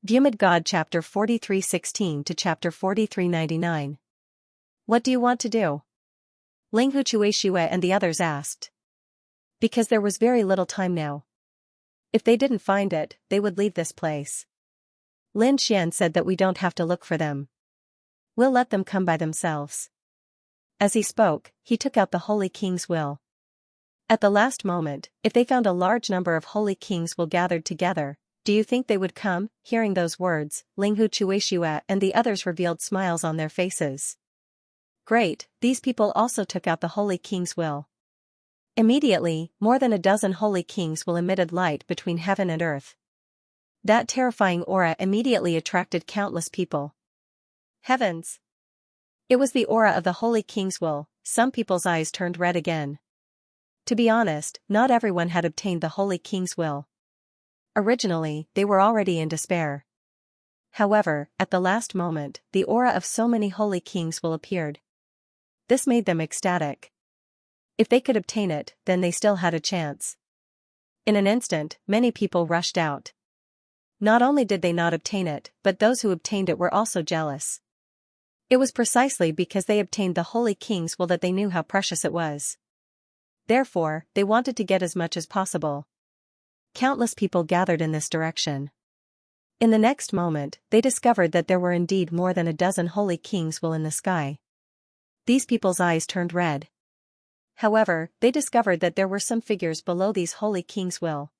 Vhumad God chapter 43:16 to chapter 43:99. What do you want to do? Xianxia and the others asked. Because there was very little time now. If they didn't find it, they would leave this place. Xian said that we don't have to look for them. We'll let them come by themselves. As he spoke, he took out the Holy King's will. At the last moment, if they found a large number of Holy Kings will gathered together, do you think they would come? Hearing those words, Xianxia and the others revealed smiles on their faces. Great, these people also took out the Holy King's will. Immediately, more than a dozen Holy Kings will emitted light between heaven and earth. That terrifying aura immediately attracted countless people. Heavens! It was the aura of the Holy King's will. Some people's eyes turned red again. To be honest, not everyone had obtained the Holy King's will. Originally, they were already in despair. However, at the last moment, the aura of so many Holy Kings will appeared. This made them ecstatic. If they could obtain it, then they still had a chance. In an instant, many people rushed out. Not only did they not obtain it, but those who obtained it were also jealous. It was precisely because they obtained the Holy King's will that they knew how precious it was. Therefore, they wanted to get as much as possible. Countless people gathered in this direction. In the next moment, they discovered that there were indeed more than a dozen Holy Kings will in the sky. These people's eyes turned red. However, they discovered that there were some figures below these Holy Kings will.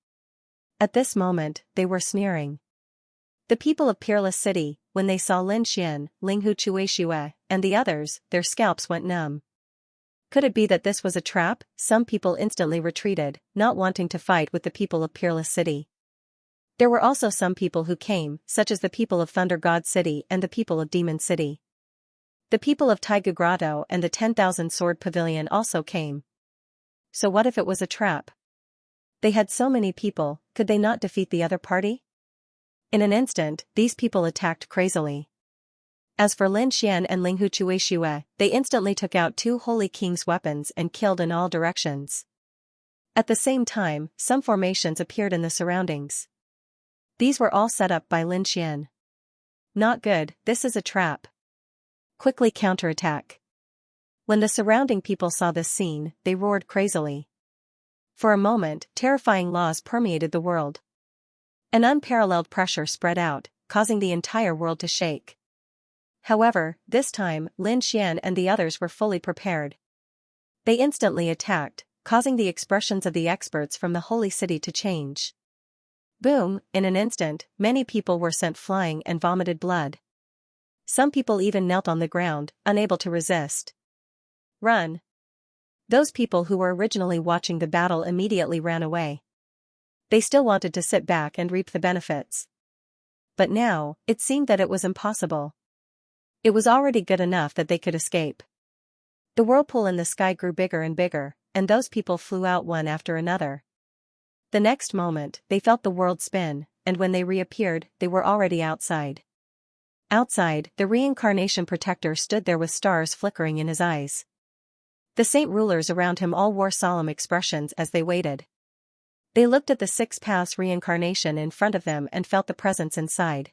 At this moment, they were sneering. The people of Peerless City, when they saw Xianxia, Xianxia, and the others, their scalps went numb. Could it be that this was a trap? Some people instantly retreated, not wanting to fight with the people of Peerless City. There were also some people who came, such as the people of Thunder God City and the people of Demon City. The people of Taiga Grotto and the 10,000 Sword Pavilion also came. So what if it was a trap? They had so many people, could they not defeat the other party? In an instant, these people attacked crazily. As for Xian and Xianxia, they instantly took out two Holy Kings' weapons and killed in all directions. At the same time, some formations appeared in the surroundings. These were all set up by Xian. Not good, this is a trap. Quickly counterattack. When the surrounding people saw this scene, they roared crazily. For a moment, terrifying laws permeated the world. An unparalleled pressure spread out, causing the entire world to shake. However, this time, Xian and the others were fully prepared. They instantly attacked, causing the expressions of the experts from the Holy City to change. Boom, in an instant, many people were sent flying and vomited blood. Some people even knelt on the ground, unable to resist. Run! Those people who were originally watching the battle immediately ran away. They still wanted to sit back and reap the benefits. But now, it seemed that it was impossible. It was already good enough that they could escape. The whirlpool in the sky grew bigger and bigger, and those people flew out one after another. The next moment, they felt the world spin, and when they reappeared, they were already outside. Outside, the reincarnation protector stood there with stars flickering in his eyes. The saint rulers around him all wore solemn expressions as they waited. They looked at the 6 paths reincarnation in front of them and felt the presence inside.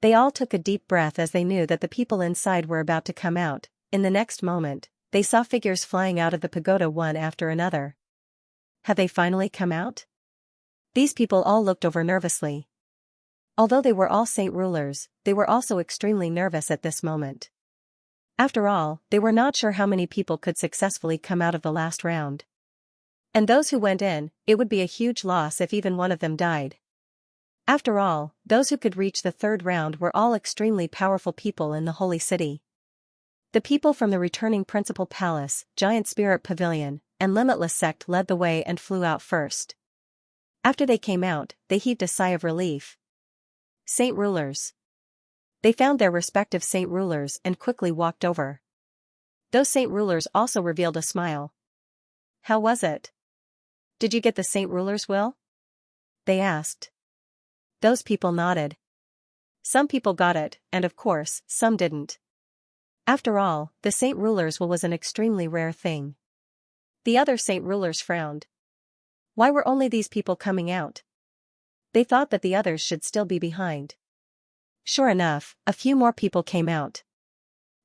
They all took a deep breath as they knew that the people inside were about to come out. In the next moment, they saw figures flying out of the pagoda one after another. Have they finally come out? These people all looked over nervously. Although they were all saint rulers, they were also extremely nervous at this moment. After all, they were not sure how many people could successfully come out of the last round. And those who went in, it would be a huge loss if even one of them died. After all, those who could reach the 3rd round were all extremely powerful people in the Holy City. The people from the returning Principal Palace, Giant Spirit Pavilion, and Limitless Sect led the way and flew out first. After they came out, they heaved a sigh of relief. Saint rulers. They found their respective saint rulers and quickly walked over. Those saint rulers also revealed a smile. How was it? Did you get the saint ruler's will? They asked. Those people nodded. Some people got it, and of course, some didn't. After all, the saint ruler's will was an extremely rare thing. The other saint rulers frowned. Why were only these people coming out? They thought that the others should still be behind. Sure enough, a few more people came out.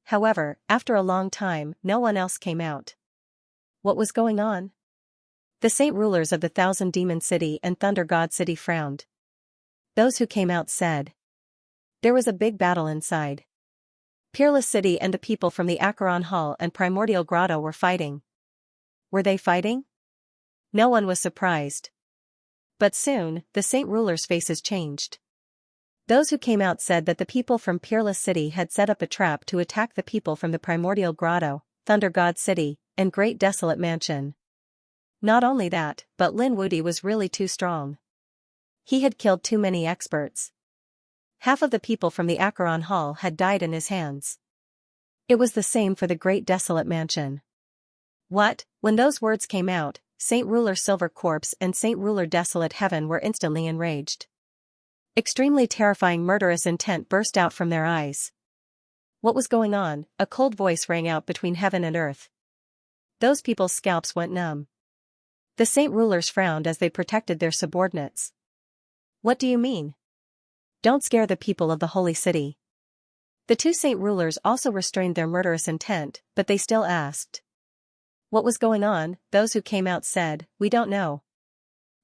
However, after a long time, no one else came out. What was going on? The saint rulers of the Thousand Demon City and Thunder God City frowned. Those who came out said. There was a big battle inside. Peerless City and the people from the Acheron Hall and Primordial Grotto were fighting. Were they fighting? No one was surprised. But soon, the saint rulers' faces changed. Those who came out said that the people from Peerless City had set up a trap to attack the people from the Primordial Grotto, Thunder God City, and Great Desolate Mansion. Not only that, but Lin Wudy was really too strong. He had killed too many experts. Half of the people from the Acheron Hall had died in his hands. It was the same for the Great Desolate Mansion. What? When those words came out, Saint Ruler Silver Corpse and Saint Ruler Desolate Heaven were instantly enraged. Extremely terrifying murderous intent burst out from their eyes. What was going on? A cold voice rang out between heaven and earth. Those people's scalps went numb. The saint rulers frowned as they protected their subordinates. What do you mean? Don't scare the people of the holy city. The two saint rulers also restrained their murderous intent, but they still asked. What was going on? Those who came out said, we don't know.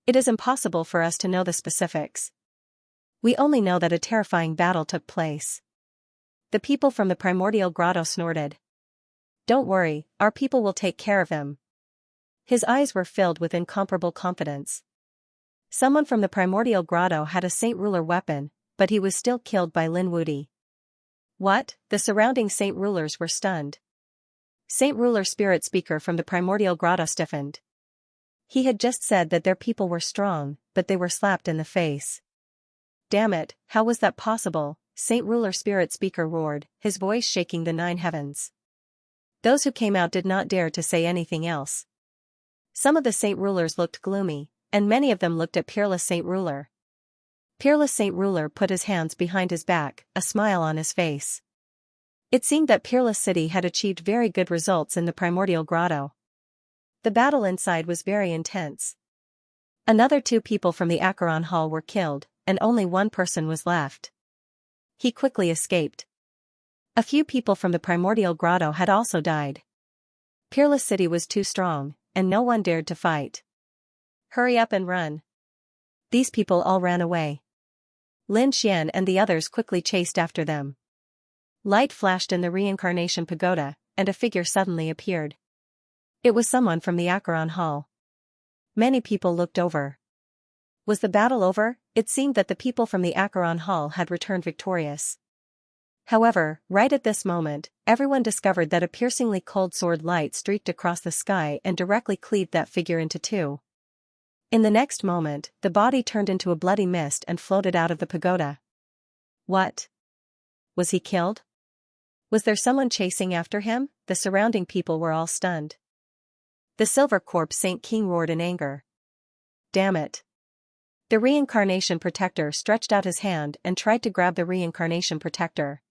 It is impossible for us to know the specifics. We only know that a terrifying battle took place. The people from the Primordial Grotto snorted. Don't worry, our people will take care of him. His eyes were filled with incomparable confidence. Someone from the Primordial Grotto had a saint ruler weapon, but he was still killed by Lin Wudy. What? The surrounding saint rulers were stunned. Saint Ruler Spirit Speaker from the Primordial Grotto stiffened. He had just said that their people were strong, but they were slapped in the face. Damn it, how was that possible? Saint Ruler Spirit Speaker roared, his voice shaking the 9 heavens. Those who came out did not dare to say anything else. Some of the saint rulers looked gloomy, and many of them looked at Peerless Saint Ruler. Peerless Saint Ruler put his hands behind his back, a smile on his face. It seemed that Peerless City had achieved very good results in the Primordial Grotto. The battle inside was very intense. Another 2 people from the Acheron Hall were killed, and only 1 person was left. He quickly escaped. A few people from the Primordial Grotto had also died. Peerless City was too strong, and no one dared to fight. Hurry up and run. These people all ran away. Lin Xian and the others quickly chased after them. Light flashed in the reincarnation pagoda, and a figure suddenly appeared. It was someone from the Acheron Hall. Many people looked over. Was the battle over? It seemed that the people from the Acheron Hall had returned victorious. However, right at this moment, everyone discovered that a piercingly cold sword light streaked across the sky and directly cleaved that figure into 2. In the next moment, the body turned into a bloody mist and floated out of the pagoda. What? Was he killed? Was there someone chasing after him? The surrounding people were all stunned. The Silver Corpse Saint King roared in anger. Damn it. The Reincarnation Protector stretched out his hand and tried to grab the Reincarnation Protector.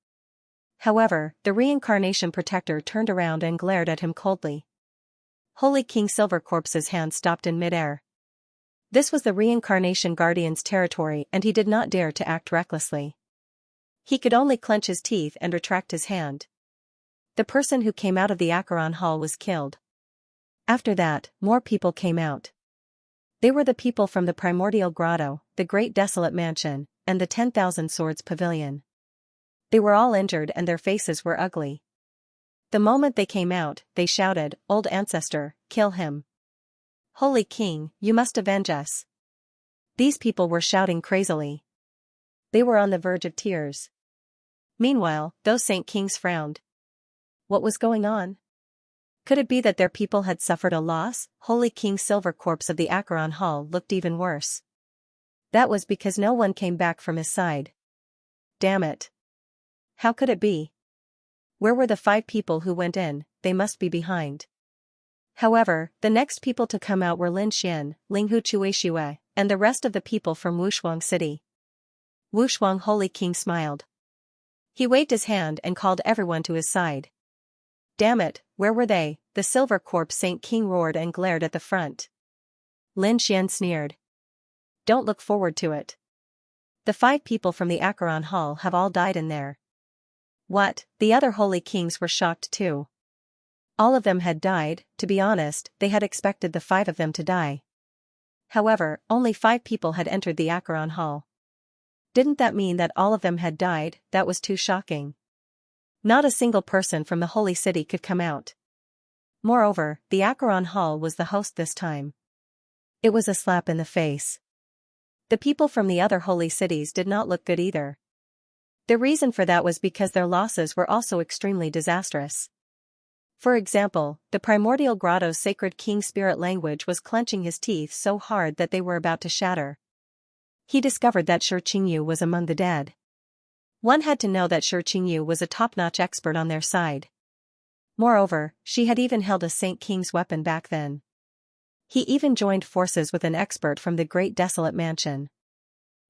However, the Reincarnation Protector turned around and glared at him coldly. Holy King Silver Corpse's hand stopped in midair. This was the Reincarnation Guardian's territory and he did not dare to act recklessly. He could only clench his teeth and retract his hand. The person who came out of the Acheron Hall was killed. After that, more people came out. They were the people from the Primordial Grotto, the Great Desolate Mansion, and the 10,000 Swords Pavilion. They were all injured and their faces were ugly. The moment they came out, they shouted, "Old Ancestor, kill him. Holy King, you must avenge us." These people were shouting crazily. They were on the verge of tears. Meanwhile, those Saint Kings frowned. What was going on? Could it be that their people had suffered a loss? Holy King Silver Corpse of the Acheron Hall looked even worse. That was because no one came back from his side. Damn it. How could it be? Where were the 5 people who went in? They must be behind. However, the next people to come out were Lin Xian, Linghu Chuexiue, and the rest of the people from Wushuang City. Wushuang Holy King smiled. He waved his hand and called everyone to his side. Damn it, where were they? The Silver Corpse Saint King roared and glared at the front. Lin Xian sneered. Don't look forward to it. The 5 people from the Acheron Hall have all died in there. What? The other holy kings were shocked too. All of them had died. To be honest, they had expected the 5 of them to die. However, only 5 people had entered the Acheron Hall. Didn't that mean that all of them had died? That was too shocking. Not a single person from the holy city could come out. Moreover, the Acheron Hall was the host this time. It was a slap in the face. The people from the other holy cities did not look good either. The reason for that was because their losses were also extremely disastrous. For example, the primordial grotto's sacred king spirit language was clenching his teeth so hard that they were about to shatter. He discovered that Xianxia was among the dead. One had to know that Xianxia was a top-notch expert on their side. Moreover, she had even held a Saint King's weapon back then. He even joined forces with an expert from the Great Desolate Mansion.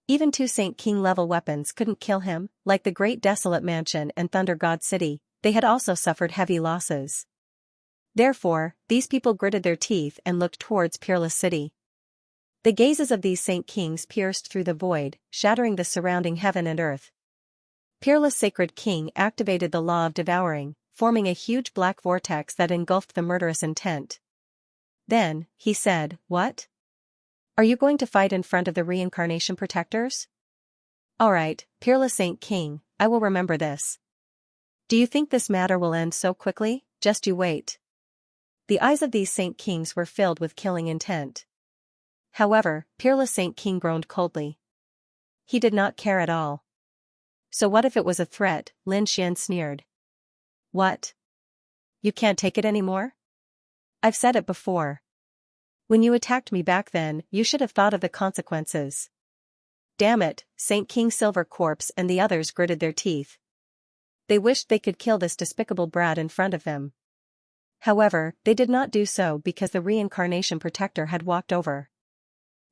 Even 2 Saint King-level weapons couldn't kill him. Like the Great Desolate Mansion and Thunder God City, they had also suffered heavy losses. Therefore, these people gritted their teeth and looked towards Peerless City. The gazes of these Saint Kings pierced through the void, shattering the surrounding heaven and earth. Peerless Sacred King activated the law of devouring, forming a huge black vortex that engulfed the murderous intent. Then, he said, "What? Are you going to fight in front of the reincarnation protectors?" "Alright, Peerless Saint King, I will remember this. Do you think this matter will end so quickly? Just you wait." The eyes of these Saint Kings were filled with killing intent. However, Peerless Saint King groaned coldly. He did not care at all. So what if it was a threat? Lin Xian sneered. "What? You can't take it anymore? I've said it before. When you attacked me back then, you should have thought of the consequences." Damn it, Saint King Silver Corpse and the others gritted their teeth. They wished they could kill this despicable brat in front of them. However, they did not do so because the reincarnation protector had walked over.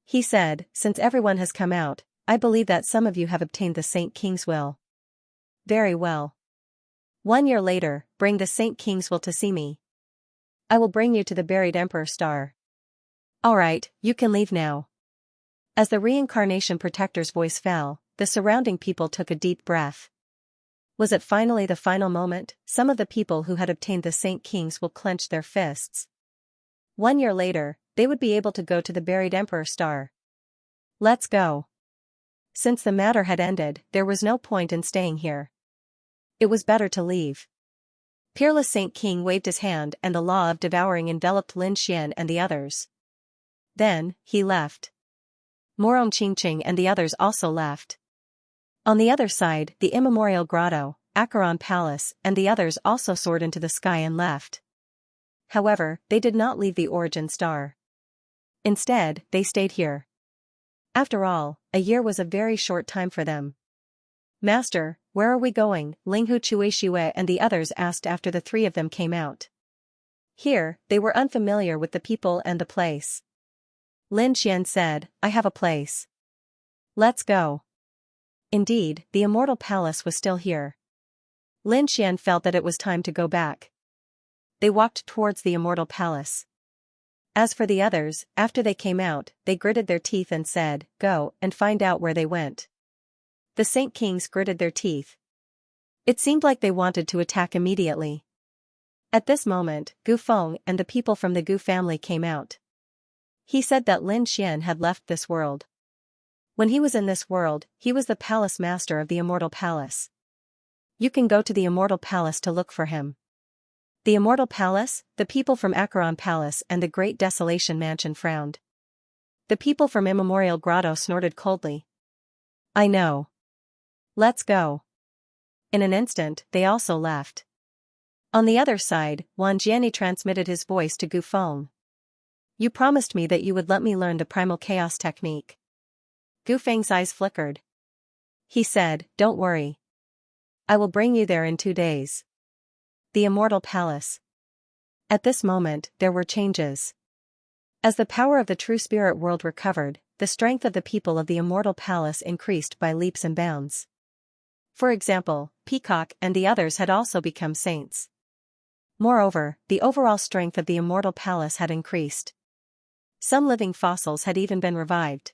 He said, "Since everyone has come out, I believe that some of you have obtained the Saint King's will." "Very well. 1 year later, bring the Saint King's will to see me. I will bring you to the buried Emperor Star." "Alright, you can leave now." As the reincarnation protector's voice fell, the surrounding people took a deep breath. Was it finally the final moment? Some of the people who had obtained the Saint King's will clenched their fists. 1 year later, they would be able to go to the buried Emperor Star. Let's go. Since the matter had ended, there was no point in staying here. It was better to leave. Peerless Saint King waved his hand and the law of devouring enveloped Lin Xian and the others. Then, he left. Morong Qingqing and the others also left. On the other side, the immemorial grotto, Acheron Palace, and the others also soared into the sky and left. However, they did not leave the origin star. Instead, they stayed here. After all, a year was a very short time for them. "Master, where are we going?" Linghu Chuexiue and the others asked after the 3 of them came out. Here, they were unfamiliar with the people and the place. Lin Xian said, "I have a place. Let's go." Indeed, the Immortal Palace was still here. Lin Xian felt that it was time to go back. They walked towards the Immortal Palace. As for the others, after they came out, they gritted their teeth and said, "Go and find out where they went." The Saint Kings gritted their teeth. It seemed like they wanted to attack immediately. At this moment, Gu Feng and the people from the Gu family came out. He said that Lin Xian had left this world. When he was in this world, he was the palace master of the Immortal Palace. You can go to the Immortal Palace to look for him. The Immortal Palace, the people from Acheron Palace and the Great Desolation Mansion frowned. The people from Immemorial Grotto snorted coldly. "I know. Let's go." In an instant, they also left. On the other side, Wan Jiani transmitted his voice to Gu Feng. "You promised me that you would let me learn the primal chaos technique." Gu Feng's eyes flickered. He said, "Don't worry. I will bring you there in 2 days." The Immortal Palace. At this moment, there were changes. As the power of the true spirit world recovered, the strength of the people of the Immortal Palace increased by leaps and bounds. For example, Peacock and the others had also become saints. Moreover, the overall strength of the Immortal Palace had increased. Some living fossils had even been revived.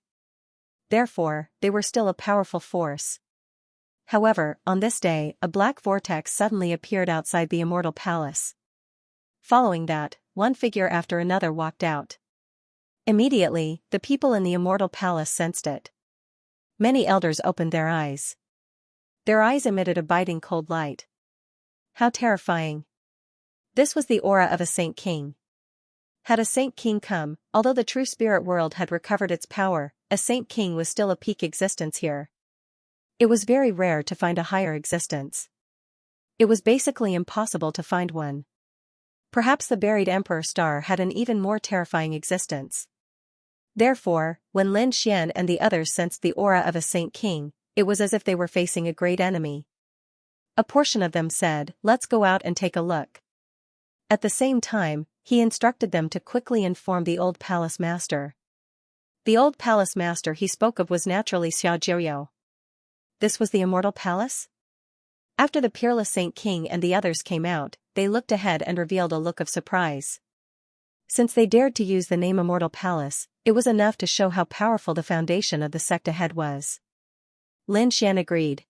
therefore, they were still a powerful force. However, on this day, a black vortex suddenly appeared outside the immortal palace. Following that, one figure after another walked out. Immediately, the people in the immortal palace sensed it. Many elders opened their eyes. Their eyes emitted a biting cold light. How terrifying. This was the aura of a saint king. Had a saint king come, although the true spirit world had recovered its power, a saint king was still a peak existence here. It was very rare to find a higher existence. It was basically impossible to find one. Perhaps the buried Emperor Star had an even more terrifying existence. Therefore, when Lin Xian and the others sensed the aura of a saint king, it was as if they were facing a great enemy. A portion of them said, "Let's go out and take a look." At the same time, he instructed them to quickly inform the old palace master. The old palace master he spoke of was naturally Xiaojiu. This was the immortal palace? After the peerless Saint King and the others came out, they looked ahead and revealed a look of surprise. Since they dared to use the name Immortal Palace, it was enough to show how powerful the foundation of the sect ahead was. Lin Xian agreed.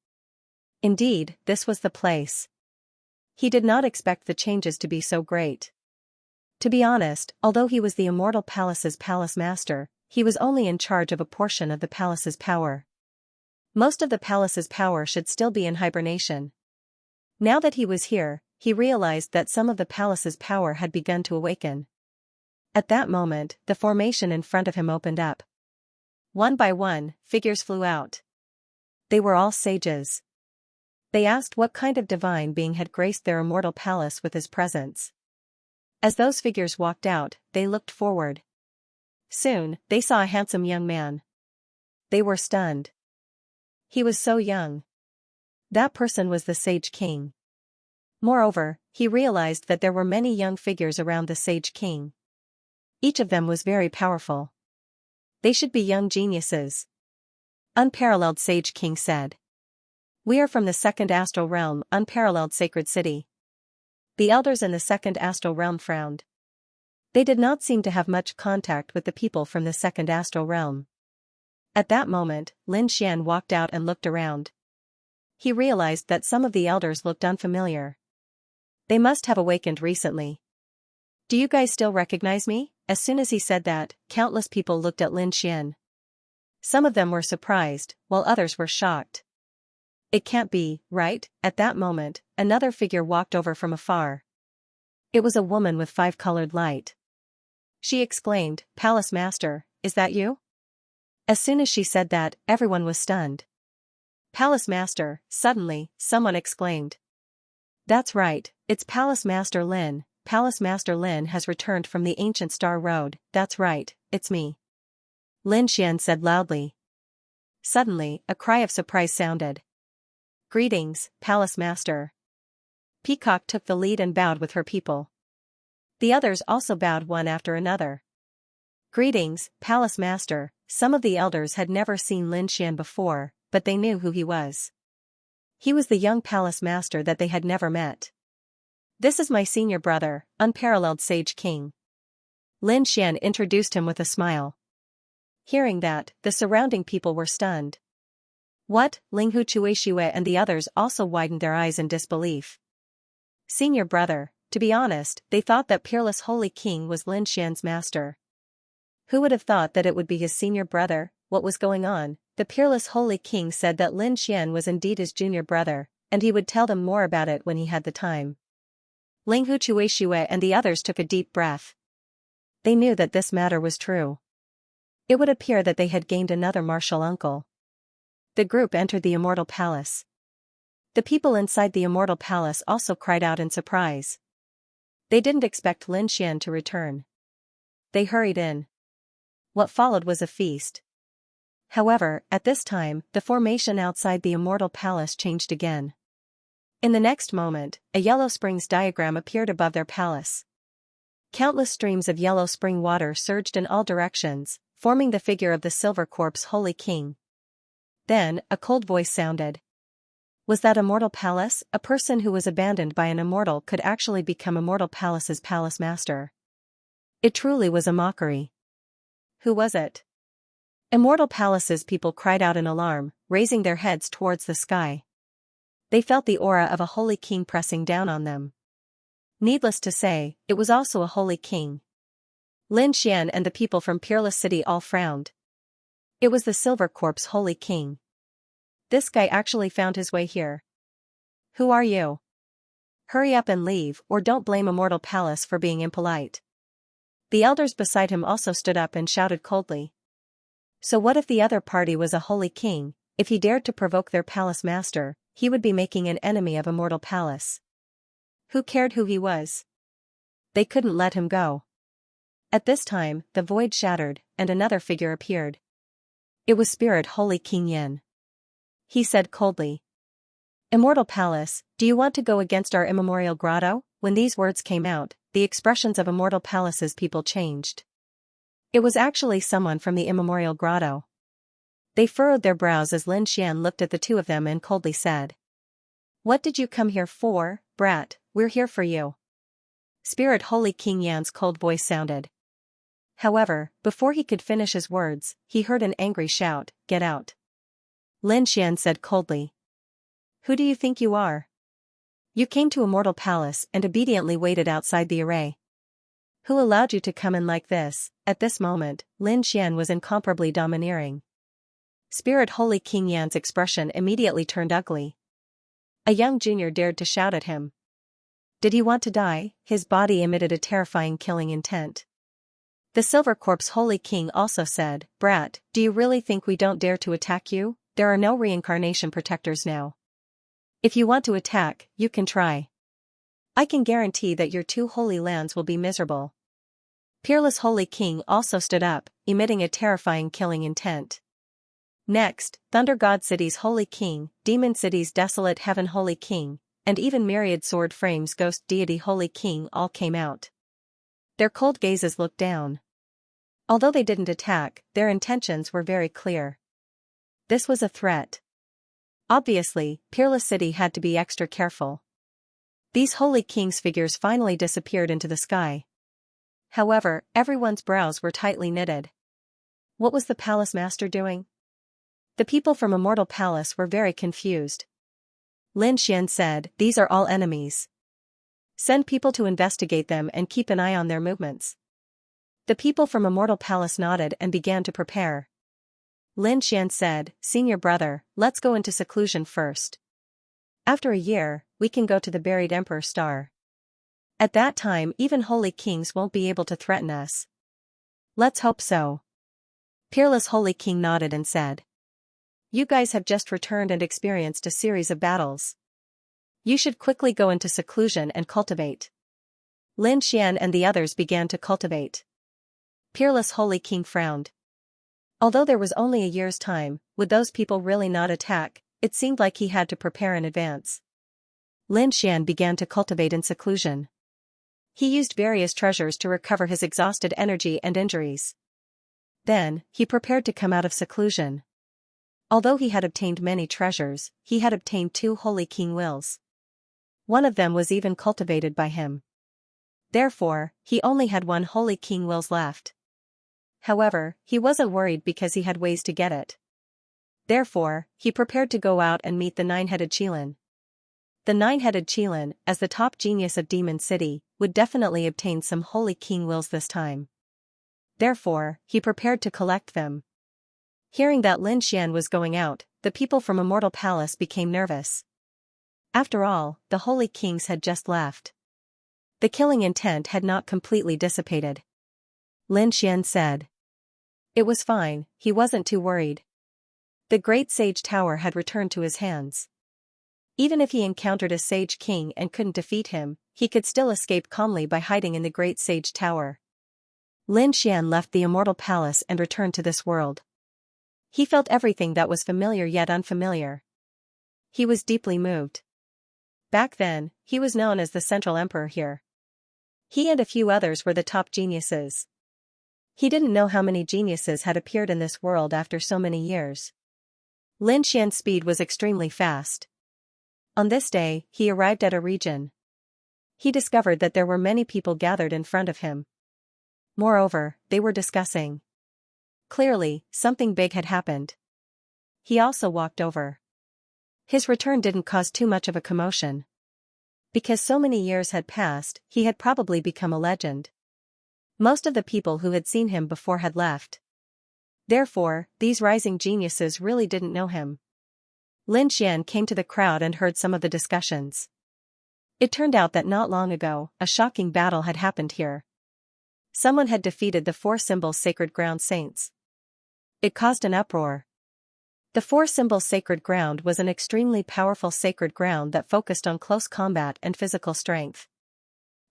Indeed, this was the place. He did not expect the changes to be so great. To be honest, although he was the Immortal Palace's palace master, he was only in charge of a portion of the palace's power. Most of the palace's power should still be in hibernation. Now that he was here, he realized that some of the palace's power had begun to awaken. At that moment, the formation in front of him opened up. One by one, figures flew out. They were all sages. They asked what kind of divine being had graced their immortal palace with his presence. As those figures walked out, they looked forward. Soon, they saw a handsome young man. They were stunned. He was so young. That person was the Sage King. Moreover, he realized that there were many young figures around the Sage King. Each of them was very powerful. They should be young geniuses. Unparalleled Sage King said. We are from the second astral realm, unparalleled sacred city. The elders in the second astral realm frowned. They did not seem to have much contact with the people from the second astral realm. At that moment, Lin Xian walked out and looked around. He realized that some of the elders looked unfamiliar. They must have awakened recently. Do you guys still recognize me? As soon as he said that, countless people looked at Lin Xian. Some of them were surprised, while others were shocked. It can't be, right? At that moment, another figure walked over from afar. It was a woman with five-colored light. She exclaimed, "Palace Master, is that you?" As soon as she said that, everyone was stunned. "Palace Master," suddenly, someone exclaimed. That's right, it's Palace Master Lin. Palace Master Lin has returned from the ancient Star Road. That's right, it's me. Lin Xian said loudly. Suddenly, a cry of surprise sounded. Greetings, Palace Master. Peacock took the lead and bowed with her people. The others also bowed one after another. Greetings, Palace Master. Some of the elders had never seen Lin Xian before, but they knew who he was. He was the young Palace Master that they had never met. This is my senior brother, Unparalleled Sage King. Lin Xian introduced him with a smile. Hearing that, the surrounding people were stunned. What? Linghu Chuishue and the others also widened their eyes in disbelief. Senior brother, to be honest, they thought that Peerless Holy King was Lin Xian's master. Who would have thought that it would be his senior brother? What was going on? The Peerless Holy King said that Lin Xian was indeed his junior brother, and he would tell them more about it when he had the time. Linghu Chuishue and the others took a deep breath. They knew that this matter was true. It would appear that they had gained another martial uncle. The group entered the Immortal Palace. The people inside the Immortal Palace also cried out in surprise. They didn't expect Lin Xian to return. They hurried in. What followed was a feast. However, at this time, the formation outside the Immortal Palace changed again. In the next moment, a yellow springs diagram appeared above their palace. Countless streams of yellow spring water surged in all directions, forming the figure of the Silver Corpse Holy King. Then, a cold voice sounded. Was that Immortal Palace? A person who was abandoned by an immortal could actually become Immortal Palace's palace master. It truly was a mockery. Who was it? Immortal Palace's people cried out in alarm, raising their heads towards the sky. They felt the aura of a holy king pressing down on them. Needless to say, it was also a holy king. Lin Xian and the people from Peerless City all frowned. It was the Silver Corp's holy king. This guy actually found his way here. Who are you? Hurry up and leave, or don't blame Immortal Palace for being impolite. The elders beside him also stood up and shouted coldly. So what if the other party was a holy king? If he dared to provoke their palace master, he would be making an enemy of Immortal Palace. Who cared who he was? They couldn't let him go. At this time, the void shattered, and another figure appeared. It was Spirit Holy King Yin. He said coldly, Immortal Palace, do you want to go against our immemorial grotto? When these words came out, the expressions of Immortal Palace's people changed. It was actually someone from the immemorial grotto. They furrowed their brows as Lin Xian looked at the two of them and coldly said, What did you come here for, brat? We're here for you. Spirit Holy King Yan's cold voice sounded. However, before he could finish his words, he heard an angry shout, Get out. Lin Xian said coldly, Who do you think you are? You came to Immortal Palace and obediently waited outside the array. Who allowed you to come in like this? At this moment, Lin Xian was incomparably domineering. Spirit Holy King Yan's expression immediately turned ugly. A young junior dared to shout at him. Did he want to die? His body emitted a terrifying killing intent. The Silver Corp's Holy King also said, Brat, do you really think we don't dare to attack you? There are no reincarnation protectors now. If you want to attack, you can try. I can guarantee that your two holy lands will be miserable. Peerless Holy King also stood up, emitting a terrifying killing intent. Next, Thunder God City's Holy King, Demon City's Desolate Heaven Holy King, and even Myriad Sword Frame's Ghost Deity Holy King all came out. Their cold gazes looked down. Although they didn't attack, their intentions were very clear. This was a threat. Obviously, Peerless City had to be extra careful. These Holy Kings figures finally disappeared into the sky. However, everyone's brows were tightly knitted. What was the palace master doing? The people from Immortal Palace were very confused. Lin Xian said, These are all enemies. Send people to investigate them and keep an eye on their movements. The people from Immortal Palace nodded and began to prepare. Lin Xian said, Senior brother, let's go into seclusion first. After a year, we can go to the buried Emperor Star. At that time even holy kings won't be able to threaten us. Let's hope so. Peerless Holy King nodded and said, You guys have just returned and experienced a series of battles. You should quickly go into seclusion and cultivate. Lin Xian and the others began to cultivate. Peerless Holy King frowned. Although there was only a year's time, would those people really not attack? It seemed like he had to prepare in advance. Lin Xian began to cultivate in seclusion. He used various treasures to recover his exhausted energy and injuries. Then, he prepared to come out of seclusion. Although he had obtained many treasures, he had obtained 2 Holy King wills. One of them was even cultivated by him. Therefore, he only had 1 Holy King wills left. However, he wasn't worried because he had ways to get it. Therefore, he prepared to go out and meet the 9-headed Qilin. The 9-headed Qilin, as the top genius of Demon City, would definitely obtain some Holy King wills this time. Therefore, he prepared to collect them. Hearing that Lin Xian was going out, the people from Immortal Palace became nervous. After all, the Holy Kings had just left. The killing intent had not completely dissipated. Lin Xian said. It was fine, he wasn't too worried. The Great Sage Tower had returned to his hands. Even if he encountered a Sage King and couldn't defeat him, he could still escape calmly by hiding in the Great Sage Tower. Lin Xian left the Immortal Palace and returned to this world. He felt everything that was familiar yet unfamiliar. He was deeply moved. Back then, he was known as the Central Emperor here. He and a few others were the top geniuses. He didn't know how many geniuses had appeared in this world after so many years. Lin Xian's speed was extremely fast. On this day, he arrived at a region. He discovered that there were many people gathered in front of him. Moreover, they were discussing Clearly, something big had happened. He also walked over. His return didn't cause too much of a commotion. Because so many years had passed, he had probably become a legend. Most of the people who had seen him before had left. Therefore, these rising geniuses really didn't know him. Lin Xian came to the crowd and heard some of the discussions. It turned out that not long ago, a shocking battle had happened here. Someone had defeated the 4 Symbols Sacred Ground Saints. It caused an uproar. The 4 Symbols Sacred Ground was an extremely powerful sacred ground that focused on close combat and physical strength.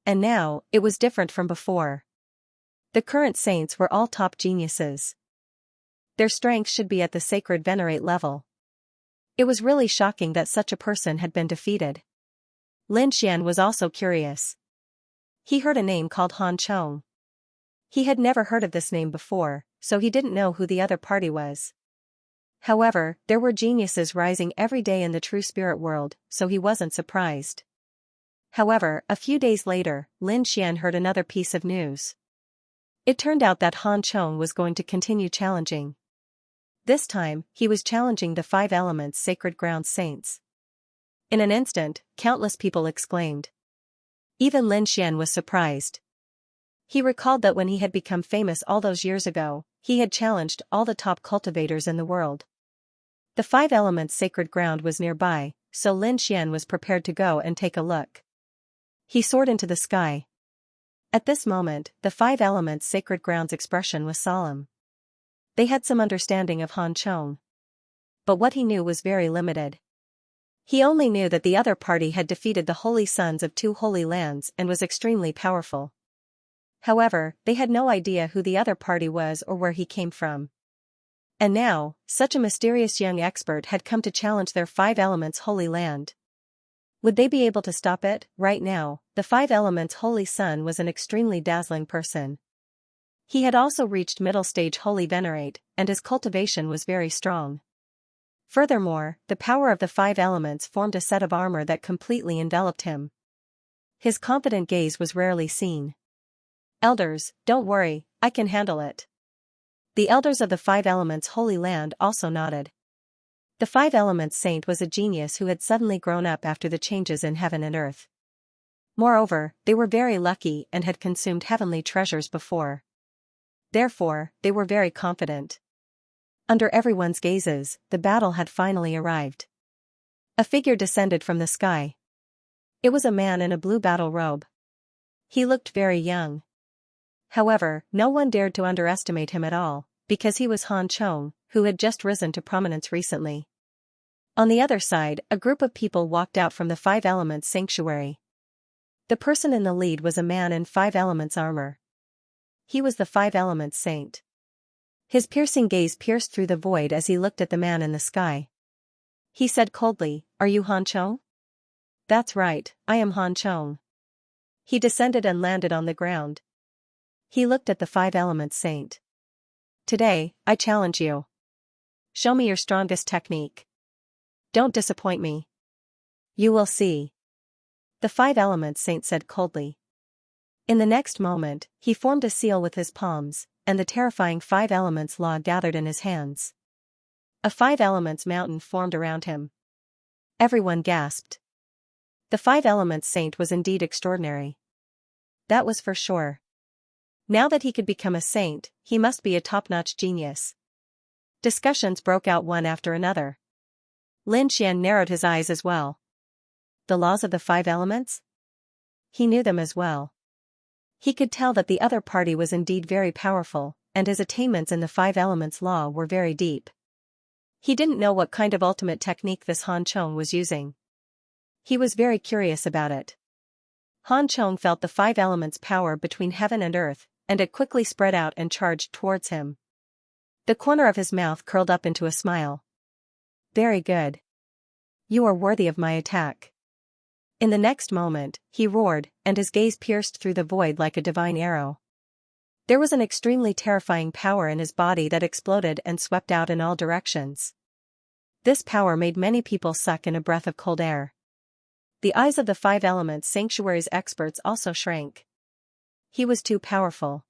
And now, it was different from before. The current saints were all top geniuses. Their strength should be at the sacred venerate level. It was really shocking that such a person had been defeated. Lin Xian was also curious. He heard a name called Han Chong. He had never heard of this name before, so he didn't know who the other party was. However, there were geniuses rising every day in the true spirit world, so he wasn't surprised. However, a few days later, Lin Xian heard another piece of news. It turned out that Han Chong was going to continue challenging. This time, he was challenging the 5 Elements Sacred Ground Saints. In an instant, countless people exclaimed. Even Lin Xian was surprised. He recalled that when he had become famous all those years ago, he had challenged all the top cultivators in the world. The 5 Elements Sacred Ground was nearby, so Lin Xian was prepared to go and take a look. He soared into the sky. At this moment, the 5 Elements Sacred Ground's expression was solemn. They had some understanding of Han Chong. But what he knew was very limited. He only knew that the other party had defeated the holy sons of 2 holy lands and was extremely powerful. However, they had no idea who the other party was or where he came from. And now, such a mysterious young expert had come to challenge their 5 Elements holy land. Would they be able to stop it? Right now, the 5 Elements holy son was an extremely dazzling person. He had also reached middle stage holy venerate, and his cultivation was very strong. Furthermore, the power of the 5 elements formed a set of armor that completely enveloped him. His confident gaze was rarely seen. Elders, don't worry, I can handle it. The elders of the 5 Elements Holy Land also nodded. The 5 Elements Saint was a genius who had suddenly grown up after the changes in heaven and earth. Moreover, they were very lucky and had consumed heavenly treasures before. Therefore, they were very confident. Under everyone's gazes, the battle had finally arrived. A figure descended from the sky. It was a man in a blue battle robe. He looked very young. However, no one dared to underestimate him at all, because he was Han Chong, who had just risen to prominence recently. On the other side, a group of people walked out from the 5 Elements sanctuary. The person in the lead was a man in 5 Elements armor. He was the 5 Elements Saint. His piercing gaze pierced through the void as he looked at the man in the sky. He said coldly, "Are you Han Chong?" "That's right, I am Han Chong." He descended and landed on the ground. He looked at the 5 Elements Saint. "Today, I challenge you. Show me your strongest technique. Don't disappoint me. You will see." The 5 Elements Saint said coldly. In the next moment, he formed a seal with his palms, and the terrifying 5 Elements law gathered in his hands. A 5 Elements mountain formed around him. Everyone gasped. The 5 Elements Saint was indeed extraordinary. That was for sure. Now that he could become a saint, he must be a top-notch genius. Discussions broke out one after another. Lin Xian narrowed his eyes as well. The laws of the 5 elements? He knew them as well. He could tell that the other party was indeed very powerful, and his attainments in the 5 elements law were very deep. He didn't know what kind of ultimate technique this Han Chong was using. He was very curious about it. Han Chong felt the 5 elements power between heaven and earth, and it quickly spread out and charged towards him. The corner of his mouth curled up into a smile. "Very good. You are worthy of my attack." In the next moment, he roared, and his gaze pierced through the void like a divine arrow. There was an extremely terrifying power in his body that exploded and swept out in all directions. This power made many people suck in a breath of cold air. The eyes of the 5 elements sanctuary's experts also shrank. He was too powerful.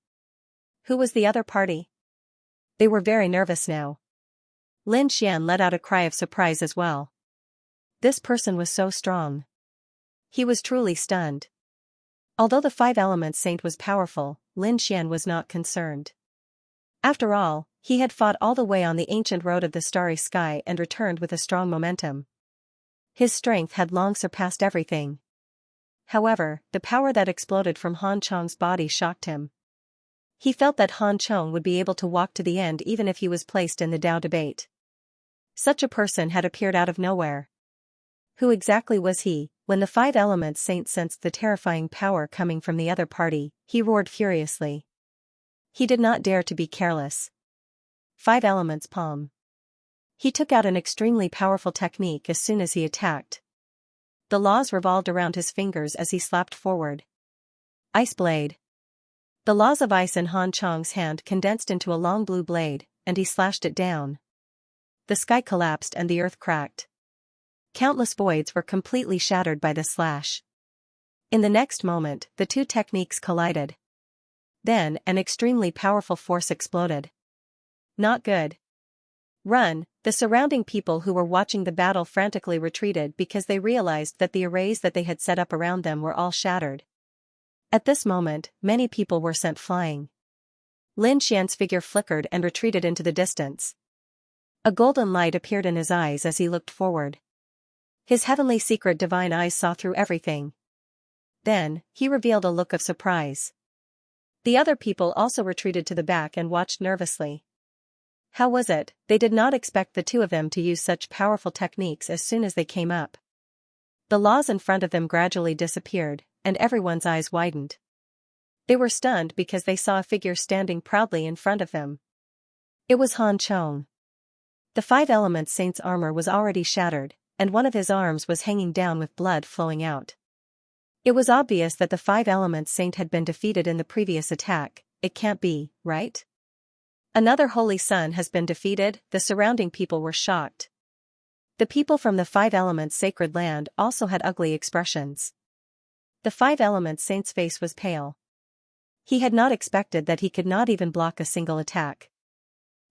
Who was the other party? They were very nervous now. Lin Xian let out a cry of surprise as well. This person was so strong. He was truly stunned. Although the Five Elements Saint was powerful, Lin Xian was not concerned. After all, he had fought all the way on the ancient road of the starry sky and returned with a strong momentum. His strength had long surpassed everything. However, the power that exploded from Han Chong's body shocked him. He felt that Han Chong would be able to walk to the end even if he was placed in the Tao debate. Such a person had appeared out of nowhere. Who exactly was he? When the Five Elements Saint sensed the terrifying power coming from the other party, he roared furiously. He did not dare to be careless. Five Elements Palm. He took out an extremely powerful technique as soon as he attacked. The laws revolved around his fingers as he slapped forward. Ice Blade. The laws of ice in Han Chong's hand condensed into a long blue blade, and he slashed it down. The sky collapsed and the earth cracked. Countless voids were completely shattered by the slash. In the next moment, the two techniques collided. Then, an extremely powerful force exploded. Not good. Run! The surrounding people who were watching the battle frantically retreated because they realized that the arrays that they had set up around them were all shattered. At this moment, many people were sent flying. Lin Xian's figure flickered and retreated into the distance. A golden light appeared in his eyes as he looked forward. His heavenly secret divine eyes saw through everything. Then, he revealed a look of surprise. The other people also retreated to the back and watched nervously. How was it? They did not expect the two of them to use such powerful techniques as soon as they came up. The laws in front of them gradually disappeared, and everyone's eyes widened. They were stunned because they saw a figure standing proudly in front of them. It was Han Chong. The Five Elements Saint's armor was already shattered, and one of his arms was hanging down with blood flowing out. It was obvious that the Five Elements Saint had been defeated in the previous attack. It can't be, right? Another holy sun has been defeated. The surrounding people were shocked. The people from the Five Elements Sacred Land also had ugly expressions. The Five Elements Saint's face was pale. He had not expected that he could not even block a single attack.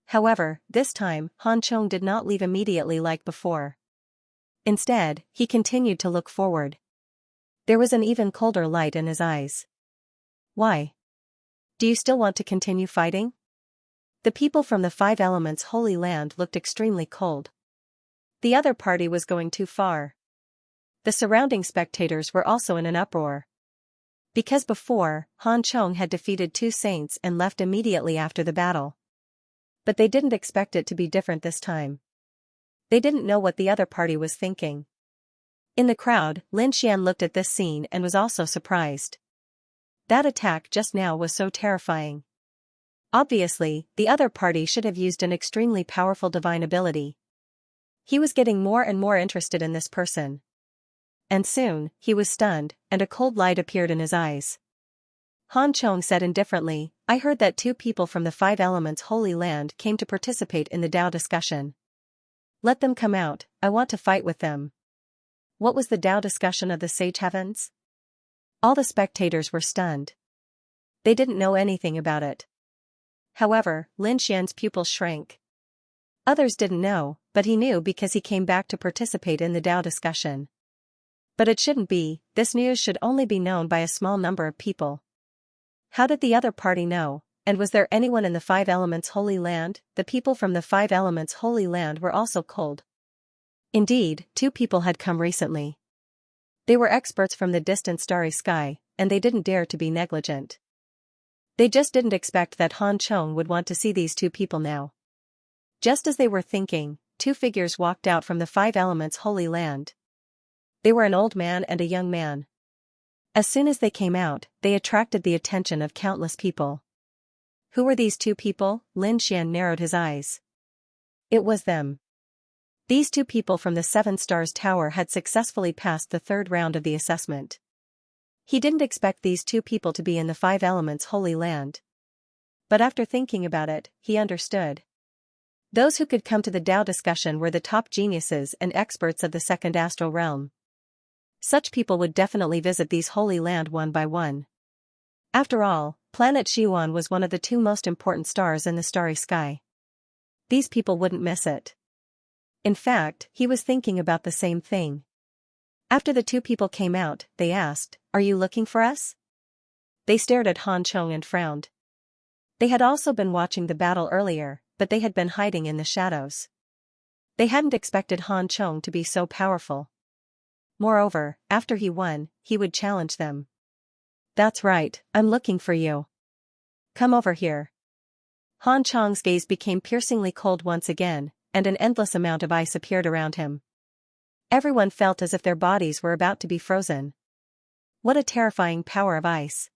However, this time, Han Chong did not leave immediately like before. Instead, he continued to look forward. There was an even colder light in his eyes. Why? Do you still want to continue fighting? The people from the Five Elements Holy Land looked extremely cold. The other party was going too far. The surrounding spectators were also in an uproar. Because before, Han Chong had defeated two saints and left immediately after the battle. But they didn't expect it to be different this time. They didn't know what the other party was thinking. In the crowd, Lin Xian looked at this scene and was also surprised. That attack just now was so terrifying. Obviously, the other party should have used an extremely powerful divine ability. He was getting more and more interested in this person. And soon, he was stunned, and a cold light appeared in his eyes. Han Chong said indifferently, I heard that two people from the Five Elements Holy Land came to participate in the Tao discussion. Let them come out, I want to fight with them. What was the Tao discussion of the Sage Heavens? All the spectators were stunned. They didn't know anything about it. However, Lin Xian's pupils shrank. Others didn't know, but he knew because he came back to participate in the Tao discussion. But it shouldn't be, this news should only be known by a small number of people. How did the other party know, and was there anyone in the Five Elements Holy Land? The people from the Five Elements Holy Land were also cold. Indeed, two people had come recently. They were experts from the distant starry sky, and they didn't dare to be negligent. They just didn't expect that Han Chong would want to see these two people now. Just as they were thinking, two figures walked out from the Five Elements Holy Land. They were an old man and a young man. As soon as they came out, they attracted the attention of countless people. Who were these two people? Lin Xian narrowed his eyes. It was them. These two people from the Seven Stars Tower had successfully passed the third round of the assessment. He didn't expect these two people to be in the Five Elements Holy Land. But after thinking about it, he understood. Those who could come to the Tao discussion were the top geniuses and experts of the second astral realm. Such people would definitely visit these holy land one by one. After all, planet Xiwan was one of the two most important stars in the starry sky. These people wouldn't miss it. In fact, he was thinking about the same thing. After the two people came out, they asked, "Are you looking for us?" They stared at Han Chong and frowned. They had also been watching the battle earlier, but they had been hiding in the shadows. They hadn't expected Han Chong to be so powerful. Moreover, after he won, he would challenge them. "That's right, I'm looking for you. Come over here." Han Chong's gaze became piercingly cold once again, and an endless amount of ice appeared around him. Everyone felt as if their bodies were about to be frozen. What a terrifying power of ice.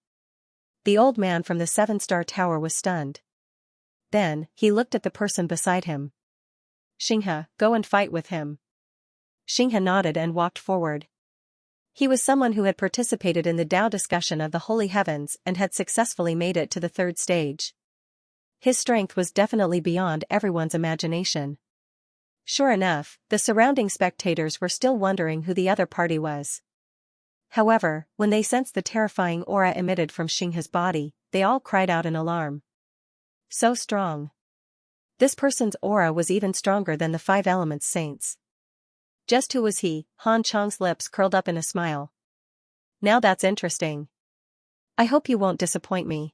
The old man from the 7-star tower was stunned. Then, he looked at the person beside him. "Xianxia, go and fight with him." Xianxia nodded and walked forward. He was someone who had participated in the Tao discussion of the Holy Heavens and had successfully made it to the 3rd stage. His strength was definitely beyond everyone's imagination. Sure enough, the surrounding spectators were still wondering who the other party was. However, when they sensed the terrifying aura emitted from Xianxia's body, they all cried out in alarm. So strong. This person's aura was even stronger than the 5 Elements Saints. Just who was he? Han Chong's lips curled up in a smile. "Now that's interesting. I hope you won't disappoint me."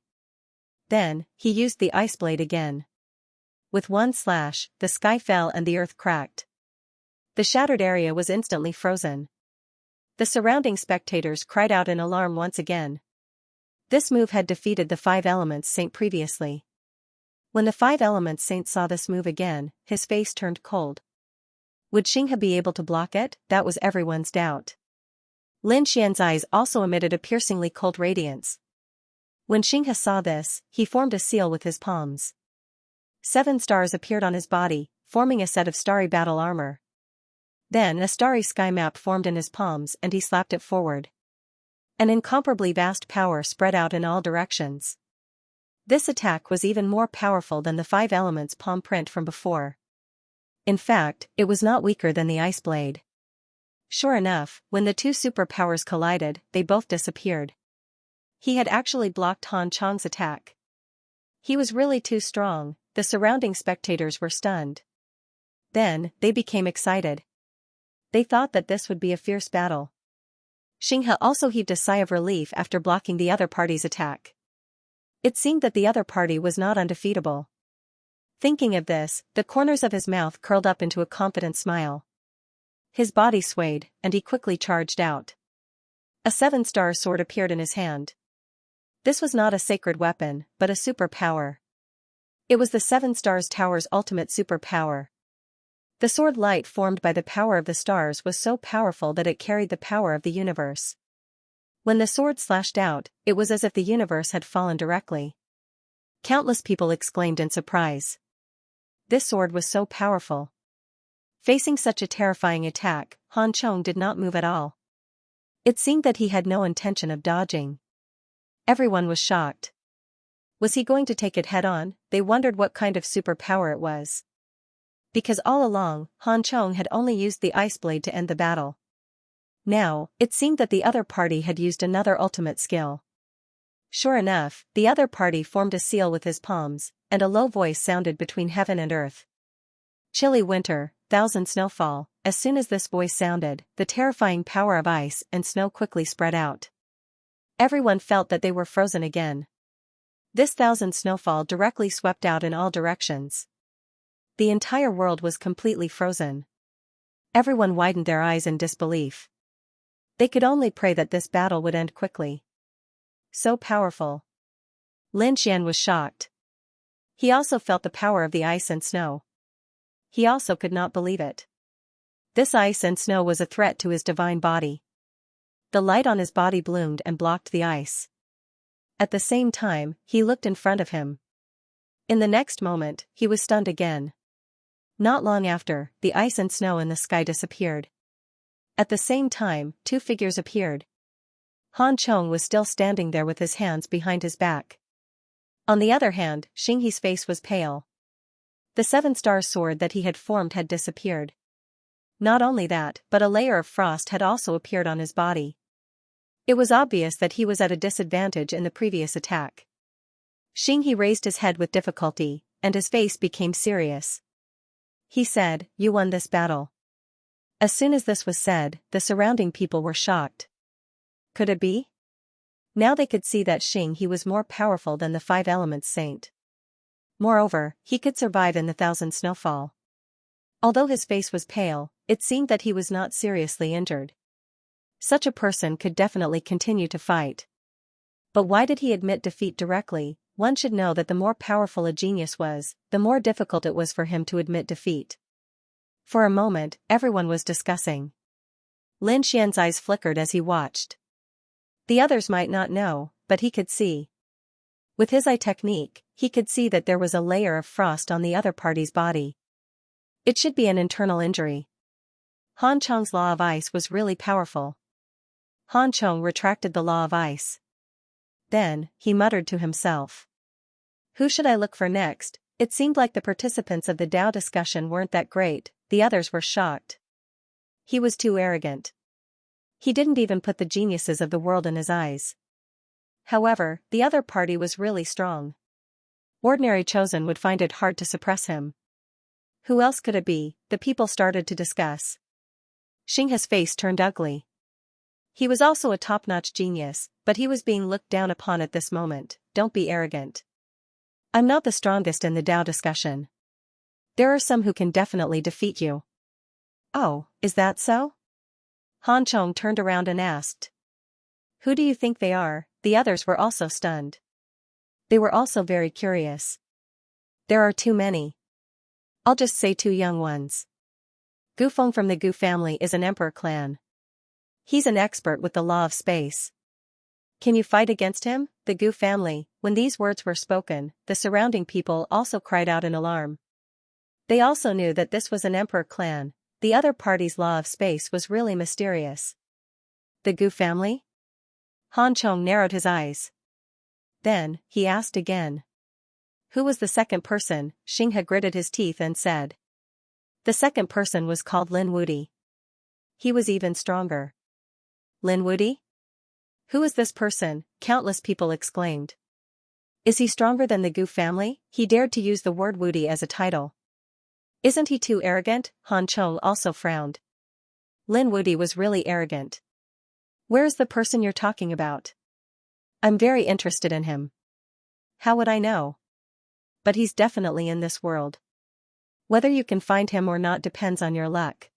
Then, he used the ice blade again. With one slash, the sky fell and the earth cracked. The shattered area was instantly frozen. The surrounding spectators cried out in alarm once again. This move had defeated the 5 Elements Saint previously. When the 5 Elements Saint saw this move again, his face turned cold. Would Xianxia be able to block it? That was everyone's doubt. Lin Xian's eyes also emitted a piercingly cold radiance. When Xianxia saw this, he formed a seal with his palms. 7 stars appeared on his body, forming a set of starry battle armor. Then a starry sky map formed in his palms and he slapped it forward. An incomparably vast power spread out in all directions. This attack was even more powerful than the 5 Elements palm print from before. In fact, it was not weaker than the ice blade. Sure enough, when the two superpowers collided, they both disappeared. He had actually blocked Han Chong's attack. He was really too strong. The surrounding spectators were stunned. Then, they became excited. They thought that this would be a fierce battle. Xianxia also heaved a sigh of relief after blocking the other party's attack. It seemed that the other party was not undefeatable. Thinking of this, the corners of his mouth curled up into a confident smile. His body swayed, and he quickly charged out. A 7-star sword appeared in his hand. This was not a sacred weapon, but a superpower. It was the 7 Stars Tower's ultimate superpower. The sword light formed by the power of the stars was so powerful that it carried the power of the universe. When the sword slashed out, it was as if the universe had fallen directly. Countless people exclaimed in surprise. This sword was so powerful. Facing such a terrifying attack, Han Chong did not move at all. It seemed that he had no intention of dodging. Everyone was shocked. Was he going to take it head-on? They wondered what kind of superpower it was. Because all along, Han Chong had only used the ice blade to end the battle. Now, it seemed that the other party had used another ultimate skill. Sure enough, the other party formed a seal with his palms, and a low voice sounded between heaven and earth. Chilly winter, thousand snowfall. As soon as this voice sounded, the terrifying power of ice and snow quickly spread out. Everyone felt that they were frozen again. This thousand snowfall directly swept out in all directions. The entire world was completely frozen. Everyone widened their eyes in disbelief. They could only pray that this battle would end quickly. So powerful. Lin Xian was shocked. He also felt the power of the ice and snow. He also could not believe it. This ice and snow was a threat to his divine body. The light on his body bloomed and blocked the ice. At the same time, he looked in front of him. In the next moment, he was stunned again. Not long after, the ice and snow in the sky disappeared. At the same time, 2 figures appeared. Han Chong was still standing there with his hands behind his back. On the other hand, Xianxia's face was pale. The 7-star sword that he had formed had disappeared. Not only that, but a layer of frost had also appeared on his body. It was obvious that he was at a disadvantage in the previous attack. Xianxia raised his head with difficulty, and his face became serious. He said, "You won this battle." As soon as this was said, the surrounding people were shocked. Could it be? Now they could see that He was more powerful than the five elements saint. Moreover, he could survive in the 1,000 snowfall. Although his face was pale, it seemed that he was not seriously injured. Such a person could definitely continue to fight. But why did he admit defeat directly? One should know that the more powerful a genius was, the more difficult it was for him to admit defeat. For a moment, everyone was discussing. Lin Xian's eyes flickered as he watched. The others might not know, but he could see. With his eye technique, he could see that there was a layer of frost on the other party's body. It should be an internal injury. Han Chong's law of ice was really powerful. Han Chong retracted the law of ice. Then, he muttered to himself. Who should I look for next? It seemed like the participants of the Dao discussion weren't that great, the others were shocked. He was too arrogant. He didn't even put the geniuses of the world in his eyes. However, the other party was really strong. Ordinary chosen would find it hard to suppress him. Who else could it be? The people started to discuss. Xinghe's face turned ugly. He was also a top-notch genius, but he was being looked down upon at this moment. Don't be arrogant. I'm not the strongest in the Dao discussion. There are some who can definitely defeat you. Oh, is that so? Han Chong turned around and asked. Who do you think they are? The others were also stunned. They were also very curious. There are too many. I'll just say 2 young ones. Gu Feng from the Gu family is an emperor clan. He's an expert with the law of space. Can you fight against him? The Gu family. When these words were spoken, the surrounding people also cried out in alarm. They also knew that this was an emperor clan. The other party's law of space was really mysterious. The Gu family? Han Chong narrowed his eyes. Then, he asked again. Who was the second person? Xinghe gritted his teeth and said. The second person was called Lin Wudi. He was even stronger. Lin Wudi? Who is this person? Countless people exclaimed. Is he stronger than the Gu family? He dared to use the word Wudi as a title. Isn't he too arrogant? Han Chong also frowned. Lin Wudi was really arrogant. Where is the person you're talking about? I'm very interested in him. How would I know? But he's definitely in this world. Whether you can find him or not depends on your luck.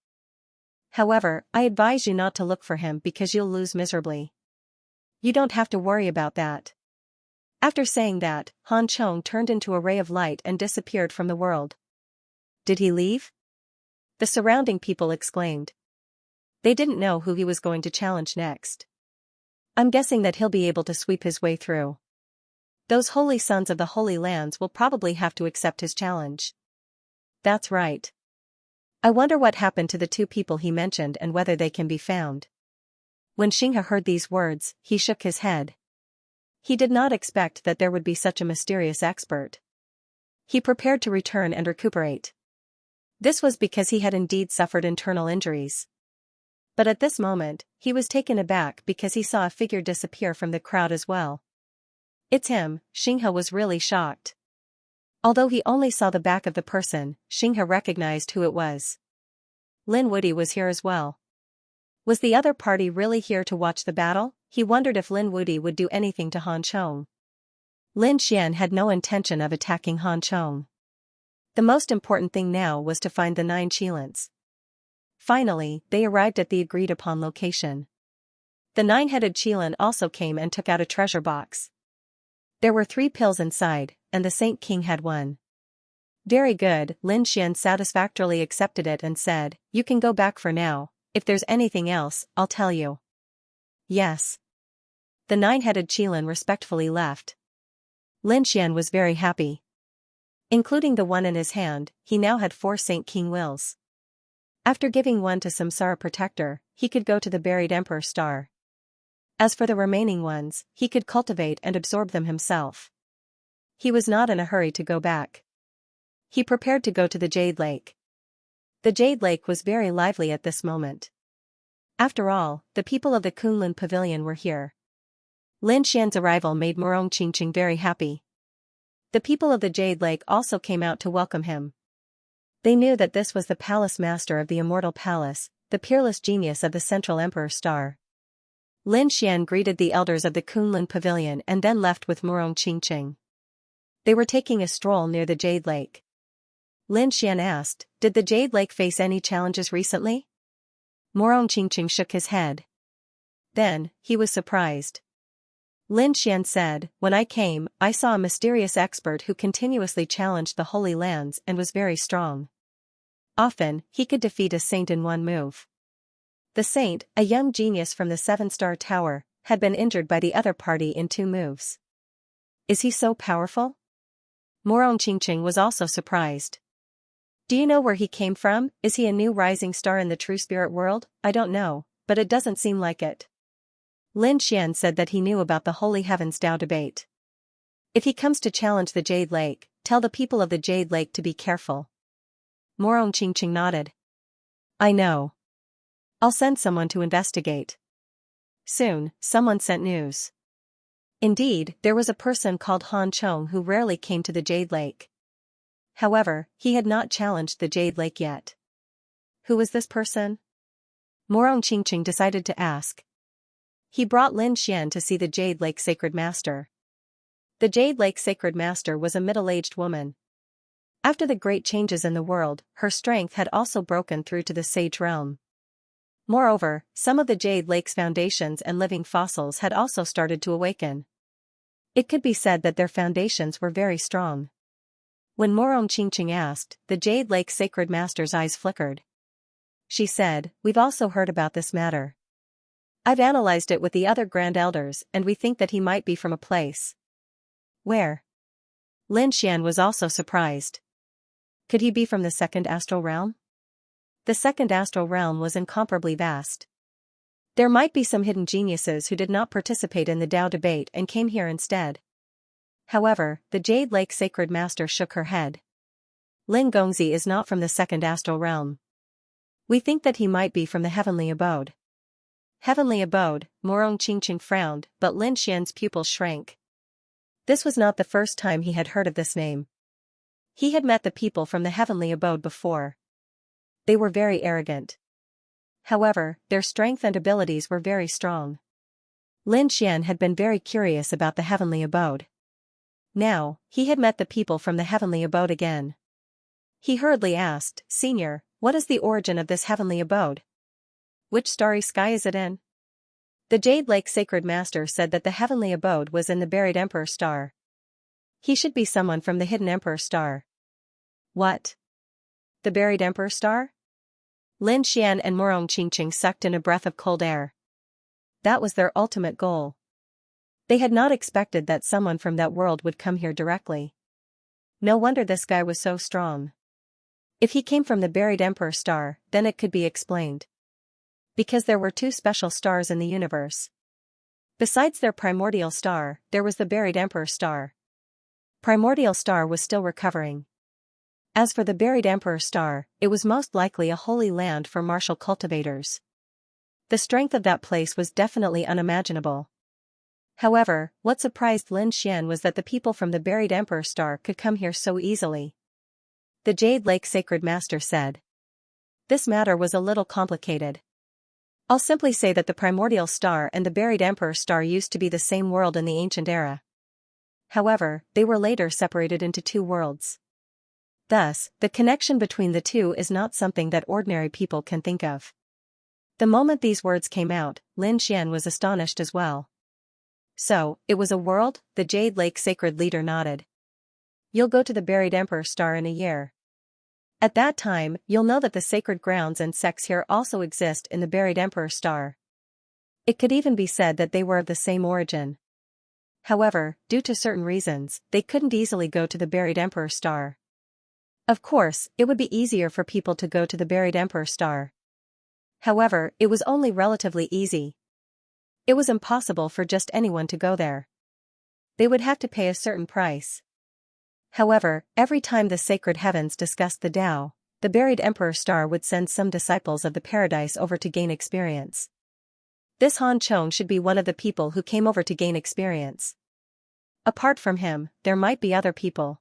However, I advise you not to look for him because you'll lose miserably. You don't have to worry about that. After saying that, Han Chong turned into a ray of light and disappeared from the world. Did he leave? The surrounding people exclaimed. They didn't know who he was going to challenge next. I'm guessing that he'll be able to sweep his way through. Those holy sons of the Holy Lands will probably have to accept his challenge. That's right. I wonder what happened to the 2 people he mentioned and whether they can be found. When Xinghe heard these words, he shook his head. He did not expect that there would be such a mysterious expert. He prepared to return and recuperate. This was because he had indeed suffered internal injuries. But at this moment, he was taken aback because he saw a figure disappear from the crowd as well. It's him. Xinghe was really shocked. Although he only saw the back of the person, Xinghe recognized who it was. Lin Wudi was here as well. Was the other party really here to watch the battle? He wondered if Lin Wudi would do anything to Han Chong. Lin Xian had no intention of attacking Han Chong. The most important thing now was to find the 9 Qilins. Finally, they arrived at the agreed-upon location. The 9-headed Qilin also came and took out a treasure box. There were 3 pills inside, and the Saint King had one. Very good, Lin Xian satisfactorily accepted it and said, you can go back for now. If there's anything else, I'll tell you. Yes. The 9-headed Qilin respectfully left. Lin Xian was very happy. Including the one in his hand, he now had 4 Saint King wills. After giving one to Samsara Protector, he could go to the buried Emperor Star. As for the remaining ones, he could cultivate and absorb them himself. He was not in a hurry to go back. He prepared to go to the Jade Lake. The Jade Lake was very lively at this moment. After all, the people of the Kunlun Pavilion were here. Lin Xian's arrival made Murong Qingqing very happy. The people of the Jade Lake also came out to welcome him. They knew that this was the palace master of the immortal palace, the peerless genius of the central emperor star. Lin Xian greeted the elders of the Kunlun pavilion and then left with Murong Qingqing. They were taking a stroll near the Jade Lake. Lin Xian asked, "Did the Jade Lake face any challenges recently?" Murong Qingqing shook his head. Then, he was surprised. Lin Xian said, "When I came, I saw a mysterious expert who continuously challenged the Holy Lands and was very strong. Often, he could defeat a saint in one move. The saint, a young genius from the Seven-Star Tower, had been injured by the other party in 2 moves. Is he so powerful?" Murong Qingqing was also surprised. "Do you know where he came from? Is he a new rising star in the true spirit world? I don't know, but it doesn't seem like it." Lin Xian said that he knew about the Holy Heavens Tao debate. "If he comes to challenge the Jade Lake, tell the people of the Jade Lake to be careful." Murong Qingqing nodded. "I know. I'll send someone to investigate." Soon, someone sent news. Indeed, there was a person called Han Chong who rarely came to the Jade Lake. However, he had not challenged the Jade Lake yet. Who was this person? Murong Qingqing decided to ask. He brought Lin Xian to see the Jade Lake Sacred Master. The Jade Lake Sacred Master was a middle-aged woman. After the great changes in the world, her strength had also broken through to the Sage realm. Moreover, some of the Jade Lake's foundations and living fossils had also started to awaken. It could be said that their foundations were very strong. When Murong Qingqing asked, the Jade Lake Sacred Master's eyes flickered. She said, "We've also heard about this matter. I've analyzed it with the other Grand Elders and we think that he might be from a place." "Where?" Lin Xian was also surprised. Could he be from the second astral realm? The second astral realm was incomparably vast. There might be some hidden geniuses who did not participate in the Tao debate and came here instead. However, the Jade Lake Sacred Master shook her head. "Lin Gongzi is not from the second astral realm. We think that he might be from the heavenly abode." Heavenly abode, Murong Qingqing frowned, but Lin Xian's pupils shrank. This was not the first time he had heard of this name. He had met the people from the heavenly abode before. They were very arrogant. However, their strength and abilities were very strong. Lin Xian had been very curious about the heavenly abode. Now, he had met the people from the heavenly abode again. He hurriedly asked, "Senior, what is the origin of this heavenly abode? Which starry sky is it in?" The Jade Lake Sacred Master said that the heavenly abode was in the buried Emperor Star. He should be someone from the hidden Emperor Star. What? The buried Emperor Star? Lin Xian and Murong Qingqing sucked in a breath of cold air. That was their ultimate goal. They had not expected that someone from that world would come here directly. No wonder this guy was so strong. If he came from the buried Emperor Star, then it could be explained. Because there were 2 special stars in the universe. Besides their primordial star, there was the buried Emperor Star. Primordial Star was still recovering. As for the buried Emperor Star, it was most likely a holy land for martial cultivators. The strength of that place was definitely unimaginable. However, what surprised Lin Xian was that the people from the buried Emperor Star could come here so easily. The Jade Lake Sacred Master said. This matter was a little complicated. I'll simply say that the primordial star and the buried Emperor Star used to be the same world in the ancient era. However, they were later separated into 2 worlds. Thus, the connection between the 2 is not something that ordinary people can think of. The moment these words came out, Lin Xian was astonished as well. So, it was a world? The Jade Lake Sacred Leader nodded. You'll go to the buried Emperor Star in a year. At that time, you'll know that the sacred grounds and sects here also exist in the buried Emperor Star. It could even be said that they were of the same origin. However, due to certain reasons, they couldn't easily go to the buried Emperor Star. Of course, it would be easier for people to go to the buried Emperor Star. However, it was only relatively easy. It was impossible for just anyone to go there. They would have to pay a certain price. However, every time the sacred heavens discussed the Tao, the buried Emperor Star would send some disciples of the paradise over to gain experience. This Han Chong should be one of the people who came over to gain experience. Apart from him, there might be other people.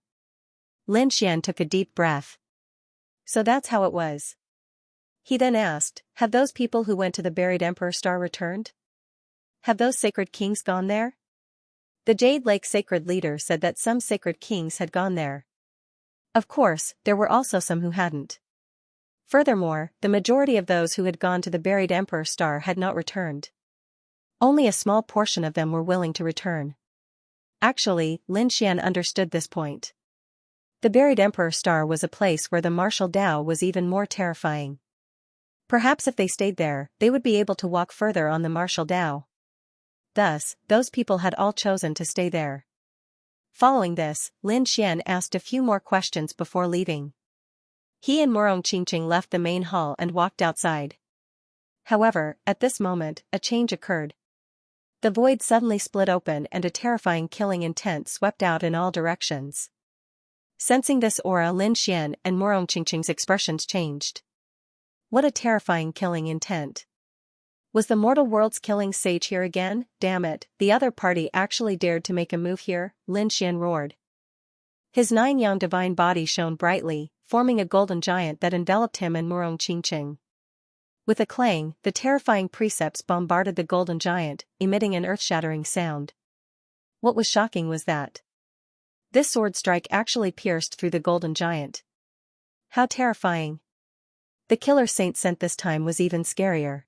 Lin Xian took a deep breath. So that's how it was. He then asked, have those people who went to the buried Emperor Star returned? Have those sacred kings gone there? The Jade Lake sacred leader said that some sacred kings had gone there. Of course, there were also some who hadn't. Furthermore, the majority of those who had gone to the buried Emperor Star had not returned. Only a small portion of them were willing to return. Actually, Lin Xian understood this point. The buried Emperor Star was a place where the martial Dao was even more terrifying. Perhaps if they stayed there, they would be able to walk further on the martial Dao. Thus, those people had all chosen to stay there. Following this, Lin Xian asked a few more questions before leaving. He and Murong Qingqing left the main hall and walked outside. However, at this moment, a change occurred. The void suddenly split open and a terrifying killing intent swept out in all directions. Sensing this aura, Lin Xian and Murong Qingqing's expressions changed. What a terrifying killing intent. Was the mortal world's killing sage here again? Damn it, the other party actually dared to make a move here, Lin Xian roared. His 9-yang divine body shone brightly, forming a golden giant that enveloped him and Murong Qingqing. With a clang, the terrifying precepts bombarded the golden giant, emitting an earth-shattering sound. What was shocking was that this sword strike actually pierced through the golden giant. How terrifying. The killer saint sent this time was even scarier.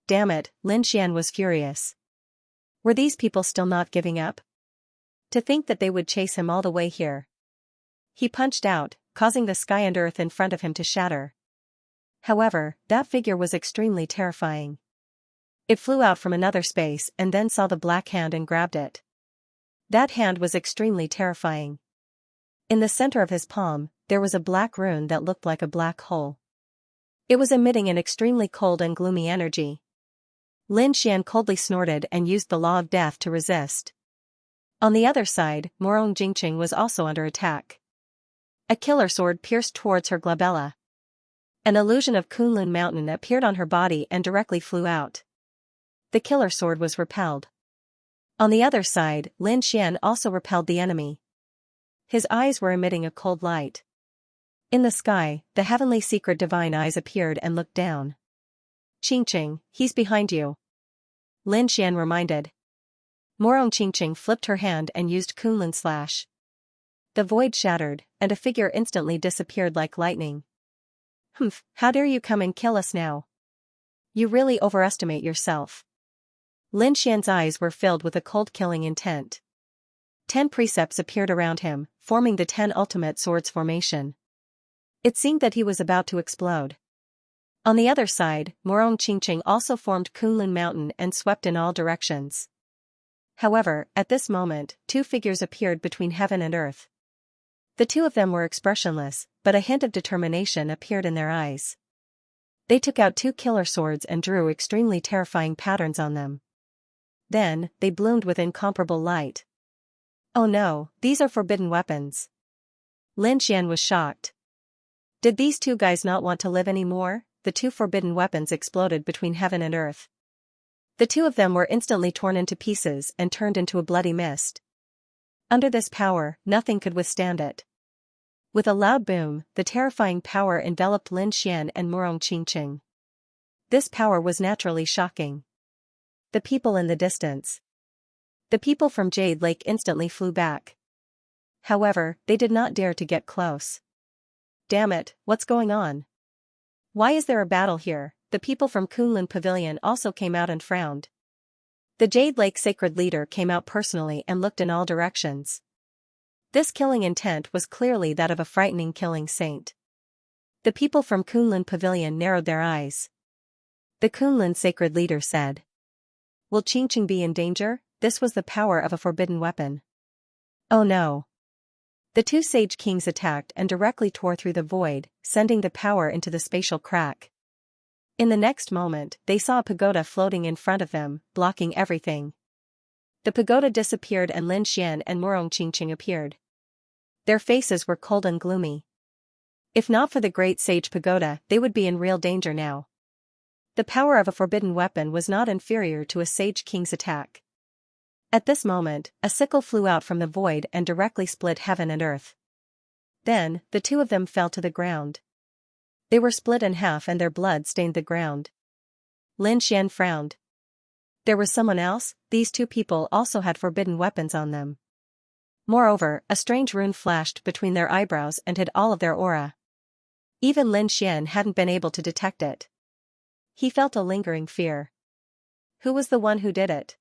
Damn it, Lin Xian was furious. Were these people still not giving up? To think that they would chase him all the way here. He punched out, causing the sky and earth in front of him to shatter. However, that figure was extremely terrifying. It flew out from another space and then saw the black hand and grabbed it. That hand was extremely terrifying. In the center of his palm, there was a black rune that looked like a black hole. It was emitting an extremely cold and gloomy energy. Lin Xian coldly snorted and used the law of death to resist. On the other side, Murong Qingqing was also under attack. A killer sword pierced towards her glabella. An illusion of Kunlun Mountain appeared on her body and directly flew out. The killer sword was repelled. On the other side, Lin Xian also repelled the enemy. His eyes were emitting a cold light. In the sky, the heavenly secret divine eyes appeared and looked down. Qingqing, he's behind you. Lin Xian reminded. Murong Qingqing flipped her hand and used Kunlun Slash. The void shattered, and a figure instantly disappeared like lightning. Humph, how dare you come and kill us now? You really overestimate yourself. Lin Xian's eyes were filled with a cold killing intent. 10 precepts appeared around him, forming the 10 ultimate swords formation. It seemed that he was about to explode. On the other side, Murong Qingqing also formed Kunlun Mountain and swept in all directions. However, at this moment, 2 figures appeared between heaven and earth. The 2 of them were expressionless, but a hint of determination appeared in their eyes. They took out 2 killer swords and drew extremely terrifying patterns on them. Then, they bloomed with incomparable light. Oh no, these are forbidden weapons. Lin Xian was shocked. Did these 2 guys not want to live anymore? The 2 forbidden weapons exploded between heaven and earth. The 2 of them were instantly torn into pieces and turned into a bloody mist. Under this power, nothing could withstand it. With a loud boom, the terrifying power enveloped Lin Xian and Murong Qingqing. This power was naturally shocking. The people in the distance. The people from Jade Lake instantly flew back. However, they did not dare to get close. Damn it, what's going on? Why is there a battle here? The people from Kunlun Pavilion also came out and frowned. The Jade Lake sacred leader came out personally and looked in all directions. This killing intent was clearly that of a frightening killing saint. The people from Kunlun Pavilion narrowed their eyes. The Kunlun sacred leader said, "Will Qingqing be in danger?" This was the power of a forbidden weapon. Oh no. The 2 sage kings attacked and directly tore through the void, sending the power into the spatial crack. In the next moment, they saw a pagoda floating in front of them, blocking everything. The pagoda disappeared and Lin Xian and Murong Qingqing appeared. Their faces were cold and gloomy. If not for the great sage pagoda, they would be in real danger now. The power of a forbidden weapon was not inferior to a sage king's attack. At this moment, a sickle flew out from the void and directly split heaven and earth. Then, the 2 of them fell to the ground. They were split in half and their blood stained the ground. Lin Xian frowned. There was someone else. These two people also had forbidden weapons on them. Moreover, a strange rune flashed between their eyebrows and hid all of their aura. Even Lin Xian hadn't been able to detect it. He felt a lingering fear. Who was the one who did it?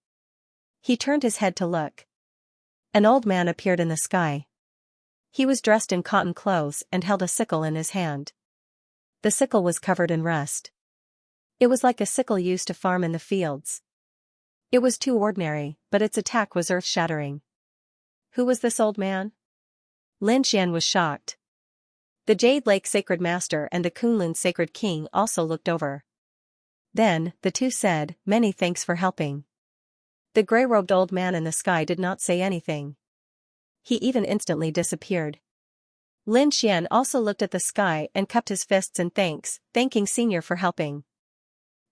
He turned his head to look. An old man appeared in the sky. He was dressed in cotton clothes and held a sickle in his hand. The sickle was covered in rust. It was like a sickle used to farm in the fields. It was too ordinary, but its attack was earth-shattering. Who was this old man? Lin Xian was shocked. The Jade Lake Sacred Master and the Kunlun Sacred King also looked over. Then, the two said, "Many thanks for helping." The gray-robed old man in the sky did not say anything. He even instantly disappeared. Lin Xian also looked at the sky and cupped his fists in thanks, thanking Senior for helping.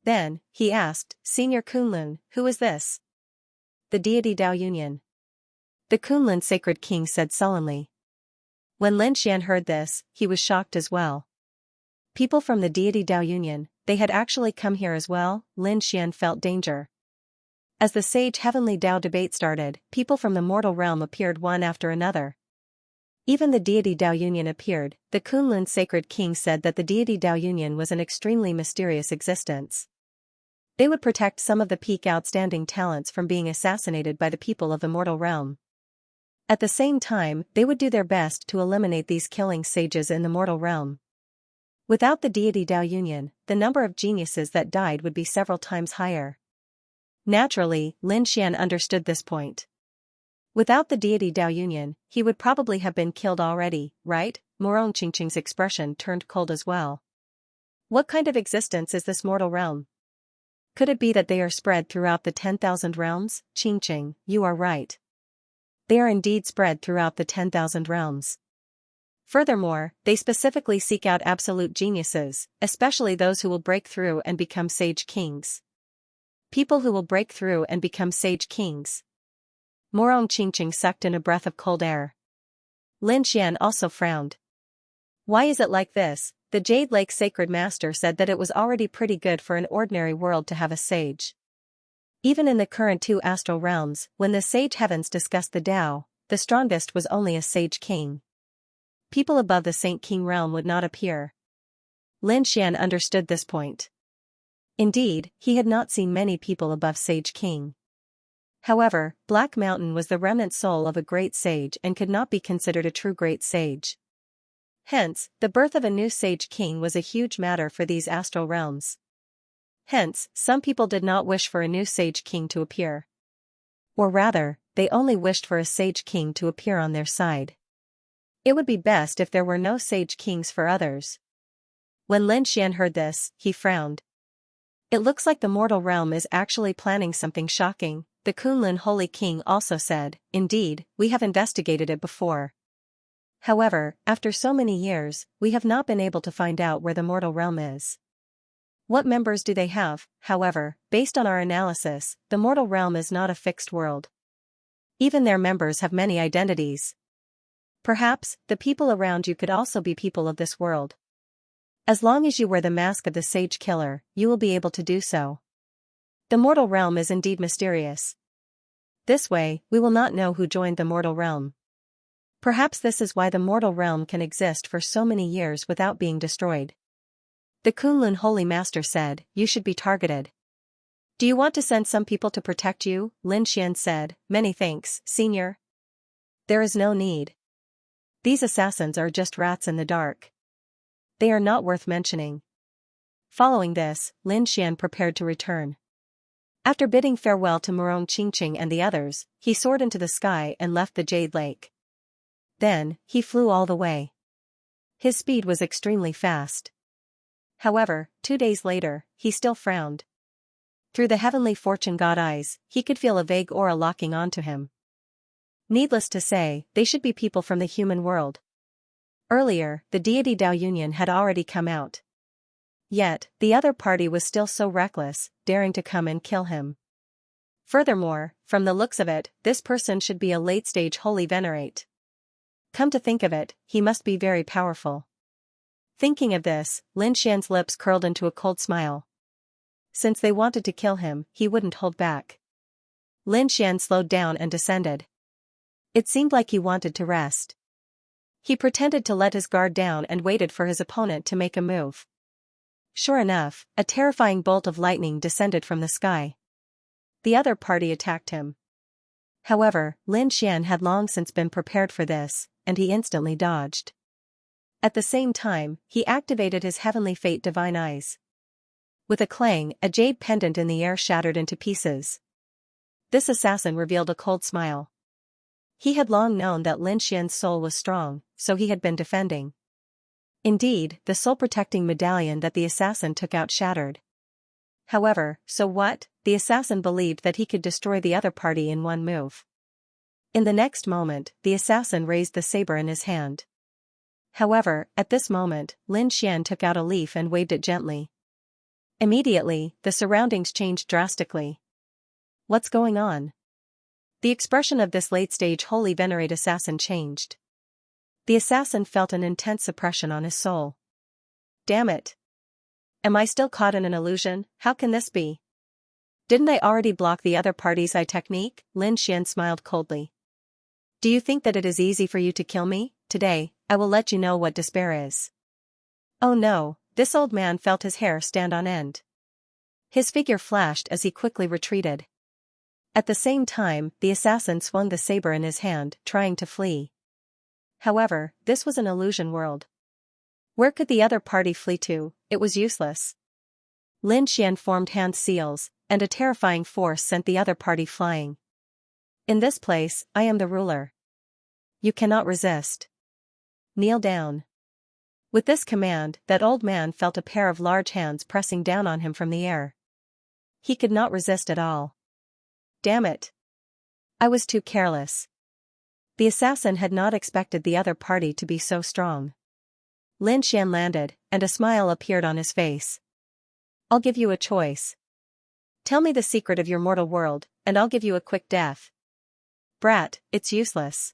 Then, he asked, "Senior Kunlun, who is this?" "The deity Dao Union." The Kunlun Sacred King said sullenly. When Lin Xian heard this, he was shocked as well. People from the deity Dao Union, they had actually come here as well. Lin Xian felt danger. As the sage heavenly Dao debate started, people from the mortal realm appeared one after another. Even the deity Dao Union appeared. The Kunlun Sacred King said that the deity Dao Union was an extremely mysterious existence. They would protect some of the peak outstanding talents from being assassinated by the people of the mortal realm. At the same time, they would do their best to eliminate these killing sages in the mortal realm. Without the deity Dao Union, the number of geniuses that died would be several times higher. Naturally, Lin Xian understood this point. Without the deity Dao Union, he would probably have been killed already, right? Morong Qingqing's expression turned cold as well. What kind of existence is this mortal realm? Could it be that they are spread throughout the 10,000 realms? Qingqing, you are right. They are indeed spread throughout the 10,000 realms. Furthermore, they specifically seek out absolute geniuses, especially those who will break through and become sage kings. People who will break through and become sage kings. Morong Qingqing sucked in a breath of cold air. Lin Xian also frowned. Why is it like this? The Jade Lake Sacred Master said that it was already pretty good for an ordinary world to have a sage. Even in the current two astral realms, when the sage heavens discussed the Tao, the strongest was only a sage king. People above the Saint King realm would not appear. Lin Xian understood this point. Indeed, he had not seen many people above Sage King. However, Black Mountain was the remnant soul of a great sage and could not be considered a true great sage. Hence, the birth of a new Sage King was a huge matter for these astral realms. Hence, some people did not wish for a new Sage King to appear. Or rather, they only wished for a Sage King to appear on their side. It would be best if there were no Sage Kings for others. When Lin Xian heard this, he frowned. It looks like the mortal realm is actually planning something shocking, the Kunlun Holy King also said. Indeed, we have investigated it before. However, after so many years, we have not been able to find out where the mortal realm is. What members do they have? However, based on our analysis, the mortal realm is not a fixed world. Even their members have many identities. Perhaps, the people around you could also be people of this world. As long as you wear the mask of the Sage Killer, you will be able to do so. The mortal realm is indeed mysterious. This way, we will not know who joined the mortal realm. Perhaps this is why the mortal realm can exist for so many years without being destroyed. The Kunlun Holy Master said, "You should be targeted." "Do you want to send some people to protect you?" Lin Xian said, "Many thanks, Senior." "There is no need. These assassins are just rats in the dark. They are not worth mentioning." Following this, Lin Xian prepared to return. After bidding farewell to Morong Qingqing and the others, he soared into the sky and left the Jade Lake. Then, he flew all the way. His speed was extremely fast. However, 2 days later, he still frowned. Through the heavenly fortune god eyes, he could feel a vague aura locking onto him. Needless to say, they should be people from the human world. Earlier, the deity Dao Union had already come out. Yet, the other party was still so reckless, daring to come and kill him. Furthermore, from the looks of it, this person should be a late-stage holy venerate. Come to think of it, he must be very powerful. Thinking of this, Lin Xian's lips curled into a cold smile. Since they wanted to kill him, he wouldn't hold back. Lin Xian slowed down and descended. It seemed like he wanted to rest. He pretended to let his guard down and waited for his opponent to make a move. Sure enough, a terrifying bolt of lightning descended from the sky. The other party attacked him. However, Lin Xian had long since been prepared for this, and he instantly dodged. At the same time, he activated his heavenly fate divine eyes. With a clang, a jade pendant in the air shattered into pieces. This assassin revealed a cold smile. He had long known that Lin Xian's soul was strong, so he had been defending. Indeed, the soul-protecting medallion that the assassin took out shattered. However, so what? The assassin believed that he could destroy the other party in one move. In the next moment, the assassin raised the saber in his hand. However, at this moment, Lin Xian took out a leaf and waved it gently. Immediately, the surroundings changed drastically. What's going on? The expression of this late-stage holy venerate assassin changed. The assassin felt an intense suppression on his soul. Damn it! Am I still caught in an illusion? How can this be? Didn't I already block the other party's eye technique? Lin Xian smiled coldly. Do you think that it is easy for you to kill me? Today, I will let you know what despair is. Oh no, this old man felt his hair stand on end. His figure flashed as he quickly retreated. At the same time, the assassin swung the saber in his hand, trying to flee. However, this was an illusion world. Where could the other party flee to? It was useless. Lin Xian formed hand seals, and a terrifying force sent the other party flying. In this place, I am the ruler. You cannot resist. Kneel down. With this command, that old man felt a pair of large hands pressing down on him from the air. He could not resist at all. Damn it! I was too careless. The assassin had not expected the other party to be so strong. Lin Xian landed, and a smile appeared on his face. I'll give you a choice. Tell me the secret of your mortal world, and I'll give you a quick death. Brat, it's useless.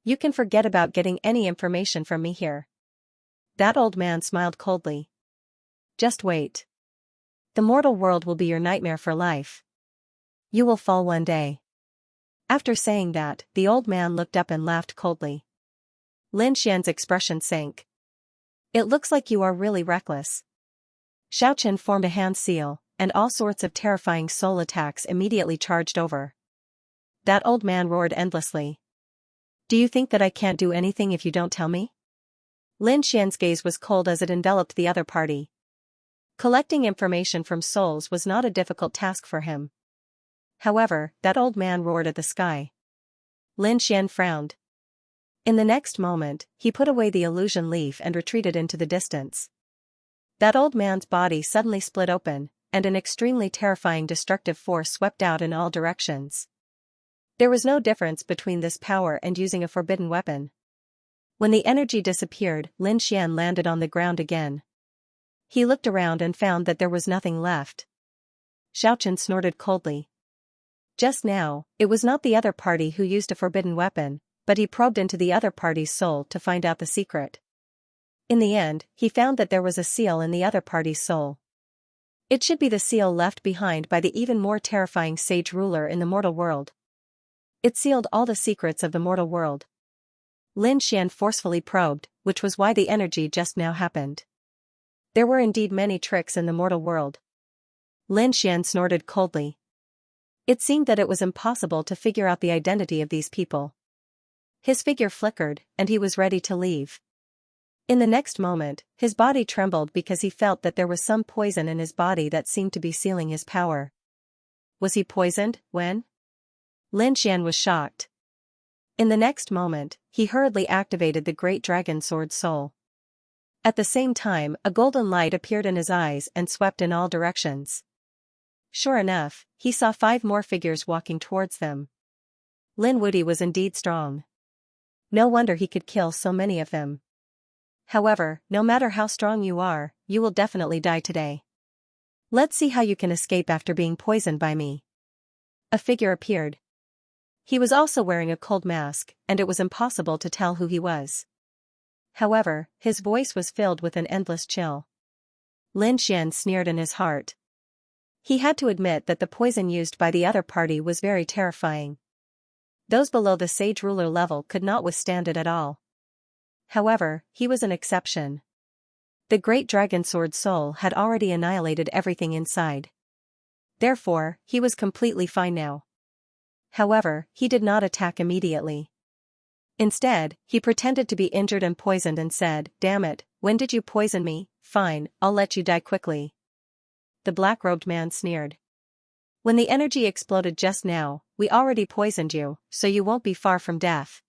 You can forget about getting any information from me here. That old man smiled coldly. Just wait. The mortal world will be your nightmare for life. You will fall one day. After saying that, the old man looked up and laughed coldly. Lin Xian's expression sank. It looks like you are really reckless. Xiaochen formed a hand seal, and all sorts of terrifying soul attacks immediately charged over. That old man roared endlessly. Do you think that I can't do anything if you don't tell me? Lin Xian's gaze was cold as it enveloped the other party. Collecting information from souls was not a difficult task for him. However, that old man roared at the sky. Lin Xian frowned. In the next moment, he put away the illusion leaf and retreated into the distance. That old man's body suddenly split open, and an extremely terrifying destructive force swept out in all directions. There was no difference between this power and using a forbidden weapon. When the energy disappeared, Lin Xian landed on the ground again. He looked around and found that there was nothing left. Xiaochen snorted coldly. Just now, it was not the other party who used a forbidden weapon, but he probed into the other party's soul to find out the secret. In the end, he found that there was a seal in the other party's soul. It should be the seal left behind by the even more terrifying sage ruler in the mortal world. It sealed all the secrets of the mortal world. Lin Xian forcefully probed, which was why the energy just now happened. There were indeed many tricks in the mortal world. Lin Xian snorted coldly. It seemed that it was impossible to figure out the identity of these people. His figure flickered, and he was ready to leave. In the next moment, his body trembled because he felt that there was some poison in his body that seemed to be sealing his power. Was he poisoned? When? Lin Xian was shocked. In the next moment, he hurriedly activated the great dragon sword soul. At the same time, a golden light appeared in his eyes and swept in all directions. Sure enough, he saw 5 more figures walking towards them. Lin Wuti was indeed strong. No wonder he could kill so many of them. However, no matter how strong you are, you will definitely die today. Let's see how you can escape after being poisoned by me. A figure appeared. He was also wearing a cold mask, and it was impossible to tell who he was. However, his voice was filled with an endless chill. Lin Xian sneered in his heart. He had to admit that the poison used by the other party was very terrifying. Those below the sage ruler level could not withstand it at all. However, he was an exception. The great dragon sword soul had already annihilated everything inside. Therefore, he was completely fine now. However, he did not attack immediately. Instead, he pretended to be injured and poisoned and said, "Damn it, when did you poison me? Fine, I'll let you die quickly." The black-robed man sneered. "When the energy exploded just now, we already poisoned you, so you won't be far from death."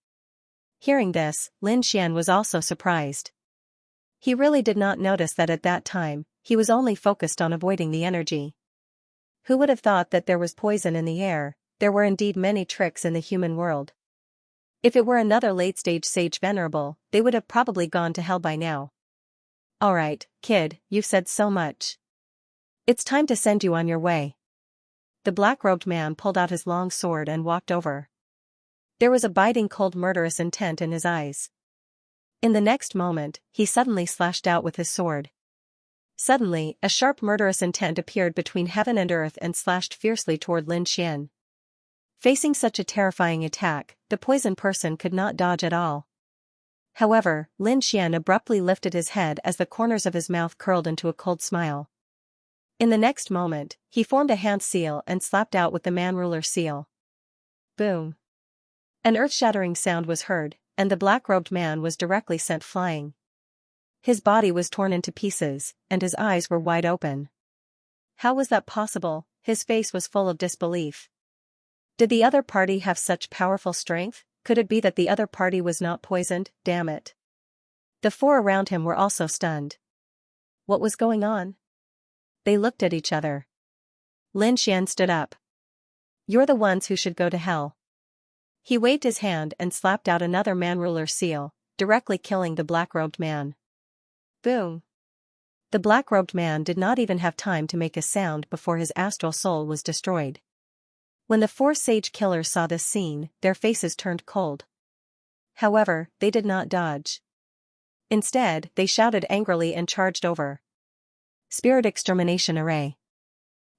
Hearing this, Lin Xian was also surprised. He really did not notice that at that time, he was only focused on avoiding the energy. Who would have thought that there was poison in the air? There were indeed many tricks in the human world. If it were another late-stage sage venerable, they would have probably gone to hell by now. "Alright, kid, you've said so much. It's time to send you on your way." The black-robed man pulled out his long sword and walked over. There was a biting cold murderous intent in his eyes. In the next moment, he suddenly slashed out with his sword. Suddenly, a sharp murderous intent appeared between heaven and earth and slashed fiercely toward Lin Xian. Facing such a terrifying attack, the poisoned person could not dodge at all. However, Lin Xian abruptly lifted his head as the corners of his mouth curled into a cold smile. In the next moment, he formed a hand seal and slapped out with the man-ruler seal. Boom! An earth-shattering sound was heard, and the black-robed man was directly sent flying. His body was torn into pieces, and his eyes were wide open. How was that possible? His face was full of disbelief. Did the other party have such powerful strength? Could it be that the other party was not poisoned? Damn it. The four around him were also stunned. What was going on? They looked at each other. Lin Xian stood up. "You're the ones who should go to hell." He waved his hand and slapped out another man-ruler seal, directly killing the black-robed man. Boom! The black-robed man did not even have time to make a sound before his astral soul was destroyed. When the four sage killers saw this scene, their faces turned cold. However, they did not dodge. Instead, they shouted angrily and charged over. Spirit Extermination Array.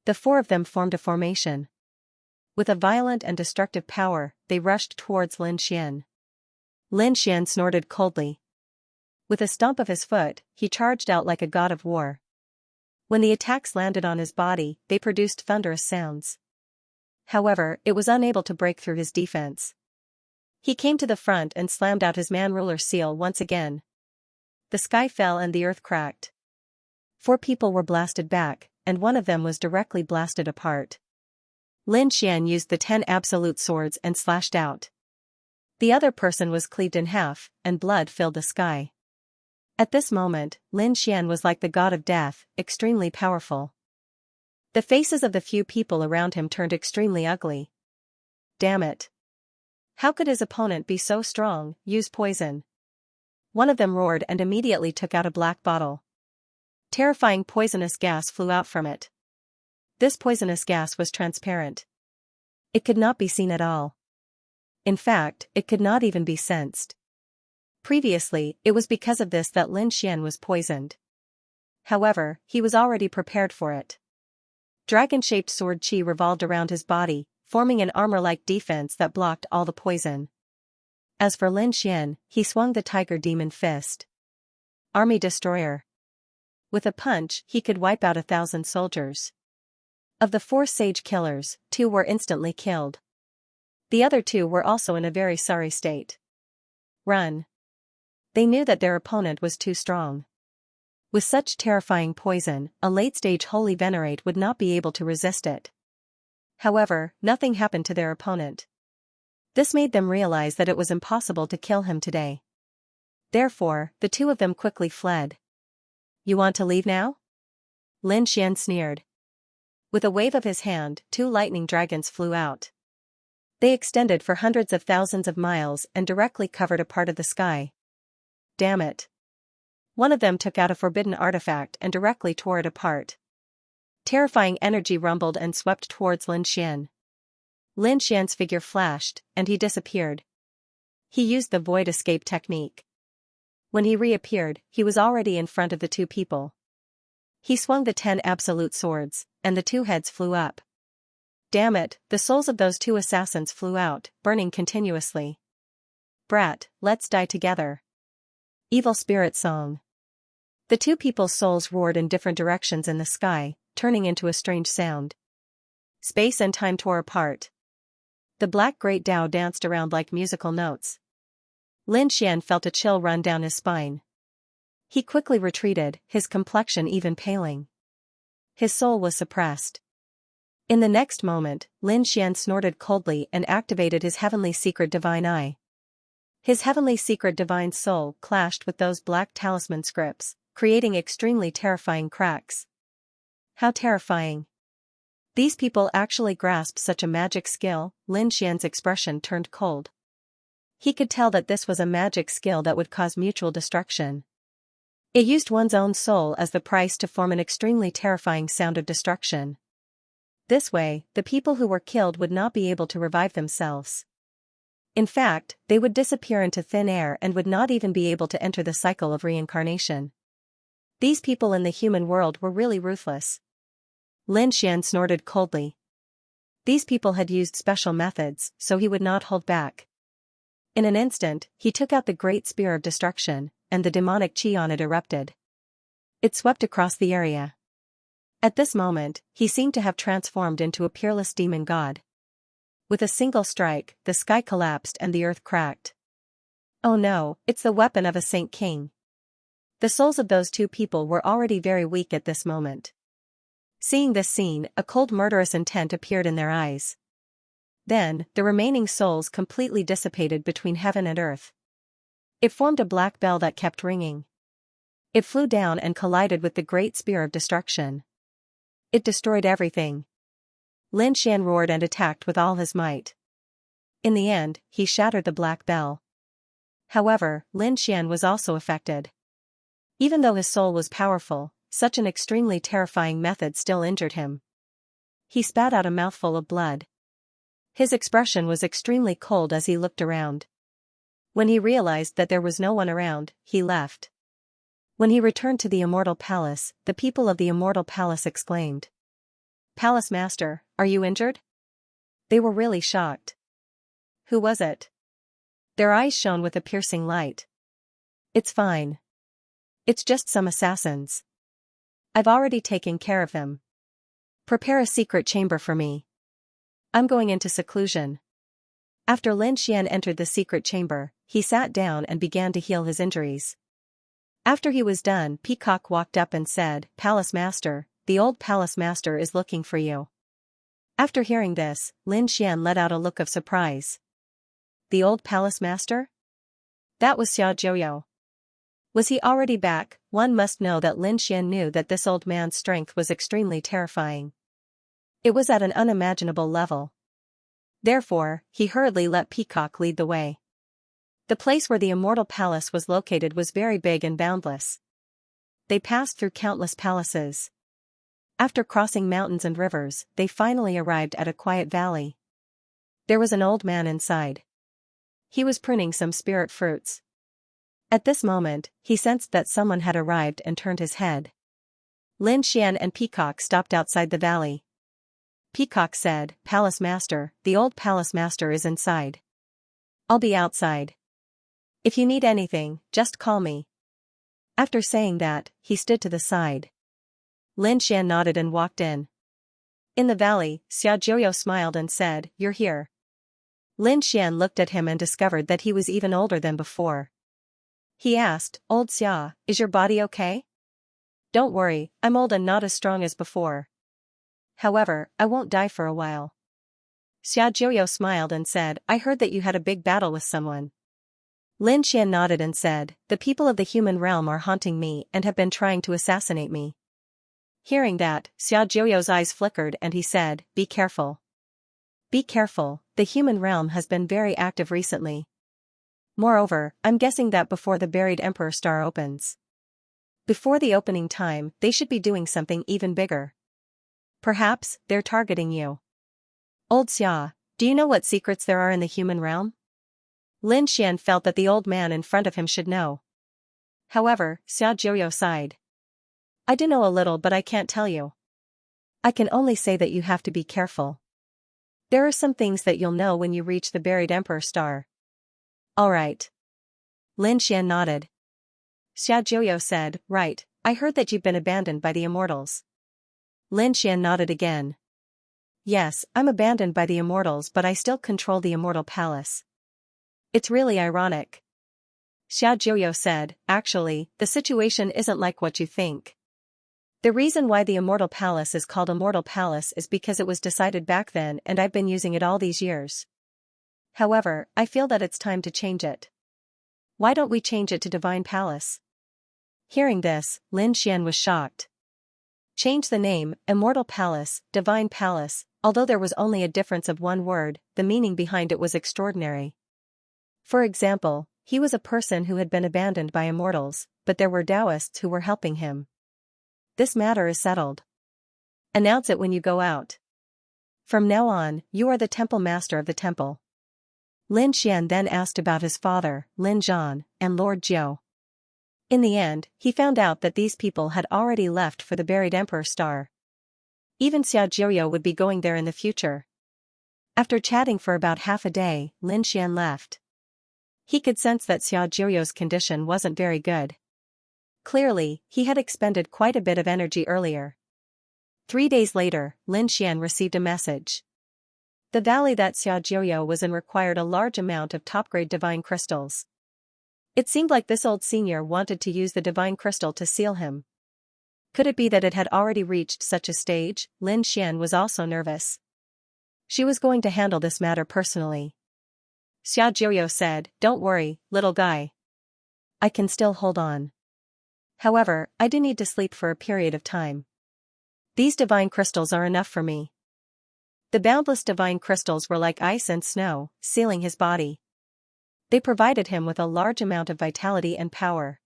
The four of them formed a formation. With a violent and destructive power, they rushed towards Lin Xian. Lin Xian snorted coldly. With a stomp of his foot, he charged out like a god of war. When the attacks landed on his body, they produced thunderous sounds. However, it was unable to break through his defense. He came to the front and slammed out his man-ruler seal once again. The sky fell and the earth cracked. 4 people were blasted back, and one of them was directly blasted apart. Lin Xian used the 10 absolute swords and slashed out. The other person was cleaved in half, and blood filled the sky. At this moment, Lin Xian was like the god of death, extremely powerful. The faces of the few people around him turned extremely ugly. Damn it! How could his opponent be so strong? Use poison. One of them roared and immediately took out a black bottle. Terrifying poisonous gas flew out from it. This poisonous gas was transparent. It could not be seen at all. In fact, it could not even be sensed. Previously, it was because of this that Lin Xian was poisoned. However, he was already prepared for it. Dragon-shaped sword chi revolved around his body, forming an armor-like defense that blocked all the poison. As for Lin Xian, he swung the tiger demon fist. Army destroyer. With a punch, he could wipe out 1,000 soldiers. Of the 4 sage killers, 2 were instantly killed. The other 2 were also in a very sorry state. Run. They knew that their opponent was too strong. With such terrifying poison, a late-stage holy venerate would not be able to resist it. However, nothing happened to their opponent. This made them realize that it was impossible to kill him today. Therefore, the 2 of them quickly fled. You want to leave now? Lin Xian sneered. With a wave of his hand, 2 lightning dragons flew out. They extended for hundreds of thousands of miles and directly covered a part of the sky. Damn it! One of them took out a forbidden artifact and directly tore it apart. Terrifying energy rumbled and swept towards Lin Xian. Lin Xian's figure flashed, and he disappeared. He used the void escape technique. When he reappeared, he was already in front of the two people. He swung the 10 absolute swords, and the two heads flew up. Damn it, the souls of those two assassins flew out, burning continuously. Brat, let's die together. Evil spirit song. The two people's souls roared in different directions in the sky, turning into a strange sound. Space and time tore apart. The black great Tao danced around like musical notes. Lin Xian felt a chill run down his spine. He quickly retreated, his complexion even paling. His soul was suppressed. In the next moment, Lin Xian snorted coldly and activated his heavenly secret divine eye. His heavenly secret divine soul clashed with those black talisman scripts, creating extremely terrifying cracks. How terrifying. These people actually grasped such a magic skill. Lin Xian's expression turned cold. He could tell that this was a magic skill that would cause mutual destruction. It used one's own soul as the price to form an extremely terrifying sound of destruction. This way, the people who were killed would not be able to revive themselves. In fact, they would disappear into thin air and would not even be able to enter the cycle of reincarnation. These people in the human world were really ruthless. Lin Xian snorted coldly. These people had used special methods, so he would not hold back. In an instant, he took out the great spear of destruction, and the demonic chi on it erupted. It swept across the area. At this moment, he seemed to have transformed into a peerless demon god. With a single strike, the sky collapsed and the earth cracked. Oh no, it's the weapon of a Saint King. The souls of those two people were already very weak at this moment. Seeing this scene, a cold murderous intent appeared in their eyes. Then, the remaining souls completely dissipated between heaven and earth. It formed a black bell that kept ringing. It flew down and collided with the great spear of destruction. It destroyed everything. Lin Xian roared and attacked with all his might. In the end, he shattered the black bell. However, Lin Xian was also affected. Even though his soul was powerful, such an extremely terrifying method still injured him. He spat out a mouthful of blood. His expression was extremely cold as he looked around. When he realized that there was no one around, he left. When he returned to the Immortal Palace, the people of the Immortal Palace exclaimed, "Palace Master, are you injured?" They were really shocked. Who was it? Their eyes shone with a piercing light. It's fine. It's just some assassins. I've already taken care of them. Prepare a secret chamber for me. I'm going into seclusion. After Lin Xian entered the secret chamber, he sat down and began to heal his injuries. After he was done, Peacock walked up and said, "Palace Master, the old Palace Master is looking for you." After hearing this, Lin Xian let out a look of surprise. The old Palace Master? That was Xiaojiu. Was he already back? One must know that Lin Xian knew that this old man's strength was extremely terrifying. It was at an unimaginable level. Therefore, he hurriedly let Peacock lead the way. The place where the Immortal Palace was located was very big and boundless. They passed through countless palaces. After crossing mountains and rivers, they finally arrived at a quiet valley. There was an old man inside. He was pruning some spirit fruits. At this moment, he sensed that someone had arrived and turned his head. Lin Xian and Peacock stopped outside the valley. Peacock said, "Palace Master, the old Palace Master is inside. I'll be outside. If you need anything, just call me." After saying that, he stood to the side. Lin Xian nodded and walked in. In the valley, Xiaojiu smiled and said, "You're here." Lin Xian looked at him and discovered that he was even older than before. He asked, "Old Xia, is your body okay?" "Don't worry, I'm old and not as strong as before. However, I won't die for a while." Xiaojiu smiled and said, "I heard that you had a big battle with someone." Lin Xian nodded and said, "The people of the human realm are haunting me and have been trying to assassinate me." Hearing that, Xiaojiu's eyes flickered and he said, "Be careful. Be careful, the human realm has been very active recently. Moreover, I'm guessing that before the buried Emperor Star opens. Before the opening time, they should be doing something even bigger. Perhaps, they're targeting you. Old Xia, do you know what secrets there are in the human realm?" Lin Xian felt that the old man in front of him should know. However, Xiaojiu sighed. I do know a little, but I can't tell you. I can only say that you have to be careful. There are some things that you'll know when you reach the buried Emperor Star. Alright. Lin Xian nodded. Xiaojiu said, right, I heard that you've been abandoned by the immortals. Lin Xian nodded again. Yes, I'm abandoned by the immortals, but I still control the immortal palace. It's really ironic. Xiaojiu said, actually, the situation isn't like what you think. The reason why the immortal palace is called Immortal Palace is because it was decided back then and I've been using it all these years. However, I feel that it's time to change it. Why don't we change it to Divine Palace? Hearing this, Lin Xian was shocked. Change the name, Immortal Palace, Divine Palace, although there was only a difference of one word, the meaning behind it was extraordinary. For example, he was a person who had been abandoned by immortals, but there were Taoists who were helping him. This matter is settled. Announce it when you go out. From now on, you are the temple master of the temple. Lin Xian then asked about his father, Lin Zhan, and Lord Jiu. In the end, he found out that these people had already left for the buried Emperor Star. Even Xiaojiu would be going there in the future. After chatting for about half a day, Lin Xian left. He could sense that Xiaojiu's condition wasn't very good. Clearly, he had expended quite a bit of energy earlier. 3 days later, Lin Xian received a message. The valley that Xiaojiu was in required a large amount of top-grade divine crystals. It seemed like this old senior wanted to use the divine crystal to seal him. Could it be that it had already reached such a stage? Lin Xian was also nervous. She was going to handle this matter personally. Xiaojiu said, don't worry, little guy. I can still hold on. However, I do need to sleep for a period of time. These divine crystals are enough for me. The boundless divine crystals were like ice and snow, sealing his body. They provided him with a large amount of vitality and power.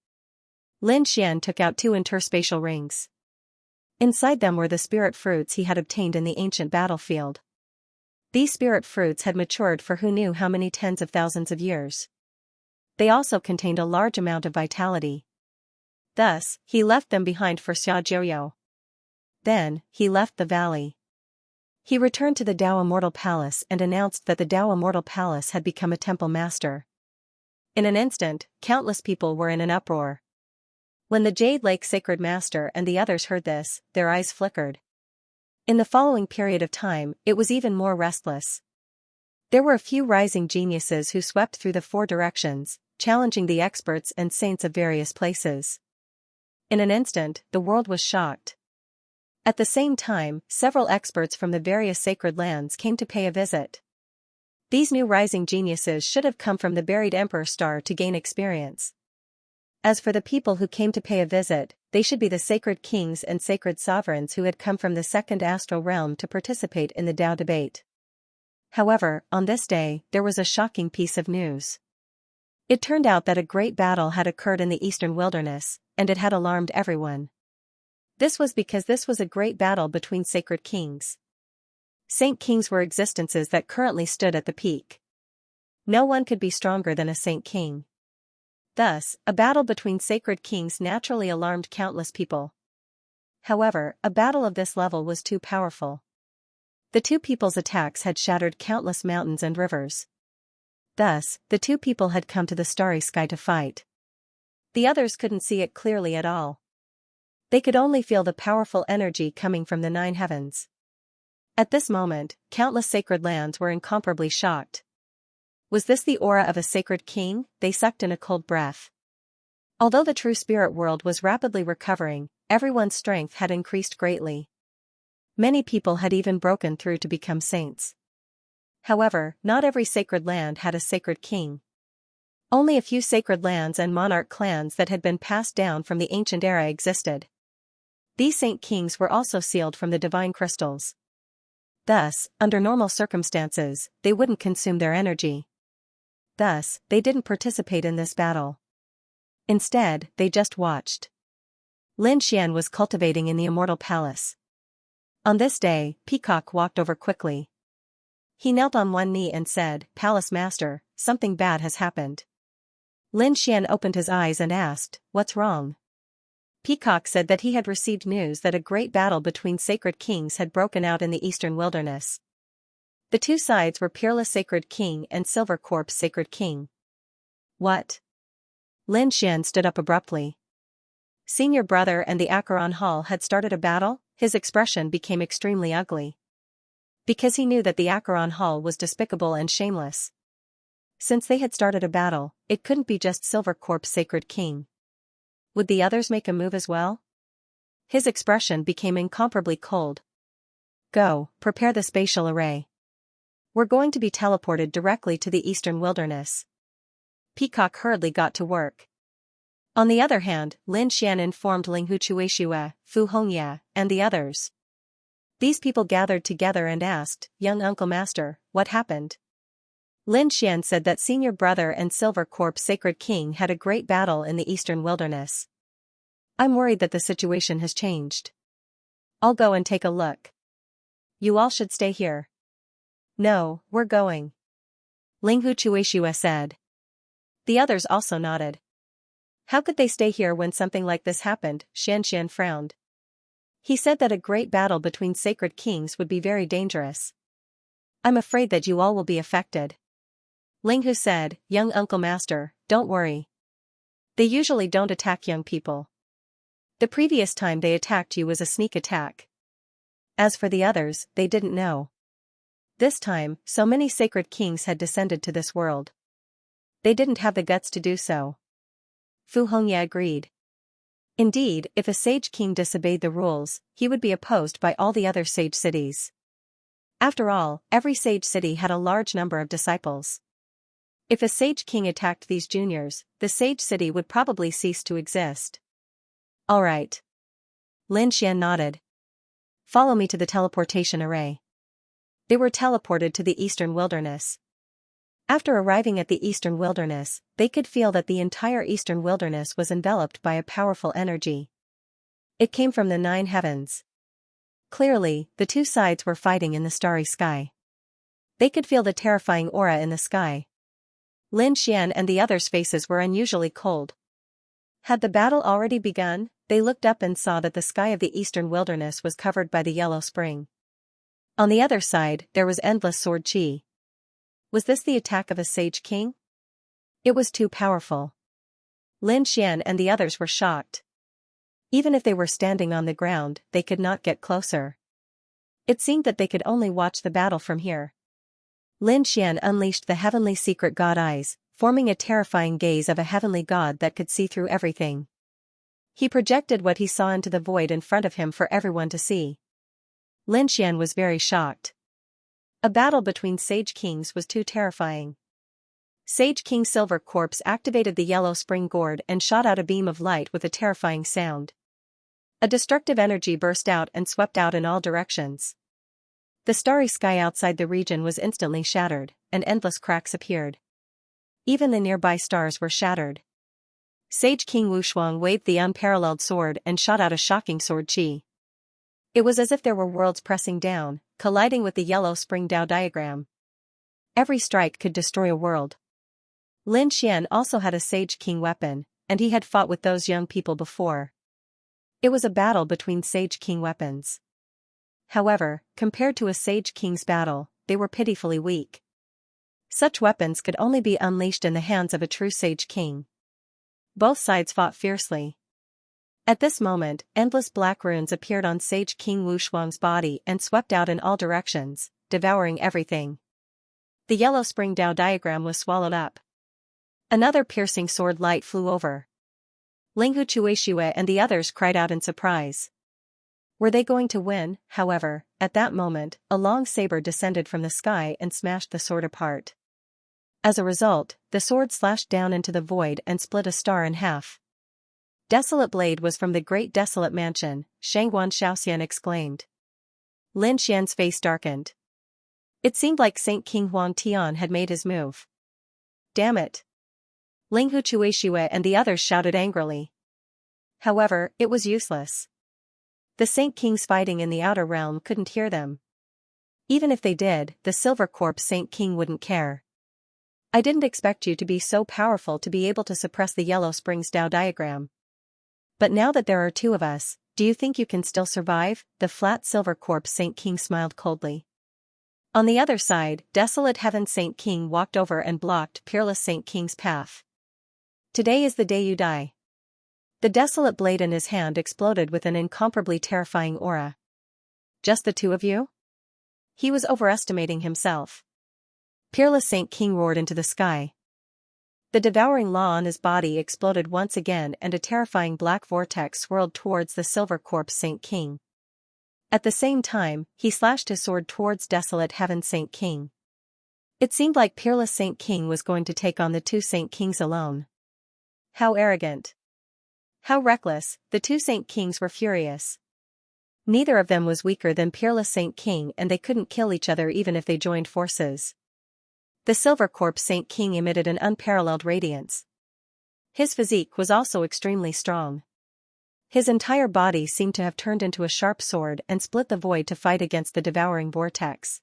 Lin Xian took out 2 interspatial rings. Inside them were the spirit fruits he had obtained in the ancient battlefield. These spirit fruits had matured for who knew how many tens of thousands of years. They also contained a large amount of vitality. Thus, he left them behind for Xiaojiu. Then, he left the valley. He returned to the Dao Immortal Palace and announced that the Dao Immortal Palace had become a temple master. In an instant, countless people were in an uproar. When the Jade Lake Sacred Master and the others heard this, their eyes flickered. In the following period of time, it was even more restless. There were a few rising geniuses who swept through the 4 directions, challenging the experts and saints of various places. In an instant, the world was shocked. At the same time, several experts from the various sacred lands came to pay a visit. These new rising geniuses should have come from the buried Emperor Star to gain experience. As for the people who came to pay a visit, they should be the sacred kings and sacred sovereigns who had come from the second astral realm to participate in the Tao debate. However, on this day, there was a shocking piece of news. It turned out that a great battle had occurred in the eastern wilderness, and it had alarmed everyone. This was because this was a great battle between sacred kings. Saint kings were existences that currently stood at the peak. No one could be stronger than a saint king. Thus, a battle between sacred kings naturally alarmed countless people. However, a battle of this level was too powerful. The 2 people's attacks had shattered countless mountains and rivers. Thus, the 2 people had come to the starry sky to fight. The others couldn't see it clearly at all. They could only feel the powerful energy coming from the 9 heavens. At this moment, countless sacred lands were incomparably shocked. Was this the aura of a sacred king? They sucked in a cold breath. Although the true spirit world was rapidly recovering, everyone's strength had increased greatly. Many people had even broken through to become saints. However, not every sacred land had a sacred king. Only a few sacred lands and monarch clans that had been passed down from the ancient era existed. These saint kings were also sealed from the divine crystals. Thus, under normal circumstances, they wouldn't consume their energy. Thus, they didn't participate in this battle. Instead, they just watched. Lin Xian was cultivating in the Immortal Palace. On this day, Peacock walked over quickly. He knelt on one knee and said, "Palace Master, something bad has happened." Lin Xian opened his eyes and asked, "What's wrong?" Peacock said that he had received news that a great battle between sacred kings had broken out in the eastern wilderness. The two sides were Peerless Sacred King and Silver Corpse Sacred King. What? Lin Xian stood up abruptly. Senior brother and the Acheron Hall had started a battle. His expression became extremely ugly. Because he knew that the Acheron Hall was despicable and shameless. Since they had started a battle, it couldn't be just Silver Corpse Sacred King. Would the others make a move as well? His expression became incomparably cold. Go, prepare the spatial array. We're going to be teleported directly to the eastern wilderness. Peacock hurriedly got to work. On the other hand, Lin Xian informed Linghuchuishue, Fu Hongya, and the others. These people gathered together and asked, "Young Uncle Master, what happened?" Lin Xian said that Senior Brother and Silver Corpse Sacred King had a great battle in the eastern wilderness. I'm worried that the situation has changed. I'll go and take a look. You all should stay here. No, we're going. Linghuchuishue said. The others also nodded. How could they stay here when something like this happened? Xianxia frowned. He said that a great battle between sacred kings would be very dangerous. I'm afraid that you all will be affected. Linghu said, "Young Uncle Master, don't worry. They usually don't attack young people. The previous time they attacked you was a sneak attack. As for the others, they didn't know. This time, so many sacred kings had descended to this world. They didn't have the guts to do so." Fu Hongya agreed. Indeed, if a sage king disobeyed the rules, he would be opposed by all the other sage cities. After all, every sage city had a large number of disciples. If a sage king attacked these juniors, the sage city would probably cease to exist. All right. Lin Xian nodded. Follow me to the teleportation array. They were teleported to the eastern wilderness. After arriving at the eastern wilderness, they could feel that the entire eastern wilderness was enveloped by a powerful energy. It came from the 9 heavens. Clearly, the two sides were fighting in the starry sky. They could feel the terrifying aura in the sky. Lin Xian and the others' faces were unusually cold. Had the battle already begun? They looked up and saw that the sky of the eastern wilderness was covered by the yellow spring. On the other side, there was endless sword chi. Was this the attack of a sage king? It was too powerful. Lin Xian and the others were shocked. Even if they were standing on the ground, they could not get closer. It seemed that they could only watch the battle from here. Lin Xian unleashed the heavenly secret god eyes, forming a terrifying gaze of a heavenly god that could see through everything. He projected what he saw into the void in front of him for everyone to see. Lin Xian was very shocked. A battle between sage kings was too terrifying. Sage King Silver Corpse activated the yellow spring gourd and shot out a beam of light with a terrifying sound. A destructive energy burst out and swept out in all directions. The starry sky outside the region was instantly shattered, and endless cracks appeared. Even the nearby stars were shattered. Sage King Wushuang waved the unparalleled sword and shot out a shocking sword chi. It was as if there were worlds pressing down, colliding with the yellow spring Dao diagram. Every strike could destroy a world. Lin Xian also had a Sage King weapon, and he had fought with those young people before. It was a battle between Sage King weapons. However, compared to a Sage King's battle, they were pitifully weak. Such weapons could only be unleashed in the hands of a true Sage King. Both sides fought fiercely. At this moment, endless black runes appeared on Sage King Wushuang's body and swept out in all directions, devouring everything. The yellow spring Dao diagram was swallowed up. Another piercing sword light flew over. Linghuchuishue and the others cried out in surprise. Were they going to win? However, at that moment, a long saber descended from the sky and smashed the sword apart. As a result, the sword slashed down into the void and split a star in half. Desolate blade was from the great desolate mansion, Shangguan Xiaoxian exclaimed. Lin Xian's face darkened. It seemed like Saint King Huang Tian had made his move. Damn it! Linghuchuishue and the others shouted angrily. However, it was useless. The Saint Kings fighting in the outer realm couldn't hear them. Even if they did, the Silver Corpse Saint King wouldn't care. I didn't expect you to be so powerful to be able to suppress the Yellow Springs Tao diagram. But now that there are two of us, do you think you can still survive? The flat silver corpse Saint King smiled coldly. On the other side, desolate heaven Saint King walked over and blocked peerless Saint King's path. Today is the day you die. The desolate blade in his hand exploded with an incomparably terrifying aura. Just the two of you? He was overestimating himself. Peerless Saint King roared into the sky. The devouring law on his body exploded once again and a terrifying black vortex swirled towards the silver corpse Saint King. At the same time, he slashed his sword towards desolate heaven Saint King. It seemed like peerless Saint King was going to take on the two Saint Kings alone. How arrogant. How reckless. The two Saint Kings were furious. Neither of them was weaker than peerless Saint King and they couldn't kill each other even if they joined forces. The silver corpse Saint King emitted an unparalleled radiance. His physique was also extremely strong. His entire body seemed to have turned into a sharp sword and split the void to fight against the devouring vortex.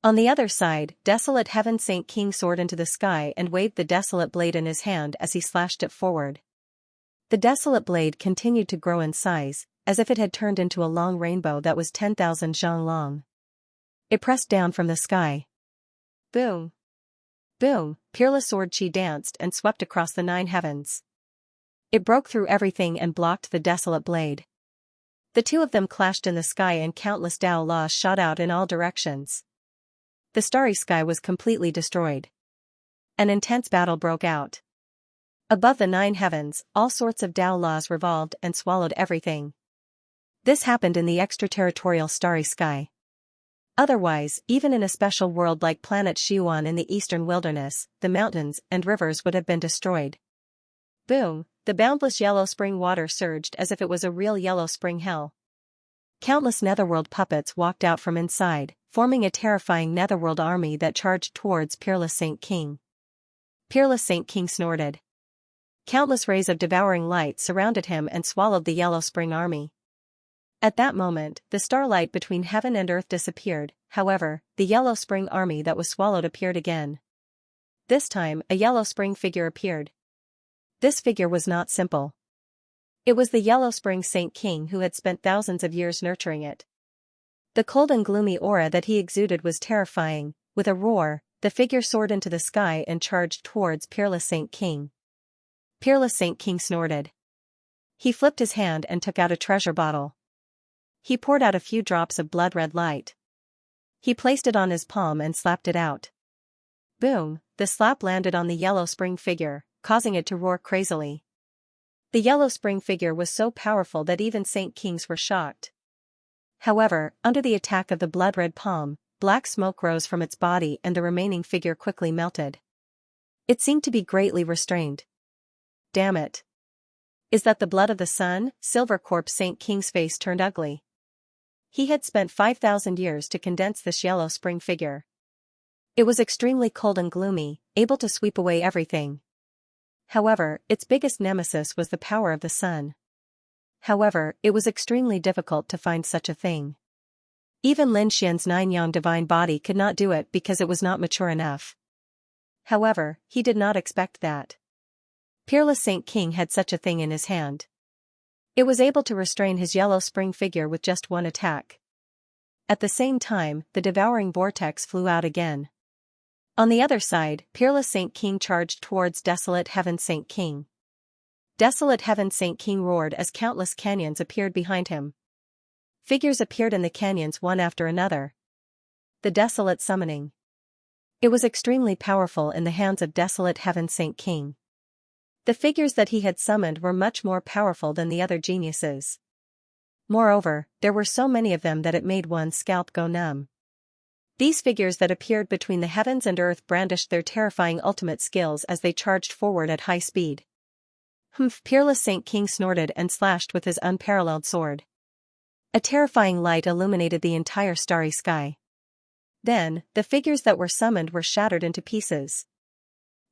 On the other side, desolate heaven Saint King soared into the sky and waved the desolate blade in his hand as he slashed it forward. The desolate blade continued to grow in size, as if it had turned into a long rainbow that was 10,000 zhang long. It pressed down from the sky. Boom! Boom! Peerless sword chi danced and swept across the 9 heavens. It broke through everything and blocked the desolate blade. The two of them clashed in the sky and countless Dao laws shot out in all directions. The starry sky was completely destroyed. An intense battle broke out. Above the 9 heavens, all sorts of Dao laws revolved and swallowed everything. This happened in the extraterritorial starry sky. Otherwise, even in a special world like planet Xiuan in the eastern wilderness, the mountains and rivers would have been destroyed. Boom! The boundless yellow spring water surged as if it was a real yellow spring hell. Countless netherworld puppets walked out from inside, forming a terrifying netherworld army that charged towards peerless Saint King. Peerless Saint King snorted. Countless rays of devouring light surrounded him and swallowed the yellow spring army. At that moment, the starlight between heaven and earth disappeared, however, the yellow spring army that was swallowed appeared again. This time, a yellow spring figure appeared. This figure was not simple. It was the yellow spring Saint King who had spent thousands of years nurturing it. The cold and gloomy aura that he exuded was terrifying. With a roar, the figure soared into the sky and charged towards peerless Saint King. Peerless Saint King snorted. He flipped his hand and took out a treasure bottle. He poured out a few drops of blood-red light. He placed it on his palm and slapped it out. Boom! The slap landed on the yellow spring figure, causing it to roar crazily. The yellow spring figure was so powerful that even Saint Kings were shocked. However, under the attack of the blood-red palm, black smoke rose from its body and the remaining figure quickly melted. It seemed to be greatly restrained. Damn it! Is that the blood of the sun? Silver corpse Saint King's face turned ugly. He had spent 5,000 years to condense this yellow spring figure. It was extremely cold and gloomy, able to sweep away everything. However, its biggest nemesis was the power of the sun. However, it was extremely difficult to find such a thing. Even Lin Xian's 9-yang divine body could not do it because it was not mature enough. However, he did not expect that. Peerless Saint King had such a thing in his hand. It was able to restrain his yellow spring figure with just one attack. At the same time, the devouring vortex flew out again. On the other side, peerless Saint King charged towards desolate heaven Saint King. Desolate heaven Saint King roared as countless canyons appeared behind him. Figures appeared in the canyons one after another. The desolate summoning. It was extremely powerful in the hands of desolate heaven Saint King. The figures that he had summoned were much more powerful than the other geniuses. Moreover, there were so many of them that it made one's scalp go numb. These figures that appeared between the heavens and earth brandished their terrifying ultimate skills as they charged forward at high speed. Humph! Peerless Saint King snorted and slashed with his unparalleled sword. A terrifying light illuminated the entire starry sky. Then, the figures that were summoned were shattered into pieces.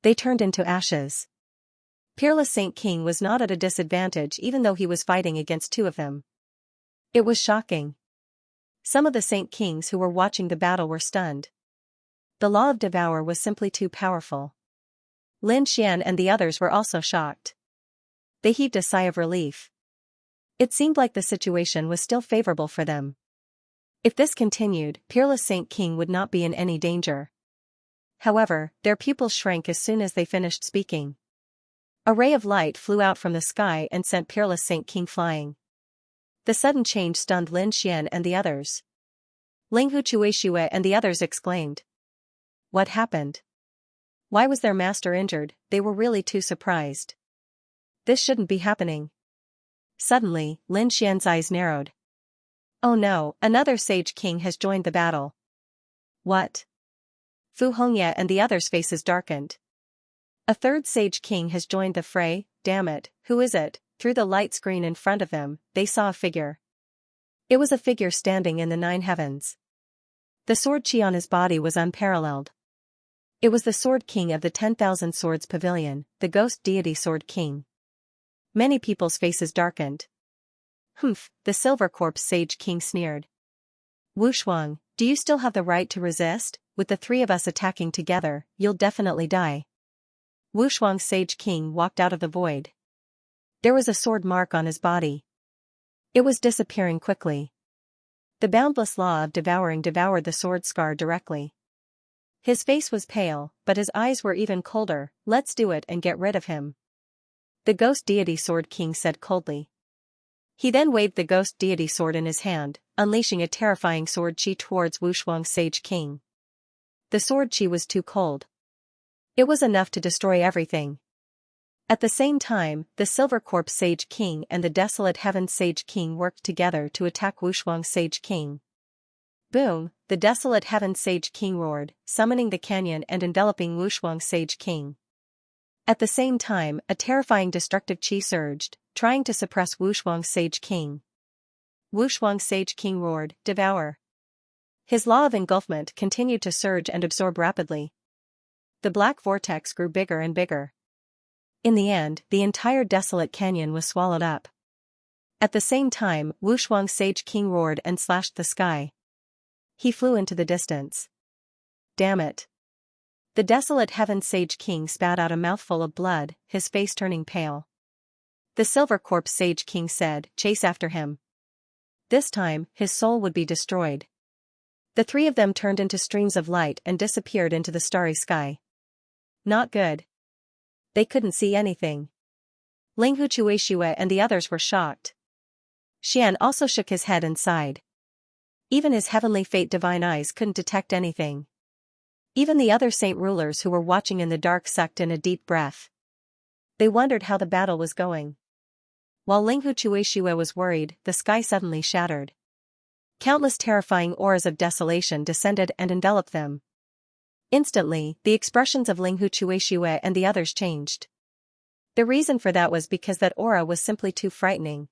They turned into ashes. Peerless Saint King was not at a disadvantage even though he was fighting against two of them. It was shocking. Some of the Saint Kings who were watching the battle were stunned. The law of devour was simply too powerful. Lin Xian and the others were also shocked. They heaved a sigh of relief. It seemed like the situation was still favorable for them. If this continued, Peerless Saint King would not be in any danger. However, their pupils shrank as soon as they finished speaking. A ray of light flew out from the sky and sent Peerless Saint King flying. The sudden change stunned Lin Xian and the others. Linghu Chuishue and the others exclaimed. What happened? Why was their master injured? They were really too surprised. This shouldn't be happening. Suddenly, Lin Xian's eyes narrowed. Oh no, another Sage King has joined the battle. What? Fu Hongye and the others' faces darkened. A third Sage King has joined the fray. Damn it, who is it? Through the light screen in front of them, they saw a figure. It was a figure standing in the 9 heavens. The sword chi on his body was unparalleled. It was the Sword King of the 10,000 Swords Pavilion, the ghost deity Sword King. Many people's faces darkened. Humph, the Silver Corpse Sage King sneered. Wu Shuang, do you still have the right to resist? With the 3 of us attacking together, you'll definitely die. Wu Shuang Sage King walked out of the void. There was a sword mark on his body. It was disappearing quickly. The boundless law of devouring devoured the sword scar directly. His face was pale, but his eyes were even colder. Let's do it and get rid of him. The ghost deity Sword King said coldly. He then waved the ghost deity sword in his hand, unleashing a terrifying sword chi towards Wu Shuang Sage King. The sword chi was too cold. It was enough to destroy everything. At the same time, the Silver Corpse Sage King and the Desolate Heavens Sage King worked together to attack Wu Shuang Sage King. Boom, the Desolate Heavens Sage King roared, summoning the canyon and enveloping Wu Shuang Sage King. At the same time, a terrifying destructive chi surged, trying to suppress Wu Shuang Sage King. Wu Shuang Sage King roared, devour. His law of engulfment continued to surge and absorb rapidly. The black vortex grew bigger and bigger. In the end, the entire desolate canyon was swallowed up. At the same time, Wu Shuang Sage King roared and slashed the sky. He flew into the distance. Damn it. The Desolate Heaven Sage King spat out a mouthful of blood, his face turning pale. The Silver Corpse Sage King said, chase after him. This time, his soul would be destroyed. The 3 of them turned into streams of light and disappeared into the starry sky. Not good. They couldn't see anything. Linghu Chuishue and the others were shocked. Xian also shook his head and sighed. Even his heavenly fate divine eyes couldn't detect anything. Even the other saint rulers who were watching in the dark sucked in a deep breath. They wondered how the battle was going. While Linghu Chuishue was worried, the sky suddenly shattered. Countless terrifying auras of desolation descended and enveloped them. Instantly, the expressions of Linghu Chuishue and the others changed. The reason for that was because that aura was simply too frightening.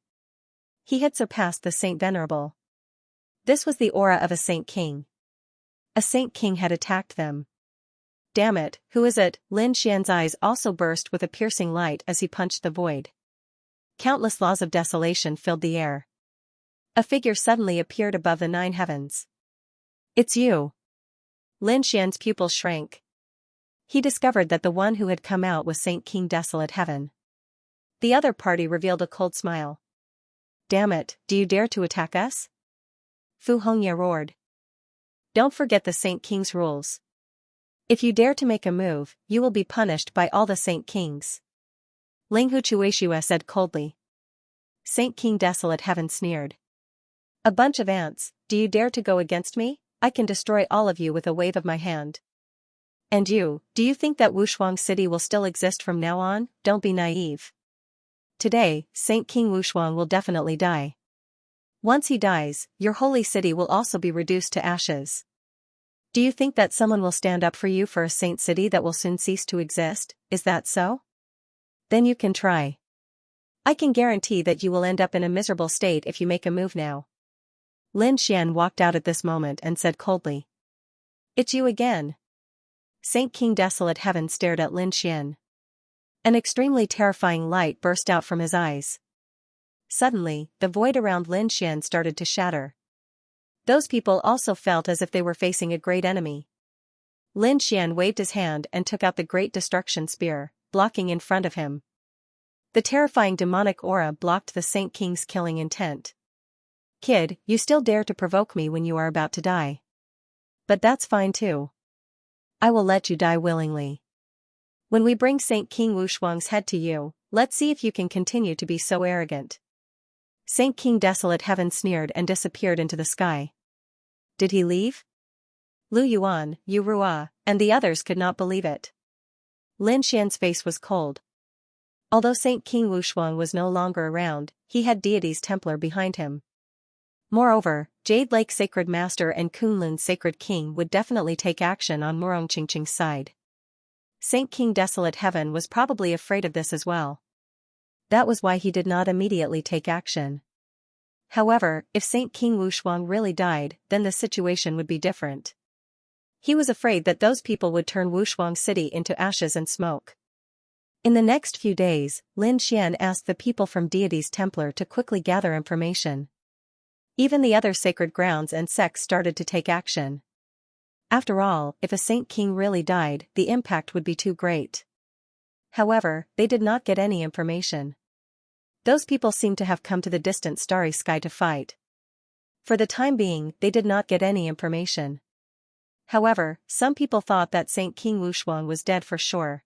He had surpassed the Saint Venerable. This was the aura of a Saint King. A Saint King had attacked them. Damn it, who is it? Lin Xian's eyes also burst with a piercing light as he punched the void. Countless laws of desolation filled the air. A figure suddenly appeared above the 9 heavens. It's you. Lin Xian's pupils shrank. He discovered that the one who had come out was Saint King Desolate Heaven. The other party revealed a cold smile. Damn it, do you dare to attack us? Fu Hongye roared. Don't forget the Saint King's rules. If you dare to make a move, you will be punished by all the Saint Kings. Linghu Chuishue said coldly. Saint King Desolate Heaven sneered. A bunch of ants, do you dare to go against me? I can destroy all of you with a wave of my hand. And you, do you think that Wushuang City will still exist from now on? Don't be naive. Today, Saint King Wushuang will definitely die. Once he dies, your holy city will also be reduced to ashes. Do you think that someone will stand up for you for a saint city that will soon cease to exist? Is that so? Then you can try. I can guarantee that you will end up in a miserable state if you make a move now. Lin Xian walked out at this moment and said coldly. It's you again. Saint King Desolate Heaven stared at Lin Xian. An extremely terrifying light burst out from his eyes. Suddenly, the void around Lin Xian started to shatter. Those people also felt as if they were facing a great enemy. Lin Xian waved his hand and took out the Great Destruction Spear, blocking in front of him. The terrifying demonic aura blocked the Saint King's killing intent. Kid, you still dare to provoke me when you are about to die. But that's fine too. I will let you die willingly. When we bring Saint King Wushuang's head to you, let's see if you can continue to be so arrogant. Saint King Desolate Heaven sneered and disappeared into the sky. Did he leave? Lu Yuan, Yu Rua, and the others could not believe it. Lin Xian's face was cold. Although Saint King Wushuang was no longer around, he had deities Templar behind him. Moreover, Jade Lake Sacred Master and Kunlun Sacred King would definitely take action on Murong Qingqing's side. Saint King Desolate Heaven was probably afraid of this as well. That was why he did not immediately take action. However, if Saint King Wushuang really died, then the situation would be different. He was afraid that those people would turn Wushuang City into ashes and smoke. In the next few days, Lin Xian asked the people from Deities Templar to quickly gather information. Even the other sacred grounds and sects started to take action. After all, if a Saint King really died, the impact would be too great. However, they did not get any information. Those people seemed to have come to the distant starry sky to fight. For the time being, they did not get any information. However, some people thought that Saint King Wushuang was dead for sure.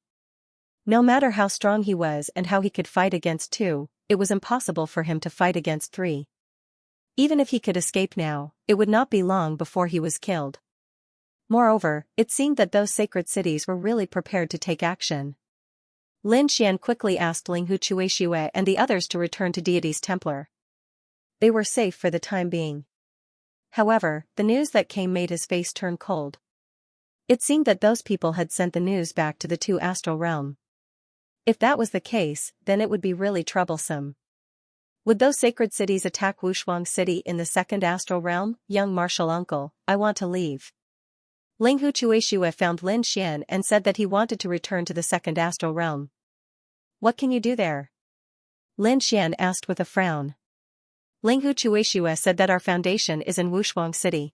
No matter how strong he was and how he could fight against 2, it was impossible for him to fight against 3. Even if he could escape now, it would not be long before he was killed. Moreover, it seemed that those sacred cities were really prepared to take action. Lin Xian quickly asked Linghu Chuexiue and the others to return to Deities Templar. They were safe for the time being. However, the news that came made his face turn cold. It seemed that those people had sent the news back to the 2 astral realm. If that was the case, then it would be really troublesome. Would those sacred cities attack Wushuang City in the 2nd astral realm? Young martial uncle, I want to leave. Linghu Chuexiue found Lin Xian and said that he wanted to return to the 2nd astral realm. What can you do there? Lin Xian asked with a frown. Linghu Chuexiue said that our foundation is in Wushuang City.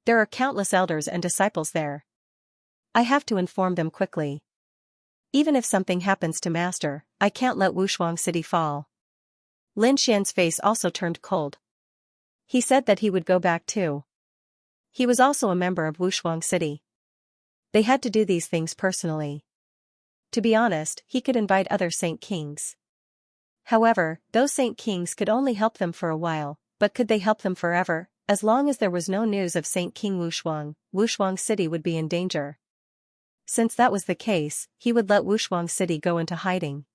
There are countless elders and disciples there. I have to inform them quickly. Even if something happens to Master, I can't let Wushuang City fall. Lin Xian's face also turned cold. He said that he would go back too. He was also a member of Wushuang City. They had to do these things personally. To be honest, he could invite other Saint Kings. However, those Saint Kings could only help them for a while, but could they help them forever? As long as there was no news of Saint King Wushuang, Wushuang City would be in danger. Since that was the case, he would let Wushuang City go into hiding.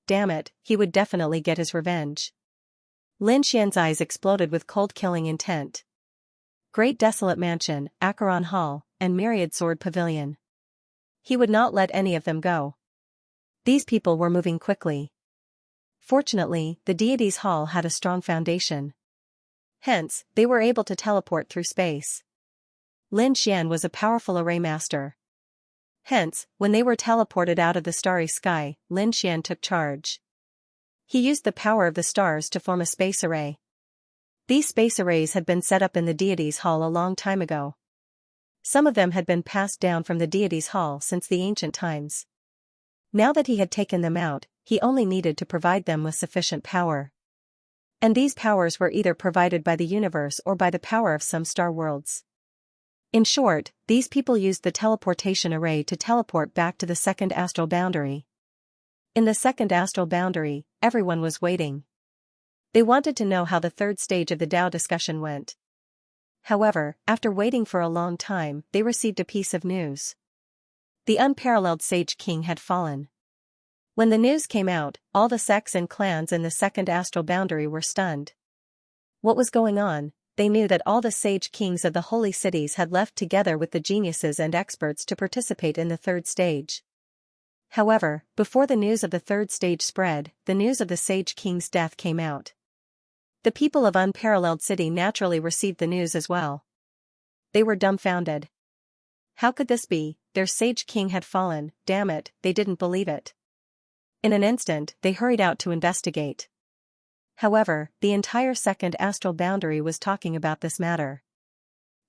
Damn it, he would definitely get his revenge. Lin Xian's eyes exploded with cold killing intent. Great Desolate Mansion, Acheron Hall, and Myriad Sword Pavilion. He would not let any of them go. These people were moving quickly. Fortunately, the deity's hall had a strong foundation. Hence, they were able to teleport through space. Lin Xian was a powerful array master. Hence, when they were teleported out of the starry sky, Lin Xian took charge. He used the power of the stars to form a space array. These space arrays had been set up in the deity's hall a long time ago. Some of them had been passed down from the deity's hall since the ancient times. Now that he had taken them out, he only needed to provide them with sufficient power. And these powers were either provided by the universe or by the power of some star worlds. In short, these people used the teleportation array to teleport back to the 2nd astral boundary. In the 2nd astral boundary, everyone was waiting. They wanted to know how the 3rd stage of the Tao discussion went. However, after waiting for a long time, they received a piece of news. The unparalleled Sage King had fallen. When the news came out, all the sects and clans in the 2nd astral boundary were stunned. What was going on? They knew that all the Sage Kings of the holy cities had left together with the geniuses and experts to participate in the 3rd stage. However, before the news of the 3rd stage spread, the news of the Sage King's death came out. The people of Unparalleled City naturally received the news as well. They were dumbfounded. How could this be? Their Sage King had fallen, damn it, they didn't believe it. In an instant, they hurried out to investigate. However, the entire 2nd astral boundary was talking about this matter.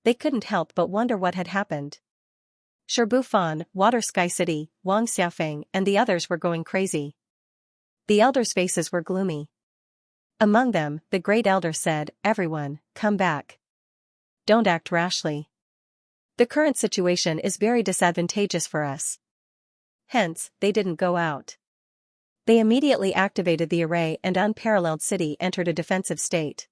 They couldn't help but wonder what had happened. Shirbufan, Water Sky City, Wang Xiaofeng and the others were going crazy. The elders' faces were gloomy. Among them, the great elder said, "Everyone, come back. Don't act rashly. The current situation is very disadvantageous for us." Hence, they didn't go out. They immediately activated the array and unparalleled city entered a defensive state.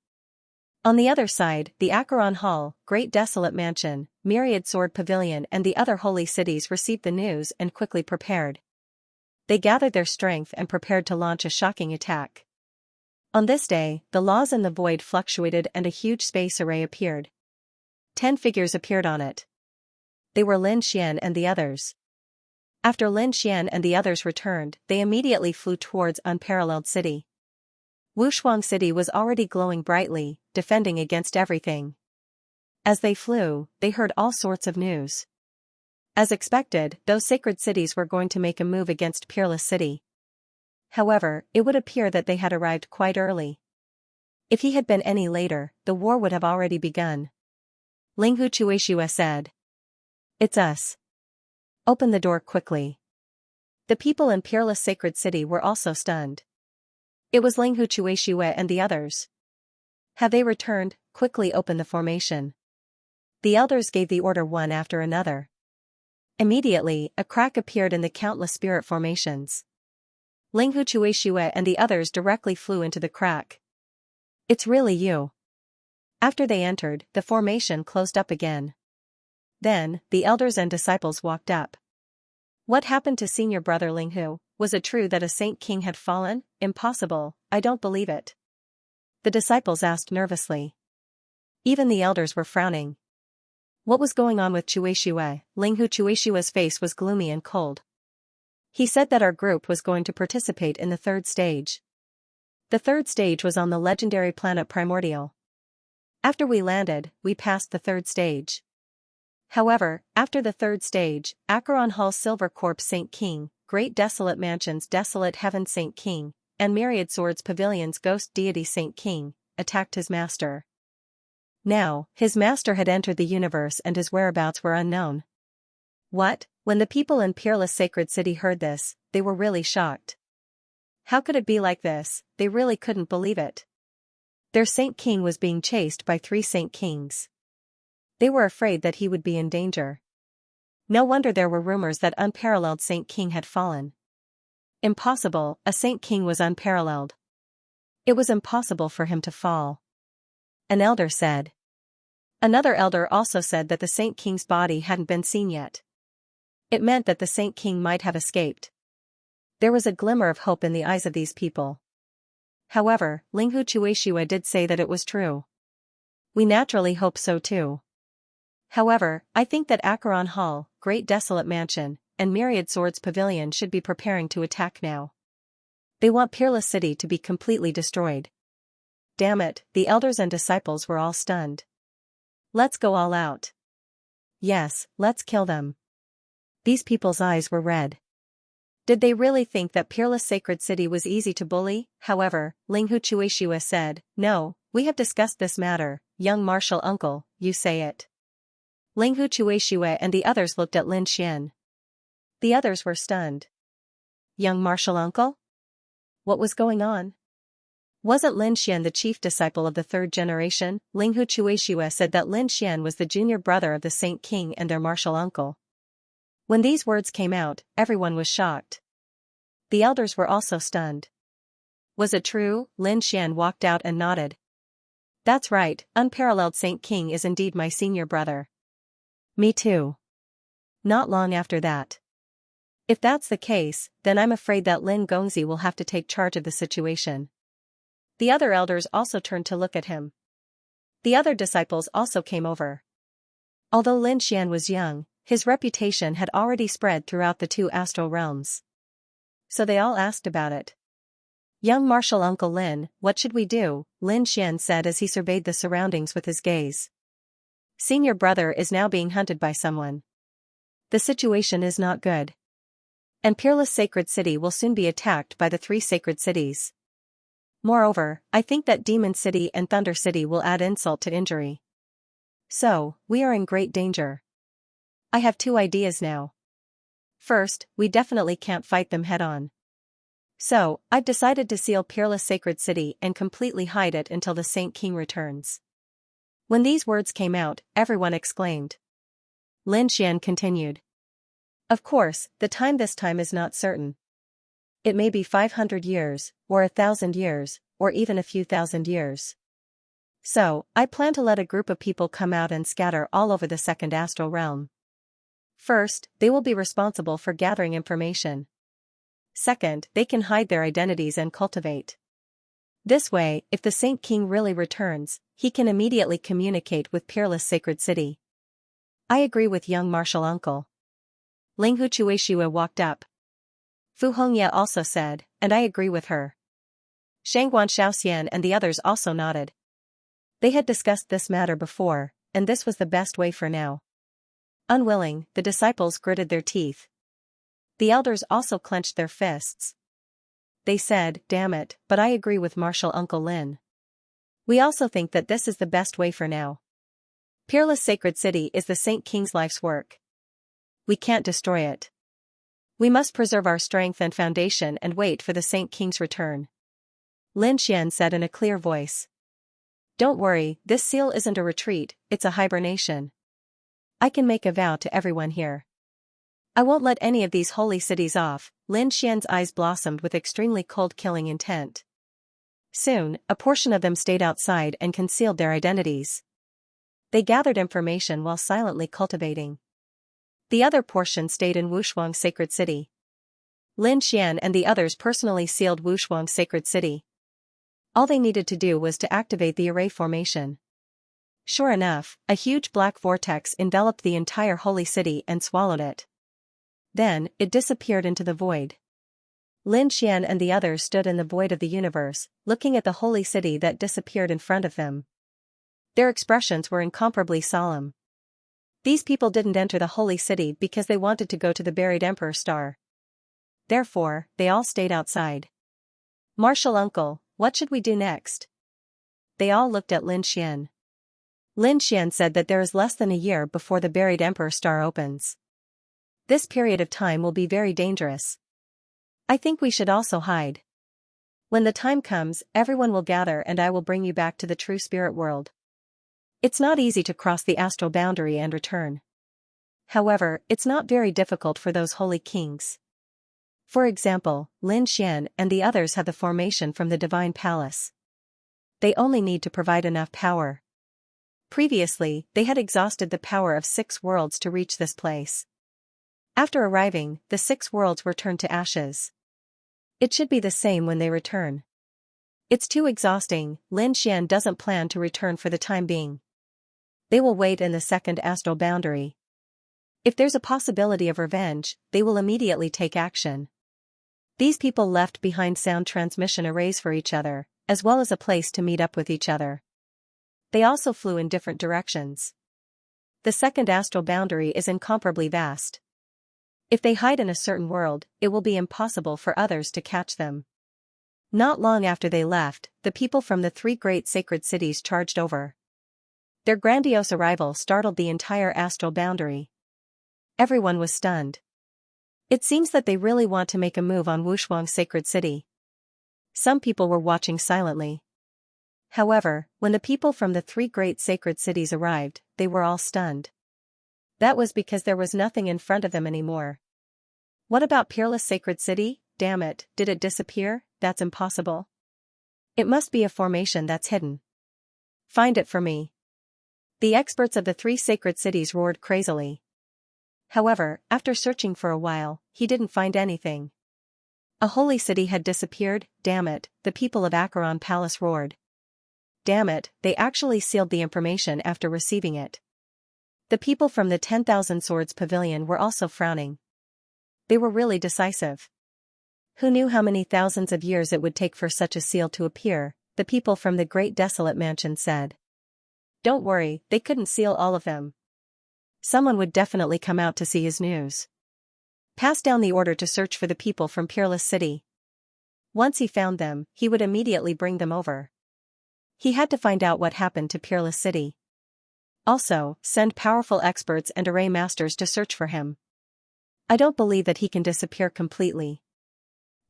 On the other side, the Acheron Hall, Great Desolate Mansion, Myriad Sword Pavilion and the other holy cities received the news and quickly prepared. They gathered their strength and prepared to launch a shocking attack. On this day, the laws in the void fluctuated and a huge space array appeared. 10 figures appeared on it. They were Lin Xian and the others. After Lin Xian and the others returned, they immediately flew towards unparalleled city. Wushuang City was already glowing brightly, defending against everything. As they flew, they heard all sorts of news. As expected, those sacred cities were going to make a move against Peerless City. However, it would appear that they had arrived quite early. If he had been any later, the war would have already begun. Linghu Chuishua said, "It's us. Open the door quickly." The people in Peerless Sacred City were also stunned. It was Linghu Chuishua and the others. "Have they returned? Quickly open the formation." The elders gave the order one after another. Immediately, a crack appeared in the countless spirit formations. Linghu Chuishua and the others directly flew into the crack. "It's really you." After they entered, the formation closed up again. Then, the elders and disciples walked up. "What happened to senior brother Linghu? Was it true that a saint king had fallen? Impossible, I don't believe it." The disciples asked nervously. Even the elders were frowning. What was going on with Chuishua? Linghu Chuishua's face was gloomy and cold. "He said that our group was going to participate in the third stage." The third stage was on the legendary planet Primordial. After we landed, we passed the third stage. However, after the third stage, Acheron Hall Silver Corp Saint King, Great Desolate Mansions Desolate Heaven Saint King, and Myriad Swords Pavilions Ghost Deity Saint King, attacked his master. Now, his master had entered the universe and his whereabouts were unknown. What? When the people in Peerless Sacred City heard this, they were really shocked. How could it be like this? They really couldn't believe it. Their Saint King was being chased by 3 Saint Kings. They were afraid that he would be in danger. No wonder there were rumors that unparalleled Saint King had fallen. Impossible, a Saint King was unparalleled. It was impossible for him to fall. An elder said. Another elder also said that the Saint King's body hadn't been seen yet. It meant that the Saint King might have escaped. There was a glimmer of hope in the eyes of these people. However, Linghu Chuishua did say that it was true. We naturally hope so too. However, I think that Acheron Hall, Great Desolate Mansion, and Myriad Swords Pavilion should be preparing to attack now. They want Peerless City to be completely destroyed. Damn it, the elders and disciples were all stunned. Let's go all out. Yes, let's kill them. These people's eyes were red. Did they really think that Peerless Sacred City was easy to bully? However, Linghu Chuishua said, "No, we have discussed this matter, young martial uncle, you say it." Linghu Chuishua and the others looked at Lin Xian. The others were stunned. Young martial uncle? What was going on? Wasn't Lin Xian the chief disciple of the third generation? Linghu Chuishua said that Lin Xian was the junior brother of the Saint King and their martial uncle. When these words came out, everyone was shocked. The elders were also stunned. Was it true? Lin Xian walked out and nodded. That's right, unparalleled Saint King is indeed my senior brother. Me too. Not long after that. If that's the case, then I'm afraid that Lin Gongzi will have to take charge of the situation. The other elders also turned to look at him. The other disciples also came over. Although Lin Xian was young, his reputation had already spread throughout the 2 astral realms. So they all asked about it. Young martial uncle Lin, what should we do? Lin Xian said as he surveyed the surroundings with his gaze. Senior brother is now being hunted by someone. The situation is not good. And Peerless Sacred City will soon be attacked by the 3 sacred cities. Moreover, I think that Demon City and Thunder City will add insult to injury. So, we are in great danger. I have two ideas now. First, we definitely can't fight them head-on. So, I've decided to seal Peerless Sacred City and completely hide it until the Saint King returns. When these words came out, everyone exclaimed. Lin Xian continued. Of course, the time this time is not certain. It may be 500 years, or 1,000 years, or even a few thousand years. So, I plan to let a group of people come out and scatter all over the second astral realm. First, they will be responsible for gathering information. Second, they can hide their identities and cultivate. This way, if the Saint King really returns, he can immediately communicate with Peerless Sacred City. I agree with young martial uncle. Linghu Chuishua walked up. Fu Hongye also said, and I agree with her. Shangguan Shaoxian and the others also nodded. They had discussed this matter before, and this was the best way for now. Unwilling, the disciples gritted their teeth. The elders also clenched their fists. They said, damn it, but I agree with martial Uncle Lin. We also think that this is the best way for now. Peerless Sacred City is the Saint King's life's work. We can't destroy it. We must preserve our strength and foundation and wait for the Saint King's return. Lin Xian said in a clear voice. Don't worry, this seal isn't a retreat, it's a hibernation. I can make a vow to everyone here. I won't let any of these holy cities off. Lin Xian's eyes blossomed with extremely cold killing intent. Soon, a portion of them stayed outside and concealed their identities. They gathered information while silently cultivating. The other portion stayed in Wushuang Sacred City. Lin Xian and the others personally sealed Wushuang Sacred City. All they needed to do was to activate the array formation. Sure enough, a huge black vortex enveloped the entire holy city and swallowed it. Then, it disappeared into the void. Lin Xian and the others stood in the void of the universe, looking at the holy city that disappeared in front of them. Their expressions were incomparably solemn. These people didn't enter the holy city because they wanted to go to the buried Emperor Star. Therefore, they all stayed outside. Martial uncle, what should we do next? They all looked at Lin Xian. Lin Xian said that there is less than a year before the buried Emperor Star opens. This period of time will be very dangerous. I think we should also hide. When the time comes, everyone will gather and I will bring you back to the true spirit world. It's not easy to cross the astral boundary and return. However, it's not very difficult for those holy kings. For example, Lin Xian and the others have the formation from the divine palace. They only need to provide enough power. Previously, they had exhausted the power of 6 worlds to reach this place. After arriving, the 6 worlds were turned to ashes. It should be the same when they return. It's too exhausting. Lin Xian doesn't plan to return for the time being. They will wait in the second astral boundary. If there's a possibility of revenge, they will immediately take action. These people left behind sound transmission arrays for each other, as well as a place to meet up with each other. They also flew in different directions. The second astral boundary is incomparably vast. If they hide in a certain world, it will be impossible for others to catch them. Not long after they left, the people from the 3 great sacred cities charged over. Their grandiose arrival startled the entire astral boundary. Everyone was stunned. It seems that they really want to make a move on Wushuang Sacred City. Some people were watching silently. However, when the people from the 3 great sacred cities arrived, they were all stunned. That was because there was nothing in front of them anymore. What about Peerless Sacred City? Damn it, did it disappear? That's impossible. It must be a formation that's hidden. Find it for me. The experts of the 3 sacred cities roared crazily. However, after searching for a while, he didn't find anything. A holy city had disappeared. Damn it, the people of Acheron Palace roared. Damn it, they actually sealed the information after receiving it. The people from the 10,000 Swords Pavilion were also frowning. They were really decisive. Who knew how many thousands of years it would take for such a seal to appear? The people from the Great Desolate Mansion said. Don't worry, they couldn't seal all of them. Someone would definitely come out to see his news. Pass down the order to search for the people from Peerless City. Once he found them, he would immediately bring them over. He had to find out what happened to Peerless City. Also, send powerful experts and array masters to search for him. I don't believe that he can disappear completely.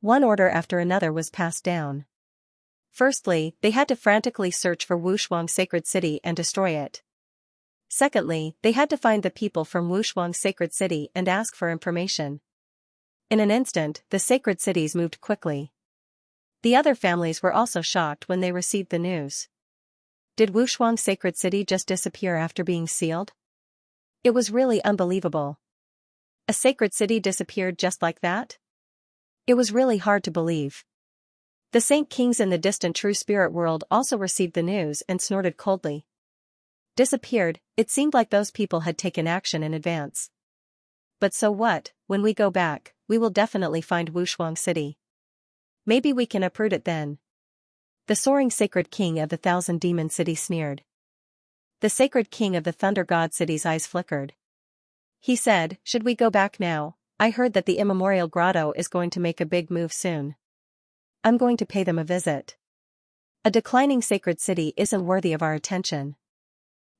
One order after another was passed down. Firstly, they had to frantically search for Wushuang's sacred city and destroy it. Secondly, they had to find the people from Wushuang's sacred city and ask for information. In an instant, the sacred cities moved quickly. The other families were also shocked when they received the news. Did Wushuang's sacred city just disappear after being sealed? It was really unbelievable. A sacred city disappeared just like that? It was really hard to believe. The Saint Kings in the distant true spirit world also received the news and snorted coldly. Disappeared, it seemed like those people had taken action in advance. But so what, when we go back, we will definitely find Wushuang City. Maybe we can uproot it then. The soaring sacred king of the thousand demon city sneered. The sacred king of the thunder god city's eyes flickered. He said, should we go back now? I heard that the immemorial grotto is going to make a big move soon. I'm going to pay them a visit. A declining sacred city isn't worthy of our attention.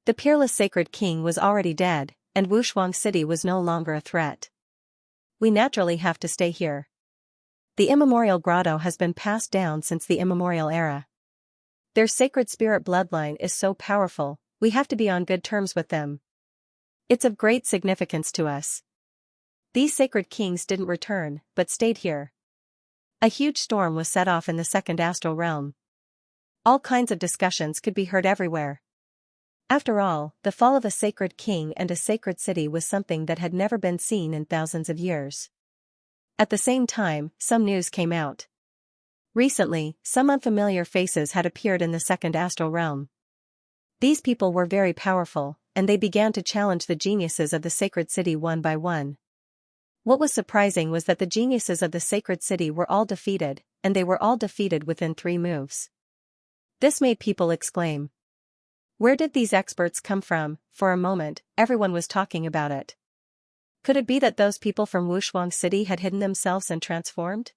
The peerless sacred king was already dead, and Wushuang City was no longer a threat. We naturally have to stay here. The immemorial grotto has been passed down since the immemorial era. Their sacred spirit bloodline is so powerful, we have to be on good terms with them. It's of great significance to us. These sacred kings didn't return, but stayed here. A huge storm was set off in the second astral realm. All kinds of discussions could be heard everywhere. After all, the fall of a sacred king and a sacred city was something that had never been seen in thousands of years. At the same time, some news came out. Recently, some unfamiliar faces had appeared in the second astral realm. These people were very powerful, and they began to challenge the geniuses of the sacred city one by one. What was surprising was that the geniuses of the sacred city were all defeated, and they were all defeated within 3 moves. This made people exclaim. Where did these experts come from? For a moment, everyone was talking about it. Could it be that those people from Wushuang City had hidden themselves and transformed?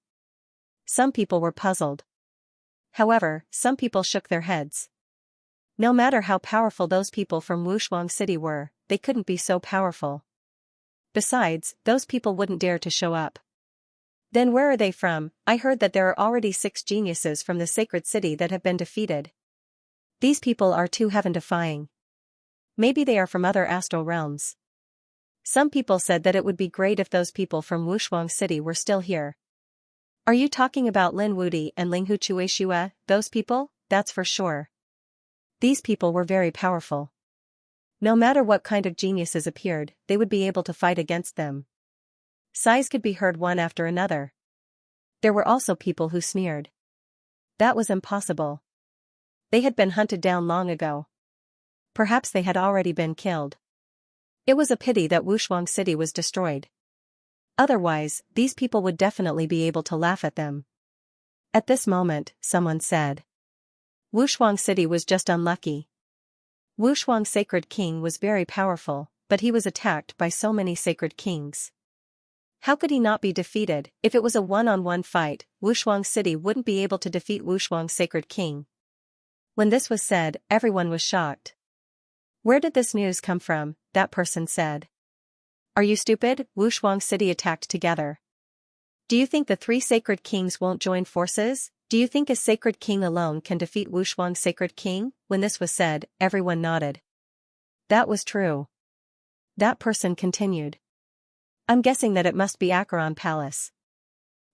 Some people were puzzled. However, some people shook their heads. No matter how powerful those people from Wushuang City were, they couldn't be so powerful. Besides, those people wouldn't dare to show up. Then where are they from? I heard that there are already 6 geniuses from the sacred city that have been defeated. These people are too heaven-defying. Maybe they are from other astral realms. Some people said that it would be great if those people from Wushuang City were still here. Are you talking about Lin Wudi and Linghu Chueshua, those people? That's for sure. These people were very powerful. No matter what kind of geniuses appeared, they would be able to fight against them. Sighs could be heard one after another. There were also people who sneered. That was impossible. They had been hunted down long ago. Perhaps they had already been killed. It was a pity that Wushuang City was destroyed. Otherwise, these people would definitely be able to laugh at them. At this moment, someone said. Wushuang City was just unlucky. Wushuang's sacred king was very powerful, but he was attacked by so many sacred kings. How could he not be defeated? If it was a one-on-one fight, Wushuang City wouldn't be able to defeat Wushuang's sacred king. When this was said, everyone was shocked. Where did this news come from? That person said. Are you stupid? Wushuang City attacked together. Do you think the 3 sacred kings won't join forces? Do you think a sacred king alone can defeat Wushuang's sacred king? When this was said, everyone nodded. That was true. That person continued. I'm guessing that it must be Acheron Palace.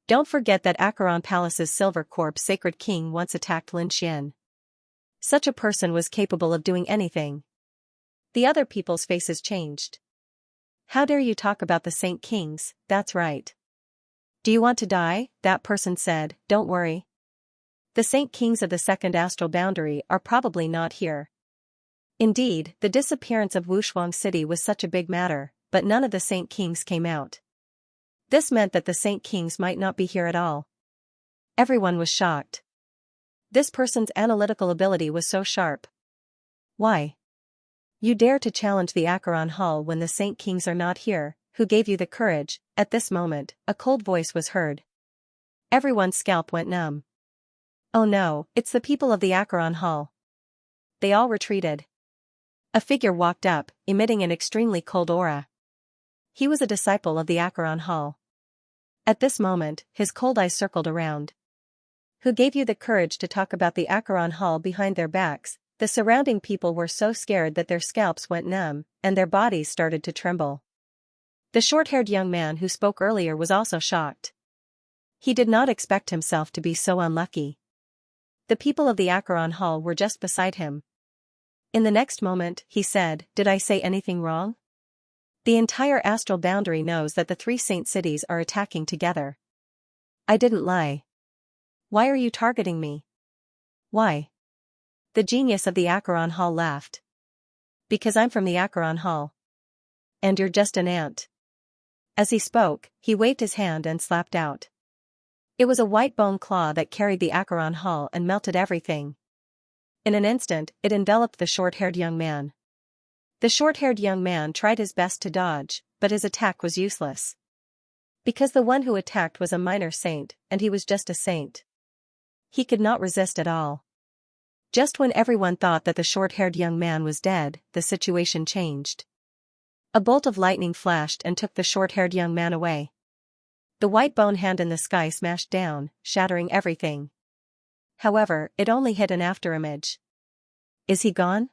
Don't forget that Acheron Palace's Silver Corpse sacred king once attacked Lin Xian. Such a person was capable of doing anything. The other people's faces changed. How dare you talk about the Saint Kings? That's right. Do you want to die? That person said. Don't worry. The Saint Kings of the second astral boundary are probably not here. Indeed, the disappearance of Wushuang City was such a big matter, but none of the Saint Kings came out. This meant that the Saint Kings might not be here at all. Everyone was shocked. This person's analytical ability was so sharp. Why? You dare to challenge the Acheron Hall when the Saint Kings are not here? Who gave you the courage? At this moment, a cold voice was heard. Everyone's scalp went numb. Oh no, it's the people of the Acheron Hall. They all retreated. A figure walked up, emitting an extremely cold aura. He was a disciple of the Acheron Hall. At this moment, his cold eyes circled around. Who gave you the courage to talk about the Acheron Hall behind their backs? The surrounding people were so scared that their scalps went numb, and their bodies started to tremble. The short-haired young man who spoke earlier was also shocked. He did not expect himself to be so unlucky. The people of the Acheron Hall were just beside him. In the next moment, he said, "Did I say anything wrong? The entire astral boundary knows that the three saint cities are attacking together. I didn't lie. Why are you targeting me? Why?" The genius of the Acheron Hall laughed. "Because I'm from the Acheron Hall. And you're just an ant." As he spoke, he waved his hand and slapped out. It was a white bone claw that carried the Acheron Hall and melted everything. In an instant, it enveloped the short-haired young man. The short-haired young man tried his best to dodge, but his attack was useless. Because the one who attacked was a minor saint, and he was just a saint. He could not resist at all. Just when everyone thought that the short-haired young man was dead, the situation changed. A bolt of lightning flashed and took the short-haired young man away. The white bone hand in the sky smashed down, shattering everything. However, it only hit an afterimage. Is he gone?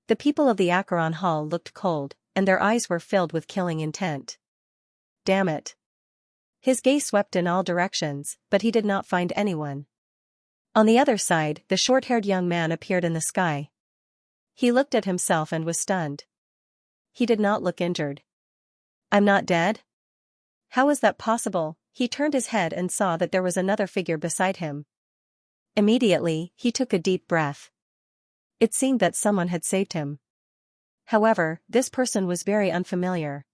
The people of the Acheron Hall looked cold, and their eyes were filled with killing intent. Damn it. His gaze swept in all directions, but he did not find anyone. On the other side, the short-haired young man appeared in the sky. He looked at himself and was stunned. He did not look injured. I'm not dead? How is that possible? He turned his head and saw that there was another figure beside him. Immediately, he took a deep breath. It seemed that someone had saved him. However, this person was very unfamiliar.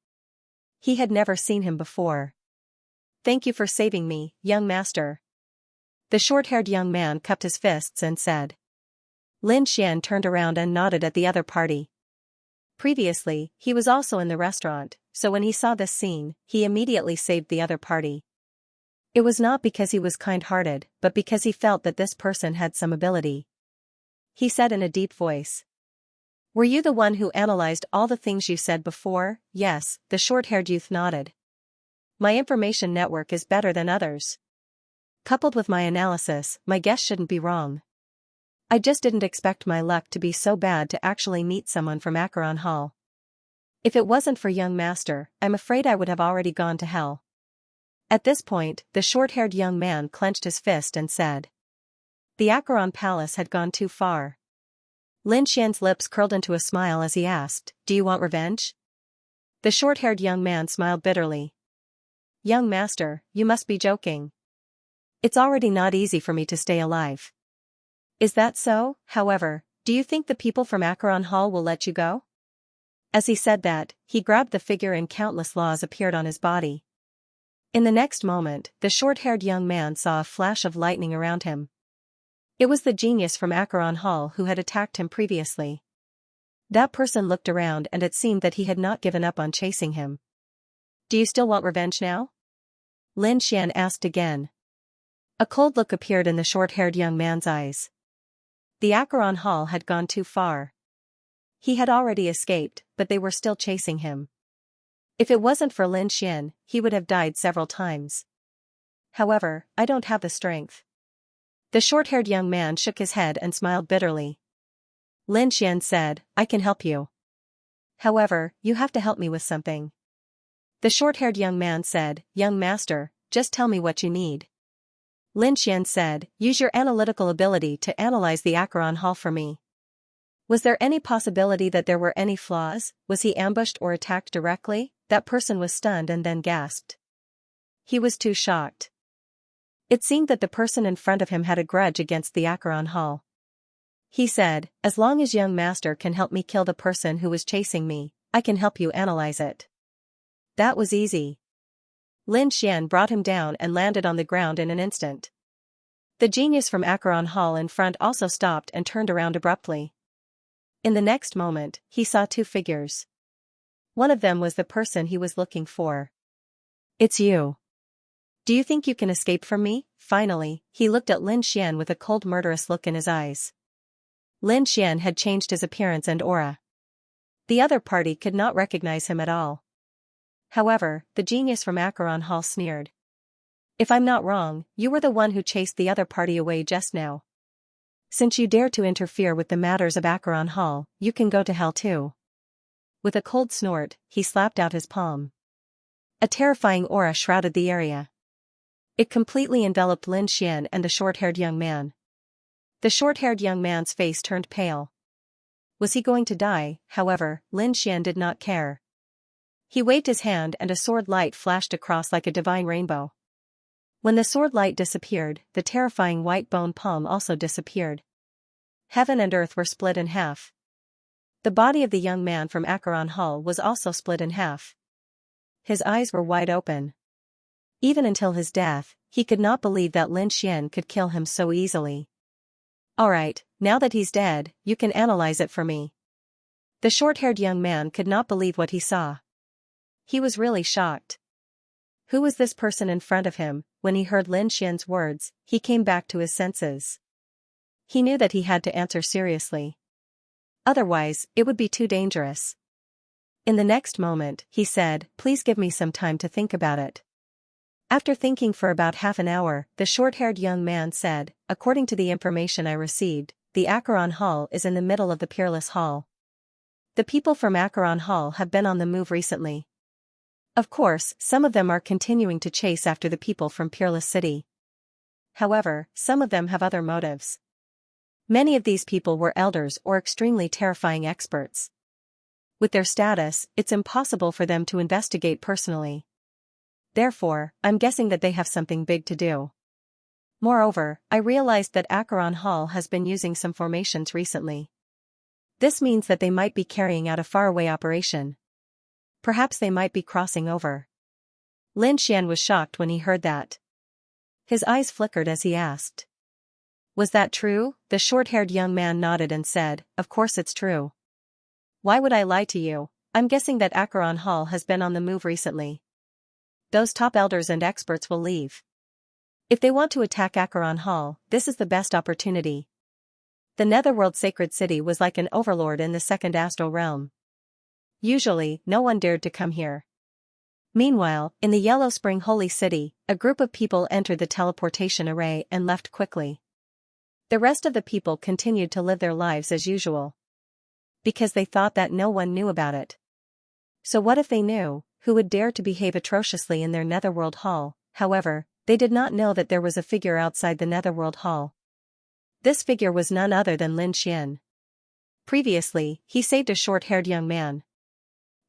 He had never seen him before. Thank you for saving me, young master. The short-haired young man cupped his fists and said. Lin Xian turned around and nodded at the other party. Previously, he was also in the restaurant, so when he saw this scene, he immediately saved the other party. It was not because he was kind-hearted, but because he felt that this person had some ability. He said in a deep voice. Were you the one who analyzed all the things you said before? Yes, the short-haired youth nodded. My information network is better than others. Coupled with my analysis, my guess shouldn't be wrong. I just didn't expect my luck to be so bad to actually meet someone from Acheron Hall. If it wasn't for young master, I'm afraid I would have already gone to hell. At this point, the short-haired young man clenched his fist and said. The Acheron Palace had gone too far. Lin Xian's lips curled into a smile as he asked, Do you want revenge? The short-haired young man smiled bitterly. Young master, you must be joking. It's already not easy for me to stay alive. Is that so? However, do you think the people from Acheron Hall will let you go? As he said that, he grabbed the figure and countless laws appeared on his body. In the next moment, the short-haired young man saw a flash of lightning around him. It was the genius from Acheron Hall who had attacked him previously. That person looked around and it seemed that he had not given up on chasing him. Do you still want revenge now? Lin Xian asked again. A cold look appeared in the short-haired young man's eyes. The Acheron Hall had gone too far. He had already escaped, but they were still chasing him. If it wasn't for Lin Xian, he would have died several times. However, I don't have the strength. The short-haired young man shook his head and smiled bitterly. Lin Xian said, I can help you. However, you have to help me with something. The short-haired young man said, Young master, just tell me what you need. Lin Xian said, Use your analytical ability to analyze the Acheron Hall for me. Was there any possibility that there were any flaws? Was he ambushed or attacked directly? That person was stunned and then gasped. He was too shocked. It seemed that the person in front of him had a grudge against the Acheron Hall. He said, As long as young master can help me kill the person who was chasing me, I can help you analyze it. That was easy. Lin Xian brought him down and landed on the ground in an instant. The genius from Acheron Hall in front also stopped and turned around abruptly. In the next moment, he saw two figures. One of them was the person he was looking for. It's you. Do you think you can escape from me? Finally, he looked at Lin Xian with a cold murderous look in his eyes. Lin Xian had changed his appearance and aura. The other party could not recognize him at all. However, the genius from Acheron Hall sneered. If I'm not wrong, you were the one who chased the other party away just now. Since you dare to interfere with the matters of Acheron Hall, you can go to hell too. With a cold snort, he slapped out his palm. A terrifying aura shrouded the area. It completely enveloped Lin Xian and the short-haired young man. The short-haired young man's face turned pale. Was he going to die? However, Lin Xian did not care. He waved his hand and a sword light flashed across like a divine rainbow. When the sword light disappeared, the terrifying white bone palm also disappeared. Heaven and earth were split in half. The body of the young man from Acheron Hall was also split in half. His eyes were wide open. Even until his death, he could not believe that Lin Xian could kill him so easily. Alright, now that he's dead, you can analyze it for me. The short-haired young man could not believe what he saw. He was really shocked. Who was this person in front of him? When he heard Lin Xian's words, he came back to his senses. He knew that he had to answer seriously. Otherwise, it would be too dangerous. In the next moment, he said, "Please give me some time to think about it." After thinking for about half an hour, the short-haired young man said, "According to the information I received, the Acheron Hall is in the middle of the Peerless Hall. The people from Acheron Hall have been on the move recently. Of course, some of them are continuing to chase after the people from Peerless City. However, some of them have other motives. Many of these people were elders or extremely terrifying experts. With their status, it's impossible for them to investigate personally. Therefore, I'm guessing that they have something big to do. Moreover, I realized that Acheron Hall has been using some formations recently. This means that they might be carrying out a faraway operation. Perhaps they might be crossing over." Lin Xian was shocked when he heard that. His eyes flickered as he asked. "Was that true?" The short-haired young man nodded and said, "Of course it's true. Why would I lie to you? I'm guessing that Acheron Hall has been on the move recently. Those top elders and experts will leave. If they want to attack Acheron Hall, this is the best opportunity." The Netherworld Sacred City was like an overlord in the second astral realm. Usually, no one dared to come here. Meanwhile, in the Yellow Spring Holy City, a group of people entered the teleportation array and left quickly. The rest of the people continued to live their lives as usual. Because they thought that no one knew about it. So what if they knew? Who would dare to behave atrociously in their Netherworld Hall? However, they did not know that there was a figure outside the Netherworld Hall. This figure was none other than Lin Xian. Previously, he saved a short-haired young man.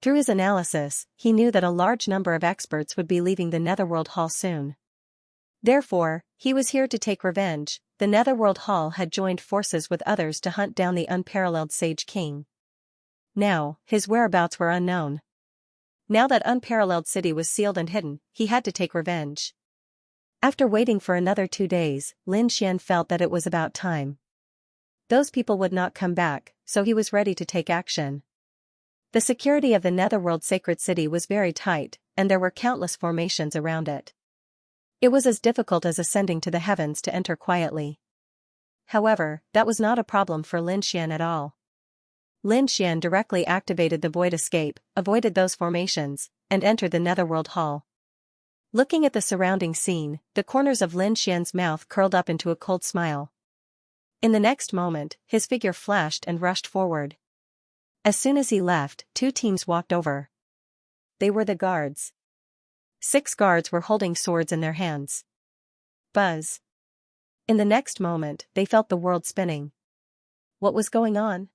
Through his analysis, he knew that a large number of experts would be leaving the Netherworld Hall soon. Therefore, he was here to take revenge. The Netherworld Hall had joined forces with others to hunt down the unparalleled Sage King. Now, his whereabouts were unknown. Now that unparalleled city was sealed and hidden, he had to take revenge. After waiting for another 2 days, Lin Xian felt that it was about time. Those people would not come back, so he was ready to take action. The security of the Netherworld Sacred City was very tight, and there were countless formations around it. It was as difficult as ascending to the heavens to enter quietly. However, that was not a problem for Lin Xian at all. Lin Xian directly activated the void escape, avoided those formations, and entered the Netherworld Hall. Looking at the surrounding scene, the corners of Lin Xian's mouth curled up into a cold smile. In the next moment, his figure flashed and rushed forward. As soon as he left, 2 teams walked over. They were the guards. 6 guards were holding swords in their hands. Buzz. In the next moment, they felt the world spinning. What was going on?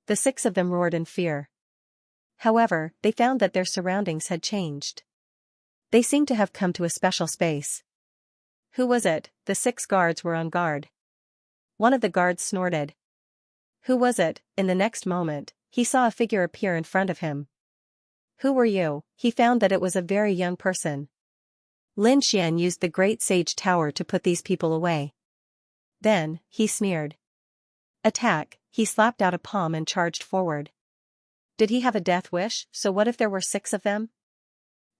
The 6 of them roared in fear. However, they found that their surroundings had changed. They seemed to have come to a special space. Who was it? The 6 guards were on guard. One of the guards snorted. Who was it? In the next moment, he saw a figure appear in front of him. Who were you? He found that it was a very young person. Lin Xian used the Great Sage Tower to put these people away. Then, he sneered. Attack, he slapped out a palm and charged forward. Did he have a death wish? So what if there were 6 of them?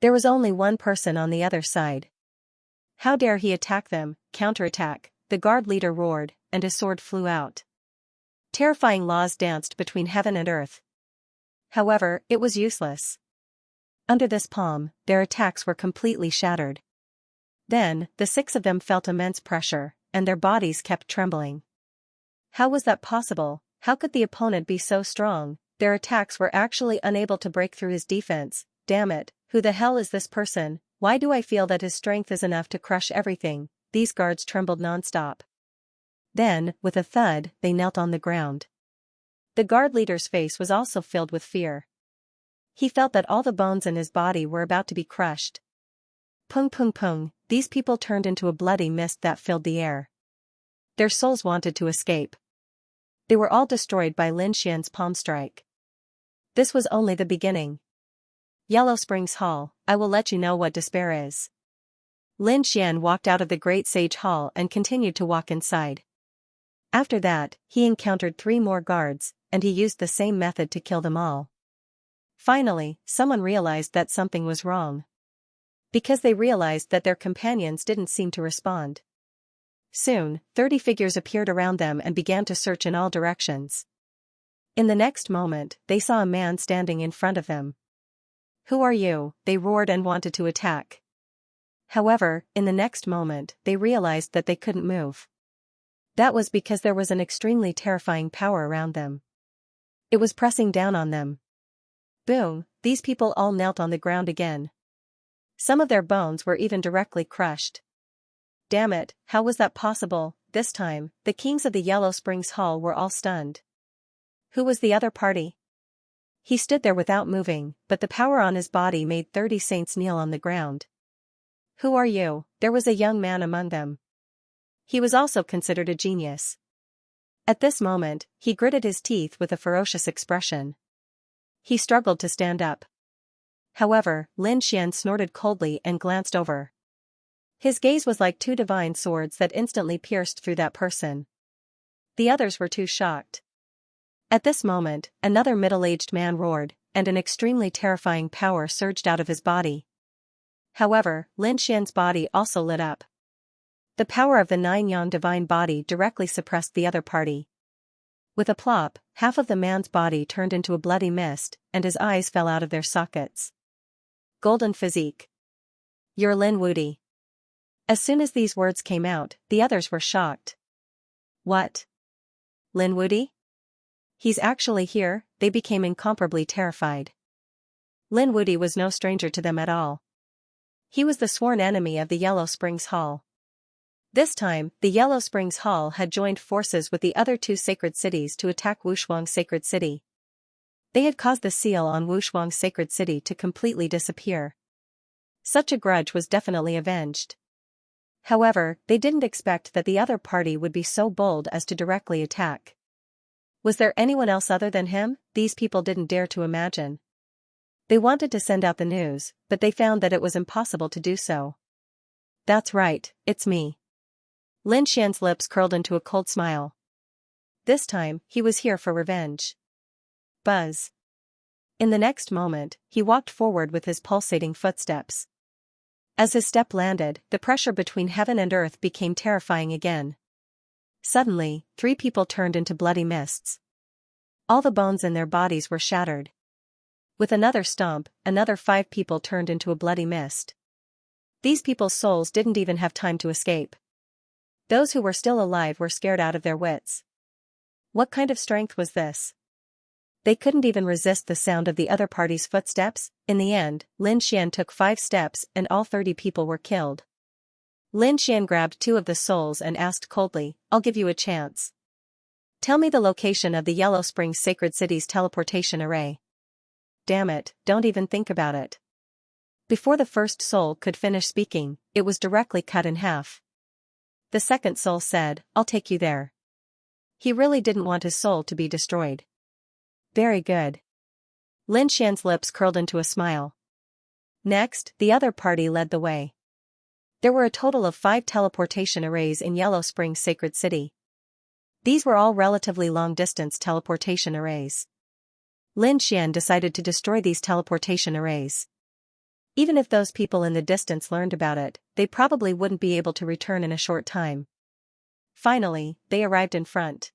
There was only one person on the other side. How dare he attack them? Counterattack, the guard leader roared, and his sword flew out. Terrifying laws danced between heaven and earth. However, it was useless. Under this palm, their attacks were completely shattered. Then, the 6 of them felt immense pressure, and their bodies kept trembling. How was that possible? How could the opponent be so strong? Their attacks were actually unable to break through his defense. Damn it, who the hell is this person? Why do I feel that his strength is enough to crush everything? These guards trembled non-stop. Then, with a thud, they knelt on the ground. The guard leader's face was also filled with fear. He felt that all the bones in his body were about to be crushed. Pung pung pung, these people turned into a bloody mist that filled the air. Their souls wanted to escape. They were all destroyed by Lin Xian's palm strike. This was only the beginning. Yellow Springs Hall, I will let you know what despair is. Lin Xian walked out of the Great Sage Hall and continued to walk inside. After that, he encountered 3 more guards, and he used the same method to kill them all. Finally, someone realized that something was wrong. Because they realized that their companions didn't seem to respond. Soon, 30 figures appeared around them and began to search in all directions. In the next moment, they saw a man standing in front of them. Who are you? They roared and wanted to attack. However, in the next moment, they realized that they couldn't move. That was because there was an extremely terrifying power around them. It was pressing down on them. Boom, these people all knelt on the ground again. Some of their bones were even directly crushed. Damn it, how was that possible? This time, the kings of the Yellow Springs Hall were all stunned. Who was the other party? He stood there without moving, but the power on his body made 30 saints kneel on the ground. Who are you? There was a young man among them. He was also considered a genius. At this moment, he gritted his teeth with a ferocious expression. He struggled to stand up. However, Lin Xian snorted coldly and glanced over. His gaze was like 2 divine swords that instantly pierced through that person. The others were too shocked. At this moment, another middle-aged man roared, and an extremely terrifying power surged out of his body. However, Lin Xian's body also lit up. The power of the 9 yang divine body directly suppressed the other party. With a plop, half of the man's body turned into a bloody mist, and his eyes fell out of their sockets. Golden physique. You're Lin Wudi. As soon as these words came out, the others were shocked. What? Lin Wudi? He's actually here. They became incomparably terrified. Lin Wudi was no stranger to them at all. He was the sworn enemy of the Yellow Springs Hall. This time, the Yellow Springs Hall had joined forces with the other 2 sacred cities to attack Wushuang's sacred city. They had caused the seal on Wushuang's sacred city to completely disappear. Such a grudge was definitely avenged. However, they didn't expect that the other party would be so bold as to directly attack. Was there anyone else other than him? These people didn't dare to imagine. They wanted to send out the news, but they found that it was impossible to do so. That's right, it's me. Lin Xian's lips curled into a cold smile. This time, he was here for revenge. Buzz. In the next moment, he walked forward with his pulsating footsteps. As his step landed, the pressure between heaven and earth became terrifying again. Suddenly, 3 people turned into bloody mists. All the bones in their bodies were shattered. With another stomp, another 5 people turned into a bloody mist. These people's souls didn't even have time to escape. Those who were still alive were scared out of their wits. What kind of strength was this? They couldn't even resist the sound of the other party's footsteps. In the end, Lin Xian took 5 steps and all 30 people were killed. Lin Xian grabbed 2 of the souls and asked coldly, I'll give you a chance. Tell me the location of the Yellow Springs Sacred City's teleportation array. Damn it, don't even think about it. Before the first soul could finish speaking, it was directly cut in half. The second soul said, I'll take you there. He really didn't want his soul to be destroyed. Very good. Lin Xian's lips curled into a smile. Next, the other party led the way. There were a total of 5 teleportation arrays in Yellow Springs Sacred City. These were all relatively long-distance teleportation arrays. Lin Xian decided to destroy these teleportation arrays. Even if those people in the distance learned about it, they probably wouldn't be able to return in a short time. Finally, they arrived in front.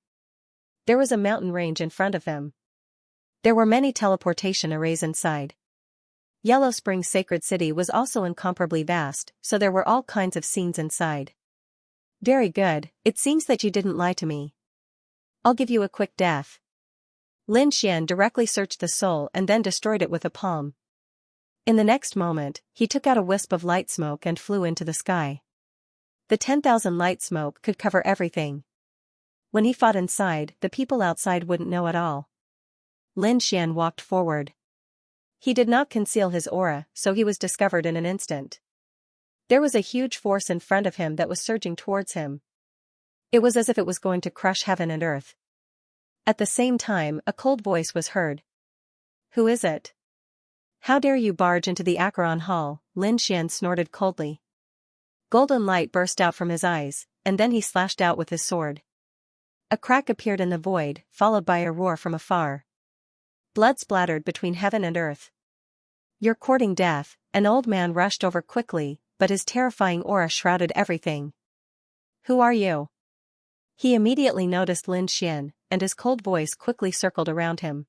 There was a mountain range in front of them. There were many teleportation arrays inside. Yellow Spring's sacred city was also incomparably vast, so there were all kinds of scenes inside. Very good, it seems that you didn't lie to me. I'll give you a quick death. Lin Xian directly searched the soul and then destroyed it with a palm. In the next moment, he took out a wisp of light smoke and flew into the sky. The 10,000 light smoke could cover everything. When he fought inside, the people outside wouldn't know at all. Lin Xian walked forward. He did not conceal his aura, so he was discovered in an instant. There was a huge force in front of him that was surging towards him. It was as if it was going to crush heaven and earth. At the same time, a cold voice was heard. Who is it? How dare you barge into the Acheron Hall? Lin Xian snorted coldly. Golden light burst out from his eyes, and then he slashed out with his sword. A crack appeared in the void, followed by a roar from afar. Blood splattered between heaven and earth. You're courting death. An old man rushed over quickly, but his terrifying aura shrouded everything. Who are you? He immediately noticed Lin Xian, and his cold voice quickly circled around him.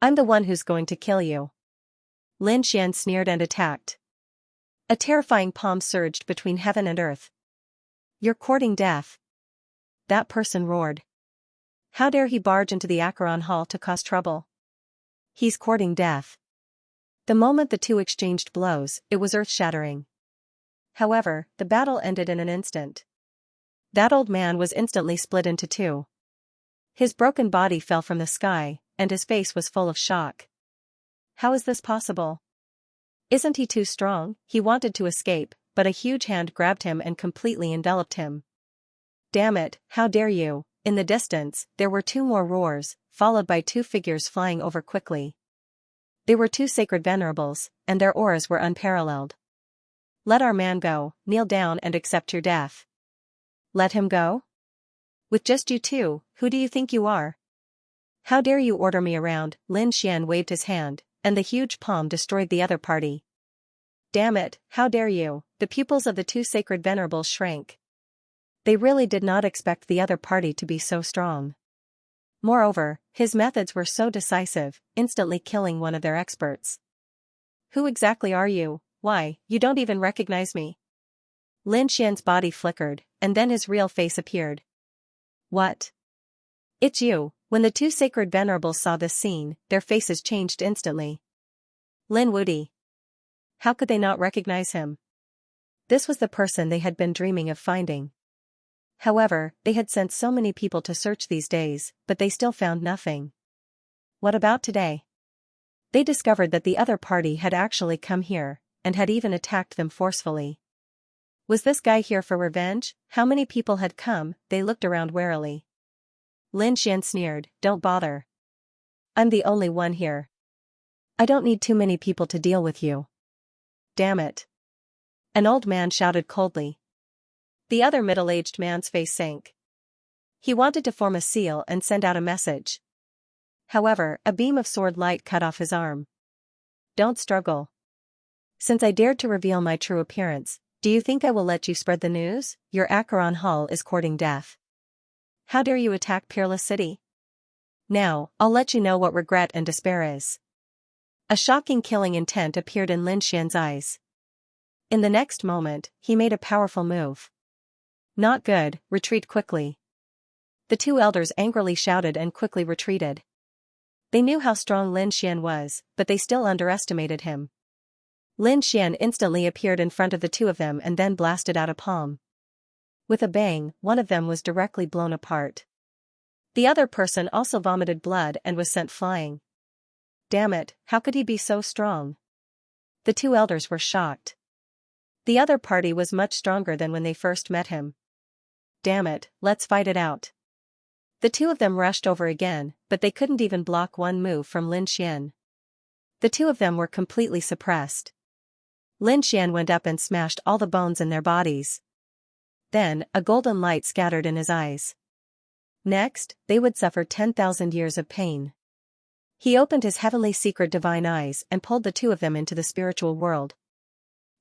I'm the one who's going to kill you. Lin Xian sneered and attacked. A terrifying palm surged between heaven and earth. You're courting death. That person roared. How dare he barge into the Acheron Hall to cause trouble? He's courting death. The moment the two exchanged blows, it was earth-shattering. However, the battle ended in an instant. That old man was instantly split into two. His broken body fell from the sky, and his face was full of shock. How is this possible? Isn't he too strong? He wanted to escape, but a huge hand grabbed him and completely enveloped him. Damn it, how dare you! In the distance, there were two more roars, followed by two figures flying over quickly. They were two sacred venerables, and their auras were unparalleled. Let our man go, kneel down and accept your death. Let him go? With just you two, who do you think you are? How dare you order me around? Lin Xian waved his hand, and the huge palm destroyed the other party. Damn it, how dare you! The pupils of the two sacred venerables shrank. They really did not expect the other party to be so strong. Moreover, his methods were so decisive, instantly killing one of their experts. Who exactly are you? Why, you don't even recognize me. Lin Xian's body flickered, and then his real face appeared. What? It's you. When the two sacred venerables saw this scene, their faces changed instantly. Lin Wudi. How could they not recognize him? This was the person they had been dreaming of finding. However, they had sent so many people to search these days, but they still found nothing. What about today? They discovered that the other party had actually come here, and had even attacked them forcefully. Was this guy here for revenge? How many people had come? They looked around warily. Lin Xian sneered, don't bother. I'm the only one here. I don't need too many people to deal with you. Damn it. An old man shouted coldly. The other middle-aged man's face sank. He wanted to form a seal and send out a message. However, a beam of sword light cut off his arm. Don't struggle. Since I dared to reveal my true appearance, do you think I will let you spread the news? Your Acheron Hall is courting death. How dare you attack Peerless City? Now, I'll let you know what regret and despair is. A shocking killing intent appeared in Lin Xian's eyes. In the next moment, he made a powerful move. Not good, retreat quickly. The two elders angrily shouted and quickly retreated. They knew how strong Lin Xian was, but they still underestimated him. Lin Xian instantly appeared in front of the two of them and then blasted out a palm. With a bang, one of them was directly blown apart. The other person also vomited blood and was sent flying. Damn it, how could he be so strong? The two elders were shocked. The other party was much stronger than when they first met him. Damn it, let's fight it out. The two of them rushed over again, but they couldn't even block one move from Lin Xian. The two of them were completely suppressed. Lin Xian went up and smashed all the bones in their bodies. Then, a golden light scattered in his eyes. Next, they would suffer 10,000 years of pain. He opened his heavenly secret divine eyes and pulled the two of them into the spiritual world.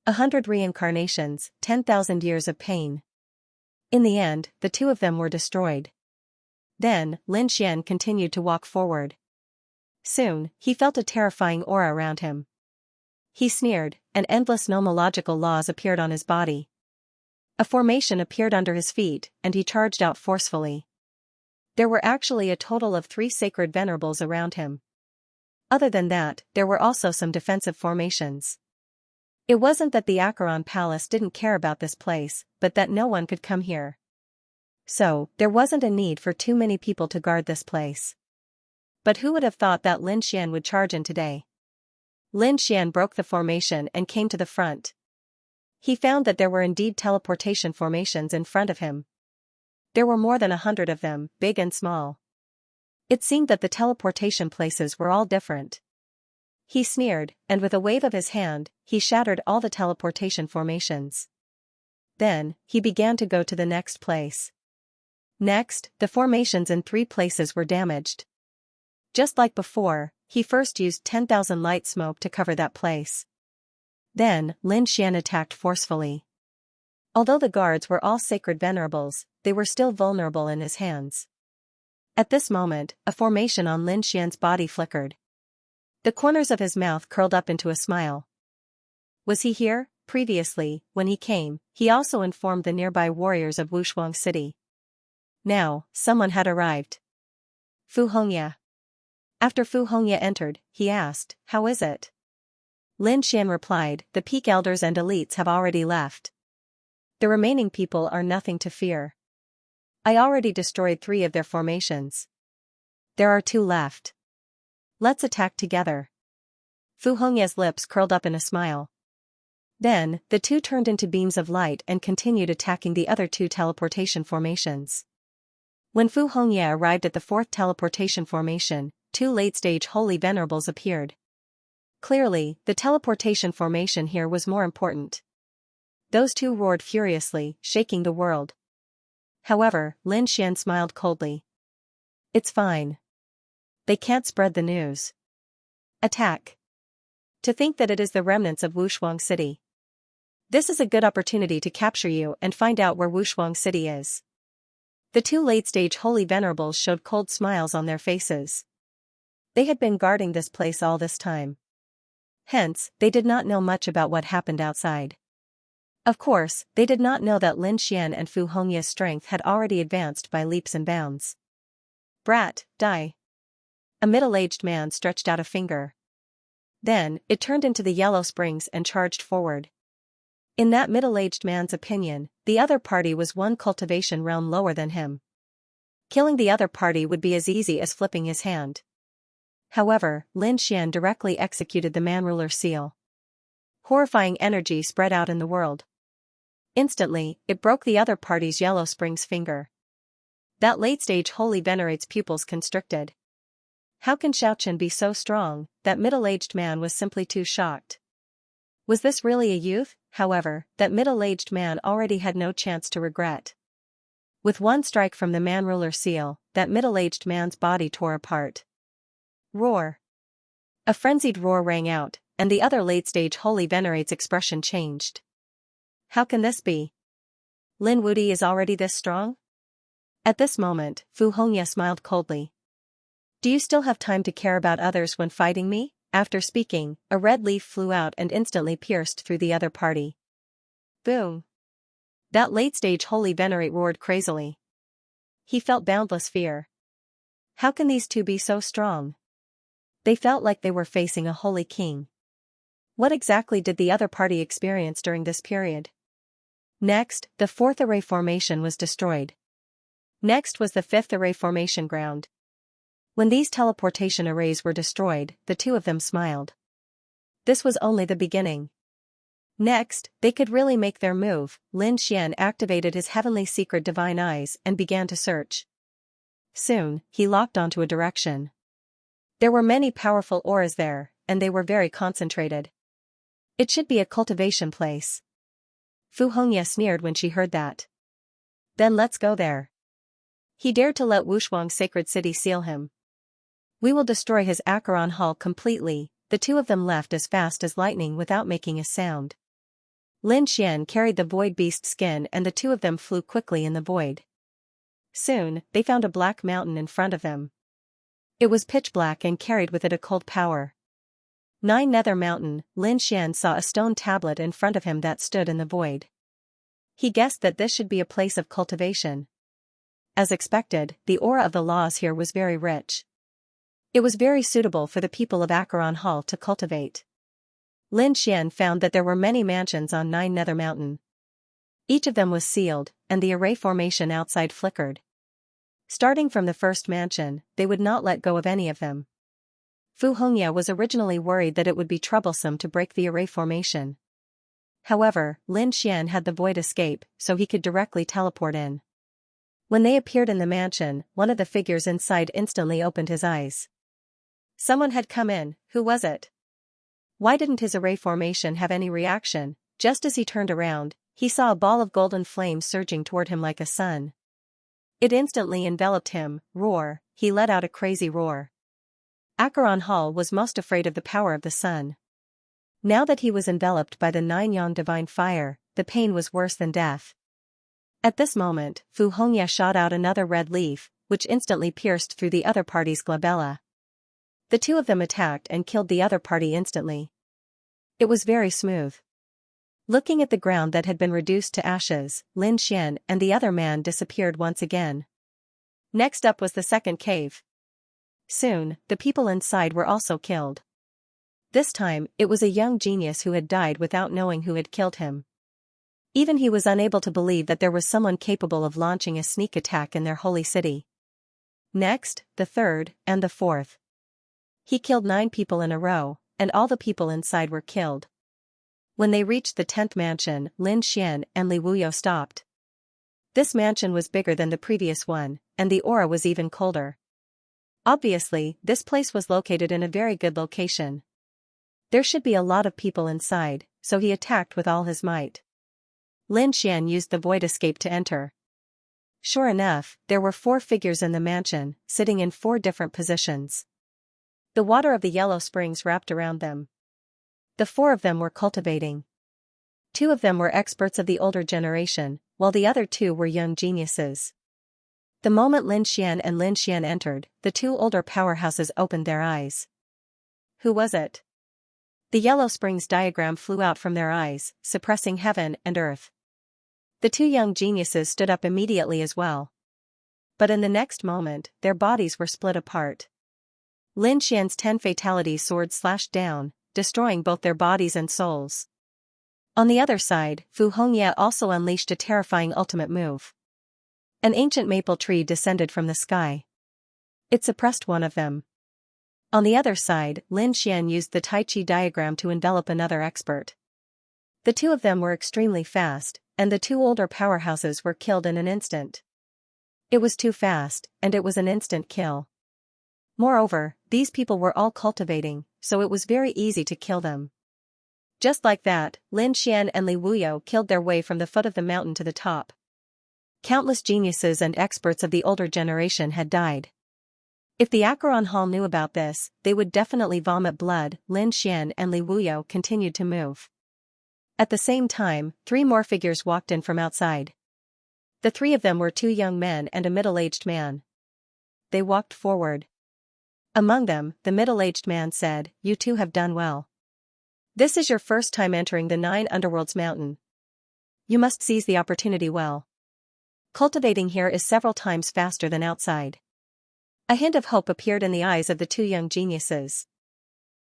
100 reincarnations, 10,000 years of pain. In the end, the two of them were destroyed. Then, Lin Xian continued to walk forward. Soon, he felt a terrifying aura around him. He sneered, and endless nomological laws appeared on his body. A formation appeared under his feet, and he charged out forcefully. There were actually a total of 3 sacred venerables around him. Other than that, there were also some defensive formations. It wasn't that the Acheron Palace didn't care about this place, but that no one could come here. So, there wasn't a need for too many people to guard this place. But who would have thought that Lin Xian would charge in today? Lin Xian broke the formation and came to the front. He found that there were indeed teleportation formations in front of him. There were more than 100 of them, big and small. It seemed that the teleportation places were all different. He sneered, and with a wave of his hand, he shattered all the teleportation formations. Then, he began to go to the next place. Next, the formations in 3 places were damaged. Just like before, he first used 10,000 light smoke to cover that place. Then, Lin Xian attacked forcefully. Although the guards were all sacred venerables, they were still vulnerable in his hands. At this moment, a formation on Lin Xian's body flickered. The corners of his mouth curled up into a smile. Was he here? Previously, when he came, he also informed the nearby warriors of Wushuang City. Now, someone had arrived. Vhumad. After Vhumad entered, he asked, "How is it?" Lin Xian replied, "The peak elders and elites have already left. The remaining people are nothing to fear. I already destroyed 3 of their formations. There are 2 left. Let's attack together." Vhumad's lips curled up in a smile. Then, the 2 turned into beams of light and continued attacking the other 2 teleportation formations. When Vhumad arrived at the 4th teleportation formation, 2 late-stage holy venerables appeared. Clearly, the teleportation formation here was more important. Those 2 roared furiously, shaking the world. However, Lin Xian smiled coldly. "It's fine. They can't spread the news. Attack. To think that it is the remnants of Wushuang City. This is a good opportunity to capture you and find out where Wushuang City is." The 2 late-stage holy venerables showed cold smiles on their faces. They had been guarding this place all this time. Hence, they did not know much about what happened outside. Of course, they did not know that Lin Xian and Vhumad's strength had already advanced by leaps and bounds. "Brat, die." A middle-aged man stretched out a finger. Then, it turned into the yellow springs and charged forward. In that middle-aged man's opinion, the other party was 1 cultivation realm lower than him. Killing the other party would be as easy as flipping his hand. However, Lin Xian directly executed the man-ruler seal. Horrifying energy spread out in the world. Instantly, it broke the other party's yellow springs finger. That late-stage holy venerate's pupils constricted. How can Xiaoqian be so strong? That middle-aged man was simply too shocked. Was this really a youth? However, that middle-aged man already had no chance to regret. With 1 strike from the man-ruler seal, that middle-aged man's body tore apart. Roar. A frenzied roar rang out, and the other late-stage holy venerate's expression changed. How can this be? Lin Wudi is already this strong? At this moment, Vhumad smiled coldly. "Do you still have time to care about others when fighting me?" After speaking, a red leaf flew out and instantly pierced through the other party. Boom! That late-stage holy venerate roared crazily. He felt boundless fear. How can these 2 be so strong? They felt like they were facing a holy king. What exactly did the other party experience during this period? Next, the 4th array formation was destroyed. Next was the 5th array formation ground. When these teleportation arrays were destroyed, the 2 of them smiled. This was only the beginning. Next, they could really make their move. Lin Xian activated his heavenly secret divine eyes and began to search. Soon, he locked onto a direction. There were many powerful auras there, and they were very concentrated. It should be a cultivation place. Vhumad sneered when she heard that. Then let's go there. He dared to let Wushuang Sacred City seal him. We will destroy his Acheron Hall completely. The 2 of them left as fast as lightning without making a sound. Lin Xian carried the void beast skin and the 2 of them flew quickly in the void. Soon, they found a black mountain in front of them. It was pitch black and carried with it a cold power. 9 Nether Mountain, Lin Xian saw a stone tablet in front of him that stood in the void. He guessed that this should be a place of cultivation. As expected, the aura of the laws here was very rich. It was very suitable for the people of Acheron Hall to cultivate. Lin Xian found that there were many mansions on 9 Nether Mountain. Each of them was sealed, and the array formation outside flickered. Starting from the first mansion, they would not let go of any of them. Vhumad was originally worried that it would be troublesome to break the array formation. However, Lin Xian had the void escape, so he could directly teleport in. When they appeared in the mansion, one of the figures inside instantly opened his eyes. Someone had come in. Who was it? Why didn't his array formation have any reaction? Just as he turned around, he saw a ball of golden flame surging toward him like a sun. It instantly enveloped him. Roar, he let out a crazy roar. Acheron Hall was most afraid of the power of the sun. Now that he was enveloped by the 9 Yang divine fire, the pain was worse than death. At this moment, Vhumad shot out another red leaf, which instantly pierced through the other party's glabella. The two of them attacked and killed the other party instantly. It was very smooth. Looking at the ground that had been reduced to ashes, Lin Xian and the other man disappeared once again. Next up was the second cave. Soon, the people inside were also killed. This time, it was a young genius who had died without knowing who had killed him. Even he was unable to believe that there was someone capable of launching a sneak attack in their holy city. Next, the third, and the fourth. He killed 9 people in a row, and all the people inside were killed. When they reached the 10th mansion, Lin Xian and Li Wuyo stopped. This mansion was bigger than the previous one, and the aura was even colder. Obviously, this place was located in a very good location. There should be a lot of people inside, so he attacked with all his might. Lin Xian used the void escape to enter. Sure enough, there were 4 figures in the mansion, sitting in 4 different positions. The water of the yellow springs wrapped around them. The 4 of them were cultivating. 2 of them were experts of the older generation, while the other 2 were young geniuses. The moment Lin Xian and Lin Xian entered, the 2 older powerhouses opened their eyes. Who was it? The yellow springs diagram flew out from their eyes, suppressing heaven and earth. The 2 young geniuses stood up immediately as well. But in the next moment, their bodies were split apart. Lin Xian's 10 fatality sword slashed down, destroying both their bodies and souls. On the other side, Vhumad also unleashed a terrifying ultimate move. An ancient maple tree descended from the sky. It suppressed one of them. On the other side, Lin Xian used the Tai Chi diagram to envelop another expert. The 2 of them were extremely fast, and the 2 older powerhouses were killed in an instant. It was too fast, and it was an instant kill. Moreover, these people were all cultivating, so it was very easy to kill them. Just like that, Lin Xian and Li Wuyo killed their way from the foot of the mountain to the top. Countless geniuses and experts of the older generation had died. If the Acheron Hall knew about this, they would definitely vomit blood. Lin Xian and Li Wuyo continued to move. At the same time, 3 more figures walked in from outside. The 3 of them were 2 young men and a middle-aged man. They walked forward. Among them, the middle-aged man said, "You 2 have done well. This is your first time entering the 9 Underworlds mountain. You must seize the opportunity well. Cultivating here is several times faster than outside." A hint of hope appeared in the eyes of the 2 young geniuses.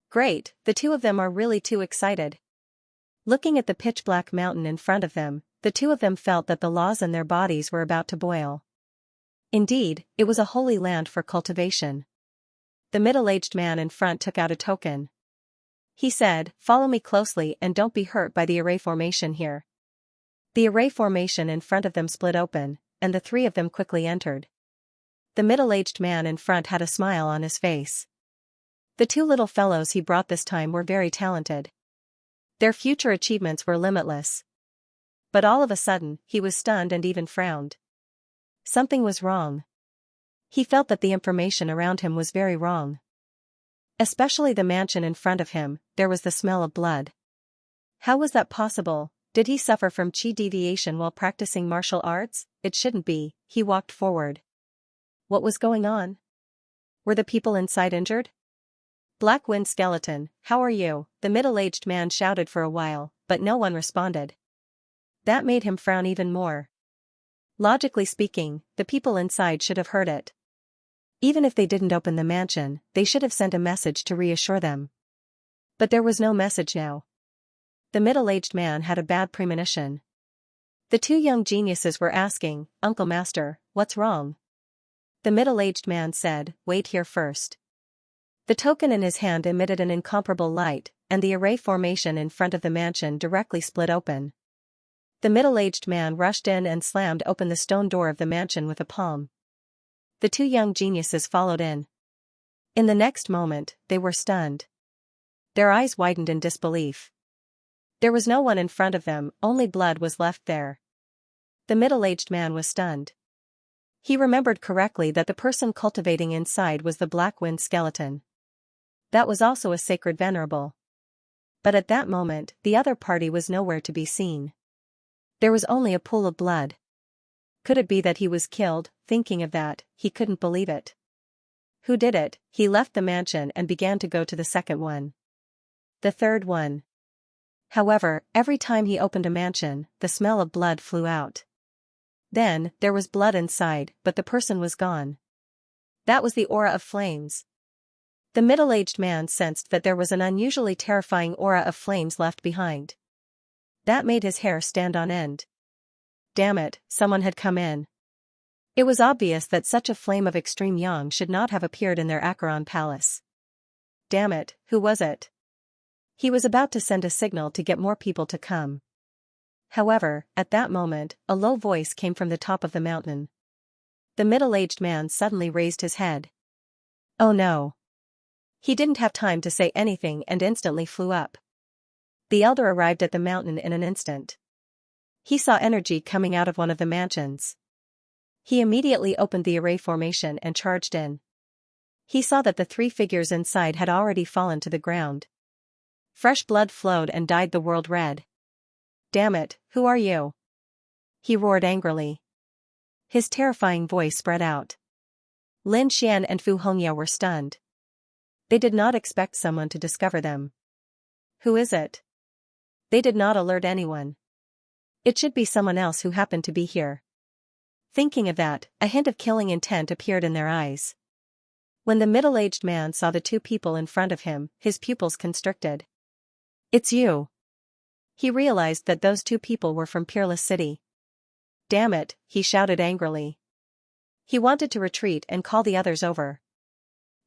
Great, the 2 of them are really too excited. Looking at the pitch-black mountain in front of them, the 2 of them felt that the laws in their bodies were about to boil. Indeed, it was a holy land for cultivation. The middle-aged man in front took out a token. He said, "Follow me closely and don't be hurt by the array formation here." The array formation in front of them split open, and the 3 of them quickly entered. The middle-aged man in front had a smile on his face. The 2 little fellows he brought this time were very talented. Their future achievements were limitless. But all of a sudden, he was stunned and even frowned. Something was wrong. He felt that the information around him was very wrong. Especially the mansion in front of him, there was the smell of blood. How was that possible? Did he suffer from chi deviation while practicing martial arts? It shouldn't be. He walked forward. What was going on? Were the people inside injured? Black Wind Skeleton, how are you? The middle-aged man shouted for a while, but no one responded. That made him frown even more. Logically speaking, the people inside should have heard it. Even if they didn't open the mansion, they should have sent a message to reassure them. But there was no message now. The middle-aged man had a bad premonition. The two young geniuses were asking, "Uncle Master, what's wrong?" The middle-aged man said, "Wait here first." The token in his hand emitted an incomparable light, and the array formation in front of the mansion directly split open. The middle-aged man rushed in and slammed open the stone door of the mansion with a palm. The two young geniuses followed in. In the next moment, they were stunned. Their eyes widened in disbelief. There was no one in front of them, only blood was left there. The middle-aged man was stunned. He remembered correctly that the person cultivating inside was the Black Wind Skeleton. That was also a sacred venerable. But at that moment, the other party was nowhere to be seen. There was only a pool of blood. Could it be that he was killed? Thinking of that, he couldn't believe it. Who did it? He left the mansion and began to go to the second one. The third one. However, every time he opened a mansion, the smell of blood flew out. Then, there was blood inside, but the person was gone. That was the aura of flames. The middle-aged man sensed that there was an unusually terrifying aura of flames left behind. That made his hair stand on end. Damn it, someone had come in. It was obvious that such a flame of extreme yang should not have appeared in their Acheron palace. Damn it, who was it? He was about to send a signal to get more people to come. However, at that moment, a low voice came from the top of the mountain. The middle-aged man suddenly raised his head. Oh no. He didn't have time to say anything and instantly flew up. The elder arrived at the mountain in an instant. He saw energy coming out of one of the mansions. He immediately opened the array formation and charged in. He saw that the three figures inside had already fallen to the ground. Fresh blood flowed and dyed the world red. Damn it, who are you? He roared angrily. His terrifying voice spread out. Lin Xian and Fu Hongya were stunned. They did not expect someone to discover them. Who is it? They did not alert anyone. It should be someone else who happened to be here. Thinking of that, a hint of killing intent appeared in their eyes. When the middle-aged man saw the two people in front of him, his pupils constricted. It's you. He realized that those two people were from Peerless City. Damn it, he shouted angrily. He wanted to retreat and call the others over.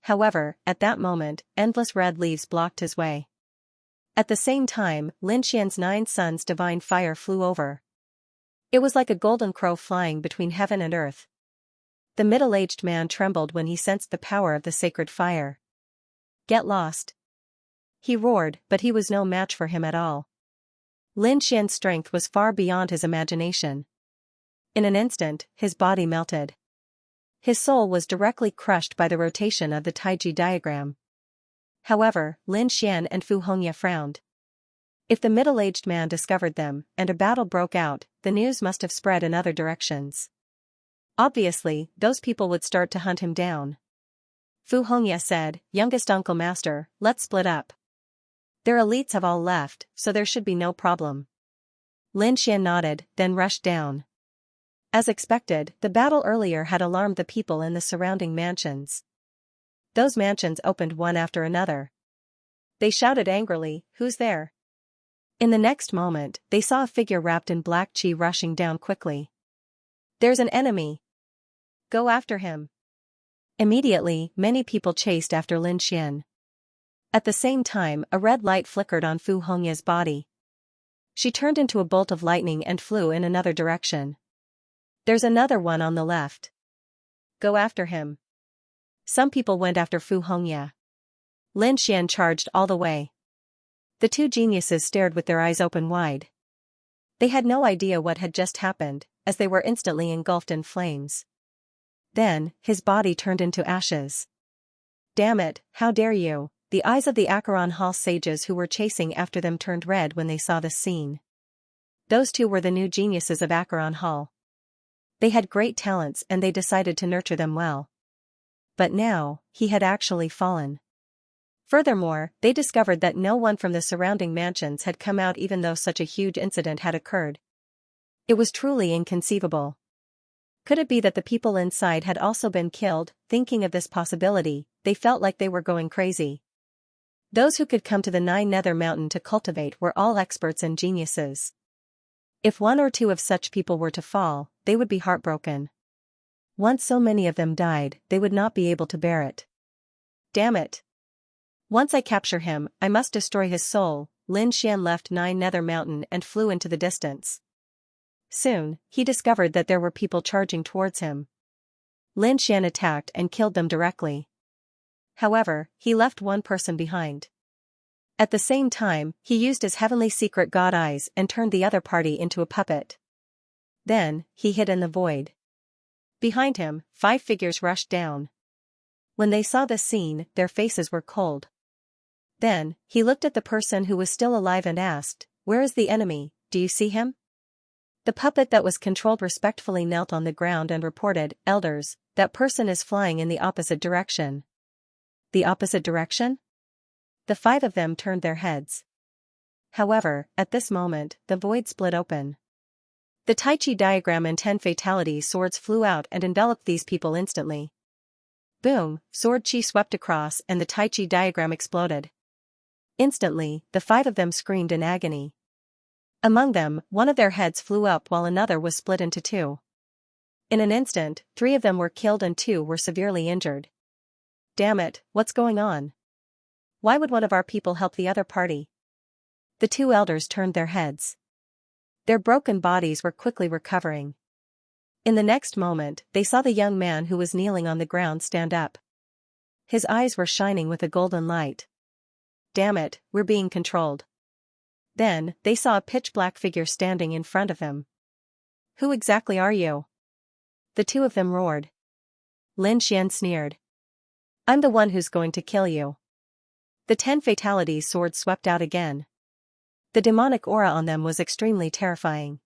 However, at that moment, endless red leaves blocked his way. At the same time, Lin Xian's 9 sons' divine fire flew over. It was like a golden crow flying between heaven and earth. The middle-aged man trembled when he sensed the power of the sacred fire. Get lost. He roared, but he was no match for him at all. Lin Xian's strength was far beyond his imagination. In an instant, his body melted. His soul was directly crushed by the rotation of the Taiji diagram. However, Lin Xian and Fu Hongya frowned. If the middle-aged man discovered them, and a battle broke out, the news must have spread in other directions. Obviously, those people would start to hunt him down. Fu Hongya said, "Youngest Uncle Master, let's split up. Their elites have all left, so there should be no problem." Lin Xian nodded, then rushed down. As expected, the battle earlier had alarmed the people in the surrounding mansions. Those mansions opened one after another. They shouted angrily, "Who's there?" In the next moment, they saw a figure wrapped in black chi rushing down quickly. "There's an enemy. Go after him." Immediately, many people chased after Lin Xian. At the same time, a red light flickered on Fu Hongya's body. She turned into a bolt of lightning and flew in another direction. "There's another one on the left. Go after him." Some people went after Fu Hongya. Lin Xian charged all the way. The two geniuses stared with their eyes open wide. They had no idea what had just happened, as they were instantly engulfed in flames. Then, his body turned into ashes. Damn it, how dare you! The eyes of the Acheron Hall sages who were chasing after them turned red when they saw this scene. Those two were the new geniuses of Acheron Hall. They had great talents and they decided to nurture them well. But now, he had actually fallen. Furthermore, they discovered that no one from the surrounding mansions had come out even though such a huge incident had occurred. It was truly inconceivable. Could it be that the people inside had also been killed? Thinking of this possibility, they felt like they were going crazy. Those who could come to the Nine Nether Mountain to cultivate were all experts and geniuses. If one or two of such people were to fall, they would be heartbroken. Once so many of them died, they would not be able to bear it. Damn it. Once I capture him, I must destroy his soul. Lin Xian left Nine Nether Mountain and flew into the distance. Soon, he discovered that there were people charging towards him. Lin Xian attacked and killed them directly. However, he left one person behind. At the same time, he used his heavenly secret god eyes and turned the other party into a puppet. Then, he hid in the void. Behind him, 5 figures rushed down. When they saw this scene, their faces were cold. Then, he looked at the person who was still alive and asked, "Where is the enemy? Do you see him?" The puppet that was controlled respectfully knelt on the ground and reported, "Elders, that person is flying in the opposite direction." The opposite direction? The 5 of them turned their heads. However, at this moment, the void split open. The Tai Chi diagram and 10 fatality swords flew out and enveloped these people instantly. Boom, sword chi swept across and the Tai Chi diagram exploded. Instantly, the 5 of them screamed in agony. Among them, one of their heads flew up while another was split into 2. In an instant, 3 of them were killed and 2 were severely injured. Damn it, what's going on? Why would one of our people help the other party? The 2 elders turned their heads. Their broken bodies were quickly recovering. In the next moment, they saw the young man who was kneeling on the ground stand up. His eyes were shining with a golden light. Damn it, we're being controlled. Then, they saw a pitch-black figure standing in front of him. Who exactly are you? The 2 of them roared. Lin Xian sneered. I'm the one who's going to kill you. The 10 fatality swords swept out again. The demonic aura on them was extremely terrifying.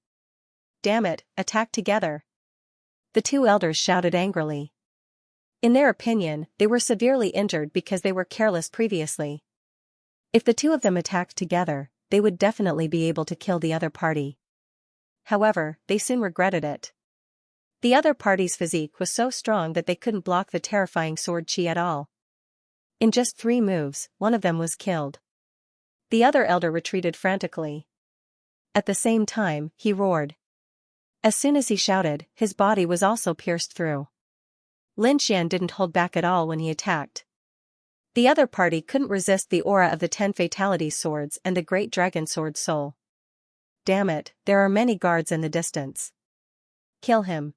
Damn it, attack together. The 2 elders shouted angrily. In their opinion, they were severely injured because they were careless previously. If the 2 of them attacked together, they would definitely be able to kill the other party. However, they soon regretted it. The other party's physique was so strong that they couldn't block the terrifying sword chi at all. In just 3 moves, one of them was killed. The other elder retreated frantically. At the same time, he roared. As soon as he shouted, his body was also pierced through. Lin Xian didn't hold back at all when he attacked. The other party couldn't resist the aura of the 10 fatality swords and the great dragon sword soul. Damn it, there are many guards in the distance. Kill him.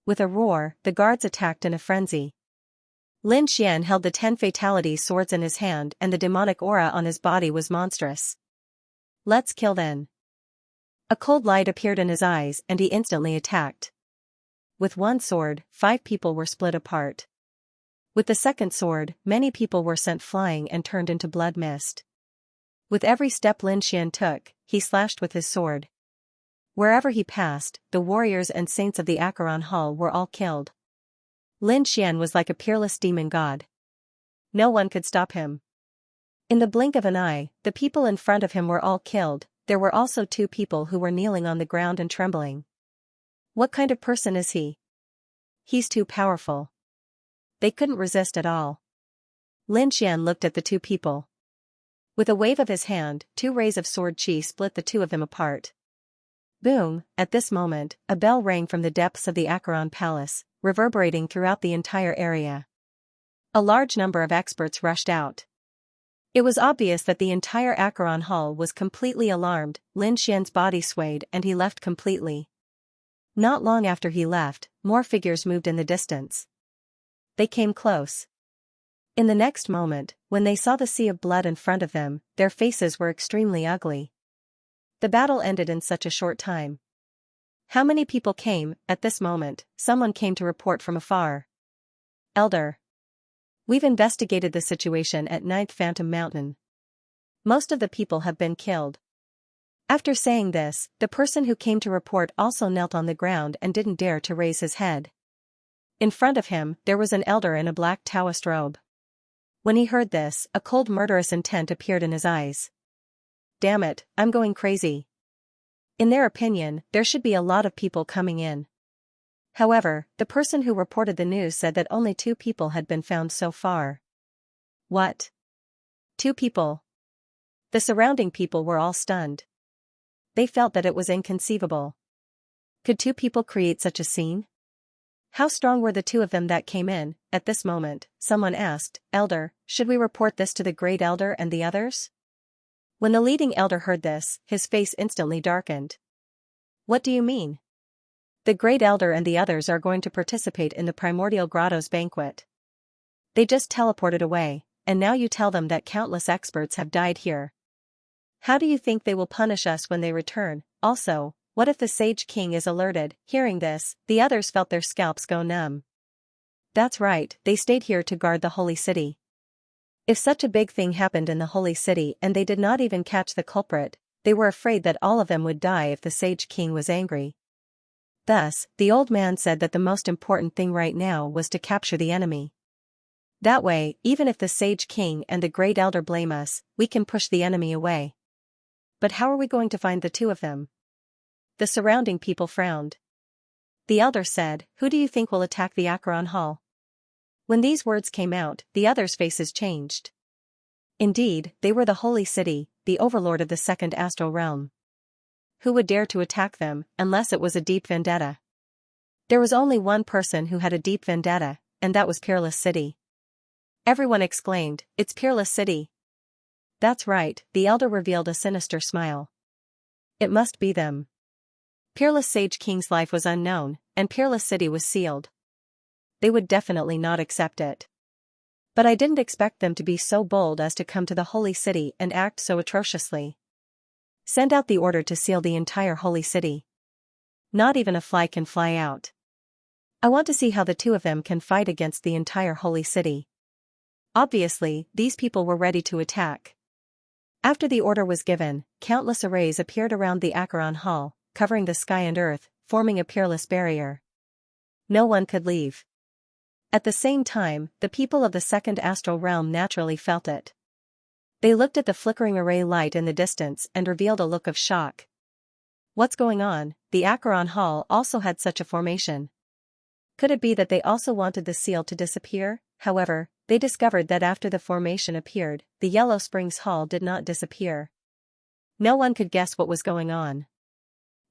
With a roar, the guards attacked in a frenzy. Lin Xian held the 10 fatality swords in his hand and the demonic aura on his body was monstrous. Let's kill then. A cold light appeared in his eyes and he instantly attacked. With one sword, 5 people were split apart. With the second sword, many people were sent flying and turned into blood mist. With every step Lin Xian took, he slashed with his sword. Wherever he passed, the warriors and saints of the Acheron Hall were all killed. Lin Xian was like a peerless demon god. No one could stop him. In the blink of an eye, the people in front of him were all killed. There were also 2 people who were kneeling on the ground and trembling. What kind of person is he? He's too powerful. They couldn't resist at all. Lin Xian looked at the 2 people. With a wave of his hand, 2 rays of sword chi split the 2 of them apart. Boom, at this moment, a bell rang from the depths of the Acheron Palace, reverberating throughout the entire area. A large number of experts rushed out. It was obvious that the entire Acheron Hall was completely alarmed. Lin Xian's body swayed and he left completely. Not long after he left, more figures moved in the distance. They came close. In the next moment, when they saw the sea of blood in front of them, their faces were extremely ugly. The battle ended in such a short time. How many people came? At this moment, someone came to report from afar. Elder. We've investigated the situation at 9th Phantom Mountain. Most of the people have been killed. After saying this, the person who came to report also knelt on the ground and didn't dare to raise his head. In front of him, there was an elder in a black Taoist robe. When he heard this, a cold murderous intent appeared in his eyes. Damn it, I'm going crazy. In their opinion, there should be a lot of people coming in. However, the person who reported the news said that only 2 people had been found so far. What? 2 people? The surrounding people were all stunned. They felt that it was inconceivable. Could 2 people create such a scene? How strong were the 2 of them that came in? At this moment, someone asked, Elder, should we report this to the great elder and the others? When the leading elder heard this, his face instantly darkened. What do you mean? The great elder and the others are going to participate in the Primordial Grotto's banquet. They just teleported away, and now you tell them that countless experts have died here. How do you think they will punish us when they return? Also, what if the Sage King is alerted? Hearing this, the others felt their scalps go numb. That's right, they stayed here to guard the holy city. If such a big thing happened in the holy city and they did not even catch the culprit, they were afraid that all of them would die if the Sage King was angry. Thus, the old man said that the most important thing right now was to capture the enemy. That way, even if the Sage King and the Great Elder blame us, we can push the enemy away. But how are we going to find the 2 of them? The surrounding people frowned. The elder said, Who do you think will attack the Acheron Hall? When these words came out, the others' faces changed. Indeed, they were the holy city, the overlord of the second astral realm. Who would dare to attack them, unless it was a deep vendetta? There was only one person who had a deep vendetta, and that was Peerless City. Everyone exclaimed, It's Peerless City. That's right, the elder revealed a sinister smile. It must be them. Peerless Sage King's life was unknown, and Peerless City was sealed. They would definitely not accept it. But I didn't expect them to be so bold as to come to the holy city and act so atrociously. Send out the order to seal the entire holy city. Not even a fly can fly out. I want to see how the 2 of them can fight against the entire holy city. Obviously, these people were ready to attack. After the order was given, countless arrays appeared around the Acheron Hall, covering the sky and earth, forming a peerless barrier. No one could leave. At the same time, the people of the second astral realm naturally felt it. They looked at the flickering array light in the distance and revealed a look of shock. What's going on? The Acheron Hall also had such a formation. Could it be that they also wanted the seal to disappear? However, they discovered that after the formation appeared, the Yellow Springs Hall did not disappear. No one could guess what was going on.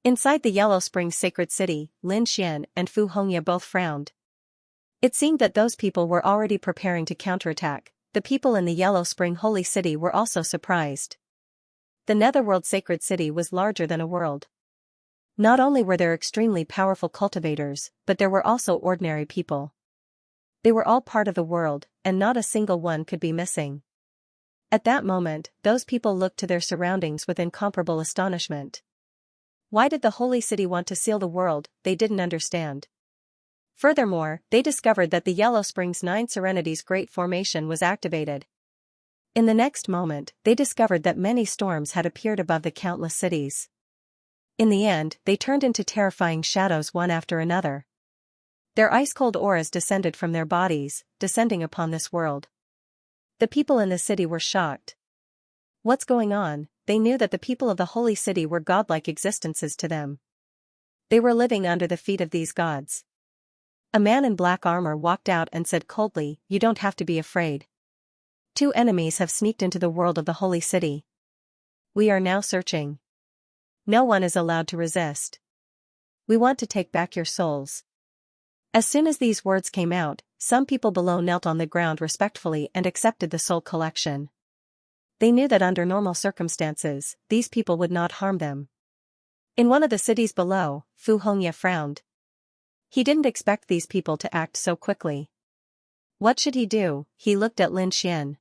Inside the Yellow Springs sacred city, Lin Xian and Fu Hongya both frowned. It seemed that those people were already preparing to counterattack. The people in the Yellow Spring Holy City were also surprised. The Netherworld sacred city was larger than a world. Not only were there extremely powerful cultivators, but there were also ordinary people. They were all part of the world, and not a single one could be missing. At that moment, those people looked to their surroundings with incomparable astonishment. Why did the holy city want to seal the world? They didn't understand. Furthermore, they discovered that the Yellow Springs 9 Serenity's Great Formation was activated. In the next moment, they discovered that many storms had appeared above the countless cities. In the end, they turned into terrifying shadows one after another. Their ice-cold auras descended from their bodies, descending upon this world. The people in the city were shocked. What's going on? They knew that the people of the holy city were godlike existences to them. They were living under the feet of these gods. A man in black armor walked out and said coldly, "You don't have to be afraid. 2 enemies have sneaked into the world of the holy city. We are now searching. No one is allowed to resist. We want to take back your souls." As soon as these words came out, some people below knelt on the ground respectfully and accepted the soul collection. They knew that under normal circumstances, these people would not harm them. In one of the cities below, Fu Hongya frowned. He didn't expect these people to act so quickly. What should he do? He looked at Lin Xian.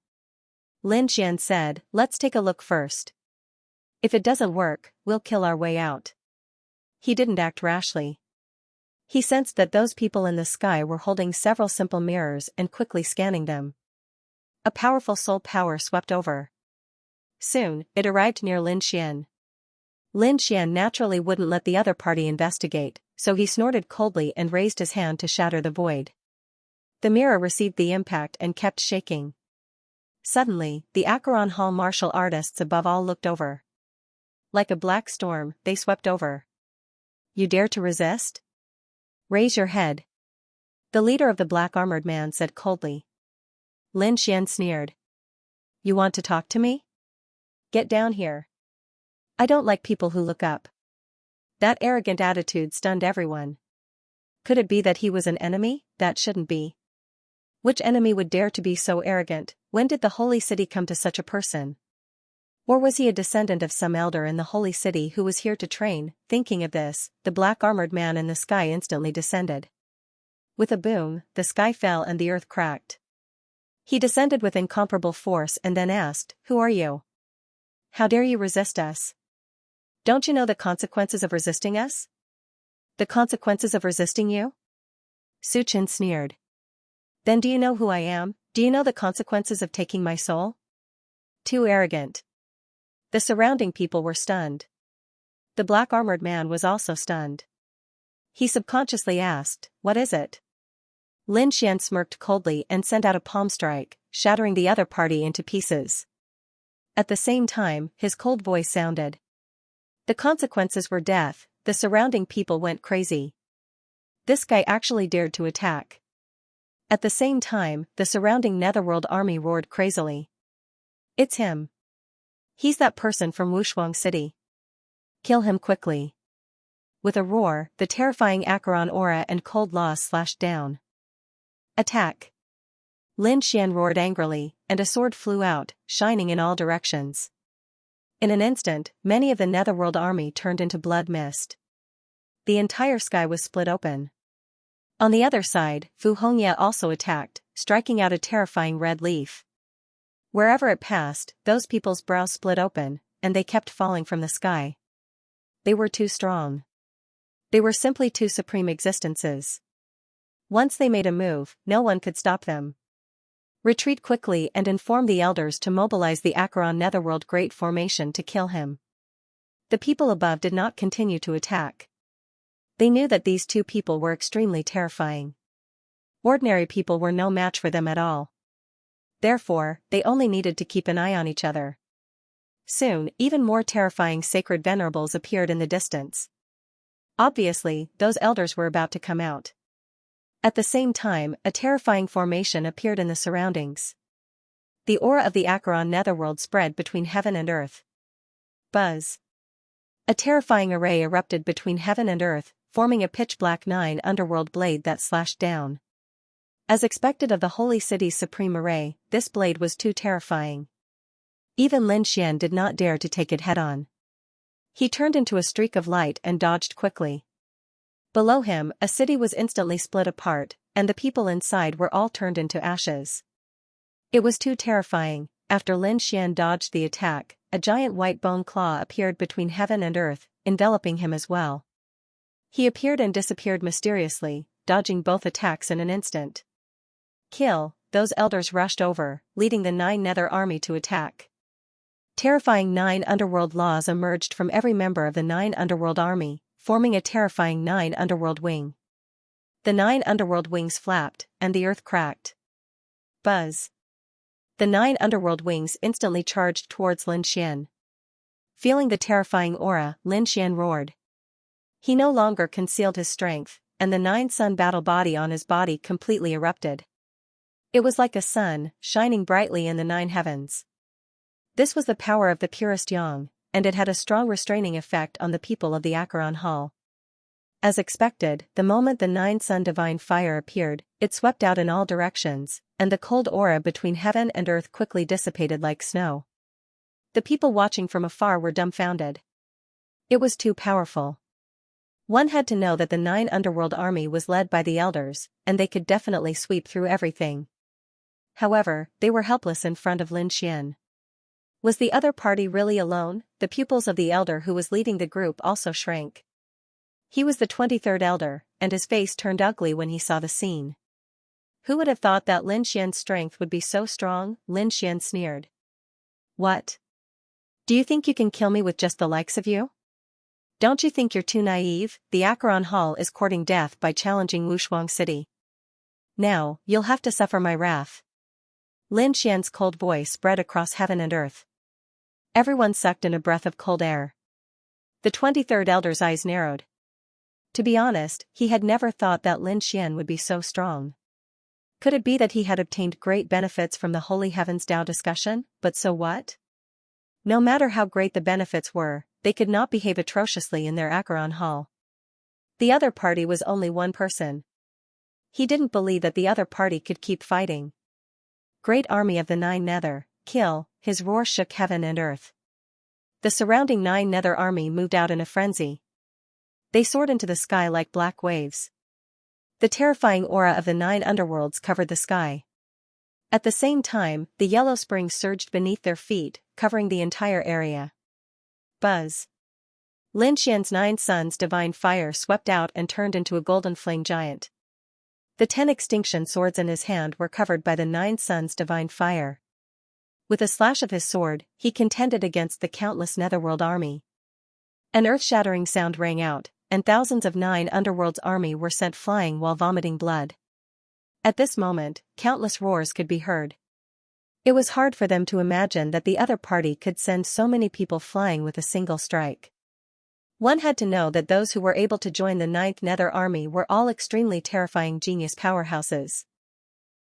Lin Xian said, "Let's take a look first. If it doesn't work, we'll kill our way out." He didn't act rashly. He sensed that those people in the sky were holding several simple mirrors and quickly scanning them. A powerful soul power swept over. Soon, it arrived near Lin Xian. Lin Xian naturally wouldn't let the other party investigate, so he snorted coldly and raised his hand to shatter the void. The mirror received the impact and kept shaking. Suddenly, the Acheron Hall martial artists above all looked over. Like a black storm, they swept over. You dare to resist? Raise your head. The leader of the black-armored man said coldly. Lin Xian sneered. You want to talk to me? Get down here. I don't like people who look up. That arrogant attitude stunned everyone. Could it be that he was an enemy? That shouldn't be. Which enemy would dare to be so arrogant? When did the holy city come to such a person? Or was he a descendant of some elder in the holy city who was here to train? Thinking of this, the black-armored man in the sky instantly descended. With a boom, the sky fell and the earth cracked. He descended with incomparable force and then asked, Who are you? How dare you resist us? Don't you know the consequences of resisting us? The consequences of resisting you? Su Chen sneered. Then do you know who I am? Do you know the consequences of taking my soul? Too arrogant. The surrounding people were stunned. The black-armored man was also stunned. He subconsciously asked, What is it? Lin Xian smirked coldly and sent out a palm strike, shattering the other party into pieces. At the same time, his cold voice sounded. The consequences were death. The surrounding people went crazy. This guy actually dared to attack. At the same time, the surrounding Netherworld army roared crazily. It's him. He's that person from Wuxuang City. Kill him quickly. With a roar, the terrifying Acheron aura and cold laws slashed down. Attack! Lin Xian roared angrily, and a sword flew out, shining in all directions. In an instant, many of the Netherworld army turned into blood mist. The entire sky was split open. On the other side, Vhumad also attacked, striking out a terrifying red leaf. Wherever it passed, those people's brows split open, and they kept falling from the sky. They were too strong. They were simply two supreme existences. Once they made a move, no one could stop them. Retreat quickly and inform the elders to mobilize the Acheron Netherworld Great Formation to kill him. The people above did not continue to attack. They knew that these two people were extremely terrifying. Ordinary people were no match for them at all. Therefore, they only needed to keep an eye on each other. Soon, even more terrifying sacred venerables appeared in the distance. Obviously, those elders were about to come out. At the same time, a terrifying formation appeared in the surroundings. The aura of the Acheron Netherworld spread between heaven and earth. Buzz. A terrifying array erupted between heaven and earth, forming a pitch-black 9 underworld blade that slashed down. As expected of the Holy City's supreme array, this blade was too terrifying. Even Lin Xian did not dare to take it head-on. He turned into a streak of light and dodged quickly. Below him, a city was instantly split apart, and the people inside were all turned into ashes. It was too terrifying. After Lin Xian dodged the attack, a giant white bone claw appeared between heaven and earth, enveloping him as well. He appeared and disappeared mysteriously, dodging both attacks in an instant. Kill! Those elders rushed over, leading the 9 Nether army to attack. Terrifying 9 underworld laws emerged from every member of the 9 underworld army, forming a terrifying 9 underworld wing. The 9 underworld wings flapped, and the earth cracked. Buzz. The 9 underworld wings instantly charged towards Lin Xian. Feeling the terrifying aura, Lin Xian roared. He no longer concealed his strength, and the 9 sun battle body on his body completely erupted. It was like a sun, shining brightly in the 9 heavens. This was the power of the purest yang, and it had a strong restraining effect on the people of the Acheron Hall. As expected, the moment the 9 sun divine fire appeared, it swept out in all directions, and the cold aura between heaven and earth quickly dissipated like snow. The people watching from afar were dumbfounded. It was too powerful. One had to know that the 9 underworld army was led by the elders, and they could definitely sweep through everything. However, they were helpless in front of Lin Xian. Was the other party really alone? The pupils of the elder who was leading the group also shrank. He was the 23rd elder, and his face turned ugly when he saw the scene. Who would have thought that Lin Xian's strength would be so strong? Lin Xian sneered. What? Do you think you can kill me with just the likes of you? Don't you think you're too naive? The Acheron Hall is courting death by challenging Wuxuang City. Now, you'll have to suffer my wrath. Lin Xian's cold voice spread across heaven and earth. Everyone sucked in a breath of cold air. The 23rd Elder's eyes narrowed. To be honest, he had never thought that Lin Xian would be so strong. Could it be that he had obtained great benefits from the Holy Heavens Tao discussion? But so what? No matter how great the benefits were, they could not behave atrociously in their Acheron hall. The other party was only one person. He didn't believe that the other party could keep fighting. Great army of the Nine Nether, kill, his roar shook heaven and earth. The surrounding Nine Nether army moved out in a frenzy. They soared into the sky like black waves. The terrifying aura of the 9 underworlds covered the sky. At the same time, the yellow springs surged beneath their feet, covering the entire area. Buzz. Lin Xian's 9 sons' divine fire swept out and turned into a golden flame giant. The 10 extinction swords in his hand were covered by the 9 sons' divine fire. With a slash of his sword, he contended against the countless Netherworld army. An earth-shattering sound rang out, and thousands of 9 underworlds' army were sent flying while vomiting blood. At this moment, countless roars could be heard. It was hard for them to imagine that the other party could send so many people flying with a single strike. One had to know that those who were able to join the 9th Nether Army were all extremely terrifying genius powerhouses.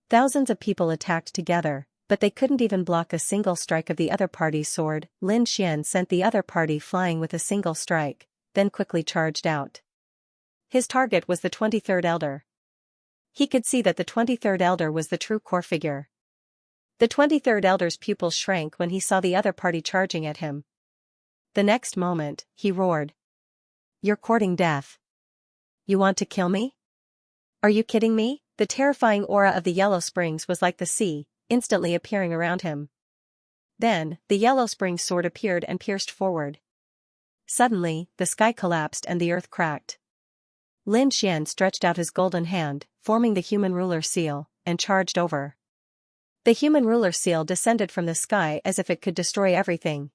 Thousands of people attacked together, but they couldn't even block a single strike of the other party's sword. Lin Xian sent the other party flying with a single strike, then quickly charged out. His target was the 23rd Elder. He could see that the 23rd Elder was the true core figure. The 23rd Elder's pupils shrank when he saw the other party charging at him. The next moment, he roared. "You're courting death. You want to kill me? Are you kidding me?" The terrifying aura of the Yellow Springs was like the sea, instantly appearing around him. Then, the Yellow Springs sword appeared and pierced forward. Suddenly, the sky collapsed and the earth cracked. Lin Xian stretched out his golden hand, forming the human ruler seal, and charged over. The human ruler seal descended from the sky as if it could destroy everything.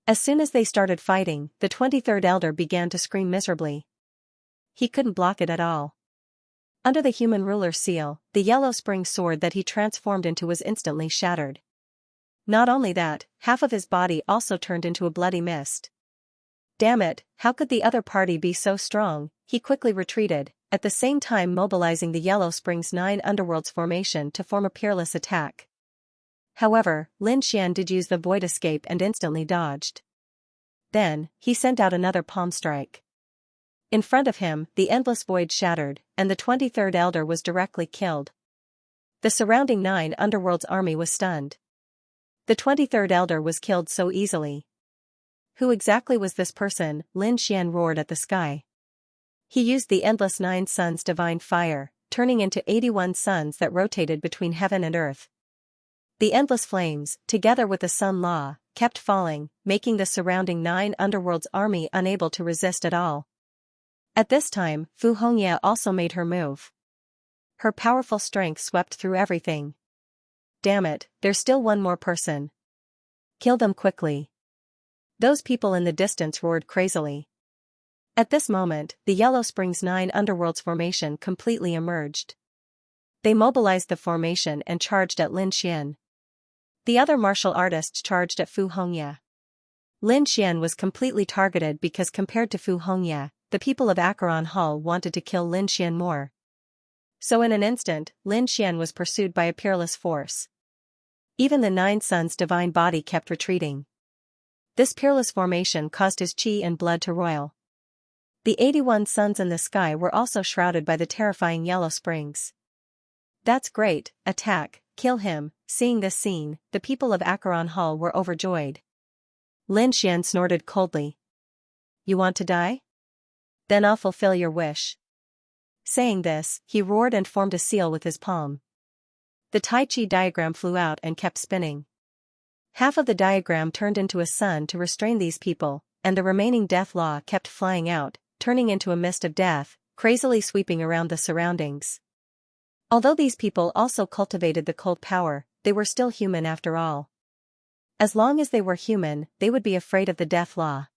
As soon as they started fighting, the 23rd Elder began to scream miserably. He couldn't block it at all. Under the human ruler seal, the yellow spring sword that he transformed into was instantly shattered. Not only that, half of his body also turned into a bloody mist. Damn it, how could the other party be so strong? He quickly retreated, at the same time mobilizing the Yellow Springs 9 Underworlds formation to form a peerless attack. However, Lin Xian did use the void escape and instantly dodged. Then, he sent out another palm strike. In front of him, the endless void shattered, and the 23rd Elder was directly killed. The surrounding 9 Underworlds army was stunned. The 23rd Elder was killed so easily. Who exactly was this person? Lin Xian roared at the sky. He used the endless 9 suns divine fire, turning into 81 suns that rotated between heaven and earth. The endless flames, together with the sun law, kept falling, making the surrounding 9 Underworlds army unable to resist at all. At this time, Vhumad also made her move. Her powerful strength swept through everything. Damn it, there's still one more person. Kill them quickly. Those people in the distance roared crazily. At this moment, the Yellow Springs 9 Underworlds formation completely emerged. They mobilized the formation and charged at Lin Xian. The other martial artists charged at Vhumad. Lin Xian was completely targeted because compared to Vhumad, the people of Acheron Hall wanted to kill Lin Xian more. So in an instant, Lin Xian was pursued by a peerless force. Even the 9 suns' divine body kept retreating. This peerless formation caused his chi and blood to roil. The 81 suns in the sky were also shrouded by the terrifying Yellow Springs. That's great, attack, kill him. Seeing this scene, the people of Acheron Hall were overjoyed. Lin Xian snorted coldly. You want to die? Then I'll fulfill your wish. Saying this, he roared and formed a seal with his palm. The Tai Chi diagram flew out and kept spinning. Half of the diagram turned into a sun to restrain these people, and the remaining death law kept flying out, turning into a mist of death, crazily sweeping around the surroundings. Although these people also cultivated the cold power, they were still human after all. As long as they were human, they would be afraid of the death law.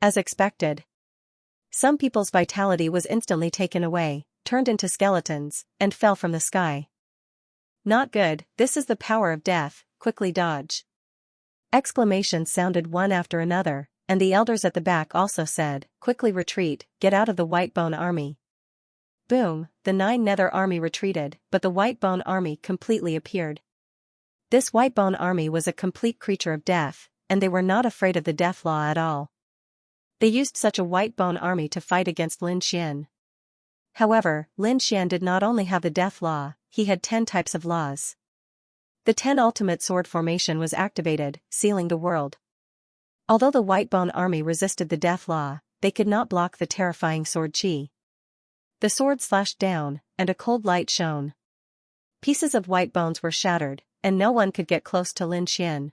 As expected. Some people's vitality was instantly taken away, turned into skeletons, and fell from the sky. Not good, this is the power of death, quickly dodge. Exclamations sounded one after another, and the elders at the back also said, quickly retreat, get out of the Whitebone army. Boom, the 9 Nether army retreated, but the Whitebone army completely appeared. This Whitebone army was a complete creature of death, and they were not afraid of the death law at all. They used such a Whitebone army to fight against Lin Xian. However, Lin Xian did not only have the death law, he had 10 types of laws. The 10 ultimate sword formation was activated, sealing the world. Although the Whitebone army resisted the death law, they could not block the terrifying sword chi. The sword slashed down, and a cold light shone. Pieces of white bones were shattered, and no one could get close to Lin Xian.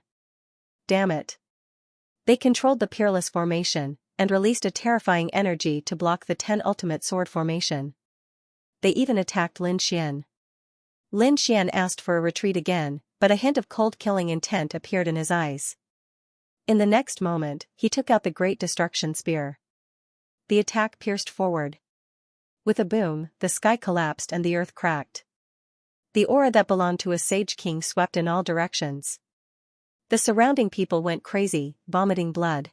Damn it. They controlled the Peerless formation, and released a terrifying energy to block the 10 ultimate sword formation. They even attacked Lin Xian. Lin Xian asked for a retreat again, but a hint of cold killing intent appeared in his eyes. In the next moment, he took out the Great Destruction Spear. The attack pierced forward. With a boom, the sky collapsed and the earth cracked. The aura that belonged to a Sage King swept in all directions. The surrounding people went crazy, vomiting blood.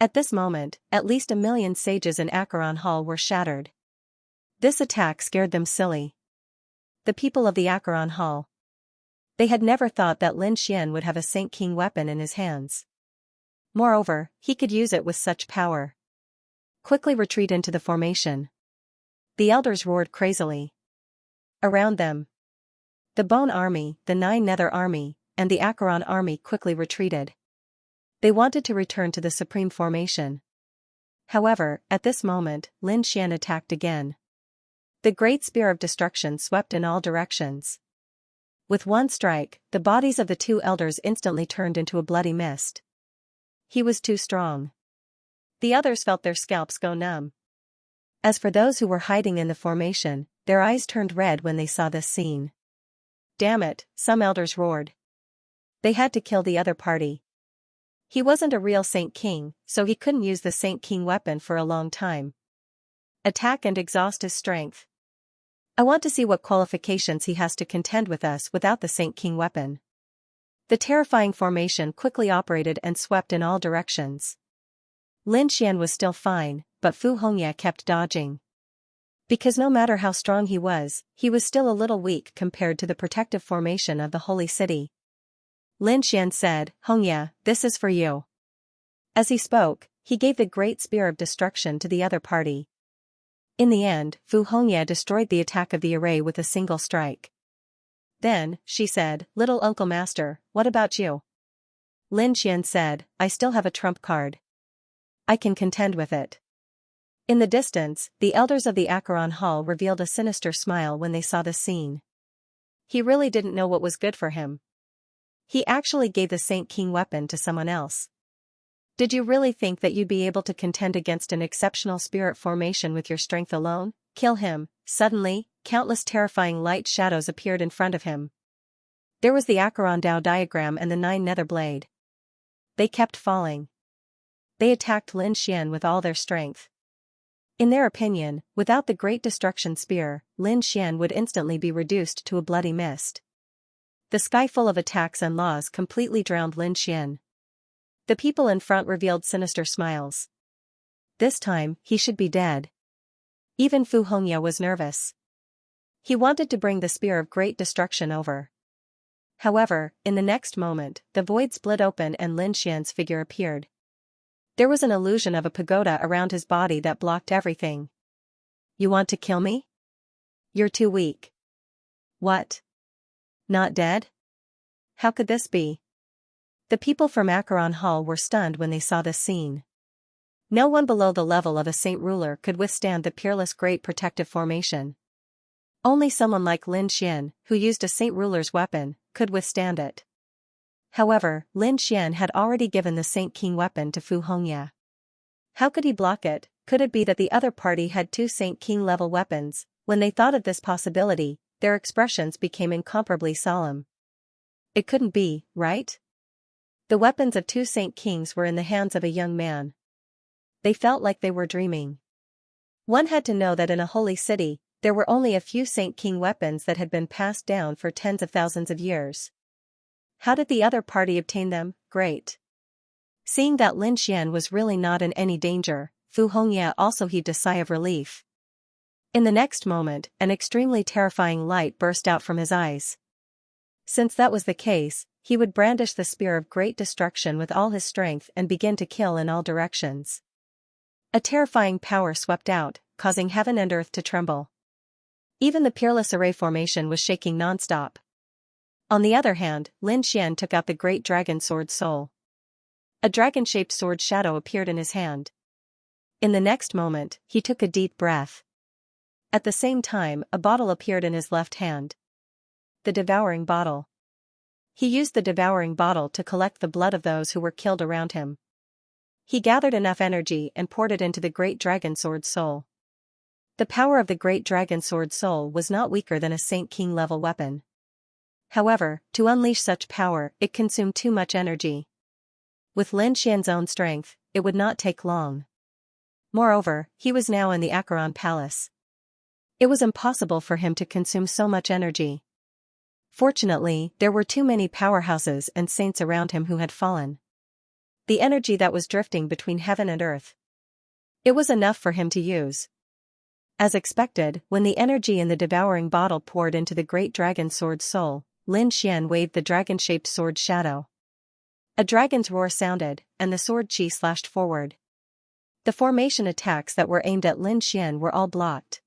At this moment, at least 1 million sages in Acheron Hall were shattered. This attack scared them silly. The people of the Acheron Hall. They had never thought that Lin Xian would have a Saint King weapon in his hands. Moreover, he could use it with such power. Quickly retreat into the formation. The elders roared crazily. Around them, the Bone Army, the 9 Nether Army, and the Acheron Army quickly retreated. They wanted to return to the Supreme Formation. However, at this moment, Lin Xian attacked again. The Great Spear of Destruction swept in all directions. With one strike, the bodies of the 2 elders instantly turned into a bloody mist. He was too strong. The others felt their scalps go numb. As for those who were hiding in the formation, their eyes turned red when they saw this scene. Damn it, some elders roared. They had to kill the other party. He wasn't a real Saint King, so he couldn't use the Saint King weapon for a long time. Attack and exhaust his strength. I want to see what qualifications he has to contend with us without the Saint King weapon. The terrifying formation quickly operated and swept in all directions. Lin Xian was still fine, but Fu Hongya kept dodging. Because no matter how strong he was still a little weak compared to the protective formation of the Holy City. Lin Xian said, Hongya, this is for you. As he spoke, he gave the Great Spear of Destruction to the other party. In the end, Fu Hongya destroyed the attack of the array with a single strike. Then, she said, Little Uncle Master, what about you? Lin Xian said, I still have a trump card. I can contend with it. In the distance, the elders of the Acheron Hall revealed a sinister smile when they saw the scene. He really didn't know what was good for him. He actually gave the Saint King weapon to someone else. Did you really think that you'd be able to contend against an exceptional spirit formation with your strength alone? Kill him. Suddenly, countless terrifying light shadows appeared in front of him. There was the Acheron Dao diagram and the 9 Nether blade. They kept falling. They attacked Lin Xian with all their strength. In their opinion, without the Great Destruction Spear, Lin Xian would instantly be reduced to a bloody mist. The sky full of attacks and laws completely drowned Lin Xian. The people in front revealed sinister smiles. This time, he should be dead. Even Fu Hongya was nervous. He wanted to bring the Spear of Great Destruction over. However, in the next moment, the void split open and Lin Xian's figure appeared. There was an illusion of a pagoda around his body that blocked everything. You want to kill me? You're too weak. What? Not dead? How could this be? The people from Acheron Hall were stunned when they saw this scene. No one below the level of a saint ruler could withstand the peerless Great Protective Formation. Only someone like Lin Xian, who used a saint ruler's weapon, could withstand it. However, Lin Xian had already given the Saint King weapon to Fu Hongya. How could he block it? Could it be that the other party had 2 Saint King level weapons? When they thought of this possibility, their expressions became incomparably solemn. It couldn't be, right? The weapons of 2 Saint Kings were in the hands of a young man. They felt like they were dreaming. One had to know that in a holy city, There were only a few Saint King weapons that had been passed down for tens of thousands of years. How did the other party obtain them? Great. Seeing that Lin Xian was really not in any danger, Vhumad also heaved a sigh of relief. In the next moment, an extremely terrifying light burst out from his eyes. Since that was the case, he would brandish the spear of great destruction with all his strength and begin to kill in all directions. A terrifying power swept out, causing heaven and earth to tremble. Even the peerless array formation was shaking non-stop. On the other hand, Lin Xian took out the great dragon sword soul. A dragon-shaped sword shadow appeared in his hand. In the next moment, he took a deep breath. At the same time, a bottle appeared in his left hand. The devouring bottle. He used the devouring bottle to collect the blood of those who were killed around him. He gathered enough energy and poured it into the great dragon sword soul. The power of the great dragon sword soul was not weaker than a Saint King level weapon. However, to unleash such power, it consumed too much energy. With Lin Xian's own strength, it would not take long. Moreover, he was now in the Acheron Palace. It was impossible for him to consume so much energy. Fortunately, there were too many powerhouses and saints around him who had fallen. The energy that was drifting between heaven and earth. It was enough for him to use. As expected, when the energy in the devouring bottle poured into the great dragon sword soul, Lin Xian waved the dragon-shaped sword shadow. A dragon's roar sounded, and the sword chi slashed forward. The formation attacks that were aimed at Lin Xian were all blocked.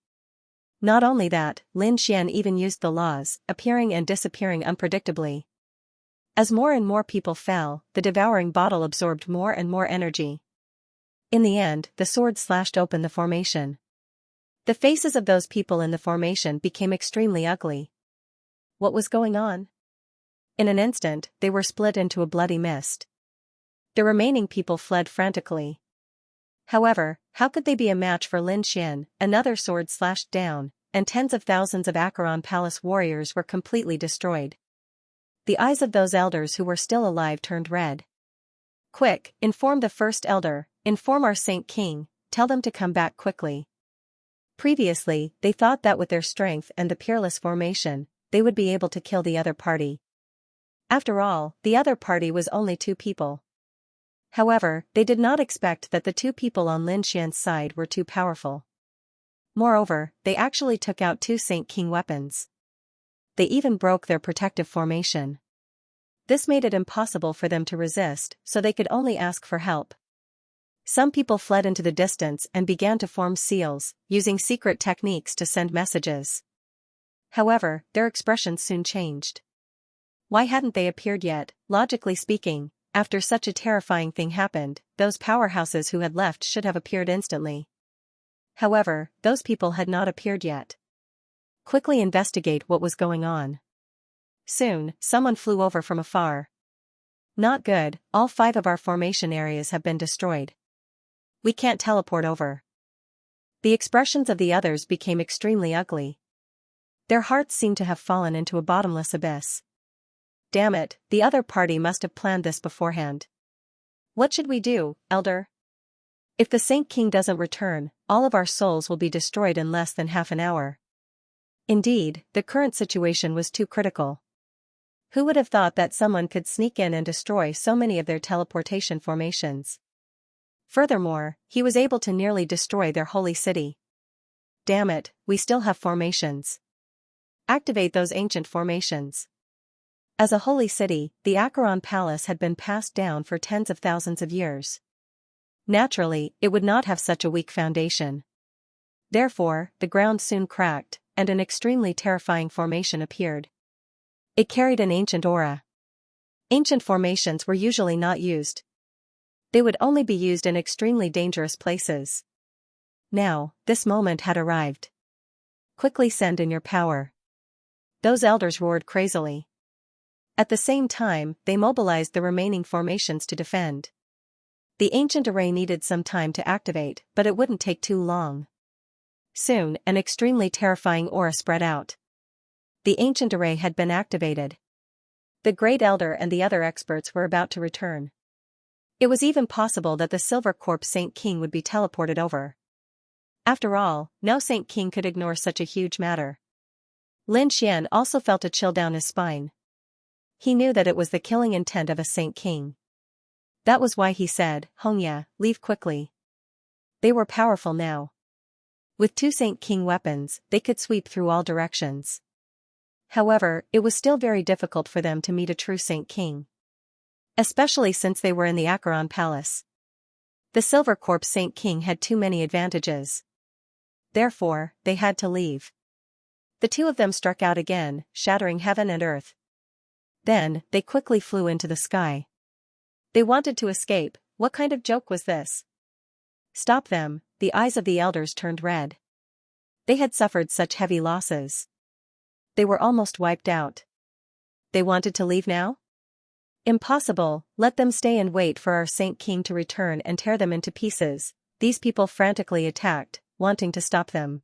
Not only that, Lin Xian even used the laws, appearing and disappearing unpredictably. As more and more people fell, the devouring bottle absorbed more and more energy. In the end, the sword slashed open the formation. The faces of those people in the formation became extremely ugly. What was going on? In an instant, they were split into a bloody mist. The remaining people fled frantically. However, how could they be a match for Lin Xian? Another sword slashed down, and tens of thousands of Acheron Palace warriors were completely destroyed. The eyes of those elders who were still alive turned red. Quick, inform the first elder, inform our Saint King, tell them to come back quickly. Previously, they thought that with their strength and the peerless formation, they would be able to kill the other party. After all, the other party was only 2 people. However, they did not expect that the 2 people on Lin Xian's side were too powerful. Moreover, they actually took out 2 Saint King weapons. They even broke their protective formation. This made it impossible for them to resist, so they could only ask for help. Some people fled into the distance and began to form seals, using secret techniques to send messages. However, their expressions soon changed. Why hadn't they appeared yet? Logically speaking, after such a terrifying thing happened, those powerhouses who had left should have appeared instantly. However, those people had not appeared yet. Quickly investigate what was going on. Soon, someone flew over from afar. Not good, all 5 of our formation areas have been destroyed. We can't teleport over. The expressions of the others became extremely ugly. Their hearts seemed to have fallen into a bottomless abyss. Damn it, the other party must have planned this beforehand. What should we do, elder? If the Saint King doesn't return, all of our souls will be destroyed in less than half an hour. Indeed, the current situation was too critical. Who would have thought that someone could sneak in and destroy so many of their teleportation formations? Furthermore, he was able to nearly destroy their holy city. Damn it, we still have formations. Activate those ancient formations. As a holy city, the Acheron Palace had been passed down for tens of thousands of years. Naturally, it would not have such a weak foundation. Therefore, the ground soon cracked, and an extremely terrifying formation appeared. It carried an ancient aura. Ancient formations were usually not used. They would only be used in extremely dangerous places. Now, this moment had arrived. Quickly send in your power. Those elders roared crazily. At the same time, they mobilized the remaining formations to defend. The ancient array needed some time to activate, but it wouldn't take too long. Soon, an extremely terrifying aura spread out. The ancient array had been activated. The Great Elder and the other experts were about to return. It was even possible that the Silver Corp Saint King would be teleported over. After all, no Saint King could ignore such a huge matter. Lin Xian also felt a chill down his spine. He knew that it was the killing intent of a Saint King. That was why he said, Xianxia, leave quickly. They were powerful now. With two Saint King weapons, they could sweep through all directions. However, it was still very difficult for them to meet a true Saint King. Especially since they were in the Acheron Palace. The Silver Corpse Saint King had too many advantages. Therefore, they had to leave. The two of them struck out again, shattering heaven and earth. Then, they quickly flew into the sky. They wanted to escape. What kind of joke was this? Stop them. The eyes of the elders turned red. They had suffered such heavy losses. They were almost wiped out. They wanted to leave now? Impossible, let them stay and wait for our Saint King to return and tear them into pieces. These people frantically attacked, wanting to stop them.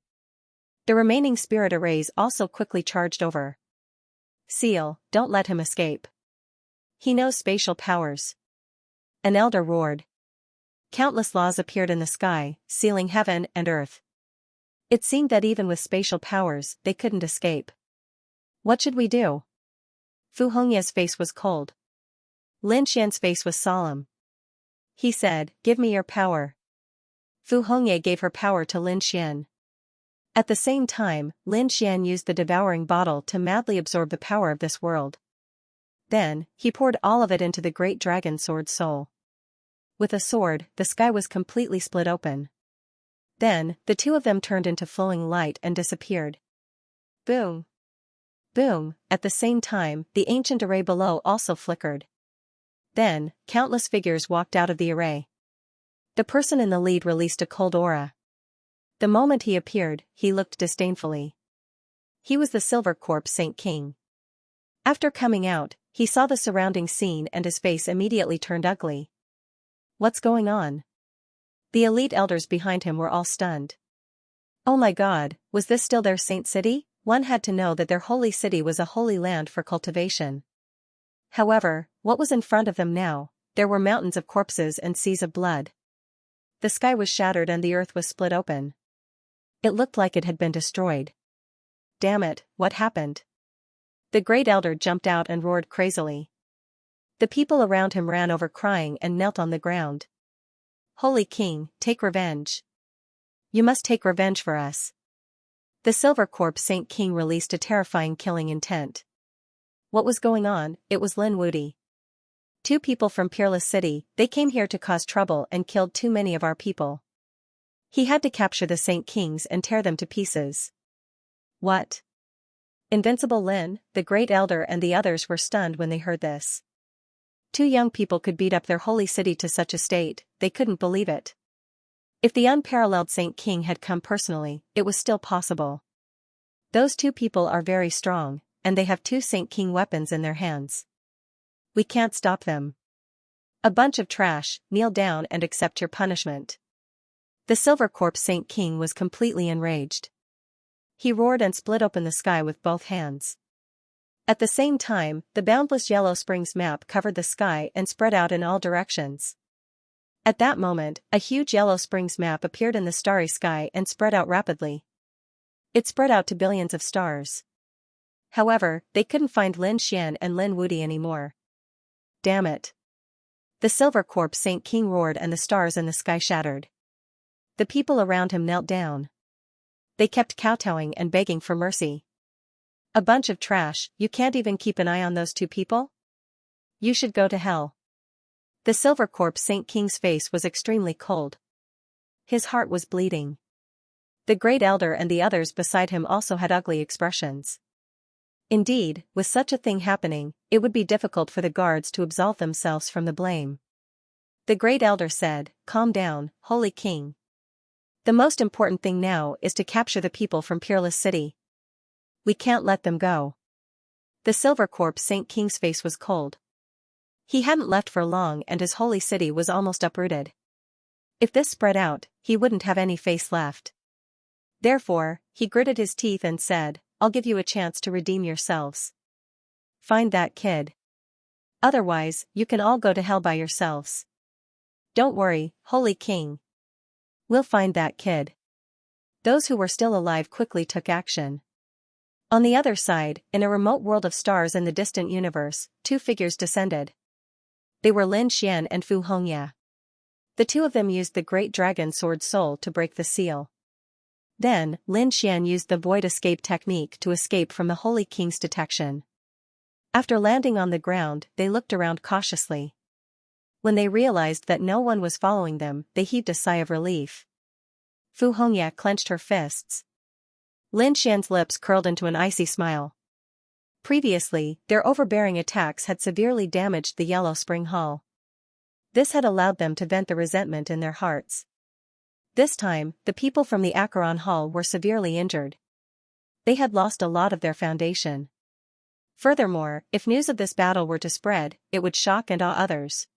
The remaining spirit arrays also quickly charged over. Seal, don't let him escape. He knows spatial powers. An elder roared. Countless laws appeared in the sky, sealing heaven and earth. It seemed that even with spatial powers, they couldn't escape. What should we do? Fu Hongya's face was cold. Lin Xian's face was solemn. He said, give me your power. Fu Hongya gave her power to Lin Xian. At the same time, Lin Xian used the devouring bottle to madly absorb the power of this world. Then, he poured all of it into the great dragon sword soul. With a sword, the sky was completely split open. Then, the two of them turned into flowing light and disappeared. Boom! Boom! At the same time, the ancient array below also flickered. Then, countless figures walked out of the array. The person in the lead released a cold aura. The moment he appeared, he looked disdainfully. He was the Silver Corpse Saint King. After coming out, he saw the surrounding scene and his face immediately turned ugly. What's going on? The elite elders behind him were all stunned. Oh my God, was this still their saint city? One had to know that their holy city was a holy land for cultivation. However, what was in front of them now? There were mountains of corpses and seas of blood. The sky was shattered and the earth was split open. It looked like it had been destroyed. Damn it, what happened? The great elder jumped out and roared crazily. The people around him ran over crying and knelt on the ground. Holy King, take revenge. You must take revenge for us. The Silver Corpse Saint King released a terrifying killing intent. What was going on? It was Lin Wudi. Two people from Peerless City, they came here to cause trouble and killed too many of our people. He had to capture the Saint Kings and tear them to pieces. What? Invincible Lin, the Great Elder and the others were stunned when they heard this. Two young people could beat up their holy city to such a state, they couldn't believe it. If the unparalleled Saint King had come personally, it was still possible. Those two people are very strong, and they have two Saint King weapons in their hands. We can't stop them. A bunch of trash, kneel down and accept your punishment. The Silver Corpse Saint King was completely enraged. He roared and split open the sky with both hands. At the same time, the boundless Yellow Springs map covered the sky and spread out in all directions. At that moment, a huge Yellow Springs map appeared in the starry sky and spread out rapidly. It spread out to billions of stars. However, they couldn't find Lin Xian and Lin Wudi anymore. Damn it. The Silver Corpse Saint King roared and the stars in the sky shattered. The people around him knelt down. They kept kowtowing and begging for mercy. A bunch of trash, you can't even keep an eye on those two people? You should go to hell. The Silver Corpse Saint King's face was extremely cold. His heart was bleeding. The Great Elder and the others beside him also had ugly expressions. Indeed, with such a thing happening, it would be difficult for the guards to absolve themselves from the blame. The Great Elder said, calm down, Holy King. The most important thing now is to capture the people from Peerless City. We can't let them go. The Silver Corpse Saint King's face was cold. He hadn't left for long and his holy city was almost uprooted. If this spread out, he wouldn't have any face left. Therefore, he gritted his teeth and said, I'll give you a chance to redeem yourselves. Find that kid. Otherwise, you can all go to hell by yourselves. Don't worry, Holy King. We'll find that kid. Those who were still alive quickly took action. On the other side, in a remote world of stars in the distant universe, two figures descended. They were Lin Xian and Fu Hongya. The two of them used the great dragon sword soul to break the seal. Then, Lin Xian used the void escape technique to escape from the Holy King's detection. After landing on the ground, they looked around cautiously. When they realized that no one was following them, they heaved a sigh of relief. Fu Hongya clenched her fists. Lin Xian's lips curled into an icy smile. Previously, their overbearing attacks had severely damaged the Yellow Spring Hall. This had allowed them to vent the resentment in their hearts. This time, the people from the Acheron Hall were severely injured. They had lost a lot of their foundation. Furthermore, if news of this battle were to spread, it would shock and awe others.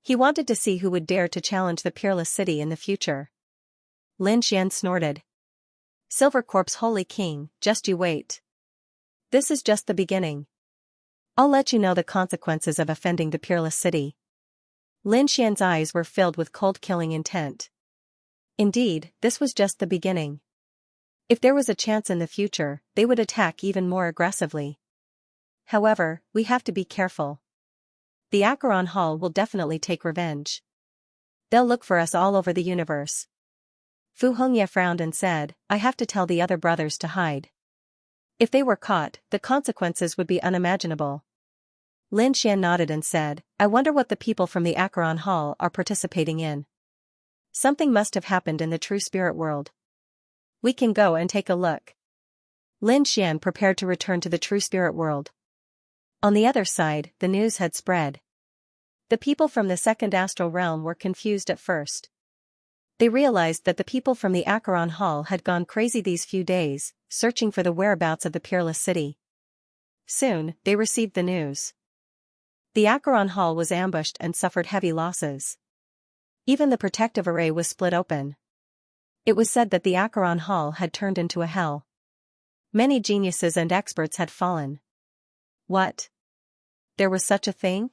He wanted to see who would dare to challenge the Peerless City in the future. Lin Xian snorted. Silver Corp's Holy King, just you wait. This is just the beginning. I'll let you know the consequences of offending the Peerless City. Lin Xian's eyes were filled with cold killing intent. Indeed, this was just the beginning. If there was a chance in the future, they would attack even more aggressively. However, we have to be careful. The Acheron Hall will definitely take revenge. They'll look for us all over the universe. Fu Hongya frowned and said, I have to tell the other brothers to hide. If they were caught, the consequences would be unimaginable. Lin Xian nodded and said, I wonder what the people from the Acheron Hall are participating in. Something must have happened in the true spirit world. We can go and take a look. Lin Xian prepared to return to the true spirit world. On the other side, the news had spread. The people from the second astral realm were confused at first. They realized that the people from the Acheron Hall had gone crazy these few days, searching for the whereabouts of the Peerless City. Soon, they received the news. The Acheron Hall was ambushed and suffered heavy losses. Even the protective array was split open. It was said that the Acheron Hall had turned into a hell. Many geniuses and experts had fallen. What? There was such a thing?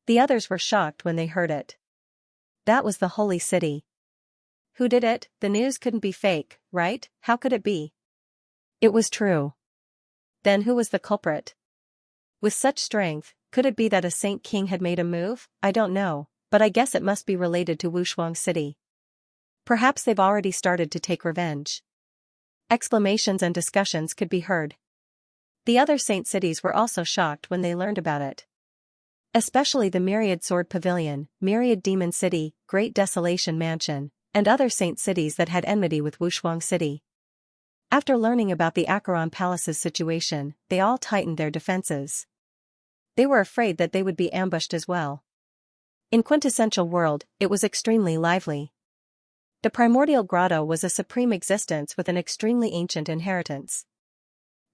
The others were shocked when they heard it. That was the Holy City. Who did it? The news couldn't be fake, right? How could it be? It was true. Then who was the culprit? With such strength, could it be that a Saint King had made a move? I don't know, but I guess it must be related to Wushuang City. Perhaps they've already started to take revenge. Exclamations and discussions could be heard. The other saint cities were also shocked when they learned about it. Especially the Myriad Sword Pavilion, Myriad Demon City, Great Desolation Mansion, and other saint cities that had enmity with Wushuang City. After learning about the Acheron Palace's situation, they all tightened their defenses. They were afraid that they would be ambushed as well. In Quintessential World, it was extremely lively. The Primordial Grotto was a supreme existence with an extremely ancient inheritance.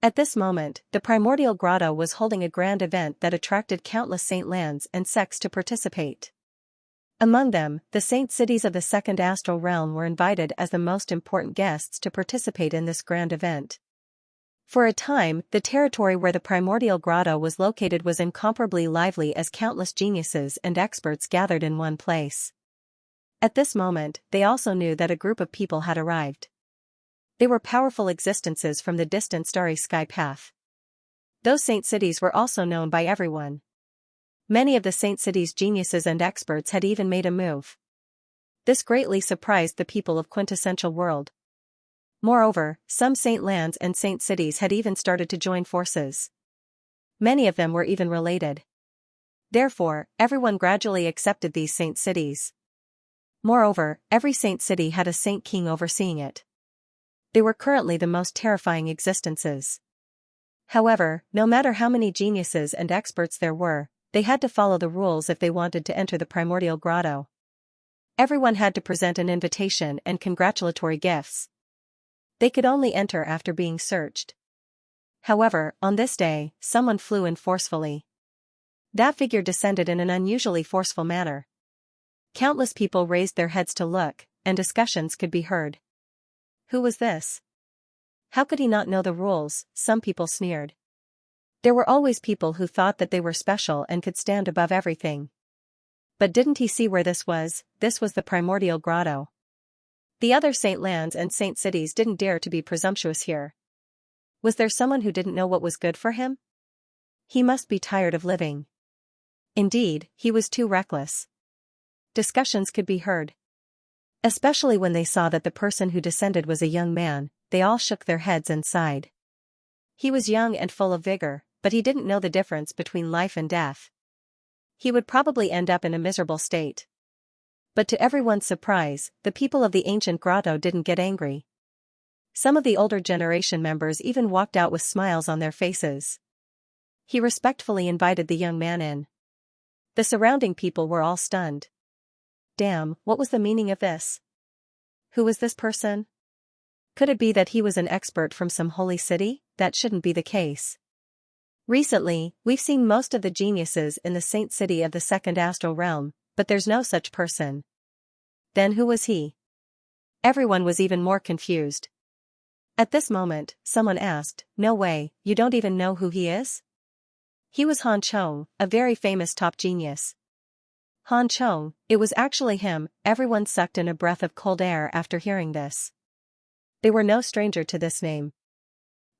At this moment, the Primordial Grotto was holding a grand event that attracted countless saint lands and sects to participate. Among them, the saint cities of the second astral realm were invited as the most important guests to participate in this grand event. For a time, the territory where the Primordial Grotto was located was incomparably lively as countless geniuses and experts gathered in one place. At this moment, they also knew that a group of people had arrived. They were powerful existences from the distant starry sky path. Those saint cities were also known by everyone. Many of the saint cities' geniuses and experts had even made a move. This greatly surprised the people of Quintessential World. Moreover, some saint lands and saint cities had even started to join forces. Many of them were even related. Therefore, everyone gradually accepted these saint cities. Moreover, every saint city had a saint king overseeing it. They were currently the most terrifying existences. However, no matter how many geniuses and experts there were, they had to follow the rules if they wanted to enter the Primordial Grotto. Everyone had to present an invitation and congratulatory gifts. They could only enter after being searched. However, on this day, someone flew in forcefully. That figure descended in an unusually forceful manner. Countless people raised their heads to look, and discussions could be heard. Who was this? How could he not know the rules? Some people sneered. There were always people who thought that they were special and could stand above everything. But didn't he see where this was? This was the Primordial Grotto. The other saint lands and saint cities didn't dare to be presumptuous here. Was there someone who didn't know what was good for him? He must be tired of living. Indeed, he was too reckless. Discussions could be heard. Especially when they saw that the person who descended was a young man, they all shook their heads and sighed. He was young and full of vigor, but he didn't know the difference between life and death. He would probably end up in a miserable state. But to everyone's surprise, the people of the ancient grotto didn't get angry. Some of the older generation members even walked out with smiles on their faces. He respectfully invited the young man in. The surrounding people were all stunned. Damn, what was the meaning of this? Who was this person? Could it be that he was an expert from some holy city? That shouldn't be the case. Recently, we've seen most of the geniuses in the saint city of the second astral realm, but there's no such person. Then who was he? Everyone was even more confused. At this moment, someone asked, "No way, you don't even know who he is?" He was Han Chong, a very famous top genius. Han Chong, it was actually him. Everyone sucked in a breath of cold air after hearing this. They were no stranger to this name.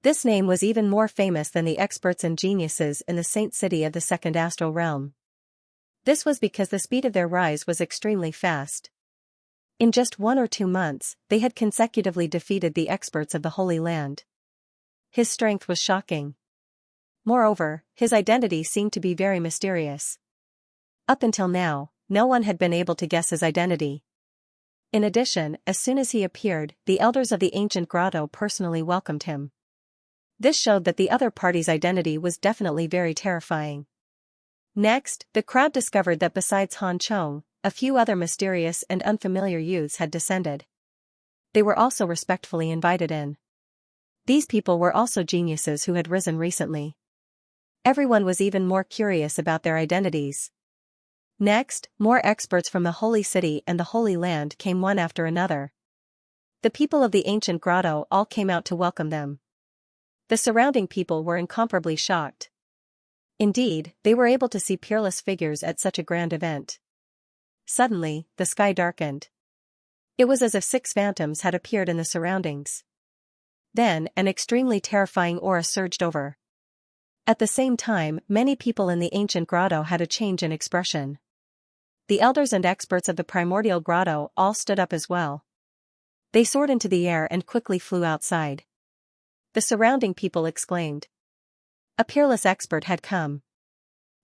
This name was even more famous than the experts and geniuses in the saint city of the second astral realm. This was because the speed of their rise was extremely fast. In just 1 or 2 months, they had consecutively defeated the experts of the Holy Land. His strength was shocking. Moreover, his identity seemed to be very mysterious. Up until now, no one had been able to guess his identity. In addition, as soon as he appeared, the elders of the ancient grotto personally welcomed him. This showed that the other party's identity was definitely very terrifying. Next, the crowd discovered that besides Han Chong, a few other mysterious and unfamiliar youths had descended. They were also respectfully invited in. These people were also geniuses who had risen recently. Everyone was even more curious about their identities. Next, more experts from the Holy City and the Holy Land came one after another. The people of the ancient grotto all came out to welcome them. The surrounding people were incomparably shocked. Indeed, they were able to see peerless figures at such a grand event. Suddenly, the sky darkened. It was as if 6 phantoms had appeared in the surroundings. Then, an extremely terrifying aura surged over. At the same time, many people in the ancient grotto had a change in expression. The elders and experts of the primordial grotto all stood up as well. They soared into the air and quickly flew outside. The surrounding people exclaimed. A peerless expert had come.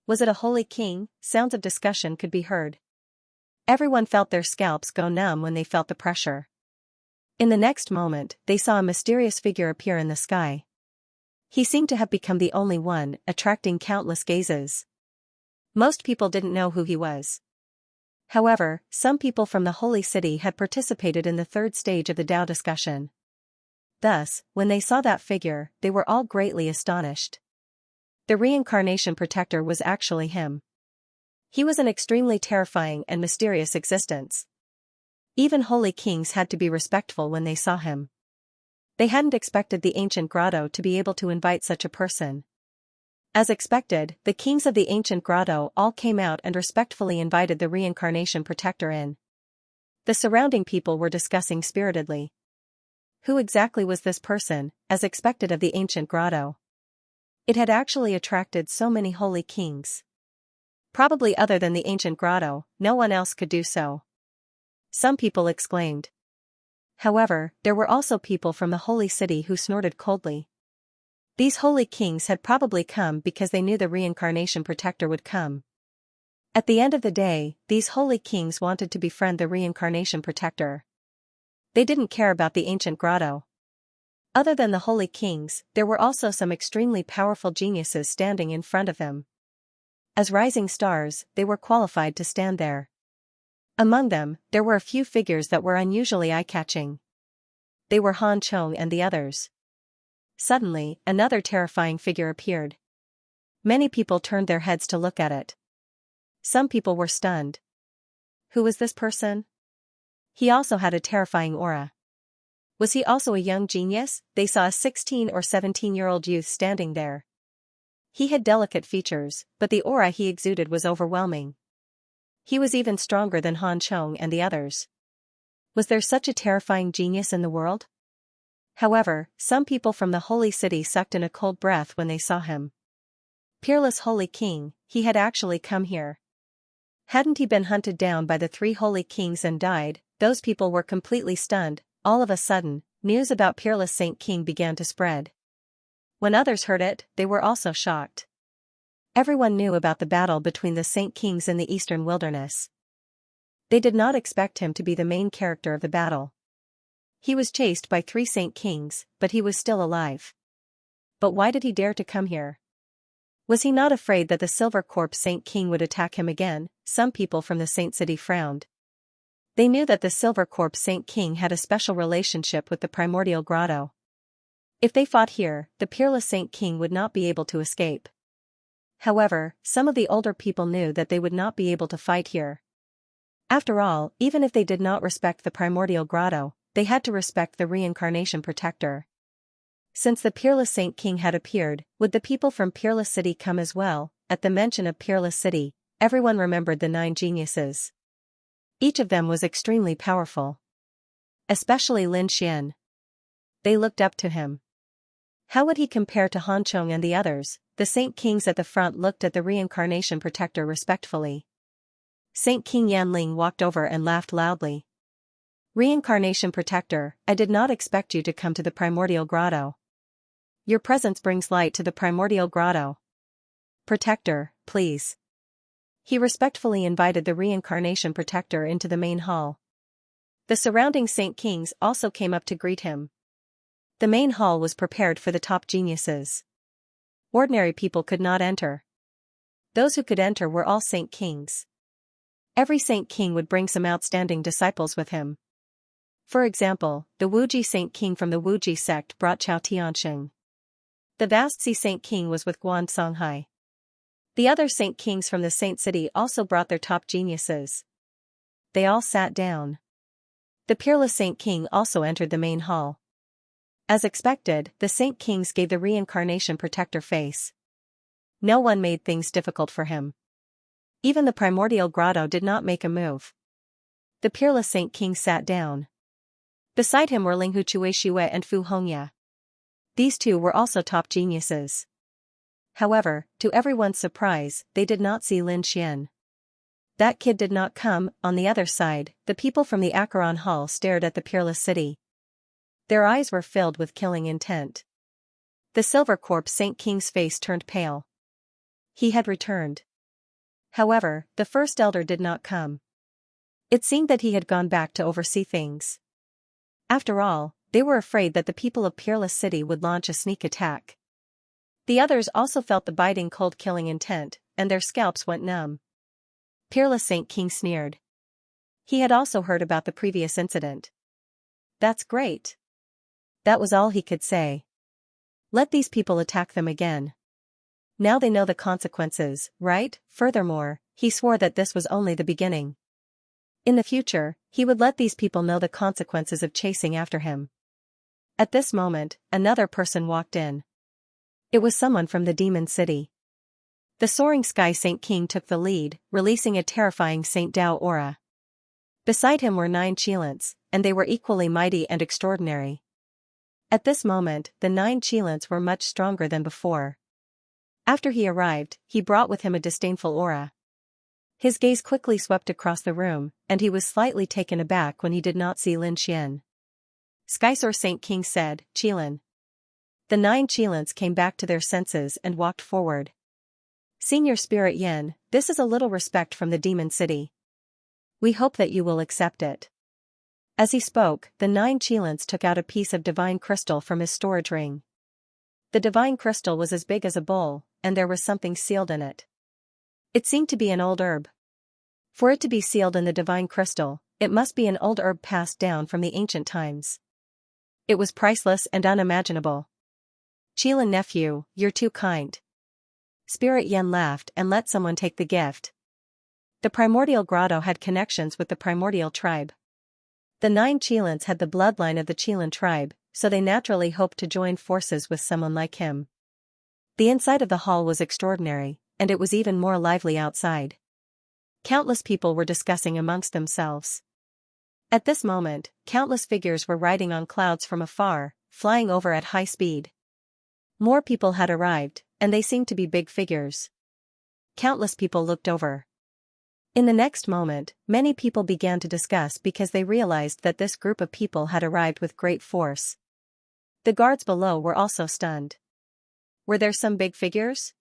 Was it a holy king? Sounds of discussion could be heard. Everyone felt their scalps go numb when they felt the pressure. In the next moment, they saw a mysterious figure appear in the sky. He seemed to have become the only one, attracting countless gazes. Most people didn't know who he was. However, some people from the Holy City had participated in the 3rd stage of the Tao discussion. Thus, when they saw that figure, they were all greatly astonished. The reincarnation protector was actually him. He was an extremely terrifying and mysterious existence. Even holy kings had to be respectful when they saw him. They hadn't expected the ancient grotto to be able to invite such a person. As expected, the kings of the ancient grotto all came out and respectfully invited the reincarnation protector in. The surrounding people were discussing spiritedly. Who exactly was this person, as expected of the ancient grotto? It had actually attracted so many holy kings. Probably other than the ancient grotto, no one else could do so. Some people exclaimed. However, there were also people from the holy city who snorted coldly. These holy kings had probably come because they knew the reincarnation protector would come. At the end of the day, these holy kings wanted to befriend the reincarnation protector. They didn't care about the ancient grotto. Other than the holy kings, there were also some extremely powerful geniuses standing in front of him. As rising stars, they were qualified to stand there. Among them, there were a few figures that were unusually eye-catching. They were Han Chong and the others. Suddenly, another terrifying figure appeared. Many people turned their heads to look at it. Some people were stunned. Who was this person? He also had a terrifying aura. Was he also a young genius? They saw a 16 or 17-year-old youth standing there. He had delicate features, but the aura he exuded was overwhelming. He was even stronger than Han Chong and the others. Was there such a terrifying genius in the world? However, some people from the holy city sucked in a cold breath when they saw him. Peerless holy king, he had actually come here. Hadn't he been hunted down by the 3 holy kings and died? Those people were completely stunned. All of a sudden, news about Peerless Saint King began to spread. When others heard it, they were also shocked. Everyone knew about the battle between the Saint Kings in the eastern wilderness. They did not expect him to be the main character of the battle. He was chased by 3 Saint Kings, but he was still alive. But why did he dare to come here? Was he not afraid that the Silver Corp Saint King would attack him again? Some people from the Saint City frowned. They knew that the Silver Corp Saint King had a special relationship with the Primordial Grotto. If they fought here, the Peerless Saint King would not be able to escape. However, some of the older people knew that they would not be able to fight here. After all, even if they did not respect the Primordial Grotto, they had to respect the Reincarnation Protector. Since the Peerless Saint King had appeared, would the people from Peerless City come as well? At the mention of Peerless City, everyone remembered the 9 geniuses. Each of them was extremely powerful. Especially Lin Xian. They looked up to him. How would he compare to Han Chong and the others? The Saint Kings at the front looked at the Reincarnation Protector respectfully. Saint King Yanling walked over and laughed loudly. Reincarnation Protector, I did not expect you to come to the Primordial Grotto. Your presence brings light to the Primordial Grotto. Protector, please. He respectfully invited the Reincarnation Protector into the main hall. The surrounding Saint Kings also came up to greet him. The main hall was prepared for the top geniuses. Ordinary people could not enter. Those who could enter were all Saint Kings. Every Saint King would bring some outstanding disciples with him. For example, the Wuji Saint King from the Wuji sect brought Chao Tianxing. The Vastsi Saint King was with Guan Songhai. The other Saint Kings from the Saint City also brought their top geniuses. They all sat down. The Peerless Saint King also entered the main hall. As expected, the Saint Kings gave the Reincarnation Protector face. No one made things difficult for him. Even the Primordial Grotto did not make a move. The Peerless Saint King sat down. Beside him were Linghu Chuexiue and Fu Hongya. These 2 were also top geniuses. However, to everyone's surprise, they did not see Lin Xian. That kid did not come. On the other side, the people from the Acheron Hall stared at the Peerless City. Their eyes were filled with killing intent. The Silver Corp Saint King's face turned pale. He had returned. However, the first elder did not come. It seemed that he had gone back to oversee things. After all, they were afraid that the people of Peerless City would launch a sneak attack. The others also felt the biting cold killing intent, and their scalps went numb. Peerless Saint King sneered. He had also heard about the previous incident. That's great. That was all he could say. Let these people attack them again. Now they know the consequences, right? Furthermore, he swore that this was only the beginning. In the future, he would let these people know the consequences of chasing after him. At this moment, another person walked in. It was someone from the Demon City. The Soaring Sky Saint King took the lead, releasing a terrifying Saint Dao aura. Beside him were 9 Qilins, and they were equally mighty and extraordinary. At this moment, the 9 Qilins were much stronger than before. After he arrived, he brought with him a disdainful aura. His gaze quickly swept across the room, and he was slightly taken aback when he did not see Lin Xian. Skysoar Saint King said, Qilin. The 9 Qilins came back to their senses and walked forward. Senior Spirit Yin, this is a little respect from the Demon City. We hope that you will accept it. As he spoke, the 9 Qilins took out a piece of divine crystal from his storage ring. The divine crystal was as big as a bowl, and there was something sealed in it. It seemed to be an old herb. For it to be sealed in the divine crystal, it must be an old herb passed down from the ancient times. It was priceless and unimaginable. Qilin nephew, you're too kind. Spirit Yen laughed and let someone take the gift. The Primordial Grotto had connections with the Primordial tribe. The 9 Qilins had the bloodline of the Qilin tribe, so they naturally hoped to join forces with someone like him. The inside of the hall was extraordinary, and it was even more lively outside. Countless people were discussing amongst themselves. At this moment, countless figures were riding on clouds from afar, flying over at high speed. More people had arrived, and they seemed to be big figures. Countless people looked over. In the next moment, many people began to discuss because they realized that this group of people had arrived with great force. The guards below were also stunned. Were there some big figures?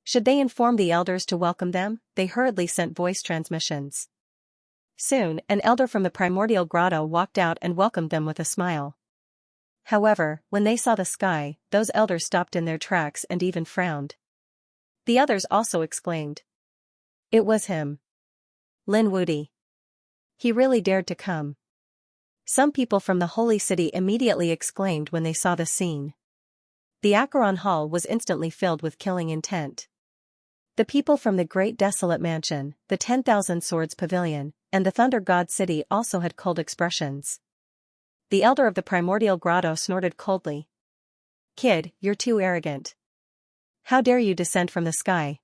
Should they inform the elders to welcome them? They hurriedly sent voice transmissions. Soon, an elder from the primordial grotto walked out and welcomed them with a smile. However, when they saw the sky, those elders stopped in their tracks and even frowned. The others also exclaimed. It was him. Lin Wudi. He really dared to come. Some people from the holy city immediately exclaimed when they saw the scene. The Acheron Hall was instantly filled with killing intent. The people from the Great Desolate Mansion, the 10,000 Swords Pavilion, and the Thunder God City also had cold expressions. The elder of the primordial grotto snorted coldly. Kid, you're too arrogant. How dare you descend from the sky?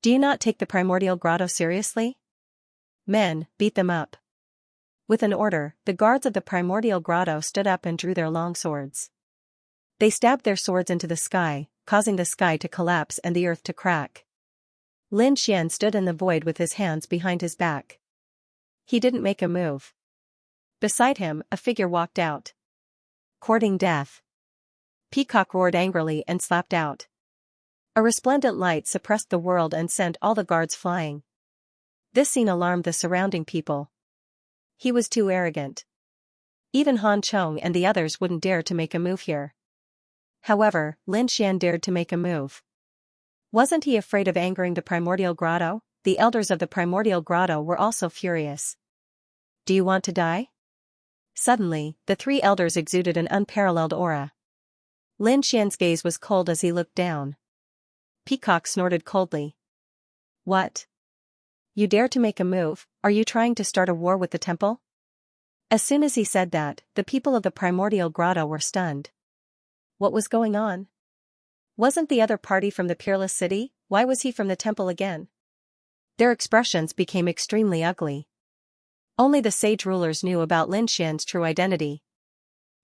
Do you not take the primordial grotto seriously? Men, beat them up. With an order, the guards of the primordial grotto stood up and drew their long swords. They stabbed their swords into the sky, causing the sky to collapse and the earth to crack. Lin Xian stood in the void with his hands behind his back. He didn't make a move. Beside him, a figure walked out. Courting death. Peacock roared angrily and slapped out. A resplendent light suppressed the world and sent all the guards flying. This scene alarmed the surrounding people. He was too arrogant. Even Han Chong and the others wouldn't dare to make a move here. However, Lin Xian dared to make a move. Wasn't he afraid of angering the primordial grotto? The elders of the primordial grotto were also furious. Do you want to die? Suddenly, the three elders exuded an unparalleled aura. Lin Xian's gaze was cold as he looked down. Peacock snorted coldly. What? You dare to make a move? Are you trying to start a war with the temple? As soon as he said that, the people of the primordial grotto were stunned. What was going on? Wasn't the other party from the Peerless City? Why was he from the temple again? Their expressions became extremely ugly. Only the sage rulers knew about Lin Xian's true identity.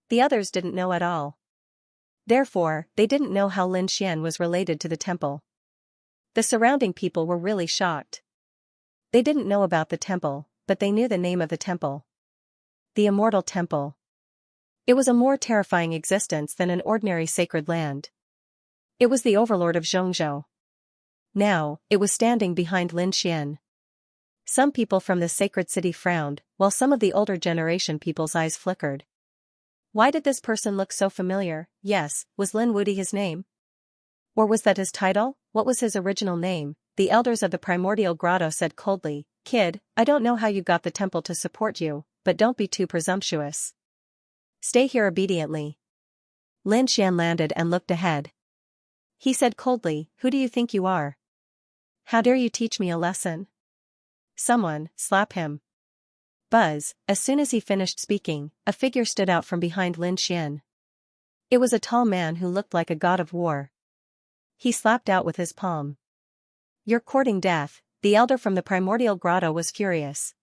The others didn't know at all. Therefore, they didn't know how Lin Xian was related to the temple. The surrounding people were really shocked. They didn't know about the temple, but they knew the name of the temple. The Immortal Temple. It was a more terrifying existence than an ordinary sacred land. It was the overlord of Zhongzhou. Now, it was standing behind Lin Xian. Some people from the sacred city frowned, while some of the older generation people's eyes flickered. Why did this person look so familiar? Yes, was Lin Wudi his name? Or was that his title? What was his original name? The elders of the primordial grotto said coldly, Kid, I don't know how you got the temple to support you, but don't be too presumptuous. Stay here obediently. Lin Xian landed and looked ahead. He said coldly, Who do you think you are? How dare you teach me a lesson? Someone, slap him. Buzz, as soon as he finished speaking, a figure stood out from behind Lin Xian. It was a tall man who looked like a god of war. He slapped out with his palm. You're courting death. The elder from the primordial grotto was furious.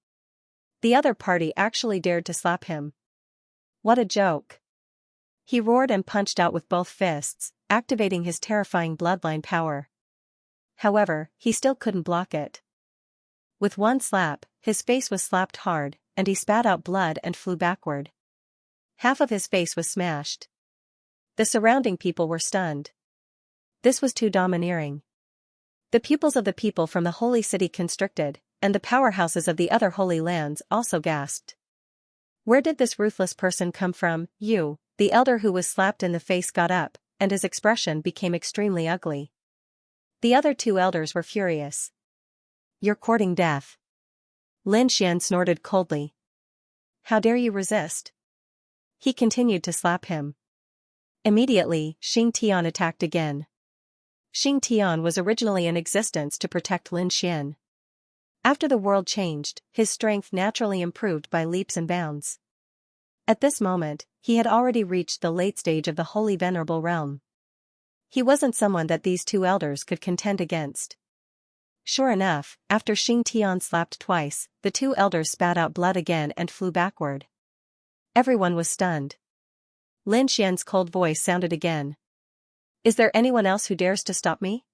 The other party actually dared to slap him. What a joke. He roared and punched out with both fists, activating his terrifying bloodline power. However, he still couldn't block it. With one slap, his face was slapped hard, and he spat out blood and flew backward. Half of his face was smashed. The surrounding people were stunned. This was too domineering. The pupils of the people from the holy city constricted, and the powerhouses of the other holy lands also gasped. Where did this ruthless person come from? You, the elder who was slapped in the face got up, and his expression became extremely ugly. The other two elders were furious. You're courting death. Lin Xian snorted coldly. How dare you resist? He continued to slap him. Immediately, Xing Tian attacked again. Xing Tian was originally in existence to protect Lin Xian. After the world changed, his strength naturally improved by leaps and bounds. At this moment, he had already reached the late stage of the Holy Venerable Realm. He wasn't someone that these two elders could contend against. Sure enough, after Xing Tian slapped twice, the two elders spat out blood again and flew backward. Everyone was stunned. Lin Xian's cold voice sounded again. Is there anyone else who dares to stop me?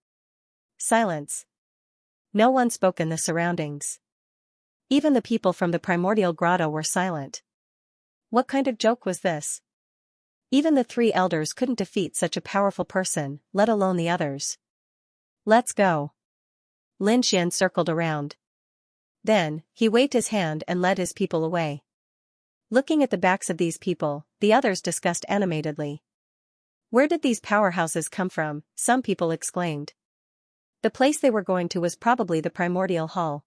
Silence. No one spoke in the surroundings. Even the people from the primordial grotto were silent. What kind of joke was this? Even the three elders couldn't defeat such a powerful person, let alone the others. Let's go. Lin Xian circled around. Then, he waved his hand and led his people away. Looking at the backs of these people, the others discussed animatedly. Where did these powerhouses come from? Some people exclaimed. The place they were going to was probably the primordial hall.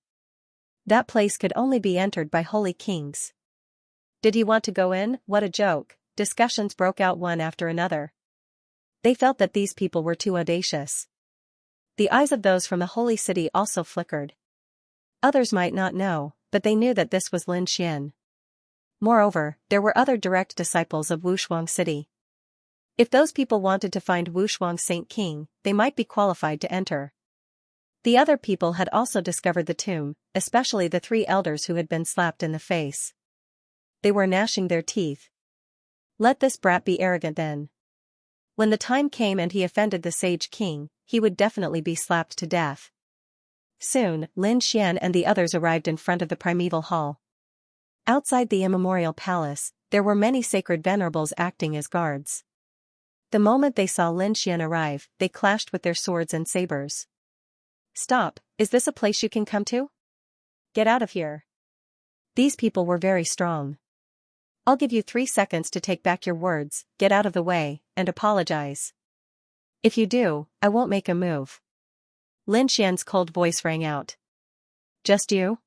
That place could only be entered by holy kings. Did he want to go in? What a joke. Discussions broke out one after another. They felt that these people were too audacious. The eyes of those from the holy city also flickered. Others might not know, but they knew that this was Lin Xian. Moreover, there were other direct disciples of Wushuang City. If those people wanted to find Wushuang's Saint King, they might be qualified to enter. The other people had also discovered the tomb, especially the three elders who had been slapped in the face. They were gnashing their teeth. Let this brat be arrogant then. When the time came and he offended the Sage King, he would definitely be slapped to death. Soon, Lin Xian and the others arrived in front of the primeval hall. Outside the immemorial palace, there were many sacred venerables acting as guards. The moment they saw Lin Xian arrive, they clashed with their swords and sabers. Stop, is this a place you can come to? Get out of here. These people were very strong. I'll give you 3 seconds to take back your words, get out of the way, and apologize. If you do, I won't make a move. Lin Xian's cold voice rang out. Just you?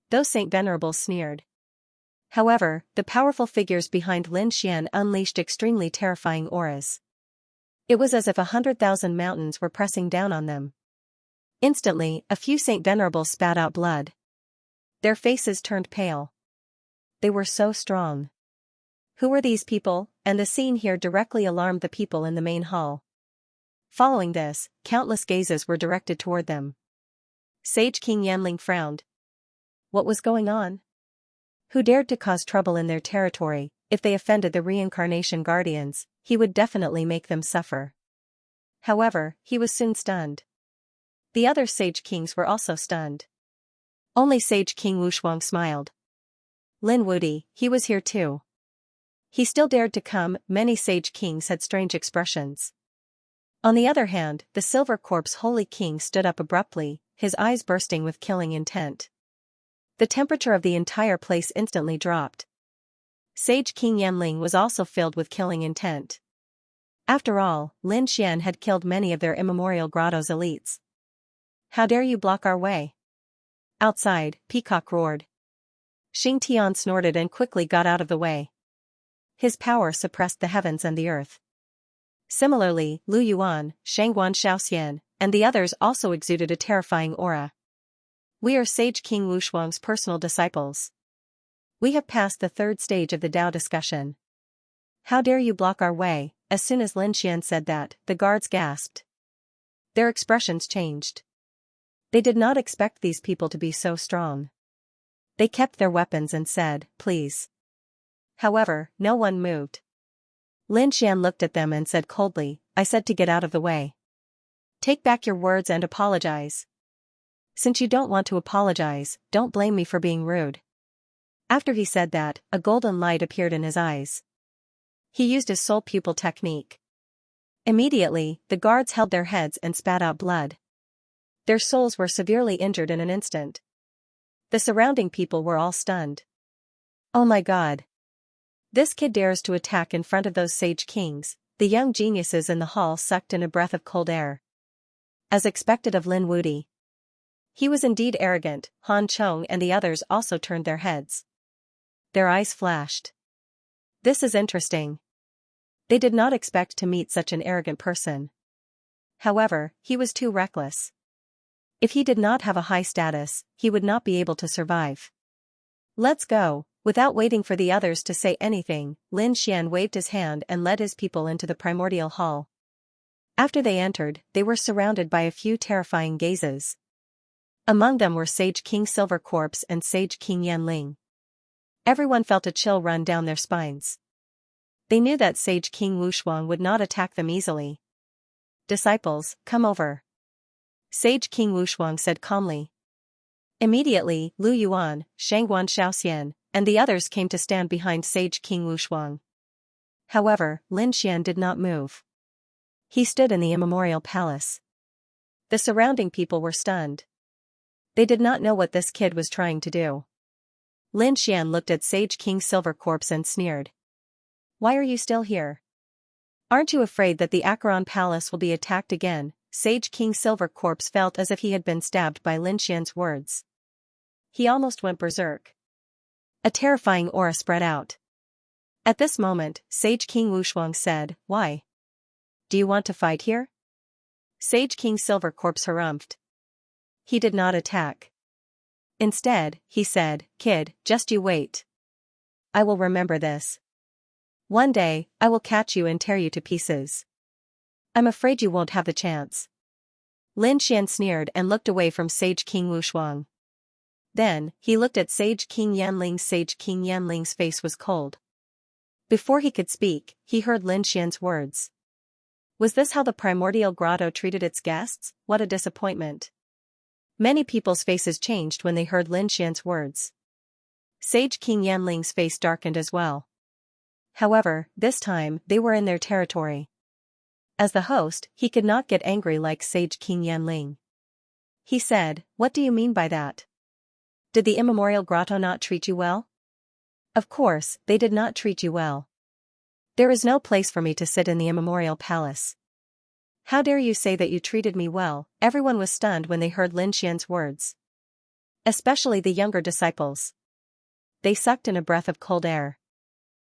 Those Saint Venerables sneered. However, the powerful figures behind Lin Xian unleashed extremely terrifying auras. It was as if 100,000 mountains were pressing down on them. Instantly, a few Saint Venerables spat out blood. Their faces turned pale. They were so strong. Who were these people? And the scene here directly alarmed the people in the main hall. Following this, countless gazes were directed toward them. Sage King Yanling frowned. What was going on? Who dared to cause trouble in their territory? If they offended the reincarnation guardians, he would definitely make them suffer. However, he was soon stunned. The other Sage Kings were also stunned. Only Sage King Wushuang smiled. Lin Wudi, he was here too. He still dared to come. Many Sage Kings had strange expressions. On the other hand, the Silver Corpse Holy King stood up abruptly, his eyes bursting with killing intent. The temperature of the entire place instantly dropped. Sage King Yanling was also filled with killing intent. After all, Lin Xian had killed many of their immemorial grotto's elites. How dare you block our way? Outside, Peacock roared. Xing Tian snorted and quickly got out of the way. His power suppressed the heavens and the earth. Similarly, Lu Yuan, Shangguan Shaoxian, and the others also exuded a terrifying aura. We are Sage King Wushuang's personal disciples. We have passed the third stage of the Dao discussion. How dare you block our way? As soon as Lin Xian said that, the guards gasped. Their expressions changed. They did not expect these people to be so strong. They kept their weapons and said, please. However, no one moved. Lin Xian looked at them and said coldly, I said to get out of the way. Take back your words and apologize. Since you don't want to apologize, don't blame me for being rude. After he said that, a golden light appeared in his eyes. He used his soul pupil technique. Immediately, the guards held their heads and spat out blood. Their souls were severely injured in an instant. The surrounding people were all stunned. Oh my God. This kid dares to attack in front of those Sage Kings. The young geniuses in the hall sucked in a breath of cold air. As expected of Lin Wudi. He was indeed arrogant. Han Chong and the others also turned their heads. Their eyes flashed. This is interesting. They did not expect to meet such an arrogant person. However, he was too reckless. If he did not have a high status, he would not be able to survive. Let's go. Without waiting for the others to say anything, Lin Xian waved his hand and led his people into the primordial hall. After they entered, they were surrounded by a few terrifying gazes. Among them were Sage King Silver Corpse and Sage King Yanling. Everyone felt a chill run down their spines. They knew that Sage King Wushuang would not attack them easily. "Disciples, come over," Sage King Wushuang said calmly. Immediately, Lu Yuan, Shangguan Xiaoxian, and the others came to stand behind Sage King Wushuang. However, Lin Xian did not move. He stood in the immemorial palace. The surrounding people were stunned. They did not know what this kid was trying to do. Lin Xian looked at Sage King Silver Corpse and sneered. "Why are you still here? Aren't you afraid that the Acheron Palace will be attacked again?" Sage King Silver Corpse felt as if he had been stabbed by Lin Xian's words. He almost went berserk. A terrifying aura spread out. At this moment, Sage King Wushuang said, "Why? Do you want to fight here?" Sage King Silver Corpse harumphed. He did not attack. Instead, he said, "Kid, just you wait. I will remember this. One day, I will catch you and tear you to pieces. I'm afraid you won't have the chance." Lin Xian sneered and looked away from Sage King Wushuang. Then, he looked at Sage King Yanling. Sage King Yanling's face was cold. Before he could speak, he heard Lin Xian's words. Was this how the primordial grotto treated its guests? What a disappointment. Many people's faces changed when they heard Lin Xian's words. Sage King Yanling's face darkened as well. However, this time, they were in their territory. As the host, he could not get angry like Sage King Yanling. He said, "What do you mean by that? Did the immemorial grotto not treat you well?" "Of course, they did not treat you well. There is no place for me to sit in the immemorial palace." "How dare you say that you treated me well?" Everyone was stunned when they heard Lin Xian's words. Especially the younger disciples. They sucked in a breath of cold air.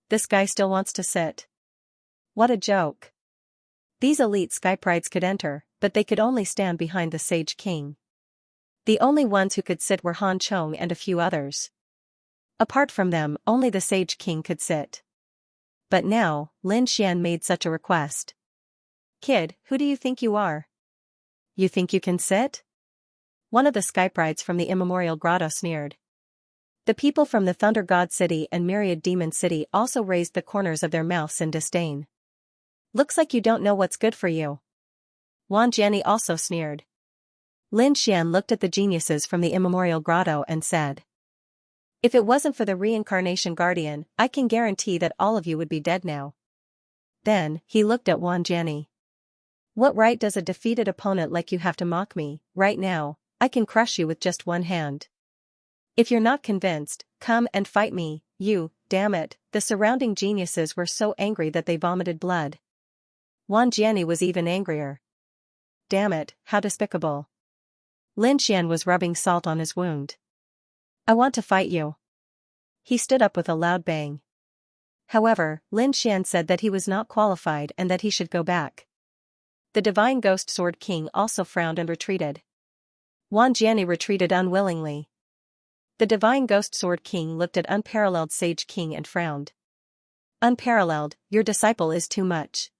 This guy still wants to sit. What a joke. These elite skyprides could enter, but they could only stand behind the Sage King. The only ones who could sit were Han Chong and a few others. Apart from them, only the Sage King could sit. But now, Lin Xian made such a request. "Kid, who do you think you are? You think you can sit?" One of the skyprides from the immemorial grotto sneered. The people from the Thunder God City and Myriad Demon City also raised the corners of their mouths in disdain. "Looks like you don't know what's good for you." Wan Jianni also sneered. Lin Xian looked at the geniuses from the immemorial grotto and said, "If it wasn't for the reincarnation guardian, I can guarantee that all of you would be dead now." Then, he looked at Wan Jianni. "What right does a defeated opponent like you have to mock me? Right now, I can crush you with just one hand. If you're not convinced, come and fight me, you." Damn it, the surrounding geniuses were so angry that they vomited blood. Wan Jianni was even angrier. Damn it, how despicable. Lin Xian was rubbing salt on his wound. "I want to fight you." He stood up with a loud bang. However, Lin Xian said that he was not qualified and that he should go back. The Divine Ghost Sword King also frowned and retreated. Wan Jianni retreated unwillingly. The Divine Ghost Sword King looked at Unparalleled Sage King and frowned. "Unparalleled, your disciple is too much.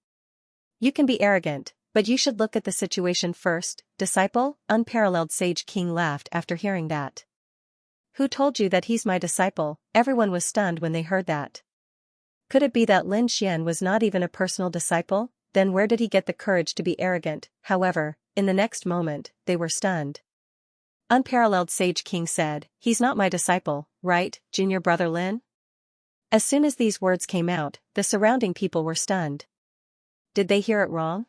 You can be arrogant, but you should look at the situation first, disciple." Unparalleled Sage King laughed after hearing that. "Who told you that he's my disciple?" Everyone was stunned when they heard that. Could it be that Lin Xian was not even a personal disciple? Then where did he get the courage to be arrogant? However, in the next moment, they were stunned. Unparalleled Sage King said, "He's not my disciple, right, junior brother Lin?" As soon as these words came out, the surrounding people were stunned. Did they hear it wrong?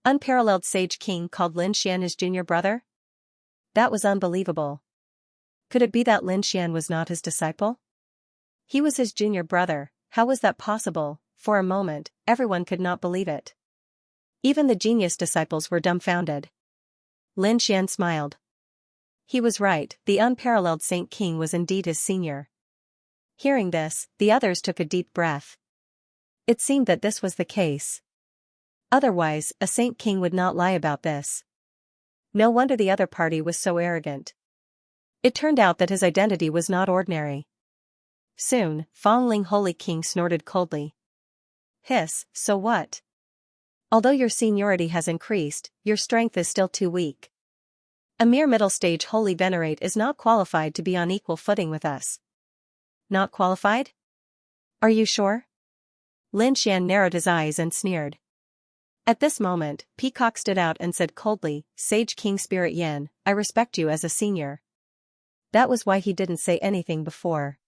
Unparalleled Sage King called Lin Xian his junior brother? That was unbelievable. Could it be that Lin Xian was not his disciple? He was his junior brother. How was that possible? For a moment, everyone could not believe it. Even the genius disciples were dumbfounded. Lin Xian smiled. He was right, the unparalleled Saint King was indeed his senior. Hearing this, the others took a deep breath. It seemed that this was the case. Otherwise, a Saint King would not lie about this. No wonder the other party was so arrogant. It turned out that his identity was not ordinary. Soon, Fong Ling Holy King snorted coldly. "Hiss, so what? Although your seniority has increased, your strength is still too weak. A mere middle-stage holy venerate is not qualified to be on equal footing with us. Not qualified? Are you sure? Lin Xian narrowed his eyes and sneered. At this moment, Peacock stood out and said coldly, "Sage King Spirit Yan, I respect you as a senior." That was why he didn't say anything before.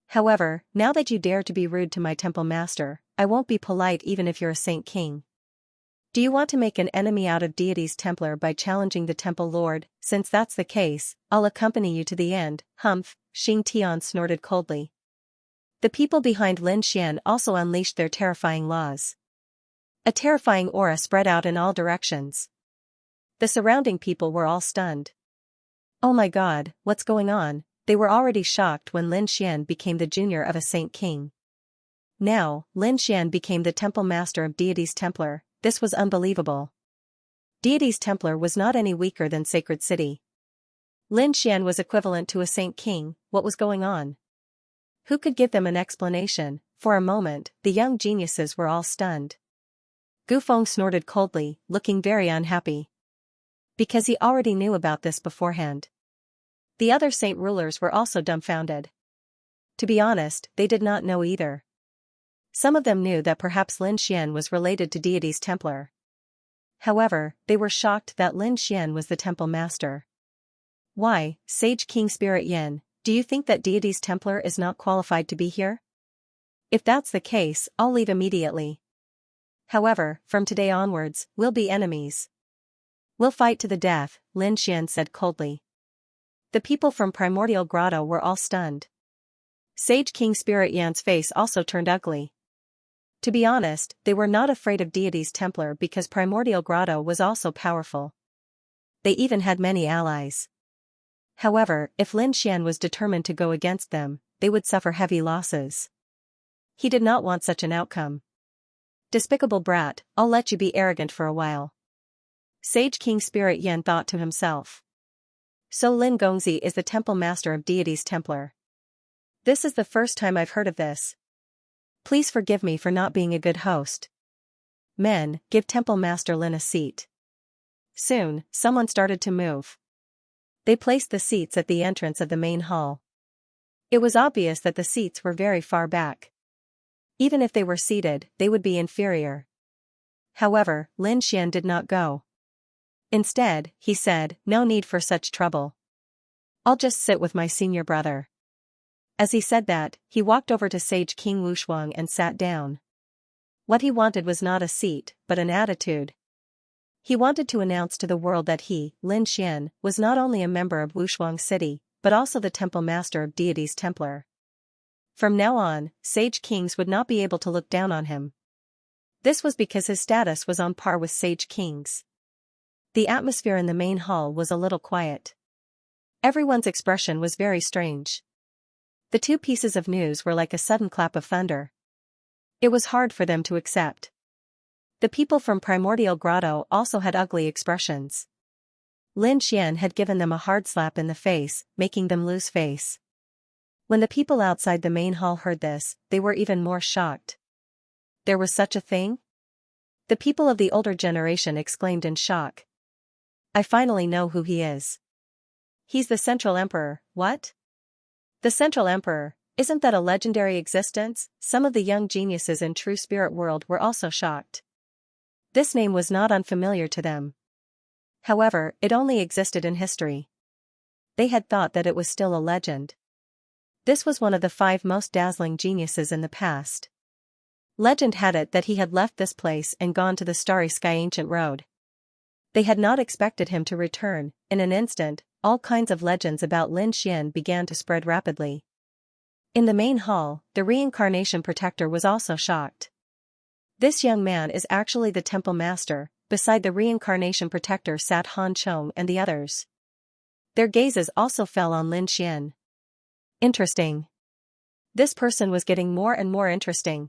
However, now that you dare to be rude to my temple master, I won't be polite even if you're a saint king. Do you want to make an enemy out of deity's Templar by challenging the temple lord? Since that's the case, I'll accompany you to the end. Humph, Xing Tian snorted coldly. The people behind Lin Xian also unleashed their terrifying laws. A terrifying aura spread out in all directions. The surrounding people were all stunned. Oh my god, what's going on? They were already shocked when Lin Xian became the junior of a saint king. Now, Lin Xian became the temple master of deity's Templar. This was unbelievable. Deity's Templar was not any weaker than Sacred City. Lin Xian was equivalent to a saint king. What was going on? Who could give them an explanation? For a moment, the young geniuses were all stunned. Gufeng snorted coldly, looking very unhappy. Because he already knew about this beforehand. The other saint rulers were also dumbfounded. To be honest, they did not know either. Some of them knew that perhaps Lin Xian was related to deity's Templar. However, they were shocked that Lin Xian was the temple master. Why, Sage King Spirit Yin, do you think that deity's Templar is not qualified to be here? If that's the case, I'll leave immediately. However, from today onwards, we'll be enemies. We'll fight to the death, Lin Xian said coldly. The people from Primordial Grotto were all stunned. Sage King Spirit Yan's face also turned ugly. To be honest, they were not afraid of deity's Templar because Primordial Grotto was also powerful. They even had many allies. However, if Lin Xian was determined to go against them, they would suffer heavy losses. He did not want such an outcome. Despicable brat, I'll let you be arrogant for a while. Sage King Spirit Yan thought to himself. So Lin Gongzi is the temple master of deity's Templar. This is the first time I've heard of this. Please forgive me for not being a good host. Men, give temple master Lin a seat. Soon, someone started to move. They placed the seats at the entrance of the main hall. It was obvious that the seats were very far back. Even if they were seated, they would be inferior. However, Lin Xian did not go. Instead, he said, "No need for such trouble. I'll just sit with my senior brother." As he said that, he walked over to Sage King Wushuang and sat down. What he wanted was not a seat, but an attitude. He wanted to announce to the world that he, Lin Xian, was not only a member of Wushuang City, but also the temple master of deity's Templar. From now on, Sage Kings would not be able to look down on him. This was because his status was on par with Sage Kings. The atmosphere in the main hall was a little quiet. Everyone's expression was very strange. The two pieces of news were like a sudden clap of thunder. It was hard for them to accept. The people from Primordial Grotto also had ugly expressions. Lin Xian had given them a hard slap in the face, making them lose face. When the people outside the main hall heard this, they were even more shocked. There was such a thing? The people of the older generation exclaimed in shock. I finally know who he is. He's the Central Emperor. What? The Central Emperor, isn't that a legendary existence? Some of the young geniuses in True Spirit World were also shocked. This name was not unfamiliar to them. However, it only existed in history. They had thought that it was still a legend. This was one of the 5 most dazzling geniuses in the past. Legend had it that he had left this place and gone to the Starry Sky Ancient Road. They had not expected him to return. In an instant, all kinds of legends about Lin Xian began to spread rapidly. In the main hall, the reincarnation protector was also shocked. This young man is actually the temple master. Beside the reincarnation protector sat Han Chong and the others. Their gazes also fell on Lin Xian. Interesting. This person was getting more and more interesting.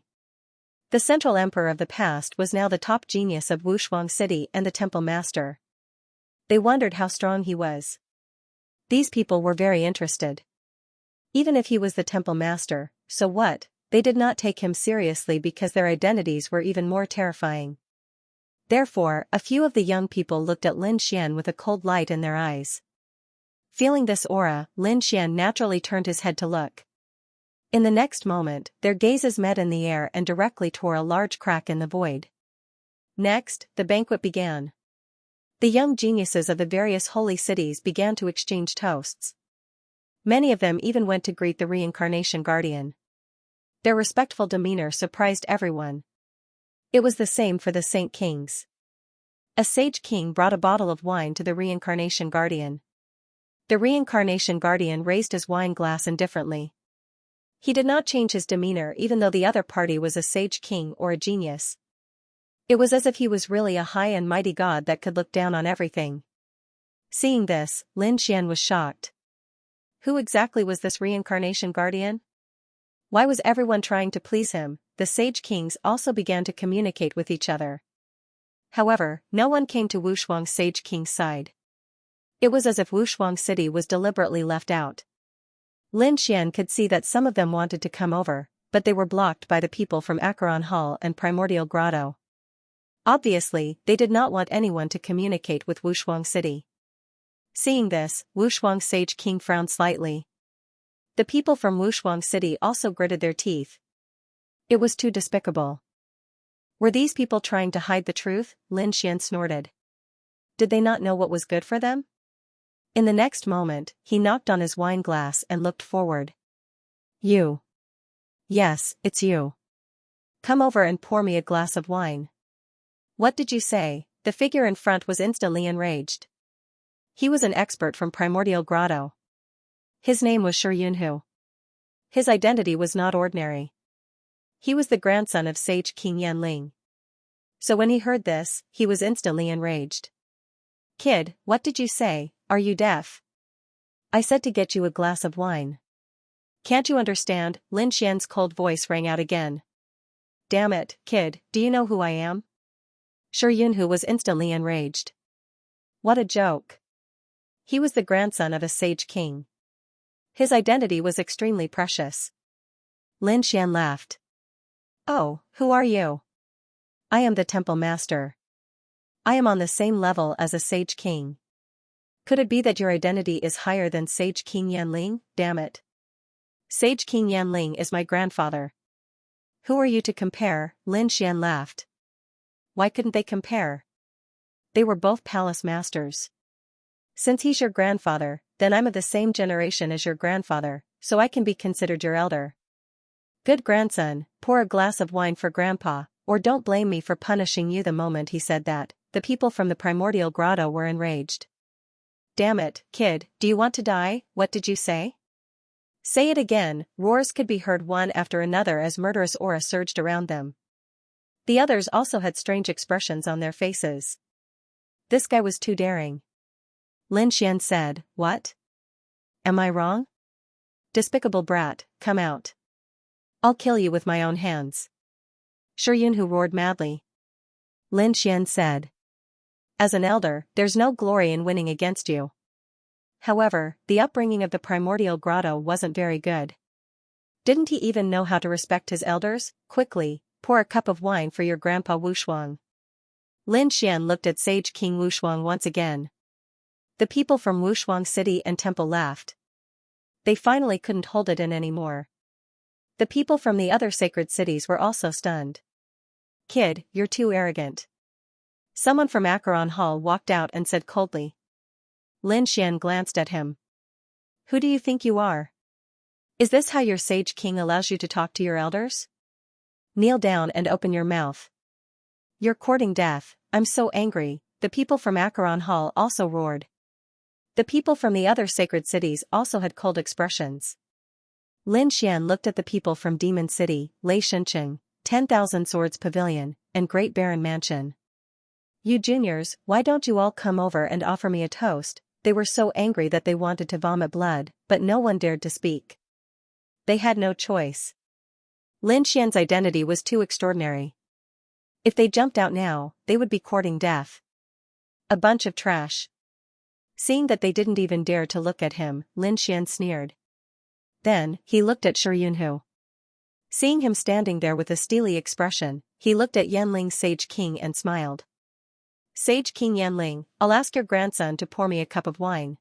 The Central Emperor of the past was now the top genius of Wushuang City and the temple master. They wondered how strong he was. These people were very interested. Even if he was the temple master, so what? They did not take him seriously because their identities were even more terrifying. Therefore, a few of the young people looked at Lin Xian with a cold light in their eyes. Feeling this aura, Lin Xian naturally turned his head to look. In the next moment, their gazes met in the air and directly tore a large crack in the void. Next, the banquet began. The young geniuses of the various holy cities began to exchange toasts. Many of them even went to greet the reincarnation guardian. Their respectful demeanor surprised everyone. It was the same for the Saint Kings. A sage king brought a bottle of wine to the reincarnation guardian. The reincarnation guardian raised his wine glass indifferently. He did not change his demeanor even though the other party was a sage king or a genius. It was as if he was really a high and mighty god that could look down on everything. Seeing this, Lin Xian was shocked. Who exactly was this reincarnation guardian? Why was everyone trying to please him? The sage kings also began to communicate with each other. However, no one came to Wushuang's sage king's side. It was as if Wushuang City was deliberately left out. Lin Xian could see that some of them wanted to come over, but they were blocked by the people from Acheron Hall and Primordial Grotto. Obviously, they did not want anyone to communicate with Wushuang City. Seeing this, Wushuang's sage king frowned slightly. The people from Wushuang City also gritted their teeth. It was too despicable. Were these people trying to hide the truth? Lin Xian snorted. Did they not know what was good for them? In the next moment, he knocked on his wine glass and looked forward. You. Yes, it's you. Come over and pour me a glass of wine. What did you say? The figure in front was instantly enraged. He was an expert from Primordial Grotto. His name was Xianxia. His identity was not ordinary. He was the grandson of Sage King Yanling. So when he heard this, he was instantly enraged. Kid, what did you say? Are you deaf? I said to get you a glass of wine. Can't you understand? Lin Xian's cold voice rang out again. Damn it, kid, do you know who I am? Xianxia was instantly enraged. What a joke. He was the grandson of a sage king. His identity was extremely precious. Lin Xian laughed. Oh, who are you? I am the temple master. I am on the same level as a sage king. Could it be that your identity is higher than Sage King Yanling? Damn it. Sage King Yanling is my grandfather. Who are you to compare? Lin Xian laughed. Why couldn't they compare? They were both palace masters. Since he's your grandfather, then I'm of the same generation as your grandfather, so I can be considered your elder. Good grandson, pour a glass of wine for grandpa, or don't blame me for punishing you. The moment he said that, the people from the Primordial Grotto were enraged. Damn it, kid, do you want to die? What did you say? Say it again. Roars could be heard one after another as murderous aura surged around them. The others also had strange expressions on their faces. This guy was too daring. Lin Xian said, What? Am I wrong? Despicable brat, come out. I'll kill you with my own hands. Xianxia roared madly. Lin Xian said. As an elder, there's no glory in winning against you. However, the upbringing of the Primordial Grotto wasn't very good. Didn't he even know how to respect his elders? Quickly, pour a cup of wine for your grandpa Wushuang. Lin Xian looked at Sage King Wushuang once again. The people from Wushuang City and Temple laughed. They finally couldn't hold it in anymore. The people from the other sacred cities were also stunned. Kid, you're too arrogant. Someone from Acheron Hall walked out and said coldly. Lin Xian glanced at him. Who do you think you are? Is this how your sage king allows you to talk to your elders? Kneel down and open your mouth. You're courting death. I'm so angry. The people from Acheron Hall also roared. The people from the other sacred cities also had cold expressions. Lin Xian looked at the people from Demon City, Lei Shencheng, 10,000 Swords Pavilion, and Great Baron Mansion. You juniors, why don't you all come over and offer me a toast? They were so angry that they wanted to vomit blood, but no one dared to speak. They had no choice. Lin Xian's identity was too extraordinary. If they jumped out now, they would be courting death. A bunch of trash. Seeing that they didn't even dare to look at him, Lin Xian sneered. Then, he looked at Xianxia. Seeing him standing there with a steely expression, he looked at Yanling's Sage King and smiled. Sage King Yanling, I'll ask your grandson to pour me a cup of wine.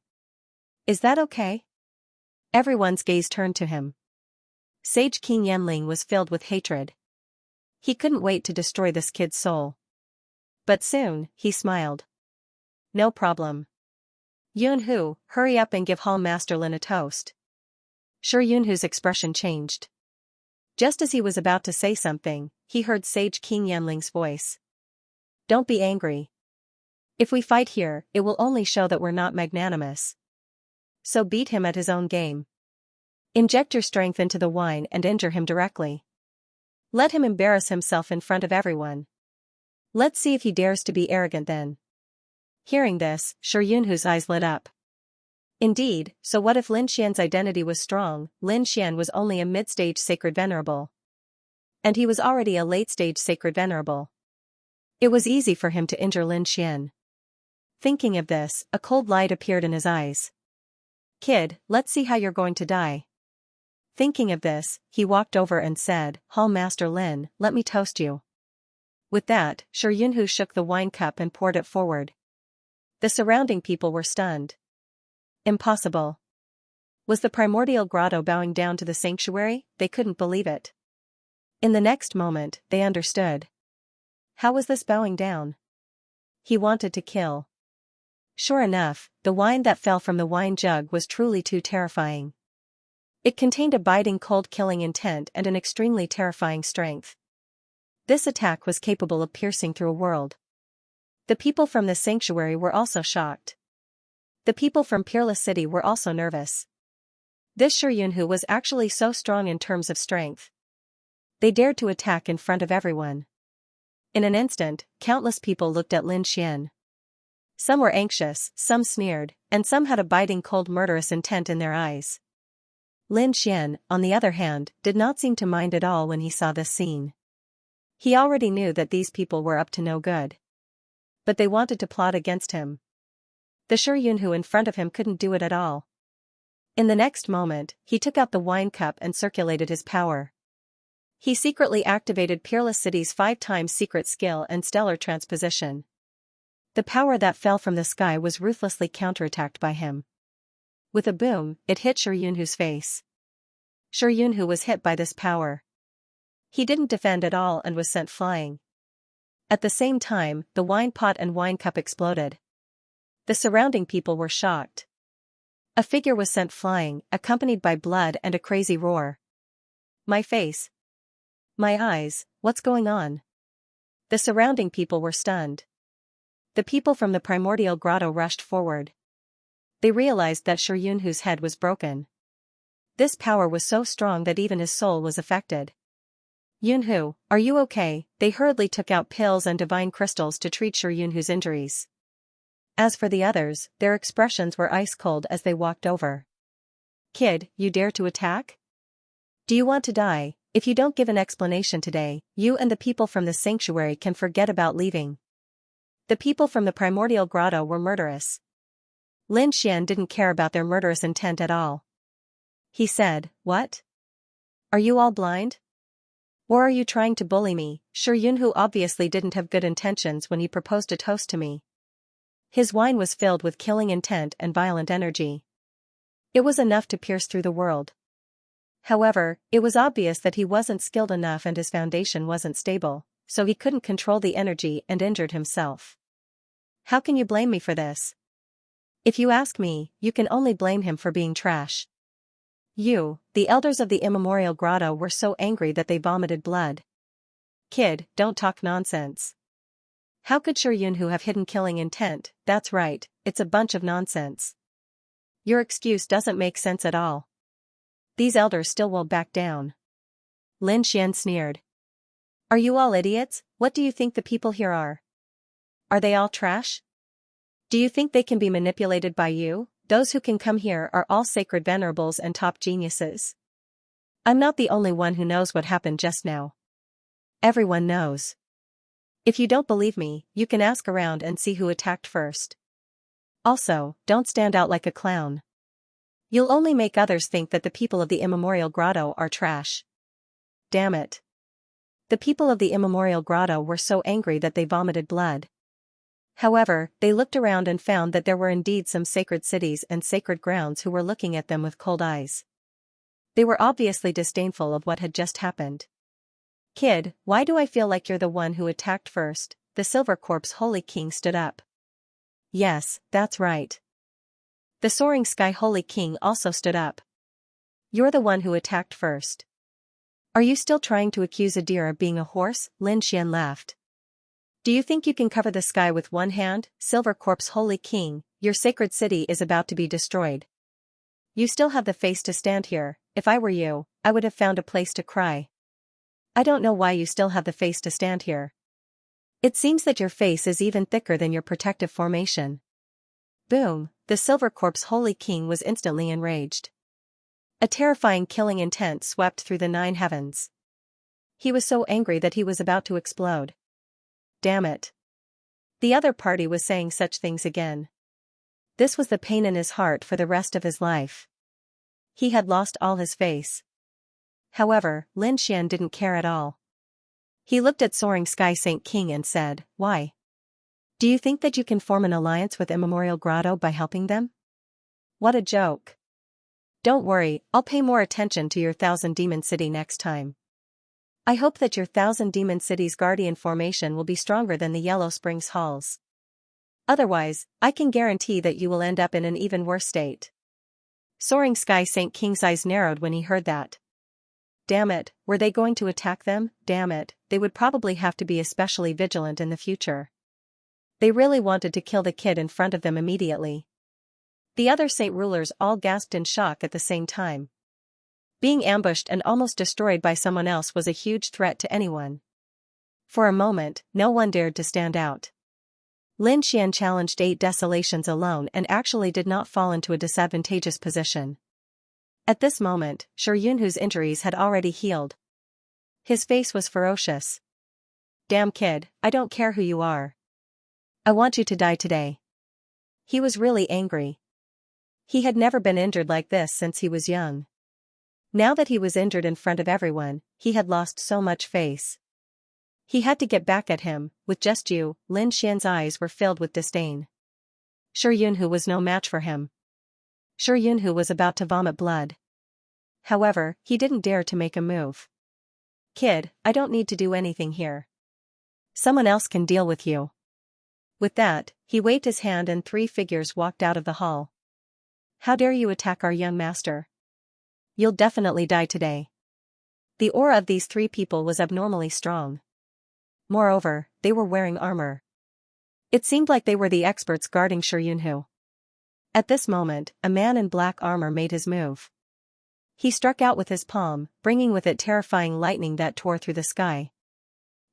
Is that okay? Everyone's gaze turned to him. Sage King Yanling was filled with hatred. He couldn't wait to destroy this kid's soul. But soon, he smiled. No problem. Yunhu, hurry up and give Hall Master Lin a toast. Sure, Yunhu's expression changed. Just as he was about to say something, he heard Sage King Yanling's voice. Don't be angry. If we fight here, it will only show that we're not magnanimous. So beat him at his own game. Inject your strength into the wine and injure him directly. Let him embarrass himself in front of everyone. Let's see if he dares to be arrogant then. Hearing this, Shi Yunhu's eyes lit up. Indeed, so what if Lin Xian's identity was strong? Lin Xian was only a mid-stage sacred venerable. And he was already a late-stage sacred venerable. It was easy for him to injure Lin Xian. Thinking of this, a cold light appeared in his eyes. Kid, let's see how you're going to die. Thinking of this, he walked over and said, Hall Master Lin, let me toast you. With that, Shi Yunhu shook the wine cup and poured it forward. The surrounding people were stunned. Impossible. Was the primordial grotto bowing down to the sanctuary? They couldn't believe it. In the next moment, they understood. How was this bowing down? He wanted to kill. Sure enough, the wine that fell from the wine jug was truly too terrifying. It contained a biting cold killing intent and an extremely terrifying strength. This attack was capable of piercing through a world. The people from the sanctuary were also shocked. The people from Peerless City were also nervous. This Shi Yunhu was actually so strong in terms of strength. They dared to attack in front of everyone. In an instant, countless people looked at Lin Xian. Some were anxious, some sneered, and some had a biting cold murderous intent in their eyes. Lin Xian, on the other hand, did not seem to mind at all when he saw this scene. He already knew that these people were up to no good. But they wanted to plot against him. The Shi Yunhu in front of him couldn't do it at all. In the next moment, he took out the wine cup and circulated his power. He secretly activated Peerless City's 5x secret skill and stellar transposition. The power that fell from the sky was ruthlessly counterattacked by him. With a boom, it hit Shi Yunhu's face. Shi Yunhu was hit by this power. He didn't defend at all and was sent flying. At the same time, the wine pot and wine cup exploded. The surrounding people were shocked. A figure was sent flying, accompanied by blood and a crazy roar. My face. My eyes, what's going on? The surrounding people were stunned. The people from the primordial grotto rushed forward. They realized that Shi Yunhu's head was broken. This power was so strong that even his soul was affected. Yunhu, are you okay? They hurriedly took out pills and divine crystals to treat Shi Yunhu's injuries. As for the others, their expressions were ice cold as they walked over. Kid, you dare to attack? Do you want to die? If you don't give an explanation today, you and the people from the sanctuary can forget about leaving. The people from the primordial grotto were murderous. Lin Xian didn't care about their murderous intent at all. He said, What? Are you all blind? Or are you trying to bully me? Shi Yunhu obviously didn't have good intentions when he proposed a toast to me. His wine was filled with killing intent and violent energy. It was enough to pierce through the world. However, it was obvious that he wasn't skilled enough and his foundation wasn't stable, so he couldn't control the energy and injured himself. How can you blame me for this? If you ask me, you can only blame him for being trash. You, the elders of the immemorial grotto, were so angry that they vomited blood. Kid, don't talk nonsense. How could Shi Yunhu have hidden killing intent? That's right, it's a bunch of nonsense. Your excuse doesn't make sense at all. These elders still won't back down. Lin Xian sneered. Are you all idiots? What do you think the people here are? Are they all trash? Do you think they can be manipulated by you? Those who can come here are all sacred venerables and top geniuses. I'm not the only one who knows what happened just now. Everyone knows. If you don't believe me, you can ask around and see who attacked first. Also, don't stand out like a clown. You'll only make others think that the people of the immemorial grotto are trash. Damn it. The people of the immemorial grotto were so angry that they vomited blood. However, they looked around and found that there were indeed some sacred cities and sacred grounds who were looking at them with cold eyes. They were obviously disdainful of what had just happened. "Kid, why do I feel like you're the one who attacked first?" The Silver Corpse Holy King stood up. "Yes, that's right." The Soaring Sky Holy King also stood up. "You're the one who attacked first." "Are you still trying to accuse a deer of being a horse?" Lin Xian laughed. "Do you think you can cover the sky with one hand?" Silver Corpse Holy King, your sacred city is about to be destroyed. You still have the face to stand here. If I were you, I would have found a place to cry. I don't know why you still have the face to stand here. It seems that your face is even thicker than your protective formation. Boom, the Silver Corpse Holy King was instantly enraged. A terrifying killing intent swept through the 9 heavens. He was so angry that he was about to explode. Damn it. The other party was saying such things again. This was the pain in his heart for the rest of his life. He had lost all his face. However, Lin Xian didn't care at all. He looked at Soaring Sky Saint King and said, "Why? Do you think that you can form an alliance with Immemorial Grotto by helping them? What a joke. Don't worry, I'll pay more attention to your 1,000 Demon City next time. I hope that your 1,000 Demon City's guardian formation will be stronger than the Yellow Springs Halls. Otherwise, I can guarantee that you will end up in an even worse state." Soaring Sky Saint King's eyes narrowed when he heard that. Damn it, were they going to attack them? Damn it, they would probably have to be especially vigilant in the future. They really wanted to kill the kid in front of them immediately. The other saint rulers all gasped in shock at the same time. Being ambushed and almost destroyed by someone else was a huge threat to anyone. For a moment, no one dared to stand out. Lin Xian challenged 8 desolations alone and actually did not fall into a disadvantageous position. At this moment, Shi Yunhu's injuries had already healed. His face was ferocious. "Damn kid, I don't care who you are. I want you to die today." He was really angry. He had never been injured like this since he was young. Now that he was injured in front of everyone, he had lost so much face. He had to get back at him. "With just you." Lin Xian's eyes were filled with disdain. Shi Yunhu was no match for him. Shi Yunhu was about to vomit blood. However, he didn't dare to make a move. "Kid, I don't need to do anything here. Someone else can deal with you." With that, he waved his hand and 3 figures walked out of the hall. "How dare you attack our young master? You'll definitely die today." The aura of these 3 people was abnormally strong. Moreover, they were wearing armor. It seemed like they were the experts guarding Shi Yunhu. At this moment, a man in black armor made his move. He struck out with his palm, bringing with it terrifying lightning that tore through the sky.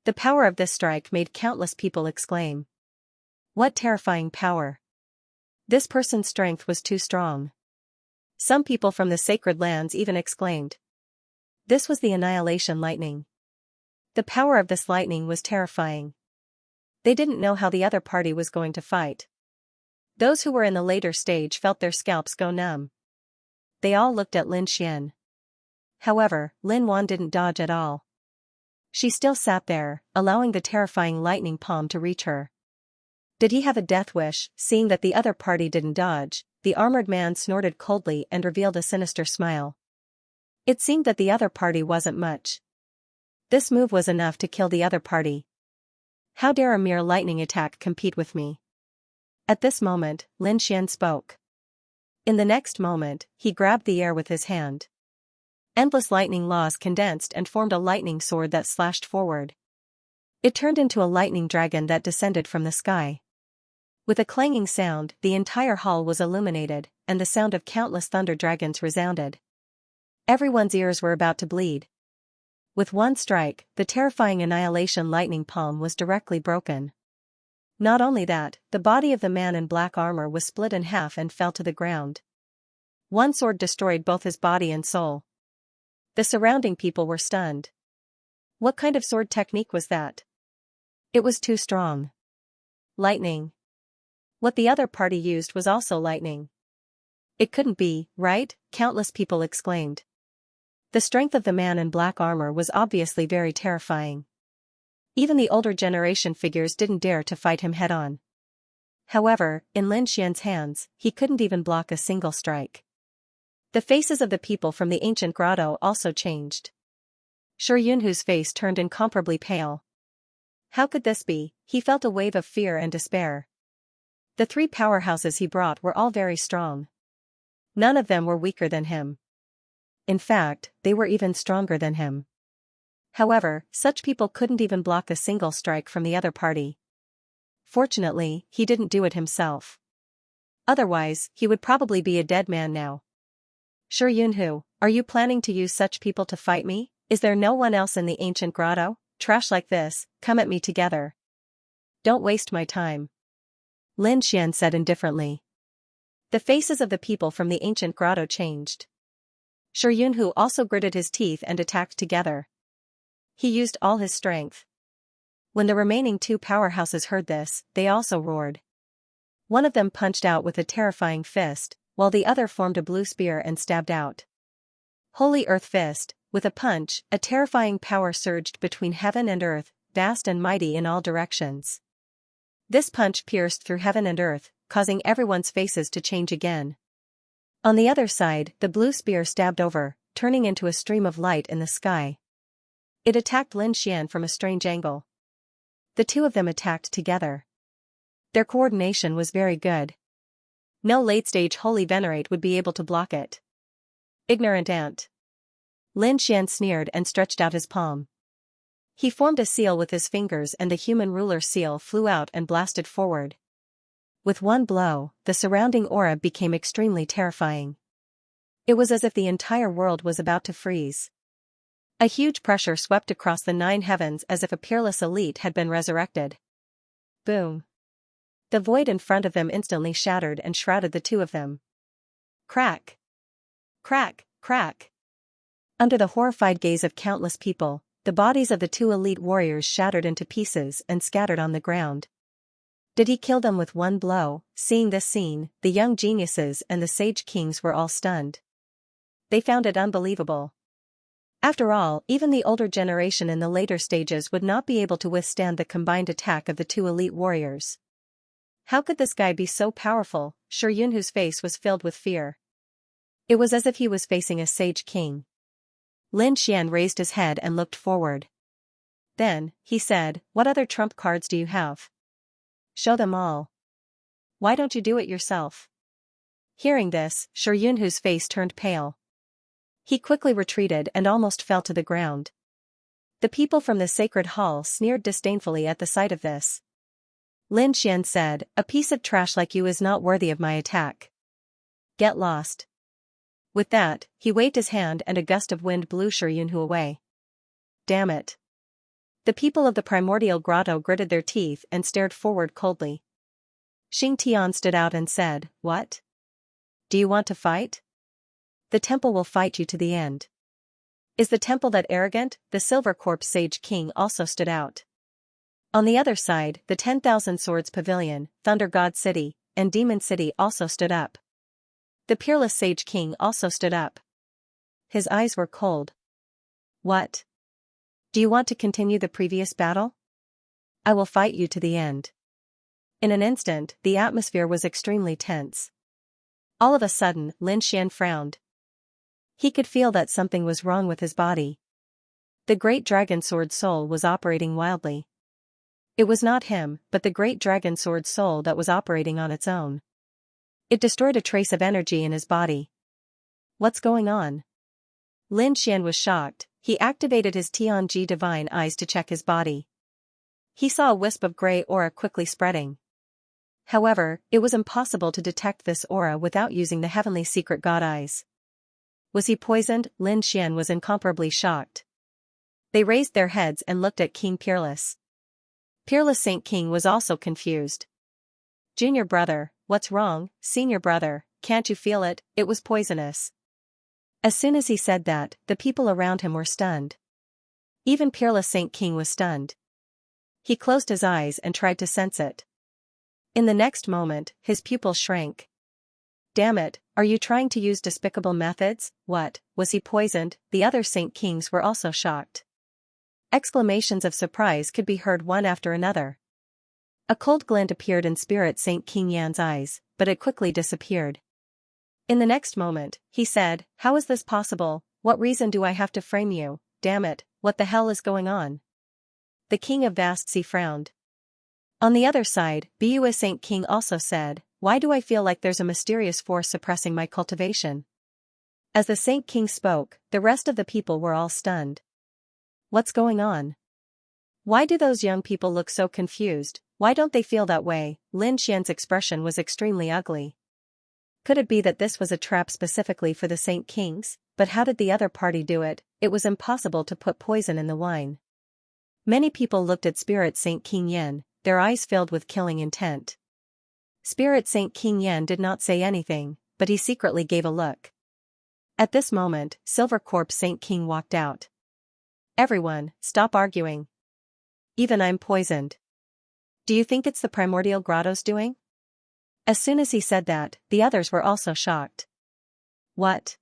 The power of this strike made countless people exclaim. What terrifying power! This person's strength was too strong. Some people from the sacred lands even exclaimed. This was the annihilation lightning. The power of this lightning was terrifying. They didn't know how the other party was going to fight. Those who were in the later stage felt their scalps go numb. They all looked at Lin Xian. However, Lin Wan didn't dodge at all. She still sat there, allowing the terrifying lightning palm to reach her. Did he have a death wish? Seeing that the other party didn't dodge, the armored man snorted coldly and revealed a sinister smile. It seemed that the other party wasn't much. This move was enough to kill the other party. How dare a mere lightning attack compete with me? At this moment, Lin Xian spoke. In the next moment, he grabbed the air with his hand. Endless lightning laws condensed and formed a lightning sword that slashed forward. It turned into a lightning dragon that descended from the sky. With a clanging sound, the entire hall was illuminated, and the sound of countless thunder dragons resounded. Everyone's ears were about to bleed. With one strike, the terrifying annihilation lightning palm was directly broken. Not only that, the body of the man in black armor was split in half and fell to the ground. One sword destroyed both his body and soul. The surrounding people were stunned. What kind of sword technique was that? It was too strong. Lightning. What the other party used was also lightning. It couldn't be, right? Countless people exclaimed. The strength of the man in black armor was obviously very terrifying. Even the older generation figures didn't dare to fight him head-on. However, in Lin Xian's hands, he couldn't even block a single strike. The faces of the people from the ancient grotto also changed. Shi Yunhu's face turned incomparably pale. How could this be? He felt a wave of fear and despair. The three powerhouses he brought were all very strong. None of them were weaker than him. In fact, they were even stronger than him. However, such people couldn't even block a single strike from the other party. Fortunately, he didn't do it himself. Otherwise, he would probably be a dead man now. Shi Yunhu, are you planning to use such people to fight me? Is there no one else in the ancient grotto? Trash like this, come at me together. Don't waste my time. Lin Xian said indifferently. The faces of the people from the ancient grotto changed. Shi Yunhu also gritted his teeth and attacked together. He used all his strength. When the remaining two powerhouses heard this, they also roared. One of them punched out with a terrifying fist, while the other formed a blue spear and stabbed out. Holy Earth Fist, with a punch, a terrifying power surged between heaven and earth, vast and mighty in all directions. This punch pierced through heaven and earth, causing everyone's faces to change again. On the other side, the blue spear stabbed over, turning into a stream of light in the sky. It attacked Lin Xian from a strange angle. The two of them attacked together. Their coordination was very good. No late-stage holy venerate would be able to block it. Ignorant ant. Lin Xian sneered and stretched out his palm. He formed a seal with his fingers and the human ruler seal flew out and blasted forward. With one blow, the surrounding aura became extremely terrifying. It was as if the entire world was about to freeze. A huge pressure swept across the 9 heavens as if a peerless elite had been resurrected. Boom. The void in front of them instantly shattered and shrouded the two of them. Crack. Crack, crack. Under the horrified gaze of countless people, the bodies of the two elite warriors shattered into pieces and scattered on the ground. Did he kill them with one blow? Seeing this scene, the young geniuses and the sage kings were all stunned. They found it unbelievable. After all, even the older generation in the later stages would not be able to withstand the combined attack of the two elite warriors. How could this guy be so powerful? Shi Yunhu's face was filled with fear. It was as if he was facing a sage king. Lin Xian raised his head and looked forward. Then, he said, what other trump cards do you have? Show them all. Why don't you do it yourself? Hearing this, Shi Yunhu's face turned pale. He quickly retreated and almost fell to the ground. The people from the sacred hall sneered disdainfully at the sight of this. Lin Xian said, a piece of trash like you is not worthy of my attack. Get lost. With that, he waved his hand and a gust of wind blew Shi Yunhu away. Damn it. The people of the primordial grotto gritted their teeth and stared forward coldly. Xing Tian stood out and said, what? Do you want to fight? The temple will fight you to the end. Is the temple that arrogant? The Silver Corpse Sage King also stood out. On the other side, the 10,000 Swords Pavilion, Thunder God City, and Demon City also stood up. The Peerless Sage King also stood up. His eyes were cold. What? Do you want to continue the previous battle? I will fight you to the end. In an instant, the atmosphere was extremely tense. All of a sudden, Lin Xian frowned. He could feel that something was wrong with his body. The Great Dragon Sword Soul was operating wildly. It was not him, but the Great Dragon Sword Soul that was operating on its own. It destroyed a trace of energy in his body. What's going on? Lin Xian was shocked. He activated his Tianji divine eyes to check his body. He saw a wisp of gray aura quickly spreading. However, it was impossible to detect this aura without using the heavenly secret god eyes. Was he poisoned? Lin Xian was incomparably shocked. They raised their heads and looked at King Peerless. Peerless Saint King was also confused. Junior brother, what's wrong? Senior brother, can't you feel it? It was poisonous. As soon as he said that, the people around him were stunned. Even Peerless Saint King was stunned. He closed his eyes and tried to sense it. In the next moment, his pupils shrank. Damn it, are you trying to use despicable methods? What, was he poisoned? The other Saint Kings were also shocked. Exclamations of surprise could be heard one after another. A cold glint appeared in Spirit Saint King Yan's eyes, but it quickly disappeared. In the next moment, he said, "How is this possible? What reason do I have to frame you? Damn it, what the hell is going on?" The king of Vast Sea frowned. On the other side, Bua Saint King also said, "Why do I feel like there's a mysterious force suppressing my cultivation?" As the Saint King spoke, the rest of the people were all stunned. What's going on? Why do those young people look so confused? Why don't they feel that way? Lin Xian's expression was extremely ugly. Could it be that this was a trap specifically for the Saint Kings? But how did the other party do it? It was impossible to put poison in the wine. Many people looked at Spirit Saint King Yan, their eyes filled with killing intent. Spirit Saint King Yan did not say anything, but he secretly gave a look. At this moment, Silver Corpse Saint King walked out. "Everyone, stop arguing. Even I'm poisoned. Do you think it's the primordial grotto's doing?" As soon as he said that, the others were also shocked. What?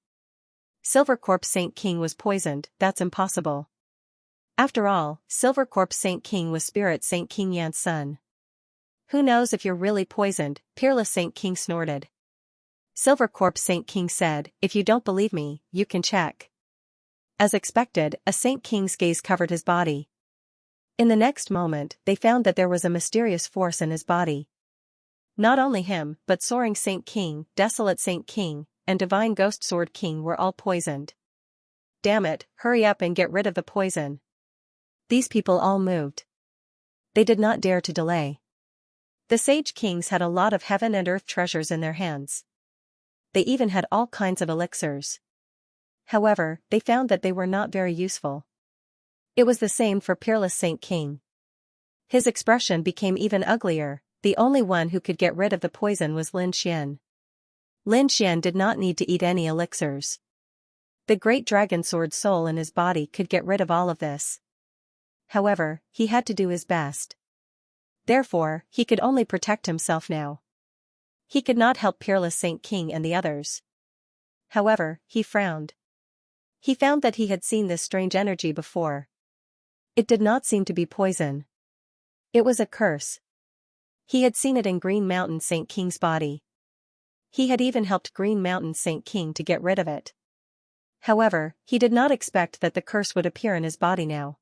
Silver Corpse Saint King was poisoned? That's impossible. After all, Silver Corpse Saint King was Spirit Saint King Yan's son. "Who knows if you're really poisoned?" Peerless Saint King snorted. Silver Corpse Saint King said, "If you don't believe me, you can check." As expected, a Saint King's gaze covered his body. In the next moment, they found that there was a mysterious force in his body. Not only him, but Soaring Saint King, Desolate Saint King, and Divine Ghost Sword King were all poisoned. Damn it, hurry up and get rid of the poison. These people all moved. They did not dare to delay. The Sage Kings had a lot of heaven and earth treasures in their hands. They even had all kinds of elixirs. However, they found that they were not very useful. It was the same for Peerless Saint King. His expression became even uglier. The only one who could get rid of the poison was Lin Xian. Lin Xian did not need to eat any elixirs. The great dragon sword soul in his body could get rid of all of this. However, he had to do his best. Therefore, he could only protect himself now. He could not help Peerless Saint King and the others. However, he frowned. He found that he had seen this strange energy before. It did not seem to be poison. It was a curse. He had seen it in Green Mountain Saint King's body. He had even helped Green Mountain Saint King to get rid of it. However, he did not expect that the curse would appear in his body now.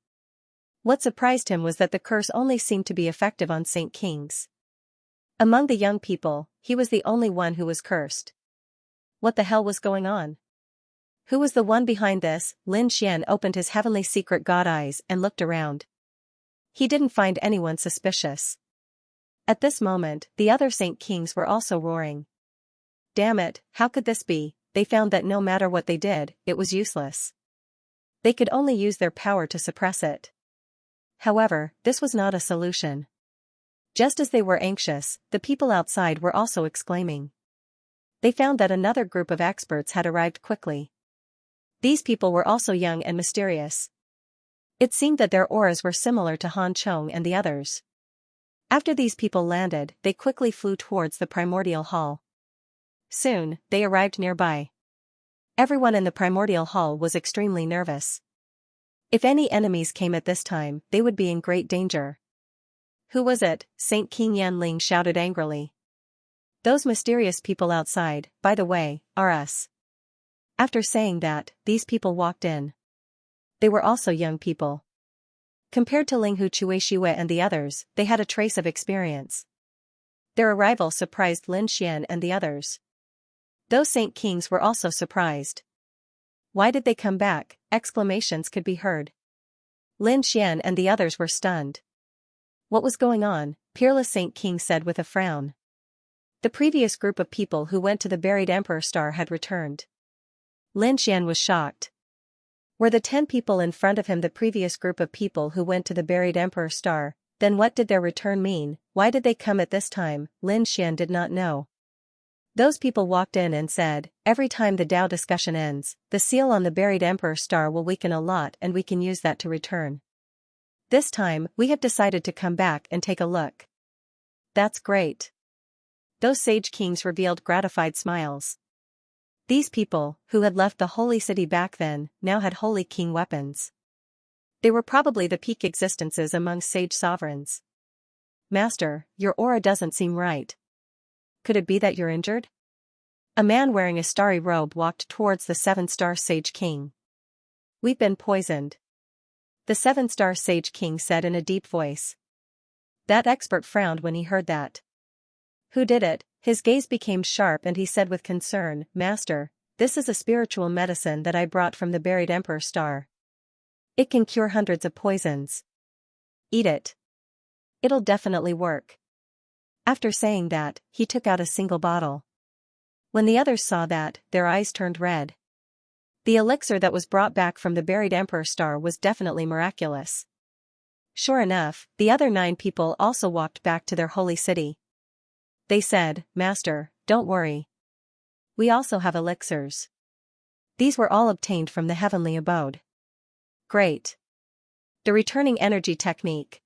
What surprised him was that the curse only seemed to be effective on Saint Kings. Among the young people, he was the only one who was cursed. What the hell was going on? Who was the one behind this? Lin Xian opened his heavenly secret god eyes and looked around. He didn't find anyone suspicious. At this moment, the other Saint Kings were also roaring. Damn it, how could this be? They found that no matter what they did, it was useless. They could only use their power to suppress it. However, this was not a solution. Just as they were anxious, the people outside were also exclaiming. They found that another group of experts had arrived quickly. These people were also young and mysterious. It seemed that their auras were similar to Han Chong and the others. After these people landed, they quickly flew towards the primordial hall. Soon, they arrived nearby. Everyone in the primordial hall was extremely nervous. If any enemies came at this time, they would be in great danger. Who was it? Saint King Yanling shouted angrily. Those mysterious people outside, by the way, are us. After saying that, these people walked in. They were also young people. Compared to Linghu Chuexiue and the others, they had a trace of experience. Their arrival surprised Lin Xian and the others. Those Saint Kings were also surprised. Why did they come back? Exclamations could be heard. Lin Xian and the others were stunned. What was going on? Peerless Saint King said with a frown. The previous group of people who went to the buried Emperor Star had returned. Lin Xian was shocked. Were the 10 people in front of him the previous group of people who went to the buried Emperor Star? Then what did their return mean? Why did they come at this time? Lin Xian did not know. Those people walked in and said, every time the Dao discussion ends, the seal on the buried Emperor Star will weaken a lot and we can use that to return. This time, we have decided to come back and take a look. That's great. Those Sage Kings revealed gratified smiles. These people, who had left the Holy City back then, now had Holy King weapons. They were probably the peak existences among Sage sovereigns. "Master, your aura doesn't seem right. Could it be that you're injured?" A man wearing a starry robe walked towards the seven-star Sage King. "We've been poisoned," the seven-star Sage King said in a deep voice. That expert frowned when he heard that. "Who did it?" His gaze became sharp and he said with concern, "Master, this is a spiritual medicine that I brought from the buried Emperor Star. It can cure hundreds of poisons. Eat it. It'll definitely work." After saying that, he took out a single bottle. When the others saw that, their eyes turned red. The elixir that was brought back from the buried Emperor Star was definitely miraculous. Sure enough, the other 9 people also walked back to their holy city. They said, "Master, don't worry. We also have elixirs. These were all obtained from the heavenly abode." Great. The returning energy technique.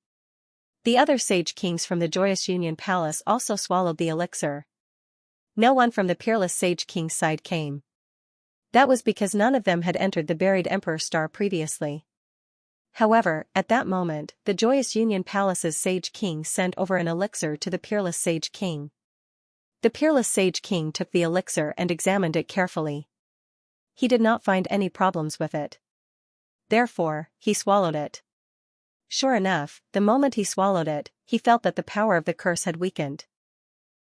The other Sage Kings from the Joyous Union Palace also swallowed the elixir. No one from the Peerless Sage King's side came. That was because none of them had entered the buried Emperor Star previously. However, at that moment, the Joyous Union Palace's Sage King sent over an elixir to the Peerless Sage King. The Peerless Sage King took the elixir and examined it carefully. He did not find any problems with it. Therefore, he swallowed it. Sure enough, the moment he swallowed it, he felt that the power of the curse had weakened.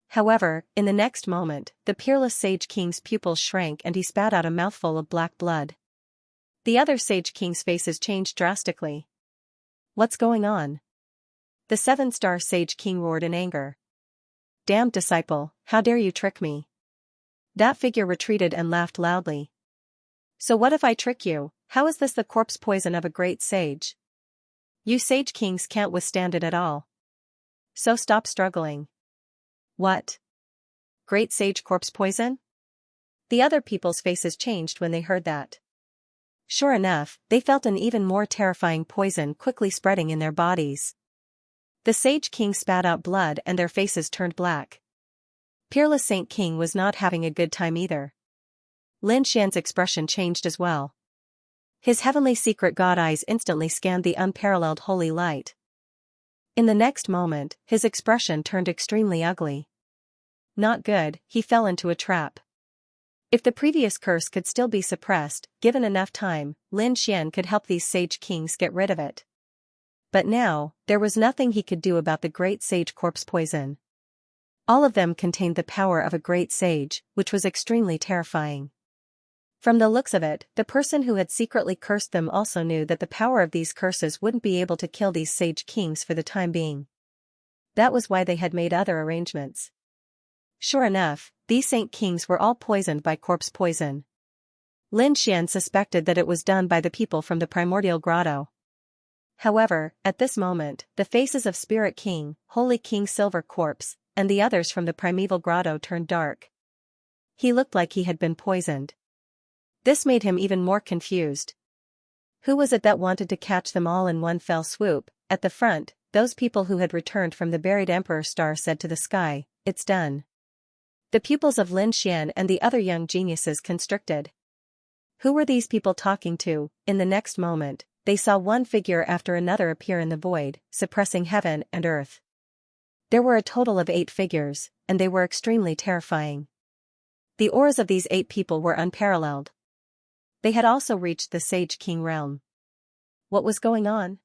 However, in the next moment, the Peerless Sage King's pupils shrank and he spat out a mouthful of black blood. The other Sage Kings' faces changed drastically. "What's going on?" The 7-star Sage King roared in anger. "Damned disciple, how dare you trick me?" That figure retreated and laughed loudly. "So what if I trick you? How is this the corpse poison of a great sage? You Sage Kings can't withstand it at all. So stop struggling." "What? Great sage corpse poison?" The other people's faces changed when they heard that. Sure enough, they felt an even more terrifying poison quickly spreading in their bodies. The Sage King spat out blood and their faces turned black. Peerless Saint King was not having a good time either. Lin Xian's expression changed as well. His heavenly secret god eyes instantly scanned the unparalleled holy light. In the next moment, his expression turned extremely ugly. Not good, he fell into a trap. If the previous curse could still be suppressed, given enough time, Lin Xian could help these Sage Kings get rid of it. But now, there was nothing he could do about the great sage corpse poison. All of them contained the power of a great sage, which was extremely terrifying. From the looks of it, the person who had secretly cursed them also knew that the power of these curses wouldn't be able to kill these Sage Kings for the time being. That was why they had made other arrangements. Sure enough, these Saint Kings were all poisoned by corpse poison. Lin Xian suspected that it was done by the people from the primordial grotto. However, at this moment, the faces of Spirit King, Holy King Silver Corpse, and the others from the primeval grotto turned dark. He looked like he had been poisoned. This made him even more confused. Who was it that wanted to catch them all in one fell swoop? At the front, those people who had returned from the buried Emperor Star said to the sky, "It's done." The pupils of Lin Xian and the other young geniuses constricted. Who were these people talking to? In the next moment, they saw one figure after another appear in the void, suppressing heaven and earth. There were a total of 8 figures, and they were extremely terrifying. The auras of these 8 people were unparalleled. They had also reached the Sage King realm. What was going on?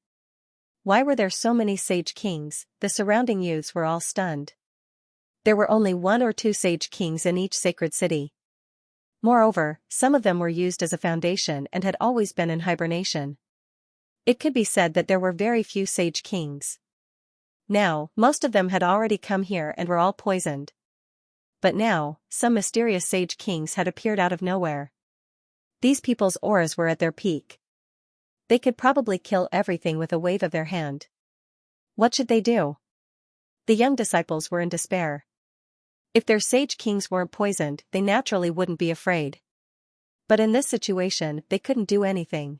Why were there so many Sage Kings? The surrounding youths were all stunned. There were only 1 or 2 Sage Kings in each sacred city. Moreover, some of them were used as a foundation and had always been in hibernation. It could be said that there were very few Sage Kings. Now, most of them had already come here and were all poisoned. But now, some mysterious Sage Kings had appeared out of nowhere. These people's auras were at their peak. They could probably kill everything with a wave of their hand. What should they do? The young disciples were in despair. If their Sage Kings weren't poisoned, they naturally wouldn't be afraid. But in this situation, they couldn't do anything.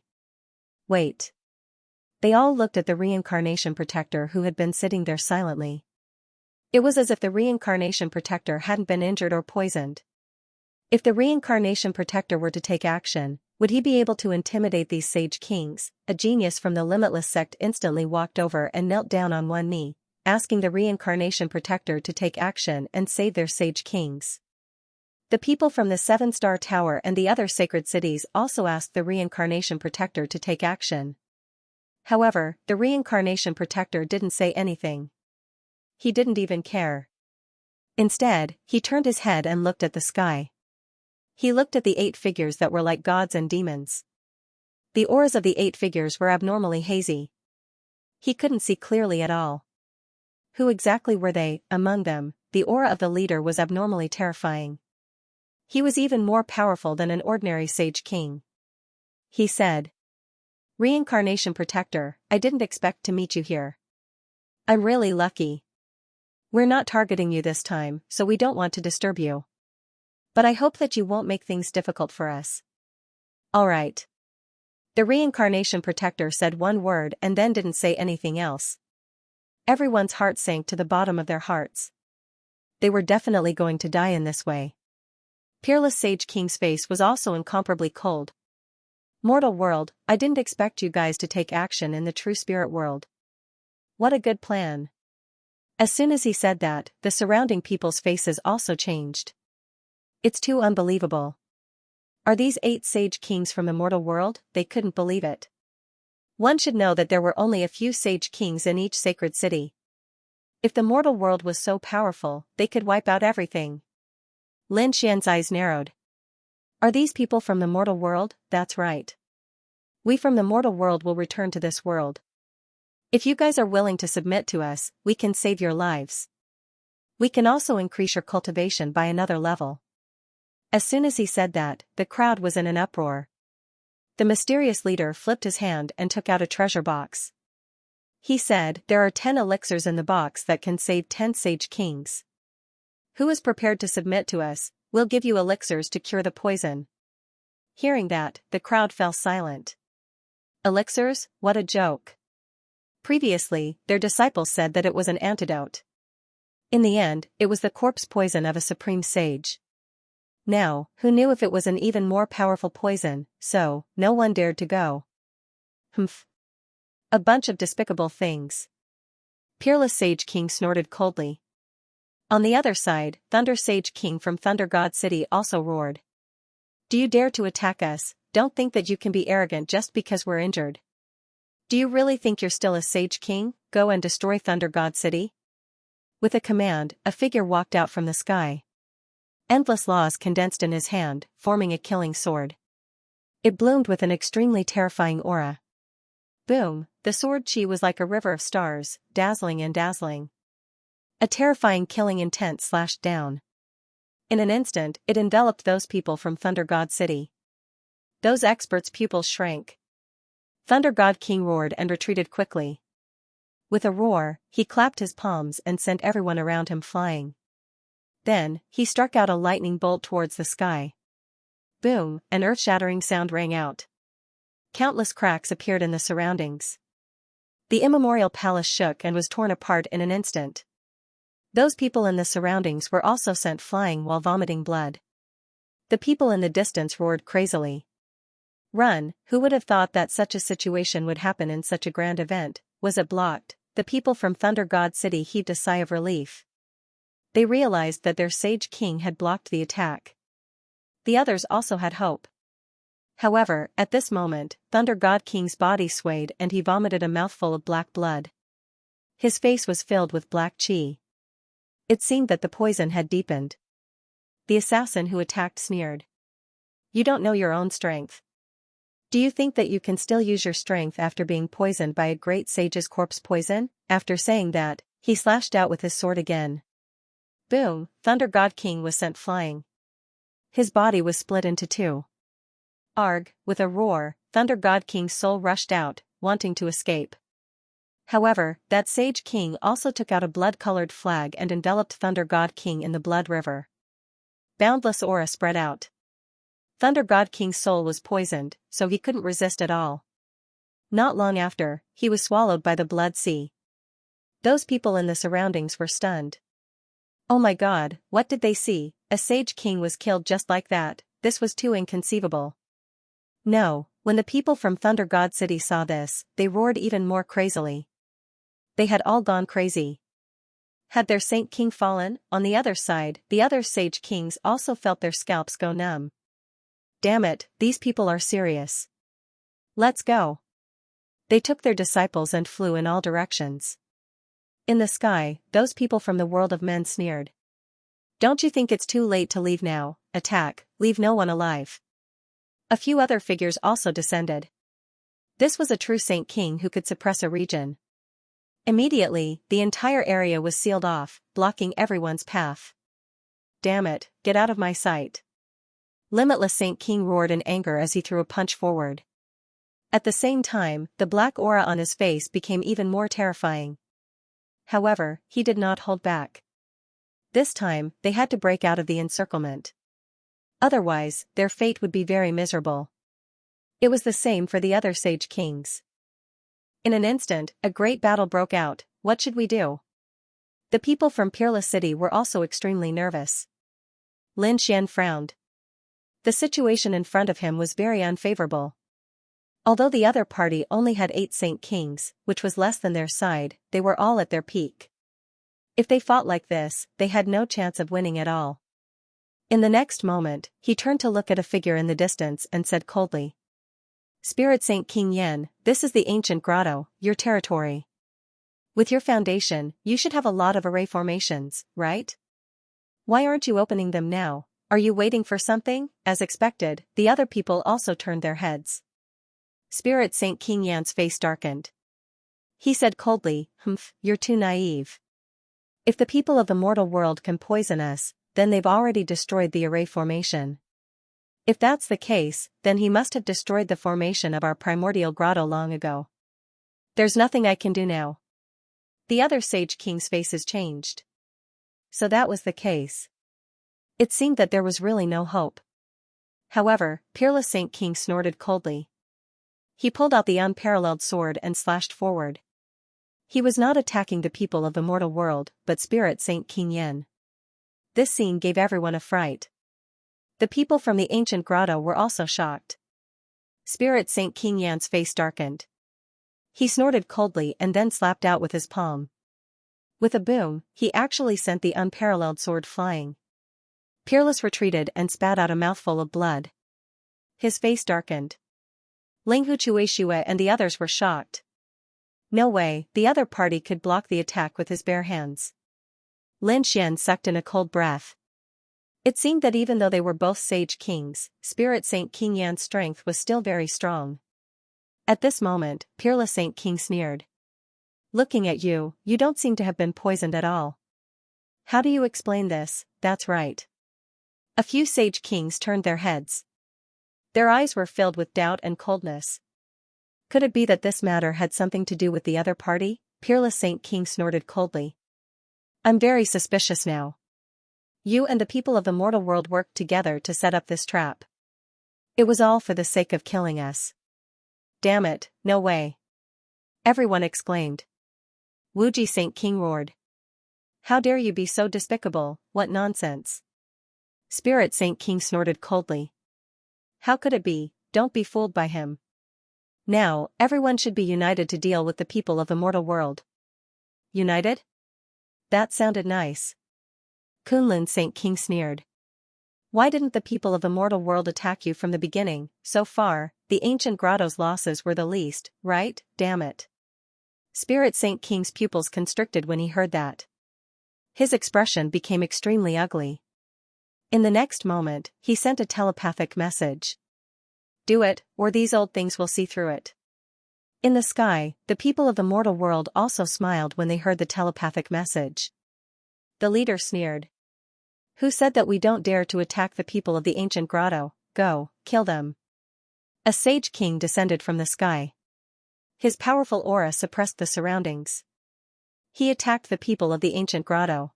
Wait. They all looked at the reincarnation protector who had been sitting there silently. It was as if the reincarnation protector hadn't been injured or poisoned. If the reincarnation protector were to take action, would he be able to intimidate these Sage Kings? A genius from the Limitless sect instantly walked over and knelt down on one knee. asking the reincarnation protector to take action and save their sage kings. The people from the Seven-Star Tower and the other sacred cities also asked the reincarnation protector to take action. However, the reincarnation protector didn't say anything. He didn't even care. Instead, he turned his head and looked at the sky. He looked at the 8 figures that were like gods and demons. The auras of the 8 figures were abnormally hazy. He couldn't see clearly at all. Who exactly were they? Among them, the aura of the leader was abnormally terrifying. He was even more powerful than an ordinary sage king. He said, "Reincarnation protector, I didn't expect to meet you here. I'm really lucky. We're not targeting you this time, so we don't want to disturb you. But I hope that you won't make things difficult for us." "Alright." The reincarnation protector said one word and then didn't say anything else. Everyone's heart sank to the bottom of their hearts. They were definitely going to die in this way. Peerless Sage King's face was also incomparably cold. "Mortal world, I didn't expect you guys to take action in the true spirit world. What a good plan." As soon as he said that, the surrounding people's faces also changed. "It's too unbelievable. Are these 8 sage kings from the mortal world?" They couldn't believe it. One should know that there were only a few sage kings in each sacred city. If the mortal world was so powerful, they could wipe out everything. Lin Xian's eyes narrowed. "Are these people from the mortal world?" "That's right. We from the mortal world will return to this world. If you guys are willing to submit to us, we can save your lives. We can also increase your cultivation by another level." As soon as he said that, the crowd was in an uproar. The mysterious leader flipped his hand and took out a treasure box. He said, "There are 10 elixirs in the box that can save 10 sage kings. Who is prepared to submit to us? We'll give you elixirs to cure the poison." Hearing that, the crowd fell silent. Elixirs? What a joke. Previously, their disciples said that it was an antidote. In the end, it was the corpse poison of a supreme sage. Now, who knew if it was an even more powerful poison, so, no one dared to go. Humph. A bunch of despicable things. Peerless Sage King snorted coldly. On the other side, Thunder Sage King from Thunder God City also roared. "Do you dare to attack us? Don't think that you can be arrogant just because we're injured. Do you really think you're still a Sage King? Go and destroy Thunder God City." With a command, a figure walked out from the sky. Endless laws condensed in his hand, forming a killing sword. It bloomed with an extremely terrifying aura. Boom, the sword chi was like a river of stars, dazzling and dazzling. A terrifying killing intent slashed down. In an instant, it enveloped those people from Thunder God City. Those experts' pupils shrank. Thunder God King roared and retreated quickly. With a roar, he clapped his palms and sent everyone around him flying. Then, he struck out a lightning bolt towards the sky. Boom, an earth-shattering sound rang out. Countless cracks appeared in the surroundings. The immemorial palace shook and was torn apart in an instant. Those people in the surroundings were also sent flying while vomiting blood. The people in the distance roared crazily. "Run, who would have thought that such a situation would happen in such a grand event? Was it blocked?" The people from Thunder God City heaved a sigh of relief. They realized that their Sage King had blocked the attack. The others also had hope. However, at this moment, Thunder God King's body swayed and he vomited a mouthful of black blood. His face was filled with black chi. It seemed that the poison had deepened. The assassin who attacked sneered. "You don't know your own strength. Do you think that you can still use your strength after being poisoned by a great sage's corpse poison?" After saying that, he slashed out with his sword again. Boom, Thunder God King was sent flying. His body was split into 2. Arg, with a roar, Thunder God King's soul rushed out, wanting to escape. However, that Sage King also took out a blood-colored flag and enveloped Thunder God King in the blood river. Boundless aura spread out. Thunder God King's soul was poisoned, so he couldn't resist at all. Not long after, he was swallowed by the blood sea. Those people in the surroundings were stunned. Oh my god, what did they see? A Sage King was killed just like that. This was too inconceivable. No, when the people from Thunder God City saw this, they roared even more crazily. They had all gone crazy. Had their Saint King fallen? On the other side, the other Sage Kings also felt their scalps go numb. Damn it, these people are serious. Let's go. They took their disciples and flew in all directions. In the sky, those people from the world of men sneered. Don't you think it's too late to leave now? Attack, leave no one alive. A few other figures also descended. This was a true Saint King who could suppress a region. Immediately, the entire area was sealed off, blocking everyone's path. Damn it, get out of my sight. Limitless Saint King roared in anger as he threw a punch forward. At the same time, the black aura on his face became even more terrifying. However, he did not hold back. This time, they had to break out of the encirclement. Otherwise, their fate would be very miserable. It was the same for the other Sage Kings. In an instant, a great battle broke out. What should we do? The people from Peerless City were also extremely nervous. Lin Xian frowned. The situation in front of him was very unfavorable. Although the other party only had 8 Saint Kings, which was less than their side, they were all at their peak. If they fought like this, they had no chance of winning at all. In the next moment, he turned to look at a figure in the distance and said coldly. Spirit Saint King Yen, this is the ancient grotto, your territory. With your foundation, you should have a lot of array formations, right? Why aren't you opening them now? Are you waiting for something? As expected, the other people also turned their heads. Spirit Saint King Yan's face darkened. He said coldly, you're too naive. If the people of the mortal world can poison us, then they've already destroyed the array formation. If that's the case, then he must have destroyed the formation of our primordial grotto long ago. There's nothing I can do now. The other Sage King's faces changed. So that was the case. It seemed that there was really no hope. However, Peerless Saint King snorted coldly. He pulled out the unparalleled sword and slashed forward. He was not attacking the people of the mortal world, but Spirit Saint King Yen. This scene gave everyone a fright. The people from the ancient grotto were also shocked. Spirit Saint King Yan's face darkened. He snorted coldly and then slapped out with his palm. With a boom, he actually sent the unparalleled sword flying. Peerless retreated and spat out a mouthful of blood. His face darkened. Linghu and the others were shocked. No way, the other party could block the attack with his bare hands. Lin Xian sucked in a cold breath. It seemed that even though they were both Sage Kings, Spirit Saint King Yan's strength was still very strong. At this moment, Peerless Saint King sneered. Looking at you, you don't seem to have been poisoned at all. How do you explain this? That's right. A few Sage Kings turned their heads. Their eyes were filled with doubt and coldness. Could it be that this matter had something to do with the other party? Peerless Saint King snorted coldly. I'm very suspicious now. You and the people of the mortal world worked together to set up this trap. It was all for the sake of killing us. Damn it, no way. Everyone exclaimed. Wuji Saint King roared. How dare you be so despicable, what nonsense. Spirit Saint King snorted coldly. How could it be? Don't be fooled by him. Now, everyone should be united to deal with the people of the mortal world. United? That sounded nice. Kunlun Saint King sneered. Why didn't the people of the mortal world attack you from the beginning? So far, the ancient grotto's losses were the least, right? Damn it. Spirit Saint King's pupils constricted when he heard that. His expression became extremely ugly. In the next moment, he sent a telepathic message. Do it, or these old things will see through it. In the sky, the people of the mortal world also smiled when they heard the telepathic message. The leader sneered. Who said that we don't dare to attack the people of the ancient grotto? Go, kill them. A Sage King descended from the sky. His powerful aura suppressed the surroundings. He attacked the people of the ancient grotto.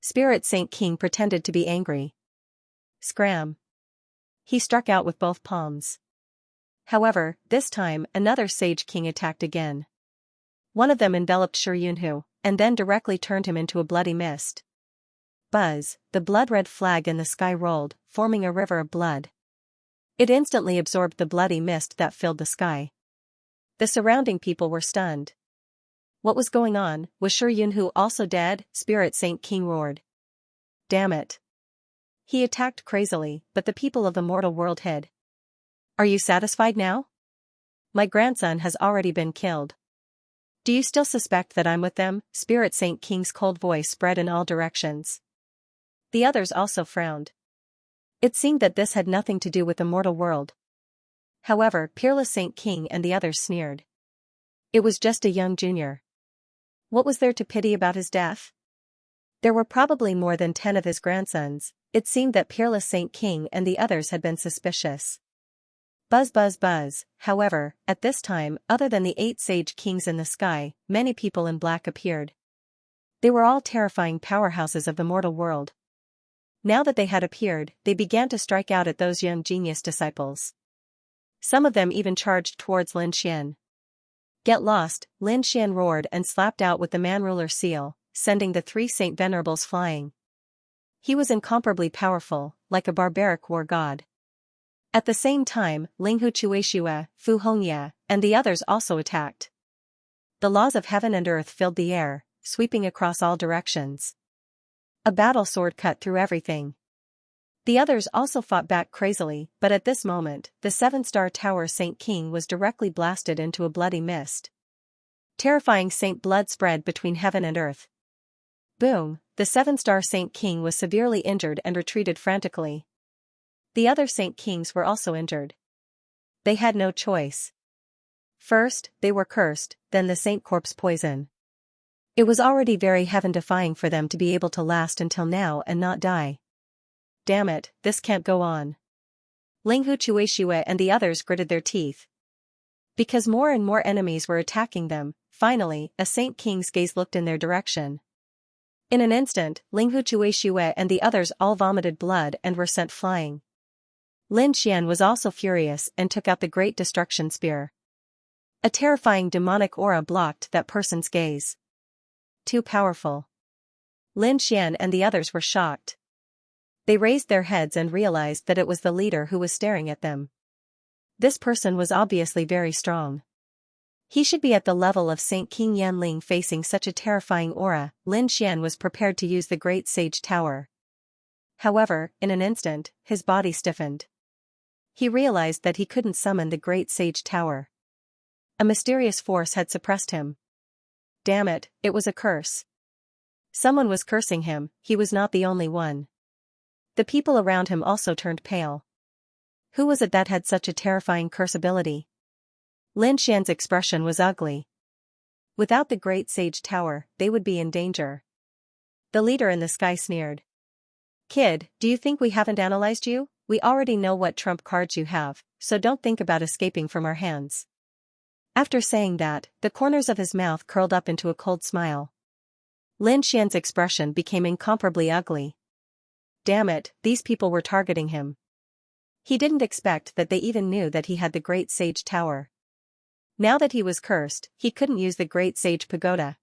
Spirit Saint King pretended to be angry. Scram. He struck out with both palms. However, this time, another Sage King attacked again. One of them enveloped Yunhu, and then directly turned him into a bloody mist. Buzz, the blood-red flag in the sky rolled, forming a river of blood. It instantly absorbed the bloody mist that filled the sky. The surrounding people were stunned. What was going on? Was Shi Yunhu also dead? Spirit Saint King roared. Damn it. He attacked crazily, but the people of the mortal world hid. Are you satisfied now? My grandson has already been killed. Do you still suspect that I'm with them? Spirit Saint King's cold voice spread in all directions. The others also frowned. It seemed that this had nothing to do with the mortal world. However, Peerless Saint King and the others sneered. It was just a young junior. What was there to pity about his death? There were probably more than 10 of his grandsons. It seemed that Peerless Saint King and the others had been suspicious. Buzz buzz buzz. However, at this time, other than the 8 sage kings in the sky, many people in black appeared. They were all terrifying powerhouses of the mortal world. Now that they had appeared, they began to strike out at those young genius disciples. Some of them even charged towards Lin Xian. Get lost, Lin Xian roared and slapped out with the man-ruler seal, sending the 3 Saint Venerables flying. He was incomparably powerful, like a barbaric war god. At the same time, Linghu Chueshue, Fu Hongye, and the others also attacked. The laws of heaven and earth filled the air, sweeping across all directions. A battle sword cut through everything. The others also fought back crazily, but at this moment, the 7-star tower Saint King was directly blasted into a bloody mist. Terrifying Saint blood spread between heaven and earth. Boom, the 7-star Saint King was severely injured and retreated frantically. The other Saint Kings were also injured. They had no choice. First, they were cursed, then the Saint Corpse poison. It was already very heaven-defying for them to be able to last until now and not die. Damn it, this can't go on. Linghu Chueshue and the others gritted their teeth. Because more and more enemies were attacking them, finally, a Saint King's gaze looked in their direction. In an instant, Linghu Chueshue and the others all vomited blood and were sent flying. Lin Xian was also furious and took out the Great Destruction Spear. A terrifying demonic aura blocked that person's gaze. Too powerful. Lin Xian and the others were shocked. They raised their heads and realized that it was the leader who was staring at them. This person was obviously very strong. He should be at the level of Saint King Yanling. Facing such a terrifying aura, Lin Xian was prepared to use the Great Sage Tower. However, in an instant, his body stiffened. He realized that he couldn't summon the Great Sage Tower. A mysterious force had suppressed him. Damn it, it was a curse. Someone was cursing him, he was not the only one. The people around him also turned pale. Who was it that had such a terrifying curse ability? Lin Xian's expression was ugly. Without the Great Sage Tower, they would be in danger. The leader in the sky sneered. Kid, do you think we haven't analyzed you? We already know what trump cards you have, so don't think about escaping from our hands. After saying that, the corners of his mouth curled up into a cold smile. Lin Xian's expression became incomparably ugly. Damn it, these people were targeting him. He didn't expect that they even knew that he had the Great Sage Tower. Now that he was cursed, he couldn't use the Great Sage Pagoda.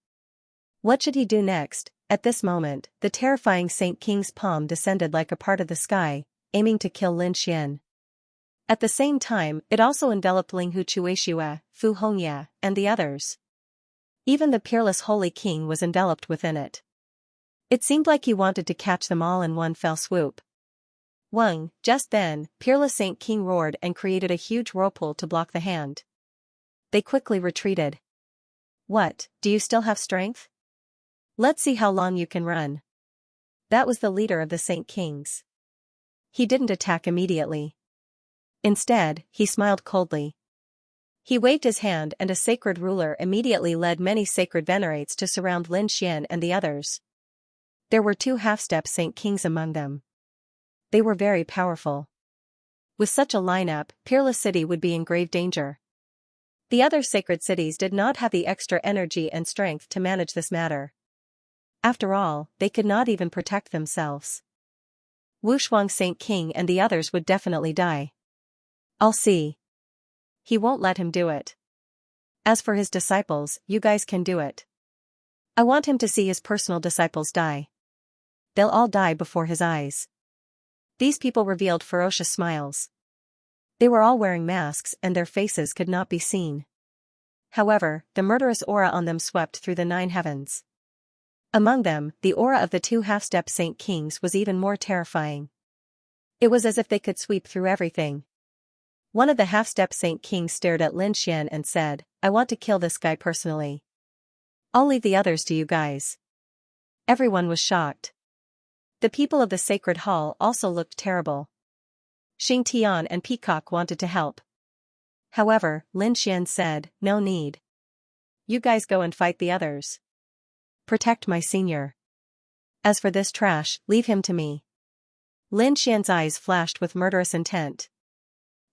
What should he do next? At this moment, the terrifying Saint King's palm descended like a part of the sky, aiming to kill Lin Xian. At the same time, it also enveloped Linghu Chueshue, Fu Hongye, and the others. Even the peerless Holy King was enveloped within it. It seemed like he wanted to catch them all in one fell swoop. Wang, just then, Peerless Saint King roared and created a huge whirlpool to block the hand. They quickly retreated. What, do you still have strength? Let's see how long you can run. That was the leader of the Saint Kings. He didn't attack immediately. Instead, he smiled coldly. He waved his hand and a sacred ruler immediately led many sacred venerates to surround Lin Xian and the others. There were 2 half-step Saint Kings among them. They were very powerful. With such a lineup, Peerless City would be in grave danger. The other sacred cities did not have the extra energy and strength to manage this matter. After all, they could not even protect themselves. Wushuang Saint King and the others would definitely die. I'll see. He won't let him do it. As for his disciples, you guys can do it. I want him to see his personal disciples die. They'll all die before his eyes. These people revealed ferocious smiles. They were all wearing masks and their faces could not be seen. However, the murderous aura on them swept through the 9 heavens. Among them, the aura of the 2 half-step Saint Kings was even more terrifying. It was as if they could sweep through everything. One of the half-step Saint Kings stared at Lin Xian and said, "I want to kill this guy personally. I'll leave the others to you guys." Everyone was shocked. The people of the sacred hall also looked terrible. Xing Tian and Peacock wanted to help. However, Lin Xian said, "No need. You guys go and fight the others. Protect my senior. As for this trash, leave him to me." Lin Xian's eyes flashed with murderous intent.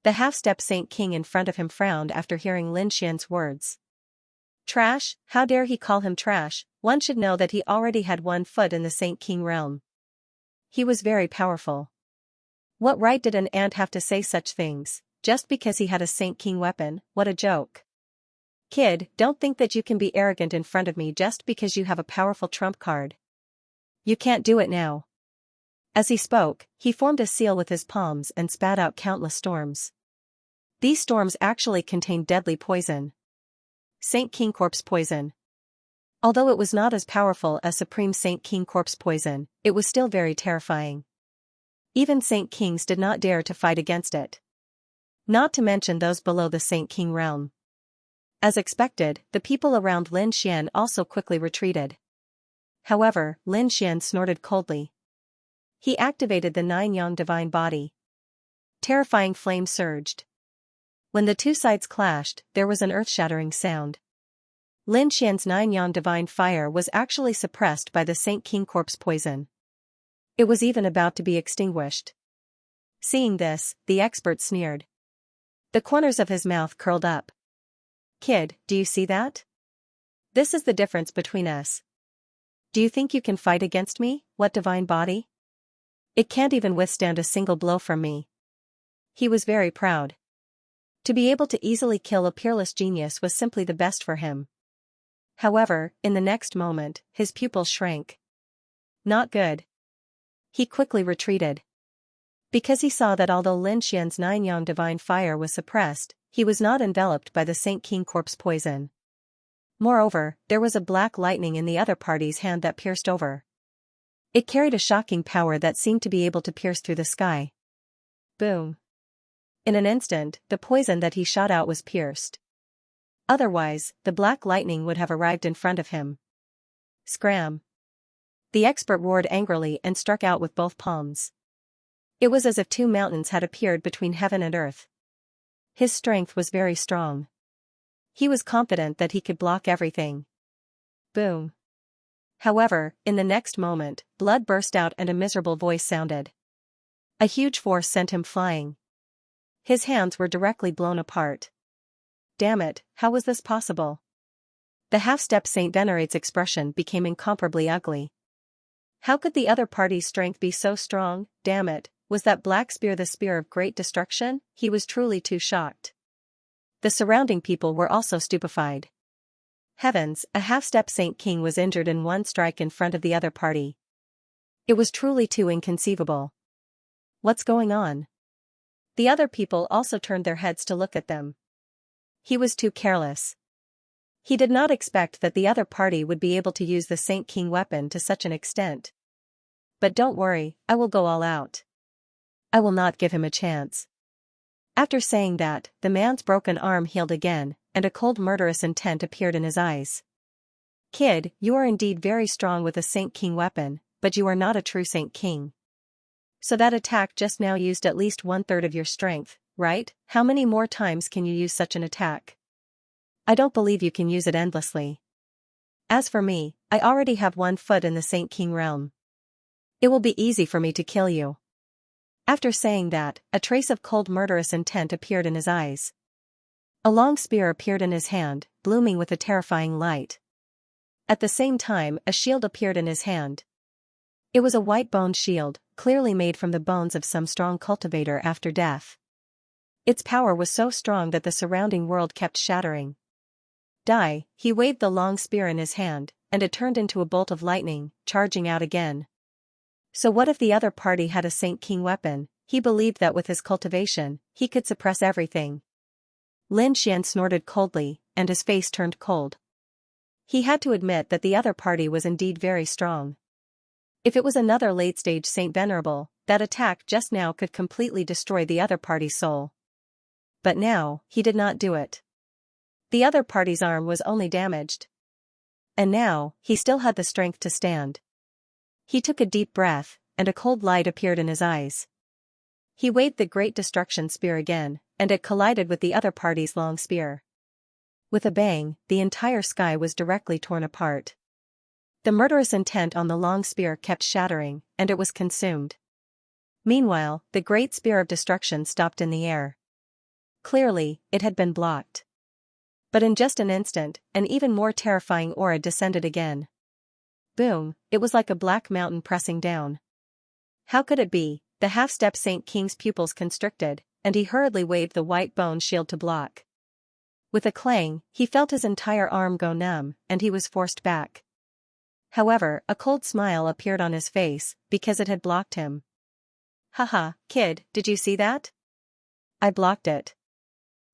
The half-step Saint King in front of him frowned after hearing Lin Xian's words. Trash? How dare he call him trash? One should know that he already had 1 foot in the Saint King realm. He was very powerful. What right did an ant have to say such things, just because he had a Saint King weapon? What a joke. Kid, don't think that you can be arrogant in front of me just because you have a powerful trump card. You can't do it now. As he spoke, he formed a seal with his palms and spat out countless storms. These storms actually contained deadly poison. Saint King Corpse poison. Although it was not as powerful as Supreme Saint King Corpse poison, it was still very terrifying. Even Saint Kings did not dare to fight against it. Not to mention those below the Saint King realm. As expected, the people around Lin Xian also quickly retreated. However, Lin Xian snorted coldly. He activated the 9 Yang divine body. Terrifying flames surged. When the 2 sides clashed, there was an earth-shattering sound. Lin Xian's 9 Yang divine fire was actually suppressed by the Saint King Corpse poison. It was even about to be extinguished. Seeing this, the expert sneered. The corners of his mouth curled up. Kid, do you see that? This is the difference between us. Do you think you can fight against me? What divine body? It can't even withstand a single blow from me. He was very proud. To be able to easily kill a peerless genius was simply the best for him. However, in the next moment, his pupils shrank. Not good. He quickly retreated. Because he saw that although Lin Xian's 9 Yang divine fire was suppressed, he was not enveloped by the Saint King Corpse poison. Moreover, there was a black lightning in the other party's hand that pierced over. It carried a shocking power that seemed to be able to pierce through the sky. Boom. In an instant, the poison that he shot out was pierced. Otherwise, the black lightning would have arrived in front of him. Scram. The expert roared angrily and struck out with both palms. It was as if 2 mountains had appeared between heaven and earth. His strength was very strong. He was confident that he could block everything. Boom. However, in the next moment, blood burst out and a miserable voice sounded. A huge force sent him flying. His hands were directly blown apart. Damn it, how was this possible? The half-step Saint Venerate's expression became incomparably ugly. How could the other party's strength be so strong? Damn it, was that black spear the spear of great destruction? He was truly too shocked. The surrounding people were also stupefied. Heavens, a half-step Saint King was injured in 1 strike in front of the other party. It was truly too inconceivable. What's going on? The other people also turned their heads to look at them. He was too careless. He did not expect that the other party would be able to use the Saint King weapon to such an extent. But don't worry, I will go all out. I will not give him a chance. After saying that, the man's broken arm healed again, and a cold murderous intent appeared in his eyes. Kid, you are indeed very strong with a Saint King weapon, but you are not a true Saint King. So that attack just now used at least 1/3 of your strength, right? How many more times can you use such an attack? I don't believe you can use it endlessly. As for me, I already have 1 foot in the Saint King realm. It will be easy for me to kill you. After saying that, a trace of cold murderous intent appeared in his eyes. A long spear appeared in his hand, blooming with a terrifying light. At the same time, a shield appeared in his hand. It was a white-boned shield, clearly made from the bones of some strong cultivator after death. Its power was so strong that the surrounding world kept shattering. Die, he waved the long spear in his hand, and it turned into a bolt of lightning, charging out again. So what if the other party had a Saint King weapon? He believed that with his cultivation, he could suppress everything. Lin Xian snorted coldly, and his face turned cold. He had to admit that the other party was indeed very strong. If it was another late-stage Saint Venerable, that attack just now could completely destroy the other party's soul. But now, he did not do it. The other party's arm was only damaged. And now, he still had the strength to stand. He took a deep breath, and a cold light appeared in his eyes. He waved the Great Destruction Spear again, and it collided with the other party's long spear. With a bang, the entire sky was directly torn apart. The murderous intent on the long spear kept shattering, and it was consumed. Meanwhile, the great spear of destruction stopped in the air. Clearly, it had been blocked. But in just an instant, an even more terrifying aura descended again. Boom, it was like a black mountain pressing down. How could it be? The half-step Saint King's pupils constricted, and he hurriedly waved the white bone shield to block. With a clang, he felt his entire arm go numb, and he was forced back. However, a cold smile appeared on his face, because it had blocked him. Haha, kid, did you see that? I blocked it.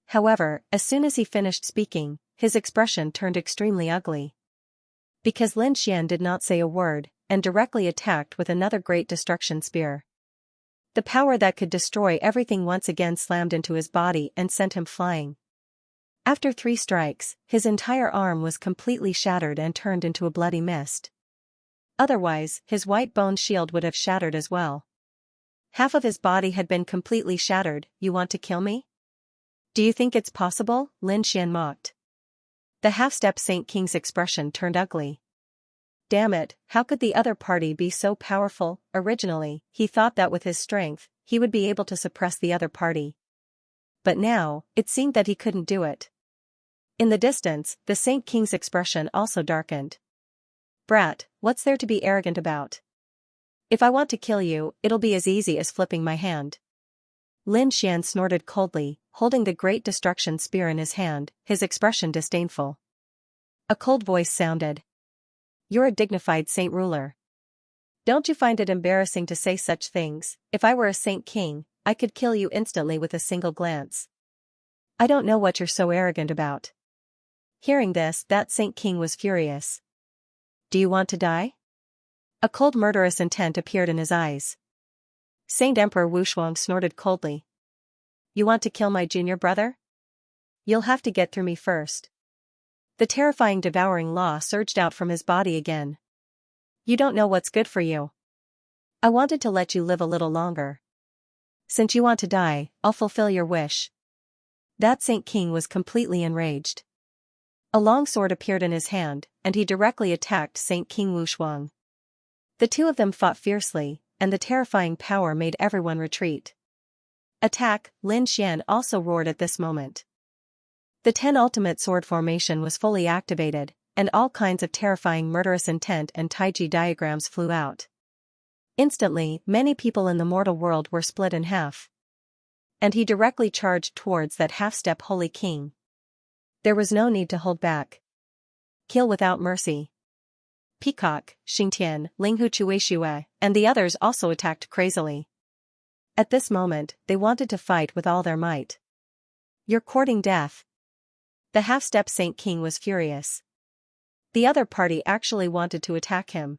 However, as soon as he finished speaking, his expression turned extremely ugly. Because Lin Xian did not say a word, and directly attacked with another Great Destruction Spear. The power that could destroy everything once again slammed into his body and sent him flying. After 3 strikes, his entire arm was completely shattered and turned into a bloody mist. Otherwise, his white bone shield would have shattered as well. Half of his body had been completely shattered. You want to kill me? Do you think it's possible? Lin Xian mocked. The half-step Saint King's expression turned ugly. Damn it, how could the other party be so powerful? Originally, he thought that with his strength, he would be able to suppress the other party. But now, it seemed that he couldn't do it. In the distance, the Saint King's expression also darkened. Brat, what's there to be arrogant about? If I want to kill you, it'll be as easy as flipping my hand. Lin Xian snorted coldly, holding the Great Destruction Spear in his hand, his expression disdainful. A cold voice sounded. You're a dignified saint ruler. Don't you find it embarrassing to say such things? If I were a Saint King, I could kill you instantly with a single glance. I don't know what you're so arrogant about. Hearing this, that Saint King was furious. Do you want to die? A cold murderous intent appeared in his eyes. Saint Emperor Wushuang snorted coldly. You want to kill my junior brother? You'll have to get through me first. The terrifying devouring law surged out from his body again. You don't know what's good for you. I wanted to let you live a little longer. Since you want to die, I'll fulfill your wish. That Saint King was completely enraged. A long sword appeared in his hand, and he directly attacked Saint King Wushuang. The two of them fought fiercely, and the terrifying power made everyone retreat. Attack! Lin Xian also roared at this moment. The 10 ultimate sword formation was fully activated, and all kinds of terrifying murderous intent and taiji diagrams flew out. Instantly, many people in the mortal world were split in half. And he directly charged towards that half-step Holy King. There was no need to hold back. Kill without mercy. Peacock, Xingtian, Linghu Chuishue, and the others also attacked crazily. At this moment, they wanted to fight with all their might. You're courting death. The half-step Saint King was furious. The other party actually wanted to attack him.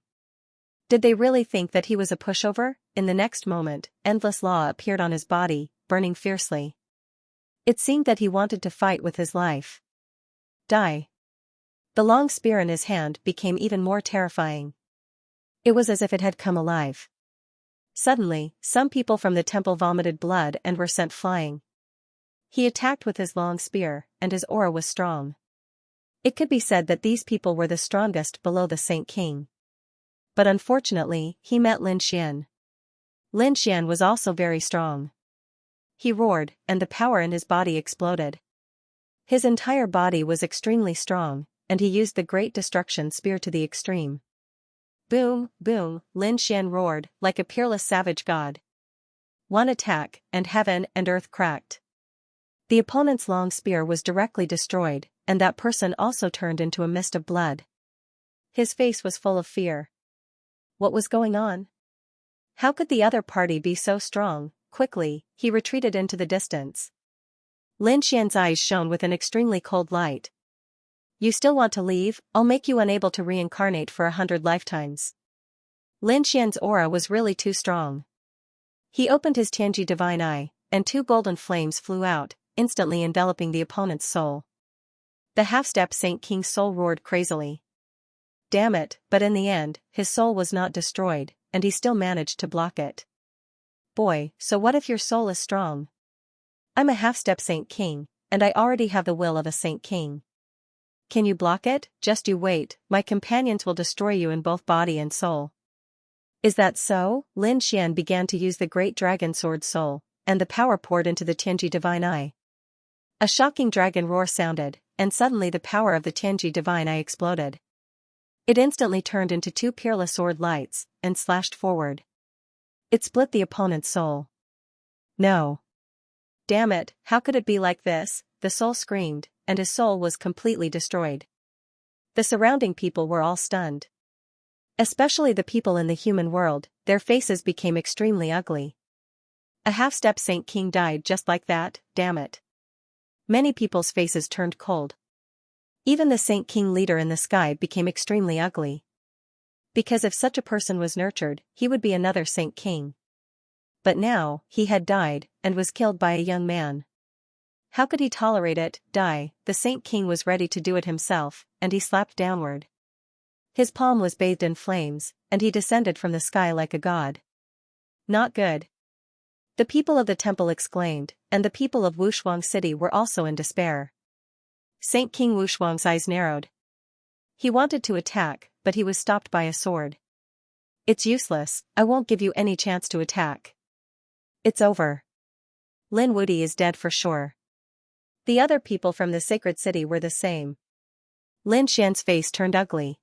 Did they really think that he was a pushover? In the next moment, endless law appeared on his body, burning fiercely. It seemed that he wanted to fight with his life. Die. The long spear in his hand became even more terrifying. It was as if it had come alive. Suddenly, some people from the temple vomited blood and were sent flying. He attacked with his long spear, and his aura was strong. It could be said that these people were the strongest below the Saint King. But unfortunately, he met Lin Xian. Lin Xian was also very strong. He roared, and the power in his body exploded. His entire body was extremely strong, and he used the Great Destruction Spear to the extreme. Boom, boom, Lin Xian roared, like a peerless savage god. One attack, and heaven and earth cracked. The opponent's long spear was directly destroyed, and that person also turned into a mist of blood. His face was full of fear. What was going on? How could the other party be so strong? Quickly, he retreated into the distance. Lin Xian's eyes shone with an extremely cold light, You still want to leave? I'll make you unable to reincarnate for 100 lifetimes. Lin Xian's aura was really too strong. He opened his Tianji divine eye, and 2 golden flames flew out, instantly enveloping the opponent's soul. The half-step Saint King's soul roared crazily. Damn it, but in the end, his soul was not destroyed, and he still managed to block it. Boy, so what if your soul is strong? I'm a half-step Saint King, and I already have the will of a Saint King. Can you block it? Just you wait, my companions will destroy you in both body and soul. Is that so? Lin Xian began to use the great dragon sword soul, and the power poured into the Tianji divine eye. A shocking dragon roar sounded, and suddenly the power of the Tianji divine eye exploded. It instantly turned into 2 peerless sword lights, and slashed forward. It split the opponent's soul. No. Damn it, how could it be like this? The soul screamed, and his soul was completely destroyed. The surrounding people were all stunned. Especially the people in the human world, their faces became extremely ugly. A half-step Saint King died just like that, damn it. Many people's faces turned cold. Even the Saint King leader in the sky became extremely ugly. Because if such a person was nurtured, he would be another Saint King. But now, he had died, and was killed by a young man. How could he tolerate it, die? The Saint King was ready to do it himself, and he slapped downward. His palm was bathed in flames, and he descended from the sky like a god. Not good. The people of the temple exclaimed, and the people of Wushuang City were also in despair. Saint King Wushuang's eyes narrowed. He wanted to attack, but he was stopped by a sword. It's useless, I won't give you any chance to attack. It's over. Lin Wudi is dead for sure. The other people from the sacred city were the same. Lin Xian's face turned ugly.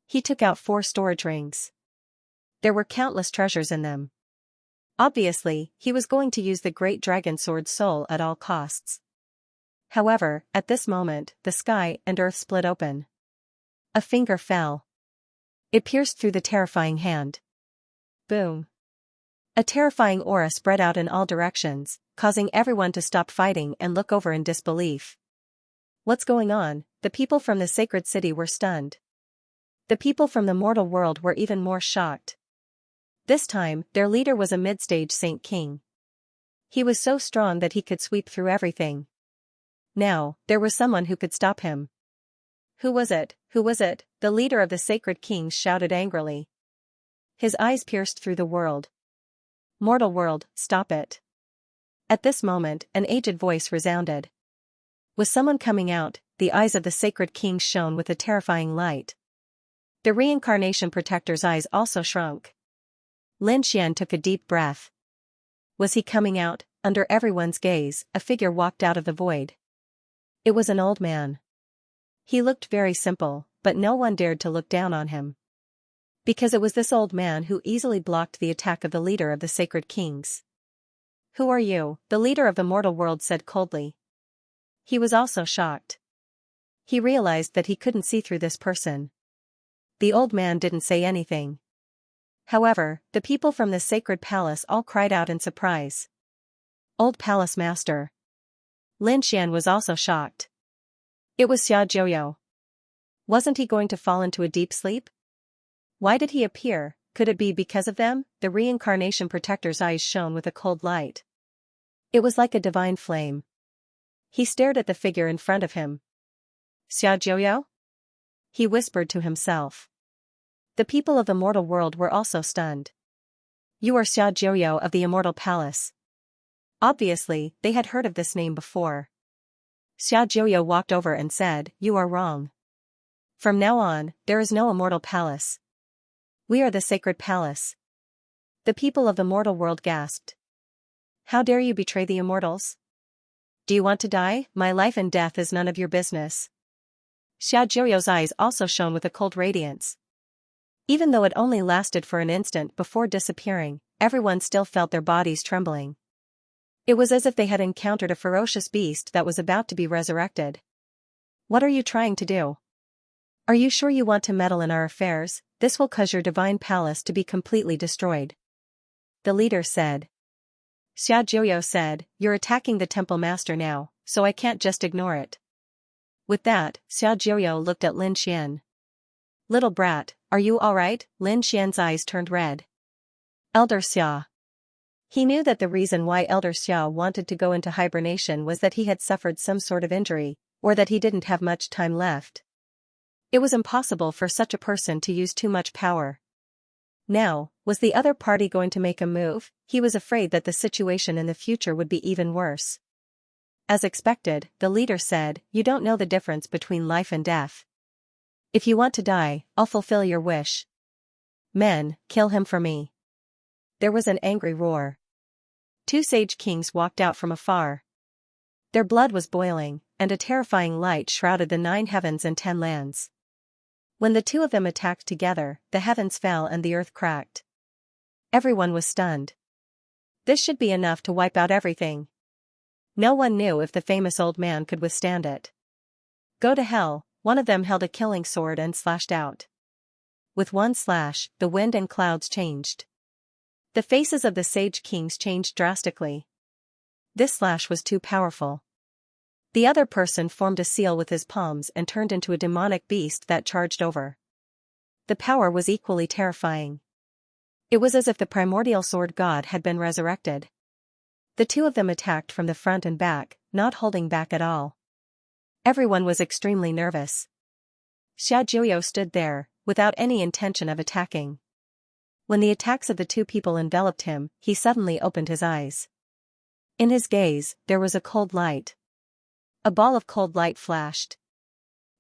He took out 4 storage rings. There were countless treasures in them. Obviously, he was going to use the great dragon sword soul at all costs. However, at this moment, the sky and earth split open. A finger fell. It pierced through the terrifying hand. Boom. A terrifying aura spread out in all directions, causing everyone to stop fighting and look over in disbelief. What's going on? The people from the sacred city were stunned. The people from the mortal world were even more shocked. This time, their leader was a mid-stage Saint King. He was so strong that he could sweep through everything. Now, there was someone who could stop him. Who was it? Who was it? The leader of the sacred kings shouted angrily. His eyes pierced through the world. Mortal world, stop it. At this moment, an aged voice resounded. Was someone coming out? The eyes of the sacred kings shone with a terrifying light. The reincarnation protector's eyes also shrunk. Lin Xian took a deep breath. Was he coming out? Under everyone's gaze, a figure walked out of the void. It was an old man. He looked very simple, but no one dared to look down on him. Because it was this old man who easily blocked the attack of the leader of the sacred kings. Who are you? The leader of the mortal world said coldly. He was also shocked. He realized that he couldn't see through this person. The old man didn't say anything. However, the people from the sacred palace all cried out in surprise. Old palace master. Lin Xian was also shocked. It was Xia Jiuyo. Wasn't he going to fall into a deep sleep? Why did he appear? Could it be because of them? The reincarnation protector's eyes shone with a cold light. It was like a divine flame. He stared at the figure in front of him. Xia Jiuyo? He whispered to himself. The people of the mortal world were also stunned. You are Xia Jiuyo of the Immortal Palace. Obviously, they had heard of this name before. Xia Jiuyo walked over and said, You are wrong. From now on, there is no Immortal Palace. We are the Sacred Palace. The people of the mortal world gasped. How dare you betray the immortals? Do you want to die? My life and death is none of your business. Xia Jiuyo's eyes also shone with a cold radiance. Even though it only lasted for an instant before disappearing, everyone still felt their bodies trembling. It was as if they had encountered a ferocious beast that was about to be resurrected. What are you trying to do? Are you sure you want to meddle in our affairs? This will cause your divine palace to be completely destroyed. The leader said. Xia Jiuyo said, You're attacking the temple master now, so I can't just ignore it. With that, Xiaojiu looked at Lin Xian. Little brat, are you alright? Lin Xian's eyes turned red. Elder Xia. He knew that the reason why Elder Xia wanted to go into hibernation was that he had suffered some sort of injury, or that he didn't have much time left. It was impossible for such a person to use too much power. Now, was the other party going to make a move? He was afraid that the situation in the future would be even worse. As expected, the leader said, "You don't know the difference between life and death. If you want to die, I'll fulfill your wish. Men, kill him for me." There was an angry roar. Two sage kings walked out from afar. Their blood was boiling, and a terrifying light shrouded the 9 heavens and 10 lands. When the two of them attacked together, the heavens fell and the earth cracked. Everyone was stunned. This should be enough to wipe out everything. No one knew if the famous old man could withstand it. Go to hell, one of them held a killing sword and slashed out. With one slash, the wind and clouds changed. The faces of the sage kings changed drastically. This slash was too powerful. The other person formed a seal with his palms and turned into a demonic beast that charged over. The power was equally terrifying. It was as if the primordial sword god had been resurrected. The two of them attacked from the front and back, not holding back at all. Everyone was extremely nervous. Xiaojiu stood there, without any intention of attacking. When the attacks of the two people enveloped him, he suddenly opened his eyes. In his gaze, there was a cold light. A ball of cold light flashed.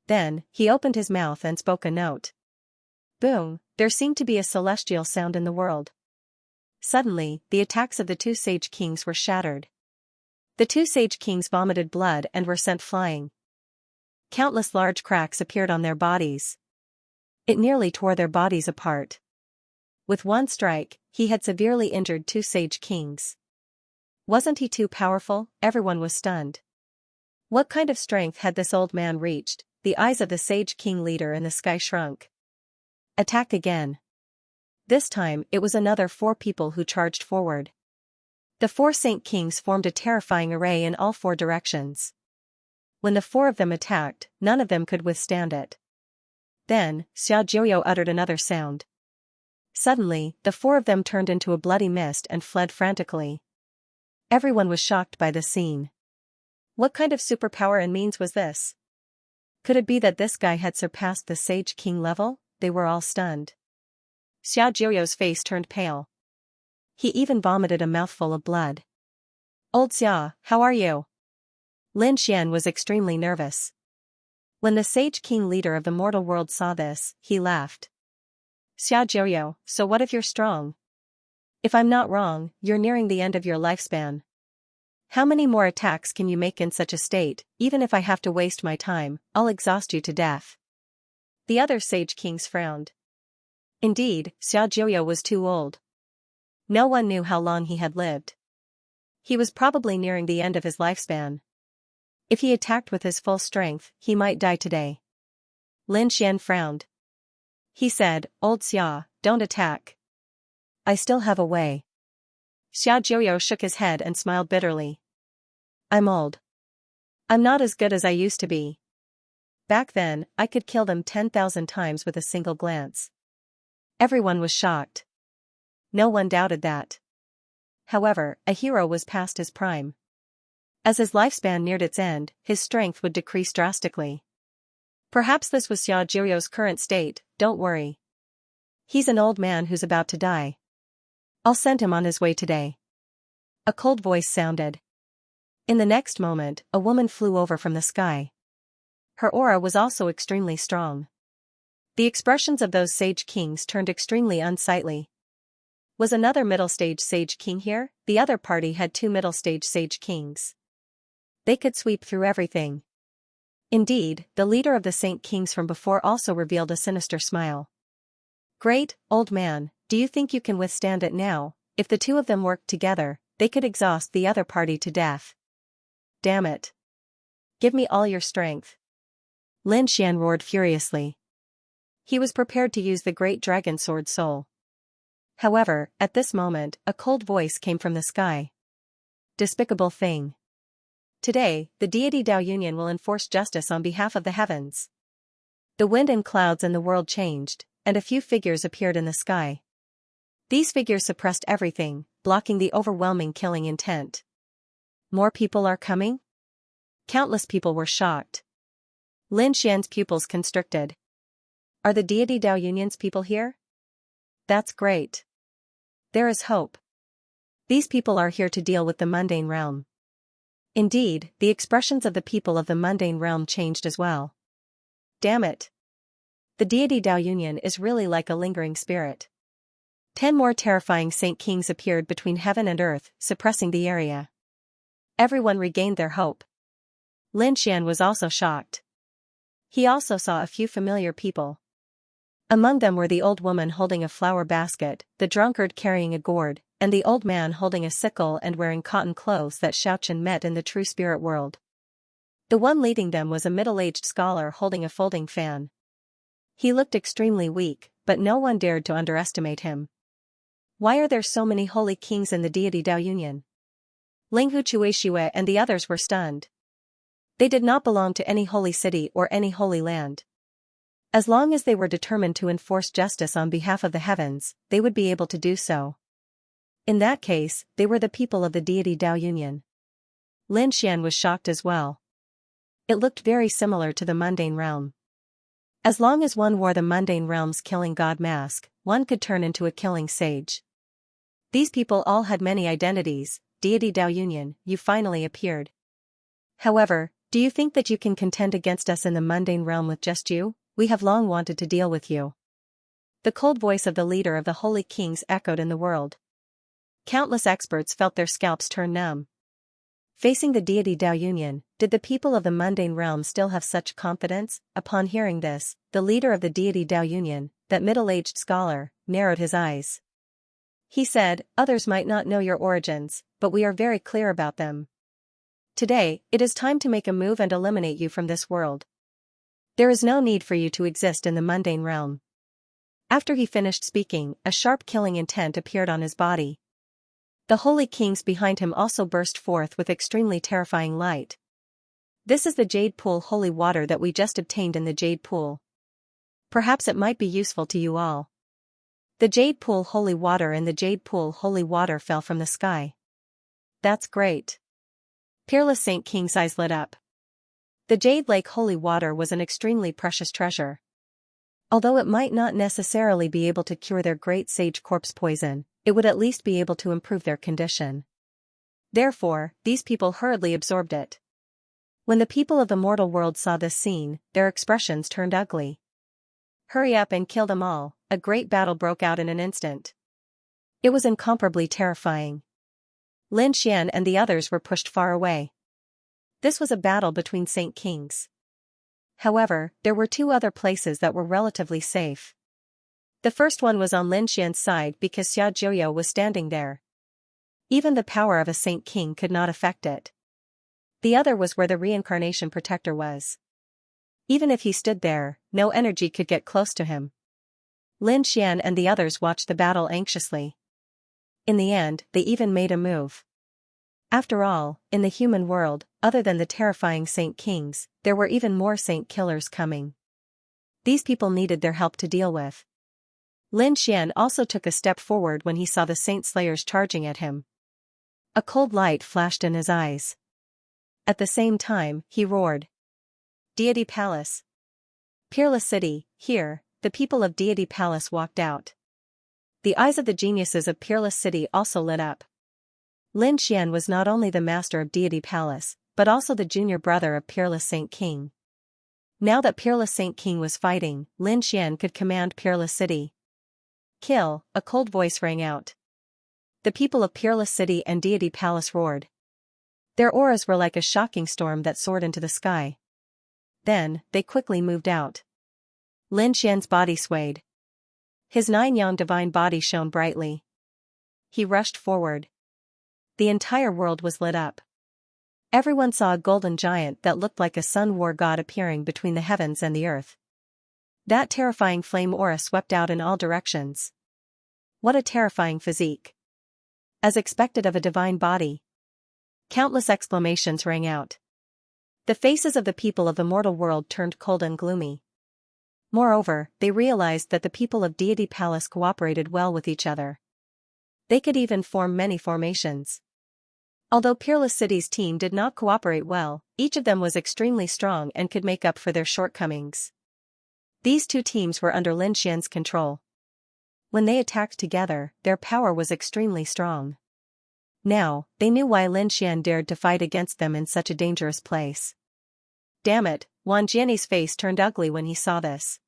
Then, he opened his mouth and spoke a note. Boom, there seemed to be a celestial sound in the world. Suddenly, the attacks of the two sage kings were shattered. The two sage kings vomited blood and were sent flying. Countless large cracks appeared on their bodies. It nearly tore their bodies apart. With one strike, he had severely injured two sage kings. Wasn't he too powerful? Everyone was stunned. What kind of strength had this old man reached? The eyes of the sage king leader in the sky shrunk. Attack again. This time, it was another 4 people who charged forward. The 4 saint kings formed a terrifying array in all 4 directions. When the 4 of them attacked, none of them could withstand it. Then, Xiaojiu uttered another sound. Suddenly, the 4 of them turned into a bloody mist and fled frantically. Everyone was shocked by the scene. What kind of superpower and means was this? Could it be that this guy had surpassed the Sage King level? They were all stunned. Xiaojiu's face turned pale. He even vomited a mouthful of blood. Old Xia, how are you? Lin Xian was extremely nervous. When the Sage King leader of the mortal world saw this, he laughed. Xiaojiu, so what if you're strong? If I'm not wrong, you're nearing the end of your lifespan. How many more attacks can you make in such a state? Even if I have to waste my time, I'll exhaust you to death. The other Sage Kings frowned. Indeed, Xiaojiu was too old. No one knew how long he had lived. He was probably nearing the end of his lifespan. If he attacked with his full strength, he might die today. Lin Xian frowned. He said, Old Xia, don't attack. I still have a way. Xiaojiu shook his head and smiled bitterly. I'm old. I'm not as good as I used to be. Back then, I could kill them 10,000 times with a single glance. Everyone was shocked. No one doubted that. However, a hero was past his prime. As his lifespan neared its end, his strength would decrease drastically. Perhaps this was Xiaojiu's current state, don't worry. He's an old man who's about to die. I'll send him on his way today. A cold voice sounded. In the next moment, a woman flew over from the sky. Her aura was also extremely strong. The expressions of those sage kings turned extremely unsightly. Was another middle-stage sage king here? The other party had 2 middle-stage sage kings. They could sweep through everything. Indeed, the leader of the Saint Kings from before also revealed a sinister smile. Great, old man, do you think you can withstand it now? If the 2 of them worked together, they could exhaust the other party to death. Damn it. Give me all your strength. Lin Xian roared furiously. He was prepared to use the great dragon sword soul. However, at this moment, a cold voice came from the sky. Despicable thing. Today, the deity Tao Union will enforce justice on behalf of the heavens. The wind and clouds in the world changed, and a few figures appeared in the sky. These figures suppressed everything, blocking the overwhelming killing intent. More people are coming? Countless people were shocked. Lin Xian's pupils constricted. Are the deity Tao Union's people here? That's great. There is hope. These people are here to deal with the mundane realm. Indeed, the expressions of the people of the mundane realm changed as well. Damn it. The deity Tao Union is really like a lingering spirit. 10 more terrifying Saint Kings appeared between heaven and earth, suppressing the area. Everyone regained their hope. Lin Xian was also shocked. He also saw a few familiar people. Among them were the old woman holding a flower basket, the drunkard carrying a gourd, and the old man holding a sickle and wearing cotton clothes that Xiaochen met in the true spirit world. The one leading them was a middle-aged scholar holding a folding fan. He looked extremely weak, but no one dared to underestimate him. Why are there so many holy kings in the deity Tao Union? Linghu Chuexiue and the others were stunned. They did not belong to any holy city or any holy land. As long as they were determined to enforce justice on behalf of the heavens, they would be able to do so. In that case, they were the people of the deity Tao Union. Lin Xian was shocked as well. It looked very similar to the mundane realm. As long as one wore the mundane realm's killing god mask, one could turn into a killing sage. These people all had many identities. Deity Tao Union, you finally appeared. However, do you think that you can contend against us in the mundane realm with just you? We have long wanted to deal with you. The cold voice of the leader of the holy kings echoed in the world. Countless experts felt their scalps turn numb. Facing the deity Tao Union, did the people of the mundane realm still have such confidence? Upon hearing this, the leader of the deity Tao Union, that middle-aged scholar, narrowed his eyes. He said, others might not know your origins, but we are very clear about them. Today, it is time to make a move and eliminate you from this world. There is no need for you to exist in the mundane realm. After he finished speaking, a sharp killing intent appeared on his body. The holy kings behind him also burst forth with extremely terrifying light. This is the Jade Pool holy water that we just obtained in the Jade Pool. Perhaps it might be useful to you all. The Jade Pool holy water and the Jade Pool holy water fell from the sky. That's great. Peerless Saint King's eyes lit up. The Jade Lake holy water was an extremely precious treasure. Although it might not necessarily be able to cure their great sage corpse poison, it would at least be able to improve their condition. Therefore, these people hurriedly absorbed it. When the people of the mortal world saw this scene, their expressions turned ugly. Hurry up and kill them all, a great battle broke out in an instant. It was incomparably terrifying. Lin Xian and the others were pushed far away. This was a battle between Saint Kings. However, there were two other places that were relatively safe. The first one was on Lin Xian's side because Xia Jiuyo was standing there. Even the power of a Saint King could not affect it. The other was where the reincarnation protector was. Even if he stood there, no energy could get close to him. Lin Xian and the others watched the battle anxiously. In the end, they even made a move. After all, in the human world, other than the terrifying Saint Kings, there were even more Saint Killers coming. These people needed their help to deal with. Lin Xian also took a step forward when he saw the Saint Slayers charging at him. A cold light flashed in his eyes. At the same time, he roared. Deity Palace. Peerless City, here, the people of Deity Palace walked out. The eyes of the geniuses of Peerless City also lit up. Lin Xian was not only the master of Deity Palace, but also the junior brother of Peerless Saint King. Now that Peerless Saint King was fighting, Lin Xian could command Peerless City. Kill, a cold voice rang out. The people of Peerless City and Deity Palace roared. Their auras were like a shocking storm that soared into the sky. Then, they quickly moved out. Lin Xian's body swayed. His 9-yang divine body shone brightly. He rushed forward. The entire world was lit up. Everyone saw a golden giant that looked like a sun war god appearing between the heavens and the earth. That terrifying flame aura swept out in all directions. What a terrifying physique. As expected of a divine body. Countless exclamations rang out. The faces of the people of the mortal world turned cold and gloomy. Moreover, they realized that the people of Deity Palace cooperated well with each other. They could even form many formations. Although Peerless City's team did not cooperate well, each of them was extremely strong and could make up for their shortcomings. These two teams were under Lin Xian's control. When they attacked together, their power was extremely strong. Now, they knew why Lin Xian dared to fight against them in such a dangerous place. Damn it, Wang Jianyi's face turned ugly when he saw this.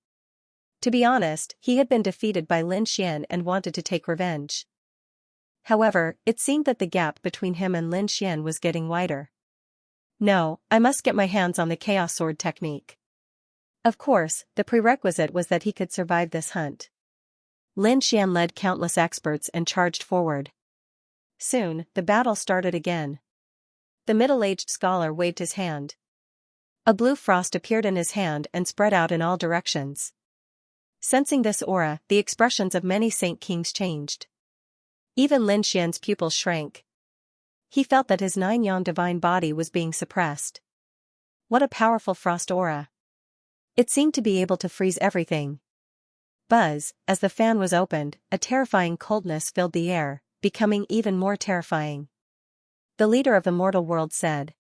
To be honest, he had been defeated by Lin Xian and wanted to take revenge. However, it seemed that the gap between him and Lin Xian was getting wider. No, I must get my hands on the Chaos Sword technique. Of course, the prerequisite was that he could survive this hunt. Lin Xian led countless experts and charged forward. Soon, the battle started again. The middle-aged scholar waved his hand. A blue frost appeared in his hand and spread out in all directions. Sensing this aura, the expressions of many Saint Kings changed. Even Lin Xian's pupils shrank. He felt that his 9-yang divine body was being suppressed. What a powerful frost aura. It seemed to be able to freeze everything. Buzz, as the fan was opened, a terrifying coldness filled the air, becoming even more terrifying. The leader of the mortal world said,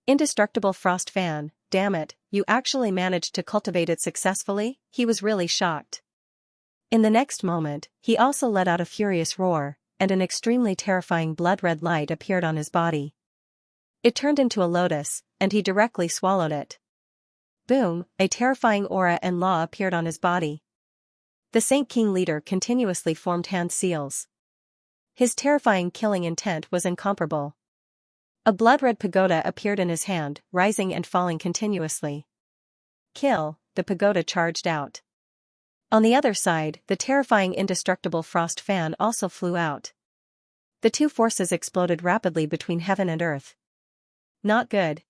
"Indestructible frost fan, damn it, you actually managed to cultivate it successfully?" He was really shocked. In the next moment, he also let out a furious roar, and an extremely terrifying blood-red light appeared on his body. It turned into a lotus, and he directly swallowed it. Boom, a terrifying aura and law appeared on his body. The Saint King leader continuously formed hand seals. His terrifying killing intent was incomparable. A blood-red pagoda appeared in his hand, rising and falling continuously. Kill, the pagoda charged out. On the other side, the terrifying indestructible frost fan also flew out. The two forces exploded rapidly between heaven and earth. Not good.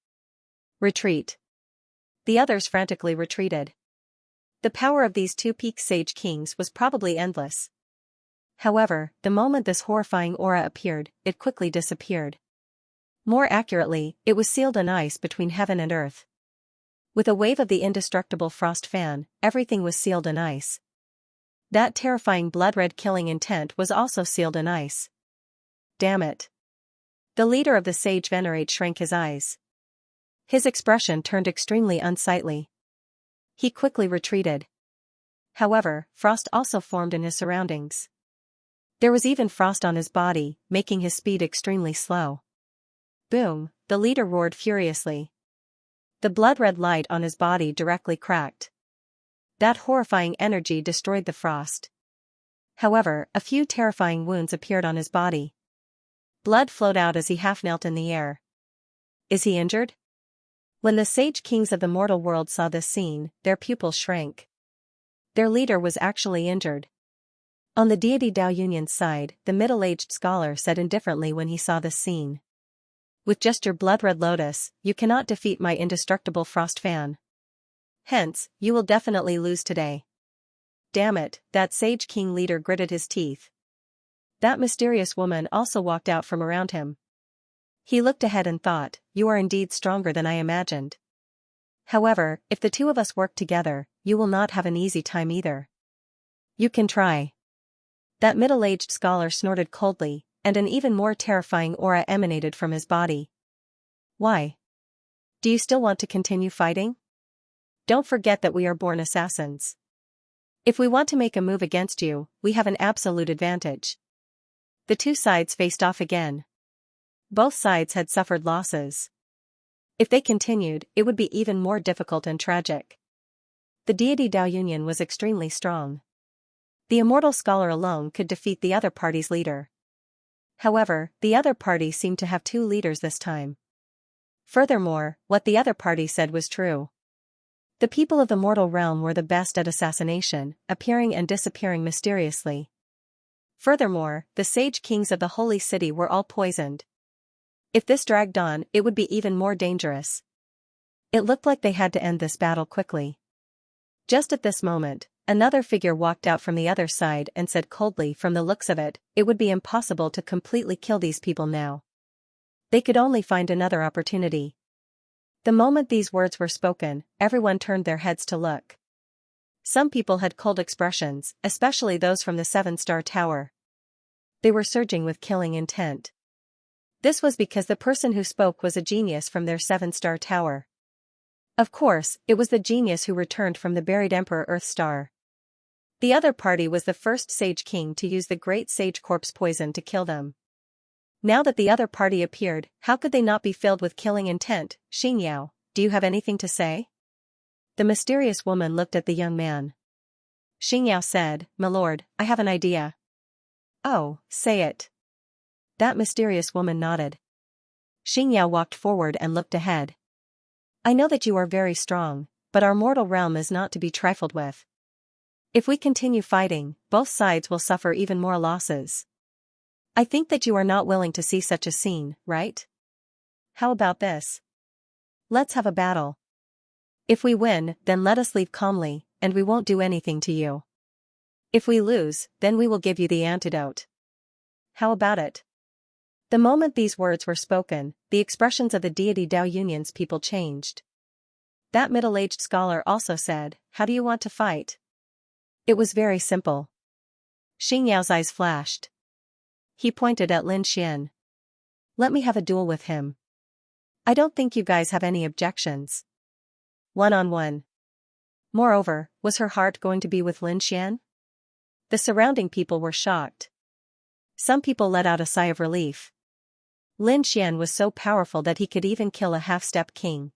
Retreat. The others frantically retreated. The power of these two peak sage kings was probably endless. However, the moment this horrifying aura appeared, it quickly disappeared. More accurately, it was sealed in ice between heaven and earth. With a wave of the indestructible frost fan, everything was sealed in ice. That terrifying blood-red killing intent was also sealed in ice. Damn it. The leader of the sage venerate shrank his eyes. His expression turned extremely unsightly. He quickly retreated. However, frost also formed in his surroundings. There was even frost on his body, making his speed extremely slow. Boom, the leader roared furiously. The blood-red light on his body directly cracked. That horrifying energy destroyed the frost. However, a few terrifying wounds appeared on his body. Blood flowed out as he half-knelt in the air. Is he injured? When the sage kings of the mortal world saw this scene, their pupils shrank. Their leader was actually injured. On the deity Dao Yunyan's side, the middle-aged scholar said indifferently when he saw this scene. With just your blood-red lotus, you cannot defeat my indestructible frost fan. Hence, you will definitely lose today. Damn it, that sage king leader gritted his teeth. That mysterious woman also walked out from around him. He looked ahead and thought, you are indeed stronger than I imagined. However, if the two of us work together, you will not have an easy time either. You can try. That middle-aged scholar snorted coldly, and an even more terrifying aura emanated from his body. Why? Do you still want to continue fighting? Don't forget that we are born assassins. If we want to make a move against you, we have an absolute advantage. The two sides faced off again. Both sides had suffered losses. If they continued, it would be even more difficult and tragic. The deity Dao Yunyan was extremely strong. The immortal scholar alone could defeat the other party's leader. However, the other party seemed to have two leaders this time. Furthermore, what the other party said was true. The people of the mortal realm were the best at assassination, appearing and disappearing mysteriously. Furthermore, the sage kings of the holy city were all poisoned. If this dragged on, it would be even more dangerous. It looked like they had to end this battle quickly. Just at this moment, another figure walked out from the other side and said coldly, from the looks of it, it would be impossible to completely kill these people now. They could only find another opportunity. The moment these words were spoken, everyone turned their heads to look. Some people had cold expressions, especially those from the 7-star tower. They were surging with killing intent. This was because the person who spoke was a genius from their 7-star tower. Of course, it was the genius who returned from the buried Emperor Earth Star. The other party was the first Sage King to use the Great Sage Corpse poison to kill them. Now that the other party appeared, how could they not be filled with killing intent? Xianxia, do you have anything to say? The mysterious woman looked at the young man. Xianxia said, "My lord, I have an idea." "Oh, say it." That mysterious woman nodded. Xianxia walked forward and looked ahead. "I know that you are very strong, but our mortal realm is not to be trifled with. If we continue fighting, both sides will suffer even more losses. I think that you are not willing to see such a scene, right? How about this? Let's have a battle. If we win, then let us leave calmly, and we won't do anything to you. If we lose, then we will give you the antidote. How about it?" The moment these words were spoken, the expressions of the deity Dao Union's people changed. That middle-aged scholar also said, "How do you want to fight?" It was very simple. Xingyao's eyes flashed. He pointed at Lin Xian. "Let me have a duel with him. I don't think you guys have any objections. One-on-one." Moreover, was her heart going to be with Lin Xian? The surrounding people were shocked. Some people let out a sigh of relief. Lin Xian was so powerful that he could even kill a half-step king.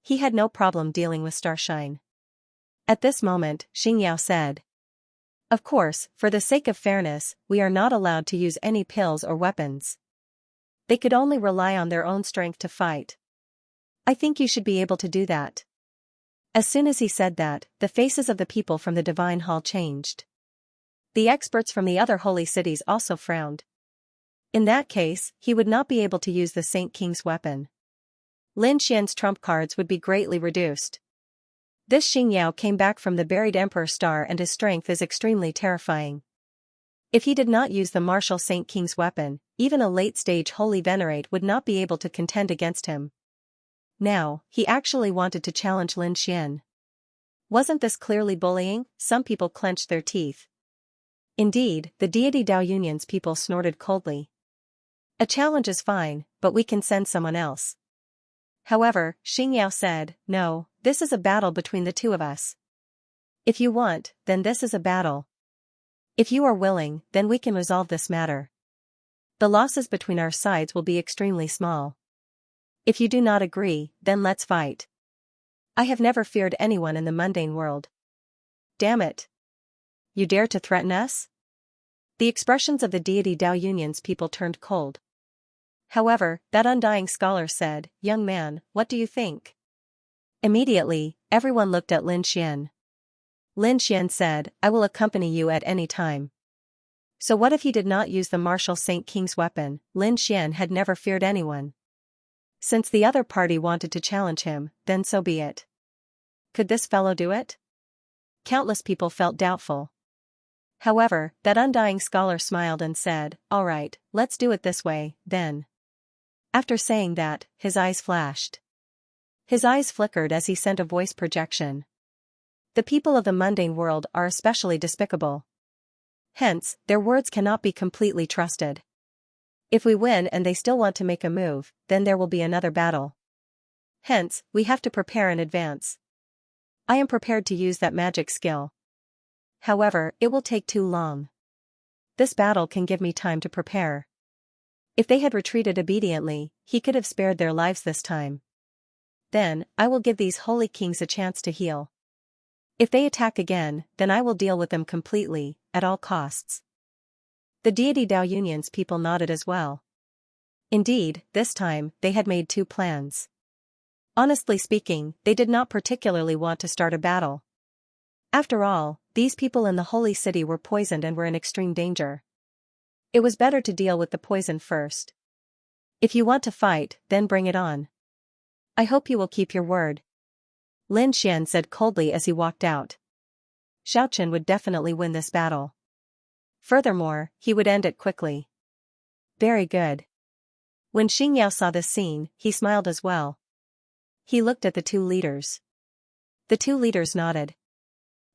He had no problem dealing with Starshine. At this moment, Xingyao said, "Of course, for the sake of fairness, we are not allowed to use any pills or weapons. They could only rely on their own strength to fight. I think you should be able to do that." As soon as he said that, the faces of the people from the divine hall changed. The experts from the other holy cities also frowned. In that case, he would not be able to use the Saint King's weapon. Lin Xian's trump cards would be greatly reduced. This Xingyao came back from the buried Emperor Star and his strength is extremely terrifying. If he did not use the martial Saint King's weapon, even a late-stage Holy Venerate would not be able to contend against him. Now, he actually wanted to challenge Lin Xian. Wasn't this clearly bullying? Some people clenched their teeth. Indeed, the deity Dao Union's people snorted coldly. "A challenge is fine, but we can send someone else." However, Xingyao said, "No, this is a battle between the two of us. If you want, then this is a battle. If you are willing, then we can resolve this matter. The losses between our sides will be extremely small. If you do not agree, then let's fight. I have never feared anyone in the mundane world." "Damn it. You dare to threaten us?" The expressions of the deity Dao Union's people turned cold. However, that undying scholar said, "Young man, what do you think?" Immediately, everyone looked at Lin Xian. Lin Xian said, "I will accompany you at any time." So what if he did not use the martial Saint King's weapon? Lin Xian had never feared anyone. Since the other party wanted to challenge him, then so be it. Could this fellow do it? Countless people felt doubtful. However, that undying scholar smiled and said, "All right, let's do it this way, then." After saying that, his eyes flashed. His eyes flickered as he sent a voice projection. The people of the mundane world are especially despicable. Hence, their words cannot be completely trusted. If we win and they still want to make a move, then there will be another battle. Hence, we have to prepare in advance. I am prepared to use that magic skill. However, it will take too long. This battle can give me time to prepare. If they had retreated obediently, he could have spared their lives this time. Then, I will give these holy kings a chance to heal. If they attack again, then I will deal with them completely, at all costs. The deity Dao Union's people nodded as well. Indeed, this time, they had made two plans. Honestly speaking, they did not particularly want to start a battle. After all, these people in the holy city were poisoned and were in extreme danger. It was better to deal with the poison first. If you want to fight, then bring it on. I hope you will keep your word." Lin Xian said coldly as he walked out. Xiaochen would definitely win this battle. Furthermore, he would end it quickly. Very good. When Xianxia saw this scene, he smiled as well. He looked at the two leaders. The two leaders nodded.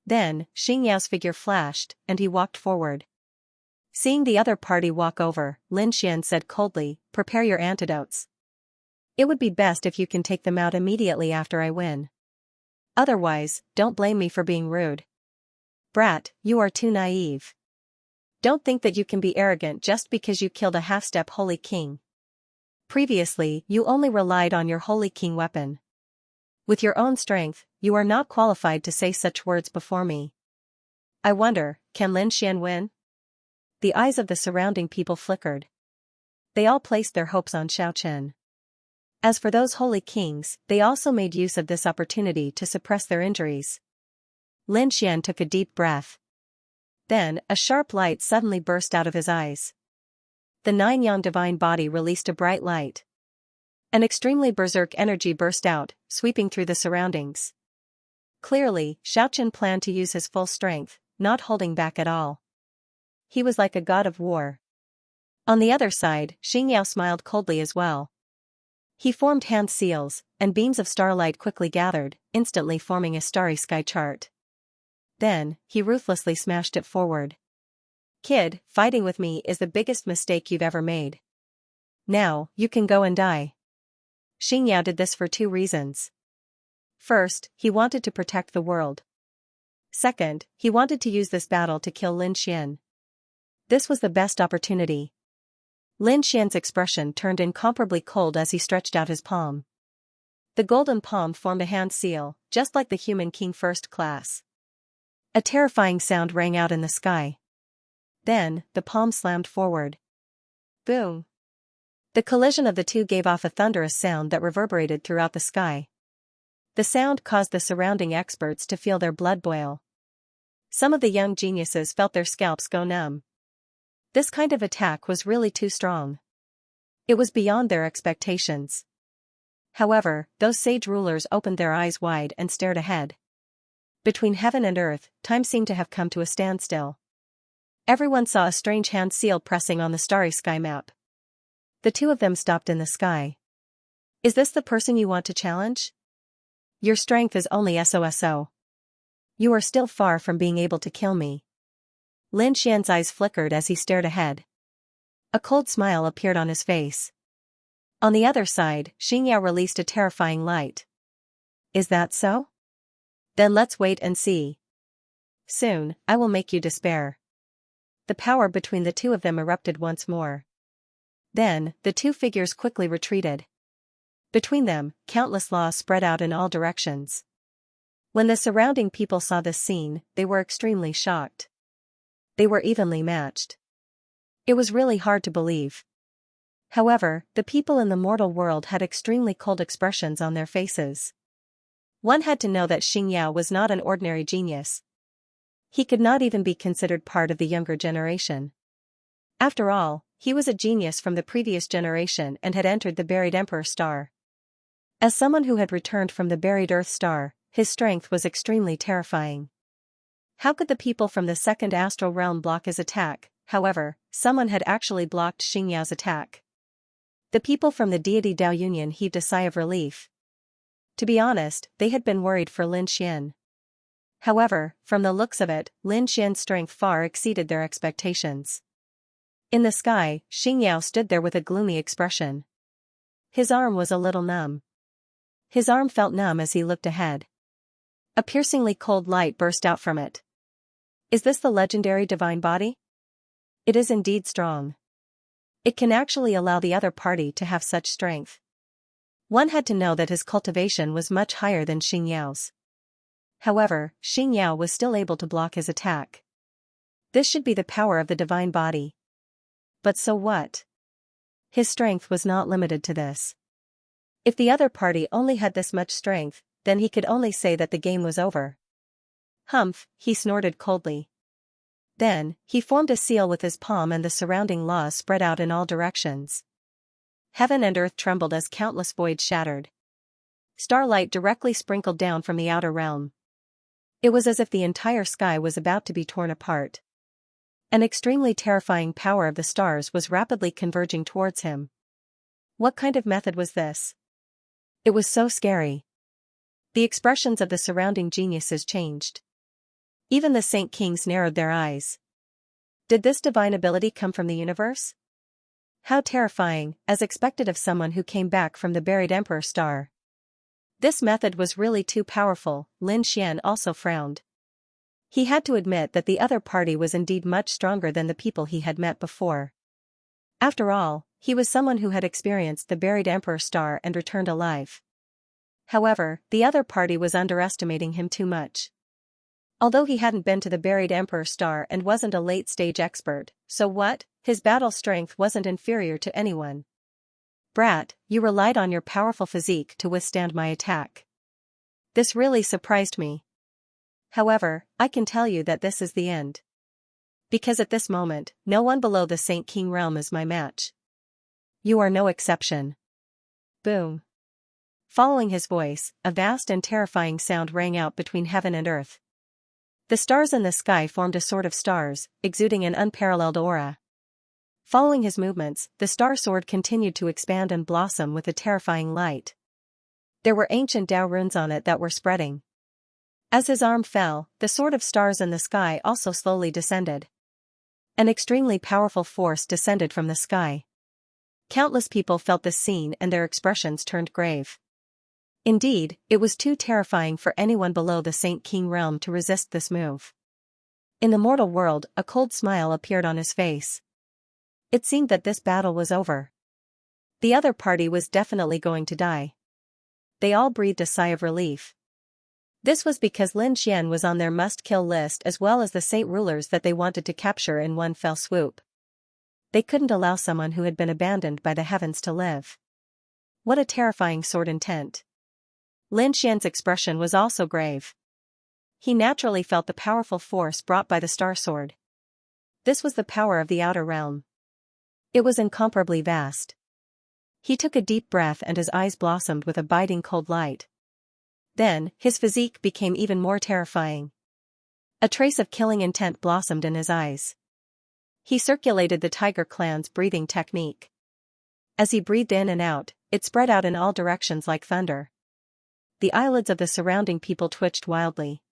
Then, Xianxia's figure flashed, and he walked forward. Seeing the other party walk over, Lin Xian said coldly, "Prepare your antidotes. It would be best if you can take them out immediately after I win. Otherwise, don't blame me for being rude. Brat, you are too naive. Don't think that you can be arrogant just because you killed a half-step holy king. Previously, you only relied on your holy king weapon. With your own strength, you are not qualified to say such words before me. I wonder, can Lin Xian win?" The eyes of the surrounding people flickered. They all placed their hopes on Xiaochen. As for those holy kings, they also made use of this opportunity to suppress their injuries. Lin Xian took a deep breath. Then, a sharp light suddenly burst out of his eyes. The nine-yang divine body released a bright light. An extremely berserk energy burst out, sweeping through the surroundings. Clearly, Xiaochen planned to use his full strength, not holding back at all. He was like a god of war. On the other side, Xianxia smiled coldly as well. He formed hand seals, and beams of starlight quickly gathered, instantly forming a starry sky chart. Then, he ruthlessly smashed it forward. "Kid, fighting with me is the biggest mistake you've ever made. Now, you can go and die." Xianxia did this for two reasons. First, he wanted to protect the world. Second, he wanted to use this battle to kill Lin Xian. This was the best opportunity. Lin Xian's expression turned incomparably cold as he stretched out his palm. The golden palm formed a hand seal, just like the human king first class. A terrifying sound rang out in the sky. Then, the palm slammed forward. Boom! The collision of the two gave off a thunderous sound that reverberated throughout the sky. The sound caused the surrounding experts to feel their blood boil. Some of the young geniuses felt their scalps go numb. This kind of attack was really too strong. It was beyond their expectations. However, those sage rulers opened their eyes wide and stared ahead. Between heaven and earth, time seemed to have come to a standstill. Everyone saw a strange hand seal pressing on the starry sky map. The two of them stopped in the sky. "Is this the person you want to challenge? Your strength is only so. You are still far from being able to kill me." Lin Xian's eyes flickered as he stared ahead. A cold smile appeared on his face. On the other side, Xianxia released a terrifying light. "Is that so? Then let's wait and see. Soon, I will make you despair." The power between the two of them erupted once more. Then, the two figures quickly retreated. Between them, countless laws spread out in all directions. When the surrounding people saw this scene, they were extremely shocked. They were evenly matched. It was really hard to believe. However, the people in the mortal world had extremely cold expressions on their faces. One had to know that Xianxia was not an ordinary genius. He could not even be considered part of the younger generation. After all, he was a genius from the previous generation and had entered the buried Emperor Star. As someone who had returned from the buried Earth Star, his strength was extremely terrifying. How could the people from the second astral realm block his attack? However, someone had actually blocked Xianxia's attack. The people from the deity Dao Union heaved a sigh of relief. To be honest, they had been worried for Lin Xian. However, from the looks of it, Lin Xian's strength far exceeded their expectations. In the sky, Xianxia stood there with a gloomy expression. His arm was a little numb. His arm felt numb as he looked ahead. A piercingly cold light burst out from it. Is this the legendary divine body? It is indeed strong. It can actually allow the other party to have such strength. One had to know that his cultivation was much higher than Xianxia's. However, Xianxia was still able to block his attack. This should be the power of the divine body. But so what? His strength was not limited to this. If the other party only had this much strength, then he could only say that the game was over. Humph, he snorted coldly. Then, he formed a seal with his palm and the surrounding laws spread out in all directions. Heaven and earth trembled as countless voids shattered. Starlight directly sprinkled down from the outer realm. It was as if the entire sky was about to be torn apart. An extremely terrifying power of the stars was rapidly converging towards him. What kind of method was this? It was so scary. The expressions of the surrounding geniuses changed. Even the Saint Kings narrowed their eyes. Did this divine ability come from the universe? How terrifying, as expected of someone who came back from the buried Emperor Star. This method was really too powerful. Lin Xian also frowned. He had to admit that the other party was indeed much stronger than the people he had met before. After all, he was someone who had experienced the buried Emperor Star and returned alive. However, the other party was underestimating him too much. Although he hadn't been to the buried Emperor Star and wasn't a late-stage expert, so what? His battle strength wasn't inferior to anyone. Brat, you relied on your powerful physique to withstand my attack. This really surprised me. However, I can tell you that this is the end. Because at this moment, no one below the Saint King realm is my match. You are no exception. Boom. Following his voice, a vast and terrifying sound rang out between heaven and earth. The stars in the sky formed a sort of stars, exuding an unparalleled aura. Following his movements, the star sword continued to expand and blossom with a terrifying light. There were ancient Tao runes on it that were spreading. As his arm fell, the sword of stars in the sky also slowly descended. An extremely powerful force descended from the sky. Countless people felt this scene and their expressions turned grave. Indeed, it was too terrifying for anyone below the Saint King realm to resist this move. In the mortal world, a cold smile appeared on his face. It seemed that this battle was over. The other party was definitely going to die. They all breathed a sigh of relief. This was because Lin Xian was on their must-kill list as well as the saint rulers that they wanted to capture in one fell swoop. They couldn't allow someone who had been abandoned by the heavens to live. What a terrifying sword intent. Lin Xian's expression was also grave. He naturally felt the powerful force brought by the star sword. This was the power of the outer realm. It was incomparably vast. He took a deep breath and his eyes blossomed with a biting cold light. Then, his physique became even more terrifying. A trace of killing intent blossomed in his eyes. He circulated the Tiger Clan's breathing technique. As he breathed in and out, it spread out in all directions like thunder. The eyelids of the surrounding people twitched wildly.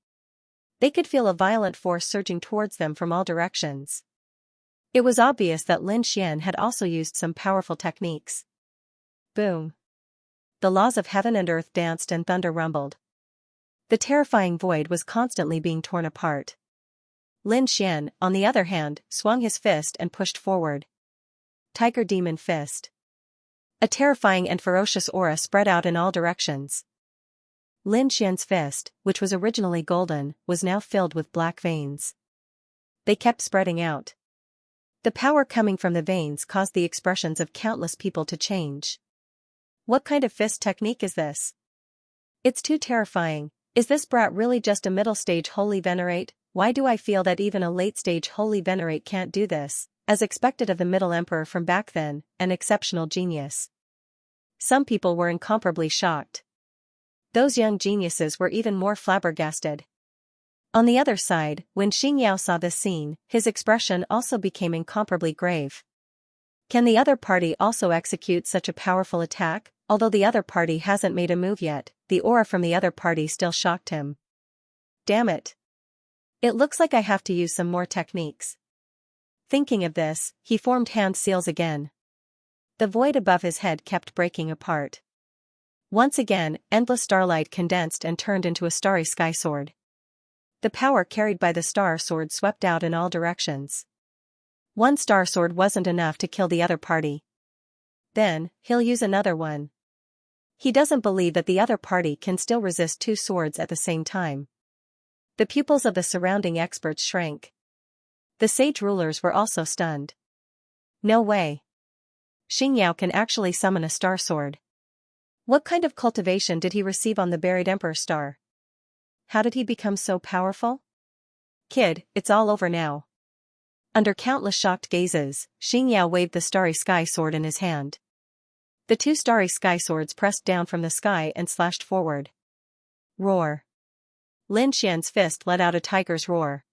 They could feel a violent force surging towards them from all directions. It was obvious that Lin Xian had also used some powerful techniques. Boom. The laws of heaven and earth danced and thunder rumbled. The terrifying void was constantly being torn apart. Lin Xian, on the other hand, swung his fist and pushed forward. Tiger Demon Fist. A terrifying and ferocious aura spread out in all directions. Lin Xian's fist, which was originally golden, was now filled with black veins. They kept spreading out. The power coming from the veins caused the expressions of countless people to change. What kind of fist technique is this? It's too terrifying. Is this brat really just a middle-stage holy venerate? Why do I feel that even a late-stage holy venerate can't do this, as expected of the middle emperor from back then, an exceptional genius? Some people were incomparably shocked. Those young geniuses were even more flabbergasted. On the other side, when Xianxia saw this scene, his expression also became incomparably grave. Can the other party also execute such a powerful attack? Although the other party hasn't made a move yet, the aura from the other party still shocked him. Damn it. It looks like I have to use some more techniques. Thinking of this, he formed hand seals again. The void above his head kept breaking apart. Once again, endless starlight condensed and turned into a starry sky sword. The power carried by the star sword swept out in all directions. One star sword wasn't enough to kill the other party. Then, he'll use another one. He doesn't believe that the other party can still resist two swords at the same time. The pupils of the surrounding experts shrank. The sage rulers were also stunned. No way. Xianxia can actually summon a star sword. What kind of cultivation did he receive on the buried Emperor Star? How did he become so powerful? Kid, it's all over now. Under countless shocked gazes, Xianxia waved the starry sky sword in his hand. The two starry sky swords pressed down from the sky and slashed forward. Roar. Lin Xian's fist let out a tiger's roar.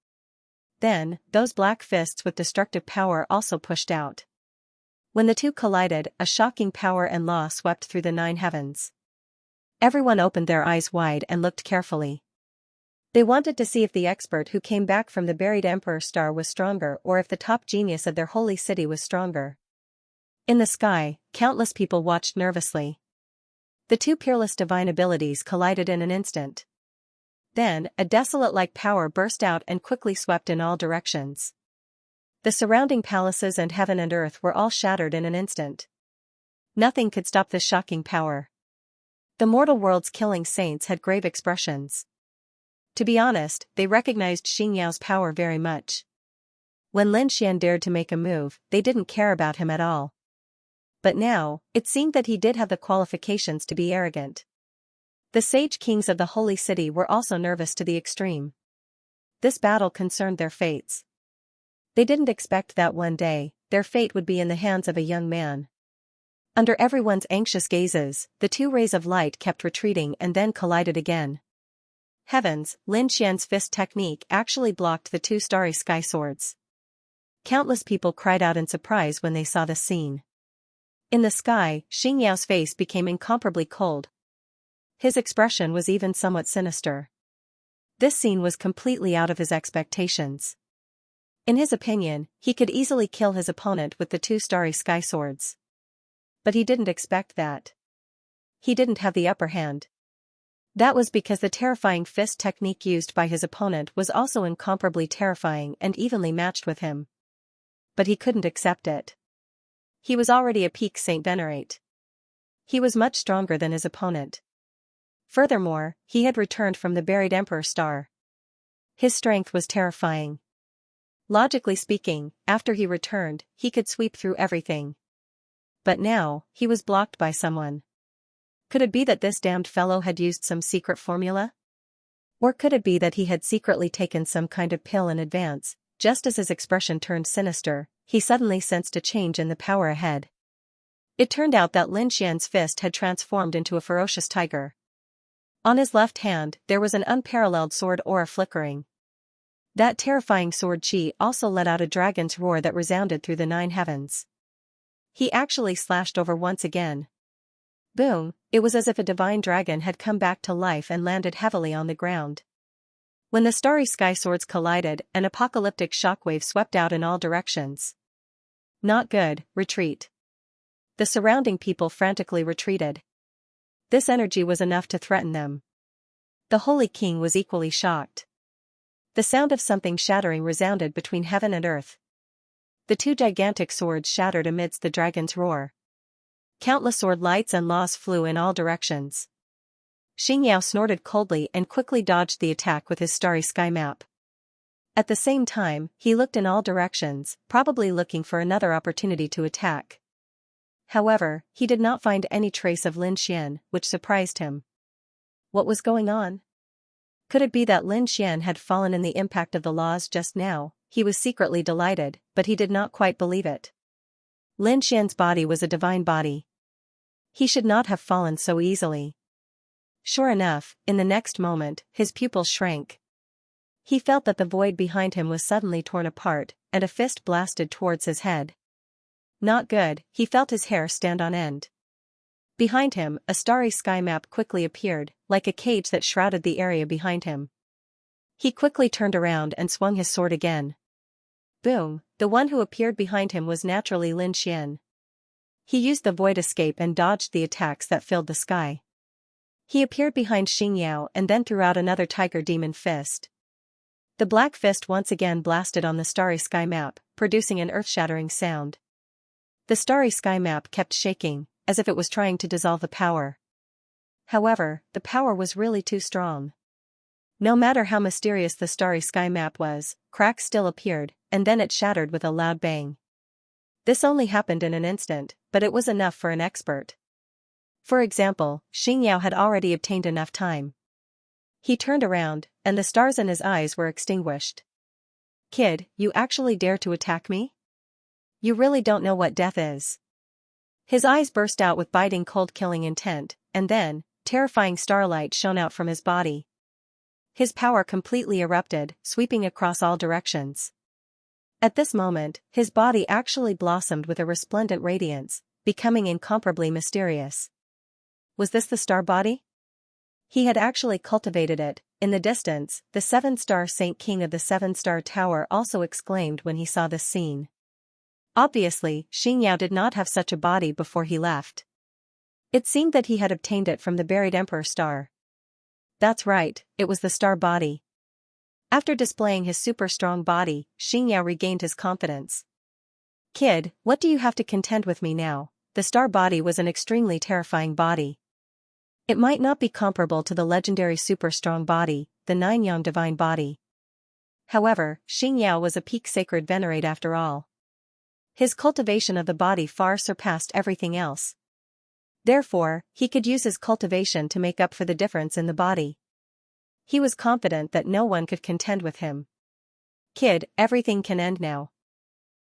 Then, those black fists with destructive power also pushed out. When the two collided, a shocking power and law swept through the 9 heavens. Everyone opened their eyes wide and looked carefully. They wanted to see if the expert who came back from the buried emperor star was stronger or if the top genius of their holy city was stronger. In the sky, countless people watched nervously. The two peerless divine abilities collided in an instant. Then, a desolate-like power burst out and quickly swept in all directions. The surrounding palaces and heaven and earth were all shattered in an instant. Nothing could stop this shocking power. The mortal world's killing saints had grave expressions. To be honest, they recognized Xianxia's power very much. When Lin Xian dared to make a move, they didn't care about him at all. But now, it seemed that he did have the qualifications to be arrogant. The sage kings of the holy city were also nervous to the extreme. This battle concerned their fates. They didn't expect that one day, their fate would be in the hands of a young man. Under everyone's anxious gazes, the two rays of light kept retreating and then collided again. Heavens, Lin Xian's fist technique actually blocked the two starry sky swords. Countless people cried out in surprise when they saw the scene. In the sky, Xianxia's face became incomparably cold. His expression was even somewhat sinister. This scene was completely out of his expectations. In his opinion, he could easily kill his opponent with the two starry sky swords. But he didn't expect that. He didn't have the upper hand. That was because the terrifying fist technique used by his opponent was also incomparably terrifying and evenly matched with him. But he couldn't accept it. He was already a peak Saint Venerate. He was much stronger than his opponent. Furthermore, he had returned from the buried Emperor Star. His strength was terrifying. Logically speaking, after he returned, he could sweep through everything. But now, he was blocked by someone. Could it be that this damned fellow had used some secret formula? Or could it be that he had secretly taken some kind of pill in advance? Just as his expression turned sinister, he suddenly sensed a change in the power ahead. It turned out that Lin Xian's fist had transformed into a ferocious tiger. On his left hand, there was an unparalleled sword aura flickering. That terrifying sword chi also let out a dragon's roar that resounded through the 9 heavens. He actually slashed over once again. Boom, it was as if a divine dragon had come back to life and landed heavily on the ground. When the starry sky swords collided, an apocalyptic shockwave swept out in all directions. Not good, retreat. The surrounding people frantically retreated. This energy was enough to threaten them. The Holy King was equally shocked. The sound of something shattering resounded between heaven and earth. The two gigantic swords shattered amidst the dragon's roar. Countless sword lights and laws flew in all directions. Xianxia snorted coldly and quickly dodged the attack with his starry sky map. At the same time, he looked in all directions, probably looking for another opportunity to attack. However, he did not find any trace of Lin Xian, which surprised him. What was going on? Could it be that Lin Xian had fallen in the impact of the laws just now? He was secretly delighted, but he did not quite believe it. Lin Xian's body was a divine body. He should not have fallen so easily. Sure enough, in the next moment, his pupils shrank. He felt that the void behind him was suddenly torn apart, and a fist blasted towards his head. Not good, he felt his hair stand on end. Behind him, a starry sky map quickly appeared, like a cage that shrouded the area behind him. He quickly turned around and swung his sword again. Boom, the one who appeared behind him was naturally Lin Xian. He used the void escape and dodged the attacks that filled the sky. He appeared behind Xianxia and then threw out another tiger demon fist. The black fist once again blasted on the starry sky map, producing an earth-shattering sound. The starry sky map kept shaking, as if it was trying to dissolve the power. However, the power was really too strong. No matter how mysterious the starry sky map was, cracks still appeared, and then it shattered with a loud bang. This only happened in an instant, but it was enough for an expert. For example, Xianxia had already obtained enough time. He turned around, and the stars in his eyes were extinguished. Kid, you actually dare to attack me? You really don't know what death is. His eyes burst out with biting cold killing intent, and then, terrifying starlight shone out from his body. His power completely erupted, sweeping across all directions. At this moment, his body actually blossomed with a resplendent radiance, becoming incomparably mysterious. Was this the star body? He had actually cultivated it. In the distance, the seven-star Saint King of the seven-star tower also exclaimed when he saw this scene. Obviously, Xianxia did not have such a body before he left. It seemed that he had obtained it from the buried Emperor Star. That's right, it was the star body. After displaying his super-strong body, Xianxia regained his confidence. Kid, what do you have to contend with me now? The star body was an extremely terrifying body. It might not be comparable to the legendary super-strong body, the nine-yang divine body. However, Xianxia was a peak sacred venerate after all. His cultivation of the body far surpassed everything else. Therefore, he could use his cultivation to make up for the difference in the body. He was confident that no one could contend with him. Kid, everything can end now.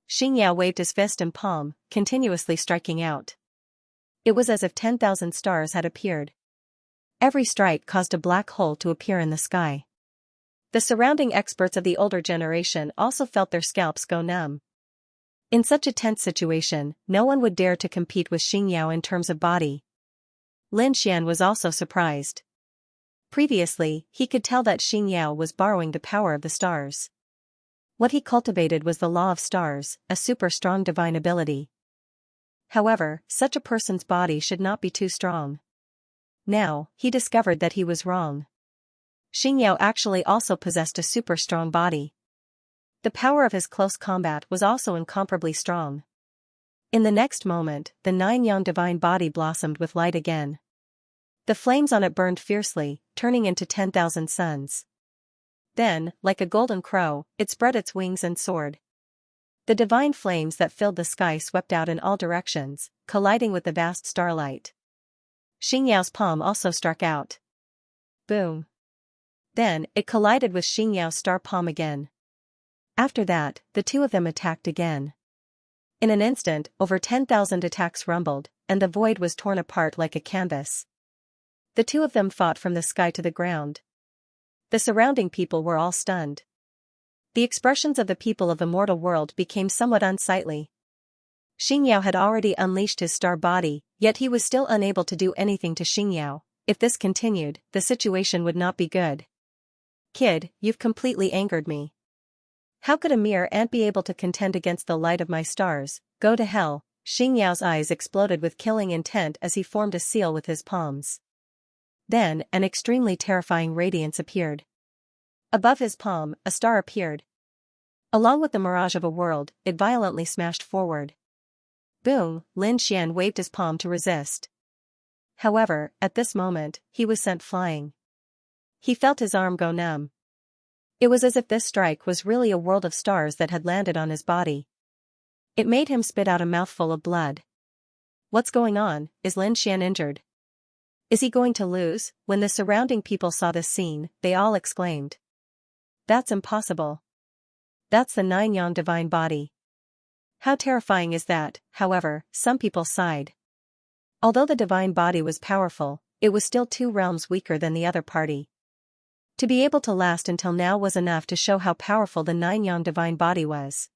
Xianxia waved his fist and palm, continuously striking out. It was as if 10,000 stars had appeared. Every strike caused a black hole to appear in the sky. The surrounding experts of the older generation also felt their scalps go numb. In such a tense situation, no one would dare to compete with Xianxia in terms of body. Lin Xian was also surprised. Previously, he could tell that Xianxia was borrowing the power of the stars. What he cultivated was the law of stars, a super-strong divine ability. However, such a person's body should not be too strong. Now, he discovered that he was wrong. Xianxia actually also possessed a super-strong body. The power of his close combat was also incomparably strong. In the next moment, the nine-yang divine body blossomed with light again. The flames on it burned fiercely, turning into 10,000 suns. Then, like a golden crow, it spread its wings and soared. The divine flames that filled the sky swept out in all directions, colliding with the vast starlight. Xianxiao's palm also struck out. Boom. Then, it collided with Xianxiao's star palm again. After that, the two of them attacked again. In an instant, over 10,000 attacks rumbled, and the void was torn apart like a canvas. The two of them fought from the sky to the ground. The surrounding people were all stunned. The expressions of the people of the mortal world became somewhat unsightly. Xianxia had already unleashed his star body, yet he was still unable to do anything to Xianxia. If this continued, the situation would not be good. Kid, you've completely angered me. How could a mere ant be able to contend against the light of my stars? Go to hell. Xianxiao's eyes exploded with killing intent as he formed a seal with his palms. Then, an extremely terrifying radiance appeared. Above his palm, a star appeared. Along with the mirage of a world, it violently smashed forward. Boom, Lin Xian waved his palm to resist. However, at this moment, he was sent flying. He felt his arm go numb. It was as if this strike was really a world of stars that had landed on his body. It made him spit out a mouthful of blood. What's going on? Is Lin Xian injured? Is he going to lose? When the surrounding people saw this scene, they all exclaimed. That's impossible. That's the nine-yang divine body. How terrifying is that? However, some people sighed. Although the divine body was powerful, it was still 2 realms weaker than the other party. To be able to last until now was enough to show how powerful the nine-yang divine body was.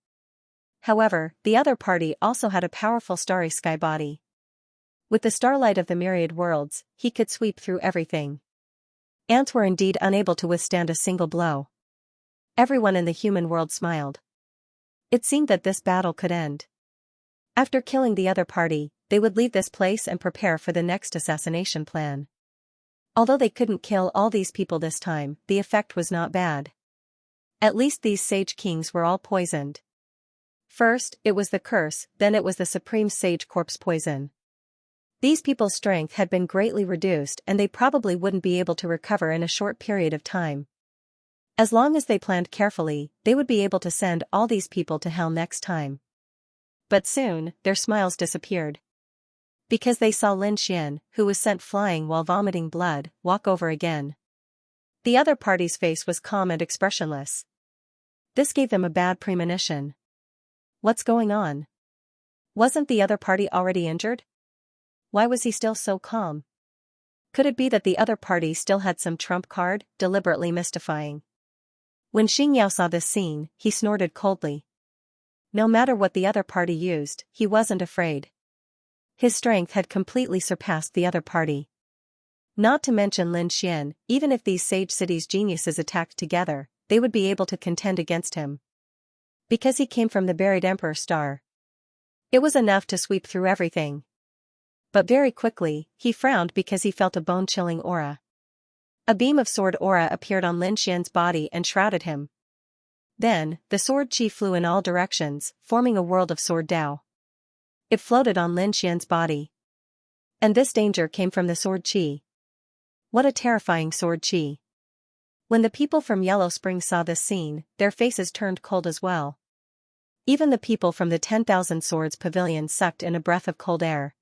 However, the other party also had a powerful starry sky body. With the starlight of the myriad worlds, he could sweep through everything. Ants were indeed unable to withstand a single blow. Everyone in the human world smiled. It seemed that this battle could end. After killing the other party, they would leave this place and prepare for the next assassination plan. Although they couldn't kill all these people this time, the effect was not bad. At least these sage kings were all poisoned. First, it was the curse, then it was the supreme sage corpse poison. These people's strength had been greatly reduced and they probably wouldn't be able to recover in a short period of time. As long as they planned carefully, they would be able to send all these people to hell next time. But soon, their smiles disappeared. Because they saw Lin Xian, who was sent flying while vomiting blood, walk over again. The other party's face was calm and expressionless. This gave them a bad premonition. What's going on? Wasn't the other party already injured? Why was he still so calm? Could it be that the other party still had some trump card, deliberately mystifying? When Xianxia saw this scene, he snorted coldly. No matter what the other party used, he wasn't afraid. His strength had completely surpassed the other party. Not to mention Lin Xian, even if these Sage City's geniuses attacked together, they would be able to contend against him. Because he came from the buried Emperor Star. It was enough to sweep through everything. But very quickly, he frowned because he felt a bone-chilling aura. A beam of sword aura appeared on Lin Xian's body and shrouded him. Then, the sword chi flew in all directions, forming a world of sword Dao. It floated on Lin Xian's body. And this danger came from the sword chi. What a terrifying sword chi. When the people from Yellow Spring saw this scene, their faces turned cold as well. Even the people from the 10,000 Swords Pavilion sucked in a breath of cold air.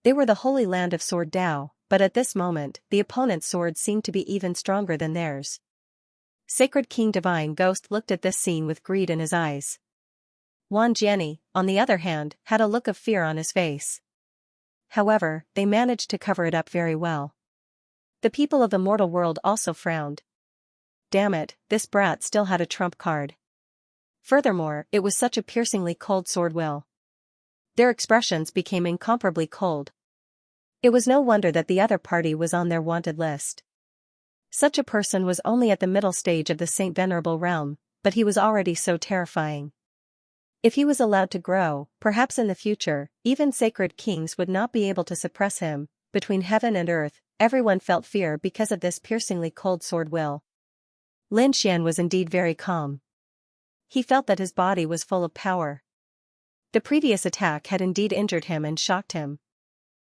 They were the holy land of sword Dao, but at this moment, the opponent's swords seemed to be even stronger than theirs. Sacred King Divine Ghost looked at this scene with greed in his eyes. Wan Jiani, on the other hand, had a look of fear on his face. However, they managed to cover it up very well. The people of the mortal world also frowned. Damn it, this brat still had a trump card. Furthermore, it was such a piercingly cold sword will. Their expressions became incomparably cold. It was no wonder that the other party was on their wanted list. Such a person was only at the middle stage of the Saint Venerable realm, but he was already so terrifying. If he was allowed to grow, perhaps in the future, even sacred kings would not be able to suppress him. Between heaven and earth, everyone felt fear because of this piercingly cold sword will. Lin Xian was indeed very calm. He felt that his body was full of power. The previous attack had indeed injured him and shocked him.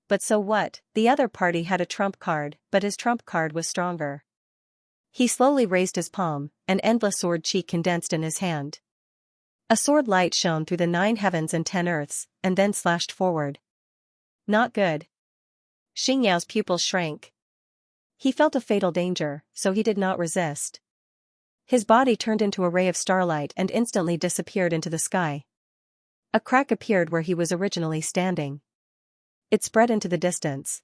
But so what, the other party had a trump card, but his trump card was stronger. He slowly raised his palm, and endless sword chi condensed in his hand. A sword light shone through the 9 heavens and 10 earths, and then slashed forward. Not good. Xingyao's pupils shrank. He felt a fatal danger, so he did not resist. His body turned into a ray of starlight and instantly disappeared into the sky. A crack appeared where he was originally standing. It spread into the distance.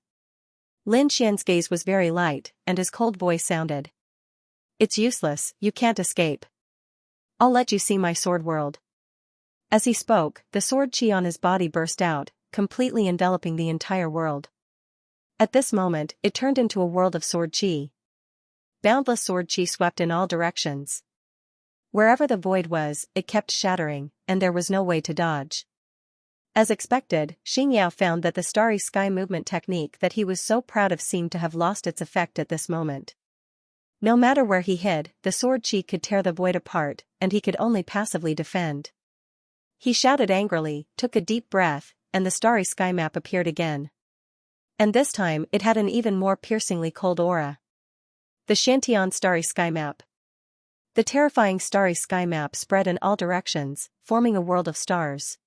Lin Xian's gaze was very light, and his cold voice sounded. It's useless, you can't escape. I'll let you see my sword world. As he spoke, the sword chi on his body burst out, completely enveloping the entire world. At this moment, it turned into a world of sword chi. Boundless sword chi swept in all directions. Wherever the void was, it kept shattering, and there was no way to dodge. As expected, Xianxia found that the starry sky movement technique that he was so proud of seemed to have lost its effect at this moment. No matter where he hid, the sword chi could tear the void apart, and he could only passively defend. He shouted angrily, took a deep breath, and the starry sky map appeared again. And this time it had an even more piercingly cold aura. The Xiantian starry sky map. The terrifying starry sky map spread in all directions, forming a world of stars.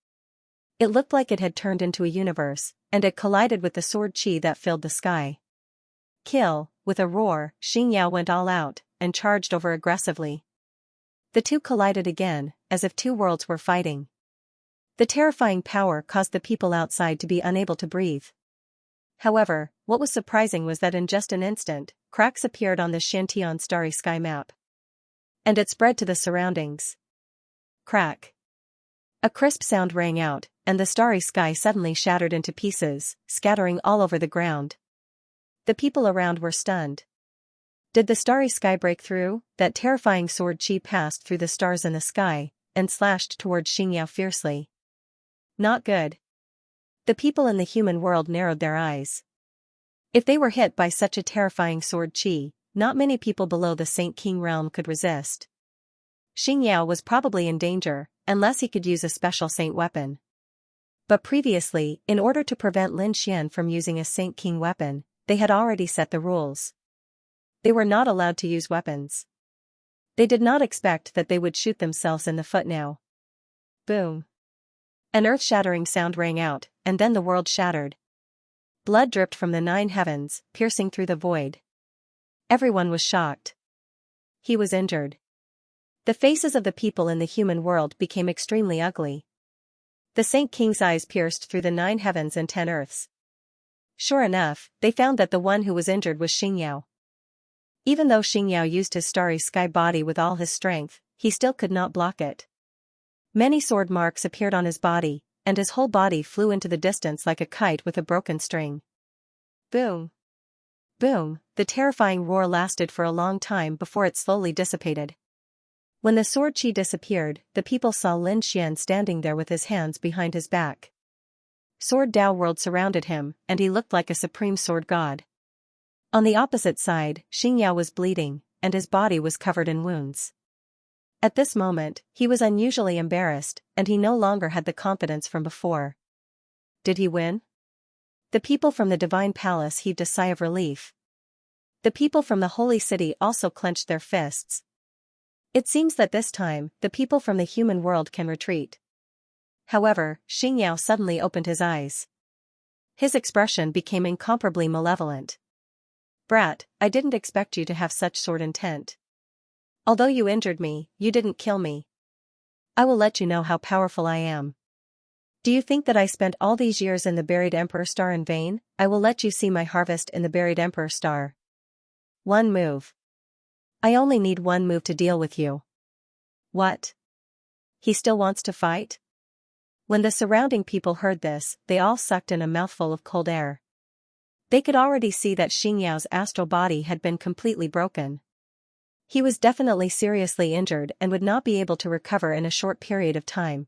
It looked like it had turned into a universe, and it collided with the sword chi that filled the sky. Kill, with a roar, Xingya went all out, and charged over aggressively. The two collided again, as if two worlds were fighting. The terrifying power caused the people outside to be unable to breathe. However, what was surprising was that in just an instant, cracks appeared on the Xiantian starry sky map. And it spread to the surroundings. Crack. A crisp sound rang out, and the starry sky suddenly shattered into pieces, scattering all over the ground. The people around were stunned. Did the starry sky break through? That terrifying sword chi passed through the stars in the sky, and slashed towards Xingya fiercely. Not good. The people in the human world narrowed their eyes. If they were hit by such a terrifying sword chi, not many people below the Saint King realm could resist. Xingya was probably in danger, unless he could use a special saint weapon. But previously, in order to prevent Lin Xian from using a Saint King weapon, they had already set the rules. They were not allowed to use weapons. They did not expect that they would shoot themselves in the foot now. Boom. An earth-shattering sound rang out, and then the world shattered. Blood dripped from the 9 heavens, piercing through the void. Everyone was shocked. He was injured. The faces of the people in the human world became extremely ugly. The Saint King's eyes pierced through the 9 heavens and 10 earths. Sure enough, they found that the one who was injured was Xingyao. Even though Xingyao used his starry sky body with all his strength, he still could not block it. Many sword marks appeared on his body, and his whole body flew into the distance like a kite with a broken string. Boom! Boom! The terrifying roar lasted for a long time before it slowly dissipated. When the sword chi disappeared, the people saw Lin Xian standing there with his hands behind his back. Sword Dao world surrounded him, and he looked like a supreme sword god. On the opposite side, Xianxia was bleeding, and his body was covered in wounds. At this moment, he was unusually embarrassed, and he no longer had the confidence from before. Did he win? The people from the divine palace heaved a sigh of relief. The people from the holy city also clenched their fists. It seems that this time, the people from the human world can retreat. However, Xianxia suddenly opened his eyes. His expression became incomparably malevolent. Brat, I didn't expect you to have such sword intent. Although you injured me, you didn't kill me. I will let you know how powerful I am. Do you think that I spent all these years in the buried Emperor Star in vain? I will let you see my harvest in the buried Emperor Star. One move. I only need one move to deal with you. What? He still wants to fight? When the surrounding people heard this, they all sucked in a mouthful of cold air. They could already see that Xianxia's astral body had been completely broken. He was definitely seriously injured and would not be able to recover in a short period of time.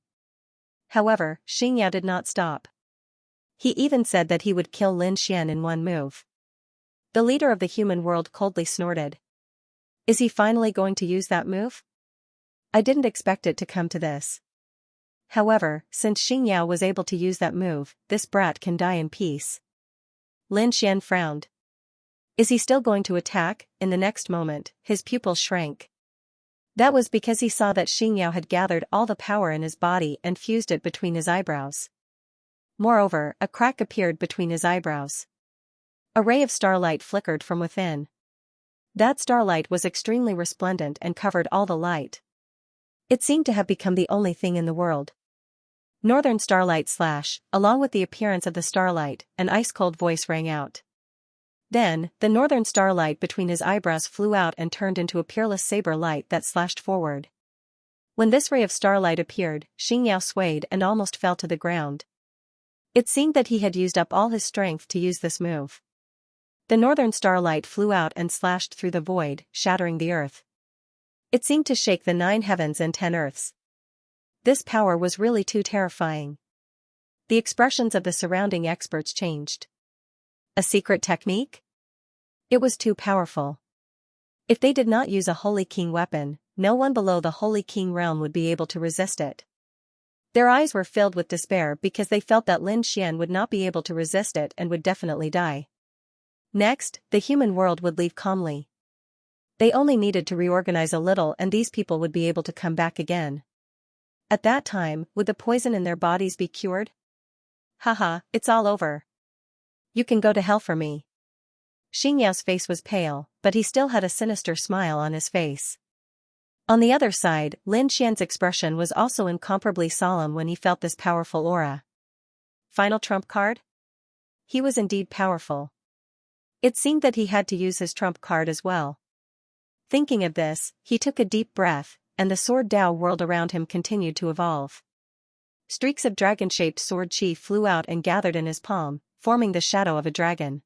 However, Xianxia did not stop. He even said that he would kill Lin Xian in one move. The leader of the human world coldly snorted. Is he finally going to use that move? I didn't expect it to come to this. However, since Xianxia was able to use that move, this brat can die in peace. Lin Xian frowned. Is he still going to attack? In the next moment, his pupils shrank. That was because he saw that Xianxia had gathered all the power in his body and fused it between his eyebrows. Moreover, a crack appeared between his eyebrows. A ray of starlight flickered from within. That starlight was extremely resplendent and covered all the light. It seemed to have become the only thing in the world. Northern starlight slash, along with the appearance of the starlight, an ice-cold voice rang out. Then, the northern starlight between his eyebrows flew out and turned into a peerless saber light that slashed forward. When this ray of starlight appeared, Xianxia swayed and almost fell to the ground. It seemed that he had used up all his strength to use this move. The northern starlight flew out and slashed through the void, shattering the earth. It seemed to shake the 9 heavens and 10 earths. This power was really too terrifying. The expressions of the surrounding experts changed. A secret technique? It was too powerful. If they did not use a Holy King weapon, no one below the Holy King realm would be able to resist it. Their eyes were filled with despair because they felt that Lin Xian would not be able to resist it and would definitely die. Next, the human world would leave calmly. They only needed to reorganize a little and these people would be able to come back again. At that time, would the poison in their bodies be cured? Haha, it's all over. You can go to hell for me. Xianxia's face was pale, but he still had a sinister smile on his face. On the other side, Lin Xian's expression was also incomparably solemn when he felt this powerful aura. Final trump card? He was indeed powerful. It seemed that he had to use his trump card as well. Thinking of this, he took a deep breath, and the sword Dao world around him continued to evolve. Streaks of dragon-shaped sword chi flew out and gathered in his palm, forming the shadow of a dragon.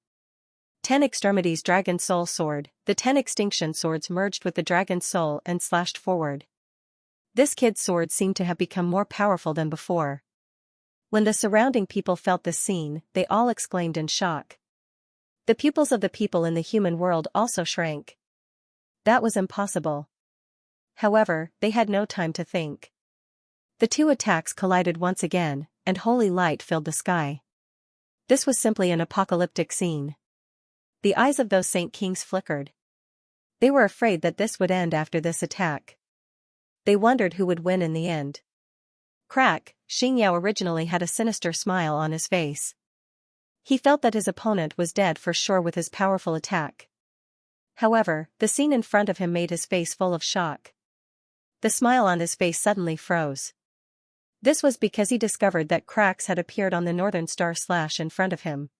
10 extremities dragon soul sword, the 10 extinction swords merged with the dragon soul and slashed forward. This kid's sword seemed to have become more powerful than before. When the surrounding people felt this scene, they all exclaimed in shock. The pupils of the people in the human world also shrank. That was impossible. However, they had no time to think. The two attacks collided once again, and holy light filled the sky. This was simply an apocalyptic scene. The eyes of those Saint Kings flickered. They were afraid that this would end after this attack. They wondered who would win in the end. Crack, Xianxia originally had a sinister smile on his face. He felt that his opponent was dead for sure with his powerful attack. However, the scene in front of him made his face full of shock. The smile on his face suddenly froze. This was because he discovered that cracks had appeared on the northern star slash in front of him.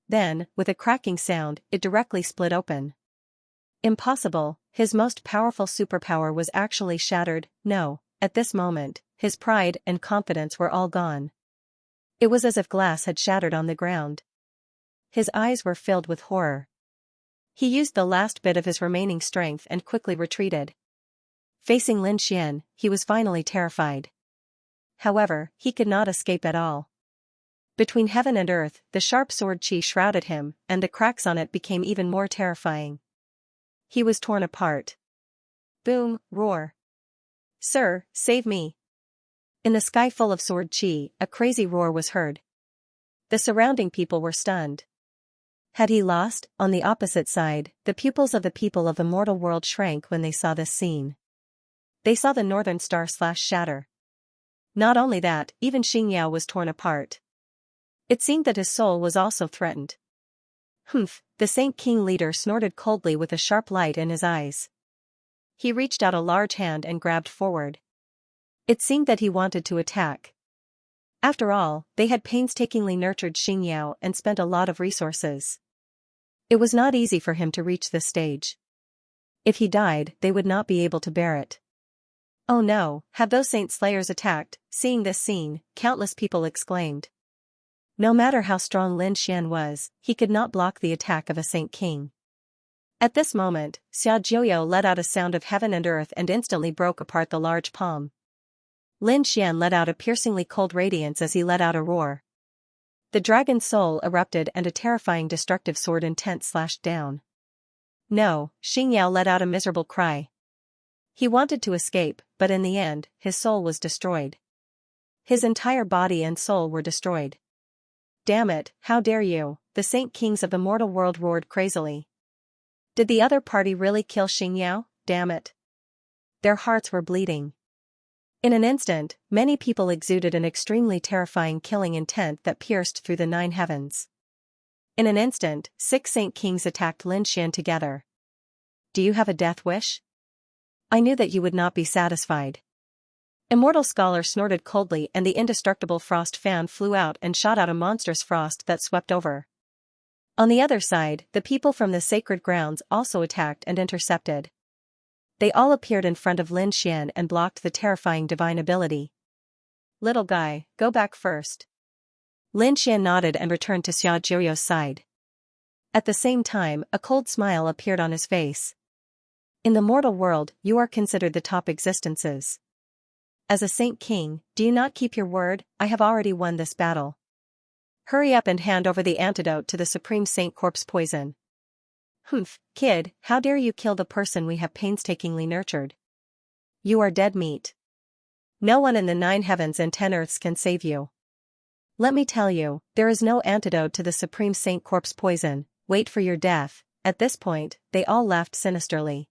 Then, with a cracking sound, it directly split open. Impossible, his most powerful superpower was actually shattered. No, at this moment, his pride and confidence were all gone. It was as if glass had shattered on the ground. His eyes were filled with horror. He used the last bit of his remaining strength and quickly retreated. Facing Lin Xian, he was finally terrified. However, he could not escape at all. Between heaven and earth, the sharp sword qi shrouded him, and the cracks on it became even more terrifying. He was torn apart. Boom, roar. Sir, save me. In the sky full of sword qi, a crazy roar was heard. The surrounding people were stunned. Had he lost? On the opposite side, the pupils of the people of the mortal world shrank when they saw this scene. They saw the northern star shatter. Not only that, even Xianxia was torn apart. It seemed that his soul was also threatened. Humph, the Saint King leader snorted coldly with a sharp light in his eyes. He reached out a large hand and grabbed forward. It seemed that he wanted to attack. After all, they had painstakingly nurtured Xianxia and spent a lot of resources. It was not easy for him to reach this stage. If he died, they would not be able to bear it. Oh no, have those Saint Slayers attacked? Seeing this scene, countless people exclaimed. No matter how strong Lin Xian was, he could not block the attack of a Saint King. At this moment, Xiaojiu let out a sound of heaven and earth and instantly broke apart the large palm. Lin Xian let out a piercingly cold radiance as he let out a roar. The dragon's soul erupted and a terrifying destructive sword intent slashed down. No, Xianxia let out a miserable cry. He wanted to escape, but in the end, his soul was destroyed. His entire body and soul were destroyed. Damn it, how dare you, the Saint Kings of the mortal world roared crazily. Did the other party really kill Xianxia? Damn it. Their hearts were bleeding. In an instant, many people exuded an extremely terrifying killing intent that pierced through the 9 heavens. In an instant, 6 Saint Kings attacked Lin Xian together. Do you have a death wish? I knew that you would not be satisfied. Immortal Scholar snorted coldly and the indestructible frost fan flew out and shot out a monstrous frost that swept over. On the other side, the people from the sacred grounds also attacked and intercepted. They all appeared in front of Lin Xian and blocked the terrifying divine ability. Little guy, go back first. Lin Xian nodded and returned to Xiaojiu's side. At the same time, a cold smile appeared on his face. In the mortal world, you are considered the top existences. As a Saint King, do you not keep your word? I have already won this battle. Hurry up and hand over the antidote to the Supreme Saint Corpse poison. Humph, kid, how dare you kill the person we have painstakingly nurtured? You are dead meat. No one in the 9 heavens and 10 earths can save you. Let me tell you, there is no antidote to the Supreme Saint Corpse poison, wait for your death. At this point, they all laughed sinisterly.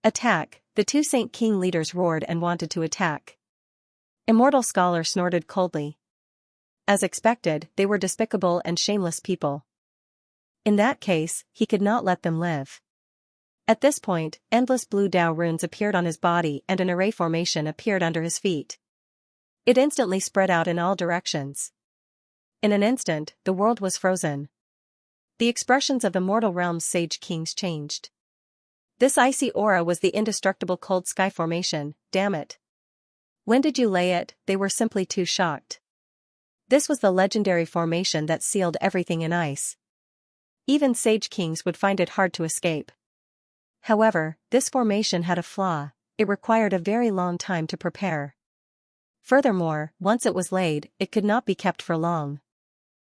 Attack, the 2 Saint King leaders roared and wanted to attack. Immortal Scholar snorted coldly. As expected, they were despicable and shameless people. In that case, he could not let them live. At this point, endless blue Dao runes appeared on his body and an array formation appeared under his feet. It instantly spread out in all directions. In an instant, the world was frozen. The expressions of the mortal realm's sage kings changed. This icy aura was the indestructible cold sky formation, damn it. When did you lay it? They were simply too shocked. This was the legendary formation that sealed everything in ice. Even sage kings would find it hard to escape. However, this formation had a flaw, it required a very long time to prepare. Furthermore, once it was laid, it could not be kept for long.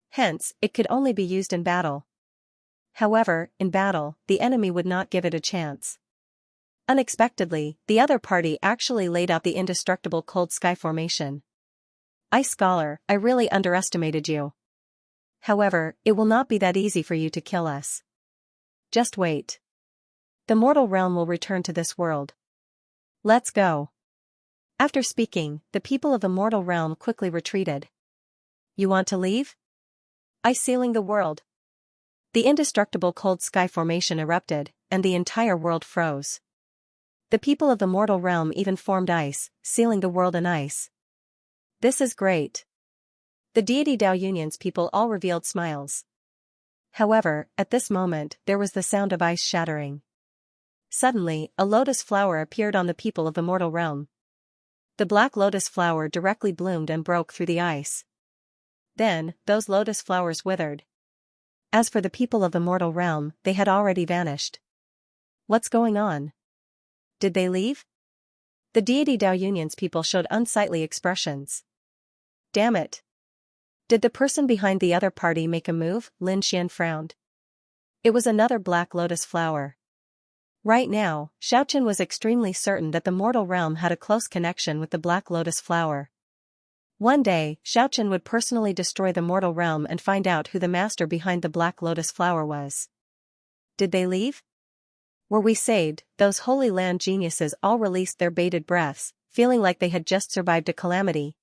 Hence, it could only be used in battle. However, in battle, the enemy would not give it a chance. Unexpectedly, the other party actually laid out the indestructible cold sky formation. Ice Scholar, I really underestimated you. However, it will not be that easy for you to kill us. Just wait. The mortal realm will return to this world. Let's go. After speaking, the people of the mortal realm quickly retreated. You want to leave? Ice sealing the world. The indestructible cold sky formation erupted, and the entire world froze. The people of the mortal realm even formed ice, sealing the world in ice. This is great. The deity Dao Union's people all revealed smiles. However, at this moment, there was the sound of ice shattering. Suddenly, a lotus flower appeared on the people of the mortal realm. The black lotus flower directly bloomed and broke through the ice. Then, those lotus flowers withered. As for the people of the mortal realm, they had already vanished. What's going on? Did they leave? The deity Dao Union's people showed unsightly expressions. Damn it. Did the person behind the other party make a move? Lin Xian frowned. It was another black lotus flower. Right now, Xiaoqian was extremely certain that the mortal realm had a close connection with the black lotus flower. One day, Xiaoqian would personally destroy the mortal realm and find out who the master behind the black lotus flower was. Did they leave? Were we saved? Those Holy Land geniuses all released their bated breaths, feeling like they had just survived a calamity.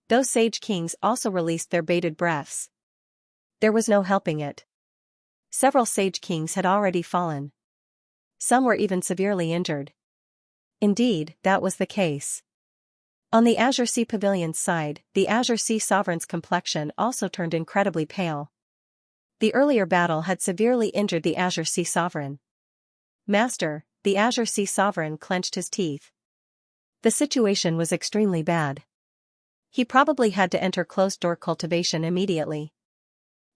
Those sage kings also released their bated breaths. There was no helping it. Several sage kings had already fallen. Some were even severely injured. Indeed, that was the case. On the Azure Sea Pavilion's side, the Azure Sea Sovereign's complexion also turned incredibly pale. The earlier battle had severely injured the Azure Sea Sovereign. Master, the Azure Sea Sovereign clenched his teeth. The situation was extremely bad. He probably had to enter closed-door cultivation immediately.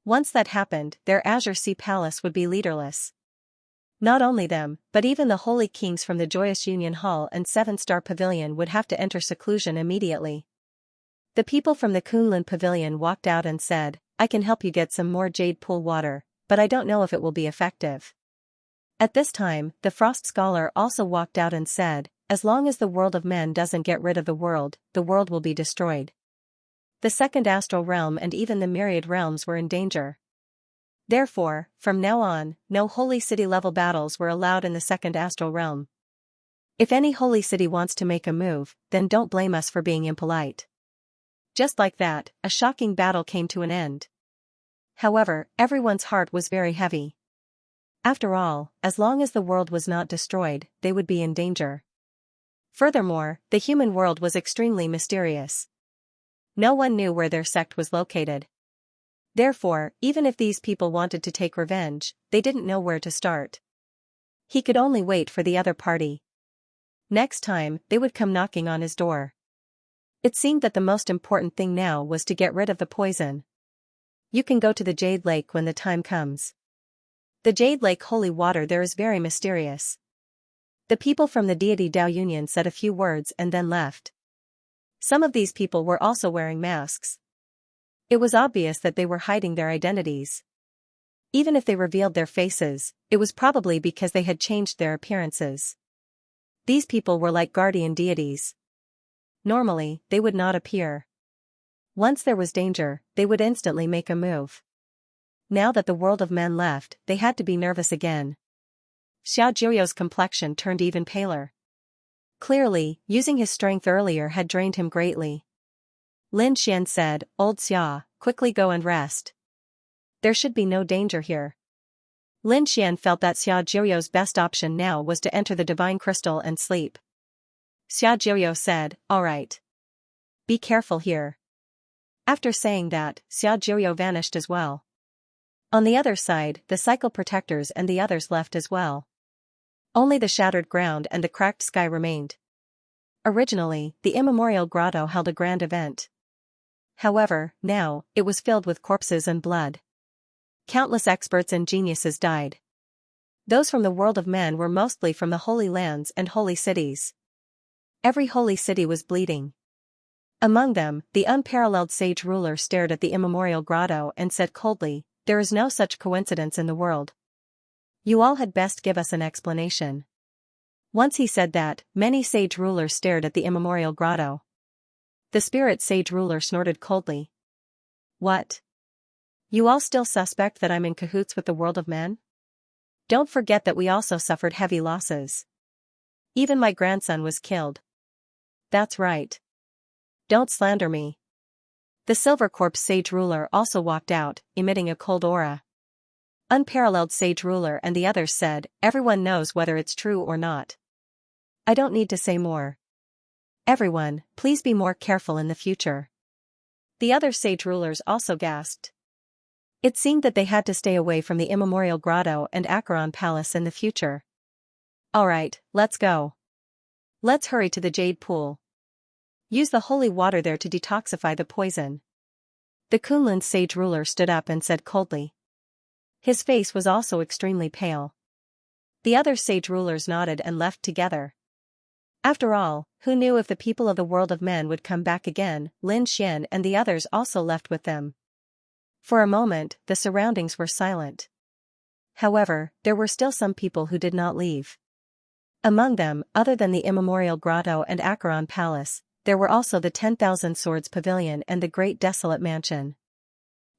Once that happened, their Azure Sea Palace would be leaderless. Not only them, but even the holy kings from the Joyous Union Hall and Seven-Star Pavilion would have to enter seclusion immediately. The people from the Kunlun Pavilion walked out and said, "I can help you get some more jade pool water, but I don't know if it will be effective." At this time, the Frost Scholar also walked out and said, "As long as the world of men doesn't get rid of the world will be destroyed." The second astral realm and even the myriad realms were in danger. Therefore, from now on, no holy city-level battles were allowed in the second astral realm. If any holy city wants to make a move, then don't blame us for being impolite. Just like that, a shocking battle came to an end. However, everyone's heart was very heavy. After all, as long as the world was not destroyed, they would be in danger. Furthermore, the human world was extremely mysterious. No one knew where their sect was located. Therefore, even if these people wanted to take revenge, they didn't know where to start. He could only wait for the other party. Next time, they would come knocking on his door. It seemed that the most important thing now was to get rid of the poison. You can go to the Jade Lake when the time comes. The Jade Lake holy water there is very mysterious. The people from the deity Dao Union said a few words and then left. Some of these people were also wearing masks. It was obvious that they were hiding their identities. Even if they revealed their faces, it was probably because they had changed their appearances. These people were like guardian deities. Normally, they would not appear. Once there was danger, they would instantly make a move. Now that the world of men left, they had to be nervous again. Xiao Jiuyo's complexion turned even paler. Clearly, using his strength earlier had drained him greatly. Lin Xian said, "Old Xia, quickly go and rest. There should be no danger here." Lin Xian felt that Xiao Jiuyo's best option now was to enter the divine crystal and sleep. Xiao Jiuyo said, "All right. Be careful here." After saying that, Xiao Jiuyo vanished as well. On the other side, the cycle protectors and the others left as well. Only the shattered ground and the cracked sky remained. Originally, the immemorial grotto held a grand event. However, now, it was filled with corpses and blood. Countless experts and geniuses died. Those from the world of men were mostly from the holy lands and holy cities. Every holy city was bleeding. Among them, the unparalleled sage ruler stared at the immemorial grotto and said coldly, "There is no such coincidence in the world. You all had best give us an explanation." Once he said that, many sage rulers stared at the immemorial grotto. The spirit sage ruler snorted coldly. "What? You all still suspect that I'm in cahoots with the world of men? Don't forget that we also suffered heavy losses. Even my grandson was killed." "That's right. Don't slander me." The Silver Corpse sage ruler also walked out, emitting a cold aura. Unparalleled sage ruler and the others said, "Everyone knows whether it's true or not. I don't need to say more. Everyone, please be more careful in the future." The other sage rulers also gasped. It seemed that they had to stay away from the immemorial grotto and Acheron Palace in the future. "Alright, let's go. Let's hurry to the Jade Pool." Use the holy water there to detoxify the poison. The Kunlun sage ruler stood up and said coldly. His face was also extremely pale. The other sage rulers nodded and left together. After all, who knew if the people of the world of men would come back again? Lin Xian and the others also left with them. For a moment, the surroundings were silent. However, there were still some people who did not leave. Among them, other than the immemorial grotto and Acheron Palace, there were also the 10,000 Swords Pavilion and the Great Desolate Mansion.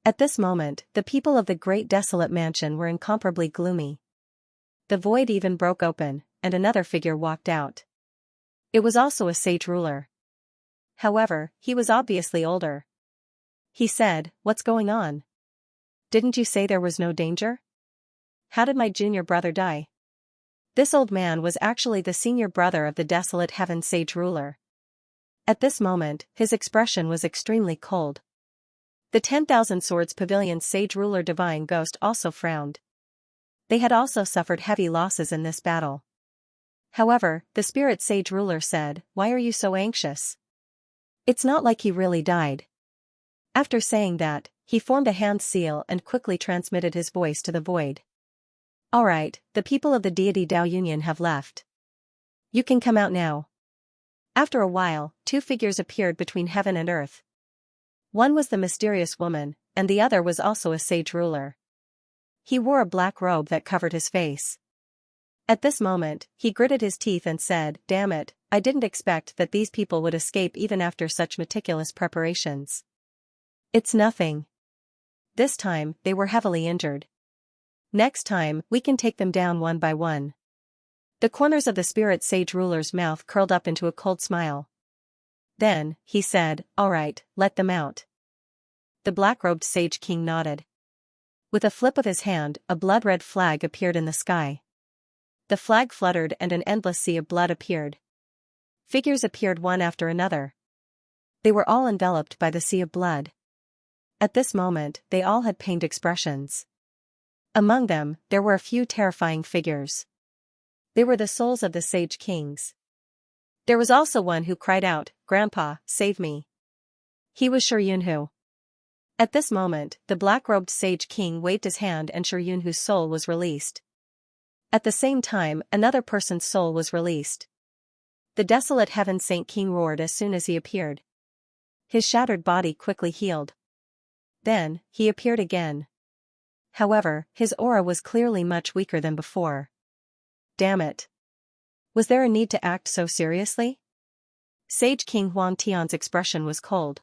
At this moment, the people of the Great Desolate Mansion were incomparably gloomy. The void even broke open, and another figure walked out. It was also a sage ruler. However, he was obviously older. He said, "What's going on? Didn't you say there was no danger? How did my junior brother die?" This old man was actually the senior brother of the Desolate Heaven sage ruler. At this moment, his expression was extremely cold. The 10,000 Swords Pavilion sage ruler Divine Ghost also frowned. They had also suffered heavy losses in this battle. However, the spirit sage ruler said, "Why are you so anxious? It's not like he really died." After saying that, he formed a hand seal and quickly transmitted his voice to the void. "Alright, the people of the deity Dao Union have left. You can come out now." After a while, two figures appeared between heaven and earth. One was the mysterious woman, and the other was also a sage ruler. He wore a black robe that covered his face. At this moment, he gritted his teeth and said, "Damn it, I didn't expect that these people would escape even after such meticulous preparations. It's nothing. This time, they were heavily injured. Next time, we can take them down one by one." The corners of the spirit sage ruler's mouth curled up into a cold smile. Then, he said, "Alright, let them out." The black-robed sage king nodded. With a flip of his hand, a blood-red flag appeared in the sky. The flag fluttered and an endless sea of blood appeared. Figures appeared one after another. They were all enveloped by the sea of blood. At this moment, they all had pained expressions. Among them, there were a few terrifying figures. They were the souls of the sage kings. There was also one who cried out, "Grandpa, save me." He was Shiryunhu. At this moment, the black-robed sage king waved his hand and Shiryunhu's soul was released. At the same time, another person's soul was released. The desolate heaven saint king roared as soon as he appeared. His shattered body quickly healed. Then, he appeared again. However, his aura was clearly much weaker than before. Damn it. Was there a need to act so seriously? Sage King Huang Tian's expression was cold.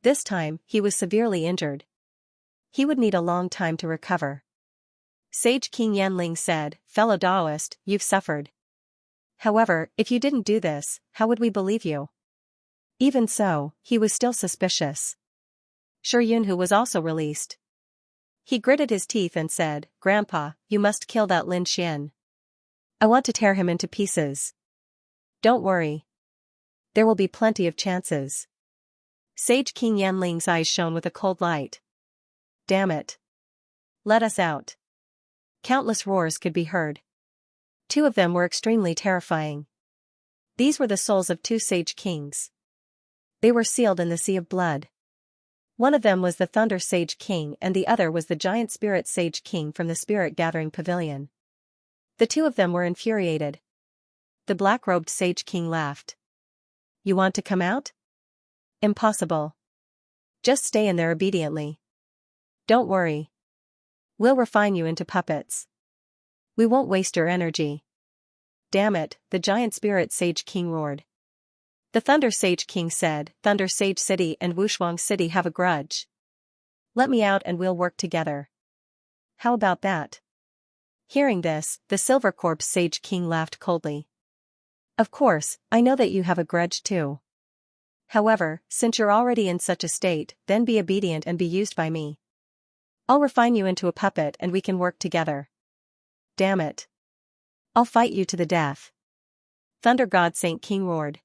This time, he was severely injured. He would need a long time to recover. Sage King Yanling said, "Fellow Daoist, you've suffered. However, if you didn't do this, how would we believe you?" Even so, he was still suspicious. Shiryunhu was also released. He gritted his teeth and said, "Grandpa, you must kill that Lin Xian. I want to tear him into pieces." "Don't worry. There will be plenty of chances." Sage King Yanling's eyes shone with a cold light. "Damn it. Let us out." Countless roars could be heard. Two of them were extremely terrifying. These were the souls of two sage kings. They were sealed in the sea of blood. One of them was the Thunder Sage King and the other was the Giant Spirit Sage King from the Spirit Gathering Pavilion. The two of them were infuriated. The black-robed Sage King laughed. "You want to come out? Impossible. Just stay in there obediently. Don't worry. We'll refine you into puppets. We won't waste your energy." "Damn it," the Giant Spirit Sage King roared. The Thunder Sage King said, "Thunder Sage City and Wushuang City have a grudge. Let me out and we'll work together. How about that?" Hearing this, the Silver Corpse Sage King laughed coldly. "Of course, I know that you have a grudge too. However, since you're already in such a state, then be obedient and be used by me. I'll refine you into a puppet and we can work together." "Damn it. I'll fight you to the death." Thunder God Saint King roared.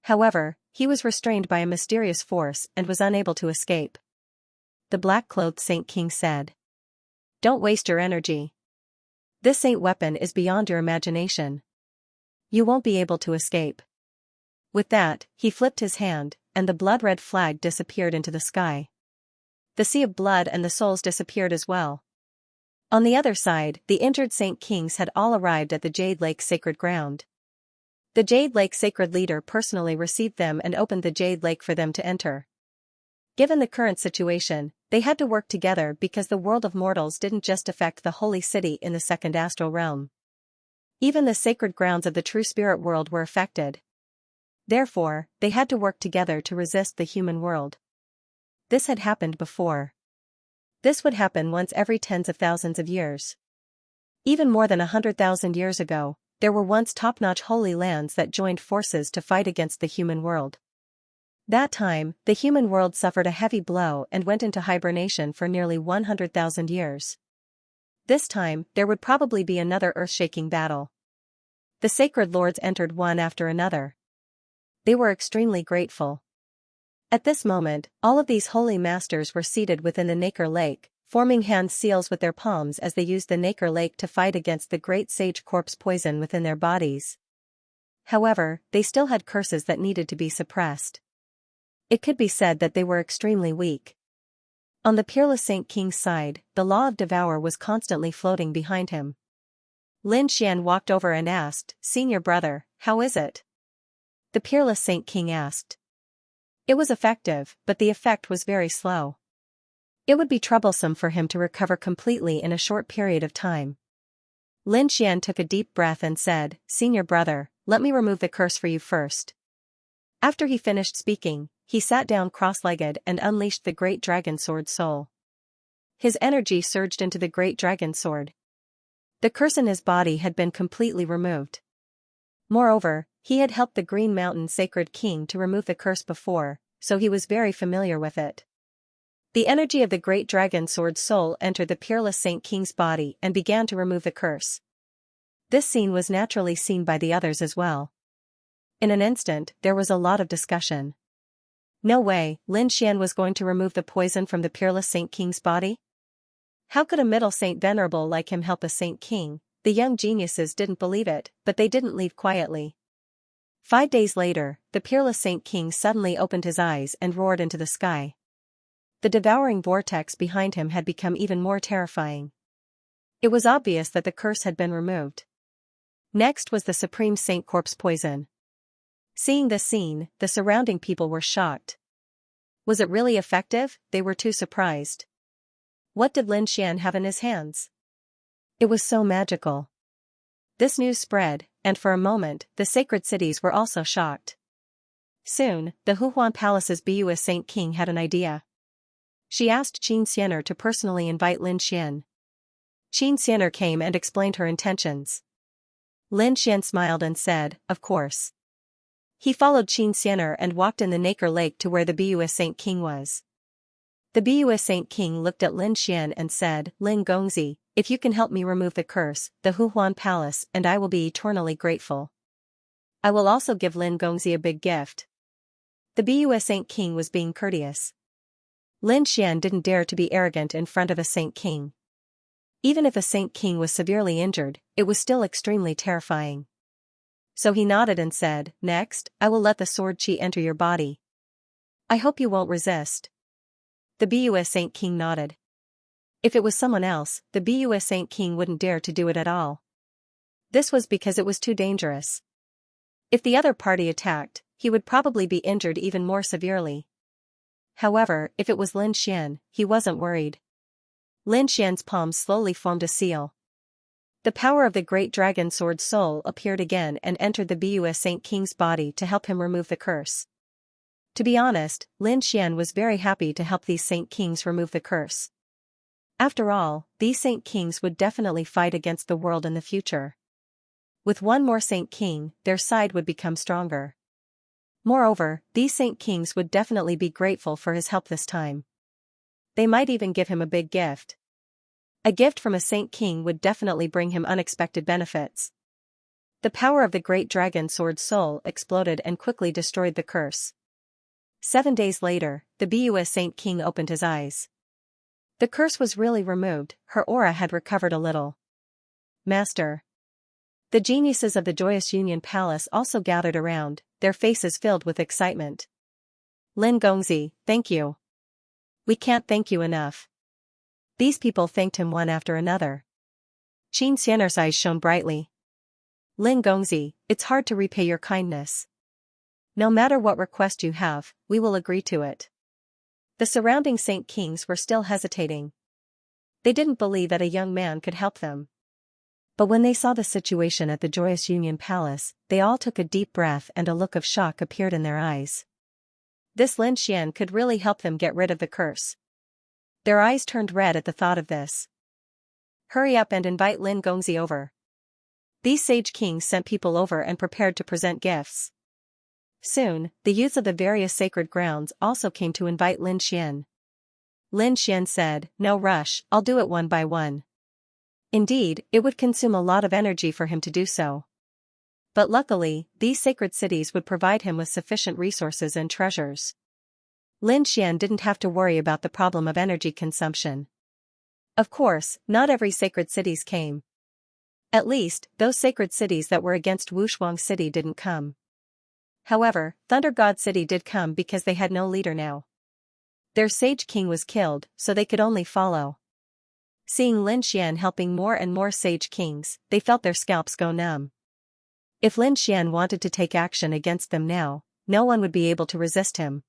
However, he was restrained by a mysterious force and was unable to escape. The black-clothed Saint King said, "Don't waste your energy. This saint weapon is beyond your imagination. You won't be able to escape." With that, he flipped his hand, and the blood-red flag disappeared into the sky. The sea of blood and the souls disappeared as well. On the other side, the injured Saint Kings had all arrived at the Jade Lake sacred ground. The Jade Lake sacred leader personally received them and opened the Jade Lake for them to enter. Given the current situation, they had to work together because the world of mortals didn't just affect the holy city in the second astral realm. Even the sacred grounds of the true spirit world were affected. Therefore, they had to work together to resist the human world. This had happened before. This would happen once every tens of thousands of years. Even more than 100,000 years ago, there were once top-notch holy lands that joined forces to fight against the human world. That time, the human world suffered a heavy blow and went into hibernation for nearly 100,000 years. This time, there would probably be another earth-shaking battle. The sacred lords entered one after another. They were extremely grateful. At this moment, all of these holy masters were seated within the Nacre Lake, forming hand seals with their palms as they used the Nacre Lake to fight against the great sage corpse poison within their bodies. However, they still had curses that needed to be suppressed. It could be said that they were extremely weak. On the peerless Saint King's side, the law of devour was constantly floating behind him. Lin Xian walked over and asked, "Senior brother, how is it?" The peerless Saint King asked. It was effective, but the effect was very slow. It would be troublesome for him to recover completely in a short period of time. Lin Xian took a deep breath and said, "Senior brother, let me remove the curse for you first." After he finished speaking, he sat down cross-legged and unleashed the great dragon sword soul. His energy surged into the great dragon sword. The curse in his body had been completely removed. Moreover, he had helped the Green Mountain Sacred King to remove the curse before, so he was very familiar with it. The energy of the great dragon sword soul entered the peerless Saint King's body and began to remove the curse. This scene was naturally seen by the others as well. In an instant, there was a lot of discussion. No way, Lin Xian was going to remove the poison from the peerless Saint King's body? How could a middle saint venerable like him help a Saint King? The young geniuses didn't believe it, but they didn't leave quietly. 5 days later, the peerless Saint King suddenly opened his eyes and roared into the sky. The devouring vortex behind him had become even more terrifying. It was obvious that the curse had been removed. Next was the supreme saint corpse poison. Seeing this scene, the surrounding people were shocked. Was it really effective? They were too surprised. What did Lin Xian have in his hands? It was so magical. This news spread, and for a moment, the sacred cities were also shocked. Soon, the Huhuan Palace's BUS Saint King had an idea. She asked Xianxia to personally invite Lin Xian. Xianxia came and explained her intentions. Lin Xian smiled and said, "Of course." He followed Xianxia and walked in the Nacre Lake to where the BUS Saint King was. The BUS Saint King looked at Lin Xian and said, "Lin Gongzi, if you can help me remove the curse, the Huhuan Palace and I will be eternally grateful. I will also give Lin Gongzi a big gift." The BUS Saint King was being courteous. Lin Xian didn't dare to be arrogant in front of a Saint King. Even if a Saint King was severely injured, it was still extremely terrifying. So he nodded and said, "Next, I will let the sword chi enter your body. I hope you won't resist." The BUS Saint King nodded. If it was someone else, the BUS Saint King wouldn't dare to do it at all. This was because it was too dangerous. If the other party attacked, he would probably be injured even more severely. However, if it was Lin Xian, he wasn't worried. Lin Xian's palms slowly formed a seal. The power of the great dragon sword soul appeared again and entered the BUS Saint King's body to help him remove the curse. To be honest, Lin Xian was very happy to help these Saint Kings remove the curse. After all, these Saint Kings would definitely fight against the world in the future. With one more Saint King, their side would become stronger. Moreover, these Saint Kings would definitely be grateful for his help this time. They might even give him a big gift. A gift from a Saint King would definitely bring him unexpected benefits. The power of the great dragon sword soul exploded and quickly destroyed the curse. 7 days later, the BUS Saint King opened his eyes. The curse was really removed, her aura had recovered a little. "Master." The geniuses of the Joyous Union Palace also gathered around, their faces filled with excitement. Lin Gongzi, thank you. We can't thank you enough. These people thanked him one after another. Xianxia's eyes shone brightly. Lin Gongzi, it's hard to repay your kindness. No matter what request you have, we will agree to it. The surrounding Saint Kings were still hesitating. They didn't believe that a young man could help them. But when they saw the situation at the Joyous Union Palace, they all took a deep breath and a look of shock appeared in their eyes. This Lin Xian could really help them get rid of the curse. Their eyes turned red at the thought of this. Hurry up and invite Lin Gongzi over. These sage kings sent people over and prepared to present gifts. Soon, the youths of the various sacred grounds also came to invite Lin Xian. Lin Xian said, "No rush, I'll do it one by one." Indeed, it would consume a lot of energy for him to do so. But luckily, these sacred cities would provide him with sufficient resources and treasures. Lin Xian didn't have to worry about the problem of energy consumption. Of course, not every sacred cities came. At least, those sacred cities that were against Wushuang City didn't come. However, Thunder God City did come because they had no leader now. Their sage king was killed, so they could only follow. Seeing Lin Xian helping more and more sage kings, they felt their scalps go numb. If Lin Xian wanted to take action against them now, no one would be able to resist him.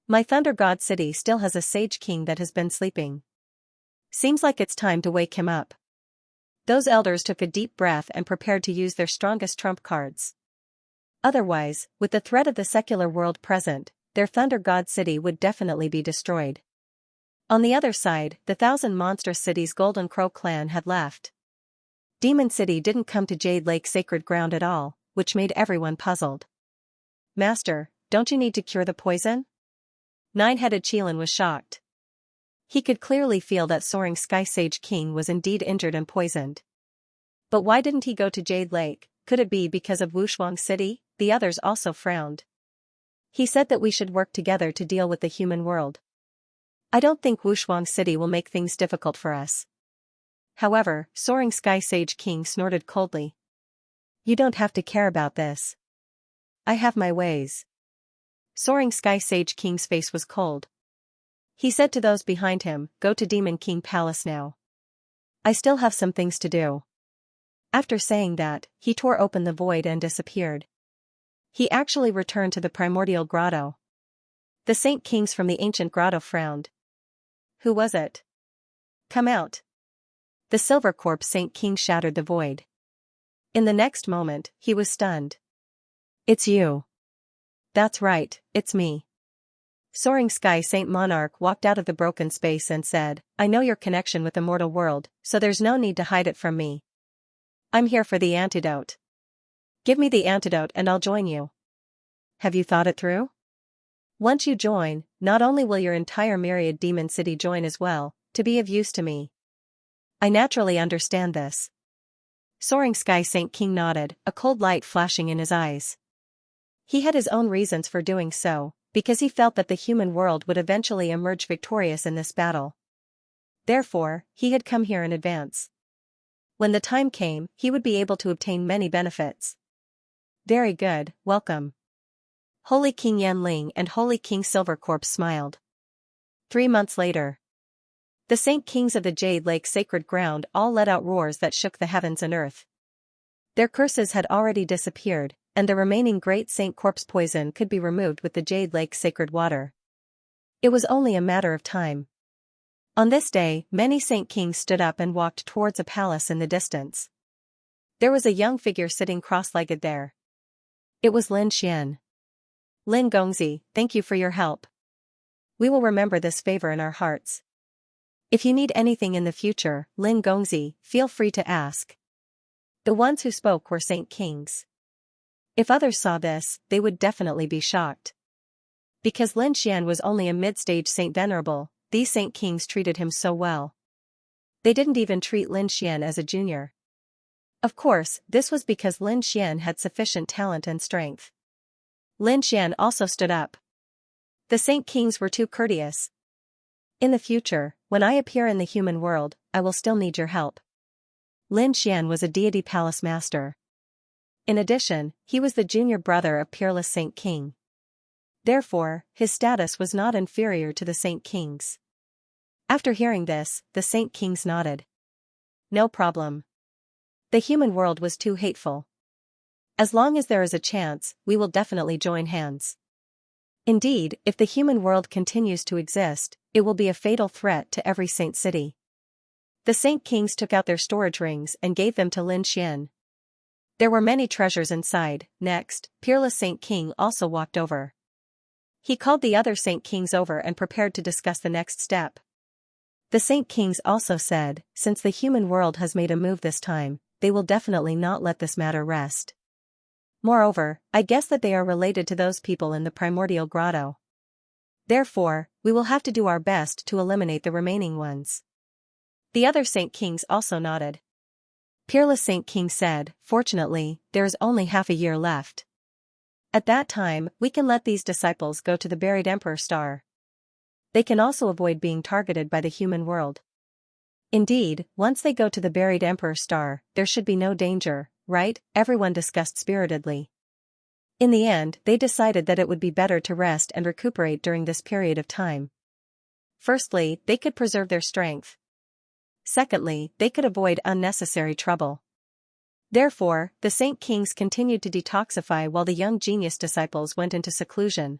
My Thunder God City still has a sage king that has been sleeping. Seems like it's time to wake him up. Those elders took a deep breath and prepared to use their strongest trump cards. Otherwise, with the threat of the secular world present, their Thunder God City would definitely be destroyed. On the other side, the Thousand Monstrous Cities Golden Crow clan had left. Demon City didn't come to Jade Lake Sacred Ground at all, which made everyone puzzled. Master, don't you need to cure the poison? Nine-headed Qilin was shocked. He could clearly feel that Soaring Sky Sage King was indeed injured and poisoned. But why didn't he go to Jade Lake? Could it be because of Wushuang City? The others also frowned. He said that we should work together to deal with the human world. I don't think Wushuang City will make things difficult for us. However, Soaring Sky Sage King snorted coldly. You don't have to care about this. I have my ways. Soaring Sky Sage King's face was cold. He said to those behind him, go to Demon King Palace now. I still have some things to do. After saying that, he tore open the void and disappeared. He actually returned to the primordial grotto. The Saint Kings from the ancient grotto frowned. Who was it? Come out. The Silver Corpse Saint King shattered the void. In the next moment, he was stunned. It's you. That's right, it's me. Soaring Sky Saint Monarch walked out of the broken space and said, I know your connection with the mortal world, so there's no need to hide it from me. I'm here for the antidote. Give me the antidote and I'll join you. Have you thought it through? Once you join, not only will your entire myriad demon city join as well, to be of use to me. I naturally understand this. Soaring Sky Saint King nodded, a cold light flashing in his eyes. He had his own reasons for doing so, because he felt that the human world would eventually emerge victorious in this battle. Therefore, he had come here in advance. When the time came, he would be able to obtain many benefits. Very good, welcome. Holy King Yanling and Holy King Silvercorp smiled. 3 months later. The Saint Kings of the Jade Lake Sacred Ground all let out roars that shook the heavens and earth. Their curses had already disappeared, and the remaining Great Saint Corpse poison could be removed with the Jade Lake Sacred Water. It was only a matter of time. On this day, many Saint Kings stood up and walked towards a palace in the distance. There was a young figure sitting cross-legged there. It was Lin Xian. Lin Gongzi, thank you for your help. We will remember this favor in our hearts. If you need anything in the future, Lin Gongzi, feel free to ask. The ones who spoke were Saint Kings. If others saw this, they would definitely be shocked. Because Lin Xian was only a mid-stage Saint Venerable, these Saint Kings treated him so well. They didn't even treat Lin Xian as a junior. Of course, this was because Lin Xian had sufficient talent and strength. Lin Xian also stood up. The Saint Kings were too courteous. In the future, when I appear in the human world, I will still need your help. Lin Xian was a deity palace master. In addition, he was the junior brother of peerless Saint King. Therefore, his status was not inferior to the Saint King's. After hearing this, the Saint Kings nodded. No problem. The human world was too hateful. As long as there is a chance, we will definitely join hands. Indeed, if the human world continues to exist, it will be a fatal threat to every saint city. The Saint Kings took out their storage rings and gave them to Lin Xian. There were many treasures inside. Next, peerless Saint King also walked over. He called the other Saint Kings over and prepared to discuss the next step. The Saint Kings also said, since the human world has made a move this time, they will definitely not let this matter rest. Moreover, I guess that they are related to those people in the primordial grotto. Therefore, we will have to do our best to eliminate the remaining ones. The other Saint Kings also nodded. Peerless Saint King said, fortunately, there is only half a year left. At that time, we can let these disciples go to the buried Emperor Star. They can also avoid being targeted by the human world. Indeed, once they go to the buried Emperor Star, there should be no danger, right? Everyone discussed spiritedly. In the end, they decided that it would be better to rest and recuperate during this period of time. Firstly, they could preserve their strength. Secondly, they could avoid unnecessary trouble. Therefore, the Saint Kings continued to detoxify while the young genius disciples went into seclusion.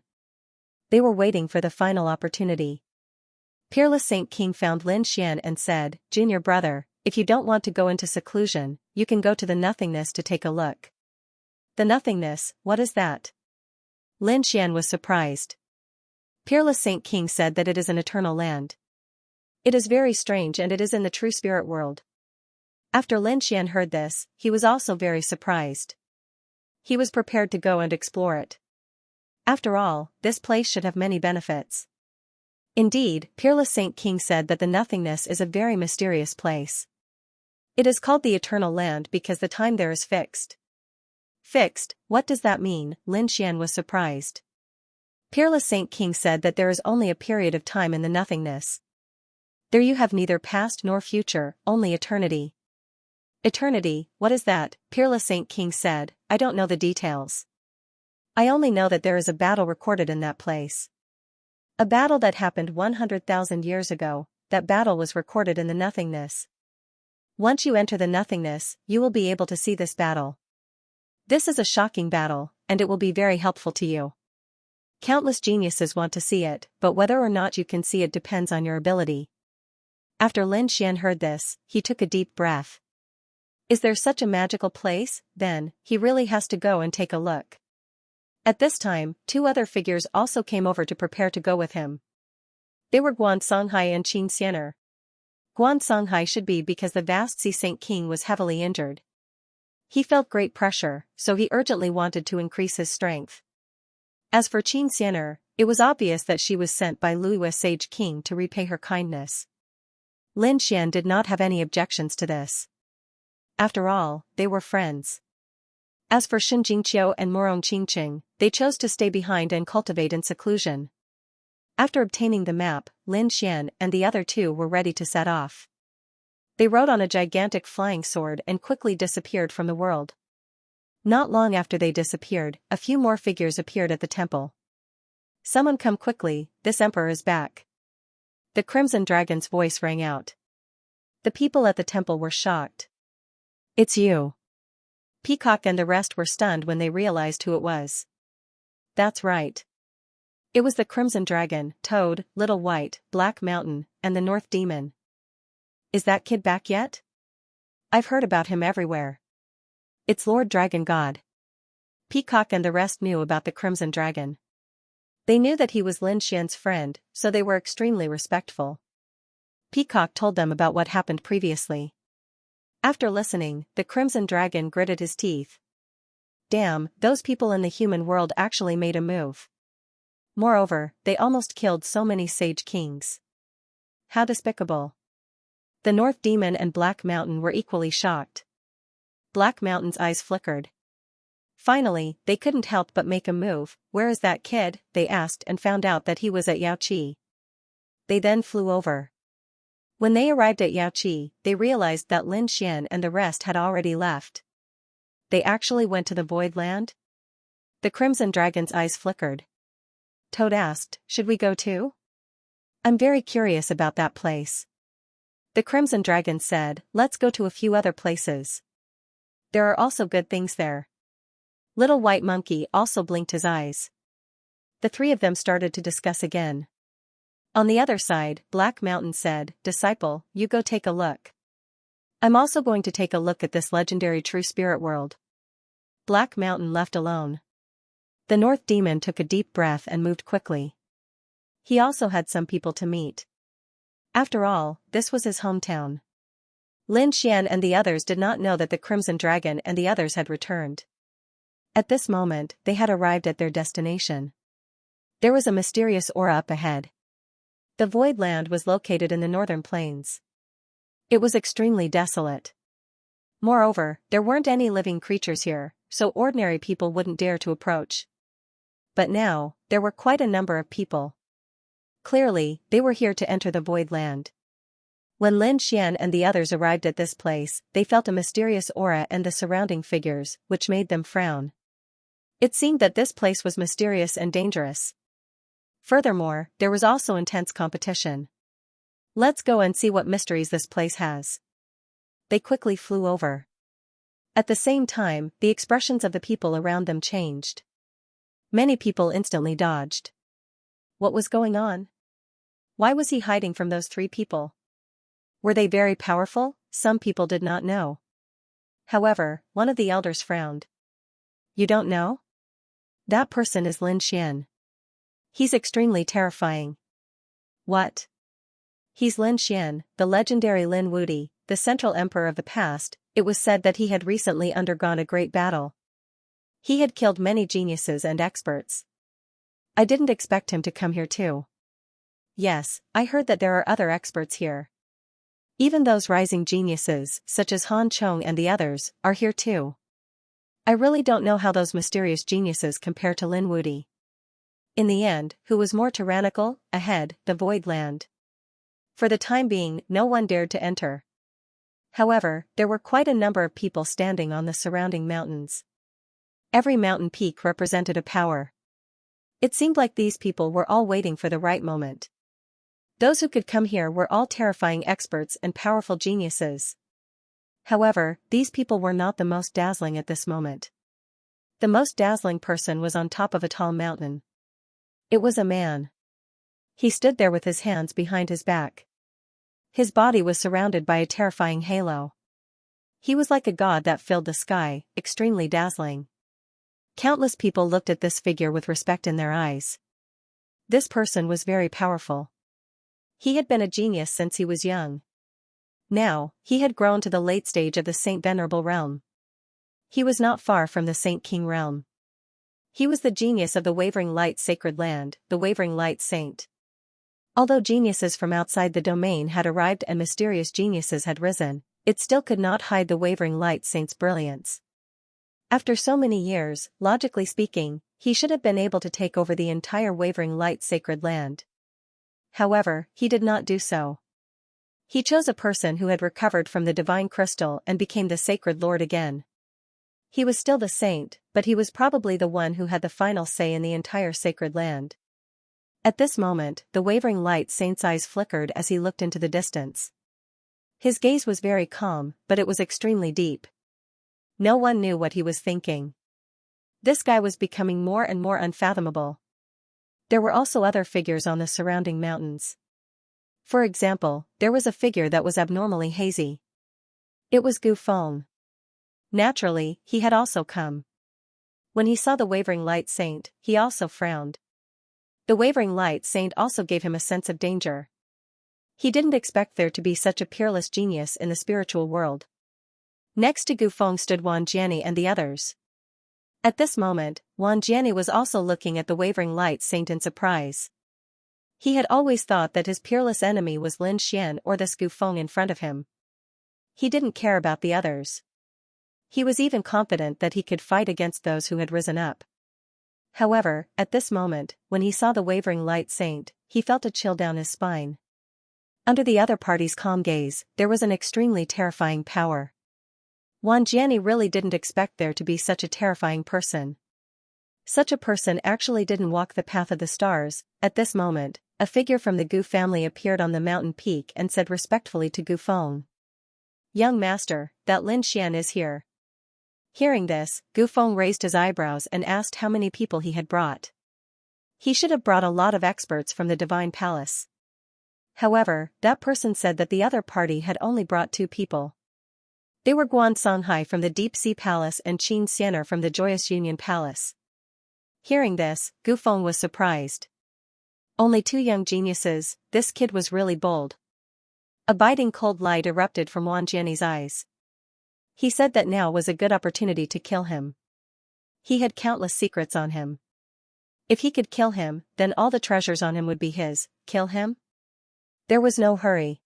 They were waiting for the final opportunity. Peerless Saint King found Lin Xian and said, Junior brother, if you don't want to go into seclusion, you can go to the nothingness to take a look. The nothingness, what is that? Lin Xian was surprised. Peerless Saint King said that it is an eternal land. It is very strange and it is in the true spirit world. After Lin Xian heard this, he was also very surprised. He was prepared to go and explore it. After all, this place should have many benefits. Indeed, Peerless Saint King said that the nothingness is a very mysterious place. It is called the Eternal Land because the time there is fixed. Fixed, what does that mean? Lin Xian was surprised. Peerless Saint King said that there is only a period of time in the nothingness. There you have neither past nor future, only eternity. Eternity, what is that? Peerless Saint King said, I don't know the details. I only know that there is a battle recorded in that place. A battle that happened 100,000 years ago, that battle was recorded in the nothingness. Once you enter the nothingness, you will be able to see this battle. This is a shocking battle, and it will be very helpful to you. Countless geniuses want to see it, but whether or not you can see it depends on your ability. After Lin Xian heard this, he took a deep breath. Is there such a magical place? Then, he really has to go and take a look. At this time, two other figures also came over to prepare to go with him. They were Guan Songhai and Xianxia. Guan Songhai should be because the vast Sea Saint King was heavily injured. He felt great pressure, so he urgently wanted to increase his strength. As for Xianxia, it was obvious that she was sent by Luiyue Sage King to repay her kindness. Lin Xian did not have any objections to this. After all, they were friends. As for Shen Jingqiu and Morong Qingqing, they chose to stay behind and cultivate in seclusion. After obtaining the map, Lin Xian and the other two were ready to set off. They rode on a gigantic flying sword and quickly disappeared from the world. Not long after they disappeared, a few more figures appeared at the temple. Someone come quickly, this emperor is back. The Crimson Dragon's voice rang out. The people at the temple were shocked. It's you. Peacock and the rest were stunned when they realized who it was. That's right. It was the Crimson Dragon, Toad, Little White, Black Mountain, and the North Demon. Is that kid back yet? I've heard about him everywhere. It's Lord Dragon God. Peacock and the rest knew about the Crimson Dragon. They knew that he was Lin Xian's friend, so they were extremely respectful. Peacock told them about what happened previously. After listening, the Crimson Dragon gritted his teeth. Damn, those people in the human world actually made a move. Moreover, they almost killed so many Sage Kings. How despicable. The North Demon and Black Mountain were equally shocked. Black Mountain's eyes flickered. Finally, they couldn't help but make a move. Where is that kid? They asked and found out that he was at Yaoqi. They then flew over. When they arrived at Yaoqi, they realized that Lin Xian and the rest had already left. They actually went to the Void Land? The Crimson Dragon's eyes flickered. Toad asked, should we go too? I'm very curious about that place. The Crimson Dragon said, let's go to a few other places. There are also good things there. Little White Monkey also blinked his eyes. The three of them started to discuss again. On the other side, Black Mountain said, Disciple, you go take a look. I'm also going to take a look at this legendary true spirit world. Black Mountain left alone. The North Demon took a deep breath and moved quickly. He also had some people to meet. After all, this was his hometown. Lin Xian and the others did not know that the Crimson Dragon and the others had returned. At this moment, they had arrived at their destination. There was a mysterious aura up ahead. The Void Land was located in the northern plains. It was extremely desolate. Moreover, there weren't any living creatures here, so ordinary people wouldn't dare to approach. But now, there were quite a number of people. Clearly, they were here to enter the Void Land. When Lin Xian and the others arrived at this place, they felt a mysterious aura and the surrounding figures, which made them frown. It seemed that this place was mysterious and dangerous. Furthermore, there was also intense competition. Let's go and see what mysteries this place has. They quickly flew over. At the same time, the expressions of the people around them changed. Many people instantly dodged. What was going on? Why was he hiding from those three people? Were they very powerful? Some people did not know. However, one of the elders frowned. You don't know? That person is Lin Xian. He's extremely terrifying. What? He's Lin Xian, the legendary Lin Wuti, the central emperor of the past. It was said that he had recently undergone a great battle. He had killed many geniuses and experts. I didn't expect him to come here too. Yes, I heard that there are other experts here. Even those rising geniuses, such as Han Chong and the others, are here too. I really don't know how those mysterious geniuses compare to Lin Wuti. In the end, who was more tyrannical? Ahead, the Void Land. For the time being, no one dared to enter. However, there were quite a number of people standing on the surrounding mountains. Every mountain peak represented a power. It seemed like these people were all waiting for the right moment. Those who could come here were all terrifying experts and powerful geniuses. However, these people were not the most dazzling at this moment. The most dazzling person was on top of a tall mountain. It was a man. He stood there with his hands behind his back. His body was surrounded by a terrifying halo. He was like a god that filled the sky, extremely dazzling. Countless people looked at this figure with respect in their eyes. This person was very powerful. He had been a genius since he was young. Now, he had grown to the late stage of the Saint Venerable realm. He was not far from the Saint King realm. He was the genius of the Wavering Light Sacred Land, the Wavering Light Saint. Although geniuses from outside the domain had arrived and mysterious geniuses had risen, it still could not hide the Wavering Light Saint's brilliance. After so many years, logically speaking, he should have been able to take over the entire Wavering Light Sacred Land. However, he did not do so. He chose a person who had recovered from the divine crystal and became the Sacred Lord again. He was still the saint, but he was probably the one who had the final say in the entire Sacred Land. At this moment, the Wavering Light Saint's eyes flickered as he looked into the distance. His gaze was very calm, but it was extremely deep. No one knew what he was thinking. This guy was becoming more and more unfathomable. There were also other figures on the surrounding mountains. For example, there was a figure that was abnormally hazy. It was Gu Feng. Naturally, he had also come. When he saw the Wavering Light Saint, he also frowned. The Wavering Light Saint also gave him a sense of danger. He didn't expect there to be such a peerless genius in the spiritual world. Next to Gu Feng stood Wan Jiani and the others. At this moment, Wan Jiani was also looking at the Wavering Light Saint in surprise. He had always thought that his peerless enemy was Lin Xian or this Gu Feng in front of him. He didn't care about the others. He was even confident that he could fight against those who had risen up. However, at this moment, when he saw the Wavering Light Saint, he felt a chill down his spine. Under the other party's calm gaze, there was an extremely terrifying power. Wan Jiani really didn't expect there to be such a terrifying person. Such a person actually didn't walk the path of the stars. At this moment, a figure from the Gu family appeared on the mountain peak and said respectfully to Gu Feng, "Young master, that Lin Xian is here." Hearing this, Gu Feng raised his eyebrows and asked how many people he had brought. He should have brought a lot of experts from the Divine Palace. However, that person said that the other party had only brought 2 people. They were Guan Songhai from the Deep Sea Palace and Xianxia from the Joyous Union Palace. Hearing this, Gu Feng was surprised. Only 2 young geniuses, this kid was really bold. A biting cold light erupted from Wan Jiani's eyes. He said that now was a good opportunity to kill him. He had countless secrets on him. If he could kill him, then all the treasures on him would be his. Kill him? There was no hurry.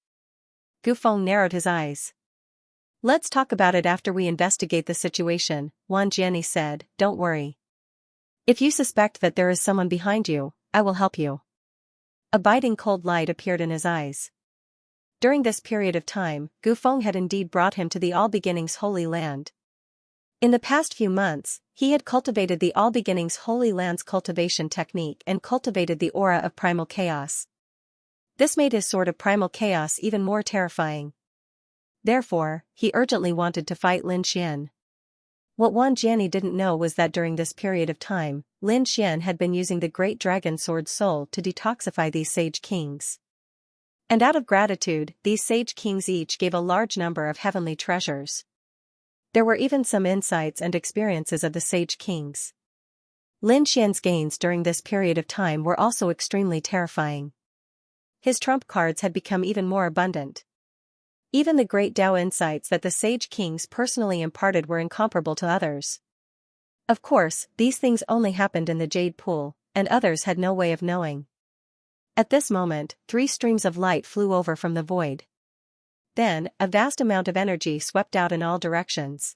Gu Feng narrowed his eyes. "Let's talk about it after we investigate the situation," Wan Jiani said. "Don't worry. If you suspect that there is someone behind you, I will help you." A biting cold light appeared in his eyes. During this period of time, Gu Feng had indeed brought him to the All Beginnings Holy Land. In the past few months, he had cultivated the All Beginnings Holy Land's cultivation technique and cultivated the aura of primal chaos. This made his sword of primal chaos even more terrifying. Therefore, he urgently wanted to fight Lin Xian. What Wan Jiani didn't know was that during this period of time, Lin Xian had been using the Great Dragon Sword Soul to detoxify these Sage Kings. And out of gratitude, these Sage Kings each gave a large number of heavenly treasures. There were even some insights and experiences of the Sage Kings. Lin Xian's gains during this period of time were also extremely terrifying. His trump cards had become even more abundant. Even the great Dao insights that the Sage Kings personally imparted were incomparable to others. Of course, these things only happened in the Jade Pool, and others had no way of knowing. At this moment, 3 streams of light flew over from the void. Then, a vast amount of energy swept out in all directions.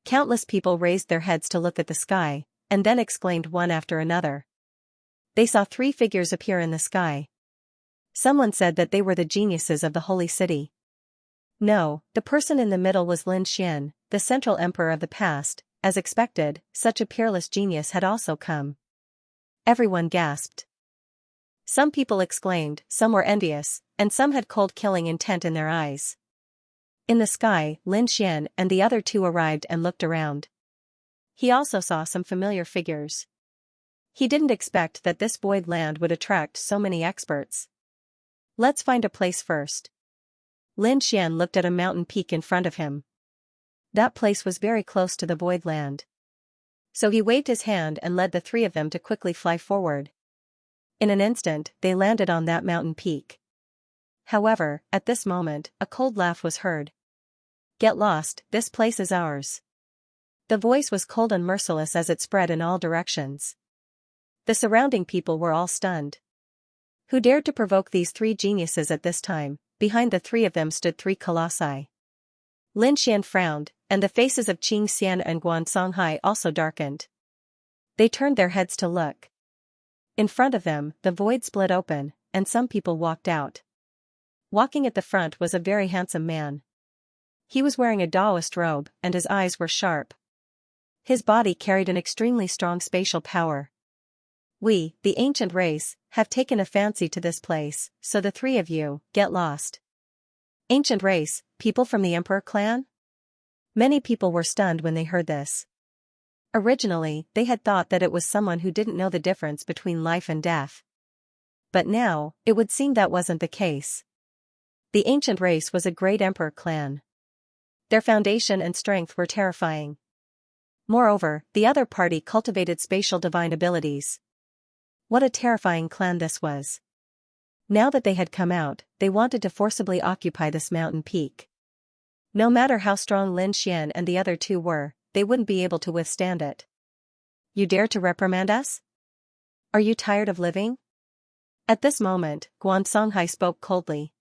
Countless people raised their heads to look at the sky, and then exclaimed one after another. They saw 3 figures appear in the sky. Someone said that they were the geniuses of the holy city. No, the person in the middle was Lin Xian, the central emperor of the past. As expected, such a peerless genius had also come. Everyone gasped. Some people exclaimed, some were envious, and some had cold killing intent in their eyes. In the sky, Lin Xian and the other 2 arrived and looked around. He also saw some familiar figures. He didn't expect that this void land would attract so many experts. "Let's find a place first." Lin Xian looked at a mountain peak in front of him. That place was very close to the void land. So he waved his hand and led the 3 of them to quickly fly forward. In an instant, they landed on that mountain peak. However, at this moment, a cold laugh was heard. "Get lost, this place is ours." The voice was cold and merciless as it spread in all directions. The surrounding people were all stunned. Who dared to provoke these 3 geniuses at this time? Behind the 3 of them stood 3 colossi. Lin Xian frowned, and the faces of Xianxia and Guan Songhai also darkened. They turned their heads to look. In front of them, the void split open, and some people walked out. Walking at the front was a very handsome man. He was wearing a Taoist robe, and his eyes were sharp. His body carried an extremely strong spatial power. "We, the ancient race, have taken a fancy to this place, so the 3 of you, get lost." Ancient race, people from the Emperor clan? Many people were stunned when they heard this. Originally, they had thought that it was someone who didn't know the difference between life and death. But now, it would seem that wasn't the case. The ancient race was a great Emperor clan. Their foundation and strength were terrifying. Moreover, the other party cultivated spatial divine abilities. What a terrifying clan this was. Now that they had come out, they wanted to forcibly occupy this mountain peak. No matter how strong Lin Xian and the other 2 were, they wouldn't be able to withstand it. "You dare to reprimand us? Are you tired of living?" At this moment, Guan Songhai spoke coldly.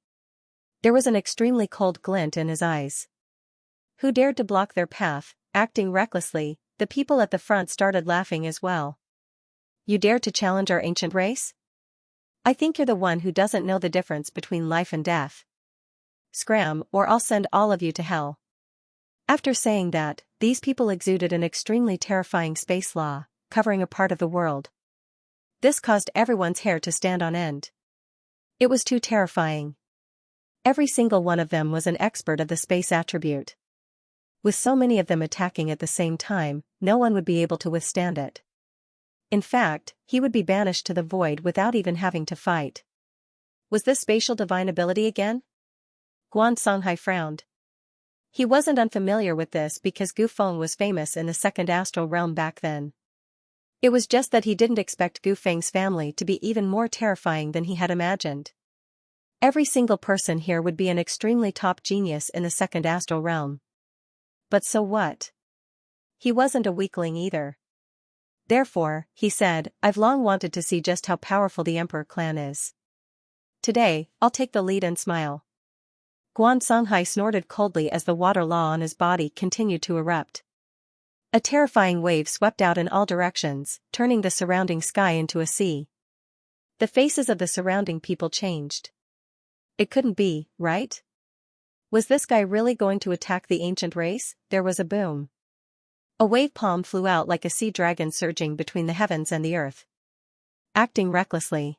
There was an extremely cold glint in his eyes. Who dared to block their path? Acting recklessly, the people at the front started laughing as well. "You dare to challenge our ancient race? I think you're the one who doesn't know the difference between life and death. Scram, or I'll send all of you to hell. After saying that, these people exuded an extremely terrifying space law, covering a part of the world. This caused everyone's hair to stand on end. It was too terrifying. Every single one of them was an expert of the space attribute. With so many of them attacking at the same time, no one would be able to withstand it. In fact, he would be banished to the void without even having to fight. Was this spatial divine ability again? Guan Songhai frowned. He wasn't unfamiliar with this because Gu Feng was famous in the second astral realm back then. It was just that he didn't expect Gu Feng's family to be even more terrifying than he had imagined. Every single person here would be an extremely top genius in the second astral realm. But so what? He wasn't a weakling either. Therefore, he said, I've long wanted to see just how powerful the Emperor clan is. Today, I'll take the lead and smile. Guan Songhai snorted coldly as the water law on his body continued to erupt. A terrifying wave swept out in all directions, turning the surrounding sky into a sea. The faces of the surrounding people changed. It couldn't be, right? Was this guy really going to attack the ancient race? There was a boom. A wave palm flew out like a sea dragon surging between the heavens and the earth. Acting recklessly.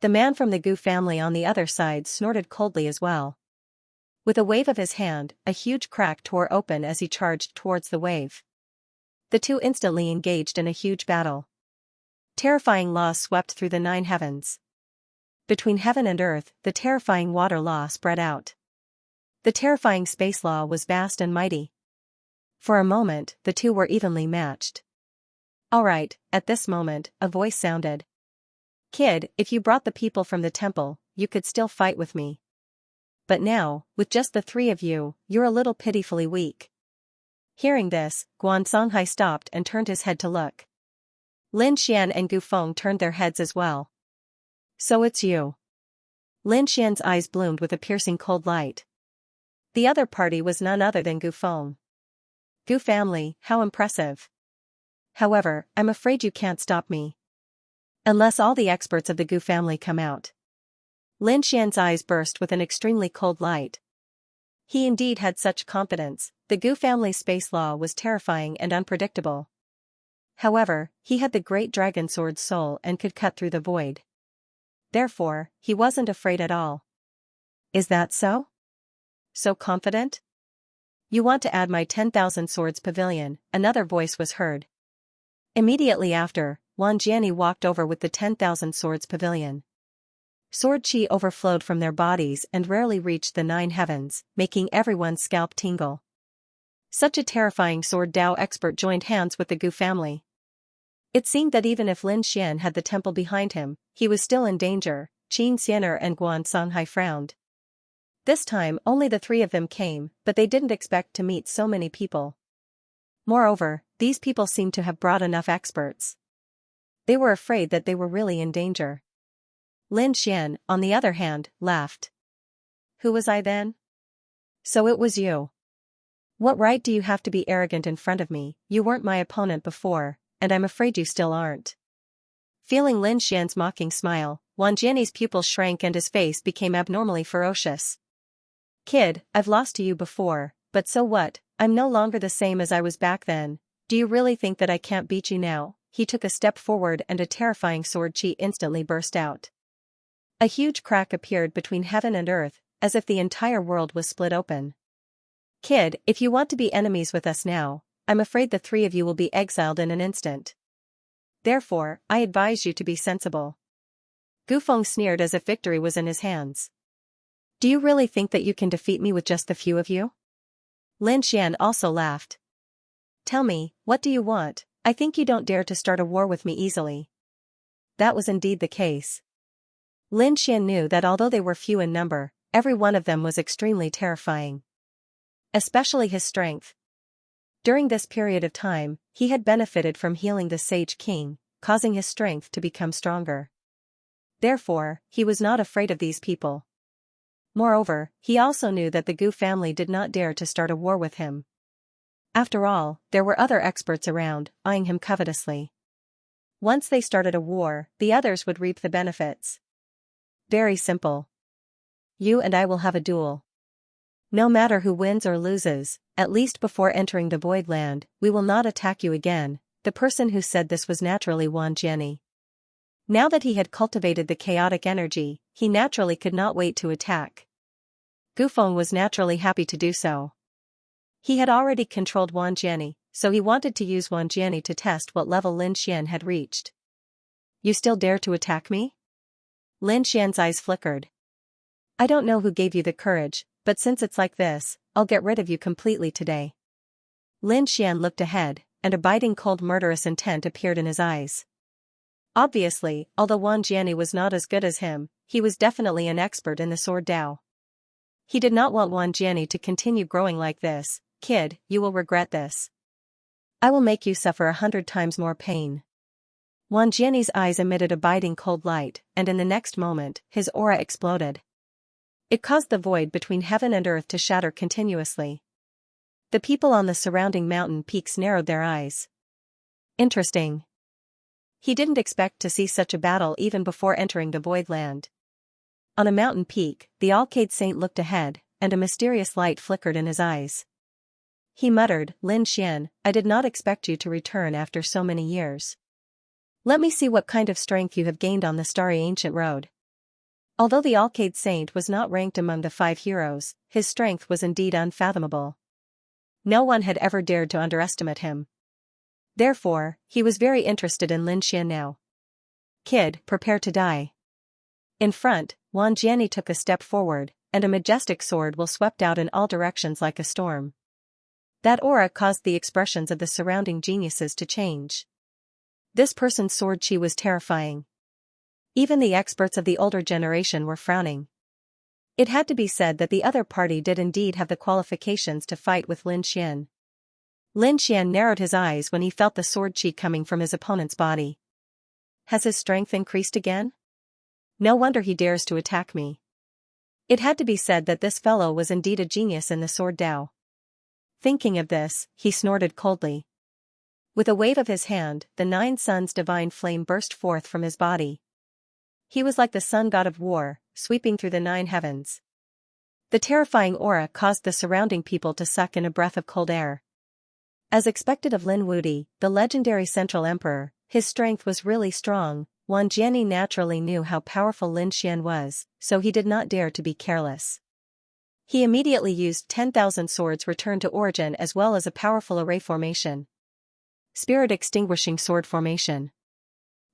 The man from the Gu family on the other side snorted coldly as well. With a wave of his hand, a huge crack tore open as he charged towards the wave. The two instantly engaged in a huge battle. Terrifying laws swept through the 9 heavens. Between heaven and earth, the terrifying water law spread out. The terrifying space law was vast and mighty. For a moment, the two were evenly matched. All right, at this moment, a voice sounded. Kid, if you brought the people from the temple, you could still fight with me. But now, with just the 3 of you, you're a little pitifully weak. Hearing this, Guan Songhai stopped and turned his head to look. Lin Xian and Gu Feng turned their heads as well. So it's you. Lin Xian's eyes bloomed with a piercing cold light. The other party was none other than Gu Feng. Gu family, how impressive. However, I'm afraid you can't stop me. Unless all the experts of the Gu family come out. Lin Xian's eyes burst with an extremely cold light. He indeed had such confidence. The Gu family's space law was terrifying and unpredictable. However, he had the great dragon sword soul and could cut through the void. Therefore, he wasn't afraid at all. Is that so? So confident? You want to add my 10,000 swords pavilion, another voice was heard. Immediately after, Wan Jiani walked over with the 10,000 swords pavilion. Sword chi overflowed from their bodies and rarely reached the 9 heavens, making everyone's scalp tingle. Such a terrifying sword Dao expert joined hands with the Gu family. It seemed that even if Lin Xian had the temple behind him, he was still in danger. Qin Xianer and Guan Songhai frowned. This time only the 3 of them came, but they didn't expect to meet so many people. Moreover, these people seemed to have brought enough experts. They were afraid that they were really in danger. Lin Xian, on the other hand, laughed. Who was I then? So it was you. What right do you have to be arrogant in front of me? You weren't my opponent before, and I'm afraid you still aren't. Feeling Lin Xian's mocking smile, Wan Jiani's pupils shrank and his face became abnormally ferocious. Kid, I've lost to you before, but so what? I'm no longer the same as I was back then. Do you really think that I can't beat you now? He took a step forward and a terrifying sword chi instantly burst out. A huge crack appeared between heaven and earth, as if the entire world was split open. Kid, if you want to be enemies with us now, I'm afraid the 3 of you will be exiled in an instant. Therefore, I advise you to be sensible. Gu Feng sneered as if victory was in his hands. Do you really think that you can defeat me with just the few of you? Lin Xian also laughed. Tell me, what do you want? I think you don't dare to start a war with me easily. That was indeed the case. Lin Xian knew that although they were few in number, every one of them was extremely terrifying. Especially his strength. During this period of time, he had benefited from healing the Sage King, causing his strength to become stronger. Therefore, he was not afraid of these people. Moreover, he also knew that the Gu family did not dare to start a war with him. After all, there were other experts around, eyeing him covetously. Once they started a war, the others would reap the benefits. Very simple. You and I will have a duel. No matter who wins or loses, at least before entering the Void Land, we will not attack you again. The person who said this was naturally Wang Jiani. Now that he had cultivated the chaotic energy, he naturally could not wait to attack. Gufeng was naturally happy to do so. He had already controlled Wang Jiani, so he wanted to use Wang Jiani to test what level Lin Xian had reached. You still dare to attack me? Lin Xian's eyes flickered. I don't know who gave you the courage, but since it's like this, I'll get rid of you completely today. Lin Xian looked ahead, and a biting cold murderous intent appeared in his eyes. Obviously, although Wang Jiani was not as good as him, he was definitely an expert in the sword Dao. He did not want Wang Jiani to continue growing like this. Kid, you will regret this. I will make you suffer 100 times more pain. Wang Jiani's eyes emitted a biting cold light, and in the next moment, his aura exploded. It caused the void between heaven and earth to shatter continuously. The people on the surrounding mountain peaks narrowed their eyes. Interesting. He didn't expect to see such a battle even before entering the Void Land. On a mountain peak, the Alcade Saint looked ahead, and a mysterious light flickered in his eyes. He muttered, Lin Xian, I did not expect you to return after so many years. Let me see what kind of strength you have gained on the starry ancient road. Although the Alcade Saint was not ranked among the 5 heroes, his strength was indeed unfathomable. No one had ever dared to underestimate him. Therefore, he was very interested in Lin Xian now. Kid, prepare to die. In front, Wang Jiani took a step forward, and a majestic sword will swept out in all directions like a storm. That aura caused the expressions of the surrounding geniuses to change. This person's sword chi was terrifying. Even the experts of the older generation were frowning. It had to be said that the other party did indeed have the qualifications to fight with Lin Xian. Lin Xian narrowed his eyes when he felt the sword chi coming from his opponent's body. Has his strength increased again? No wonder he dares to attack me. It had to be said that this fellow was indeed a genius in the sword Dao. Thinking of this, he snorted coldly. With a wave of his hand, the 9 suns divine flame burst forth from his body. He was like the sun god of war, sweeping through the 9 heavens. The terrifying aura caused the surrounding people to suck in a breath of cold air. As expected of Lin Wudi, the legendary Central Emperor, his strength was really strong. Wang Jiani naturally knew how powerful Lin Xian was, so he did not dare to be careless. He immediately used 10,000 swords returned to origin as well as a powerful array formation. Spirit extinguishing sword formation.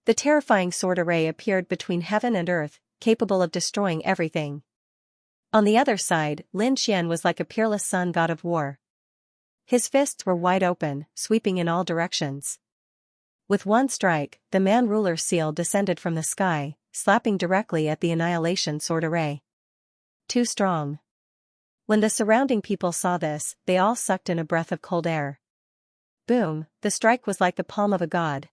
The terrifying sword array appeared between heaven and earth, capable of destroying everything. On the other side, Lin Xian was like a peerless sun god of war. His fists were wide open, sweeping in all directions. With one strike, the man-ruler seal descended from the sky, slapping directly at the annihilation sword array. Too strong. When the surrounding people saw this, they all sucked in a breath of cold air. Boom, the strike was like the palm of a god.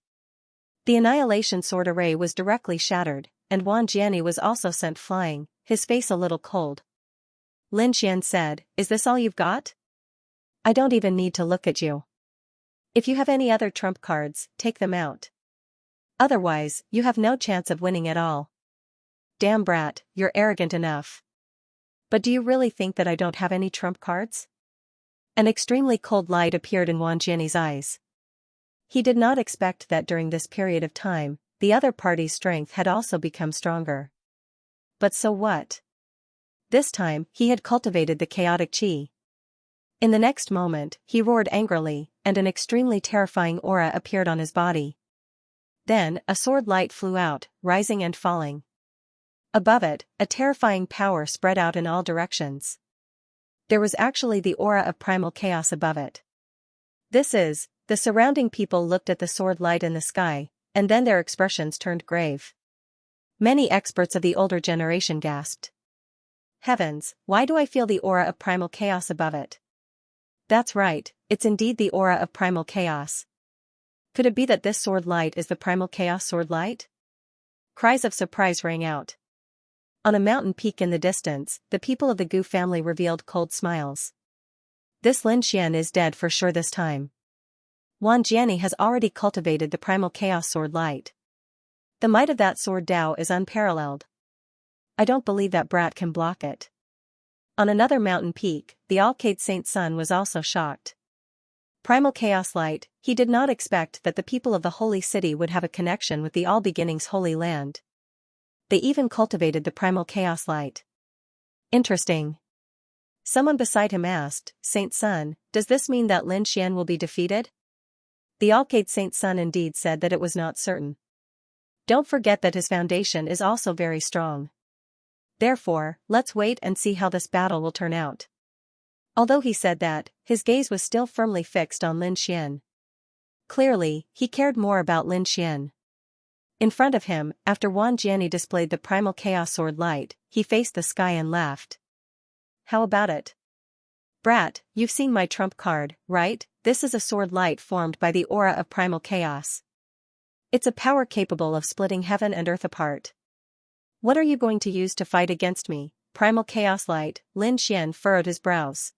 The annihilation sword array was directly shattered, and Wang Jiani was also sent flying, his face a little cold. Lin Xian said, Is this all you've got? I don't even need to look at you. If you have any other trump cards, take them out. Otherwise, you have no chance of winning at all. Damn brat, you're arrogant enough. But do you really think that I don't have any trump cards? An extremely cold light appeared in Wang Jiani's eyes. He did not expect that during this period of time, the other party's strength had also become stronger. But so what? This time, he had cultivated the chaotic chi. In the next moment, he roared angrily, and an extremely terrifying aura appeared on his body. Then, a sword light flew out, rising and falling. Above it, a terrifying power spread out in all directions. There was actually the aura of primal chaos above it. The surrounding people looked at the sword light in the sky, and then their expressions turned grave. Many experts of the older generation gasped. Heavens, why do I feel the aura of primal chaos above it? That's right, it's indeed the aura of primal chaos. Could it be that this sword light is the primal chaos sword light? Cries of surprise rang out. On a mountain peak in the distance, the people of the Gu family revealed cold smiles. This Lin Xian is dead for sure this time. Wang Jiani has already cultivated the primal chaos sword light. The might of that sword Dao is unparalleled. I don't believe that brat can block it. On another mountain peak, the Alcade Saint Sun was also shocked. Primal Chaos Light, he did not expect that the people of the Holy City would have a connection with the All Beginnings Holy Land. They even cultivated the Primal Chaos Light. Interesting. Someone beside him asked, Saint Sun, does this mean that Lin Xian will be defeated? The Alcade Saint Sun indeed said that it was not certain. Don't forget that his foundation is also very strong. Therefore, let's wait and see how this battle will turn out. Although he said that, his gaze was still firmly fixed on Lin Xian. Clearly, he cared more about Lin Xian. In front of him, after Wan Jiani displayed the Primal Chaos Sword Light, he faced the sky and laughed. How about it? Brat, you've seen my trump card, right? This is a sword light formed by the aura of Primal Chaos. It's a power capable of splitting heaven and earth apart. What are you going to use to fight against me? Primal Chaos Light. Lin Xian furrowed his brows.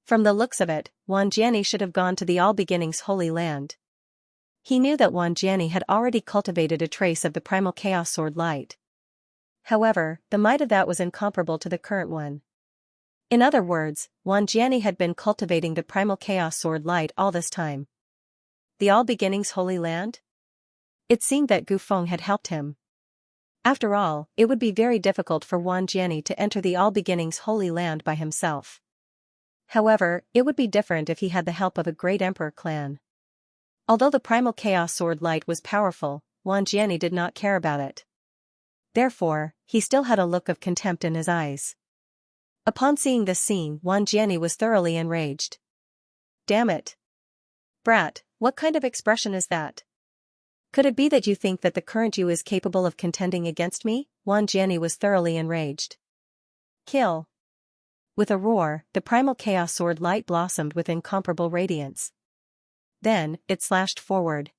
From the looks of it, Wan Jiani should have gone to the All Beginnings Holy Land. He knew that Wan Jiani had already cultivated a trace of the Primal Chaos Sword Light. However, the might of that was incomparable to the current one. In other words, Wan Jiani had been cultivating the Primal Chaos Sword Light all this time. The All Beginnings Holy Land? It seemed that Gu Feng had helped him. After all, it would be very difficult for Wan Jiani to enter the All Beginnings Holy Land by himself. However, it would be different if he had the help of a great emperor clan. Although the Primal Chaos Sword Light was powerful, Wan Jiani did not care about it. Therefore, he still had a look of contempt in his eyes. Upon seeing this scene, Wan Jiani was thoroughly enraged. Damn it! Brat, what kind of expression is that? Could it be that you think that the current you is capable of contending against me? Wan Jiani was thoroughly enraged. Kill! With a roar, the Primal Chaos Sword Light blossomed with incomparable radiance. Then, it slashed forward.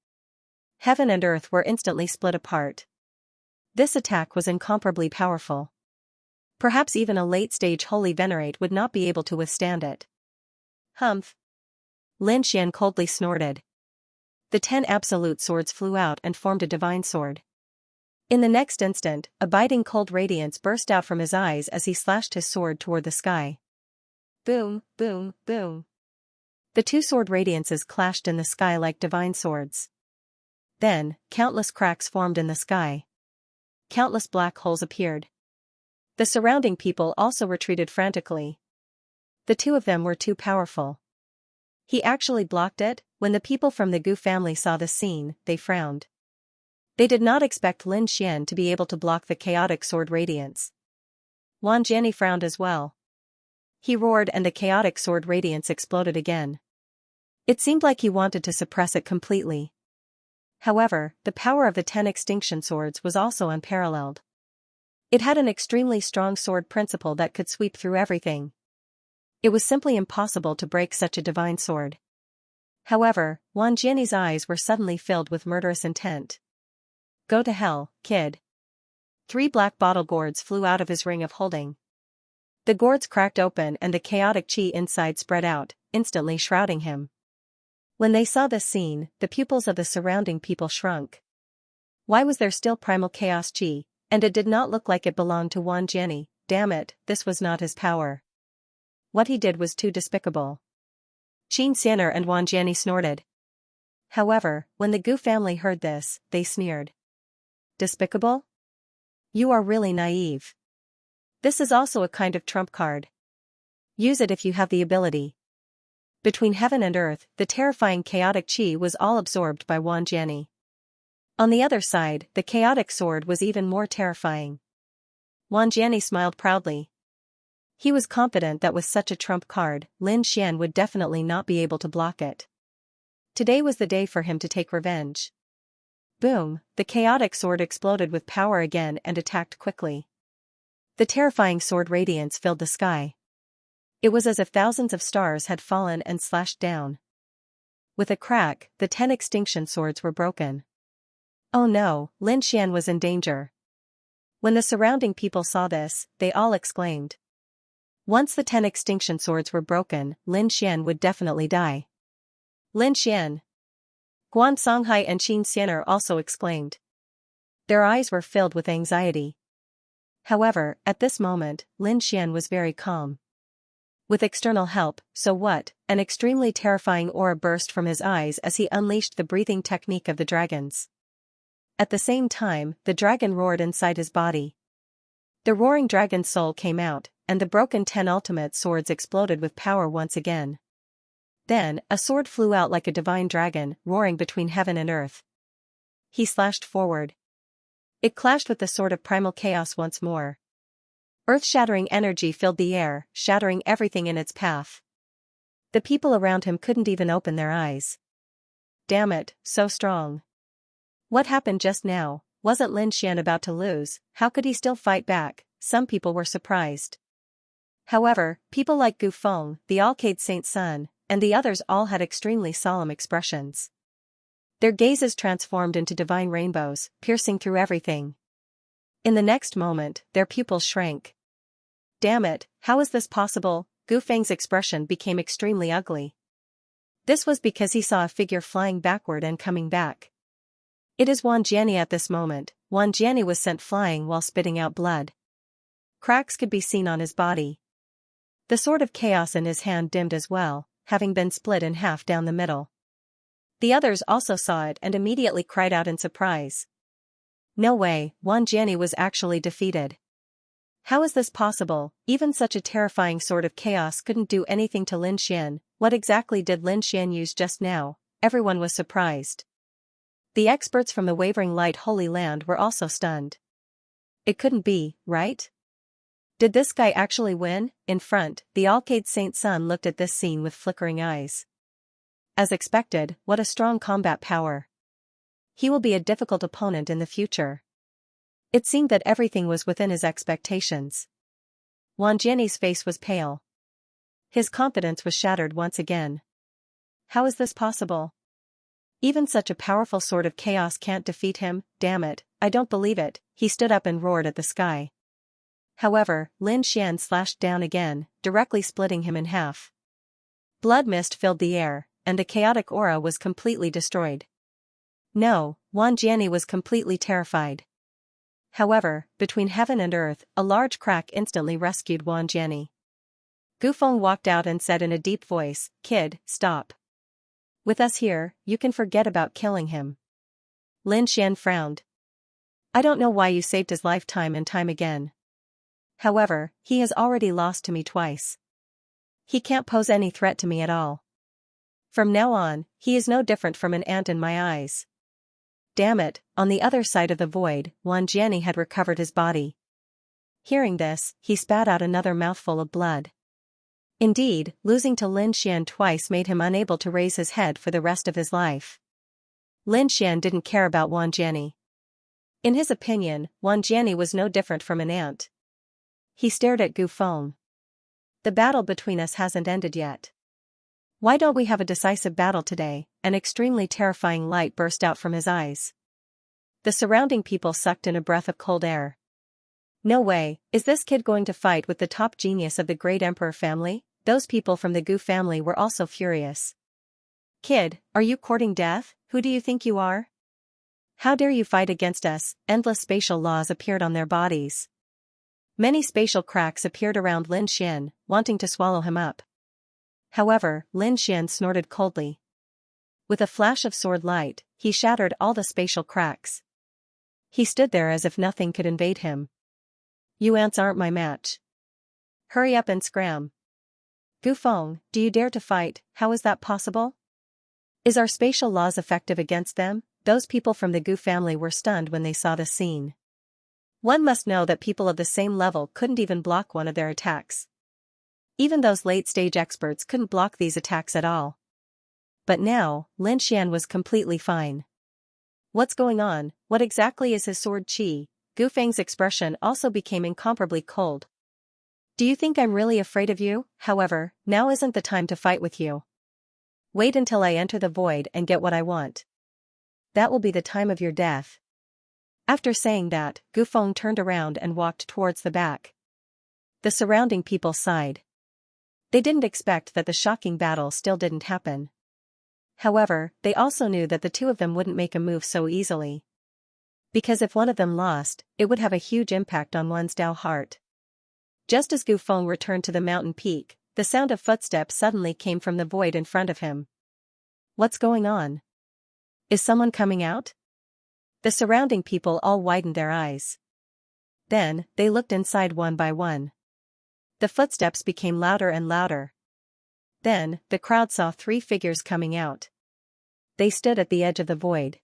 Heaven and earth were instantly split apart. This attack was incomparably powerful. Perhaps even a late-stage Holy Venerate would not be able to withstand it. Humph! Lin Xian coldly snorted. The 10 absolute swords flew out and formed a divine sword. In the next instant, a biting cold radiance burst out from his eyes as he slashed his sword toward the sky. Boom, boom, boom. The two sword radiances clashed in the sky like divine swords. Then, countless cracks formed in the sky. Countless black holes appeared. The surrounding people also retreated frantically. The two of them were too powerful. He actually blocked it. When the people from the Gu family saw this scene, they frowned. They did not expect Lin Xian to be able to block the chaotic sword radiance. Wan Jiani frowned as well. He roared and the chaotic sword radiance exploded again. It seemed like he wanted to suppress it completely. However, the power of the 10 extinction swords was also unparalleled. It had an extremely strong sword principle that could sweep through everything. It was simply impossible to break such a divine sword. However, Wan Jiani's eyes were suddenly filled with murderous intent. Go to hell, kid. 3 black bottle gourds flew out of his ring of holding. The gourds cracked open and the chaotic chi inside spread out, instantly shrouding him. When they saw this scene, the pupils of the surrounding people shrunk. Why was there still primal chaos chi? And it did not look like it belonged to Wan Jiani. Damn it, this was not his power. What he did was too despicable. Xianxia and Wan Jiani snorted. However, when the Gu family heard this, they sneered. Despicable? You are really naive. This is also a kind of trump card. Use it if you have the ability. Between heaven and earth, the terrifying chaotic chi was all absorbed by Wan Jiani. On the other side, the chaotic sword was even more terrifying. Wan Jiani smiled proudly. He was confident that with such a trump card, Lin Xian would definitely not be able to block it. Today was the day for him to take revenge. Boom, the chaotic sword exploded with power again and attacked quickly. The terrifying sword radiance filled the sky. It was as if thousands of stars had fallen and slashed down. With a crack, the 10 extinction swords were broken. Oh no, Lin Xian was in danger. When the surrounding people saw this, they all exclaimed. Once the 10 extinction swords were broken, Lin Xian would definitely die. Lin Xian! Guan Songhai and Xianxia also exclaimed. Their eyes were filled with anxiety. However, at this moment, Lin Xian was very calm. With external help, so what, an extremely terrifying aura burst from his eyes as he unleashed the breathing technique of the dragons. At the same time, the dragon roared inside his body. The roaring dragon's soul came out, and the broken 10 ultimate swords exploded with power once again. Then, a sword flew out like a divine dragon, roaring between heaven and earth. He slashed forward. It clashed with the sword of primal chaos once more. Earth-shattering energy filled the air, shattering everything in its path. The people around him couldn't even open their eyes. Damn it, so strong. What happened just now? Wasn't Lin Xian about to lose? How could he still fight back? Some people were surprised. However, people like Gu Feng, the Alcade Saint's son, and the others all had extremely solemn expressions. Their gazes transformed into divine rainbows, piercing through everything. In the next moment, their pupils shrank. Damn it, how is this possible? Gu Feng's expression became extremely ugly. This was because he saw a figure flying backward and coming back. It is Wang Jiani at this moment. Wang Jiani was sent flying while spitting out blood. Cracks could be seen on his body. The sword of chaos in his hand dimmed as well, having been split in half down the middle. The others also saw it and immediately cried out in surprise. No way, Wang Jiani was actually defeated. How is this possible? Even such a terrifying sword of chaos couldn't do anything to Lin Xian. What exactly did Lin Xian use just now? Everyone was surprised. The experts from the Wavering Light Holy Land were also stunned. It couldn't be, right? Did this guy actually win? In front, the Alcade Saint's son looked at this scene with flickering eyes. As expected, what a strong combat power. He will be a difficult opponent in the future. It seemed that everything was within his expectations. Wang Jiani's face was pale. His confidence was shattered once again. How is this possible? Even such a powerful sword of chaos can't defeat him. Damn it, I don't believe it. He stood up and roared at the sky. However, Lin Xian slashed down again, directly splitting him in half. Blood mist filled the air, and the chaotic aura was completely destroyed. No, Wang Jiani was completely terrified. However, between heaven and earth, a large crack instantly rescued Wang Jiani. Gu Feng walked out and said in a deep voice, "Kid, stop. With us here, you can forget about killing him." Lin Xian frowned. I don't know why you saved his life time and time again. However, he has already lost to me twice. He can't pose any threat to me at all. From now on, he is no different from an ant in my eyes. Damn it, on the other side of the void, Wang Jiani had recovered his body. Hearing this, he spat out another mouthful of blood. Indeed, losing to Lin Xian twice made him unable to raise his head for the rest of his life. Lin Xian didn't care about Wang Jiani. In his opinion, Wang Jiani was no different from an ant. He stared at Gu Feng. The battle between us hasn't ended yet. Why don't we have a decisive battle today? An extremely terrifying light burst out from his eyes. The surrounding people sucked in a breath of cold air. No way, is this kid going to fight with the top genius of the great emperor family? Those people from the Gu family were also furious. Kid, are you courting death? Who do you think you are? How dare you fight against us? Endless spatial laws appeared on their bodies. Many spatial cracks appeared around Lin Xian, wanting to swallow him up. However, Lin Xian snorted coldly. With a flash of sword light, he shattered all the spatial cracks. He stood there as if nothing could invade him. You ants aren't my match. Hurry up and scram. Gu Feng, do you dare to fight? How is that possible? Is our spatial laws effective against them? Those people from the Gu family were stunned when they saw the scene. One must know that people of the same level couldn't even block one of their attacks. Even those late-stage experts couldn't block these attacks at all. But now, Lin Xian was completely fine. What's going on? What exactly is his sword chi? Gu Feng's expression also became incomparably cold. Do you think I'm really afraid of you? However, now isn't the time to fight with you. Wait until I enter the void and get what I want. That will be the time of your death. After saying that, Gu Feng turned around and walked towards the back. The surrounding people sighed. They didn't expect that the shocking battle still didn't happen. However, they also knew that the two of them wouldn't make a move so easily. Because if one of them lost, it would have a huge impact on one's Dao heart. Just as Gu Feng returned to the mountain peak, the sound of footsteps suddenly came from the void in front of him. What's going on? Is someone coming out? The surrounding people all widened their eyes. Then, they looked inside one by one. The footsteps became louder and louder. Then, the crowd saw 3 figures coming out. They stood at the edge of the void.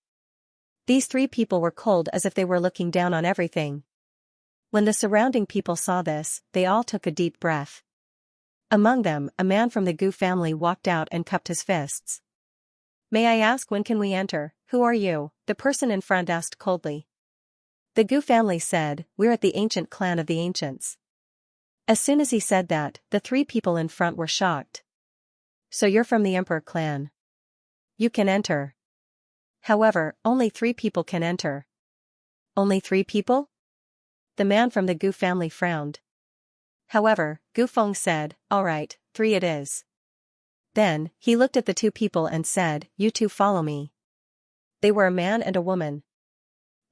These 3 people were cold as if they were looking down on everything. When the surrounding people saw this, they all took a deep breath. Among them, a man from the Gu family walked out and cupped his fists. May I ask, when can we enter? Who are you? The person in front asked coldly. The Gu family said, we're at the ancient clan of the ancients. As soon as he said that, the 3 people in front were shocked. So you're from the Emperor clan. You can enter. However, only 3 people can enter. Only 3 people? The man from the Gu family frowned. However, Gu Feng said, all right, 3 it is. Then, he looked at the 2 people and said, you 2 follow me. They were a man and a woman.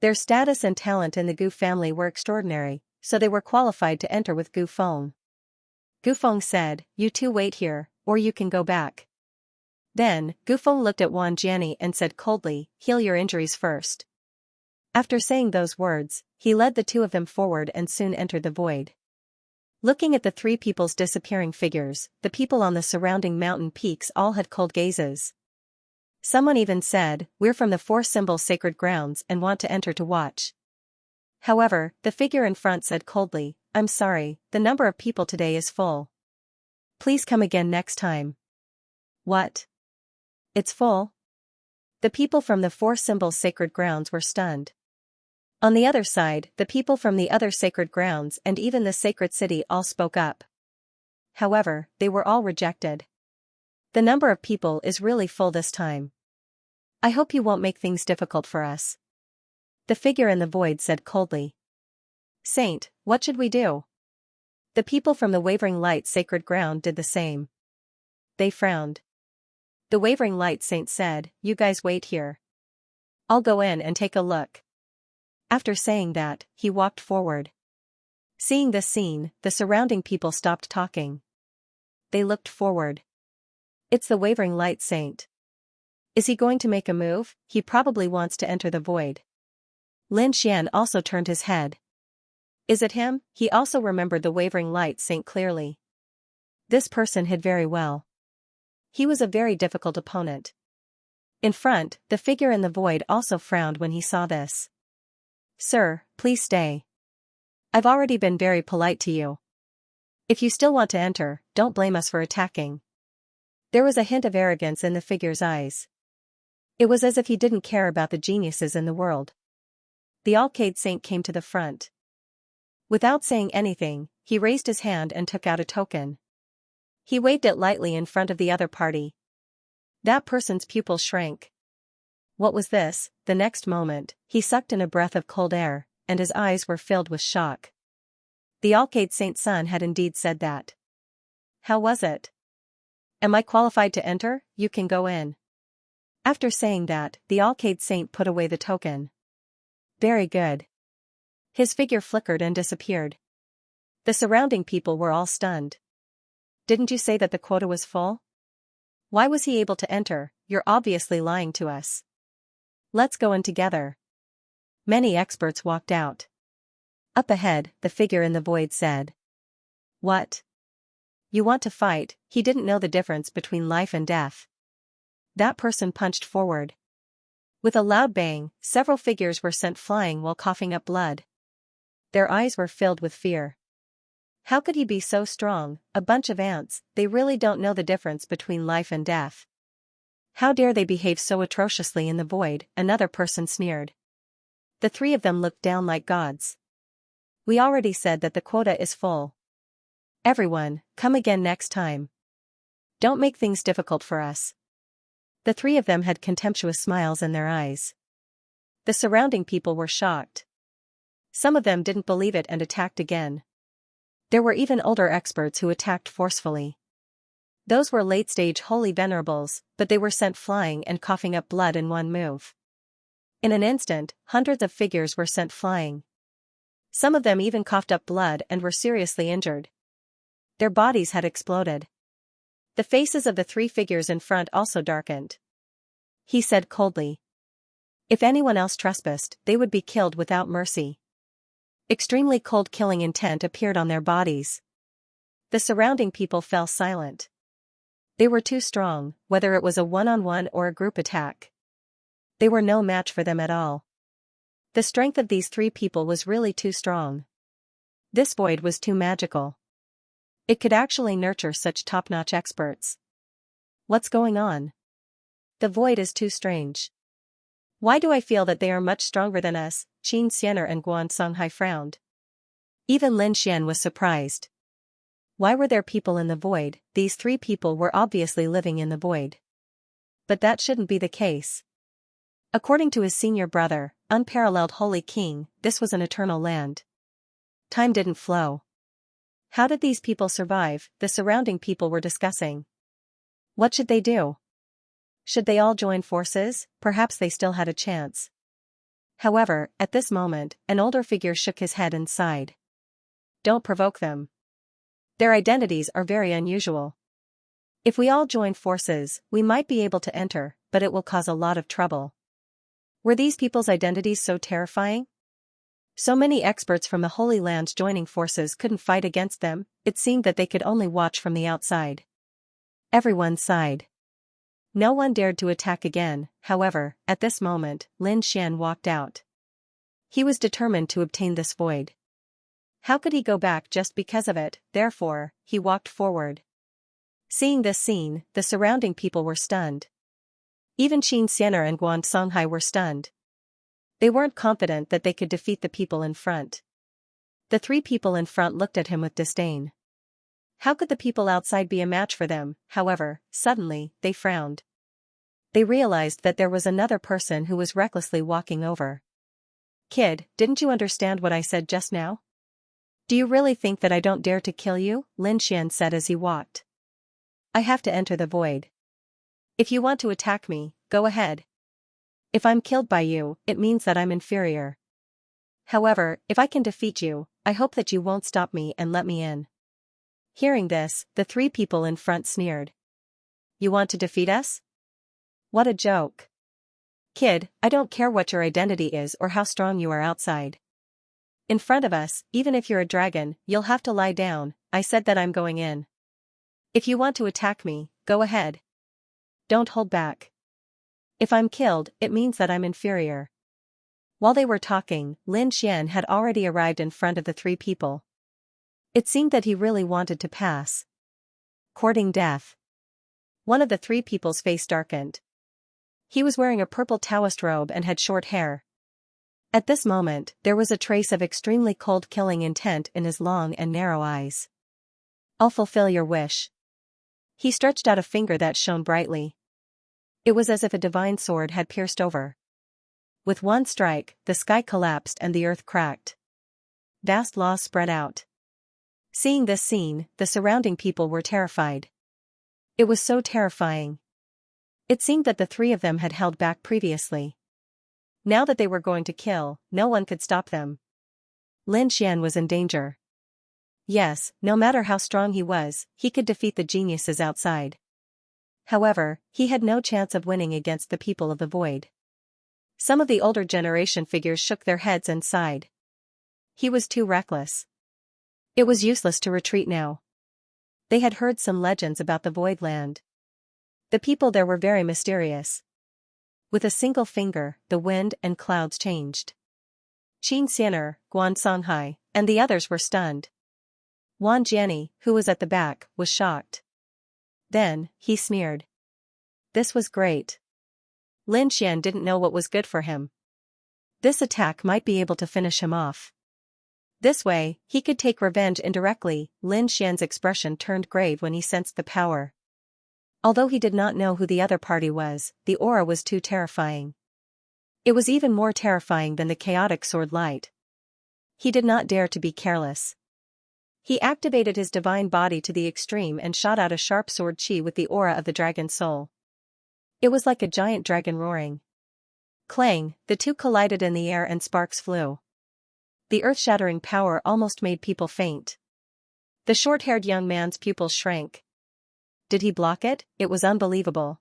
Their status and talent in the Gu family were extraordinary, so they were qualified to enter with Gu Feng. Gu Feng said, you 2 wait here, or you can go back. Then, Gu Feng looked at Wan Jiani and said coldly, heal your injuries first. After saying those words, he led the 2 of them forward and soon entered the void. Looking at the 3 people's disappearing figures, the people on the surrounding mountain peaks all had cold gazes. Someone even said, we're from the 4 symbol sacred grounds and want to enter to watch. However, the figure in front said coldly, I'm sorry, the number of people today is full. Please come again next time. What? It's full? The people from the 4 symbol sacred grounds were stunned. On the other side, the people from the other sacred grounds and even the sacred city all spoke up. However, they were all rejected. The number of people is really full this time. I hope you won't make things difficult for us. The figure in the void said coldly. Saint, what should we do? The people from the Wavering Light sacred ground did the same. They frowned. The Wavering Light Saint said, you guys wait here. I'll go in and take a look. After saying that, he walked forward. Seeing this scene, the surrounding people stopped talking. They looked forward. It's the Wavering Light Saint. Is he going to make a move? He probably wants to enter the void. Lin Xian also turned his head. Is it him? He also remembered the Wavering Light Saint clearly. This person hid very well. He was a very difficult opponent. In front, the figure in the void also frowned when he saw this. Sir, please stay. I've already been very polite to you. If you still want to enter, don't blame us for attacking. There was a hint of arrogance in the figure's eyes. It was as if he didn't care about the geniuses in the world. The Alcade Saint came to the front. Without saying anything, he raised his hand and took out a token. He waved it lightly in front of the other party. That person's pupil shrank. What was this? The next moment, he sucked in a breath of cold air, and his eyes were filled with shock. The Alcade Saint's son had indeed said that. How was it? Am I qualified to enter? You can go in. After saying that, the Alcade Saint put away the token. Very good. His figure flickered and disappeared. The surrounding people were all stunned. Didn't you say that the quota was full? Why was he able to enter? You're obviously lying to us. Let's go in together. Many experts walked out. Up ahead, the figure in the void said. What? You want to fight? He didn't know the difference between life and death. That person punched forward. With a loud bang, several figures were sent flying while coughing up blood. Their eyes were filled with fear. How could he be so strong? A bunch of ants, they really don't know the difference between life and death. How dare they behave so atrociously in the void? Another person sneered. The 3 of them looked down like gods. We already said that the quota is full. Everyone, come again next time. Don't make things difficult for us. The 3 of them had contemptuous smiles in their eyes. The surrounding people were shocked. Some of them didn't believe it and attacked again. There were even older experts who attacked forcefully. Those were late-stage holy venerables, but they were sent flying and coughing up blood in one move. In an instant, hundreds of figures were sent flying. Some of them even coughed up blood and were seriously injured. Their bodies had exploded. The faces of the 3 figures in front also darkened. He said coldly. If anyone else trespassed, they would be killed without mercy. Extremely cold killing intent appeared on their bodies. The surrounding people fell silent. They were too strong, whether it was a one-on-one or a group attack. They were no match for them at all. The strength of these 3 people was really too strong. This void was too magical. It could actually nurture such top-notch experts. What's going on? The void is too strange. Why do I feel that they are much stronger than us? Xianxia and Guan Songhai frowned. Even Lin Xian was surprised. Why were there people in the void? These 3 people were obviously living in the void. But that shouldn't be the case. According to his senior brother, unparalleled Holy King, this was an eternal land. Time didn't flow. How did these people survive? The surrounding people were discussing. What should they do? Should they all join forces? Perhaps they still had a chance. However, at this moment, an older figure shook his head and sighed. Don't provoke them. Their identities are very unusual. If we all join forces, we might be able to enter, but it will cause a lot of trouble. Were these people's identities so terrifying? So many experts from the Holy Land joining forces couldn't fight against them, it seemed that they could only watch from the outside. Everyone sighed. No one dared to attack again. However, at this moment, Lin Xian walked out. He was determined to obtain this void. How could he go back just because of it? Therefore, he walked forward. Seeing this scene, the surrounding people were stunned. Even Xianxia and Guan Songhai were stunned. They weren't confident that they could defeat the people in front. The 3 people in front looked at him with disdain. How could the people outside be a match for them? However, suddenly, they frowned. They realized that there was another person who was recklessly walking over. Kid, didn't you understand what I said just now? Do you really think that I don't dare to kill you? Lin Xian said as he walked. I have to enter the void. If you want to attack me, go ahead. If I'm killed by you, it means that I'm inferior. However, if I can defeat you, I hope that you won't stop me and let me in. Hearing this, the 3 people in front sneered. You want to defeat us? What a joke. Kid, I don't care what your identity is or how strong you are outside. In front of us, even if you're a dragon, you'll have to lie down. I said that I'm going in. If you want to attack me, go ahead. Don't hold back. If I'm killed, it means that I'm inferior. While they were talking, Lin Xian had already arrived in front of the 3 people. It seemed that he really wanted to pass. Courting death. One of the 3 people's face darkened. He was wearing a purple Taoist robe and had short hair. At this moment, there was a trace of extremely cold killing intent in his long and narrow eyes. I'll fulfill your wish. He stretched out a finger that shone brightly. It was as if a divine sword had pierced over. With one strike, the sky collapsed and the earth cracked. Vast laws spread out. Seeing this scene, the surrounding people were terrified. It was so terrifying. It seemed that the 3 of them had held back previously. Now that they were going to kill, no one could stop them. Lin Xian was in danger. Yes, no matter how strong he was, he could defeat the geniuses outside. However, he had no chance of winning against the people of the void. Some of the older generation figures shook their heads and sighed. He was too reckless. It was useless to retreat now. They had heard some legends about the Void Land. The people there were very mysterious. With a single finger, the wind and clouds changed. Xianxia, Guan Songhai, and the others were stunned. Wan Jiani, who was at the back, was shocked. Then, he sneered. This was great. Lin Xian didn't know what was good for him. This attack might be able to finish him off. This way, he could take revenge indirectly. Lin Xian's expression turned grave when he sensed the power. Although he did not know who the other party was, the aura was too terrifying. It was even more terrifying than the chaotic sword light. He did not dare to be careless. He activated his divine body to the extreme and shot out a sharp sword chi with the aura of the dragon soul. It was like a giant dragon roaring. Clang, the two collided in the air and sparks flew. The earth-shattering power almost made people faint. The short-haired young man's pupils shrank. Did he block it? It was unbelievable.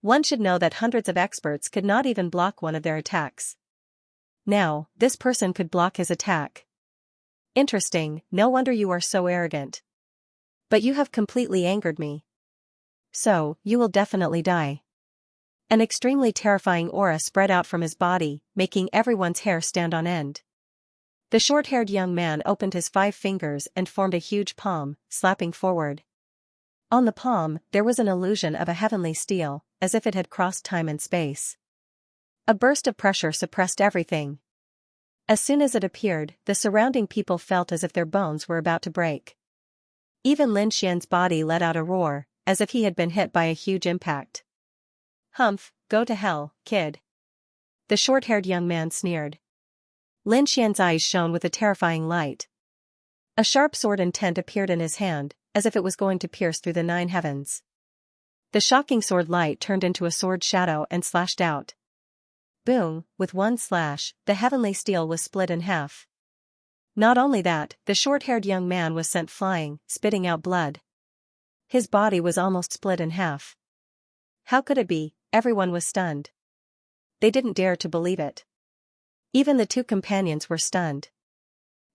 One should know that hundreds of experts could not even block one of their attacks. Now, this person could block his attack. Interesting, no wonder you are so arrogant. But you have completely angered me. So, you will definitely die. An extremely terrifying aura spread out from his body, making everyone's hair stand on end. The short-haired young man opened his 5 fingers and formed a huge palm, slapping forward. On the palm, there was an illusion of a heavenly steel, as if it had crossed time and space. A burst of pressure suppressed everything. As soon as it appeared, the surrounding people felt as if their bones were about to break. Even Lin Xian's body let out a roar, as if he had been hit by a huge impact. Humph, go to hell, kid. The short-haired young man sneered. Lin Xian's eyes shone with a terrifying light. A sharp sword intent appeared in his hand, as if it was going to pierce through the 9 heavens. The shocking sword light turned into a sword shadow and slashed out. Boom, with one slash, the heavenly steel was split in half. Not only that, the short-haired young man was sent flying, spitting out blood. His body was almost split in half. How could it be? Everyone was stunned. They didn't dare to believe it. Even the 2 companions were stunned.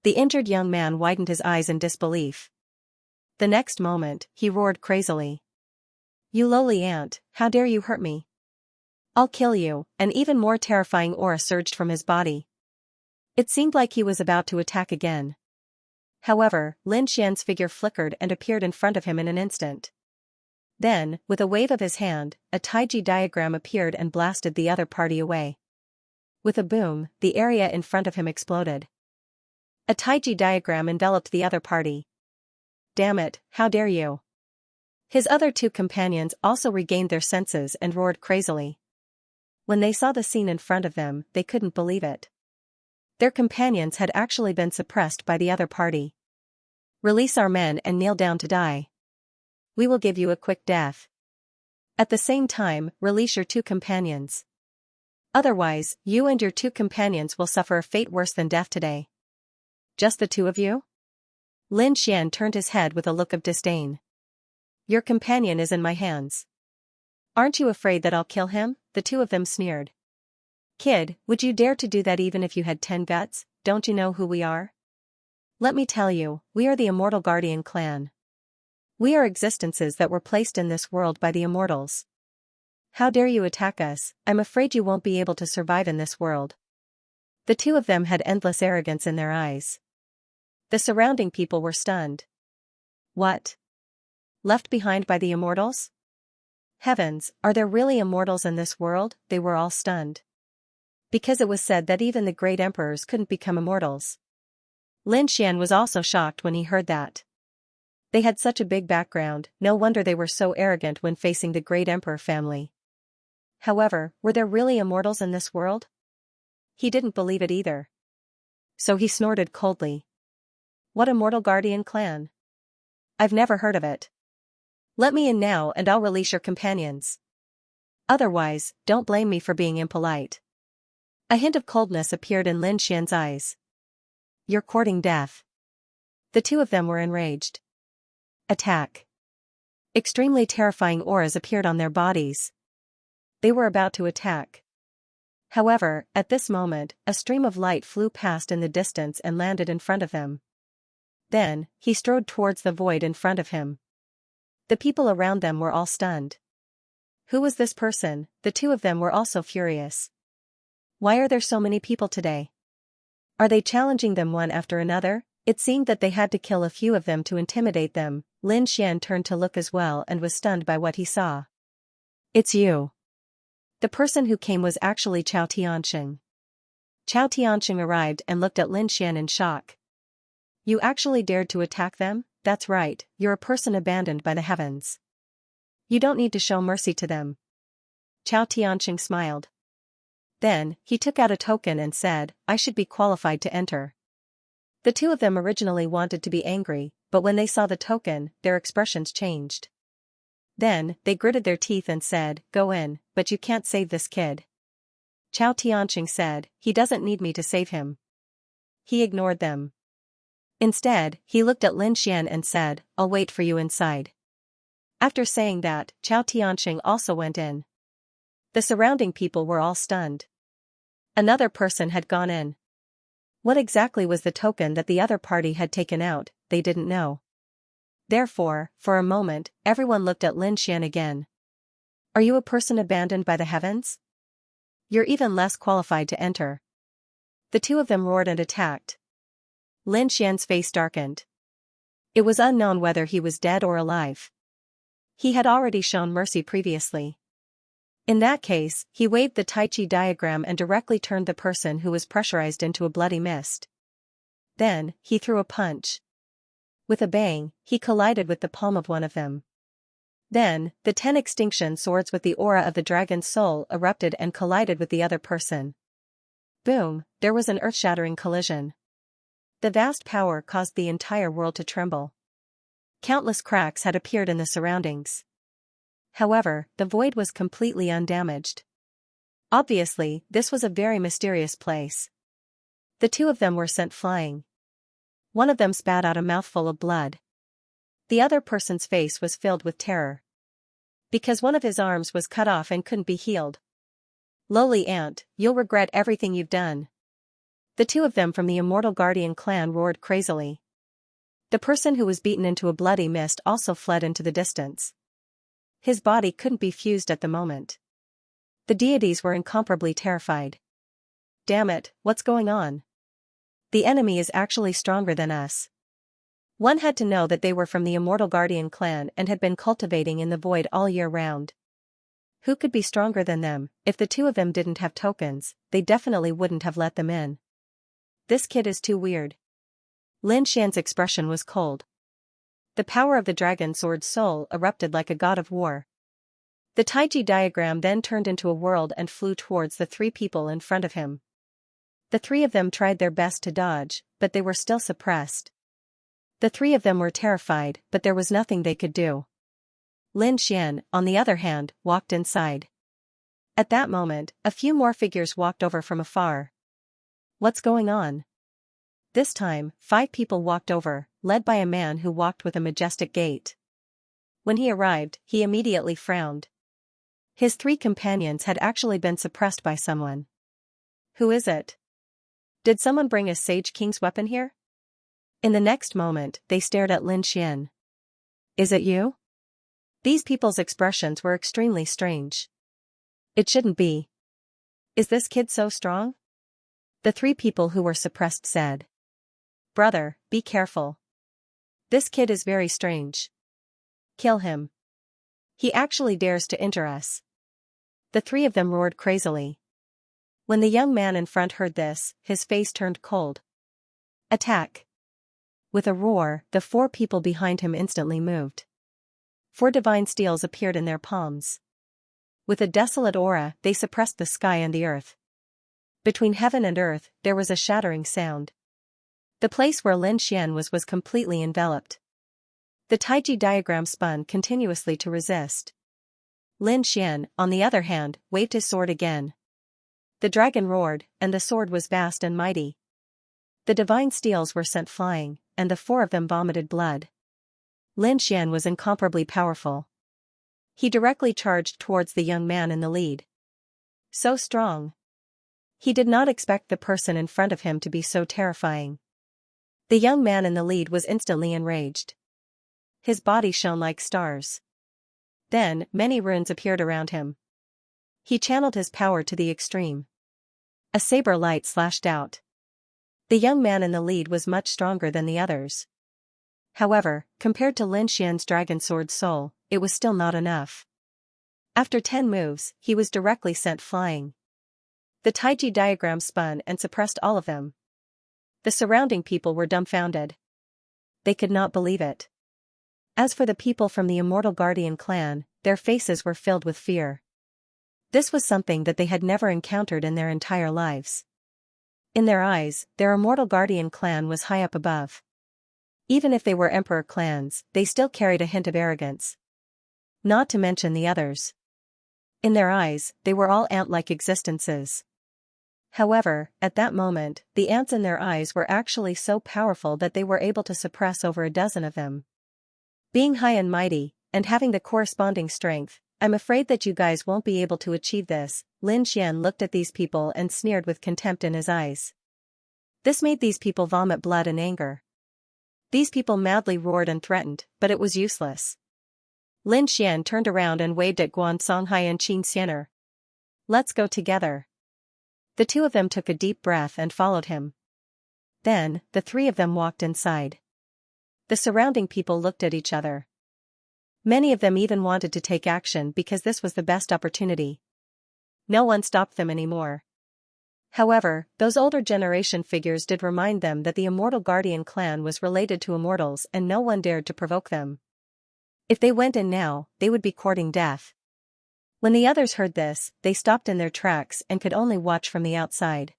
The injured young man widened his eyes in disbelief. The next moment, he roared crazily. You lowly ant, how dare you hurt me? I'll kill you. An even more terrifying aura surged from his body. It seemed like he was about to attack again. However, Lin Xian's figure flickered and appeared in front of him in an instant. Then, with a wave of his hand, a taiji diagram appeared and blasted the other party away. With a boom, the area in front of him exploded. A taiji diagram enveloped the other party. Damn it, how dare you? His other 2 companions also regained their senses and roared crazily. When they saw the scene in front of them, they couldn't believe it. Their companions had actually been suppressed by the other party. Release our men and kneel down to die. We will give you a quick death. At the same time, release your 2 companions. Otherwise, you and your 2 companions will suffer a fate worse than death today. Just the 2 of you? Lin Xian turned his head with a look of disdain. Your companion is in my hands. Aren't you afraid that I'll kill him? The 2 of them sneered. Kid, would you dare to do that even if you had 10 guts? Don't you know who we are? Let me tell you, we are the Immortal Guardian clan. We are existences that were placed in this world by the immortals. How dare you attack us? I'm afraid you won't be able to survive in this world. The 2 of them had endless arrogance in their eyes. The surrounding people were stunned. What? Left behind by the immortals? Heavens, are there really immortals in this world? They were all stunned. Because it was said that even the great emperors couldn't become immortals. Lin Xian was also shocked when he heard that. They had such a big background, no wonder they were so arrogant when facing the great emperor family. However, were there really immortals in this world? He didn't believe it either. So he snorted coldly. What Immortal Guardian clan? I've never heard of it. Let me in now and I'll release your companions. Otherwise, don't blame me for being impolite. A hint of coldness appeared in Lin Xian's eyes. You're courting death. The 2 of them were enraged. Attack. Extremely terrifying auras appeared on their bodies. They were about to attack. However, at this moment, a stream of light flew past in the distance and landed in front of them. Then, he strode towards the void in front of him. The people around them were all stunned. Who was this person? The 2 of them were also furious. Why are there so many people today? Are they challenging them one after another? It seemed that they had to kill a few of them to intimidate them. Lin Xian turned to look as well and was stunned by what he saw. It's you. The person who came was actually Chao Tianxing. Chao Tianxing arrived and looked at Lin Xian in shock. You actually dared to attack them? That's right, you're a person abandoned by the heavens. You don't need to show mercy to them. Chao Tianxing smiled. Then, he took out a token and said, I should be qualified to enter. The 2 of them originally wanted to be angry, but when they saw the token, their expressions changed. Then, they gritted their teeth and said, go in, but you can't save this kid. Chao Tianqing said, he doesn't need me to save him. He ignored them. Instead, he looked at Lin Xian and said, I'll wait for you inside. After saying that, Chao Tianqing also went in. The surrounding people were all stunned. Another person had gone in. What exactly was the token that the other party had taken out, they didn't know. Therefore, for a moment, everyone looked at Lin Xian again. Are you a person abandoned by the heavens? You're even less qualified to enter. The two of them roared and attacked. Lin Xian's face darkened. It was unknown whether he was dead or alive. He had already shown mercy previously. In that case, he waved the Tai Chi diagram and directly turned the person who was pressurized into a bloody mist. Then, he threw a punch. With a bang, he collided with the palm of one of them. Then, the 10 extinction swords with the aura of the dragon's soul erupted and collided with the other person. Boom, there was an earth-shattering collision. The vast power caused the entire world to tremble. Countless cracks had appeared in the surroundings. However, the void was completely undamaged. Obviously, this was a very mysterious place. The two of them were sent flying. One of them spat out a mouthful of blood. The other person's face was filled with terror. Because one of his arms was cut off and couldn't be healed. Lowly ant, you'll regret everything you've done. The two of them from the Immortal Guardian clan roared crazily. The person who was beaten into a bloody mist also fled into the distance. His body couldn't be fused at the moment. The deities were incomparably terrified. Damn it, what's going on? The enemy is actually stronger than us. One had to know that they were from the Immortal Guardian clan and had been cultivating in the void all year round. Who could be stronger than them? If the two of them didn't have tokens, they definitely wouldn't have let them in. This kid is too weird. Lin Xian's expression was cold. The power of the dragon sword's soul erupted like a god of war. The Taiji diagram then turned into a world and flew towards the three people in front of him. The three of them tried their best to dodge, but they were still suppressed. The three of them were terrified, but there was nothing they could do. Lin Xian, on the other hand, walked inside. At that moment, a few more figures walked over from afar. What's going on? This time, 5 people walked over, led by a man who walked with a majestic gait. When he arrived, he immediately frowned. His 3 companions had actually been suppressed by someone. Who is it? Did someone bring a Sage King's weapon here? In the next moment, they stared at Lin Xian. Is it you? These people's expressions were extremely strange. It shouldn't be. Is this kid so strong? The 3 people who were suppressed said. Brother, be careful. This kid is very strange. Kill him. He actually dares to injure us. The 3 of them roared crazily. When the young man in front heard this, his face turned cold. Attack. With a roar, the 4 people behind him instantly moved. 4 divine steels appeared in their palms. With a desolate aura, they suppressed the sky and the earth. Between heaven and earth, there was a shattering sound. The place where Lin Xian was completely enveloped. The Taiji diagram spun continuously to resist. Lin Xian, on the other hand, waved his sword again. The dragon roared, and the sword was vast and mighty. The divine steels were sent flying, and the 4 of them vomited blood. Lin Xian was incomparably powerful. He directly charged towards the young man in the lead. So strong. He did not expect the person in front of him to be so terrifying. The young man in the lead was instantly enraged. His body shone like stars. Then, many runes appeared around him. He channeled his power to the extreme. A saber light slashed out. The young man in the lead was much stronger than the others. However, compared to Lin Xian's dragon sword soul, it was still not enough. After 10 moves, he was directly sent flying. The Taiji diagram spun and suppressed all of them. The surrounding people were dumbfounded. They could not believe it. As for the people from the Immortal Guardian clan, their faces were filled with fear. This was something that they had never encountered in their entire lives. In their eyes, their Immortal Guardian clan was high up above. Even if they were emperor clans, they still carried a hint of arrogance. Not to mention the others. In their eyes, they were all ant-like existences. However, at that moment, the ants in their eyes were actually so powerful that they were able to suppress over a dozen of them. Being high and mighty, and having the corresponding strength, I'm afraid that you guys won't be able to achieve this. Lin Xian looked at these people and sneered with contempt in his eyes. This made these people vomit blood and anger. These people madly roared and threatened, but it was useless. Lin Xian turned around and waved at Guan Songhai and Xianxia. Let's go together. The two of them took a deep breath and followed him. Then, the three of them walked inside. The surrounding people looked at each other. Many of them even wanted to take action because this was the best opportunity. No one stopped them anymore. However, those older generation figures did remind them that the Immortal Guardian clan was related to immortals and no one dared to provoke them. If they went in now, they would be courting death. When the others heard this, they stopped in their tracks and could only watch from the outside.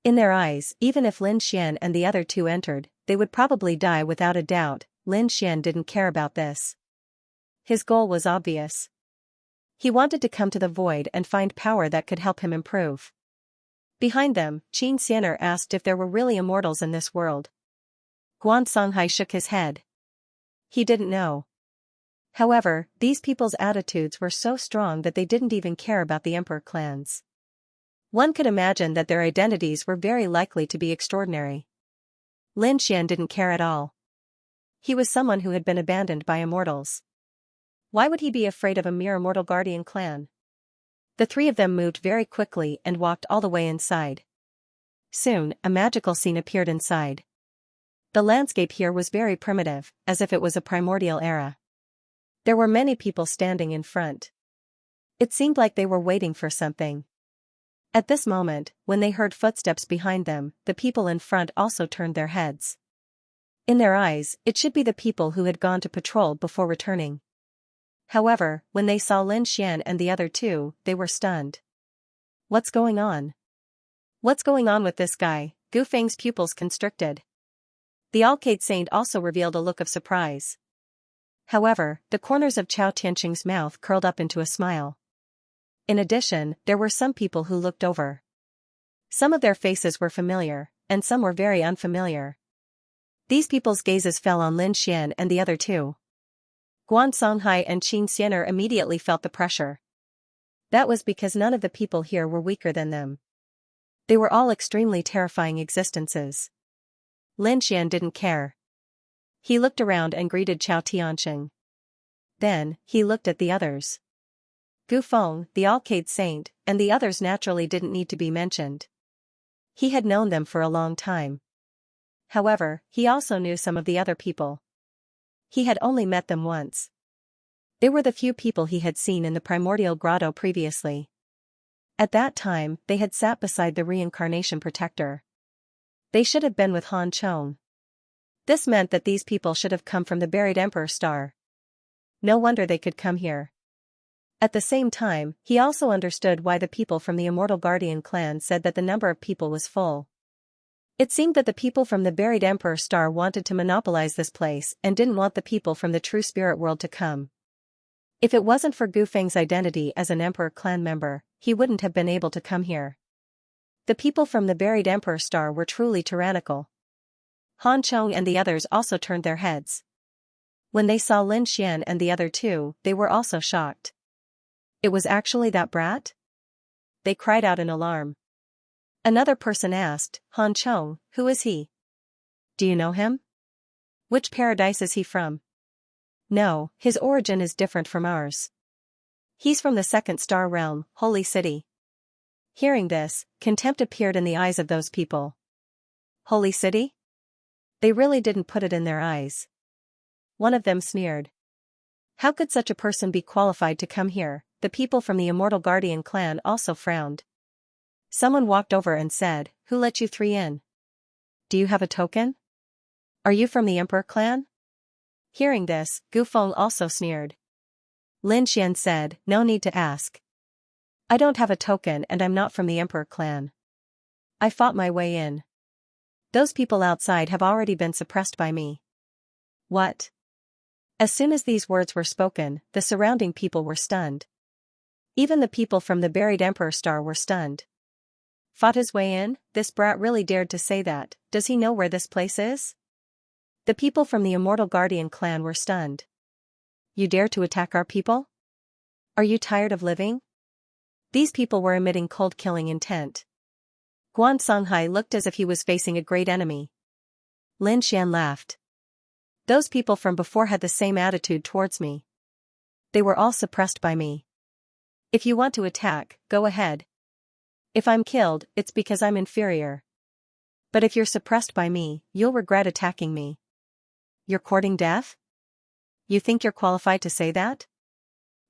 In their eyes, even if Lin Xian and the other two entered, they would probably die without a doubt. Lin Xian didn't care about this. His goal was obvious. He wanted to come to the void and find power that could help him improve. Behind them, Xianxia asked if there were really immortals in this world. Guan Songhai shook his head. He didn't know. However, these people's attitudes were so strong that they didn't even care about the emperor clans. One could imagine that their identities were very likely to be extraordinary. Lin Xian didn't care at all. He was someone who had been abandoned by immortals. Why would he be afraid of a mere immortal guardian clan? The three of them moved very quickly and walked all the way inside. Soon, a magical scene appeared inside. The landscape here was very primitive, as if it was a primordial era. There were many people standing in front. It seemed like they were waiting for something. At this moment, when they heard footsteps behind them, the people in front also turned their heads. In their eyes, it should be the people who had gone to patrol before returning. However, when they saw Lin Xian and the other two, they were stunned. What's going on? What's going on with this guy? Gu Feng's pupils constricted. The Alcade Saint also revealed a look of surprise. However, the corners of Chao Tianqing's mouth curled up into a smile. In addition, there were some people who looked over. Some of their faces were familiar, and some were very unfamiliar. These people's gazes fell on Lin Xian and the other two. Guan Songhai and Xianxia immediately felt the pressure. That was because none of the people here were weaker than them. They were all extremely terrifying existences. Lin Xian didn't care. He looked around and greeted Chao Tianqing. Then, he looked at the others. Gu Feng, the Alcade Saint, and the others naturally didn't need to be mentioned. He had known them for a long time. However, he also knew some of the other people. He had only met them once. They were the few people he had seen in the primordial grotto previously. At that time, they had sat beside the reincarnation protector. They should have been with Han Chong. This meant that these people should have come from the buried Emperor Star. No wonder they could come here. At the same time, he also understood why the people from the Immortal Guardian clan said that the number of people was full. It seemed that the people from the buried Emperor Star wanted to monopolize this place and didn't want the people from the true spirit world to come. If it wasn't for Gu Feng's identity as an Emperor clan member, he wouldn't have been able to come here. The people from the buried Emperor Star were truly tyrannical. Han Chong and the others also turned their heads. When they saw Lin Xian and the other two, they were also shocked. It was actually that brat? They cried out in alarm. Another person asked, Han Chong, who is he? Do you know him? Which paradise is he from? No, his origin is different from ours. He's from the second star realm, Holy City. Hearing this, contempt appeared in the eyes of those people. Holy City? They really didn't put it in their eyes. One of them sneered. How could such a person be qualified to come here? The people from the Immortal Guardian clan also frowned. Someone walked over and said, Who let you three in? Do you have a token? Are you from the Emperor clan? Hearing this, Gu Feng also sneered. Lin Xian said, No need to ask. I don't have a token and I'm not from the Emperor clan. I fought my way in. Those people outside have already been suppressed by me. What? As soon as these words were spoken, the surrounding people were stunned. Even the people from the buried Emperor Star were stunned. Fought his way in? This brat really dared to say that. Does he know where this place is? The people from the Immortal Guardian clan were stunned. You dare to attack our people? Are you tired of living? These people were emitting cold killing intent. Guan Songhai looked as if he was facing a great enemy. Lin Xian laughed. Those people from before had the same attitude towards me. They were all suppressed by me. If you want to attack, go ahead. If I'm killed, it's because I'm inferior. But if you're suppressed by me, you'll regret attacking me. You're courting death? You think you're qualified to say that?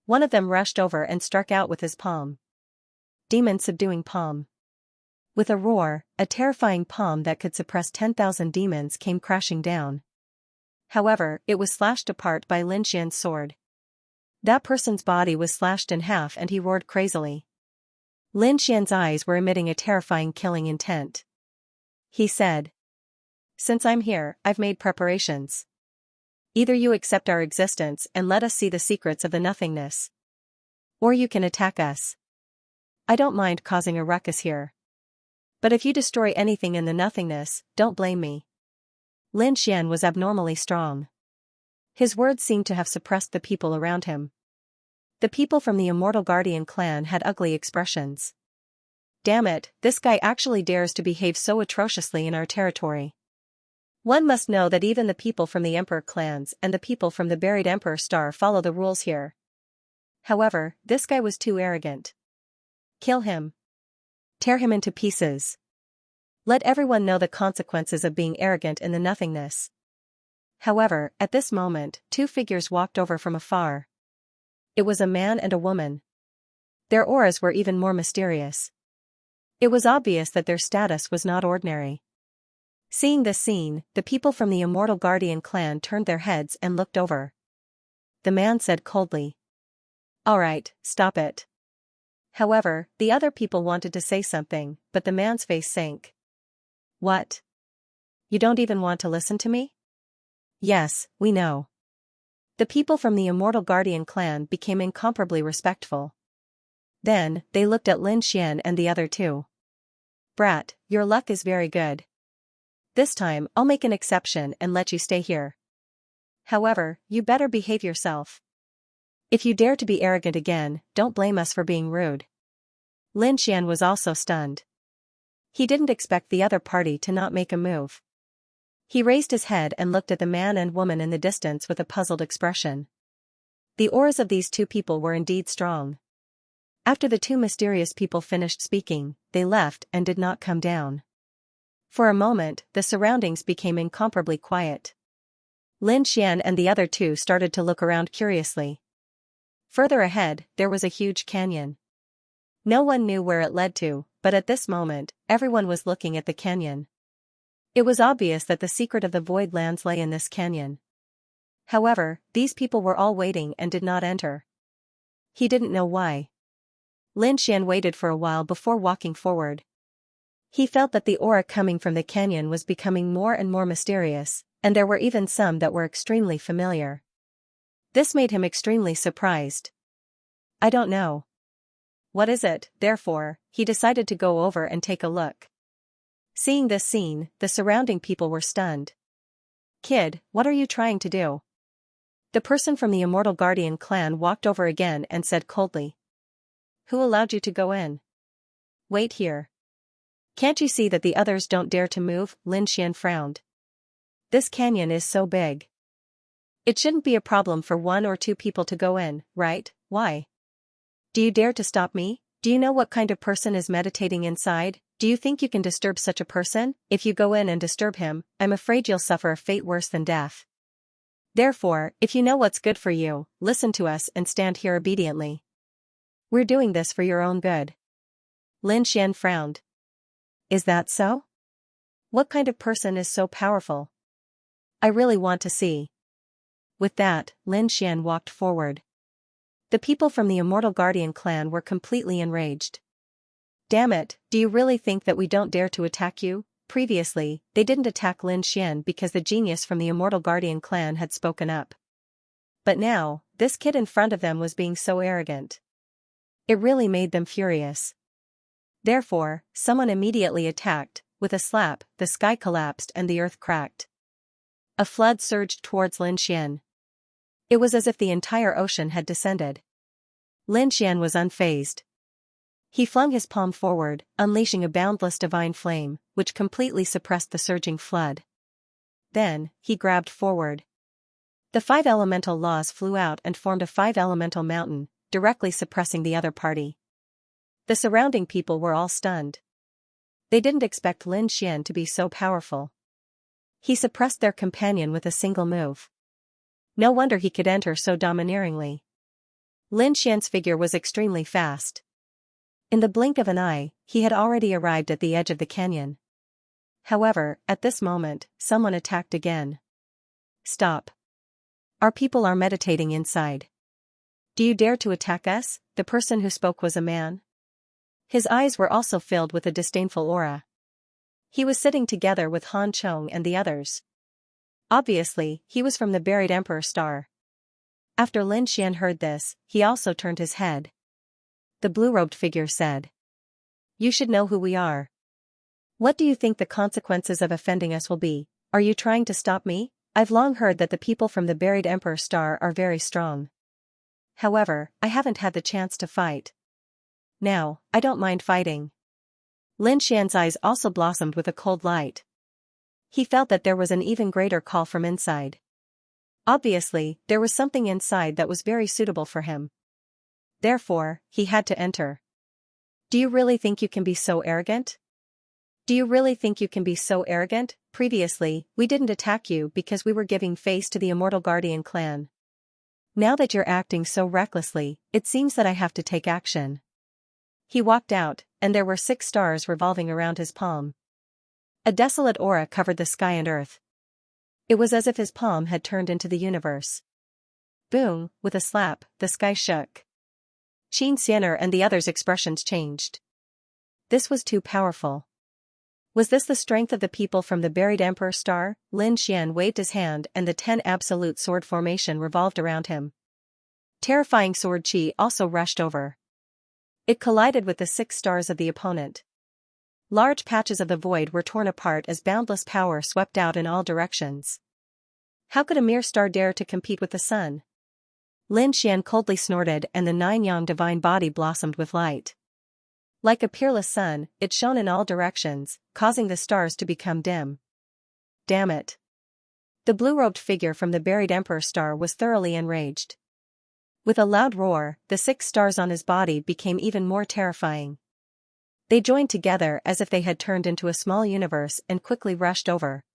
One of them rushed over and struck out with his palm. Demon subduing palm. With a roar, a terrifying palm that could suppress 10,000 demons came crashing down. However, it was slashed apart by Lin Xian's sword. That person's body was slashed in half and he roared crazily. Lin Xian's eyes were emitting a terrifying killing intent. He said, "Since I'm here, I've made preparations. Either you accept our existence and let us see the secrets of the nothingness. Or you can attack us. I don't mind causing a ruckus here. But if you destroy anything in the nothingness, don't blame me." Lin Xian was abnormally strong. His words seemed to have suppressed the people around him. The people from the Immortal Guardian clan had ugly expressions. Damn it, this guy actually dares to behave so atrociously in our territory. One must know that even the people from the Emperor clans and the people from the buried Emperor Star follow the rules here. However, this guy was too arrogant. Kill him. Tear him into pieces. Let everyone know the consequences of being arrogant in the nothingness. However, at this moment, two figures walked over from afar. It was a man and a woman. Their auras were even more mysterious. It was obvious that their status was not ordinary. Seeing this scene, the people from the Immortal Guardian clan turned their heads and looked over. The man said coldly, "All right, stop it." However, the other people wanted to say something, but the man's face sank. "What? You don't even want to listen to me?" "Yes, we know." The people from the Immortal Guardian clan became incomparably respectful. Then, they looked at Lin Xian and the other two. "Brat, your luck is very good. This time, I'll make an exception and let you stay here. However, you better behave yourself. If you dare to be arrogant again, don't blame us for being rude." Lin Xian was also stunned. He didn't expect the other party to not make a move. He raised his head and looked at the man and woman in the distance with a puzzled expression. The auras of these two people were indeed strong. After the two mysterious people finished speaking, they left and did not come down. For a moment, the surroundings became incomparably quiet. Lin Xian and the other two started to look around curiously. Further ahead, there was a huge canyon. No one knew where it led to, but at this moment, everyone was looking at the canyon. It was obvious that the secret of the void lands lay in this canyon. However, these people were all waiting and did not enter. He didn't know why. Lin Xian waited for a while before walking forward. He felt that the aura coming from the canyon was becoming more and more mysterious, and there were even some that were extremely familiar. This made him extremely surprised. "I don't know. What is it?" Therefore, he decided to go over and take a look. Seeing this scene, the surrounding people were stunned. "Kid, what are you trying to do?" The person from the Immortal Guardian clan walked over again and said coldly. "Who allowed you to go in? Wait here. Can't you see that the others don't dare to move?" Lin Xian frowned. "This canyon is so big. It shouldn't be a problem for one or two people to go in, right? Why? Do you dare to stop me? Do you know what kind of person is meditating inside? Do you think you can disturb such a person? If you go in and disturb him, I'm afraid you'll suffer a fate worse than death. Therefore, if you know what's good for you, listen to us and stand here obediently. We're doing this for your own good." Lin Xian frowned. "Is that so? What kind of person is so powerful? I really want to see." With that, Lin Xian walked forward. The people from the Immortal Guardian clan were completely enraged. "Damn it, do you really think that we don't dare to attack you?" Previously, they didn't attack Lin Xian because the genius from the Immortal Guardian clan had spoken up. But now, this kid in front of them was being so arrogant. It really made them furious. Therefore, someone immediately attacked. With a slap, the sky collapsed and the earth cracked. A flood surged towards Lin Xian. It was as if the entire ocean had descended. Lin Xian was unfazed. He flung his palm forward, unleashing a boundless divine flame, which completely suppressed the surging flood. Then, he grabbed forward. The 5 elemental laws flew out and formed a 5 elemental mountain, directly suppressing the other party. The surrounding people were all stunned. They didn't expect Lin Xian to be so powerful. He suppressed their companion with a single move. No wonder he could enter so domineeringly. Lin Xian's figure was extremely fast. In the blink of an eye, he had already arrived at the edge of the canyon. However, at this moment, someone attacked again. Stop. Our people are meditating inside. Do you dare to attack us? The person who spoke was a man. His eyes were also filled with a disdainful aura. He was sitting together with Han Chong and the others. Obviously, he was from the buried Emperor Star. After Lin Xian heard this, he also turned his head. The blue-robed figure said, "You should know who we are. What do you think the consequences of offending us will be? Are you trying to stop me? I've long heard that the people from the buried Emperor Star are very strong. However, I haven't had the chance to fight. Now, I don't mind fighting." Lin Xian's eyes also blossomed with a cold light. He felt that there was an even greater call from inside. Obviously, there was something inside that was very suitable for him. Therefore, he had to enter. Do you really think you can be so arrogant? Do you really think you can be so arrogant? Previously, we didn't attack you because we were giving face to the Immortal Guardian clan. Now that you're acting so recklessly, it seems that I have to take action. He walked out, and there were 6 stars revolving around his palm. A desolate aura covered the sky and earth. It was as if his palm had turned into the universe. Boom, with a slap, the sky shook. Xianxia and the others' expressions changed. This was too powerful. Was this the strength of the people from the buried Emperor Star? Lin Xian waved his hand and the 10 absolute sword formation revolved around him. Terrifying sword chi also rushed over. It collided with the 6 stars of the opponent. Large patches of the void were torn apart as boundless power swept out in all directions. How could a mere star dare to compete with the sun? Lin Xian coldly snorted and the 9 yang divine body blossomed with light. Like a peerless sun, it shone in all directions, causing the stars to become dim. Damn it. The blue-robed figure from the buried Emperor Star was thoroughly enraged. With a loud roar, the 6 stars on his body became even more terrifying. They joined together as if they had turned into a small universe and quickly rushed over.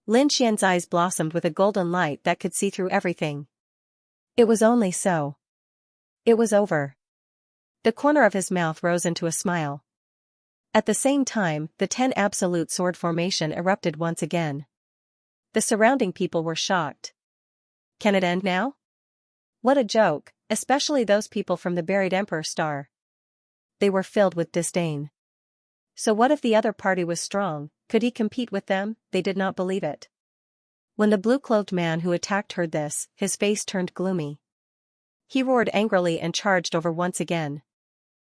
Lin Xian's eyes blossomed with a golden light that could see through everything. It was only so. It was over. The corner of his mouth rose into a smile. At the same time, the 10 absolute sword formation erupted once again. The surrounding people were shocked. Can it end now? What a joke, especially those people from the buried Emperor Star. They were filled with disdain. So what if the other party was strong? Could he compete with them? They did not believe it. When the blue-clothed man who attacked heard this, his face turned gloomy. He roared angrily and charged over once again.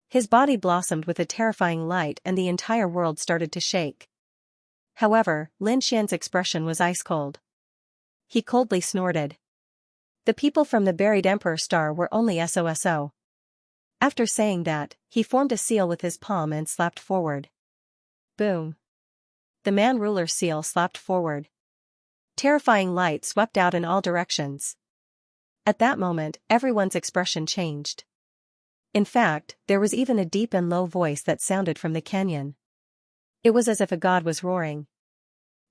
His body blossomed with a terrifying light and the entire world started to shake. However, Lin Xian's expression was ice-cold. He coldly snorted. The people from the buried Emperor Star were only SOSO. After saying that, he formed a seal with his palm and slapped forward. Boom. The man-ruler seal slapped forward. Terrifying light swept out in all directions. At that moment, everyone's expression changed. In fact, there was even a deep and low voice that sounded from the canyon. It was as if a god was roaring.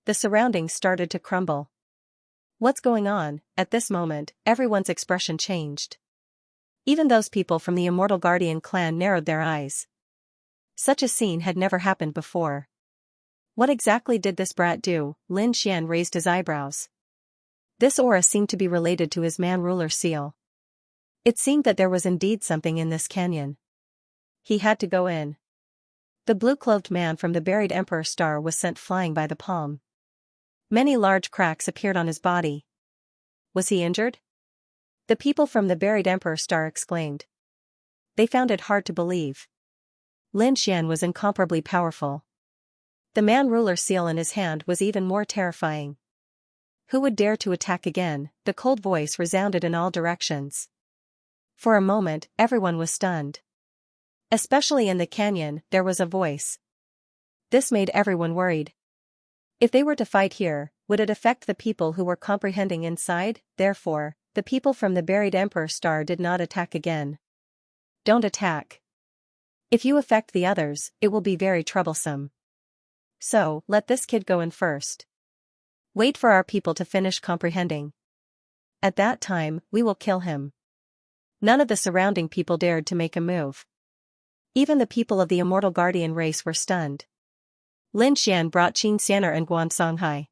The surroundings started to crumble. What's going on? At this moment, everyone's expression changed. Even those people from the Immortal Guardian clan narrowed their eyes. Such a scene had never happened before. What exactly did this brat do? Lin Xian raised his eyebrows. This aura seemed to be related to his man-ruler seal. It seemed that there was indeed something in this canyon. He had to go in. The blue-clothed man from the buried Emperor Star was sent flying by the palm. Many large cracks appeared on his body. Was he injured? The people from the buried Emperor Star exclaimed. They found it hard to believe. Lin Xian was incomparably powerful. The man-ruler seal in his hand was even more terrifying. Who would dare to attack again? The cold voice resounded in all directions. For a moment, everyone was stunned. Especially in the canyon, there was a voice. This made everyone worried. If they were to fight here, would it affect the people who were comprehending inside? Therefore, the people from the buried Emperor Star did not attack again. Don't attack. If you affect the others, it will be very troublesome. So, let this kid go in first. Wait for our people to finish comprehending. At that time, we will kill him. None of the surrounding people dared to make a move. Even the people of the immortal guardian race were stunned. Lin Xian brought Xianxia and Songhai.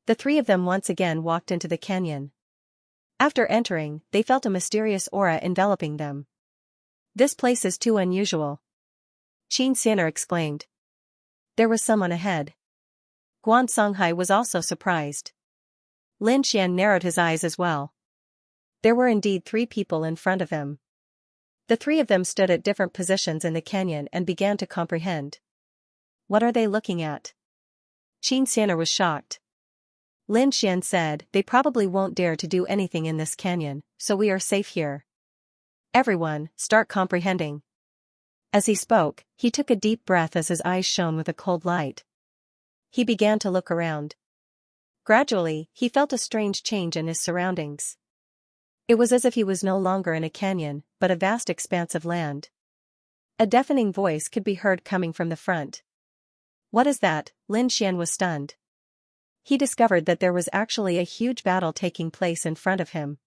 The three of them once again walked into the canyon. After entering, they felt a mysterious aura enveloping them. This place is too unusual. Xianxia exclaimed. There was someone ahead. Songhai was also surprised. Lin Xian narrowed his eyes as well. There were indeed three people in front of him. The three of them stood at different positions in the canyon and began to comprehend. What are they looking at? Xianxia was shocked. Lin Xian said, they probably won't dare to do anything in this canyon, so we are safe here. Everyone, start comprehending. As he spoke, he took a deep breath as his eyes shone with a cold light. He began to look around. Gradually, he felt a strange change in his surroundings. It was as if he was no longer in a canyon, but a vast expanse of land. A deafening voice could be heard coming from the front. What is that? Lin Xian was stunned. He discovered that there was actually a huge battle taking place in front of him.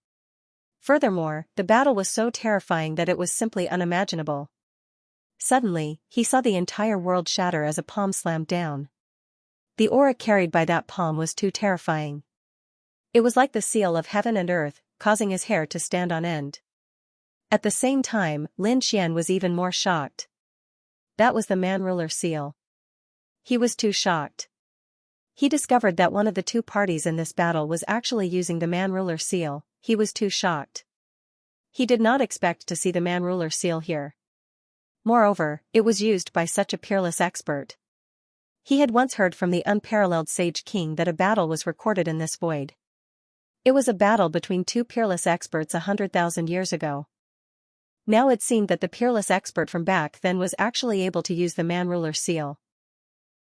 Furthermore, the battle was so terrifying that it was simply unimaginable. Suddenly, he saw the entire world shatter as a palm slammed down. The aura carried by that palm was too terrifying. It was like the seal of heaven and earth, causing his hair to stand on end. At the same time, Lin Xian was even more shocked. That was the man-ruler seal. He was too shocked. He discovered that one of the two parties in this battle was actually using the man-ruler seal. He was too shocked. He did not expect to see the man-ruler seal here. Moreover, it was used by such a peerless expert. He had once heard from the unparalleled Sage King that a battle was recorded in this void. It was a battle between two peerless experts 100,000 years ago. Now it seemed that the peerless expert from back then was actually able to use the man-ruler seal.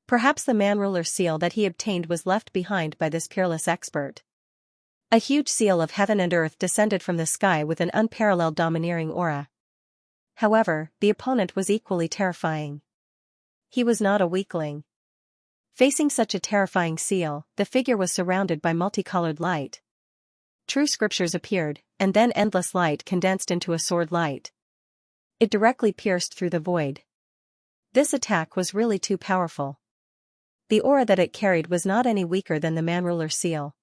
Perhaps the man-ruler seal that he obtained was left behind by this peerless expert. A huge seal of heaven and earth descended from the sky with an unparalleled domineering aura. However, the opponent was equally terrifying. He was not a weakling. Facing such a terrifying seal, the figure was surrounded by multicolored light. True scriptures appeared, and then endless light condensed into a sword light. It directly pierced through the void. This attack was really too powerful. The aura that it carried was not any weaker than the man-ruler seal.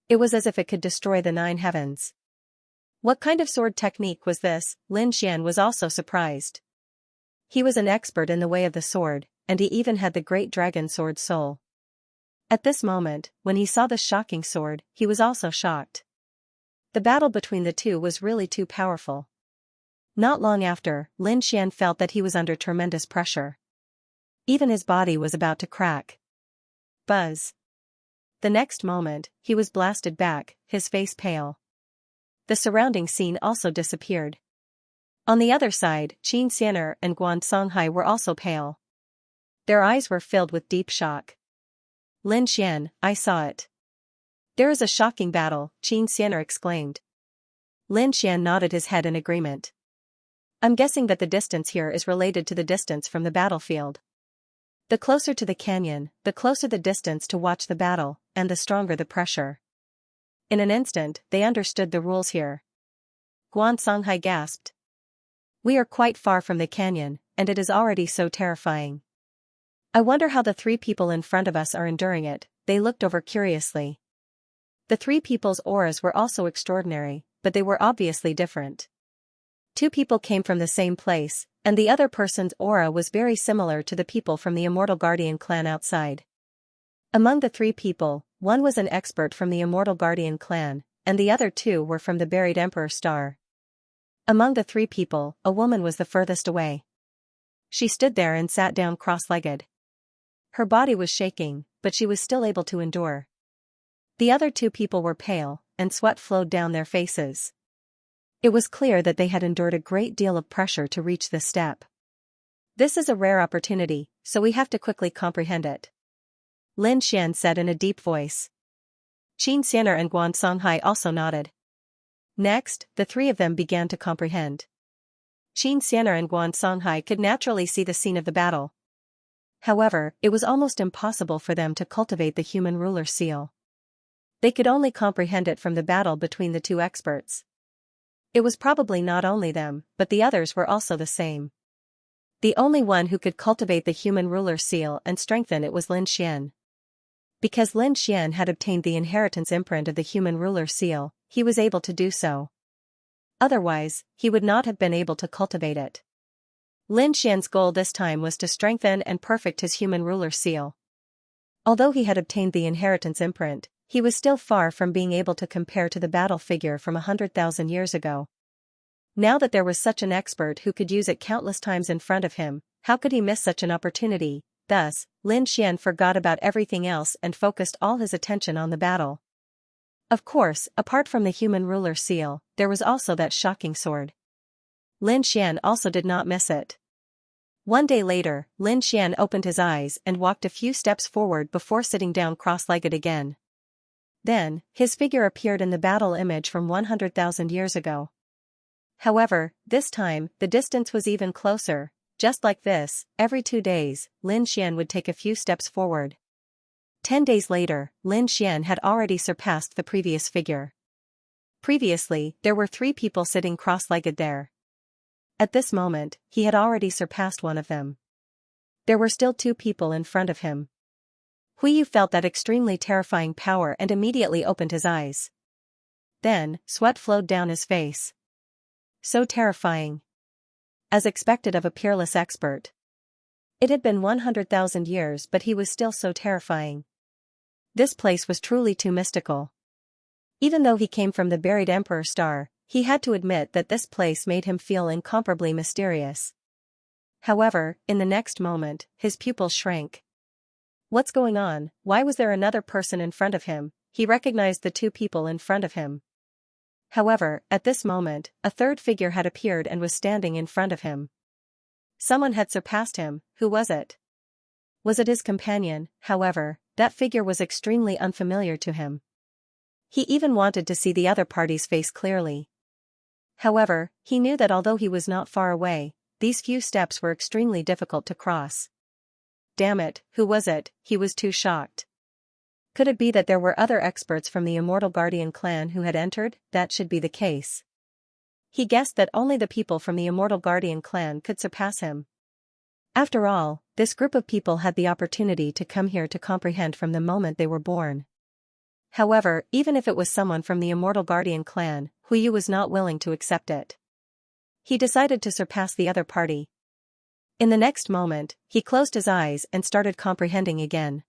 It was as if it could destroy the 9 heavens. What kind of sword technique was this? Lin Xian was also surprised. He was an expert in the way of the sword, and he even had the great dragon sword soul. At this moment, when he saw the shocking sword, he was also shocked. The battle between the two was really too powerful. Not long after, Lin Xian felt that he was under tremendous pressure. Even his body was about to crack. Buzz. The next moment, he was blasted back, his face pale. The surrounding scene also disappeared. On the other side, Xianxia and Songhai were also pale. Their eyes were filled with deep shock. Lin Xian, I saw it. There is a shocking battle, Xianxia exclaimed. Lin Xian nodded his head in agreement. I'm guessing that the distance here is related to the distance from the battlefield. The closer to the canyon, the closer the distance to watch the battle, and the stronger the pressure. In an instant, they understood the rules here. Songhai gasped. We are quite far from the canyon, and it is already so terrifying. I wonder how the 3 people in front of us are enduring it. They looked over curiously. The 3 people's auras were also extraordinary, but they were obviously different. 2 people came from the same place, and the other person's aura was very similar to the people from the Immortal Guardian clan outside. Among the 3 people, one was an expert from the Immortal Guardian clan, and the other 2 were from the buried Emperor Star. Among the 3 people, a woman was the furthest away. She stood there and sat down cross-legged. Her body was shaking, but she was still able to endure. The other two people were pale, and sweat flowed down their faces. It was clear that they had endured a great deal of pressure to reach this step. This is a rare opportunity, so we have to quickly comprehend it. Lin Xian said in a deep voice. Xianxia and Guan Songhai also nodded. Next, the three of them began to comprehend. Xianxia and Guan Songhai could naturally see the scene of the battle. However, it was almost impossible for them to cultivate the human ruler seal. They could only comprehend it from the battle between the two experts. It was probably not only them, but the others were also the same. The only one who could cultivate the human ruler seal and strengthen it was Lin Xian. Because Lin Xian had obtained the inheritance imprint of the human ruler seal, he was able to do so. Otherwise, he would not have been able to cultivate it. Lin Xian's goal this time was to strengthen and perfect his human ruler seal. Although he had obtained the inheritance imprint, he was still far from being able to compare to the battle figure from 100,000 years ago. Now that there was such an expert who could use it countless times in front of him, how could he miss such an opportunity? Thus, Lin Xian forgot about everything else and focused all his attention on the battle. Of course, apart from the human ruler seal, there was also that shocking sword. Lin Xian also did not miss it. One day later, Lin Xian opened his eyes and walked a few steps forward before sitting down cross-legged again. Then, his figure appeared in the battle image from 100,000 years ago. However, this time, the distance was even closer. Just like this, every 2 days, Lin Xian would take a few steps forward. 10 days later, Lin Xian had already surpassed the previous figure. Previously, there were 3 people sitting cross-legged there. At this moment, he had already surpassed one of them. There were still 2 people in front of him. Huiyu felt that extremely terrifying power and immediately opened his eyes. Then, sweat flowed down his face. So terrifying. As expected of a peerless expert. It had been 100,000 years, but he was still so terrifying. This place was truly too mystical. Even though he came from the buried Emperor Star, he had to admit that this place made him feel incomparably mysterious. However, in the next moment, his pupils shrank. What's going on? Why was there another person in front of him? He recognized the 2 people in front of him. However, at this moment, a third figure had appeared and was standing in front of him. Someone had surpassed him. Who was it? Was it his companion? However, that figure was extremely unfamiliar to him. He even wanted to see the other party's face clearly. However, he knew that although he was not far away, these few steps were extremely difficult to cross. Damn it, who was it? He was too shocked. Could it be that there were other experts from the Immortal Guardian clan who had entered? That should be the case. He guessed that only the people from the Immortal Guardian clan could surpass him. After all, this group of people had the opportunity to come here to comprehend from the moment they were born. However, even if it was someone from the Immortal Guardian clan, Huiyu was not willing to accept it. He decided to surpass the other party. In the next moment, he closed his eyes and started comprehending again.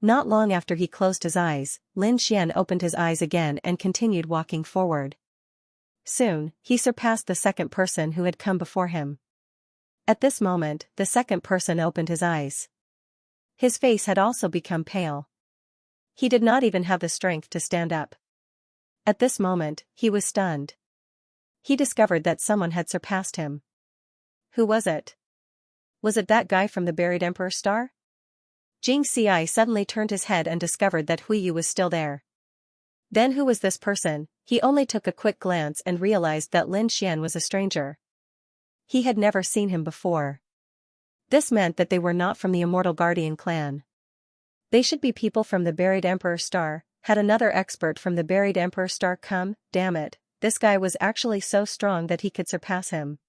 Not long after he closed his eyes, Lin Xian opened his eyes again and continued walking forward. Soon, he surpassed the second person who had come before him. At this moment, the second person opened his eyes. His face had also become pale. He did not even have the strength to stand up. At this moment, he was stunned. He discovered that someone had surpassed him. Who was it? Was it that guy from the buried Emperor Star? Xianxia suddenly turned his head and discovered that Huiyu was still there. Then who was this person? He only took a quick glance and realized that Lin Xian was a stranger. He had never seen him before. This meant that they were not from the Immortal Guardian clan. They should be people from the buried Emperor Star. Had another expert from the buried Emperor Star come? Damn it, this guy was actually so strong that he could surpass him.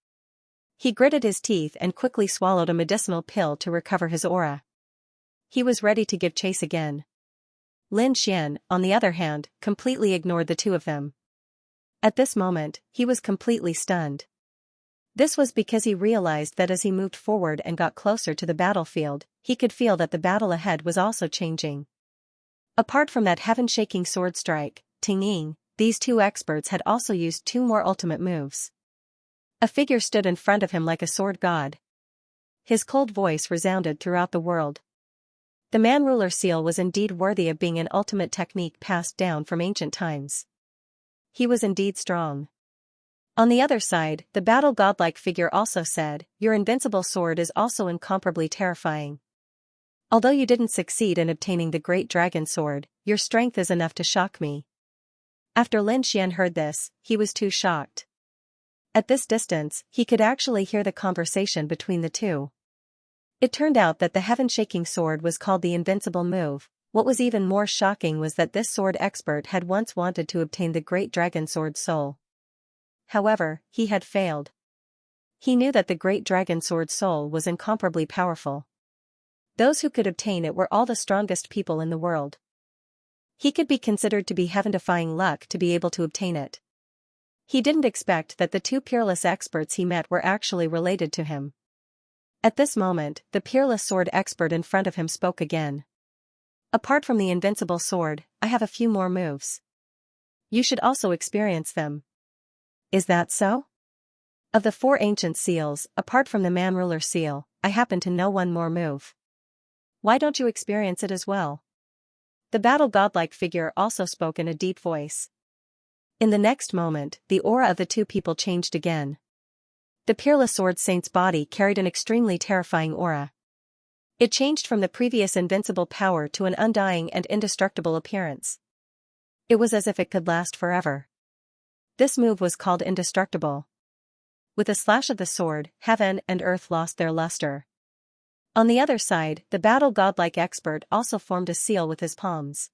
He gritted his teeth and quickly swallowed a medicinal pill to recover his aura. He was ready to give chase again. Lin Xian, on the other hand, completely ignored the 2 of them. At this moment, he was completely stunned. This was because he realized that as he moved forward and got closer to the battlefield, he could feel that the battle ahead was also changing. Apart from that heaven-shaking sword strike, Ting-ying, these 2 experts had also used 2 more ultimate moves. A figure stood in front of him like a sword god. His cold voice resounded throughout the world. The man-ruler seal was indeed worthy of being an ultimate technique passed down from ancient times. He was indeed strong. On the other side, the battle godlike figure also said, "Your invincible sword is also incomparably terrifying. Although you didn't succeed in obtaining the great dragon sword, your strength is enough to shock me." After Lin Xian heard this, he was too shocked. At this distance, he could actually hear the conversation between the two. It turned out that the heaven-shaking sword was called the invincible move. What was even more shocking was that this sword expert had once wanted to obtain the great dragon sword soul. However, he had failed. He knew that the great dragon sword soul was incomparably powerful. Those who could obtain it were all the strongest people in the world. He could be considered to be heaven-defying luck to be able to obtain it. He didn't expect that the two peerless experts he met were actually related to him. At this moment, the peerless sword expert in front of him spoke again. "Apart from the invincible sword, I have a few more moves. You should also experience them." "Is that so?" "Of the 4 ancient seals, apart from the man-ruler seal, I happen to know one more move. Why don't you experience it as well?" The battle godlike figure also spoke in a deep voice. In the next moment, the aura of the two people changed again. The peerless sword saint's body carried an extremely terrifying aura. It changed from the previous invincible power to an undying and indestructible appearance. It was as if it could last forever. This move was called indestructible. With a slash of the sword, heaven and earth lost their luster. On the other side, the battle godlike expert also formed a seal with his palms.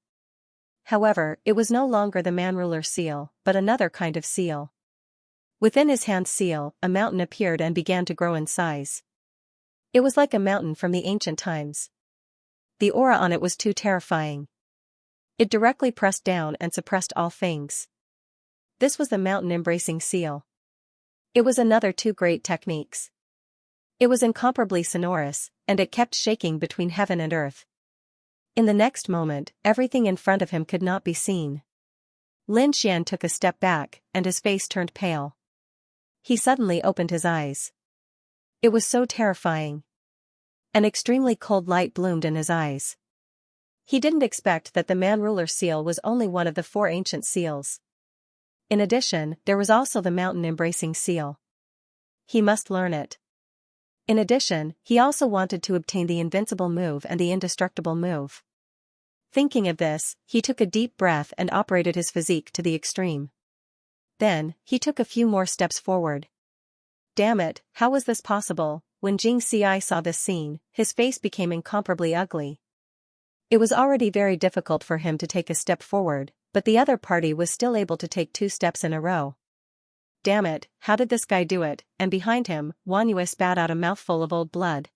However, it was no longer the man-ruler seal, but another kind of seal. Within his hand seal, a mountain appeared and began to grow in size. It was like a mountain from the ancient times. The aura on it was too terrifying. It directly pressed down and suppressed all things. This was the mountain-embracing seal. It was another 2 great techniques. It was incomparably sonorous, and it kept shaking between heaven and earth. In the next moment, everything in front of him could not be seen. Lin Xian took a step back, and his face turned pale. He suddenly opened his eyes. It was so terrifying. An extremely cold light bloomed in his eyes. He didn't expect that the man-ruler seal was only one of the 4 ancient seals. In addition, there was also the mountain-embracing seal. He must learn it. In addition, he also wanted to obtain the invincible move and the indestructible move. Thinking of this, he took a deep breath and operated his physique to the extreme. Then, he took a few more steps forward. Damn it, how was this possible? When Xianxia saw this scene, his face became incomparably ugly. It was already very difficult for him to take a step forward, but the other party was still able to take 2 steps in a row. Damn it, how did this guy do it? And behind him, Wanyue spat out a mouthful of old blood.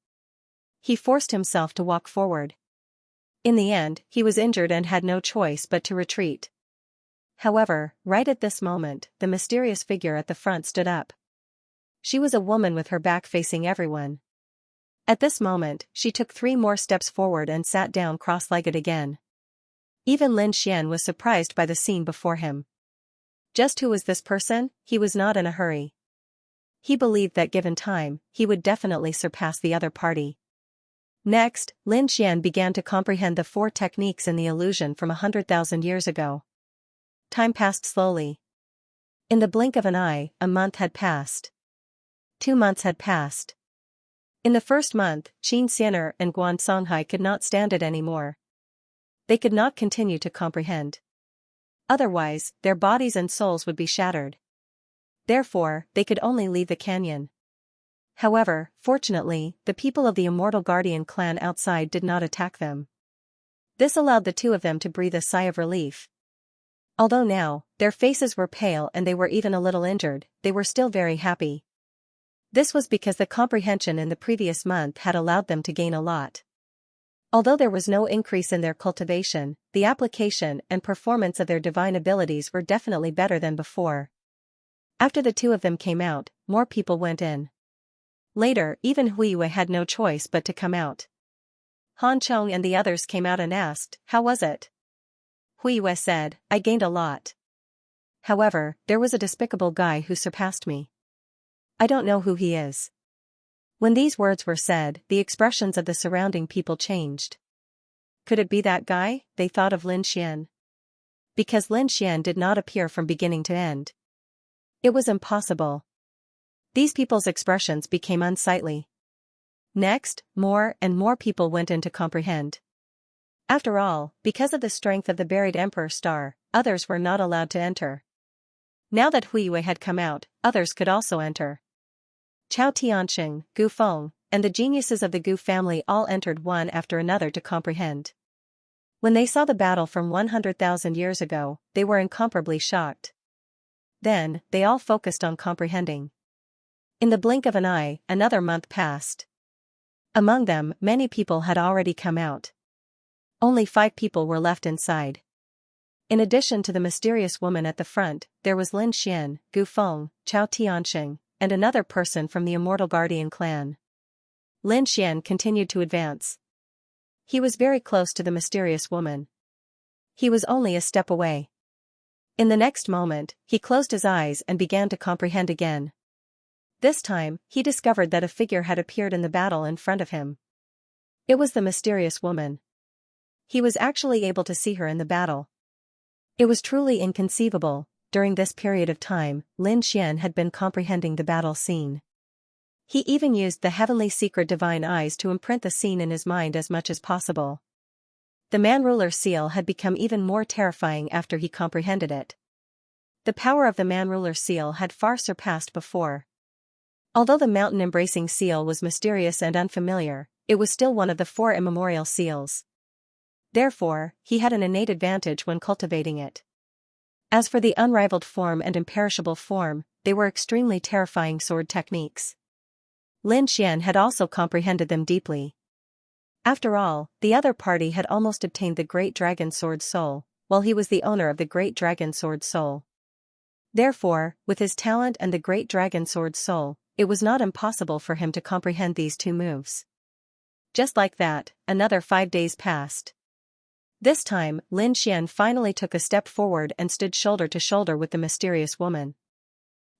He forced himself to walk forward. In the end, he was injured and had no choice but to retreat. However, right at this moment, the mysterious figure at the front stood up. She was a woman with her back facing everyone. At this moment, she took 3 more steps forward and sat down cross-legged again. Even Lin Xian was surprised by the scene before him. Just who was this person? He was not in a hurry. He believed that given time, he would definitely surpass the other party. Next, Lin Xian began to comprehend the 4 techniques in the illusion from 100,000 years ago. Time passed slowly. In the blink of an eye, a month had passed. 2 months had passed. In the first month, Qin Xian'er and Guan Songhai could not stand it anymore. They could not continue to comprehend. Otherwise, their bodies and souls would be shattered. Therefore, they could only leave the canyon. However, fortunately, the people of the Immortal Guardian clan outside did not attack them. This allowed the 2 of them to breathe a sigh of relief. Although now, their faces were pale and they were even a little injured, they were still very happy. This was because the comprehension in the previous month had allowed them to gain a lot. Although there was no increase in their cultivation, the application and performance of their divine abilities were definitely better than before. After the 2 of them came out, more people went in. Later, even Huiyue had no choice but to come out. Han Chong and the others came out and asked, "How was it?" Huiyue said, "I gained a lot. However, there was a despicable guy who surpassed me. I don't know who he is." When these words were said, the expressions of the surrounding people changed. Could it be that guy? They thought of Lin Xian. Because Lin Xian did not appear from beginning to end. It was impossible. These people's expressions became unsightly. Next, more and more people went in to comprehend. After all, because of the strength of the buried emperor star, others were not allowed to enter. Now that Hui Yue had come out, others could also enter. Chao Tianxing, Gu Feng, and the geniuses of the Gu family all entered one after another to comprehend. When they saw the battle from 100,000 years ago, they were incomparably shocked. Then, they all focused on comprehending. In the blink of an eye, another month passed. Among them, many people had already come out. Only 5 people were left inside. In addition to the mysterious woman at the front, there was Lin Xian, Gu Feng, Chao Tianxing, and another person from the Immortal Guardian clan. Lin Xian continued to advance. He was very close to the mysterious woman. He was only a step away. In the next moment, he closed his eyes and began to comprehend again. This time, he discovered that a figure had appeared in the battle in front of him. It was the mysterious woman. He was actually able to see her in the battle. It was truly inconceivable. During this period of time, Lin Xian had been comprehending the battle scene. He even used the heavenly secret divine eyes to imprint the scene in his mind as much as possible. The man-ruler seal had become even more terrifying after he comprehended it. The power of the man-ruler seal had far surpassed before. Although the mountain-embracing seal was mysterious and unfamiliar, it was still one of the 4 immemorial seals. Therefore, he had an innate advantage when cultivating it. As for the unrivaled form and imperishable form, they were extremely terrifying sword techniques. Lin Xian had also comprehended them deeply. After all, the other party had almost obtained the Great Dragon Sword Soul, while he was the owner of the Great Dragon Sword Soul. Therefore, with his talent and the Great Dragon Sword Soul, it was not impossible for him to comprehend these 2 moves. Just like that, another 5 days passed. This time, Lin Xian finally took a step forward and stood shoulder to shoulder with the mysterious woman.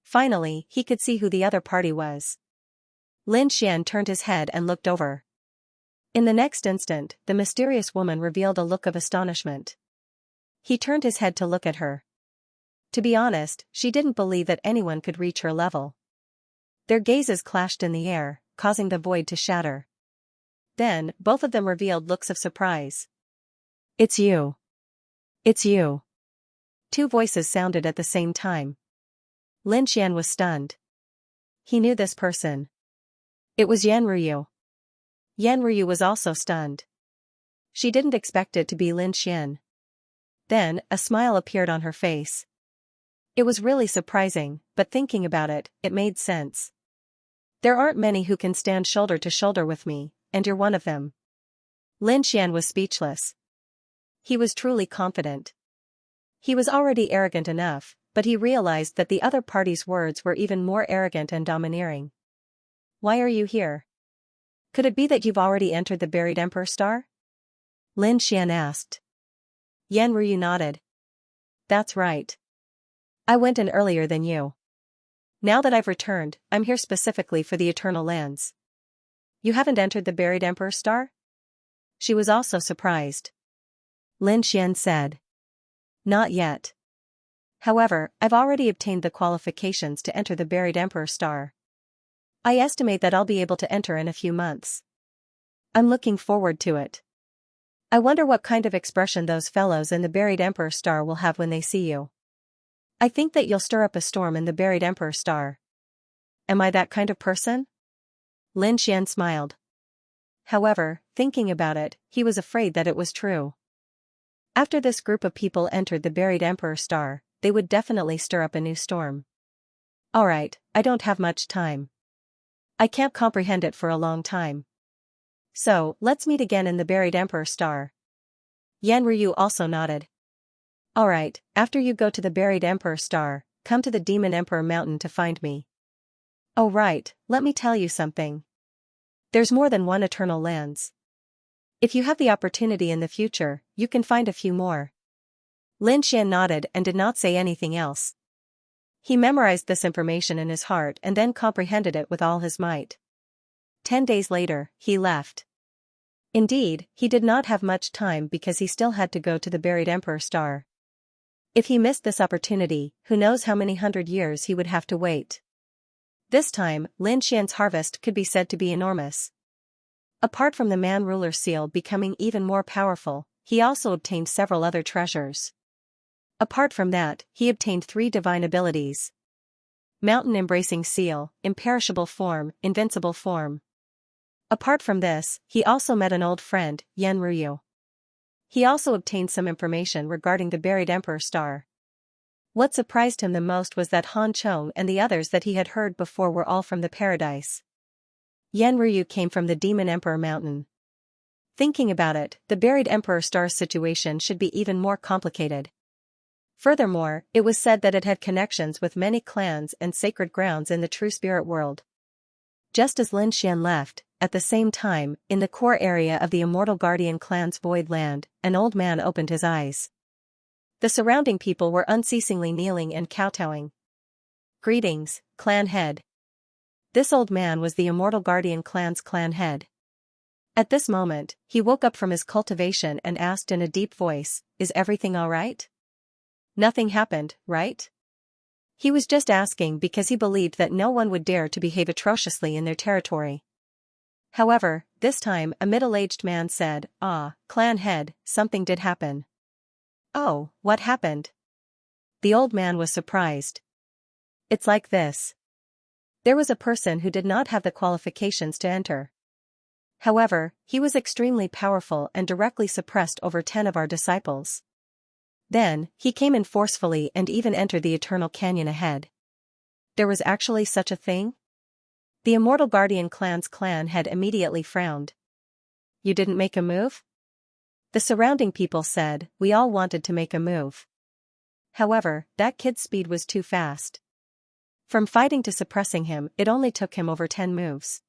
Finally, he could see who the other party was. Lin Xian turned his head and looked over. In the next instant, the mysterious woman revealed a look of astonishment. He turned his head to look at her. To be honest, she didn't believe that anyone could reach her level. Their gazes clashed in the air, causing the void to shatter. Then, both of them revealed looks of surprise. "It's you. It's you." 2 voices sounded at the same time. Lin Xian was stunned. He knew this person. It was Yan Ruyu. Yan Ruyu was also stunned. She didn't expect it to be Lin Xian. Then, a smile appeared on her face. It was really surprising, but thinking about it, it made sense. There aren't many who can stand shoulder to shoulder with me, and you're one of them. Lin Xian was speechless. He was truly confident. He was already arrogant enough, but he realized that the other party's words were even more arrogant and domineering. "Why are you here? Could it be that you've already entered the buried Emperor Star?" Lin Xian asked. Yan Ruyu nodded. "That's right. I went in earlier than you. Now that I've returned, I'm here specifically for the Eternal Lands." "You haven't entered the buried Emperor Star?" She was also surprised. Lin Xian said. "Not yet. However, I've already obtained the qualifications to enter the buried Emperor Star. I estimate that I'll be able to enter in a few months. I'm looking forward to it. I wonder what kind of expression those fellows in the buried Emperor Star will have when they see you. I think that you'll stir up a storm in the buried Emperor Star. Am I that kind of person?" Lin Xian smiled. However, thinking about it, he was afraid that it was true. After this group of people entered the buried Emperor Star, they would definitely stir up a new storm. "Alright, I don't have much time. I can't comprehend it for a long time. So, let's meet again in the buried Emperor Star." Yan Ruyu also nodded. "Alright, after you go to the buried Emperor Star, come to the Demon Emperor Mountain to find me." "Oh right, let me tell you something. There's more than one Eternal Lands. If you have the opportunity in the future, you can find a few more." Lin Xian nodded and did not say anything else. He memorized this information in his heart and then comprehended it with all his might. 10 days later, he left. Indeed, he did not have much time because he still had to go to the buried Emperor Star. If he missed this opportunity, who knows how many 100 years he would have to wait. This time, Lin Xian's harvest could be said to be enormous. Apart from the man-ruler seal becoming even more powerful, he also obtained several other treasures. Apart from that, he obtained 3 divine abilities. Mountain-embracing seal, imperishable form, invincible form. Apart from this, he also met an old friend, Yan Ruyu. He also obtained some information regarding the buried Emperor Star. What surprised him the most was that Han Chong and the others that he had heard before were all from the paradise. Yan Ruyu came from the Demon Emperor Mountain. Thinking about it, the buried Emperor Star's situation should be even more complicated. Furthermore, it was said that it had connections with many clans and sacred grounds in the true spirit world. Just as Lin Xian left, at the same time, in the core area of the Immortal Guardian clan's void land, an old man opened his eyes. The surrounding people were unceasingly kneeling and kowtowing. Greetings, clan head. This old man was the Immortal Guardian clan's clan head. At this moment, he woke up from his cultivation and asked in a deep voice, "Is everything all right? Nothing happened, right?" He was just asking because he believed that no one would dare to behave atrociously in their territory. However, this time a middle-aged man said, "Ah, clan head, something did happen." "Oh, what happened?" The old man was surprised. "It's like this. There was a person who did not have the qualifications to enter. However, he was extremely powerful and directly suppressed over 10 of our disciples. Then, he came in forcefully and even entered the Eternal Canyon ahead." There was actually such a thing? The Immortal Guardian clan's clan head immediately frowned. "You didn't make a move?" The surrounding people said, "We all wanted to make a move. However, that kid's speed was too fast. From fighting to suppressing him, it only took him over 10 moves.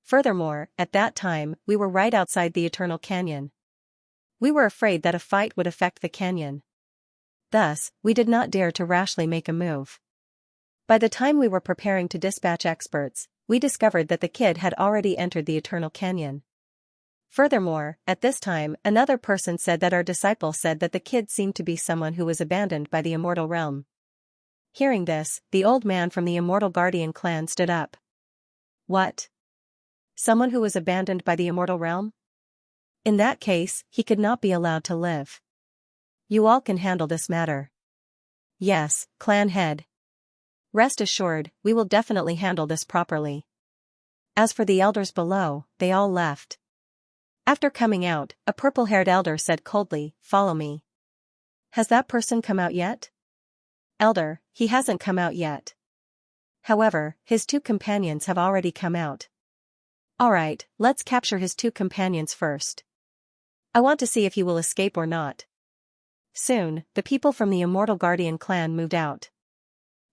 Furthermore, at that time, we were right outside the Eternal Canyon. We were afraid that a fight would affect the canyon. Thus, we did not dare to rashly make a move. By the time we were preparing to dispatch experts, we discovered that the kid had already entered the Eternal Canyon. Furthermore, at this time, another person said that our disciple said that the kid seemed to be someone who was abandoned by the immortal realm." Hearing this, the old man from the Immortal Guardian clan stood up. "What? Someone who was abandoned by the immortal realm? In that case, he could not be allowed to live. You all can handle this matter." "Yes, clan head. Rest assured, we will definitely handle this properly." As for the elders below, they all left. After coming out, a purple-haired elder said coldly, "Follow me." "Has that person come out yet?" "Elder, he hasn't come out yet. However, his 2 companions have already come out." "Alright, let's capture his 2 companions first. I want to see if he will escape or not." Soon, the people from the Immortal Guardian clan moved out.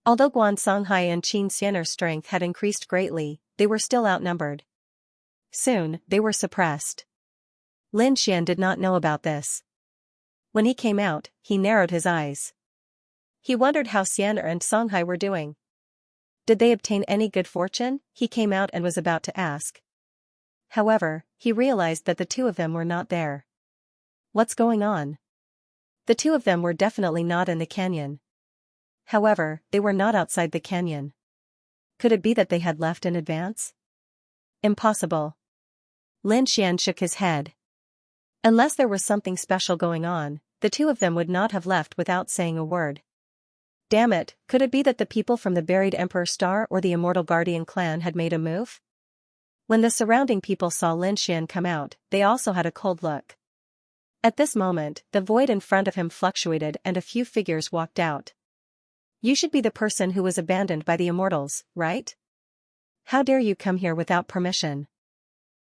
Although Guan Songhai and Xianxia's strength had increased greatly, they were still outnumbered. Soon, they were suppressed. Lin Xian did not know about this. When he came out, he narrowed his eyes. He wondered how Xian and Songhai were doing. Did they obtain any good fortune? He came out and was about to ask. However, he realized that the 2 of them were not there. What's going on? The 2 of them were definitely not in the canyon. However, they were not outside the canyon. Could it be that they had left in advance? Impossible. Lin Xian shook his head. Unless there was something special going on, the 2 of them would not have left without saying a word. Damn it, could it be that the people from the buried Emperor Star or the Immortal Guardian clan had made a move? When the surrounding people saw Lin Xian come out, they also had a cold look. At this moment, the void in front of him fluctuated and a few figures walked out. "You should be the person who was abandoned by the immortals, right? How dare you come here without permission?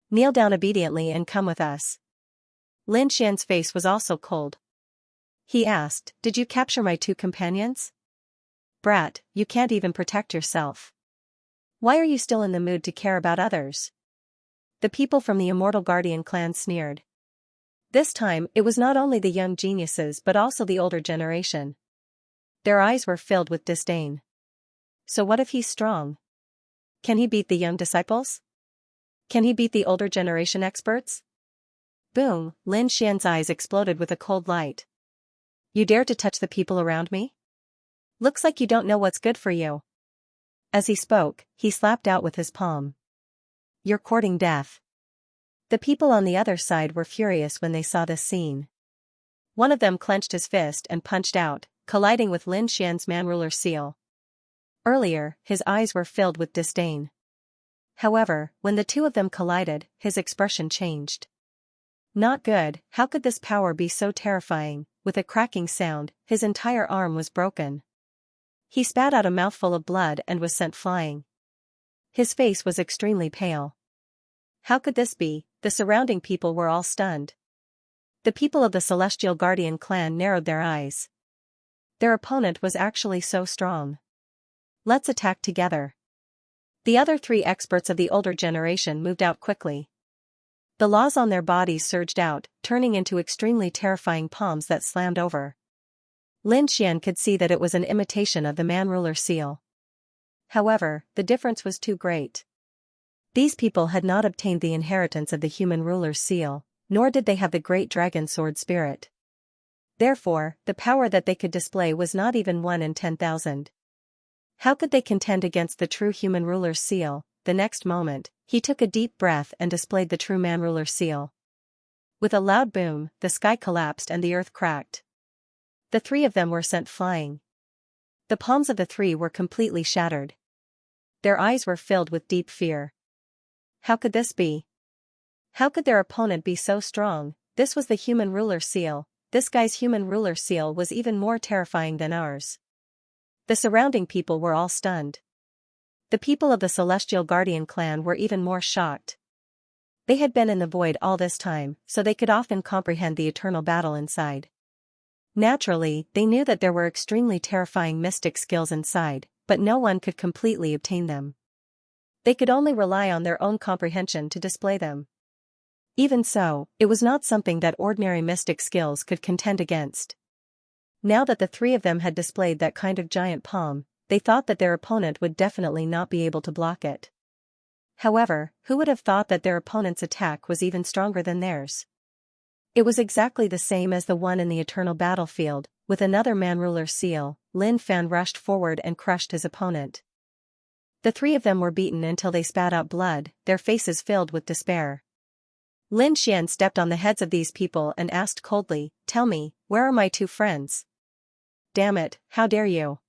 Kneel down obediently and come with us." Lin Xian's face was also cold. He asked, "Did you capture my 2 companions? Brat, you can't even protect yourself. Why are you still in the mood to care about others?" The people from the Immortal Guardian clan sneered. This time, it was not only the young geniuses but also the older generation. Their eyes were filled with disdain. So what if he's strong? Can he beat the young disciples? Can he beat the older generation experts? Boom, Lin Xian's eyes exploded with a cold light. You dare to touch the people around me? Looks like you don't know what's good for you. As he spoke, he slapped out with his palm. You're courting death. The people on the other side were furious when they saw this scene. One of them clenched his fist and punched out, colliding with Lin Xian's man-ruler seal. Earlier, his eyes were filled with disdain. However, when the two of them collided, his expression changed. Not good, how could this power be so terrifying? With a cracking sound, his entire arm was broken. He spat out a mouthful of blood and was sent flying. His face was extremely pale. How could this be? The surrounding people were all stunned. The people of the Celestial Guardian clan narrowed their eyes. Their opponent was actually so strong. Let's attack together. The other three experts of the older generation moved out quickly. The laws on their bodies surged out, turning into extremely terrifying palms that slammed over. Lin Xian could see that it was an imitation of the man-ruler seal. However, the difference was too great. These people had not obtained the inheritance of the human ruler's seal, nor did they have the great dragon sword spirit. Therefore, the power that they could display was not even 1 in 10,000. How could they contend against the true human ruler's seal? The next moment, he took a deep breath and displayed the true man-ruler seal. With a loud boom, the sky collapsed and the earth cracked. The three of them were sent flying. The palms of the three were completely shattered. Their eyes were filled with deep fear. How could this be? How could their opponent be so strong? This was the human ruler seal. This guy's human ruler seal was even more terrifying than ours. The surrounding people were all stunned. The people of the Celestial Guardian clan were even more shocked. They had been in the void all this time, so they could often comprehend the eternal battle inside. Naturally, they knew that there were extremely terrifying mystic skills inside, but no one could completely obtain them. They could only rely on their own comprehension to display them. Even so, it was not something that ordinary mystic skills could contend against. Now that the three of them had displayed that kind of giant palm, they thought that their opponent would definitely not be able to block it. However, who would have thought that their opponent's attack was even stronger than theirs? It was exactly the same as the one in the eternal battlefield. With another man-ruler seal, Lin Fan rushed forward and crushed his opponent. The three of them were beaten until they spat out blood, their faces filled with despair. Lin Xian stepped on the heads of these people and asked coldly, "Tell me, where are my two friends?" "Damn it, how dare you!"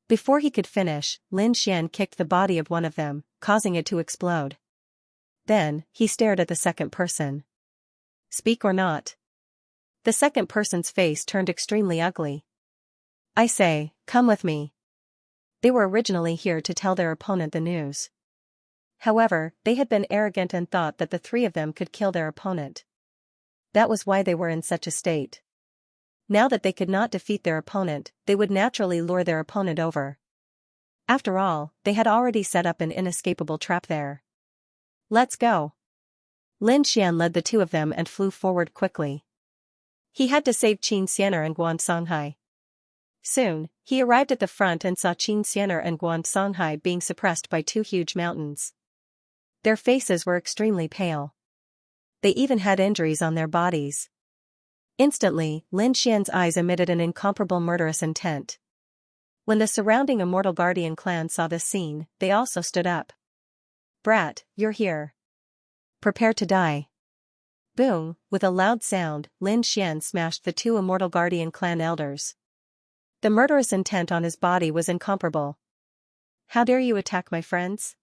Before he could finish, Lin Xian kicked the body of one of them, causing it to explode. Then, he stared at the second person. Speak or not? The second person's face turned extremely ugly. I say, come with me. They were originally here to tell their opponent the news. However, they had been arrogant and thought that the three of them could kill their opponent. That was why they were in such a state. Now that they could not defeat their opponent, they would naturally lure their opponent over. After all, they had already set up an inescapable trap there. Let's go. Lin Xian led the two of them and flew forward quickly. He had to save Xianxia and Guansonghai. Soon, he arrived at the front and saw Xianxia and Guansonghai being suppressed by two huge mountains. Their faces were extremely pale. They even had injuries on their bodies. Instantly, Lin Xian's eyes emitted an incomparable murderous intent. When the surrounding Immortal Guardian clan saw this scene, they also stood up. Brat, you're here. Prepare to die. Boom, with a loud sound, Lin Xian smashed the two Immortal Guardian clan elders. The murderous intent on his body was incomparable. How dare you attack my friends?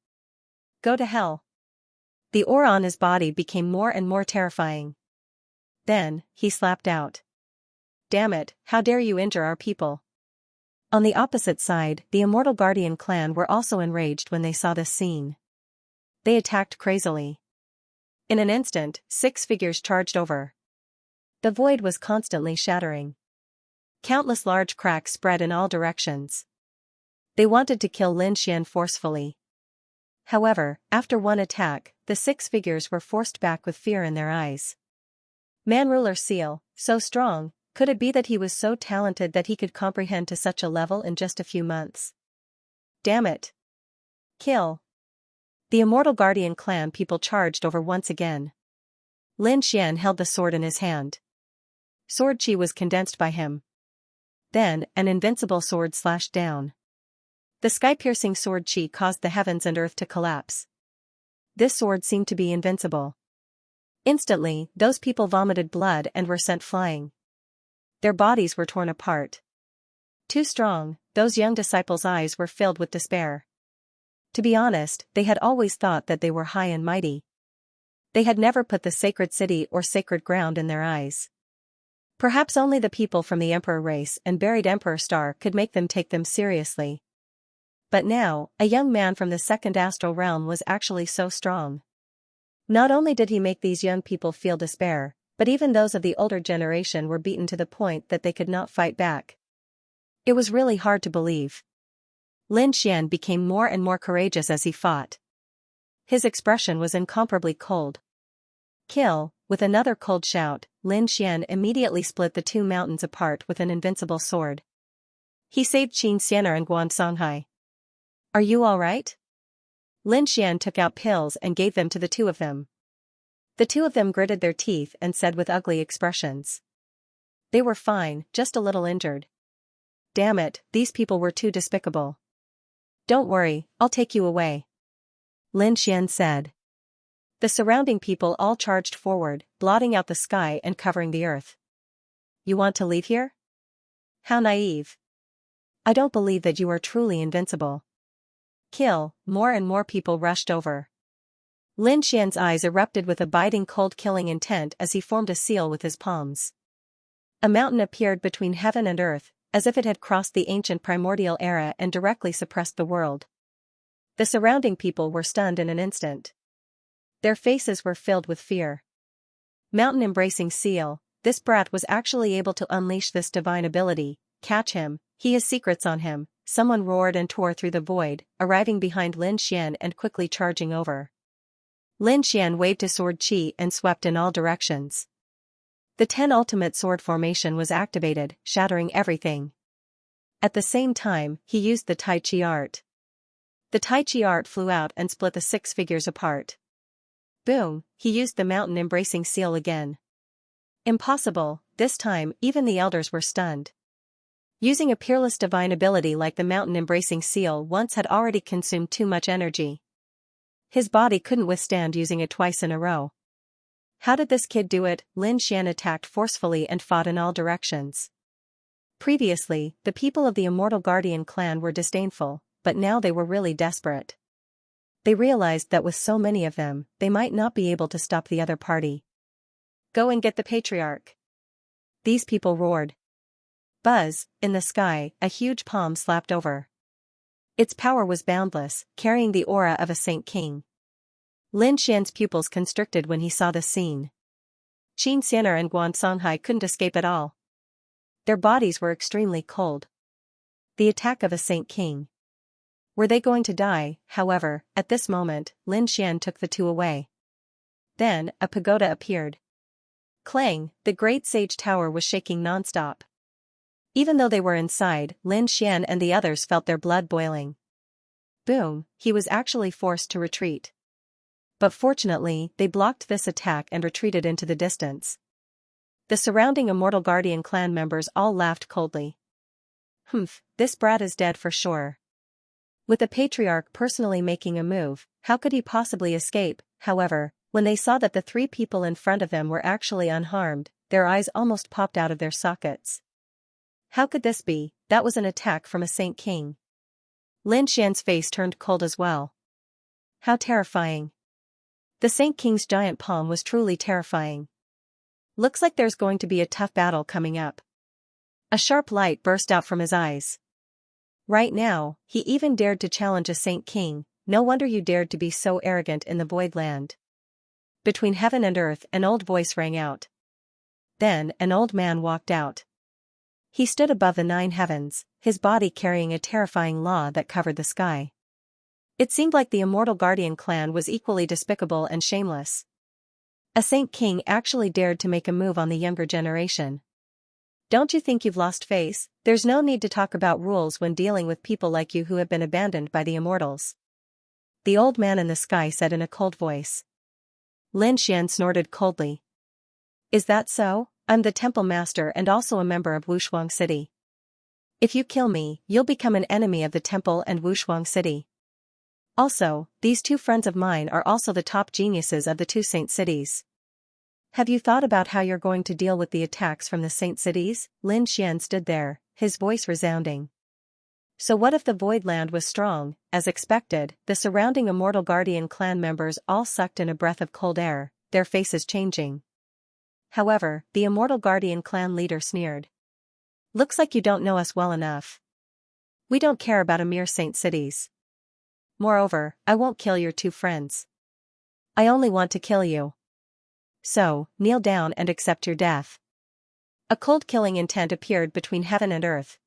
Go to hell. The aura on his body became more and more terrifying. Then, he slapped out. Damn it, how dare you injure our people? On the opposite side, the Immortal Guardian clan were also enraged when they saw this scene. They attacked crazily. In an instant, 6 figures charged over. The void was constantly shattering. Countless large cracks spread in all directions. They wanted to kill Lin Xian forcefully. However, after one attack, the 6 figures were forced back with fear in their eyes. Man-ruler seal, so strong, could it be that he was so talented that he could comprehend to such a level in just a few months? Damn it! Kill! The immortal guardian clan people charged over once again. Lin Xian held the sword in his hand. Sword chi was condensed by him. Then, an invincible sword slashed down. The sky-piercing sword chi caused the heavens and earth to collapse. This sword seemed to be invincible. Instantly, those people vomited blood and were sent flying. Their bodies were torn apart. Too strong, those young disciples' eyes were filled with despair. To be honest, they had always thought that they were high and mighty. They had never put the sacred city or sacred ground in their eyes. Perhaps only the people from the Emperor race and buried Emperor Star could make them take them seriously. But now, a young man from the second astral realm was actually so strong. Not only did he make these young people feel despair, but even those of the older generation were beaten to the point that they could not fight back. It was really hard to believe. Lin Xian became more and more courageous as he fought. His expression was incomparably cold. Kill! With another cold shout, Lin Xian immediately split the two mountains apart with an invincible sword. He saved Xianxia and Guansonghai. Are you alright? Lin Xian took out pills and gave them to the two of them. The two of them gritted their teeth and said with ugly expressions. They were fine, just a little injured. Damn it, these people were too despicable. Don't worry, I'll take you away. Lin Xian said. The surrounding people all charged forward, blotting out the sky and covering the earth. You want to leave here? How naive. I don't believe that you are truly invincible. Kill! More and more people rushed over. Lin Xian's eyes erupted with a biting cold killing intent as he formed a seal with his palms. A mountain appeared between heaven and earth, as if it had crossed the ancient primordial era and directly suppressed the world. The surrounding people were stunned in an instant. Their faces were filled with fear. Mountain-embracing seal, this brat was actually able to unleash this divine ability. Catch him, he has secrets on him, someone roared and tore through the void, arriving behind Lin Xian and quickly charging over. Lin Xian waved his sword chi and swept in all directions. The 10 ultimate sword formation was activated, shattering everything. At the same time, he used the Tai Chi art. The Tai Chi art flew out and split the 6 figures apart. Boom, he used the mountain-embracing seal again. Impossible, this time even the elders were stunned. Using a peerless divine ability like the mountain-embracing seal once had already consumed too much energy. His body couldn't withstand using it twice in a row. How did this kid do it? Lin Xian attacked forcefully and fought in all directions. Previously, the people of the Immortal Guardian clan were disdainful, but now they were really desperate. They realized that with so many of them, they might not be able to stop the other party. Go and get the patriarch. These people roared. Buzz, in the sky, a huge palm slapped over. Its power was boundless, carrying the aura of a saint king. Lin Xian's pupils constricted when he saw this scene. Xianxia and Guansonghai couldn't escape at all. Their bodies were extremely cold. The attack of a saint king. Were they going to die? However, at this moment, Lin Xian took the two away. Then, a pagoda appeared. Clang, the great sage tower was shaking non-stop. Even though they were inside, Lin Xian and the others felt their blood boiling. Boom, he was actually forced to retreat. But fortunately, they blocked this attack and retreated into the distance. The surrounding Immortal Guardian clan members all laughed coldly. Humph, this brat is dead for sure. With the patriarch personally making a move, how could he possibly escape? However, when they saw that the 3 people in front of them were actually unharmed, their eyes almost popped out of their sockets. How could this be? That was an attack from a Saint King. Lin Xian's face turned cold as well. How terrifying. The Saint King's giant palm was truly terrifying. Looks like there's going to be a tough battle coming up. A sharp light burst out from his eyes. Right now, he even dared to challenge a Saint King. No wonder you dared to be so arrogant in the Void Land. Between heaven and earth, an old voice rang out. Then, an old man walked out. He stood above the 9 heavens, his body carrying a terrifying law that covered the sky. It seemed like the Immortal Guardian clan was equally despicable and shameless. A Saint King actually dared to make a move on the younger generation. Don't you think you've lost face? There's no need to talk about rules when dealing with people like you who have been abandoned by the Immortals. the old man in the sky said in a cold voice. Lin Xian snorted coldly. Is that so? I'm the temple master and also a member of Wushuang City. If you kill me, you'll become an enemy of the temple and Wushuang City. Also, these two friends of mine are also the top geniuses of the two saint cities. Have you thought about how you're going to deal with the attacks from the saint cities? Lin Xian stood there, his voice resounding. So what if the Void Land was strong? As expected, the surrounding Immortal Guardian clan members all sucked in a breath of cold air, their faces changing. However, the Immortal Guardian clan leader sneered. Looks like you don't know us well enough. We don't care about a mere saint cities. Moreover, I won't kill your two friends. I only want to kill you. So, kneel down and accept your death. A cold killing intent appeared between heaven and earth.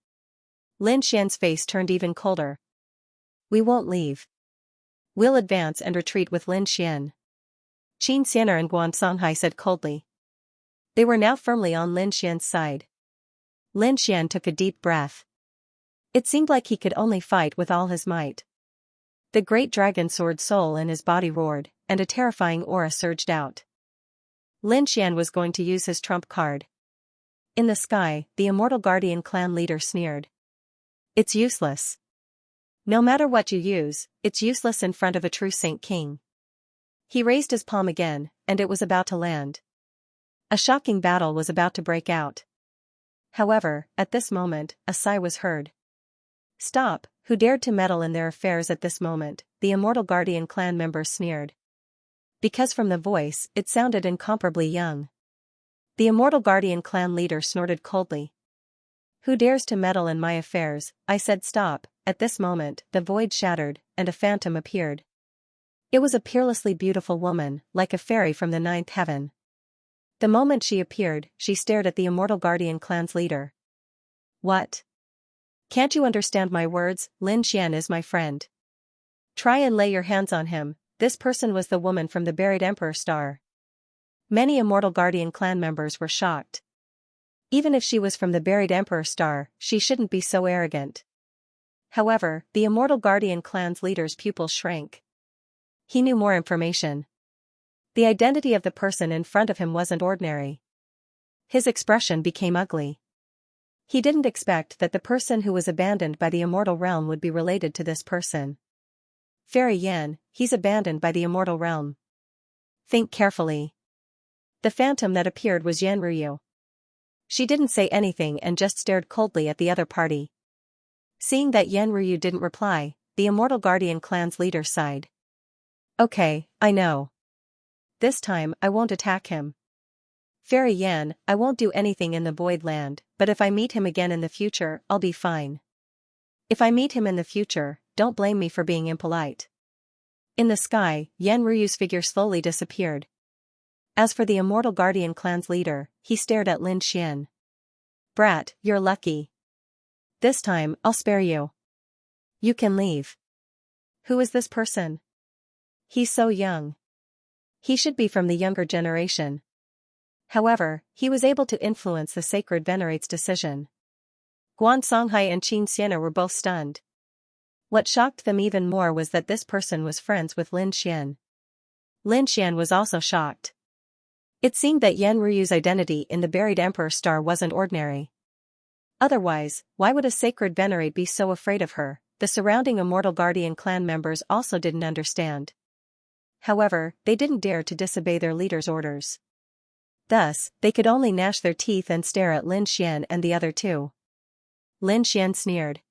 Lin Xian's face turned even colder. We won't leave. We'll advance and retreat with Lin Xian. Xianxia and Guansonghai said coldly. They were now firmly on Lin Xian's side. Lin Xian took a deep breath. It seemed like he could only fight with all his might. The great dragon sword soul in his body roared, and a terrifying aura surged out. Lin Xian was going to use his trump card. In the sky, the Immortal Guardian clan leader sneered. It's useless. No matter what you use, it's useless in front of a true Saint King. He raised his palm again, and it was about to land. A shocking battle was about to break out. However, at this moment, a sigh was heard. Stop, who dared to meddle in their affairs at this moment? The Immortal Guardian clan members sneered. Because from the voice, it sounded incomparably young. The Immortal Guardian clan leader snorted coldly. Who dares to meddle in my affairs? I said stop. At this moment, the void shattered, and a phantom appeared. It was a peerlessly beautiful woman, like a fairy from the ninth heaven. The moment she appeared, she stared at the Immortal Guardian clan's leader. What? Can't you understand my words? Lin Xian is my friend. Try and lay your hands on him. This person was the woman from the buried Emperor Star. Many Immortal Guardian clan members were shocked. Even if she was from the buried Emperor Star, she shouldn't be so arrogant. However, the Immortal Guardian clan's leader's pupils shrank. He knew more information. The identity of the person in front of him wasn't ordinary. His expression became ugly. He didn't expect that the person who was abandoned by the Immortal Realm would be related to this person. Fairy Yan, he's abandoned by the Immortal Realm. Think carefully. The phantom that appeared was Yan Ruyu. She didn't say anything and just stared coldly at the other party. Seeing that Yan Ruyu didn't reply, the Immortal Guardian clan's leader sighed. Okay, I know. This time I won't attack him. Fairy Yan, I won't do anything in the Void Land, but if I meet him again in the future, I'll be fine. If I meet him in the future, don't blame me for being impolite. In the sky, Yan Ruyu's figure slowly disappeared. As for the Immortal Guardian clan's leader, he stared at Lin Xian. Brat, you're lucky. This time, I'll spare you. You can leave. Who is this person? He's so young. He should be from the younger generation. However, he was able to influence the Sacred Venerate's decision. Guansonghai and Xianxia were both stunned. What shocked them even more was that this person was friends with Lin Xian. Lin Xian was also shocked. It seemed that Yan Ruyu's identity in the buried Emperor Star wasn't ordinary. Otherwise, why would a Sacred Venerate be so afraid of her? The surrounding Immortal Guardian clan members also didn't understand. However, they didn't dare to disobey their leader's orders. Thus, they could only gnash their teeth and stare at Lin Xian and the other two. Lin Xian sneered.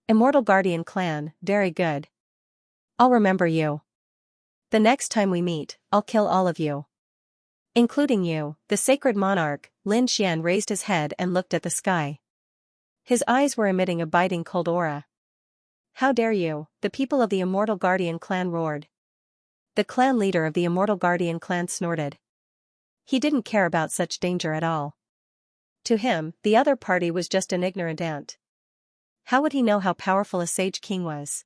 Immortal Guardian clan, very good. I'll remember you. The next time we meet, I'll kill all of you. Including you, the Sacred Monarch. Lin Xian raised his head and looked at the sky. His eyes were emitting a biting cold aura. How dare you? The people of the Immortal Guardian clan roared. The clan leader of the Immortal Guardian clan snorted. He didn't care about such danger at all. To him, the other party was just an ignorant ant. How would he know how powerful a sage king was?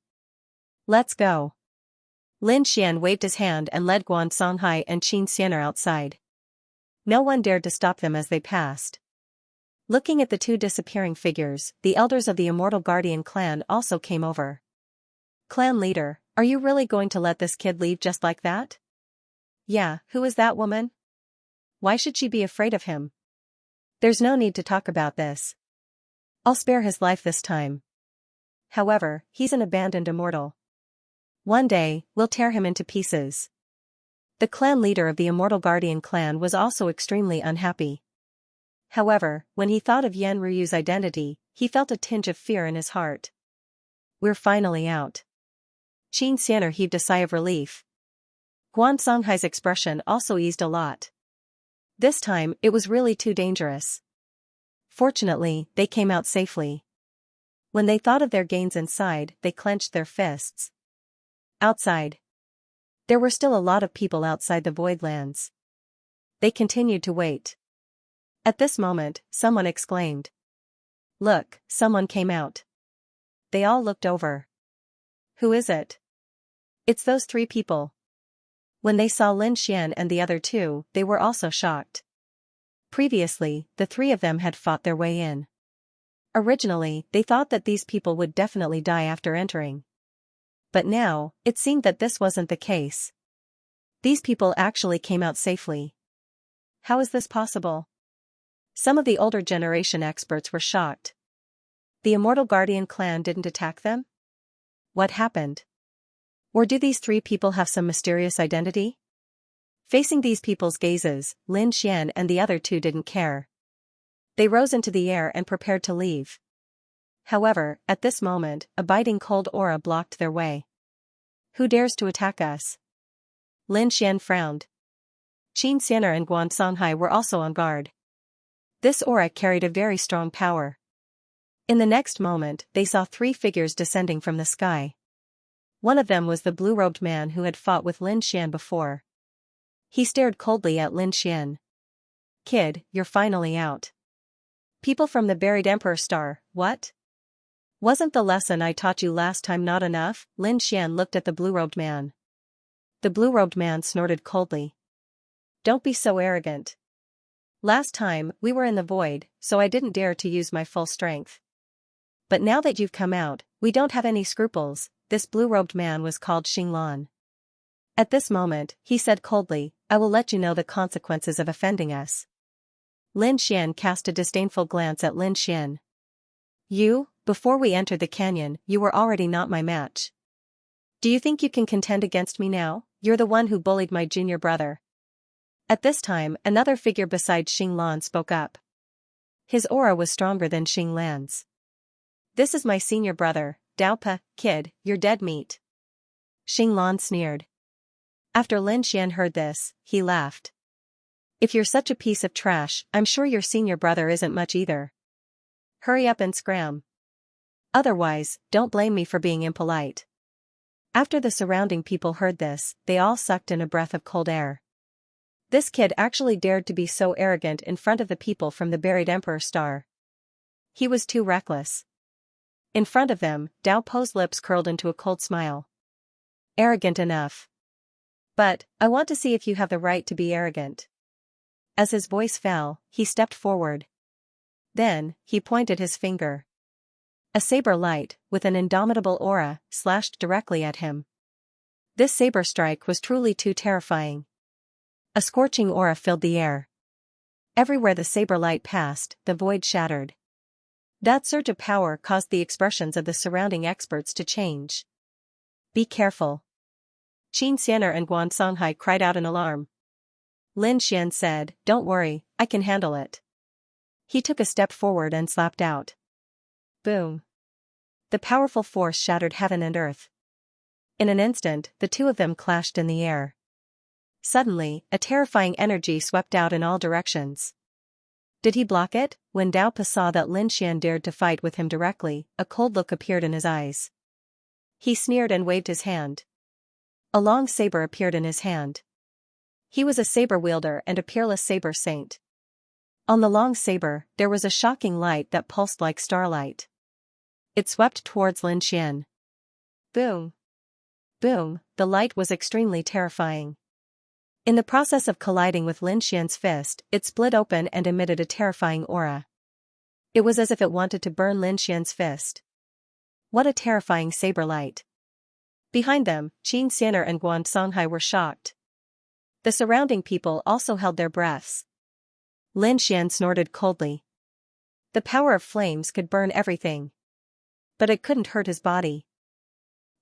Let's go. Lin Xian waved his hand and led Guansonghai and Xianxia outside. No one dared to stop them as they passed. Looking at the two disappearing figures, the elders of the Immortal Guardian clan also came over. Clan leader, are Are you really going to let this kid leave just like that? Yeah, who is that woman? Why should she be afraid of him? There's no need to talk about this. I'll spare his life this time. However, he's an abandoned immortal. One day, we'll tear him into pieces. The clan leader of the Immortal Guardian clan was also extremely unhappy. However, when he thought of Yan Ryu's identity, he felt a tinge of fear in his heart. We're finally out. Xianxia heaved a sigh of relief. Guan Songhai's expression also eased a lot. This time, it was really too dangerous. Fortunately, they came out safely. When they thought of their gains inside, they clenched their fists. Outside. There were still a lot of people outside the Voidlands. They continued to wait. At this moment, someone exclaimed. Look, someone came out. They all looked over. Who is it? It's those 3 people. When they saw Lin Xian and the other 2, they were also shocked. Previously, the 3 of them had fought their way in. Originally, they thought that these people would definitely die after entering. But now, it seemed that this wasn't the case. These people actually came out safely. How is this possible? Some of the older generation experts were shocked. The Immortal Guardian clan didn't attack them? What happened? Or do these 3 people have some mysterious identity? Facing these people's gazes, Lin Xian and the other 2 didn't care. They rose into the air and prepared to leave. However, at this moment, a biting cold aura blocked their way. Who dares to attack us? Lin Xian frowned. Xianxia and Guan Songhai were also on guard. This aura carried a very strong power. In the next moment, they saw 3 figures descending from the sky. One of them was the blue-robed man who had fought with Lin Xian before. He stared coldly at Lin Xian. Kid, you're finally out. People from the buried Emperor Star, what? Wasn't the lesson I taught you last time not enough? Lin Xian looked at the blue-robed man. The blue-robed man snorted coldly. Don't be so arrogant. Last time, we were in the void, so I didn't dare to use my full strength. But now that you've come out, we don't have any scruples. This blue-robed man was called Xinglan. At this moment, he said coldly, I will let you know the consequences of offending us. Lin Xian cast a disdainful glance at Lin Xian. You, before we entered the canyon, you were already not my match. Do you think you can contend against me now? You're the one who bullied my junior brother. At this time, another figure beside Xinglan spoke up. His aura was stronger than Xinglan's. This is my senior brother, Daopa, kid, you're dead meat. Xinglan sneered. After Lin Xian heard this, he laughed. If you're such a piece of trash, I'm sure your senior brother isn't much either. Hurry up and scram. Otherwise, don't blame me for being impolite. After the surrounding people heard this, they all sucked in a breath of cold air. This kid actually dared to be so arrogant in front of the people from the buried Emperor Star. He was too reckless. In front of them, Dao Po's lips curled into a cold smile. Arrogant enough. But, I want to see if you have the right to be arrogant. As his voice fell, he stepped forward. Then, he pointed his finger. A saber light, with an indomitable aura, slashed directly at him. This saber strike was truly too terrifying. A scorching aura filled the air. Everywhere the saber light passed, the void shattered. That surge of power caused the expressions of the surrounding experts to change. Be careful. Xianxia and Guan Songhai cried out in alarm. Lin Xian said, Don't worry, I can handle it. He took a step forward and slapped out. Boom. The powerful force shattered heaven and earth. In an instant, the 2 of them clashed in the air. Suddenly, a terrifying energy swept out in all directions. Did he block it? When Daopa saw that Lin Xian dared to fight with him directly, a cold look appeared in his eyes. He sneered and waved his hand. A long saber appeared in his hand. He was a saber wielder and a peerless saber saint. On the long saber, there was a shocking light that pulsed like starlight. It swept towards Lin Xian. Boom. Boom, the light was extremely terrifying. In the process of colliding with Lin Xian's fist, it split open and emitted a terrifying aura. It was as if it wanted to burn Lin Xian's fist. What a terrifying saber light. Behind them, Xianxia and Guansonghai were shocked. The surrounding people also held their breaths. Lin Xian snorted coldly. The power of flames could burn everything. But it couldn't hurt his body.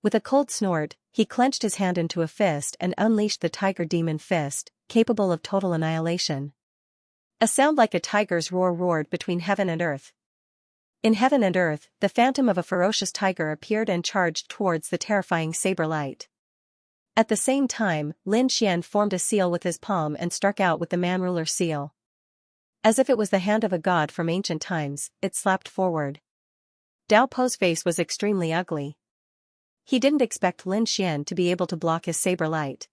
With a cold snort, he clenched his hand into a fist and unleashed the Tiger Demon Fist, capable of total annihilation. A sound like a tiger's roar roared between heaven and earth. In heaven and earth, the phantom of a ferocious tiger appeared and charged towards the terrifying saber light. At the same time, Lin Xian formed a seal with his palm and struck out with the man-ruler seal. As if it was the hand of a god from ancient times, it slapped forward. Dao Po's face was extremely ugly. He didn't expect Lin Xian to be able to block his saber light.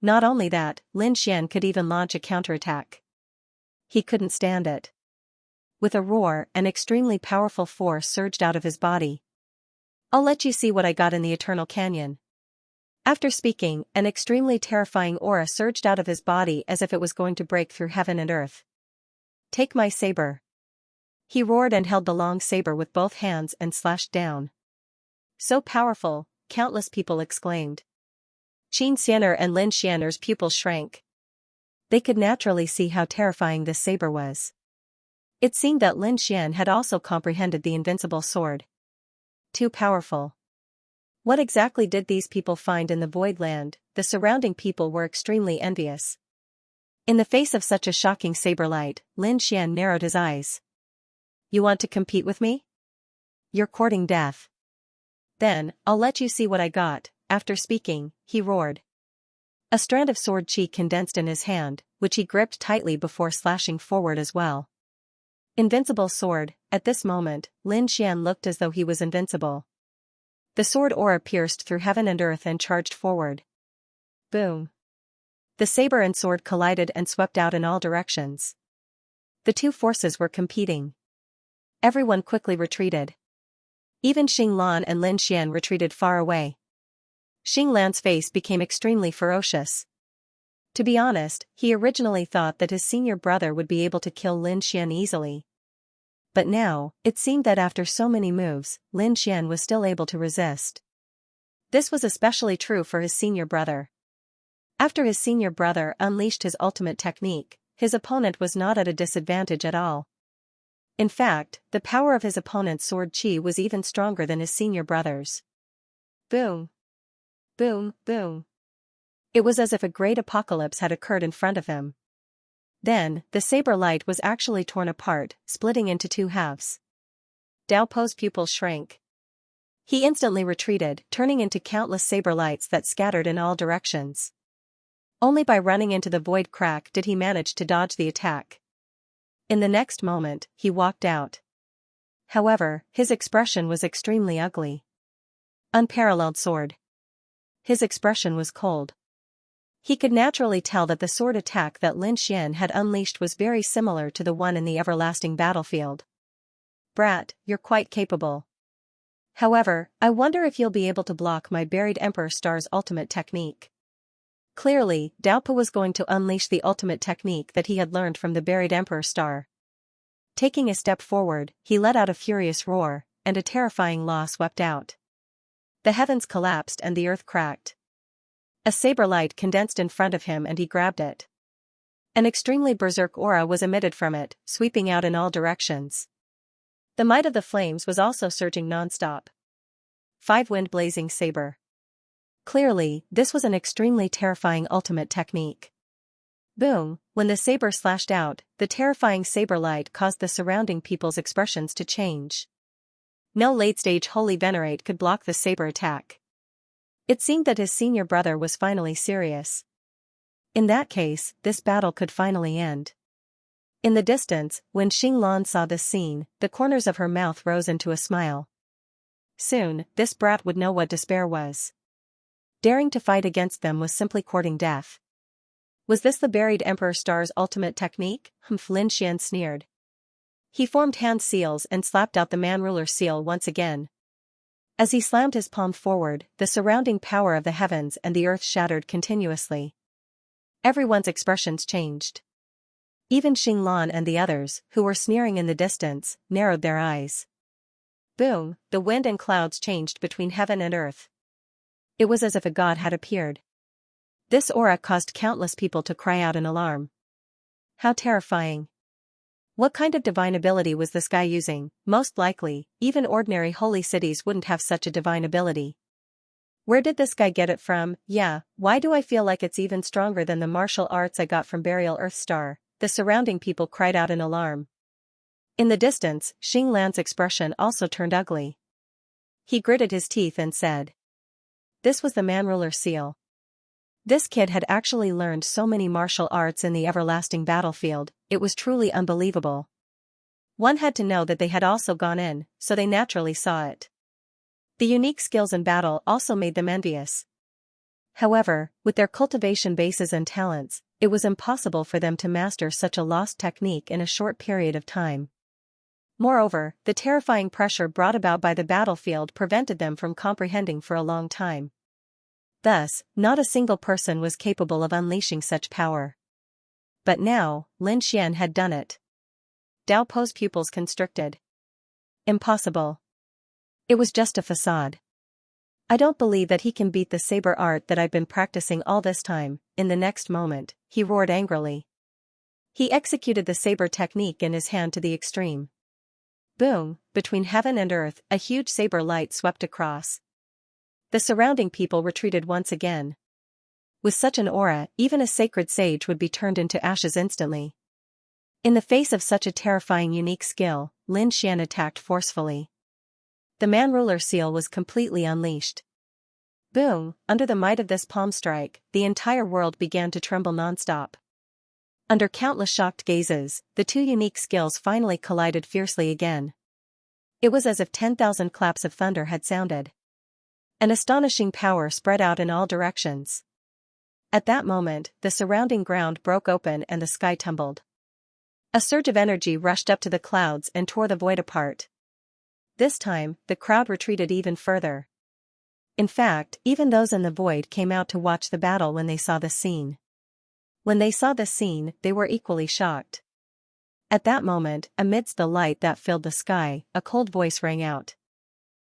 Not only that, Lin Xian could even launch a counterattack. He couldn't stand it. With a roar, an extremely powerful force surged out of his body. "I'll let you see what I got in the Eternal Canyon." After speaking, an extremely terrifying aura surged out of his body as if it was going to break through heaven and earth. "Take my saber." He roared and held the long saber with both hands and slashed down. "So powerful," countless people exclaimed. Xianxia and Lin Xian's pupils shrank. They could naturally see how terrifying this saber was. It seemed that Lin Xian had also comprehended the invincible sword. Too powerful. What exactly did these people find in the Void Land? The surrounding people were extremely envious. In the face of such a shocking saber light, Lin Xian narrowed his eyes. "You want to compete with me? You're courting death. Then, I'll let you see what I got." After speaking, he roared. A strand of sword chi condensed in his hand, which he gripped tightly before slashing forward as well. Invincible sword. At this moment, Lin Xian looked as though he was invincible. The sword aura pierced through heaven and earth and charged forward. Boom. The saber and sword collided and swept out in all directions. The two forces were competing. Everyone quickly retreated. Even Xinglan and Lin Xian retreated far away. Xinglan's face became extremely ferocious. To be honest, he originally thought that his senior brother would be able to kill Lin Xian easily. But now, it seemed that after so many moves, Lin Xian was still able to resist. This was especially true for his senior brother. After his senior brother unleashed his ultimate technique, his opponent was not at a disadvantage at all. In fact, the power of his opponent's sword chi was even stronger than his senior brother's. Boom. Boom, boom. It was as if a great apocalypse had occurred in front of him. Then, the saber light was actually torn apart, splitting into two halves. Dao Po's pupils shrank. He instantly retreated, turning into countless saber lights that scattered in all directions. Only by running into the void crack did he manage to dodge the attack. In the next moment, he walked out. However, his expression was extremely ugly. Unparalleled sword. His expression was cold. He could naturally tell that the sword attack that Lin Xian had unleashed was very similar to the one in the everlasting battlefield. "Brat, you're quite capable. However, I wonder if you'll be able to block my buried Emperor Star's ultimate technique." Clearly, Dao Po was going to unleash the ultimate technique that he had learned from the buried Emperor Star. Taking a step forward, he let out a furious roar, and a terrifying law swept out. The heavens collapsed and the earth cracked. A saber light condensed in front of him and he grabbed it. An extremely berserk aura was emitted from it, sweeping out in all directions. The might of the flames was also surging non-stop. 5-wind blazing saber. Clearly, this was an extremely terrifying ultimate technique. Boom, when the saber slashed out, the terrifying saber light caused the surrounding people's expressions to change. No late-stage holy venerate could block the saber attack. It seemed that his senior brother was finally serious. In that case, this battle could finally end. In the distance, when Xinglan saw this scene, the corners of her mouth rose into a smile. Soon, this brat would know what despair was. Daring to fight against them was simply courting death. Was this the buried Emperor Star's ultimate technique? Lin Xian sneered. He formed hand seals and slapped out the man-ruler seal once again. As he slammed his palm forward, the surrounding power of the heavens and the earth shattered continuously. Everyone's expressions changed. Even Xinglan and the others, who were sneering in the distance, narrowed their eyes. Boom, the wind and clouds changed between heaven and earth. It was as if a god had appeared. This aura caused countless people to cry out in alarm. How terrifying. What kind of divine ability was this guy using? Most likely, even ordinary holy cities wouldn't have such a divine ability. Where did this guy get it from? Yeah, why do I feel like it's even stronger than the martial arts I got from Burial Earthstar? The surrounding people cried out in alarm. In the distance, Xing Lan's expression also turned ugly. He gritted his teeth and said. This was the man-ruler seal. This kid had actually learned so many martial arts in the everlasting battlefield, it was truly unbelievable. One had to know that they had also gone in, so they naturally saw it. The unique skills in battle also made them envious. However, with their cultivation bases and talents, it was impossible for them to master such a lost technique in a short period of time. Moreover, the terrifying pressure brought about by the battlefield prevented them from comprehending for a long time. Thus, not a single person was capable of unleashing such power. But now, Lin Xian had done it. Dao Po's pupils constricted. Impossible. It was just a facade. I don't believe that he can beat the saber art that I've been practicing all this time. In the next moment, he roared angrily. He executed the saber technique in his hand to the extreme. Boom, between heaven and earth, a huge saber light swept across. The surrounding people retreated once again. With such an aura, even a sacred sage would be turned into ashes instantly. In the face of such a terrifying unique skill, Lin Xian attacked forcefully. The man-ruler seal was completely unleashed. Boom, under the might of this palm strike, the entire world began to tremble non-stop. Under countless shocked gazes, the two unique skills finally collided fiercely again. It was as if 10,000 claps of thunder had sounded. An astonishing power spread out in all directions. At that moment, the surrounding ground broke open and the sky tumbled. A surge of energy rushed up to the clouds and tore the void apart. This time, the crowd retreated even further. In fact, even those in the void came out to watch the battle when they saw this scene. When they saw this scene, they were equally shocked. At that moment, amidst the light that filled the sky, a cold voice rang out.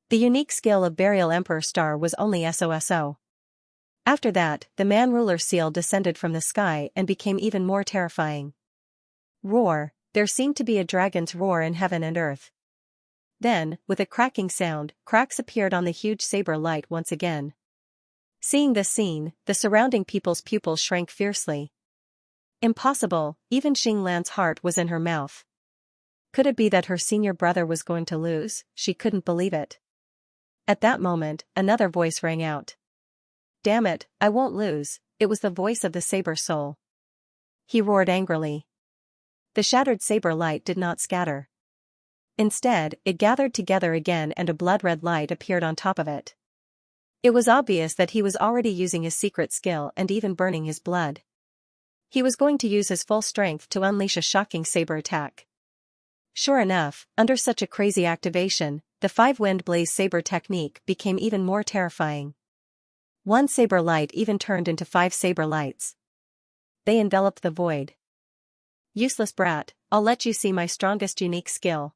The unique skill of Burial Emperor Star was only SOSO. After that, the man-ruler seal descended from the sky and became even more terrifying. Roar, there seemed to be a dragon's roar in heaven and earth. Then, with a cracking sound, cracks appeared on the huge saber light once again. Seeing this scene, the surrounding people's pupils shrank fiercely. Impossible, even Xing Lan's heart was in her mouth. Could it be that her senior brother was going to lose? She couldn't believe it. At that moment, another voice rang out. Damn it, I won't lose. It was the voice of the saber soul. He roared angrily. The shattered saber light did not scatter. Instead, it gathered together again and a blood-red light appeared on top of it. It was obvious that he was already using his secret skill and even burning his blood. He was going to use his full strength to unleash a shocking saber attack. Sure enough, under such a crazy activation, the five-wind blaze saber technique became even more terrifying. One saber light even turned into 5 saber lights. They enveloped the void. Useless brat, I'll let you see my strongest unique skill.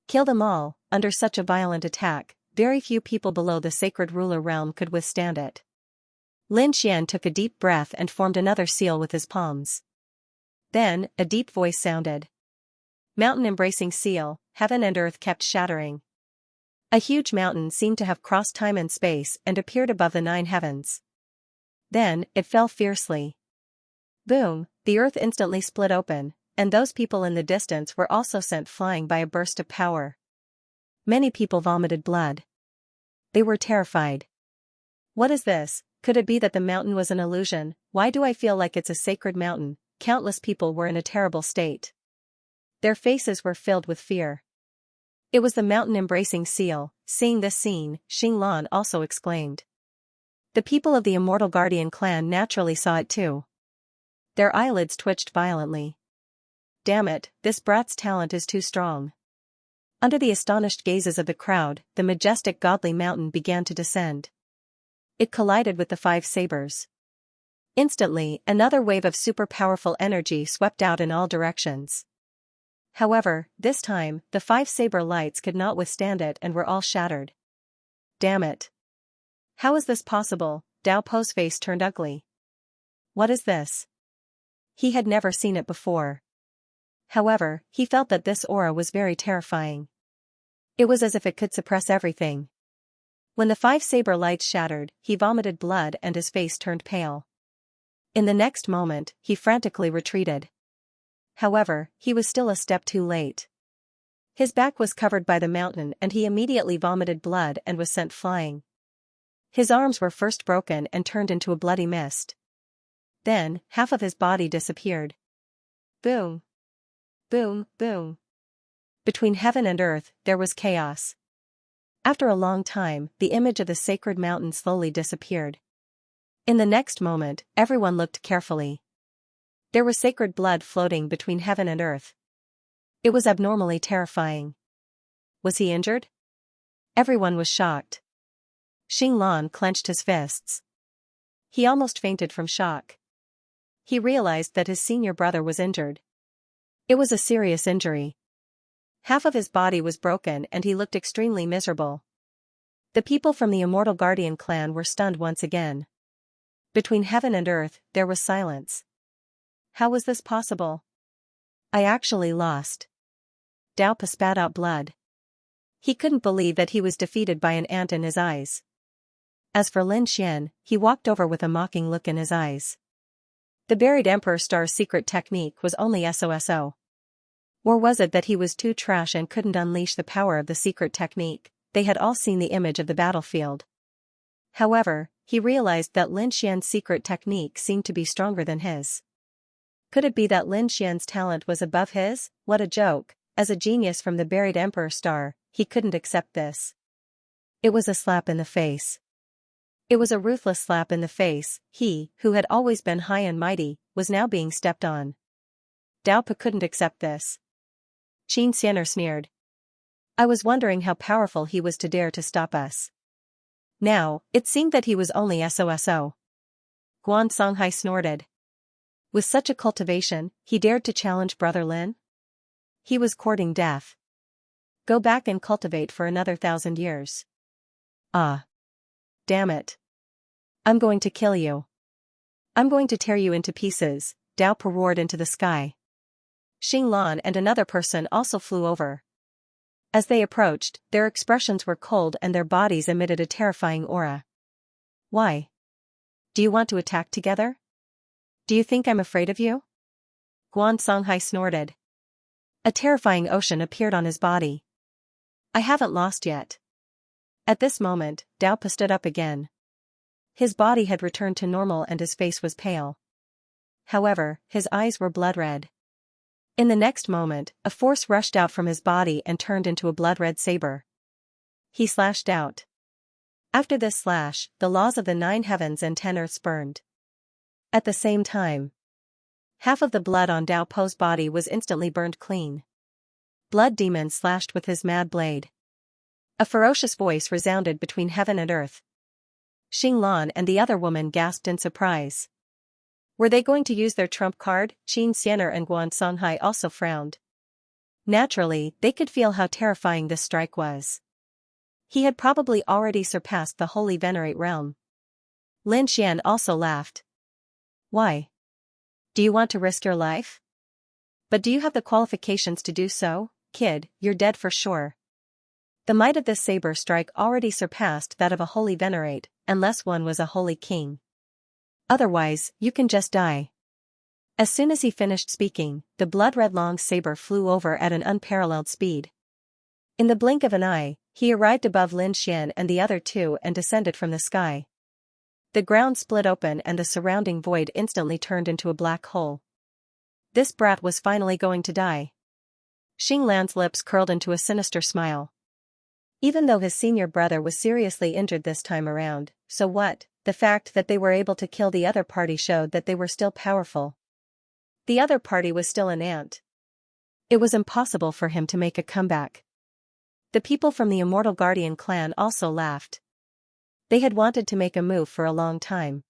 Kill them all. Under such a violent attack, very few people below the sacred ruler realm could withstand it. Lin Xian took a deep breath and formed another seal with his palms. Then, a deep voice sounded. Mountain-embracing seal, heaven and earth kept shattering. A huge mountain seemed to have crossed time and space and appeared above the 9 heavens. Then, it fell fiercely. Boom, the earth instantly split open, and those people in the distance were also sent flying by a burst of power. Many people vomited blood. They were terrified. What is this? Could it be that the mountain was an illusion? Why do I feel like it's a sacred mountain? Countless people were in a terrible state. Their faces were filled with fear. It was the mountain-embracing seal. Seeing this scene, Xing Lan also exclaimed. The people of the Immortal Guardian clan naturally saw it too. Their eyelids twitched violently. Damn it, this brat's talent is too strong. Under the astonished gazes of the crowd, the majestic godly mountain began to descend. It collided with the 5 sabers. Instantly, another wave of super-powerful energy swept out in all directions. However, this time, the 5 saber lights could not withstand it and were all shattered. Damn it. How is this possible? Dao Po's face turned ugly. What is this? He had never seen it before. However, he felt that this aura was very terrifying. It was as if it could suppress everything. When the 5 saber lights shattered, he vomited blood and his face turned pale. In the next moment, he frantically retreated. However, he was still a step too late. His back was covered by the mountain and he immediately vomited blood and was sent flying. His arms were first broken and turned into a bloody mist. Then, half of his body disappeared. Boom. Boom, boom. Between heaven and earth, there was chaos. After a long time, the image of the sacred mountain slowly disappeared. In the next moment, everyone looked carefully. There was sacred blood floating between heaven and earth. It was abnormally terrifying. Was he injured? Everyone was shocked. Xinglan clenched his fists. He almost fainted from shock. He realized that his senior brother was injured. It was a serious injury. Half of his body was broken and he looked extremely miserable. The people from the Immortal Guardian clan were stunned once again. Between heaven and earth, there was silence. How was this possible? I actually lost. Dao Pa spat out blood. He couldn't believe that he was defeated by an ant in his eyes. As for Lin Xian, he walked over with a mocking look in his eyes. The buried Emperor Star's secret technique was only SOSO. Or was it that he was too trash and couldn't unleash the power of the secret technique? They had all seen the image of the battlefield. However, he realized that Lin Xian's secret technique seemed to be stronger than his. Could it be that Lin Xian's talent was above his? What a joke! As a genius from the buried Emperor Star, he couldn't accept this. It was a slap in the face. It was a ruthless slap in the face. He, who had always been high and mighty, was now being stepped on. Dao Pa couldn't accept this. Xianxia sneered. I was wondering how powerful he was to dare to stop us. Now, it seemed that he was only SOSO. Guan Songhai snorted. With such a cultivation, he dared to challenge Brother Lin? He was courting death. Go back and cultivate for another 1,000 years. Ah. Damn it. I'm going to kill you. I'm going to tear you into pieces, Dao Pa roared into the sky. Xinglan and another person also flew over. As they approached, their expressions were cold and their bodies emitted a terrifying aura. Why? Do you want to attack together? Do you think I'm afraid of you? Guan Songhai snorted. A terrifying ocean appeared on his body. I haven't lost yet. At this moment, Dao Pa stood up again. His body had returned to normal and his face was pale. However, his eyes were blood red. In the next moment, a force rushed out from his body and turned into a blood-red saber. He slashed out. After this slash, the laws of the 9 heavens and 10 earths burned. At the same time, half of the blood on Dao Po's body was instantly burned clean. Blood Demon slashed with his mad blade. A ferocious voice resounded between heaven and earth. Xinglan and the other woman gasped in surprise. Were they going to use their trump card? Xianxia and Guan Songhai also frowned. Naturally, they could feel how terrifying this strike was. He had probably already surpassed the Holy Venerate realm. Lin Xian also laughed. Why? Do you want to risk your life? But do you have the qualifications to do so? Kid, you're dead for sure. The might of this saber strike already surpassed that of a Holy Venerate, unless one was a Holy King. Otherwise, you can just die. As soon as he finished speaking, the blood-red long saber flew over at an unparalleled speed. In the blink of an eye, he arrived above Lin Xian and the other two and descended from the sky. The ground split open and the surrounding void instantly turned into a black hole. This brat was finally going to die. Xinglan's lips curled into a sinister smile. Even though his senior brother was seriously injured this time around, so what? The fact that they were able to kill the other party showed that they were still powerful. The other party was still an ant. It was impossible for him to make a comeback. The people from the Immortal Guardian clan also laughed. They had wanted to make a move for a long time.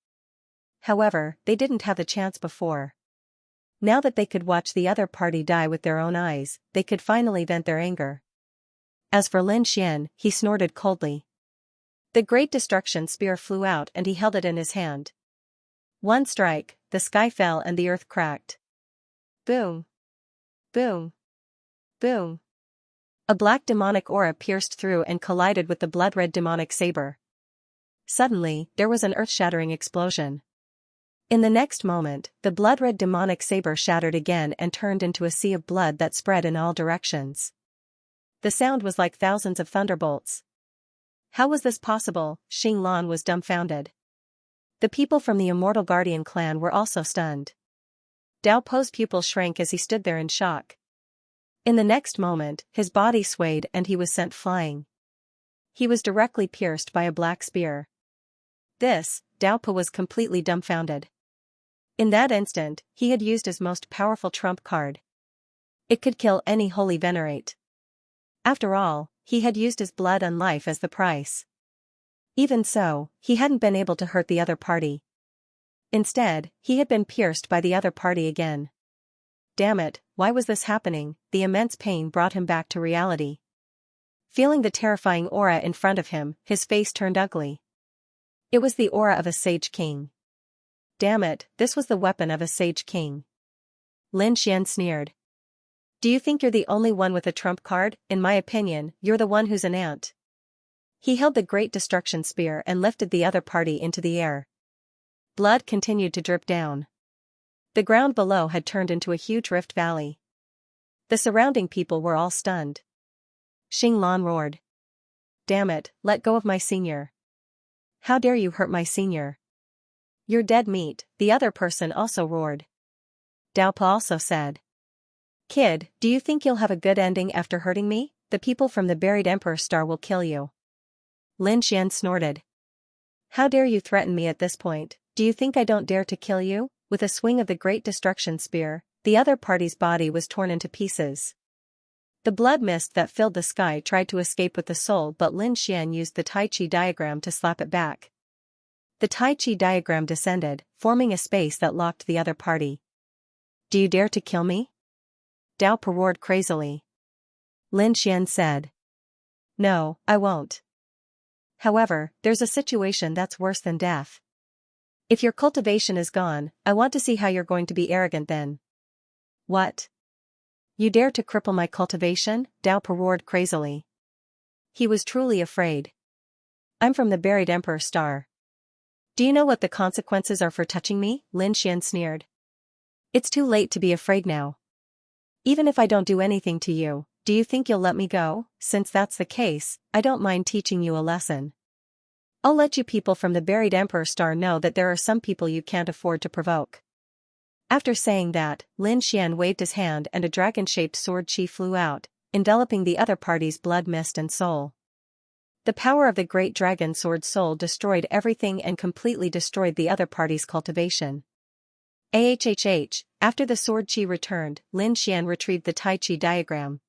However, they didn't have the chance before. Now that they could watch the other party die with their own eyes, they could finally vent their anger. As for Lin Xian, he snorted coldly. The great destruction spear flew out and he held it in his hand. One strike, the sky fell and the earth cracked. Boom. Boom. Boom. A black demonic aura pierced through and collided with the blood-red demonic saber. Suddenly, there was an earth-shattering explosion. In the next moment, the blood-red demonic saber shattered again and turned into a sea of blood that spread in all directions. The sound was like thousands of thunderbolts. How was this possible? Xinglan was dumbfounded. The people from the Immortal Guardian clan were also stunned. Dao Po's pupils shrank as he stood there in shock. In the next moment, his body swayed and he was sent flying. He was directly pierced by a black spear. Dao Po was completely dumbfounded. In that instant, he had used his most powerful trump card. It could kill any holy venerate. After all, he had used his blood and life as the price. Even so, he hadn't been able to hurt the other party. Instead, he had been pierced by the other party again. Damn it, why was this happening? The immense pain brought him back to reality. Feeling the terrifying aura in front of him, his face turned ugly. It was the aura of a sage king. Damn it, this was the weapon of a sage king. Lin Xian sneered. Do you think you're the only one with a trump card? In my opinion, you're the one who's an ant. He held the great destruction spear and lifted the other party into the air. Blood continued to drip down. The ground below had turned into a huge rift valley. The surrounding people were all stunned. Xinglan roared. Damn it, let go of my senior. How dare you hurt my senior? You're dead meat, the other person also roared. Dao Po also said. Kid, do you think you'll have a good ending after hurting me? The people from the buried Emperor Star will kill you. Lin Xian snorted. How dare you threaten me at this point? Do you think I don't dare to kill you? With a swing of the great destruction spear, the other party's body was torn into pieces. The blood mist that filled the sky tried to escape with the soul, but Lin Xian used the Tai Chi diagram to slap it back. The Tai Chi diagram descended, forming a space that locked the other party. Do you dare to kill me? Dao Po roared crazily. Lin Xian said. No, I won't. However, there's a situation that's worse than death. If your cultivation is gone, I want to see how you're going to be arrogant then. What? You dare to cripple my cultivation? Dao Po roared crazily. He was truly afraid. I'm from the buried Emperor Star. Do you know what the consequences are for touching me? Lin Xian sneered. It's too late to be afraid now. Even if I don't do anything to you, do you think you'll let me go? Since that's the case, I don't mind teaching you a lesson. I'll let you people from the buried Emperor Star know that there are some people you can't afford to provoke. After saying that, Lin Xian waved his hand and a dragon-shaped sword chi flew out, enveloping the other party's blood mist and soul. The power of the great dragon sword soul destroyed everything and completely destroyed the other party's cultivation. After the sword chi returned, Lin Xian retrieved the Tai Chi diagram.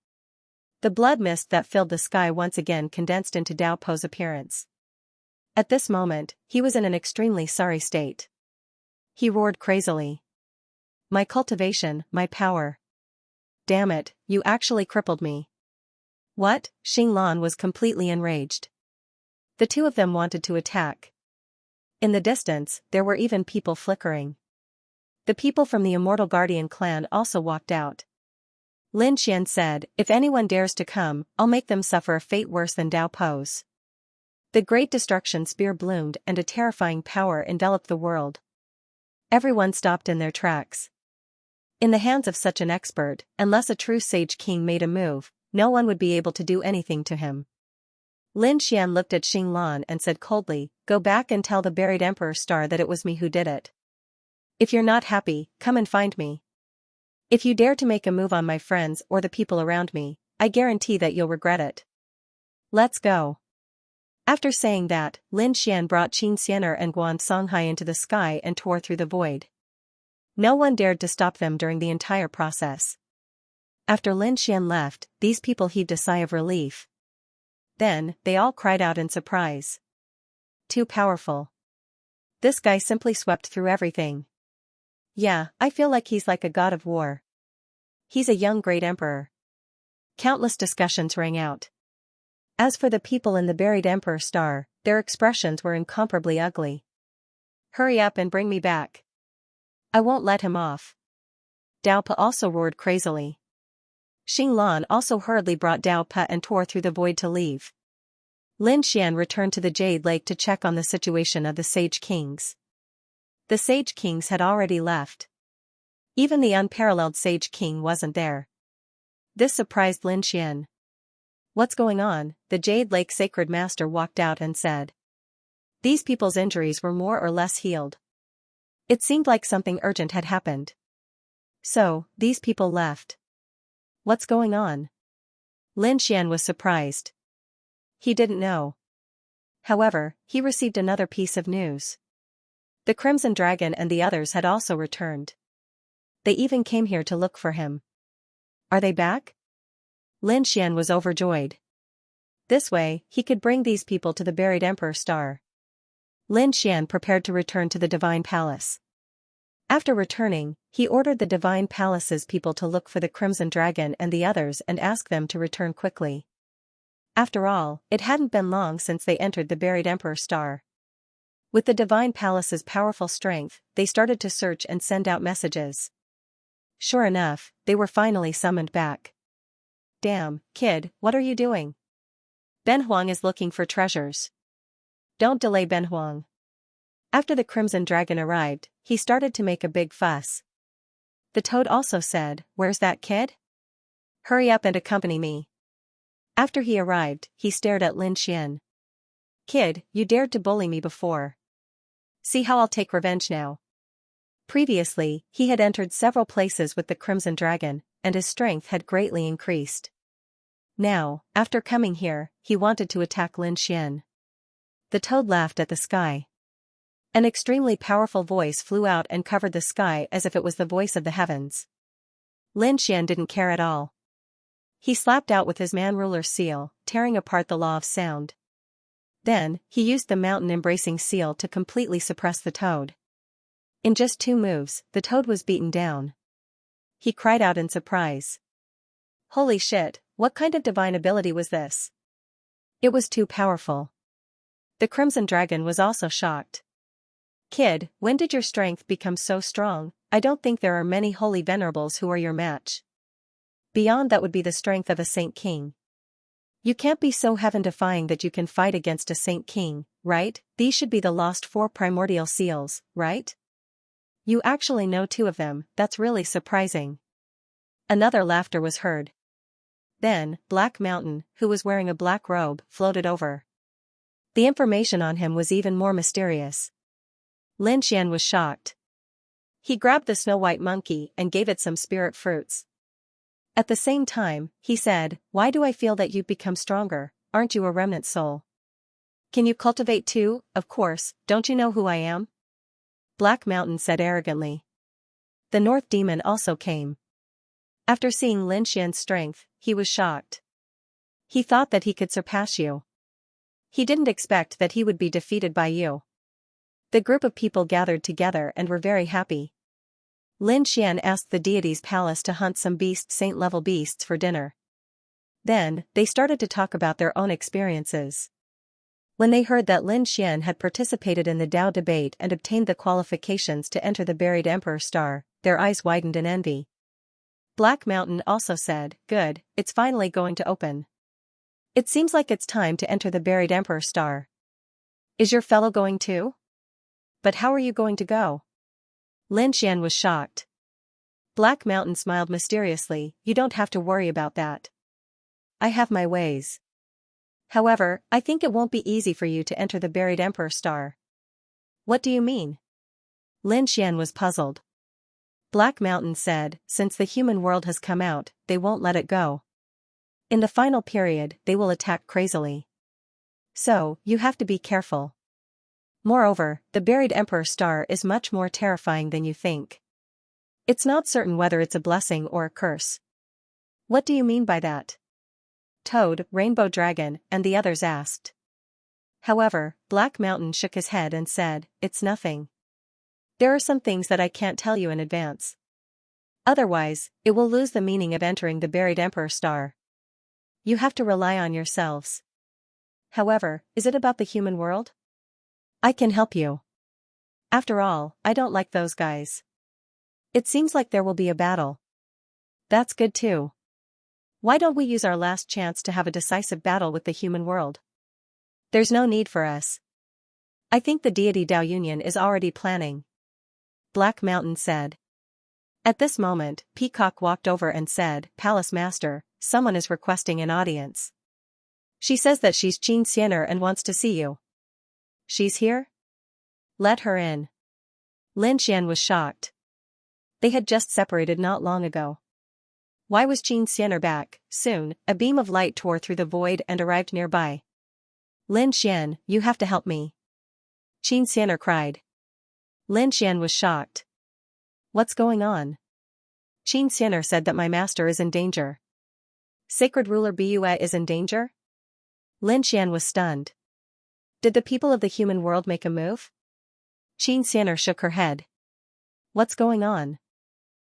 The blood mist that filled the sky once again condensed into Dao Po's appearance. At this moment, he was in an extremely sorry state. He roared crazily. My cultivation, my power. Damn it, you actually crippled me. What? Xinglan was completely enraged. The two of them wanted to attack. In the distance, there were even people flickering. The people from the Immortal Guardian clan also walked out. Lin Xian said, if anyone dares to come, I'll make them suffer a fate worse than Dao Po's. The great destruction spear bloomed and a terrifying power enveloped the world. Everyone stopped in their tracks. In the hands of such an expert, unless a true sage king made a move, no one would be able to do anything to him. Lin Xian looked at Xinglan and said coldly, go back and tell the buried Emperor Star that it was me who did it. If you're not happy, come and find me. If you dare to make a move on my friends or the people around me, I guarantee that you'll regret it. Let's go. After saying that, Lin Xian brought Xianxia and Guan Songhai into the sky and tore through the void. No one dared to stop them during the entire process. After Lin Xian left, these people heaved a sigh of relief. Then, they all cried out in surprise. Too powerful. This guy simply swept through everything. Yeah, I feel like he's like a god of war. He's a young great emperor. Countless discussions rang out. As for the people in the buried Emperor Star, their expressions were incomparably ugly. Hurry up and bring me back. I won't let him off. Dao Pa also roared crazily. Xing Lan also hurriedly brought Dao Pa and tore through the void to leave. Lin Xian returned to the Jade Lake to check on the situation of the Sage Kings. The Sage Kings had already left. Even the unparalleled Sage King wasn't there. This surprised Lin Xian. What's going on? The Jade Lake Sacred Master walked out and said. These people's injuries were more or less healed. It seemed like something urgent had happened. So, these people left. What's going on? Lin Xian was surprised. He didn't know. However, he received another piece of news. The Crimson Dragon and the others had also returned. They even came here to look for him. Are they back? Lin Xian was overjoyed. This way, he could bring these people to the buried Emperor Star. Lin Xian prepared to return to the Divine Palace. After returning, he ordered the Divine Palace's people to look for the Crimson Dragon and the others and ask them to return quickly. After all, it hadn't been long since they entered the buried Emperor Star. With the Divine Palace's powerful strength, they started to search and send out messages. Sure enough, they were finally summoned back. Damn, kid, what are you doing? Ben Huang is looking for treasures. Don't delay Ben Huang. After the Crimson Dragon arrived, he started to make a big fuss. The Toad also said, Where's that kid? Hurry up and accompany me. After he arrived, he stared at Lin Xian. Kid, you dared to bully me before. See how I'll take revenge now. Previously, he had entered several places with the Crimson Dragon, and his strength had greatly increased. Now, after coming here, he wanted to attack Lin Xian. The Toad laughed at the sky. An extremely powerful voice flew out and covered the sky as if it was the voice of the heavens. Lin Xian didn't care at all. He slapped out with his man-ruler seal, tearing apart the law of sound. Then, he used the mountain-embracing seal to completely suppress the Toad. In just 2 moves, the Toad was beaten down. He cried out in surprise. Holy shit, what kind of divine ability was this? It was too powerful. The Crimson Dragon was also shocked. Kid, when did your strength become so strong? I don't think there are many holy venerables who are your match. Beyond that would be the strength of a Saint King. You can't be so heaven-defying that you can fight against a Saint King, right? These should be the lost 4 primordial seals, right? You actually know 2 of them, that's really surprising. Another laughter was heard. Then, Black Mountain, who was wearing a black robe, floated over. The information on him was even more mysterious. Lin Xian was shocked. He grabbed the snow-white monkey and gave it some spirit fruits. At the same time, he said, Why do I feel that you've become stronger? Aren't you a remnant soul? Can you cultivate too? Of course, don't you know who I am? Black Mountain said arrogantly. The North Demon also came. After seeing Lin Xian's strength, he was shocked. He thought that he could surpass you. He didn't expect that he would be defeated by you. The group of people gathered together and were very happy. Lin Xian asked the deity's palace to hunt some saint-level beasts for dinner. Then, they started to talk about their own experiences. When they heard that Lin Xian had participated in the Dao debate and obtained the qualifications to enter the buried Emperor Star, their eyes widened in envy. Black Mountain also said, Good, it's finally going to open. It seems like it's time to enter the buried Emperor Star. Is your fellow going too? But how are you going to go? Lin Xian was shocked. Black Mountain smiled mysteriously, You don't have to worry about that. I have my ways. However, I think it won't be easy for you to enter the buried Emperor Star. What do you mean? Lin Xian was puzzled. Black Mountain said, Since the human world has come out, they won't let it go. In the final period, they will attack crazily. So, you have to be careful. Moreover, the buried Emperor Star is much more terrifying than you think. It's not certain whether it's a blessing or a curse. What do you mean by that? Toad, Rainbow Dragon, and the others asked. However, Black Mountain shook his head and said, It's nothing. There are some things that I can't tell you in advance. Otherwise, it will lose the meaning of entering the buried Emperor Star. You have to rely on yourselves. However, is it about the human world? I can help you. After all, I don't like those guys. It seems like there will be a battle. That's good too. Why don't we use our last chance to have a decisive battle with the human world? There's no need for us. I think the deity Dao Union is already planning. Black Mountain said. At this moment, Peacock walked over and said, Palace Master, someone is requesting an audience. She says that she's Xianxia and wants to see you. She's here? Let her in. Lin Xian was shocked. They had just separated not long ago. Why was Xianxia back? Soon, a beam of light tore through the void and arrived nearby. Lin Xian, you have to help me. Xianxia cried. Lin Xian was shocked. What's going on? Xianxia said that my master is in danger. Sacred ruler Bue is in danger? Lin Xian was stunned. Did the people of the human world make a move? Xianxia shook her head. What's going on?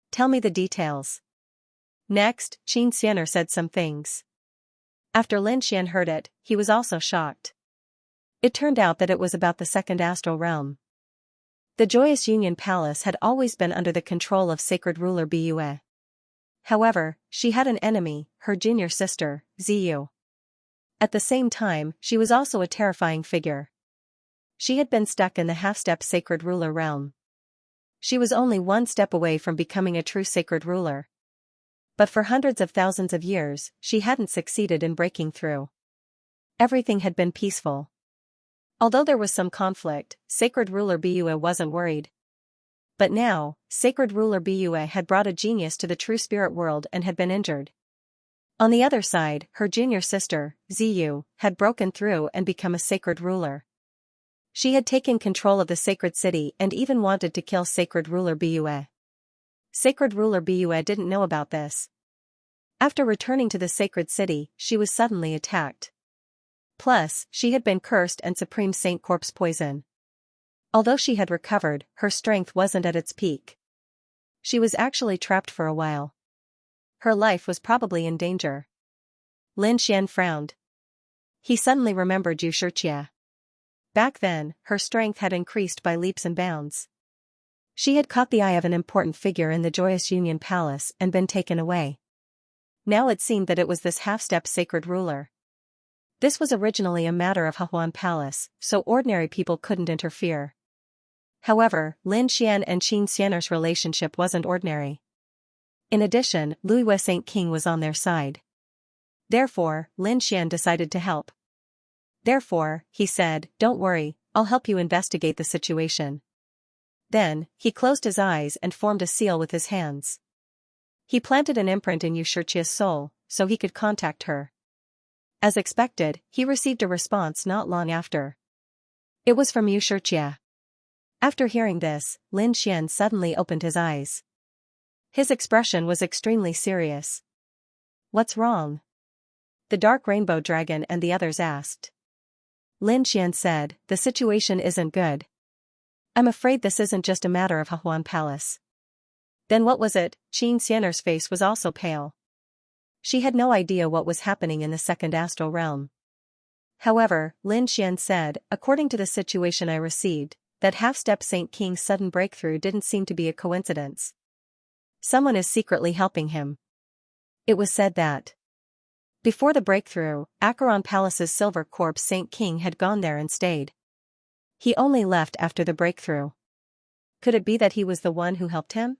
Tell me the details. Next, Xianxia said some things. After Lin Xian heard it, he was also shocked. It turned out that it was about the second astral realm. The Joyous Union Palace had always been under the control of sacred ruler Bue. However, she had an enemy, her junior sister, Ziyu. At the same time, she was also a terrifying figure. She had been stuck in the half-step sacred ruler realm. She was only one step away from becoming a true sacred ruler. But for hundreds of thousands of years, she hadn't succeeded in breaking through. Everything had been peaceful. Although there was some conflict, sacred ruler Bue wasn't worried. But now, sacred ruler Bue had brought a genius to the true spirit world and had been injured. On the other side, her junior sister, Ziyu, had broken through and become a sacred ruler. She had taken control of the sacred city and even wanted to kill sacred ruler Bue. Sacred ruler Bue didn't know about this. After returning to the sacred city, she was suddenly attacked. Plus, she had been cursed and Supreme Saint Corpse poison. Although she had recovered, her strength wasn't at its peak. She was actually trapped for a while. Her life was probably in danger. Lin Xian frowned. He suddenly remembered Xianxia. Back then, her strength had increased by leaps and bounds. She had caught the eye of an important figure in the Joyous Union Palace and been taken away. Now it seemed that it was this half-step sacred ruler. This was originally a matter of Huan Palace, so ordinary people couldn't interfere. However, Lin Xian and Xianxia's relationship wasn't ordinary. In addition, Luiyue Saint King was on their side. Therefore, Lin Xian decided to help. Therefore, he said, "Don't worry, I'll help you investigate the situation." Then, he closed his eyes and formed a seal with his hands. He planted an imprint in Xianxia's soul, so he could contact her. As expected, he received a response not long after. It was from Xianxia. After hearing this, Lin Xian suddenly opened his eyes. His expression was extremely serious. What's wrong? The Dark Rainbow Dragon and the others asked. Lin Xian said, the situation isn't good. I'm afraid this isn't just a matter of Huan Palace. Then what was it? Xianxia's face was also pale. She had no idea what was happening in the second astral realm. However, Lin Xian said, according to the situation I received, that half-step Saint King's sudden breakthrough didn't seem to be a coincidence. Someone is secretly helping him. It was said that before the breakthrough, Acheron Palace's silver corpse Saint King had gone there and stayed. He only left after the breakthrough. Could it be that he was the one who helped him?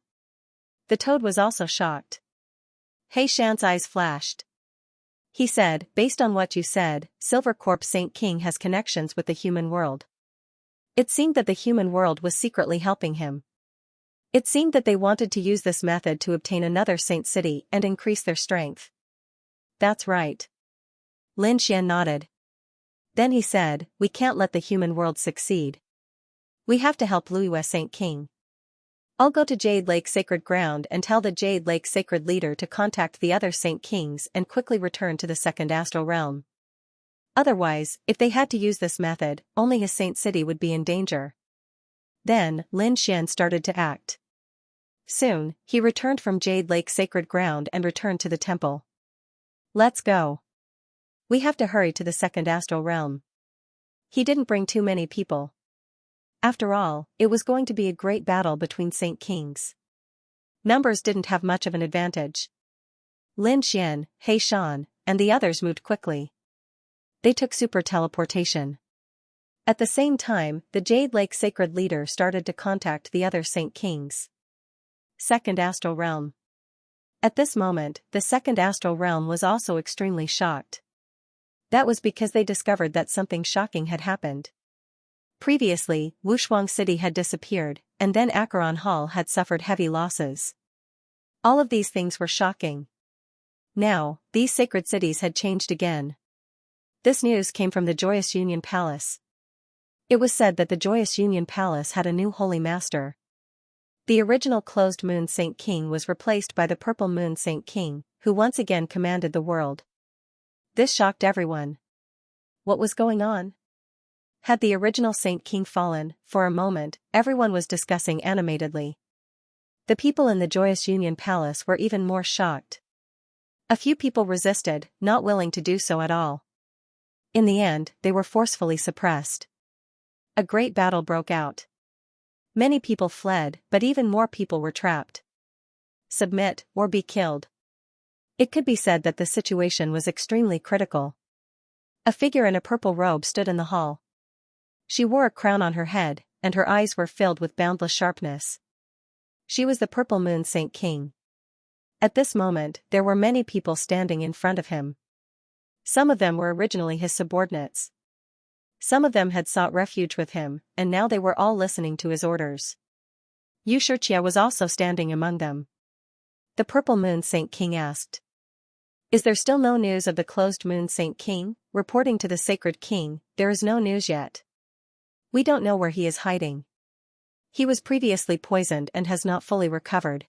The toad was also shocked. He Shan's eyes flashed. He said, based on what you said, Silver Corpse Saint King has connections with the human world. It seemed that the human world was secretly helping him. It seemed that they wanted to use this method to obtain another saint city and increase their strength. That's right. Lin Xian nodded. Then he said, we can't let the human world succeed. We have to help Luiyue Saint King. I'll go to Jade Lake Sacred Ground and tell the Jade Lake Sacred Leader to contact the other Saint Kings and quickly return to the second astral realm. Otherwise, if they had to use this method, only his saint city would be in danger. Then, Lin Xian started to act. Soon, he returned from Jade Lake Sacred Ground and returned to the temple. Let's go. We have to hurry to the second astral realm. He didn't bring too many people. After all, it was going to be a great battle between Saint Kings. Numbers didn't have much of an advantage. Lin Xian, He Shan, and the others moved quickly. They took super teleportation. At the same time, the Jade Lake Sacred Leader started to contact the other Saint Kings. Second Astral Realm. At this moment, the Second Astral Realm was also extremely shocked. That was because they discovered that something shocking had happened. Previously, Wushuang City had disappeared, and then Acheron Hall had suffered heavy losses. All of these things were shocking. Now, these sacred cities had changed again. This news came from the Joyous Union Palace. It was said that the Joyous Union Palace had a new Holy Master. The original Closed Moon Saint King was replaced by the Purple Moon Saint King, who once again commanded the world. This shocked everyone. What was going on? Had the original Saint King fallen? For a moment, everyone was discussing animatedly. The people in the Joyous Union Palace were even more shocked. A few people resisted, not willing to do so at all. In the end, they were forcefully suppressed. A great battle broke out. Many people fled, but even more people were trapped. Submit, or be killed. It could be said that the situation was extremely critical. A figure in a purple robe stood in the hall. She wore a crown on her head, and her eyes were filled with boundless sharpness. She was the Purple Moon Saint King. At this moment, there were many people standing in front of him. Some of them were originally his subordinates. Some of them had sought refuge with him, and now they were all listening to his orders. Xianxia was also standing among them. The Purple Moon Saint King asked, "Is there still no news of the Closed Moon Saint King?" Reporting to the Sacred King, "There is no news yet. We don't know where he is hiding. He was previously poisoned and has not fully recovered.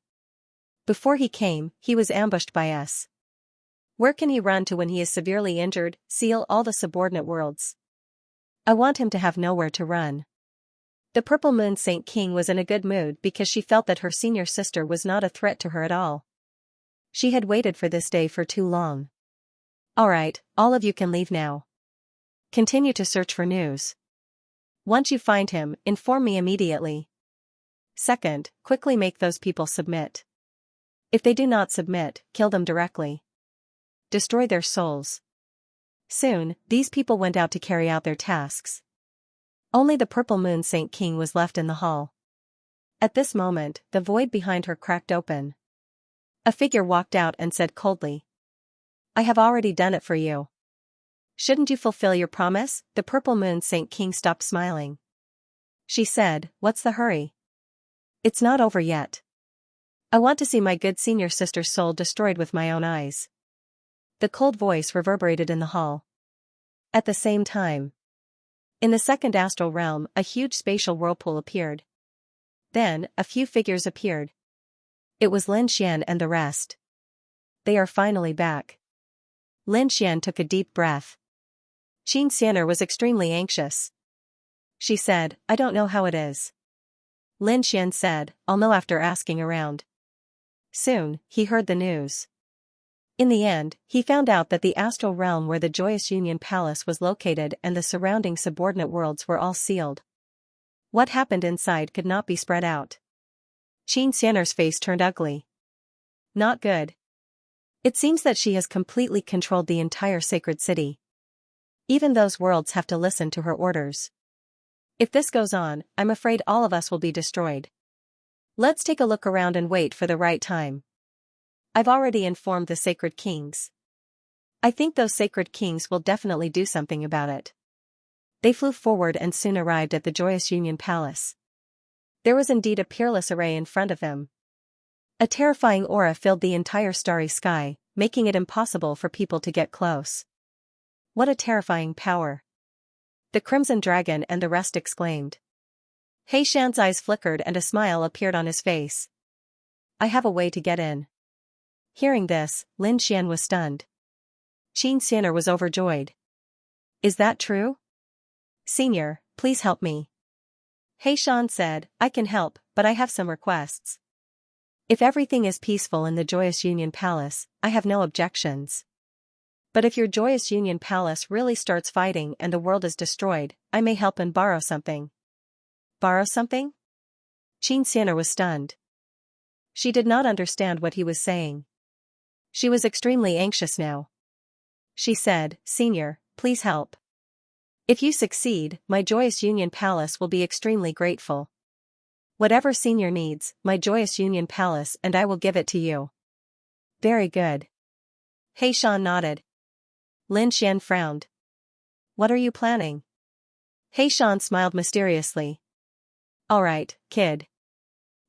Before he came, he was ambushed by us. Where can he run to when he is severely injured? Seal all the subordinate worlds. I want him to have nowhere to run." The Purple Moon Saint King was in a good mood because she felt that her senior sister was not a threat to her at all. She had waited for this day for too long. "Alright, all of you can leave now. Continue to search for news. Once you find him, inform me immediately. Second, quickly make those people submit. If they do not submit, kill them directly. Destroy their souls." Soon, these people went out to carry out their tasks. Only the Purple Moon Saint King was left in the hall. At this moment, the void behind her cracked open. A figure walked out and said coldly, "I have already done it for you. Shouldn't you fulfill your promise?" The Purple Moon Saint King stopped smiling. She said, "What's the hurry? It's not over yet. I want to see my good senior sister's soul destroyed with my own eyes." The cold voice reverberated in the hall. At the same time, in the second astral realm, a huge spatial whirlpool appeared. Then, a few figures appeared. It was Lin Xian and the rest. They are finally back. Lin Xian took a deep breath. Xianxia was extremely anxious. She said, "I don't know how it is." Lin Xian said, "I'll know after asking around." Soon, he heard the news. In the end, he found out that the astral realm where the Joyous Union Palace was located and the surrounding subordinate worlds were all sealed. What happened inside could not be spread out. Xianxia's face turned ugly. Not good. It seems that she has completely controlled the entire sacred city. Even those worlds have to listen to her orders. If this goes on, I'm afraid all of us will be destroyed. Let's take a look around and wait for the right time. I've already informed the Sacred Kings. I think those Sacred Kings will definitely do something about it." They flew forward and soon arrived at the Joyous Union Palace. There was indeed a peerless array in front of them. A terrifying aura filled the entire starry sky, making it impossible for people to get close. What a terrifying power! The Crimson Dragon and the rest exclaimed. He Shan's eyes flickered and a smile appeared on his face. "I have a way to get in." Hearing this, Lin Xian was stunned. Xianxia was overjoyed. "Is that true? Senior, please help me." He Shan said, "I can help, but I have some requests. If everything is peaceful in the Joyous Union Palace, I have no objections. But if your Joyous Union Palace really starts fighting and the world is destroyed, I may help and borrow something. Borrow something? Xianxia was stunned. She did not understand what he was saying. She was extremely anxious now. She said, Senior, please help. If you succeed, my Joyous Union Palace will be extremely grateful. Whatever Senior needs, my Joyous Union Palace and I will give it to you. Very good. Heishan nodded. Lin Xian frowned. What are you planning? Heishan smiled mysteriously. Alright, kid.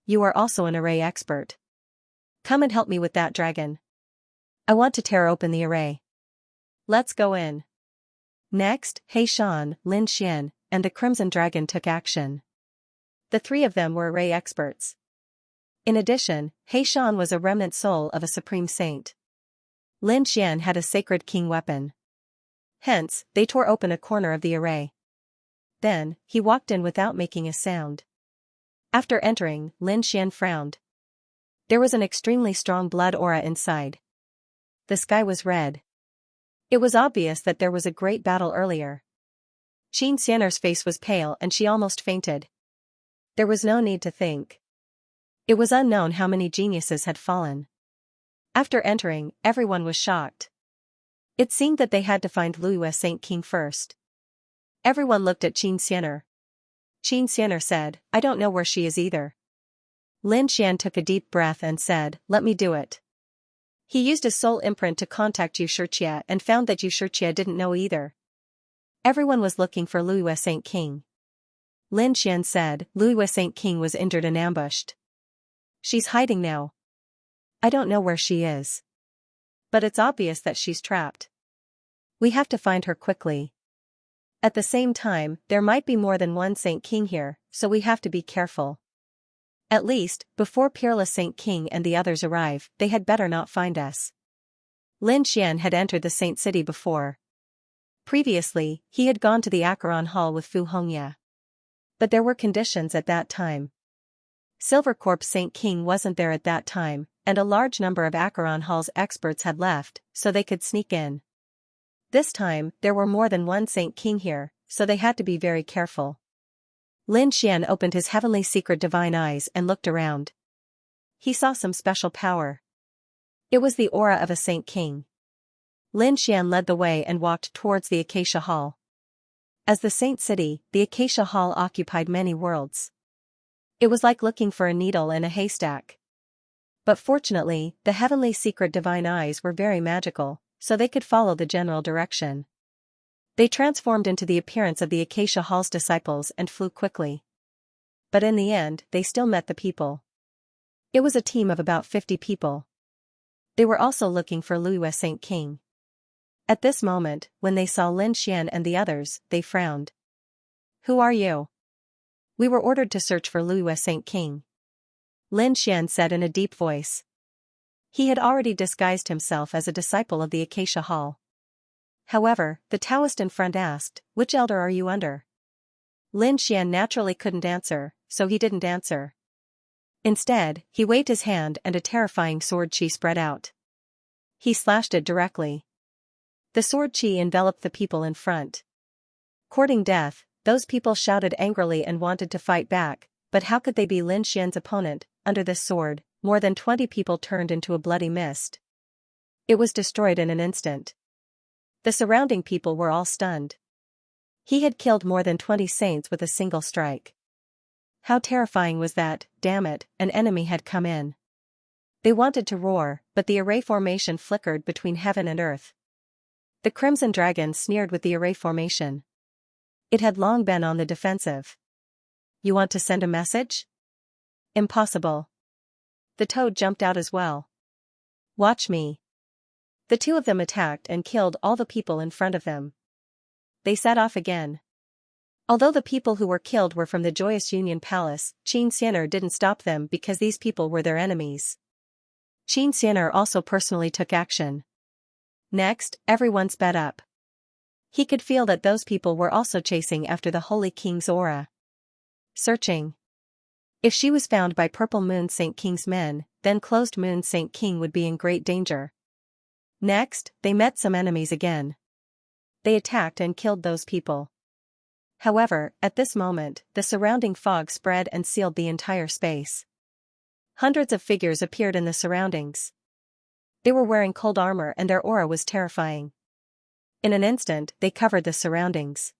You are also an array expert. Come and help me with that dragon. I want to tear open the array. Let's go in. Next, Heishan, Lin Xian, and the Crimson Dragon took action. The three of them were array experts. In addition, Heishan was a remnant soul of a supreme saint. Lin Xian had a sacred king weapon. Hence, they tore open a corner of the array. Then, he walked in without making a sound. After entering, Lin Xian frowned. There was an extremely strong blood aura inside. The sky was red. It was obvious that there was a great battle earlier. Xianxia's face was pale and she almost fainted. There was no need to think. It was unknown how many geniuses had fallen. After entering, everyone was shocked. It seemed that they had to find Liyue Saint King first. Everyone looked at Xianxia. Xianxia said, I don't know where she is either. Lin Xian took a deep breath and said, let me do it. He used his soul imprint to contact Xianxia and found that Xianxia didn't know either. Everyone was looking for Liyue Saint King. Lin Xian said, Liyue Saint King was injured and ambushed. She's hiding now. I don't know where she is. But it's obvious that she's trapped. We have to find her quickly. At the same time, there might be more than one Saint King here, so we have to be careful. At least, before Peerless Saint King and the others arrive, they had better not find us. Lin Xian had entered the Saint City before. Previously, he had gone to the Acheron Hall with Fu Hongya. But there were conditions at that time. Silvercorp Saint King wasn't there at that time, and a large number of Acheron Hall's experts had left, so they could sneak in. This time, there were more than one Saint King here, so they had to be very careful. Lin Xian opened his heavenly secret divine eyes and looked around. He saw some special power. It was the aura of a Saint King. Lin Xian led the way and walked towards the Acacia Hall. As the Saint City, the Acacia Hall occupied many worlds. It was like looking for a needle in a haystack. But fortunately, the heavenly secret divine eyes were very magical, so they could follow the general direction. They transformed into the appearance of the Acacia Hall's disciples and flew quickly. But in the end, they still met the people. It was a team of about 50 people. They were also looking for Liyue Saint King. At this moment, when they saw Lin Xian and the others, they frowned. Who are you? We were ordered to search for Liyue Saint King. Lin Xian said in a deep voice. He had already disguised himself as a disciple of the Acacia Hall. However, the Taoist in front asked, which elder are you under? Lin Xian naturally couldn't answer, so he didn't answer. Instead, he waved his hand and a terrifying sword chi spread out. He slashed it directly. The sword chi enveloped the people in front. Courting death, those people shouted angrily and wanted to fight back, but how could they be Lin Xian's opponent? Under this sword, more than 20 people turned into a bloody mist. It was destroyed in an instant. The surrounding people were all stunned. He had killed more than 20 saints with a single strike. How terrifying was that? Damn it, an enemy had come in. They wanted to roar, but the array formation flickered between heaven and earth. The Crimson Dragon sneered with the array formation. It had long been on the defensive. You want to send a message? Impossible. The toad jumped out as well. Watch me. The two of them attacked and killed all the people in front of them. They set off again. Although the people who were killed were from the Joyous Union Palace, Xianxia didn't stop them because these people were their enemies. Xianxia also personally took action. Next, everyone sped up. He could feel that those people were also chasing after the Holy King's aura. Searching. If she was found by Purple Moon Saint King's men, then Closed Moon Saint King would be in great danger. Next, they met some enemies again. They attacked and killed those people. However, at this moment, the surrounding fog spread and sealed the entire space. Hundreds of figures appeared in the surroundings. They were wearing cold armor and their aura was terrifying. In an instant, they covered the surroundings.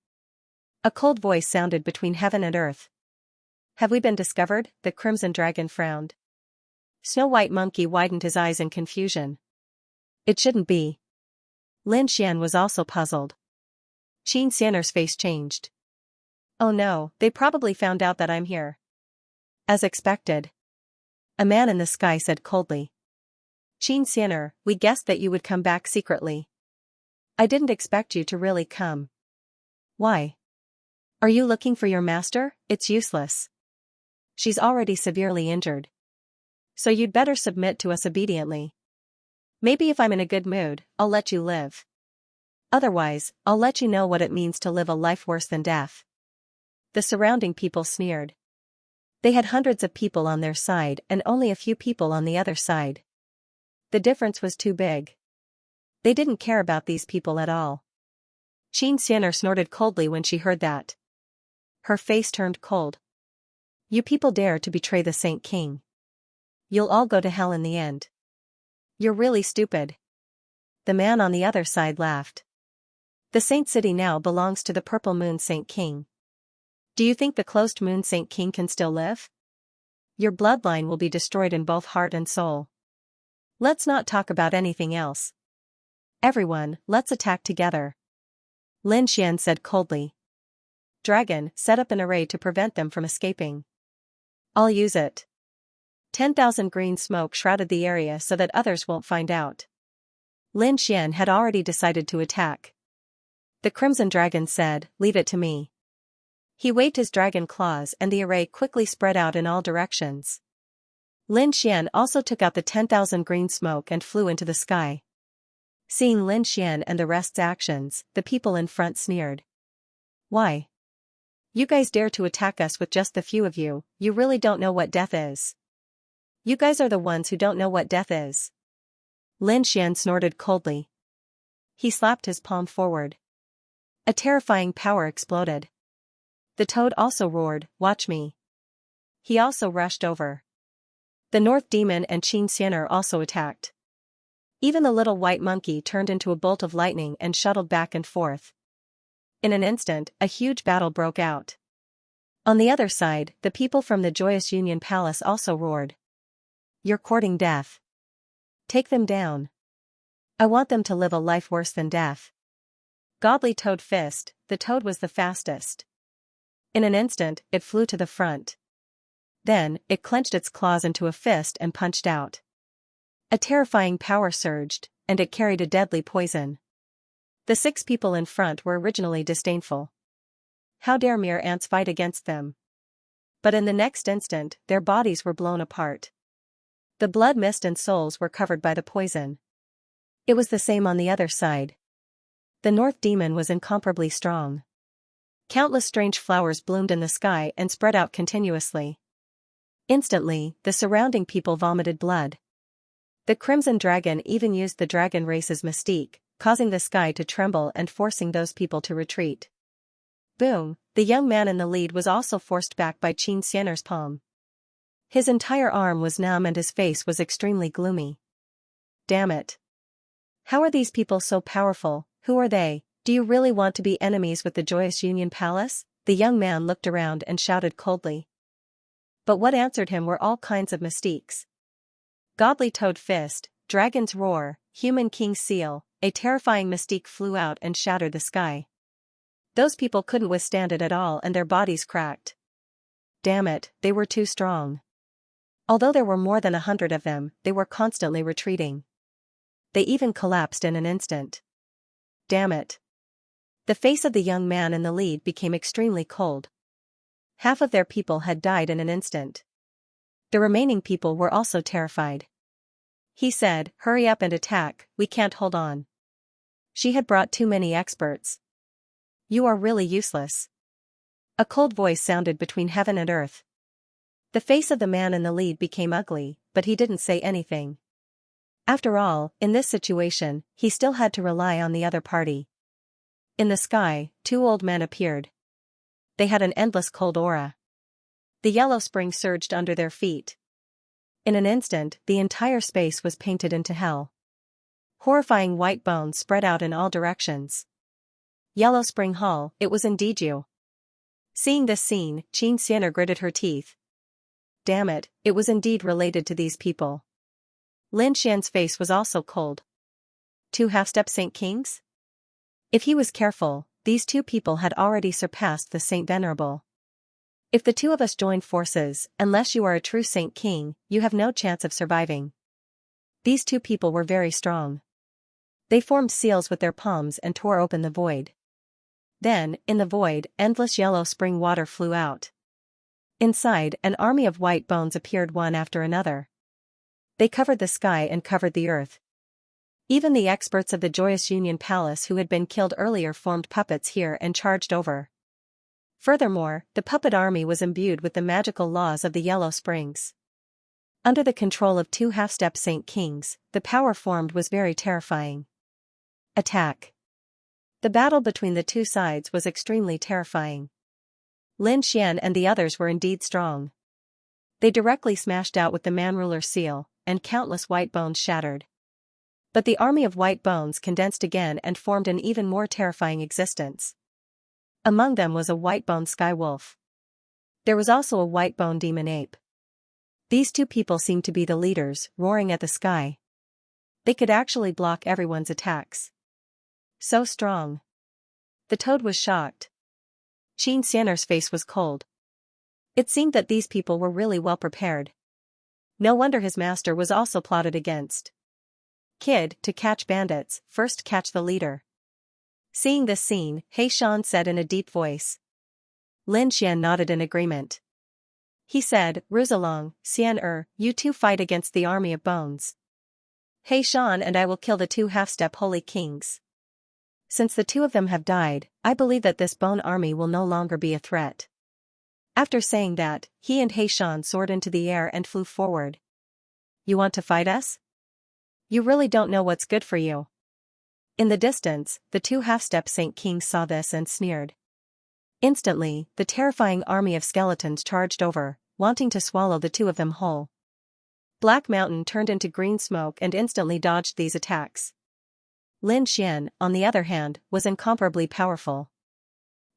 A cold voice sounded between heaven and earth. Have we been discovered? The Crimson Dragon frowned. Snow White Monkey widened his eyes in confusion. It shouldn't be. Lin Xian was also puzzled. Xianxia's face changed. Oh no, they probably found out that I'm here. As expected. A man in the sky said coldly. Xianxia, we guessed that you would come back secretly. I didn't expect you to really come. Why? Are you looking for your master? It's useless. She's already severely injured. So you'd better submit to us obediently. Maybe if I'm in a good mood, I'll let you live. Otherwise, I'll let you know what it means to live a life worse than death. The surrounding people sneered. They had hundreds of people on their side and only a few people on the other side. The difference was too big. They didn't care about these people at all. Xianxia snorted coldly when she heard that. Her face turned cold. You people dare to betray the Saint King. You'll all go to hell in the end. You're really stupid. The man on the other side laughed. The Saint City now belongs to the Purple Moon Saint King. Do you think the Closed Moon Saint King can still live? Your bloodline will be destroyed in both heart and soul. Let's not talk about anything else. Everyone, let's attack together. Lin Xian said coldly. Dragon, set up an array to prevent them from escaping. I'll use it. 10,000 green smoke shrouded the area so that others won't find out. Lin Xian had already decided to attack. The Crimson Dragon said, leave it to me. He waved his dragon claws and the array quickly spread out in all directions. Lin Xian also took out the 10,000 green smoke and flew into the sky. Seeing Lin Xian and the rest's actions, the people in front sneered. Why? You guys dare to attack us with just the few of you, you really don't know what death is. You guys are the ones who don't know what death is. Lin Xian snorted coldly. He slapped his palm forward. A terrifying power exploded. The toad also roared, watch me. He also rushed over. The North Demon and Xianxia also attacked. Even the little white monkey turned into a bolt of lightning and shuttled back and forth. In an instant, a huge battle broke out. On the other side, the people from the Joyous Union Palace also roared. You're courting death. Take them down. I want them to live a life worse than death. Godly Toad Fist, the toad was the fastest. In an instant, it flew to the front. Then, it clenched its claws into a fist and punched out. A terrifying power surged, and it carried a deadly poison. The 6 people in front were originally disdainful. How dare mere ants fight against them? But in the next instant, their bodies were blown apart. The blood mist and souls were covered by the poison. It was the same on the other side. The North Demon was incomparably strong. Countless strange flowers bloomed in the sky and spread out continuously. Instantly, the surrounding people vomited blood. The Crimson Dragon even used the dragon race's mystique, causing the sky to tremble and forcing those people to retreat. Boom, the young man in the lead was also forced back by Xianxia's palm. His entire arm was numb and his face was extremely gloomy. Damn it. How are these people so powerful? Who are they? Do you really want to be enemies with the Joyous Union Palace? The young man looked around and shouted coldly. But what answered him were all kinds of mystiques. Godly Toad Fist, Dragon's Roar, Human King's Seal, a terrifying mystique flew out and shattered the sky. Those people couldn't withstand it at all and their bodies cracked. Damn it, they were too strong. Although there were more than 100 of them, they were constantly retreating. They even collapsed in an instant. Damn it. The face of the young man in the lead became extremely cold. Half of their people had died in an instant. The remaining people were also terrified. He said, hurry up and attack, we can't hold on. She had brought too many experts. You are really useless. A cold voice sounded between heaven and earth. The face of the man in the lead became ugly, but he didn't say anything. After all, in this situation, he still had to rely on the other party. In the sky, two old men appeared. They had an endless cold aura. The yellow spring surged under their feet. In an instant, the entire space was painted into hell. Horrifying white bones spread out in all directions. Yellow Spring Hall, it was indeed you. Seeing this scene, Xianxia gritted her teeth. Damn it, it was indeed related to these people. Lin Xian's face was also cold. Two half-step Saint Kings? If he was careful, these two people had already surpassed the Saint Venerable. If the two of us join forces, unless you are a true Saint King, you have no chance of surviving. These two people were very strong. They formed seals with their palms and tore open the void. Then, in the void, endless yellow spring water flew out. Inside, an army of white bones appeared one after another. They covered the sky and covered the earth. Even the experts of the Joyous Union Palace who had been killed earlier formed puppets here and charged over. Furthermore, the puppet army was imbued with the magical laws of the Yellow Springs. Under the control of two half-step Saint Kings, the power formed was very terrifying. Attack. The battle between the two sides was extremely terrifying. Lin Xian and the others were indeed strong. They directly smashed out with the man-ruler seal, and countless white bones shattered. But the army of white bones condensed again and formed an even more terrifying existence. Among them was a white-bone sky wolf. There was also a white-bone demon ape. These two people seemed to be the leaders, roaring at the sky. They could actually block everyone's attacks. So strong. The toad was shocked. Xianxia's face was cold. It seemed that these people were really well prepared. No wonder his master was also plotted against. Kid, to catch bandits, first catch the leader. Seeing this scene, He Shan said in a deep voice. Lin Xian nodded in agreement. He said, Ruzalong, Xian you two fight against the army of bones. He Shan and I will kill the two half-step holy kings. Since the two of them have died, I believe that this bone army will no longer be a threat. After saying that, he and He Shan soared into the air and flew forward. You want to fight us? You really don't know what's good for you. In the distance, the two half-step Saint Kings saw this and sneered. Instantly, the terrifying army of skeletons charged over, wanting to swallow the two of them whole. Black Mountain turned into green smoke and instantly dodged these attacks. Lin Xian, on the other hand, was incomparably powerful.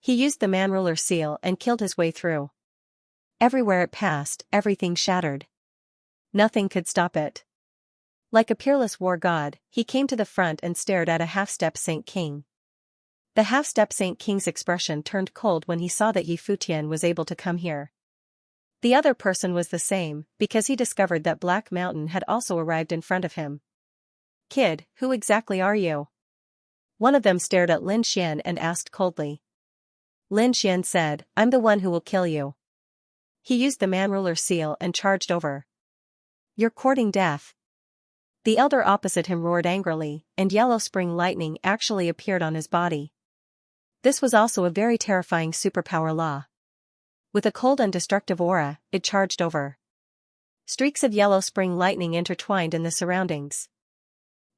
He used the man-ruler seal and killed his way through. Everywhere it passed, everything shattered. Nothing could stop it. Like a peerless war god, he came to the front and stared at a half-step Saint King. The half-step Saint King's expression turned cold when he saw that Yi Futian was able to come here. The other person was the same, because he discovered that Black Mountain had also arrived in front of him. Kid, who exactly are you? One of them stared at Lin Xian and asked coldly. Lin Xian said, I'm the one who will kill you. He used the man-ruler seal and charged over. You're courting death. The elder opposite him roared angrily, and yellow spring lightning actually appeared on his body. This was also a very terrifying superpower law. With a cold and destructive aura, it charged over. Streaks of yellow spring lightning intertwined in the surroundings.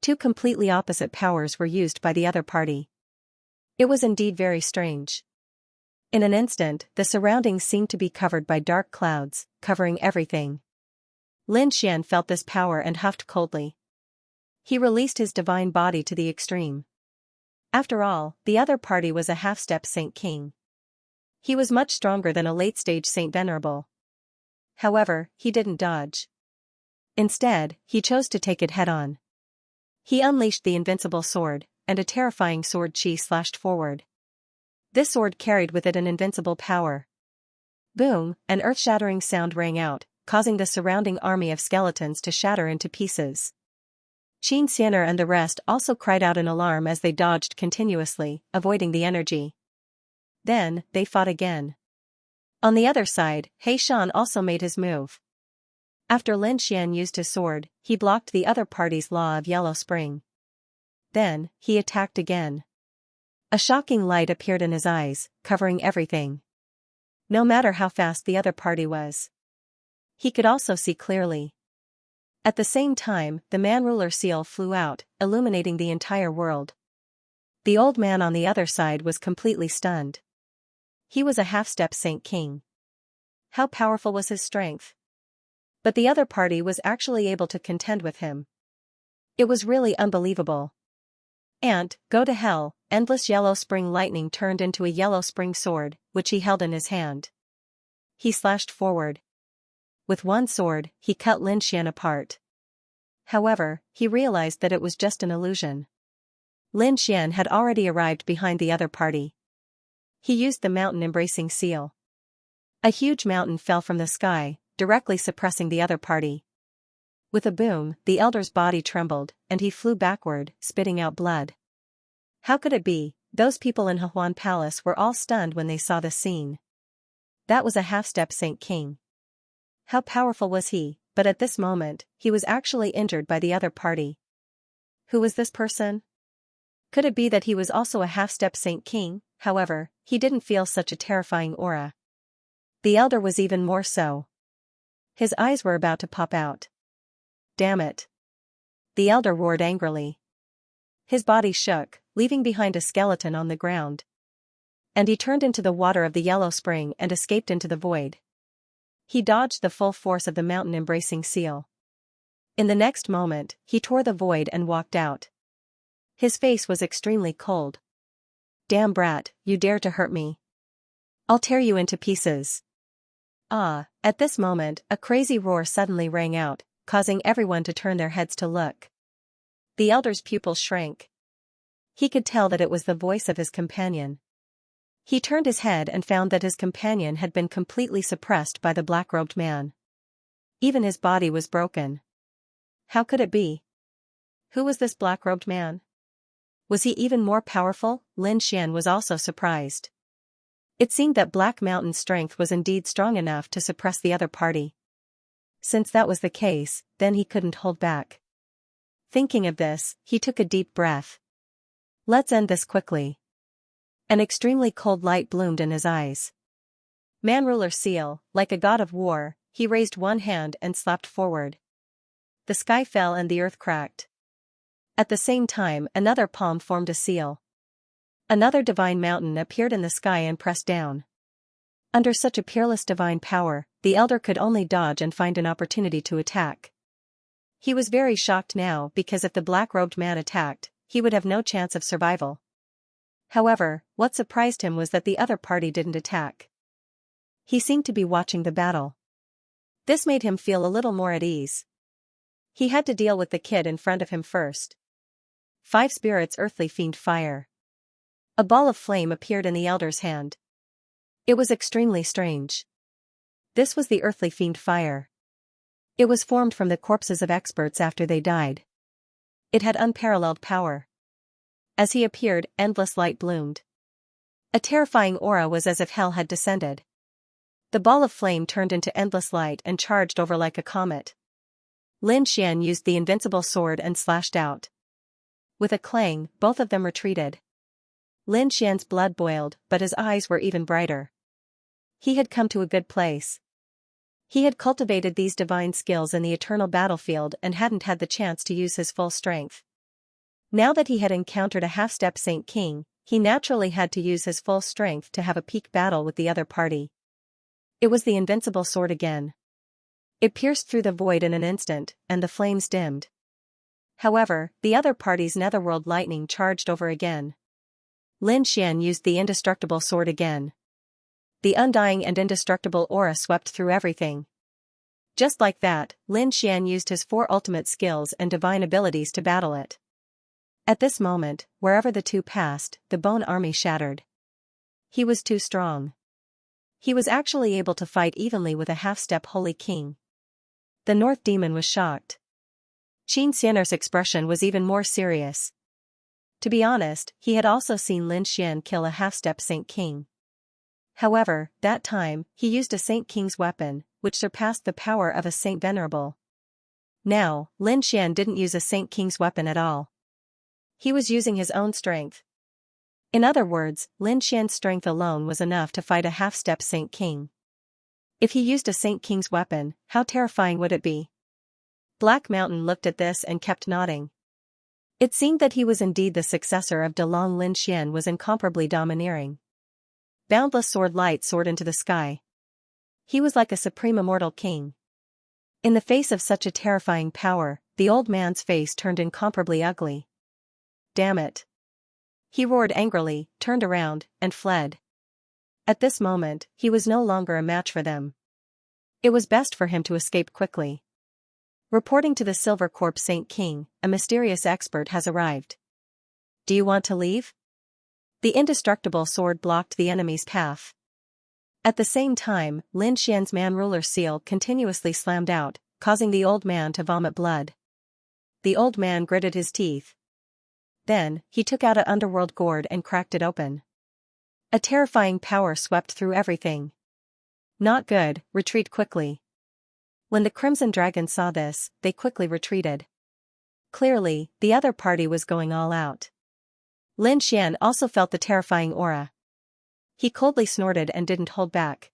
Two completely opposite powers were used by the other party. It was indeed very strange. In an instant, the surroundings seemed to be covered by dark clouds, covering everything. Lin Xian felt this power and huffed coldly. He released his divine body to the extreme. After all, the other party was a half-step Saint King. He was much stronger than a late-stage Saint Venerable. However, he didn't dodge. Instead, he chose to take it head-on. He unleashed the invincible sword, and a terrifying sword chi slashed forward. This sword carried with it an invincible power. Boom, an earth-shattering sound rang out, causing the surrounding army of skeletons to shatter into pieces. Xianxia and the rest also cried out in alarm as they dodged continuously, avoiding the energy. Then, they fought again. On the other side, He Shan also made his move. After Lin Xian used his sword, he blocked the other party's law of Yellow Spring. Then, he attacked again. A shocking light appeared in his eyes, covering everything. No matter how fast the other party was, he could also see clearly. At the same time, the man-ruler seal flew out, illuminating the entire world. The old man on the other side was completely stunned. He was a half-step Saint King. How powerful was his strength? But the other party was actually able to contend with him. It was really unbelievable. And, go to hell, endless yellow spring lightning turned into a yellow spring sword, which he held in his hand. He slashed forward. With one sword, he cut Lin Xian apart. However, he realized that it was just an illusion. Lin Xian had already arrived behind the other party. He used the mountain-embracing seal. A huge mountain fell from the sky, directly suppressing the other party. With a boom, the elder's body trembled, and he flew backward, spitting out blood. How could it be? Those people in Huan Palace were all stunned when they saw the scene. That was a half-step Saint King. How powerful was he? But at this moment, he was actually injured by the other party. Who was this person? Could it be that he was also a half-step Saint King? However, he didn't feel such a terrifying aura. The elder was even more so. His eyes were about to pop out. Damn it! The elder roared angrily. His body shook, leaving behind a skeleton on the ground. And he turned into the water of the yellow spring and escaped into the void. He dodged the full force of the mountain-embracing seal. In the next moment, he tore the void and walked out. His face was extremely cold. Damn brat, you dare to hurt me. I'll tear you into pieces. At this moment, a crazy roar suddenly rang out, causing everyone to turn their heads to look. The elder's pupils shrank. He could tell that it was the voice of his companion. He turned his head and found that his companion had been completely suppressed by the black-robed man. Even his body was broken. How could it be? Who was this black-robed man? Was he even more powerful? Lin Xian was also surprised. It seemed that Black Mountain's strength was indeed strong enough to suppress the other party. Since that was the case, then he couldn't hold back. Thinking of this, he took a deep breath. Let's end this quickly. An extremely cold light bloomed in his eyes. Man-ruler seal, like a god of war, he raised one hand and slapped forward. The sky fell and the earth cracked. At the same time, another palm formed a seal. Another divine mountain appeared in the sky and pressed down. Under such a peerless divine power, the elder could only dodge and find an opportunity to attack. He was very shocked now because if the black-robed man attacked, he would have no chance of survival. However, what surprised him was that the other party didn't attack. He seemed to be watching the battle. This made him feel a little more at ease. He had to deal with the kid in front of him first. 5 spirits earthly fiend fire. A ball of flame appeared in the elder's hand. It was extremely strange. This was the earthly fiend fire. It was formed from the corpses of experts after they died. It had unparalleled power. As he appeared, endless light bloomed. A terrifying aura was as if hell had descended. The ball of flame turned into endless light and charged over like a comet. Lin Xian used the invincible sword and slashed out. With a clang, both of them retreated. Lin Xian's blood boiled, but his eyes were even brighter. He had come to a good place. He had cultivated these divine skills in the eternal battlefield and hadn't had the chance to use his full strength. Now that he had encountered a half-step Saint King, he naturally had to use his full strength to have a peak battle with the other party. It was the invincible sword again. It pierced through the void in an instant, and the flames dimmed. However, the other party's netherworld lightning charged over again. Lin Xian used the indestructible sword again. The undying and indestructible aura swept through everything. Just like that, Lin Xian used his 4 ultimate skills and divine abilities to battle it. At this moment, wherever the two passed, the bone army shattered. He was too strong. He was actually able to fight evenly with a half-step Holy King. The North Demon was shocked. Xianxia's expression was even more serious. To be honest, he had also seen Lin Xian kill a half-step Saint King. However, that time, he used a Saint King's weapon, which surpassed the power of a Saint Venerable. Now, Lin Xian didn't use a Saint King's weapon at all. He was using his own strength. In other words, Lin Xian's strength alone was enough to fight a half-step Saint King. If he used a Saint King's weapon, how terrifying would it be? Black Mountain looked at this and kept nodding. It seemed that he was indeed the successor of DeLong. Lin Xian was incomparably domineering. Boundless sword light soared into the sky. He was like a supreme immortal king. In the face of such a terrifying power, the old man's face turned incomparably ugly. Damn it! He roared angrily, turned around, and fled. At this moment, he was no longer a match for them. It was best for him to escape quickly. Reporting to the Silver Corp Saint King, a mysterious expert has arrived. Do you want to leave? The indestructible sword blocked the enemy's path. At the same time, Lin Xian's man-ruler seal continuously slammed out, causing the old man to vomit blood. The old man gritted his teeth. Then, he took out an underworld gourd and cracked it open. A terrifying power swept through everything. Not good, retreat quickly. When the Crimson Dragon saw this, they quickly retreated. Clearly, the other party was going all out. Lin Xian also felt the terrifying aura. He coldly snorted and didn't hold back.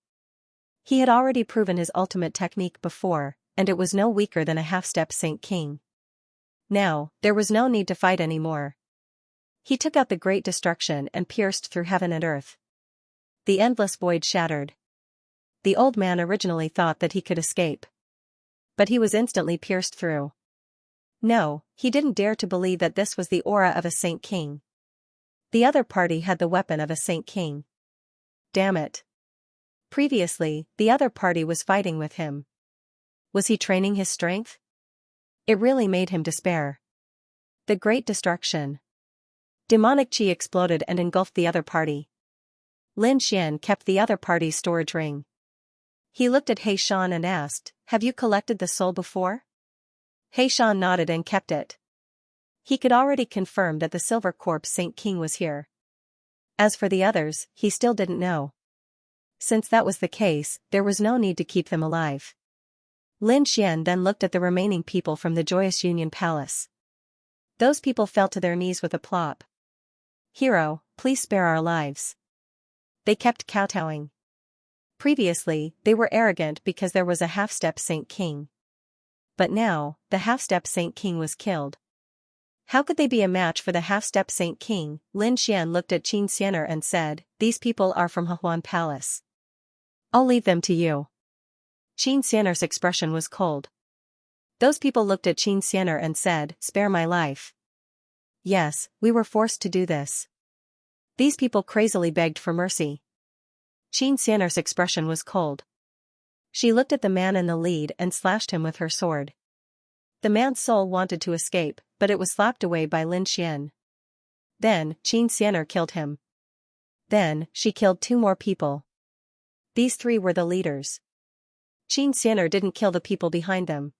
He had already proven his ultimate technique before, and it was no weaker than a half-step Saint King. Now, there was no need to fight anymore. He took out the Great Destruction and pierced through heaven and earth. The endless void shattered. The old man originally thought that he could escape. But he was instantly pierced through. No, he didn't dare to believe that this was the aura of a Saint King. The other party had the weapon of a Saint King. Damn it. Previously, the other party was fighting with him. Was he training his strength? It really made him despair. The Great Destruction. Demonic chi exploded and engulfed the other party. Lin Xian kept the other party's storage ring. He looked at He Shan and asked, "Have you collected the soul before?" He Shan nodded and kept it. He could already confirm that the Silver Corp Saint King was here. As for the others, he still didn't know. Since that was the case, there was no need to keep them alive. Lin Xian then looked at the remaining people from the Joyous Union Palace. Those people fell to their knees with a plop. "Hero, please spare our lives." They kept kowtowing. Previously, they were arrogant because there was a half-step Saint King. But now, the half-step Saint King was killed. How could they be a match for the half-step Saint King? Lin Xian looked at Xianxia and said, "These people are from Huan Palace. I'll leave them to you." Xianxia's expression was cold. Those people looked at Xianxia and said, "Spare my life." Yes, we were forced to do this. These people crazily begged for mercy. Xianxia's expression was cold. She looked at the man in the lead and slashed him with her sword. The man's soul wanted to escape, but it was slapped away by Lin Xian. Then, Xianxia killed him. Then, she killed 2 more people. These 3 were the leaders. Xianxia didn't kill the people behind them.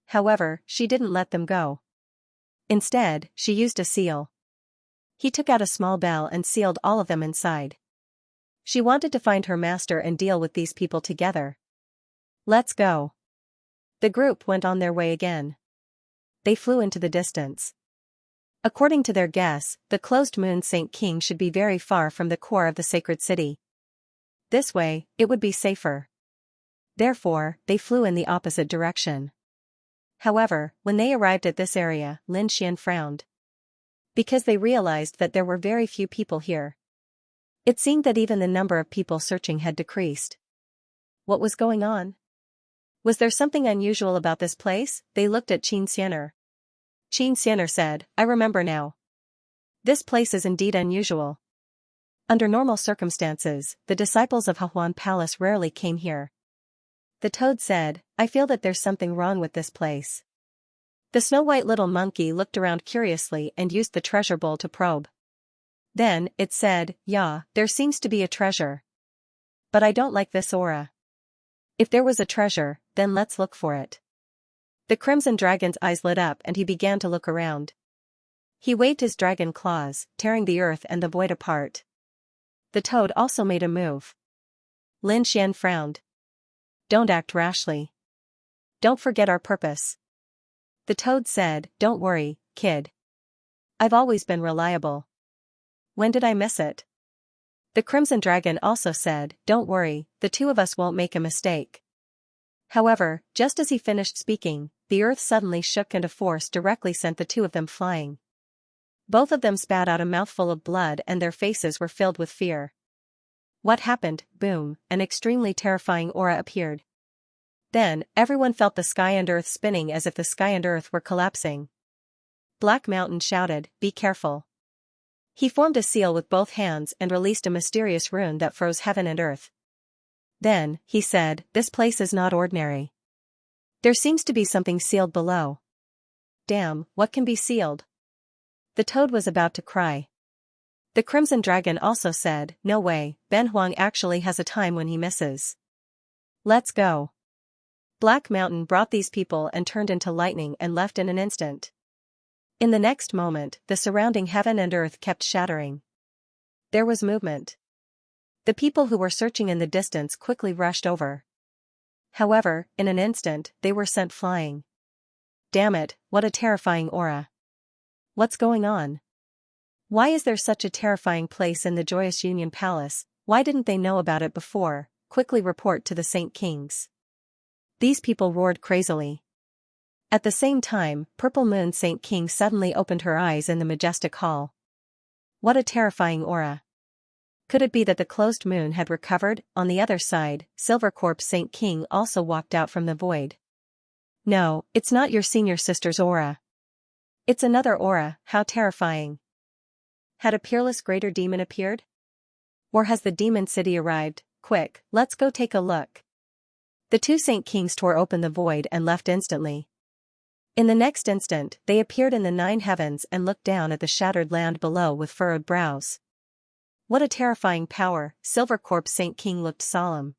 However, she didn't let them go. Instead, she used a seal. He took out a small bell and sealed all of them inside. She wanted to find her master and deal with these people together. Let's go. The group went on their way again. They flew into the distance. According to their guess, the closed moon Saint King should be very far from the core of the sacred city. This way, it would be safer. Therefore, they flew in the opposite direction. However, when they arrived at this area, Lin Xian frowned. Because they realized that there were very few people here. It seemed that even the number of people searching had decreased. What was going on? Was there something unusual about this place? They looked at Xianxia. Xianxia said, "I remember now. This place is indeed unusual. Under normal circumstances, the disciples of Huan Palace rarely came here." The toad said, "I feel that there's something wrong with this place." The snow-white little monkey looked around curiously and used the treasure bowl to probe. Then, it said, "Yeah, there seems to be a treasure. But I don't like this aura. If there was a treasure, then let's look for it." The Crimson Dragon's eyes lit up and he began to look around. He waved his dragon claws, tearing the earth and the void apart. The toad also made a move. Lin Xian frowned. "Don't act rashly. Don't forget our purpose." The toad said, "Don't worry, kid. I've always been reliable. When did I miss it?" The Crimson Dragon also said, "Don't worry, the 2 of us won't make a mistake." However, just as he finished speaking, the earth suddenly shook and a force directly sent the two of them flying. Both of them spat out a mouthful of blood and their faces were filled with fear. What happened? Boom, an extremely terrifying aura appeared. Then, everyone felt the sky and earth spinning as if the sky and earth were collapsing. Black Mountain shouted, "Be careful." He formed a seal with both hands and released a mysterious rune that froze heaven and earth. Then, he said, "This place is not ordinary. There seems to be something sealed below." "Damn, what can be sealed?" The toad was about to cry. The Crimson Dragon also said, "No way, Ben Huang actually has a time when he misses. Let's go." Black Mountain brought these people and turned into lightning and left in an instant. In the next moment, the surrounding heaven and earth kept shattering. There was movement. The people who were searching in the distance quickly rushed over. However, in an instant, they were sent flying. Damn it, what a terrifying aura. What's going on? Why is there such a terrifying place in the Joyous Union Palace? Why didn't they know about it before? Quickly report to the Saint Kings. These people roared crazily. At the same time, Purple Moon Saint King suddenly opened her eyes in the majestic hall. What a terrifying aura. Could it be that the closed moon had recovered? On the other side, Silver Corpse Saint King also walked out from the void. No, it's not your senior sister's aura. It's another aura. How terrifying. Had a peerless greater demon appeared? Or has the demon city arrived? Quick, let's go take a look. The two Saint Kings tore open the void and left instantly. In the next instant, they appeared in the 9 heavens and looked down at the shattered land below with furrowed brows. What a terrifying power. Silver Corpse Saint King looked solemn.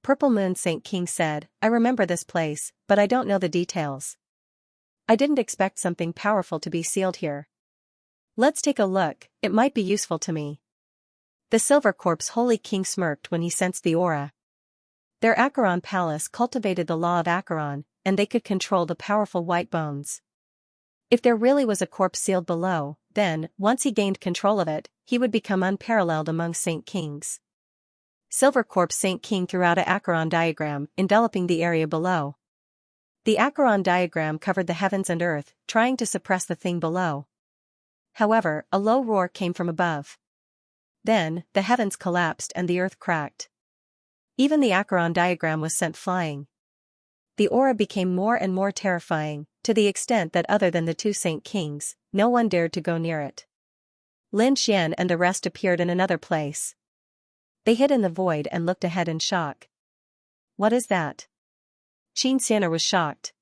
Purple Moon Saint King said, "I remember this place, but I don't know the details. I didn't expect something powerful to be sealed here. Let's take a look, it might be useful to me." The Silver Corpse Holy King smirked when he sensed the aura. Their Acheron palace cultivated the law of Acheron, and they could control the powerful white bones. If there really was a corpse sealed below, then, once he gained control of it, he would become unparalleled among Saint Kings. Silver Corpse Saint King threw out a Acheron diagram, enveloping the area below. The Acheron diagram covered the heavens and earth, trying to suppress the thing below. However, a low roar came from above. Then, the heavens collapsed and the earth cracked. Even the Acheron diagram was sent flying. The aura became more and more terrifying, to the extent that other than the two Saint Kings, no one dared to go near it. Lin Xian and the rest appeared in another place. They hid in the void and looked ahead in shock. What is that? Xianxia was shocked.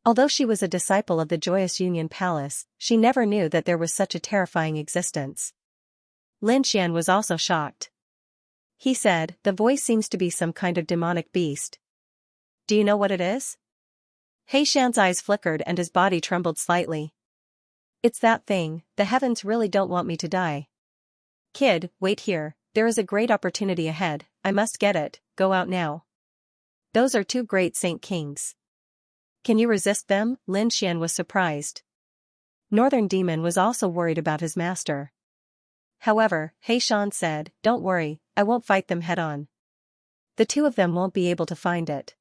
Although she was a disciple of the Joyous Union Palace, she never knew that there was such a terrifying existence. Lin Xian was also shocked. He said, "The voice seems to be some kind of demonic beast. Do you know what it is?" Xian's eyes flickered and his body trembled slightly. "It's that thing, the heavens really don't want me to die. Kid, wait here, there is a great opportunity ahead, I must get it, go out now. Those are two great Saint Kings. Can you resist them?" Lin Xian was surprised. Northern Demon was also worried about his master. However, Xian said, "Don't worry, I won't fight them head-on. The two of them won't be able to find it.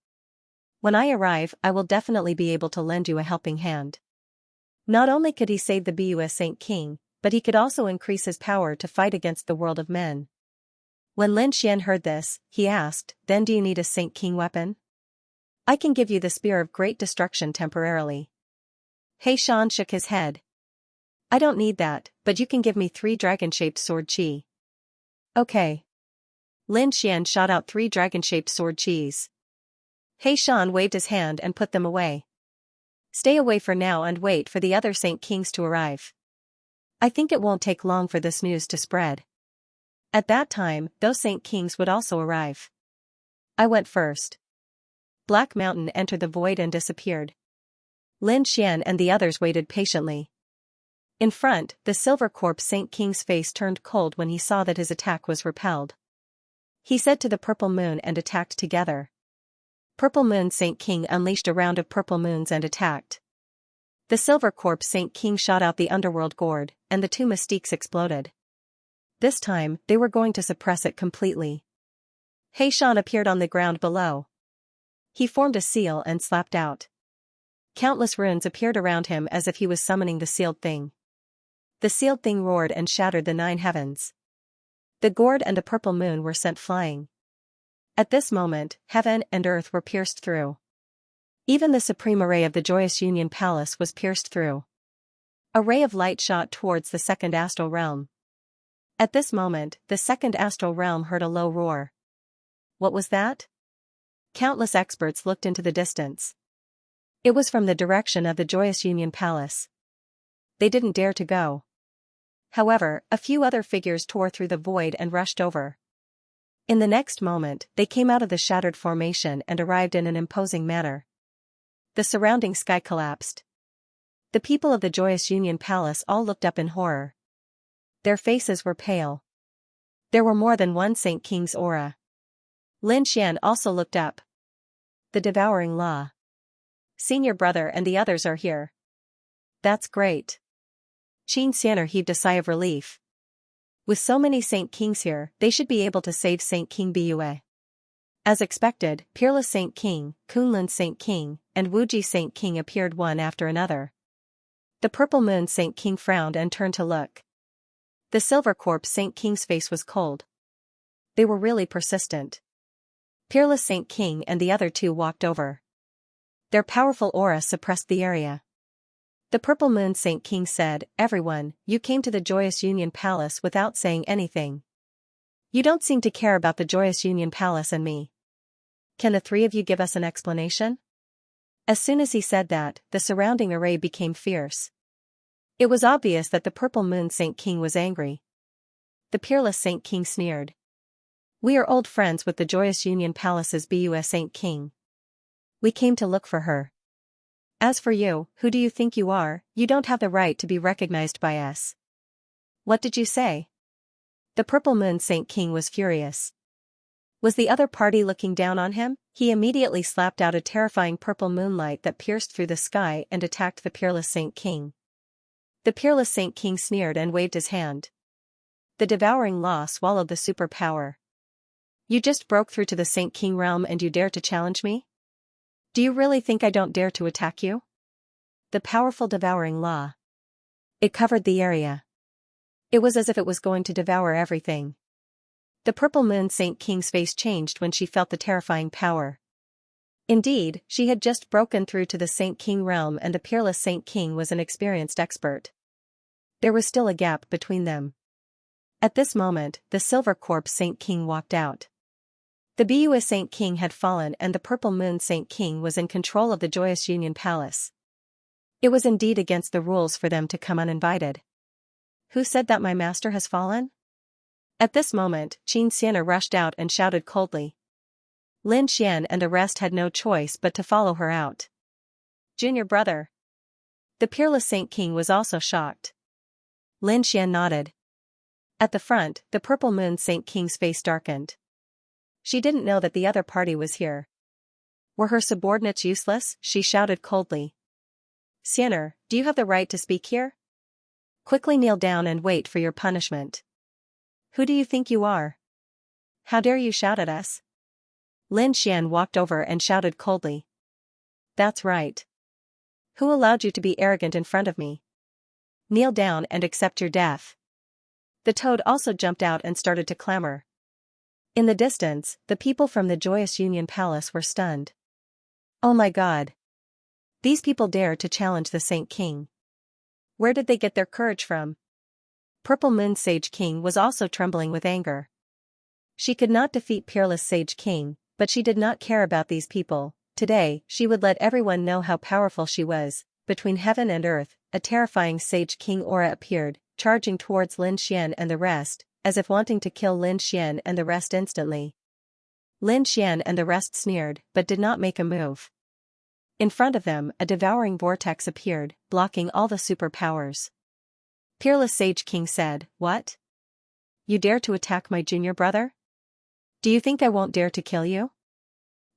When I arrive, I will definitely be able to lend you a helping hand." Not only could he save the BUS Saint King, but he could also increase his power to fight against the world of men. When Lin Xian heard this, he asked, "Then do you need a Saint King weapon? I can give you the Spear of Great Destruction temporarily." Xian shook his head. "I don't need that, but you can give me 3 dragon-shaped sword chi." "Okay." Lin Xian shot out 3 dragon-shaped sword chis. Xian waved his hand and put them away. "Stay away for now and wait for the other Saint Kings to arrive. I think it won't take long for this news to spread. At that time, those Saint Kings would also arrive. I went first." Black Mountain entered the void and disappeared. Lin Xian and the others waited patiently. In front, the Silver Corpse Saint King's face turned cold when he saw that his attack was repelled. He said to the Purple Moon and attacked together. Purple Moon Saint King unleashed a round of purple moons and attacked. The Silver Corpse Saint King shot out the underworld gourd, and the 2 mystiques exploded. This time, they were going to suppress it completely. Xian appeared on the ground below. He formed a seal and slapped out. Countless runes appeared around him as if he was summoning the sealed thing. The sealed thing roared and shattered the 9 heavens. The gourd and a purple moon were sent flying. At this moment, heaven and earth were pierced through. Even the supreme array of the Joyous Union Palace was pierced through. A ray of light shot towards the second astral realm. At this moment, the second astral realm heard a low roar. What was that? Countless experts looked into the distance. It was from the direction of the Joyous Union Palace. They didn't dare to go. However, a few other figures tore through the void and rushed over. In the next moment, they came out of the shattered formation and arrived in an imposing manner. The surrounding sky collapsed. The people of the Joyous Union Palace all looked up in horror. Their faces were pale. There were more than one Saint King's aura. Lin Xian also looked up. The devouring law. Senior brother and the others are here. That's great. Xianxia heaved a sigh of relief. With so many Saint Kings here, they should be able to save Saint King Bue. As expected, Peerless Saint King, Kunlun Saint King, and Wuji Saint King appeared one after another. The Purple Moon Saint King frowned and turned to look. The Silver Corpse Saint King's face was cold. They were really persistent. Peerless Saint King and the other 2 walked over. Their powerful aura suppressed the area. The Purple Moon Saint King said, "Everyone, you came to the Joyous Union Palace without saying anything. You don't seem to care about the Joyous Union Palace and me. Can the 3 of you give us an explanation?" As soon as he said that, the surrounding array became fierce. It was obvious that the Purple Moon Saint King was angry. The Peerless Saint King sneered. "We are old friends with the Joyous Union Palace's BUS Saint King. We came to look for her. As for you, who do you think you are? You don't have the right to be recognized by us." "What did you say?" The Purple Moon Saint King was furious. Was the other party looking down on him? He immediately slapped out a terrifying purple moonlight that pierced through the sky and attacked the Peerless Saint King. The Peerless Saint King sneered and waved his hand. The devouring law swallowed the superpower. "You just broke through to the Saint King realm and you dare to challenge me? Do you really think I don't dare to attack you?" The powerful devouring law. It covered the area. It was as if it was going to devour everything. The Purple Moon Saint King's face changed when she felt the terrifying power. Indeed, she had just broken through to the Saint King realm and the Peerless Saint King was an experienced expert. There was still a gap between them. At this moment, the Silver Corpse Saint King walked out. The BUS Saint King had fallen and the Purple Moon Saint King was in control of the Joyous Union Palace. It was indeed against the rules for them to come uninvited. "Who said that my master has fallen?" At this moment, Xianxia rushed out and shouted coldly. Lin Xian and the rest had no choice but to follow her out. "Junior brother." The Peerless Saint King was also shocked. Lin Xian nodded. At the front, the Purple Moon Saint King's face darkened. She didn't know that the other party was here. Were her subordinates useless? She shouted coldly. "Xianer, do you have the right to speak here? Quickly kneel down and wait for your punishment. Who do you think you are? How dare you shout at us?" Lin Xian walked over and shouted coldly. "That's right. Who allowed you to be arrogant in front of me? Kneel down and accept your death." The toad also jumped out and started to clamor. In the distance, the people from the Joyous Union Palace were stunned. Oh my God! These people dared to challenge the Saint King. Where did they get their courage from? Purple Moon Sage King was also trembling with anger. She could not defeat Peerless Sage King, but she did not care about these people. Today, she would let everyone know how powerful she was. Between heaven and earth, a terrifying Sage King aura appeared, charging towards Lin Xian and the rest, as if wanting to kill Lin Xian and the rest instantly. Lin Xian and the rest sneered, but did not make a move. In front of them, a devouring vortex appeared, blocking all the superpowers. Peerless Sage King said, "What? You dare to attack my junior brother? Do you think I won't dare to kill you?"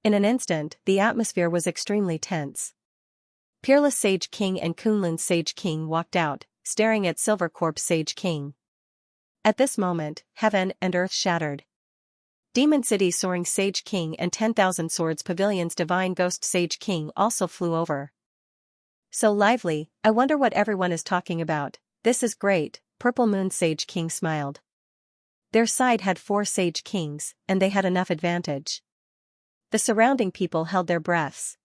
In an instant, the atmosphere was extremely tense. Peerless Sage King and Kunlun Sage King walked out, staring at Silver Corpse Sage King. At this moment, heaven and earth shattered. Demon City Soaring Sage King and 10,000 Swords Pavilion's Divine Ghost Sage King also flew over. So lively, I wonder what everyone is talking about. This is great, Purple Moon Sage King smiled. Their side had 4 Sage Kings, and they had enough advantage. The surrounding people held their breaths.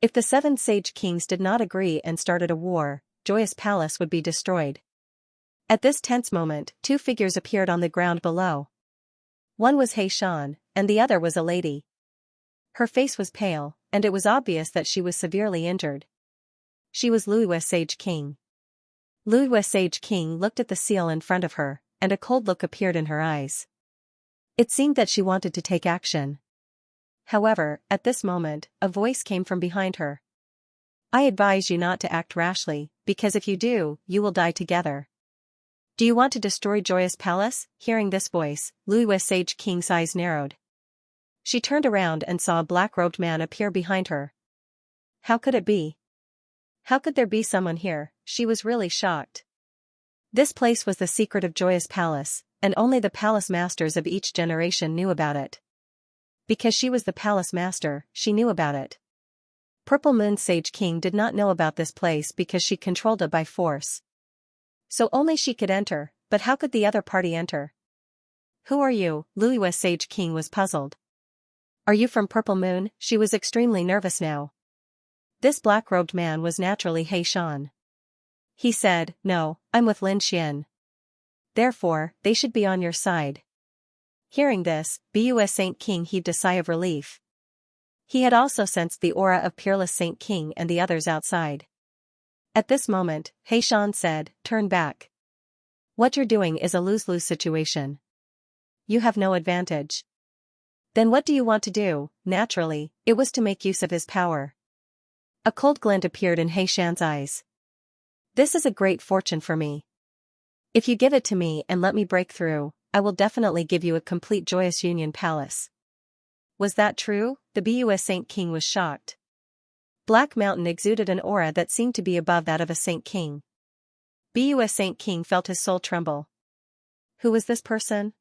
If the 7 Sage Kings did not agree and started a war, Joyous Palace would be destroyed. At this tense moment, 2 figures appeared on the ground below. One was Xianxia, and the other was a lady. Her face was pale, and it was obvious that she was severely injured. She was Luiwa Sage King. Luiwa Sage King looked at the seal in front of her, and a cold look appeared in her eyes. It seemed that she wanted to take action. However, at this moment, a voice came from behind her. I advise you not to act rashly, because if you do, you will die together. Do you want to destroy Joyous Palace? Hearing this voice, Luiwa Sage King's eyes narrowed. She turned around and saw a black-robed man appear behind her. How could it be? How could there be someone here? She was really shocked. This place was the secret of Joyous Palace, and only the palace masters of each generation knew about it. Because she was the palace master, she knew about it. Purple Moon Sage King did not know about this place because she controlled it by force. So only she could enter, but how could the other party enter? Who are you? Luiwa Sage King was puzzled. Are you from Purple Moon? She was extremely nervous now. This black-robed man was naturally Xianxia. He said, no, I'm with Xianxia. Therefore, they should be on your side. Hearing this, Bua Saint King heaved a sigh of relief. He had also sensed the aura of Peerless Saint King and the others outside. At this moment, Xianxia said, turn back. What you're doing is a lose-lose situation. You have no advantage. Then what do you want to do? Naturally, it was to make use of his power. A cold glint appeared in Xianxia's eyes. This is a great fortune for me. If you give it to me and let me break through, I will definitely give you a complete Joyous Union Palace. Was that true? The Bua Saint King was shocked. Black Mountain exuded an aura that seemed to be above that of a Saint King. Bua Saint King felt his soul tremble. Who was this person?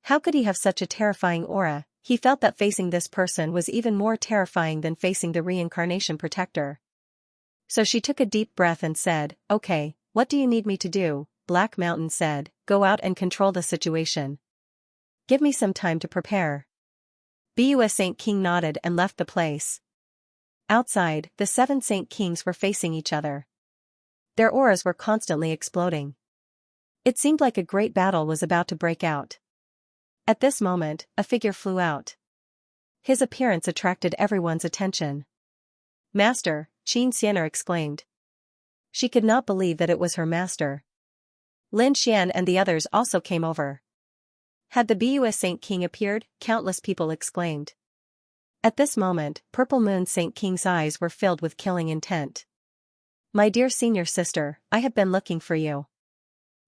How could he have such a terrifying aura? He felt that facing this person was even more terrifying than facing the reincarnation protector. So she took a deep breath and said, okay, what do you need me to do? Black Mountain said, go out and control the situation. Give me some time to prepare. Bua Saint King nodded and left the place. Outside, the 7 Saint Kings were facing each other. Their auras were constantly exploding. It seemed like a great battle was about to break out. At this moment, a figure flew out. His appearance attracted everyone's attention. Master, Xianxia exclaimed. She could not believe that it was her master. Xian and the others also came over. Had the Bua Saint King appeared? Countless people exclaimed. At this moment, Purple Moon Saint King's eyes were filled with killing intent. My dear senior sister, I have been looking for you.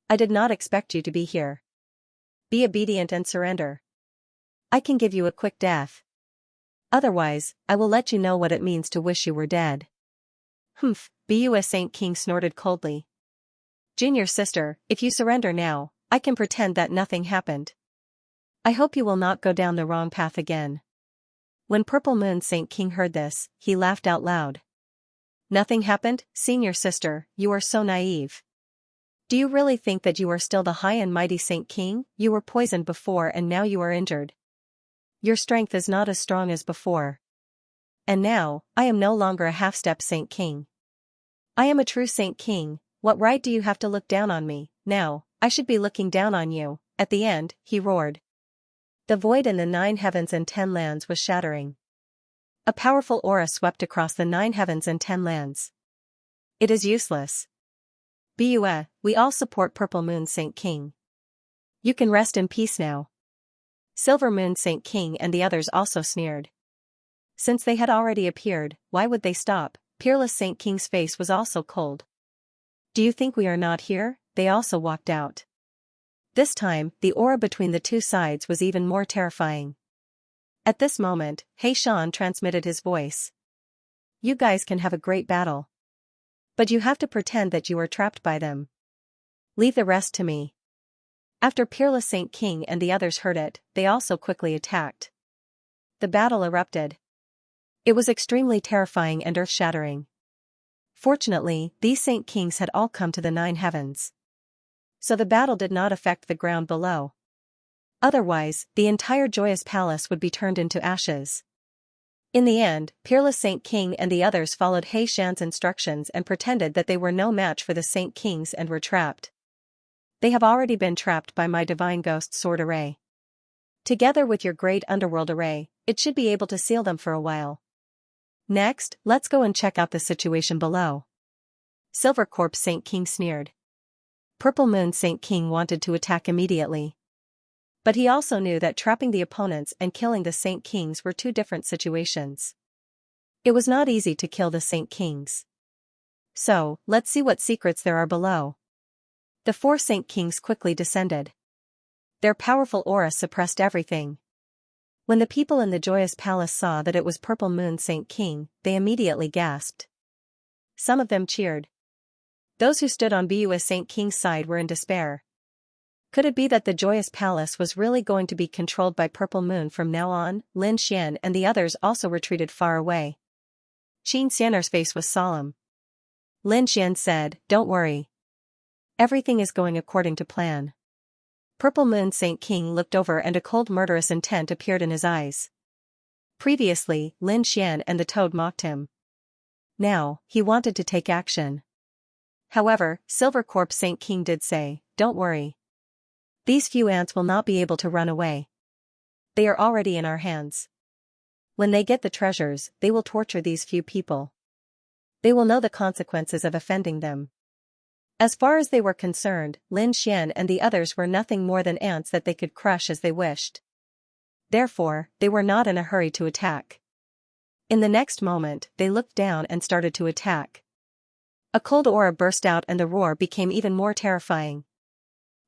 I did not expect you to be here. Be obedient and surrender. I can give you a quick death. Otherwise, I will let you know what it means to wish you were dead. Humph, Bua Saint King snorted coldly. Junior sister, if you surrender now, I can pretend that nothing happened. I hope you will not go down the wrong path again. When Purple Moon Saint King heard this, he laughed out loud. Nothing happened? Senior sister, you are so naive. Do you really think that you are still the high and mighty Saint King? You were poisoned before and now you are injured. Your strength is not as strong as before. And now, I am no longer a half-step Saint King. I am a true Saint King. What right do you have to look down on me? Now, I should be looking down on you. At the end, he roared. The void in the 9 heavens and 10 lands was shattering. A powerful aura swept across the 9 heavens and 10 lands. It is useless. Bua, we all support Purple Moon Saint King. You can rest in peace now. Silver Moon Saint King and the others also sneered. Since they had already appeared, why would they stop? Peerless Saint King's face was also cold. Do you think we are not here? They also walked out. This time, the aura between the two sides was even more terrifying. At this moment, Xianxia transmitted his voice. You guys can have a great battle. But you have to pretend that you are trapped by them. Leave the rest to me. After Peerless Saint King and the others heard it, they also quickly attacked. The battle erupted. It was extremely terrifying and earth-shattering. Fortunately, these Saint Kings had all come to the 9 heavens. So the battle did not affect the ground below. Otherwise, the entire joyous palace would be turned into ashes. In the end, Peerless Saint King and the others followed Xianxia's instructions and pretended that they were no match for the Saint Kings and were trapped. They have already been trapped by my divine ghost sword array. Together with your great underworld array, it should be able to seal them for a while. Next, let's go and check out the situation below. Silver Corpse Saint King sneered. Purple Moon Saint King wanted to attack immediately. But he also knew that trapping the opponents and killing the Saint Kings were two different situations. It was not easy to kill the Saint Kings. So, let's see what secrets there are below. The 4 Saint Kings quickly descended. Their powerful aura suppressed everything. When the people in the joyous palace saw that it was Purple Moon Saint King, they immediately gasped. Some of them cheered. Those who stood on Bhumad Saint King's side were in despair. Could it be that the joyous palace was really going to be controlled by Purple Moon from now on? Lin Xian and the others also retreated far away. Xianxia's face was solemn. Lin Xian said, "Don't worry. Everything is going according to plan." Purple Moon Saint King looked over and a cold murderous intent appeared in his eyes. Previously, Lin Xian and the toad mocked him. Now, he wanted to take action. However, Silver Corpse Saint King did say, "Don't worry. These few ants will not be able to run away. They are already in our hands. When they get the treasures, they will torture these few people. They will know the consequences of offending them." As far as they were concerned, Lin Xian and the others were nothing more than ants that they could crush as they wished. Therefore, they were not in a hurry to attack. In the next moment, they looked down and started to attack. A cold aura burst out and the roar became even more terrifying.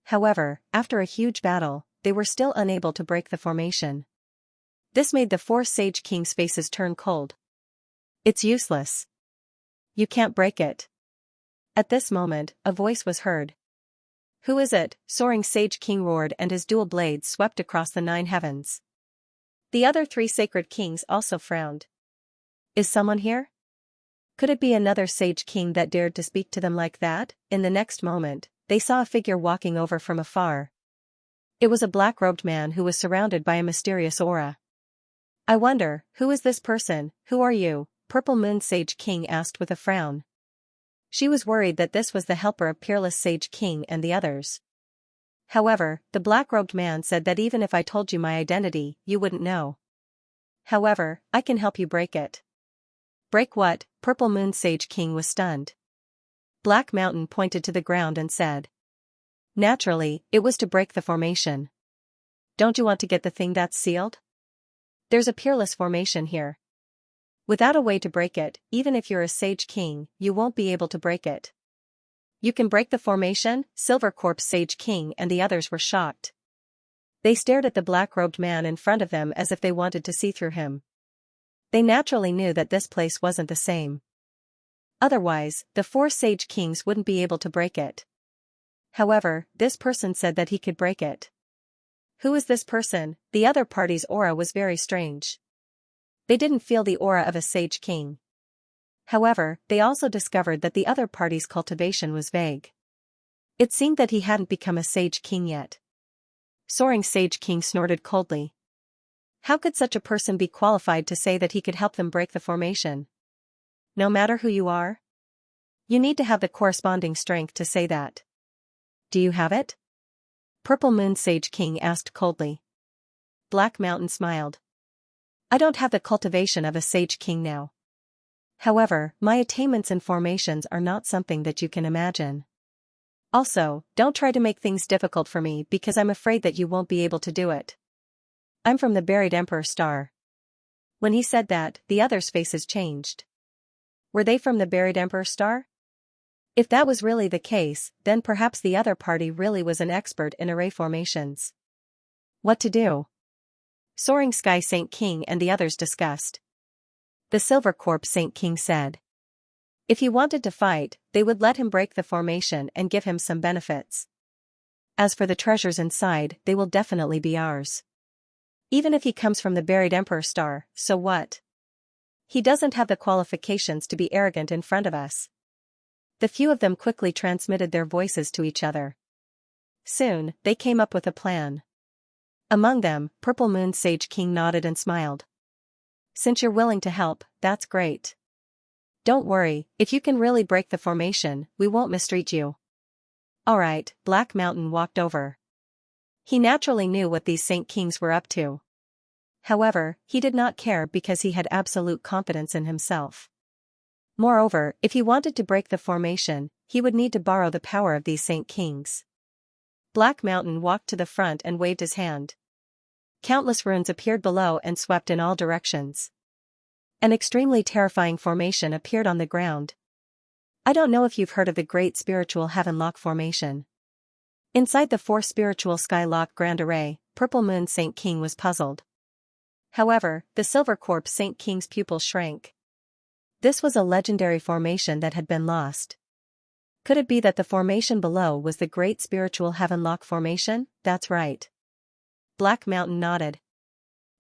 However, after a huge battle, they were still unable to break the formation. This made the 4 Sage Kings' faces turn cold. "It's useless. You can't break it." At this moment, a voice was heard. "Who is it?" Soaring Sage King roared and his dual blades swept across the 9 heavens. The other 3 Sacred Kings also frowned. "Is someone here? Could it be another Sage King that dared to speak to them like that?" In the next moment, they saw a figure walking over from afar. It was a black-robed man who was surrounded by a mysterious aura. "I wonder, who is this person? Who are you?" Purple Moon Sage King asked with a frown. She was worried that this was the helper of Peerless Sage King and the others. However, the black-robed man said that even if I told you my identity, you wouldn't know. However, I can help you break it. "Break what?" Purple Moon Sage King was stunned. Black Mountain pointed to the ground and said. Naturally, it was to break the formation. "Don't you want to get the thing that's sealed? There's a peerless formation here. Without a way to break it, even if you're a Sage King, you won't be able to break it." "You can break the formation?" Silver Corpse Sage King and the others were shocked. They stared at the black-robed man in front of them as if they wanted to see through him. They naturally knew that this place wasn't the same. Otherwise, the 4 Sage Kings wouldn't be able to break it. However, this person said that he could break it. Who is this person? The other party's aura was very strange. They didn't feel the aura of a Sage King. However, they also discovered that the other party's cultivation was vague. It seemed that he hadn't become a Sage King yet. Soaring Sage King snorted coldly. How could such a person be qualified to say that he could help them break the formation? No matter who you are, you need to have the corresponding strength to say that. Do you have it? Purple Moon Sage King asked coldly. Black Mountain smiled. I don't have the cultivation of a Sage King now. However, my attainments and formations are not something that you can imagine. Also, don't try to make things difficult for me because I'm afraid that you won't be able to do it. I'm from the Buried Emperor Star. When he said that, the others' faces changed. Were they from the Buried Emperor Star? If that was really the case, then perhaps the other party really was an expert in array formations. What to do? Soaring Sky Saint King and the others discussed. The Silver Corpse Saint King said. If he wanted to fight, they would let him break the formation and give him some benefits. As for the treasures inside, they will definitely be ours. Even if he comes from the buried Emperor Star, so what? He doesn't have the qualifications to be arrogant in front of us. The few of them quickly transmitted their voices to each other. Soon, they came up with a plan. Among them, Purple Moon Sage King nodded and smiled. Since you're willing to help, that's great. Don't worry, if you can really break the formation, we won't mistreat you. Alright, Black Mountain walked over. He naturally knew what these Saint Kings were up to. However, he did not care because he had absolute confidence in himself. Moreover, if he wanted to break the formation, he would need to borrow the power of these Saint Kings. Black Mountain walked to the front and waved his hand. Countless runes appeared below and swept in all directions. An extremely terrifying formation appeared on the ground. I don't know if you've heard of the Great Spiritual Heaven Lock Formation. Inside the 4 Spiritual Sky Lock Grand Array, Purple Moon Saint King was puzzled. However, the Silver Corpse Saint King's pupil shrank. This was a legendary formation that had been lost. Could it be that the formation below was the Great Spiritual Heaven Lock Formation? That's right. Black Mountain nodded.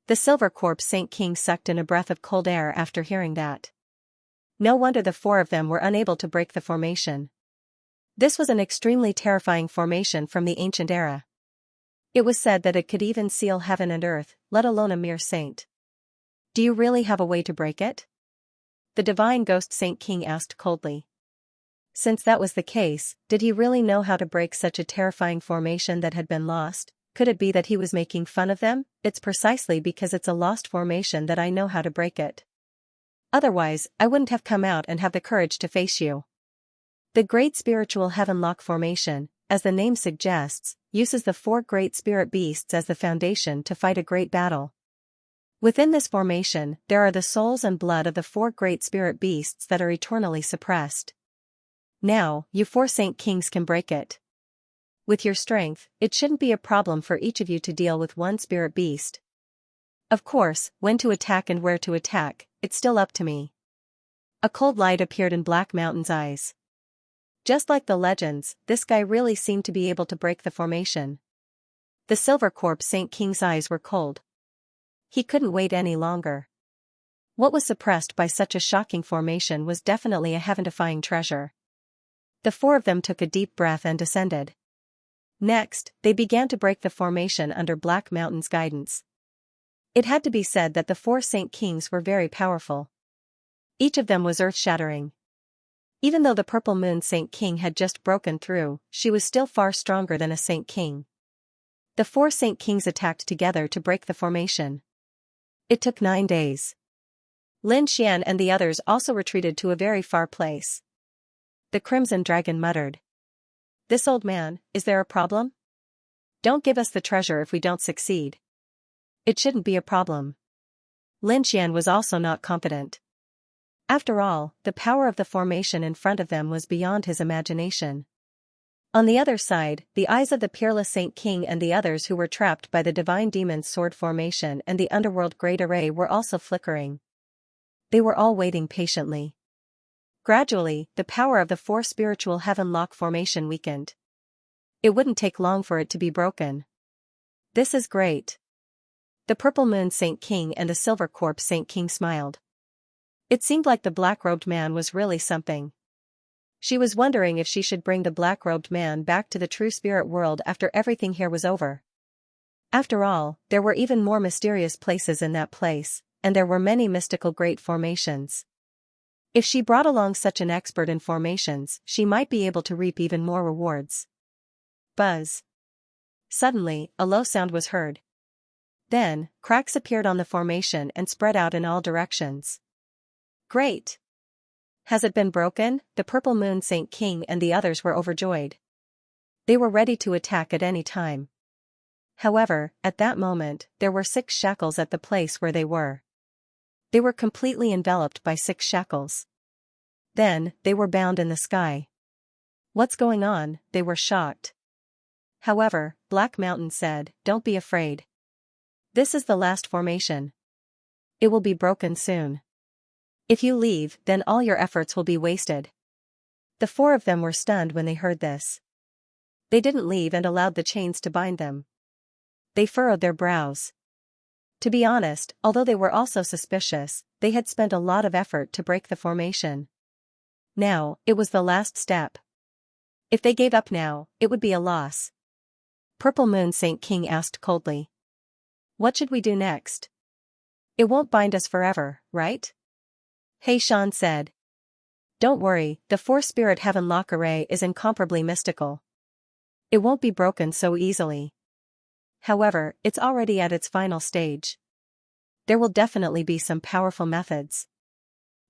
The Silver Corpse Saint King sucked in a breath of cold air after hearing that. No wonder the 4 of them were unable to break the formation. This was an extremely terrifying formation from the ancient era. It was said that it could even seal heaven and earth, let alone a mere saint. Do you really have a way to break it? The Divine Ghost Saint King asked coldly. Since that was the case, did he really know how to break such a terrifying formation that had been lost? Could it be that he was making fun of them? It's precisely because it's a lost formation that I know how to break it. Otherwise, I wouldn't have come out and have the courage to face you. The Great Spiritual Heaven Lock Formation, as the name suggests, uses the 4 great spirit beasts as the foundation to fight a great battle. Within this formation, there are the souls and blood of the 4 great spirit beasts that are eternally suppressed. Now, you 4 Saint Kings can break it. With your strength, it shouldn't be a problem for each of you to deal with one spirit beast. Of course, when to attack and where to attack, it's still up to me. A cold light appeared in Black Mountain's eyes. Just like the legends, this guy really seemed to be able to break the formation. The Silver Corpse Saint King's eyes were cold. He couldn't wait any longer. What was suppressed by such a shocking formation was definitely a heaven-defying treasure. The 4 of them took a deep breath and descended. Next, they began to break the formation under Black Mountain's guidance. It had to be said that the 4 Saint Kings were very powerful. Each of them was earth-shattering. Even though the Purple Moon Saint King had just broken through, she was still far stronger than a Saint King. The 4 Saint Kings attacked together to break the formation. It took 9 days. Lin Xian and the others also retreated to a very far place. The Crimson Dragon muttered. This old man, is there a problem? Don't give us the treasure if we don't succeed. It shouldn't be a problem. Lin Xian was also not confident. After all, the power of the formation in front of them was beyond his imagination. On the other side, the eyes of the peerless Saint King and the others who were trapped by the Divine Demon's sword formation and the Underworld Great Array were also flickering. They were all waiting patiently. Gradually, the power of the 4 Spiritual Heaven Lock Formation weakened. It wouldn't take long for it to be broken. This is great. The Purple Moon Saint King and the Silver Corpse Saint King smiled. It seemed like the black-robed man was really something. She was wondering if she should bring the black-robed man back to the true spirit world after everything here was over. After all, there were even more mysterious places in that place, and there were many mystical great formations. If she brought along such an expert in formations, she might be able to reap even more rewards. Buzz. Suddenly, a low sound was heard. Then, cracks appeared on the formation and spread out in all directions. Great! Has it been broken? The Purple Moon Saint King and the others were overjoyed. They were ready to attack at any time. However, at that moment, there were 6 shackles at the place where they were. They were completely enveloped by 6 shackles. Then, they were bound in the sky. What's going on? They were shocked. However, Black Mountain said, don't be afraid. This is the last formation. It will be broken soon. If you leave, then all your efforts will be wasted. The 4 of them were stunned when they heard this. They didn't leave and allowed the chains to bind them. They furrowed their brows. To be honest, although they were also suspicious, they had spent a lot of effort to break the formation. Now, it was the last step. If they gave up now, it would be a loss. Purple Moon Saint King asked coldly. What should we do next? It won't bind us forever, right? Xian said. Don't worry, the four-spirit heaven lock array is incomparably mystical. It won't be broken so easily. However, it's already at its final stage. There will definitely be some powerful methods.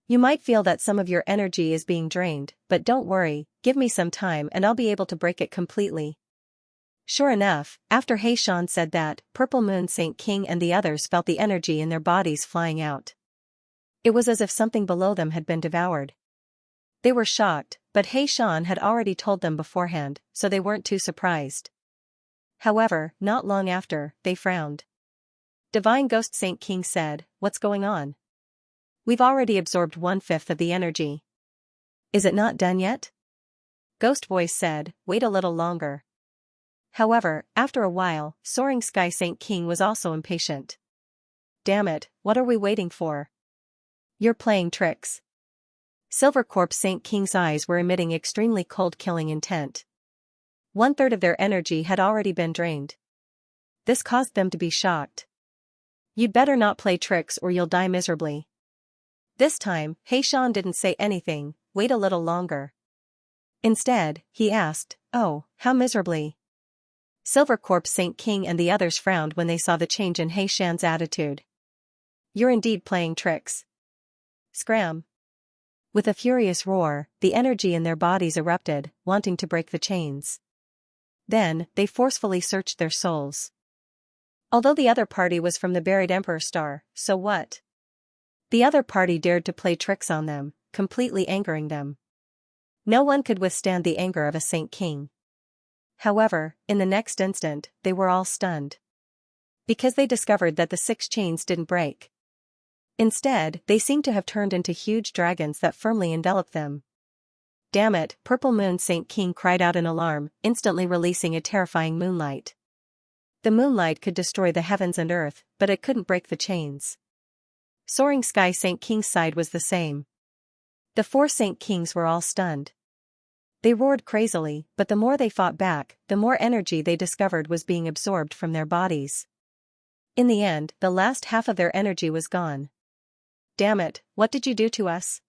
You might feel that some of your energy is being drained, but don't worry, give me some time and I'll be able to break it completely. Sure enough, after Xian said that, Purple Moon Saint King and the others felt the energy in their bodies flying out. It was as if something below them had been devoured. They were shocked, but Xian had already told them beforehand, so they weren't too surprised. However, not long after, they frowned. Divine Ghost Saint King said, What's going on? We've already absorbed 1/5 of the energy. Is it not done yet? Ghost Voice said, Wait a little longer. However, after a while, Soaring Sky Saint King was also impatient. Damn it, what are we waiting for? You're playing tricks. Silver Corpse Saint King's eyes were emitting extremely cold killing intent. 1/3 of their energy had already been drained. This caused them to be shocked. You'd better not play tricks or you'll die miserably. This time, Xian didn't say anything, wait a little longer. Instead, he asked, Oh, how miserably? Silver Corpse Saint King and the others frowned when they saw the change in Xian's attitude. You're indeed playing tricks. Scram. With a furious roar, the energy in their bodies erupted, wanting to break the chains. Then, they forcefully searched their souls. Although the other party was from the buried Emperor Star, so what? The other party dared to play tricks on them, completely angering them. No one could withstand the anger of a Saint King. However, in the next instant, they were all stunned. Because they discovered that the 6 chains didn't break. Instead, they seemed to have turned into huge dragons that firmly enveloped them. Damn it, Purple Moon Saint King cried out in alarm, instantly releasing a terrifying moonlight. The moonlight could destroy the heavens and earth, but it couldn't break the chains. Soaring Sky Saint King's side was the same. The 4 Saint Kings were all stunned. They roared crazily, but the more they fought back, the more energy they discovered was being absorbed from their bodies. In the end, the last half of their energy was gone. Damn it, what did you do to us?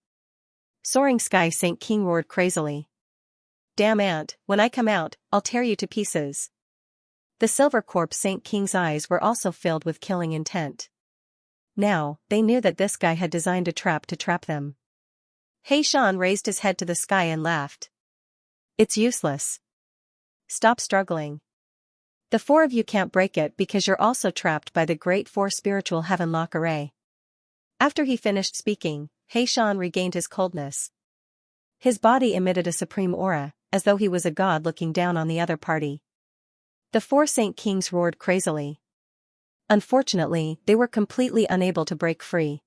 Soaring Sky Saint King roared crazily. Damn ant, when I come out, I'll tear you to pieces. The Silver Corpse Saint King's eyes were also filled with killing intent. Now, they knew that this guy had designed a trap to trap them. Xian raised his head to the sky and laughed. It's useless. Stop struggling. The 4 of you can't break it because you're also trapped by the Great 4 Spiritual Heaven Lock Array. After he finished speaking, Xian regained his coldness. His body emitted a supreme aura, as though he was a god looking down on the other party. The 4 Saint Kings roared crazily. Unfortunately, they were completely unable to break free.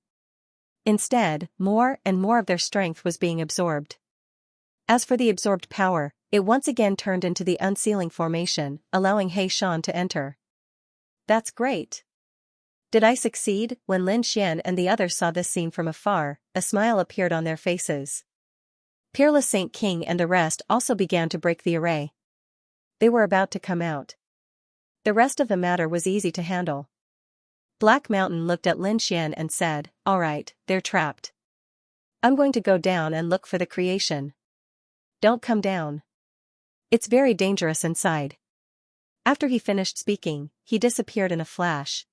Instead, more and more of their strength was being absorbed. As for the absorbed power, it once again turned into the unsealing formation, allowing Xian to enter. That's great. Did I succeed? When Lin Xian and the others saw this scene from afar, a smile appeared on their faces. Peerless Saint King and the rest also began to break the array. They were about to come out. The rest of the matter was easy to handle. Black Mountain looked at Lin Xian and said, Alright, they're trapped. I'm going to go down and look for the creation. Don't come down. It's very dangerous inside. After he finished speaking, he disappeared in a flash.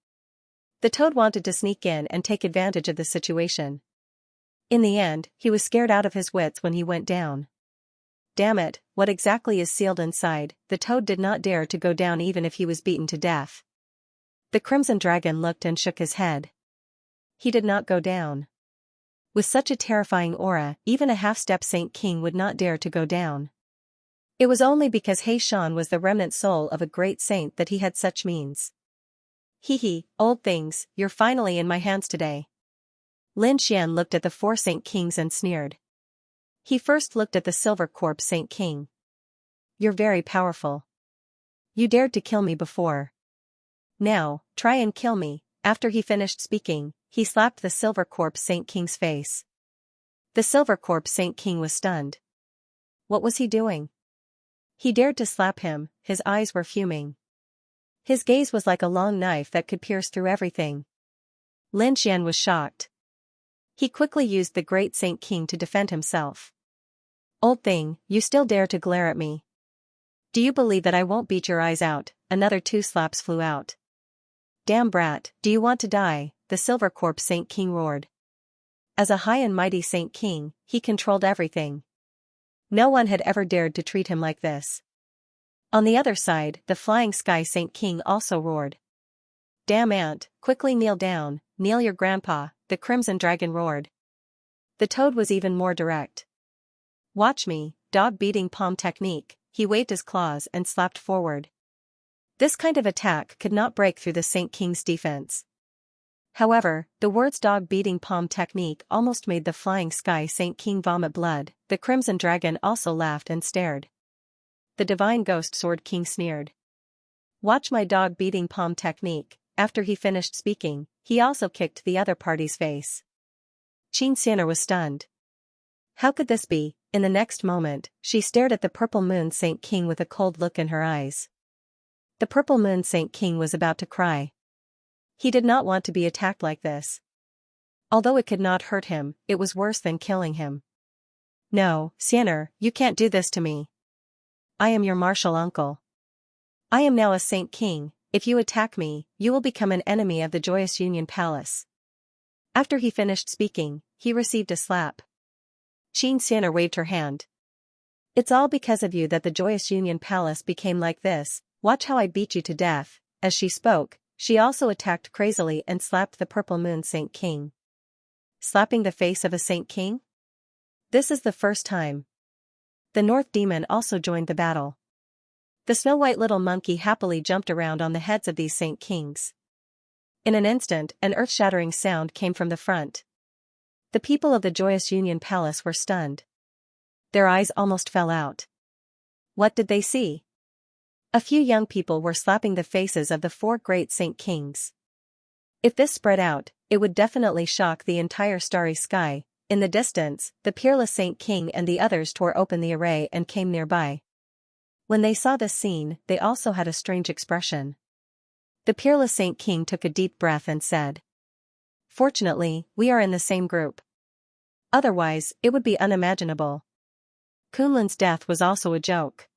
The toad wanted to sneak in and take advantage of the situation. In the end, he was scared out of his wits when he went down. Damn it, what exactly is sealed inside? The toad did not dare to go down even if he was beaten to death. The Crimson Dragon looked and shook his head. He did not go down. With such a terrifying aura, even a half-step Saint King would not dare to go down. It was only because Xian was the remnant soul of a great saint that he had such means. Hee, old things, you're finally in my hands today. Lin Xian looked at the 4 Saint Kings and sneered. He first looked at the Silver Corpse Saint King. you're very powerful. You dared to kill me before. Now, try and kill me." After he finished speaking, he slapped the Silver Corpse Saint King's face. The Silver Corpse Saint King was stunned. What was he doing? He dared to slap him, his eyes were fuming. His gaze was like a long knife that could pierce through everything. Lin Xian was shocked. He quickly used the Great Saint King to defend himself. "Old thing, you still dare to glare at me? Do you believe that I won't beat your eyes out?" Another 2 slaps flew out. "Damn brat, do you want to die?" the Silver Corpse Saint King roared. As a high and mighty Saint King, he controlled everything. No one had ever dared to treat him like this. On the other side, the Flying Sky Saint King also roared. "Damn ant, quickly kneel down, kneel your grandpa," the Crimson Dragon roared. The Toad was even more direct. "Watch me, dog beating palm technique," he waved his claws and slapped forward. This kind of attack could not break through the Saint King's defense. However, the words dog beating palm technique almost made the Flying Sky Saint King vomit blood. The Crimson Dragon also laughed and stared. The Divine Ghost Sword King sneered. "Watch my dog beating palm technique." After he finished speaking, he also kicked the other party's face. Xianxia was stunned. How could this be? In the next moment, she stared at the Purple Moon Saint King with a cold look in her eyes. The Purple Moon Saint King was about to cry. He did not want to be attacked like this. Although it could not hurt him, it was worse than killing him. "No, Xianxia, you can't do this to me. I am your martial uncle. I am now a Saint King. If you attack me, you will become an enemy of the Joyous Union Palace." After he finished speaking, he received a slap. Xianxia waved her hand. "It's all because of you that the Joyous Union Palace became like this. Watch how I beat you to death." As she spoke, she also attacked crazily and slapped the Purple Moon Saint King. Slapping the face of a Saint King? This is the first time. The North Demon also joined the battle. The snow-white little monkey happily jumped around on the heads of these Saint Kings. In an instant, an earth-shattering sound came from the front. The people of the Joyous Union Palace were stunned. Their eyes almost fell out. What did they see? A few young people were slapping the faces of the 4 great Saint Kings. If this spread out, it would definitely shock the entire starry sky. In the distance, the peerless Saint King and the others tore open the array and came nearby. When they saw this scene, they also had a strange expression. The peerless Saint King took a deep breath and said, "Fortunately, we are in the same group. Otherwise, it would be unimaginable." Kunlun's death was also a joke.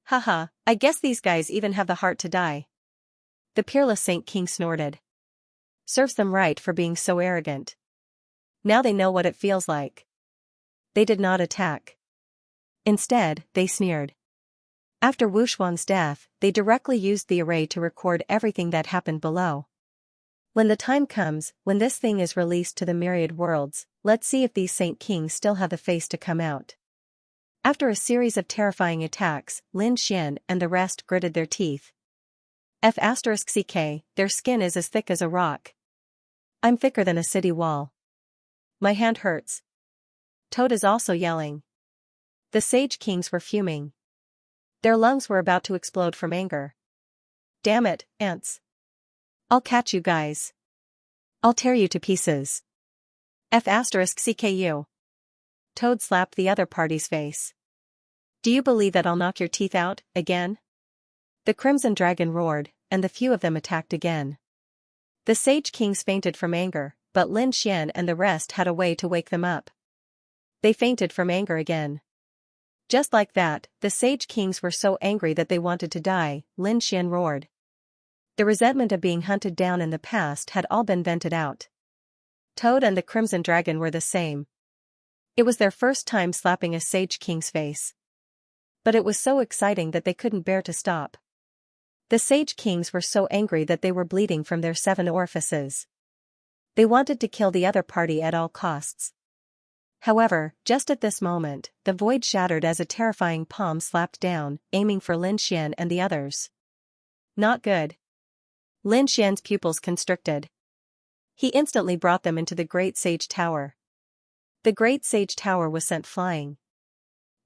"Haha, I guess these guys even have the heart to die." The peerless Saint King snorted. Serves them right for being so arrogant. Now they know what it feels like. They did not attack. Instead, they sneered. After Wuxuan's death, they directly used the array to record everything that happened below. When the time comes, when this thing is released to the myriad worlds, let's see if these Saint Kings still have the face to come out. After a series of terrifying attacks, Lin Xian and the rest gritted their teeth. F***ck, their skin is as thick as a rock. I'm thicker than a city wall. My hand hurts. Toad is also yelling. The Sage Kings were fuming. Their lungs were about to explode from anger. Damn it, ants. I'll catch you guys. I'll tear you to pieces. F***ck. Toad slapped the other party's face. Do you believe that I'll knock your teeth out, again? The Crimson Dragon roared, and the few of them attacked again. The Sage Kings fainted from anger, but Lin Xian and the rest had a way to wake them up. They fainted from anger again. Just like that, the Sage Kings were so angry that they wanted to die. Lin Xian roared. The resentment of being hunted down in the past had all been vented out. Toad and the Crimson Dragon were the same. It was their first time slapping a Sage King's face. But it was so exciting that they couldn't bear to stop. The Sage Kings were so angry that they were bleeding from their 7 orifices. They wanted to kill the other party at all costs. However, just at this moment, the void shattered as a terrifying palm slapped down, aiming for Lin Xian and the others. Not good. Lin Xian's pupils constricted. He instantly brought them into the Great Sage Tower. The Great Sage Tower was sent flying.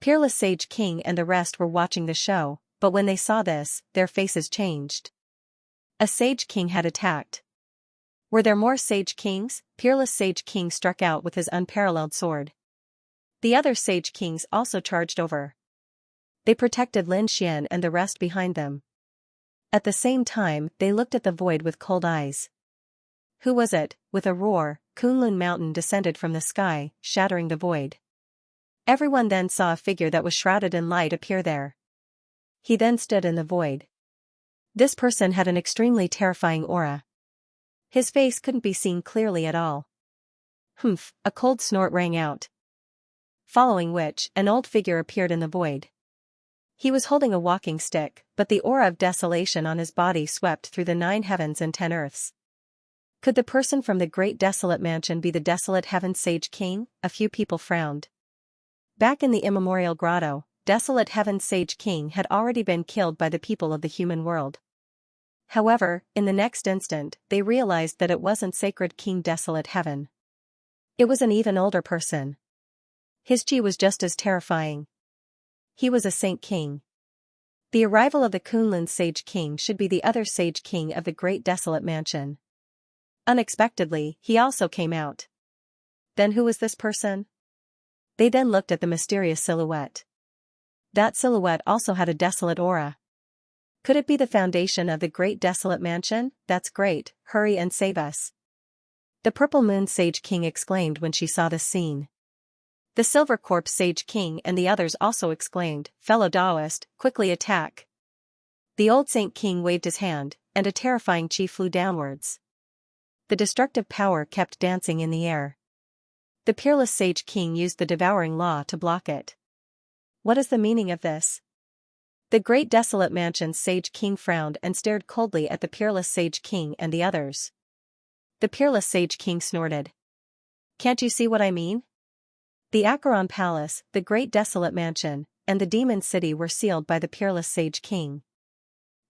Peerless Sage King and the rest were watching the show, but when they saw this, their faces changed. A Sage King had attacked. Were there more Sage Kings? Peerless Sage King struck out with his unparalleled sword. The other Sage Kings also charged over. They protected Lin Xian and the rest behind them. At the same time, they looked at the void with cold eyes. Who was it? With a roar, Kunlun Mountain descended from the sky, shattering the void. Everyone then saw a figure that was shrouded in light appear there. He then stood in the void. This person had an extremely terrifying aura. His face couldn't be seen clearly at all. Humph, a cold snort rang out. Following which, an old figure appeared in the void. He was holding a walking stick, but the aura of desolation on his body swept through the 9 heavens and 10 earths. Could the person from the Great Desolate Mansion be the Desolate Heaven Sage King? A few people frowned. Back in the immemorial grotto, Desolate Heaven Sage King had already been killed by the people of the human world. However, in the next instant, they realized that it wasn't Sacred King Desolate Heaven. It was an even older person. His chi was just as terrifying. He was a Saint King. The arrival of the Kunlun Sage King should be the other Sage King of the Great Desolate Mansion. Unexpectedly, he also came out. Then who was this person? They then looked at the mysterious silhouette. That silhouette also had a desolate aura. Could it be the foundation of the Great Desolate Mansion? That's great, hurry and save us. The Purple Moon Sage King exclaimed when she saw this scene. The Silver Corpse Sage King and the others also exclaimed, fellow Taoist, quickly attack. The old Saint King waved his hand, and a terrifying chi flew downwards. The destructive power kept dancing in the air. The Peerless Sage King used the Devouring Law to block it. What is the meaning of this? The Great Desolate Mansion's Sage King frowned and stared coldly at the Peerless Sage King and the others. The Peerless Sage King snorted. Can't you see what I mean? The Acheron Palace, the Great Desolate Mansion, and the Demon City were sealed by the Peerless Sage King.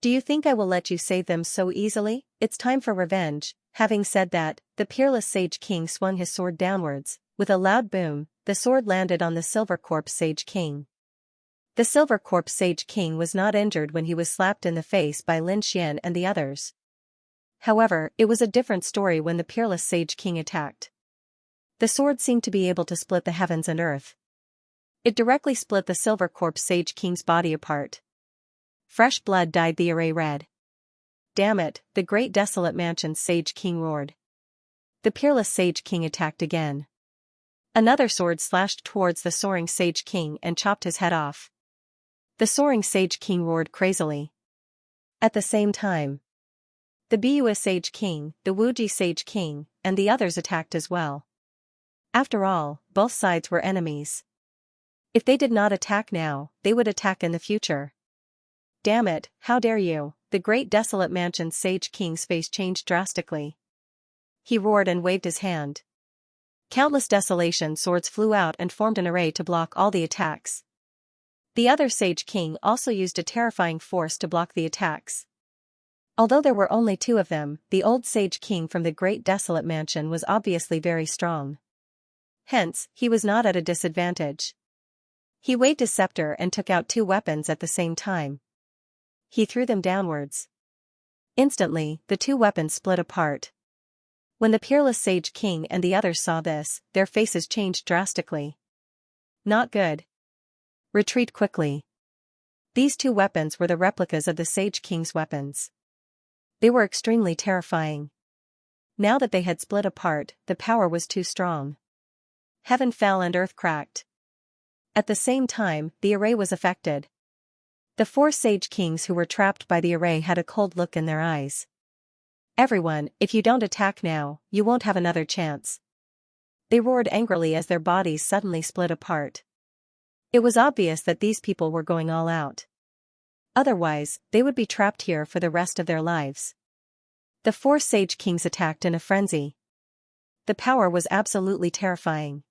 Do you think I will let you save them so easily? It's time for revenge. Having said that, the Peerless Sage King swung his sword downwards. With a loud boom, the sword landed on the Silver Corpse Sage King. The Silver Corpse Sage King was not injured when he was slapped in the face by Lin Xian and the others. However, it was a different story when the Peerless Sage King attacked. The sword seemed to be able to split the heavens and earth. It directly split the Silver Corpse Sage King's body apart. Fresh blood dyed the array red. Damn it, the Great Desolate Mansion's Sage King roared. The Peerless Sage King attacked again. Another sword slashed towards the Soaring Sage King and chopped his head off. The Soaring Sage King roared crazily. At the same time, the Bua Sage King, the Wuji Sage King, and the others attacked as well. After all, both sides were enemies. If they did not attack now, they would attack in the future. Damn it, how dare you! The Great Desolate Mansion's Sage King's face changed drastically. He roared and waved his hand. Countless desolation swords flew out and formed an array to block all the attacks. The other Sage King also used a terrifying force to block the attacks. Although there were only 2 of them, the old Sage King from the Great Desolate Mansion was obviously very strong. Hence, he was not at a disadvantage. He waved his scepter and took out 2 weapons at the same time. He threw them downwards. Instantly, the 2 weapons split apart. When the Peerless Sage King and the others saw this, their faces changed drastically. Not good. Retreat quickly. These 2 weapons were the replicas of the Sage King's weapons. They were extremely terrifying. Now that they had split apart, the power was too strong. Heaven fell and earth cracked. At the same time, the array was affected. The 4 Sage Kings who were trapped by the array had a cold look in their eyes. Everyone, if you don't attack now, you won't have another chance. They roared angrily as their bodies suddenly split apart. It was obvious that these people were going all out. Otherwise, they would be trapped here for the rest of their lives. The 4 Sage Kings attacked in a frenzy. The power was absolutely terrifying.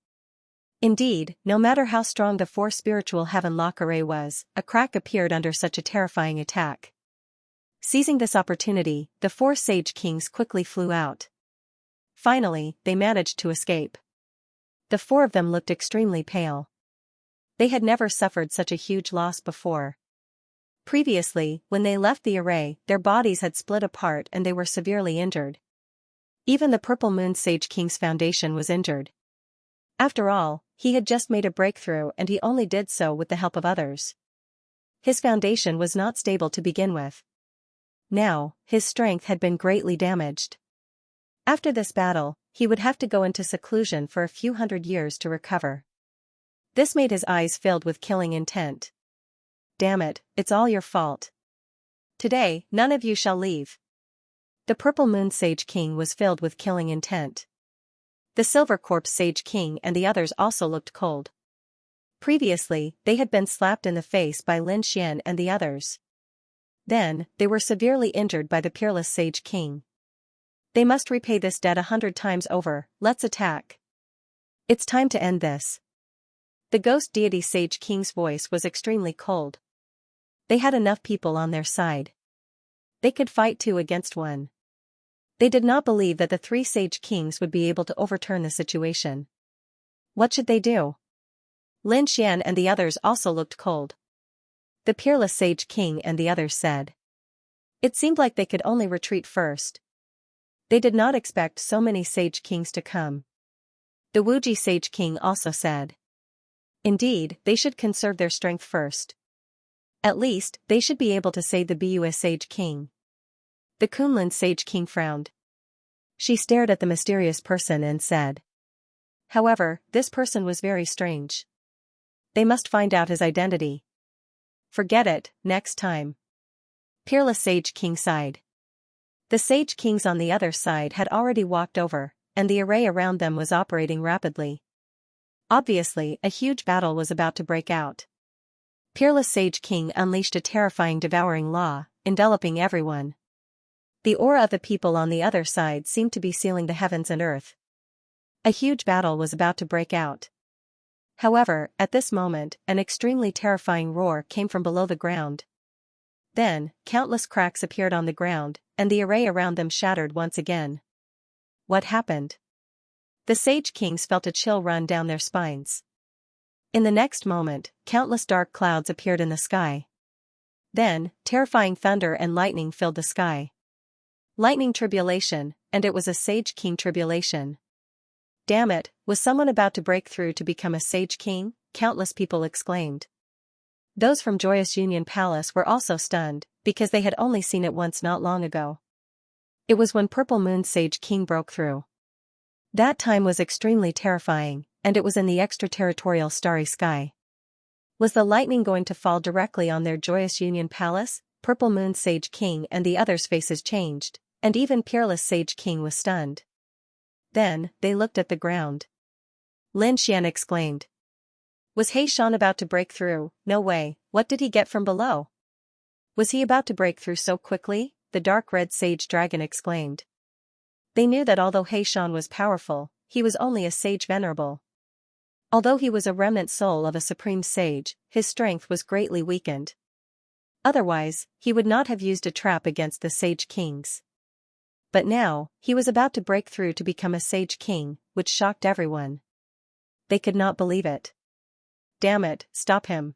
Indeed, no matter how strong the 4 spiritual heaven lock array was, a crack appeared under such a terrifying attack. Seizing this opportunity, the 4 Sage Kings quickly flew out. Finally, they managed to escape. The 4 of them looked extremely pale. They had never suffered such a huge loss before. Previously, when they left the array, their bodies had split apart and they were severely injured. Even the Purple Moon Sage King's foundation was injured. After all, he had just made a breakthrough and he only did so with the help of others. His foundation was not stable to begin with. Now, his strength had been greatly damaged. After this battle, he would have to go into seclusion for a few hundred years to recover. This made his eyes filled with killing intent. Damn it, it's all your fault. Today, none of you shall leave. The Purple Moon Sage King was filled with killing intent. The Silver Corpse Sage King and the others also looked cold. Previously, they had been slapped in the face by Lin Xian and the others. Then, they were severely injured by the Peerless Sage King. They must repay this debt 100 times over. Let's attack. It's time to end this. The Ghost Deity Sage King's voice was extremely cold. They had enough people on their side. They could fight 2 against 1. They did not believe that the 3 Sage Kings would be able to overturn the situation. What should they do? Lin Xian and the others also looked cold. The Peerless Sage King and the others said. It seemed like they could only retreat first. They did not expect so many Sage Kings to come. The Wuji Sage King also said. Indeed, they should conserve their strength first. At least, they should be able to save the Bua Sage King. The Kunlun Sage King frowned. She stared at the mysterious person and said. However, this person was very strange. They must find out his identity. Forget it, next time. Peerless Sage King sighed. The Sage Kings on the other side had already walked over, and the array around them was operating rapidly. Obviously, a huge battle was about to break out. Peerless Sage King unleashed a terrifying devouring law, enveloping everyone. The aura of the people on the other side seemed to be sealing the heavens and earth. A huge battle was about to break out. However, at this moment, an extremely terrifying roar came from below the ground. Then, countless cracks appeared on the ground, and the array around them shattered once again. What happened? The Sage Kings felt a chill run down their spines. In the next moment, countless dark clouds appeared in the sky. Then, terrifying thunder and lightning filled the sky. Lightning tribulation, and it was a Sage King tribulation. Damn it, was someone about to break through to become a Sage King? Countless people exclaimed. Those from Joyous Union Palace were also stunned, because they had only seen it once not long ago. It was when Purple Moon Sage King broke through. That time was extremely terrifying, and it was in the extraterritorial starry sky. Was the lightning going to fall directly on their Joyous Union Palace? Purple Moon Sage King and the others' faces changed, and even Peerless Sage King was stunned. Then, they looked at the ground. Lin Xian exclaimed. Was He Shan about to break through? No way, what did he get from below? Was he about to break through so quickly? The dark red sage dragon exclaimed. They knew that although He Shan was powerful, he was only a sage venerable. Although he was a remnant soul of a supreme sage, his strength was greatly weakened. Otherwise, he would not have used a trap against the Sage Kings. But now, he was about to break through to become a Sage King, which shocked everyone. They could not believe it. Damn it, stop him.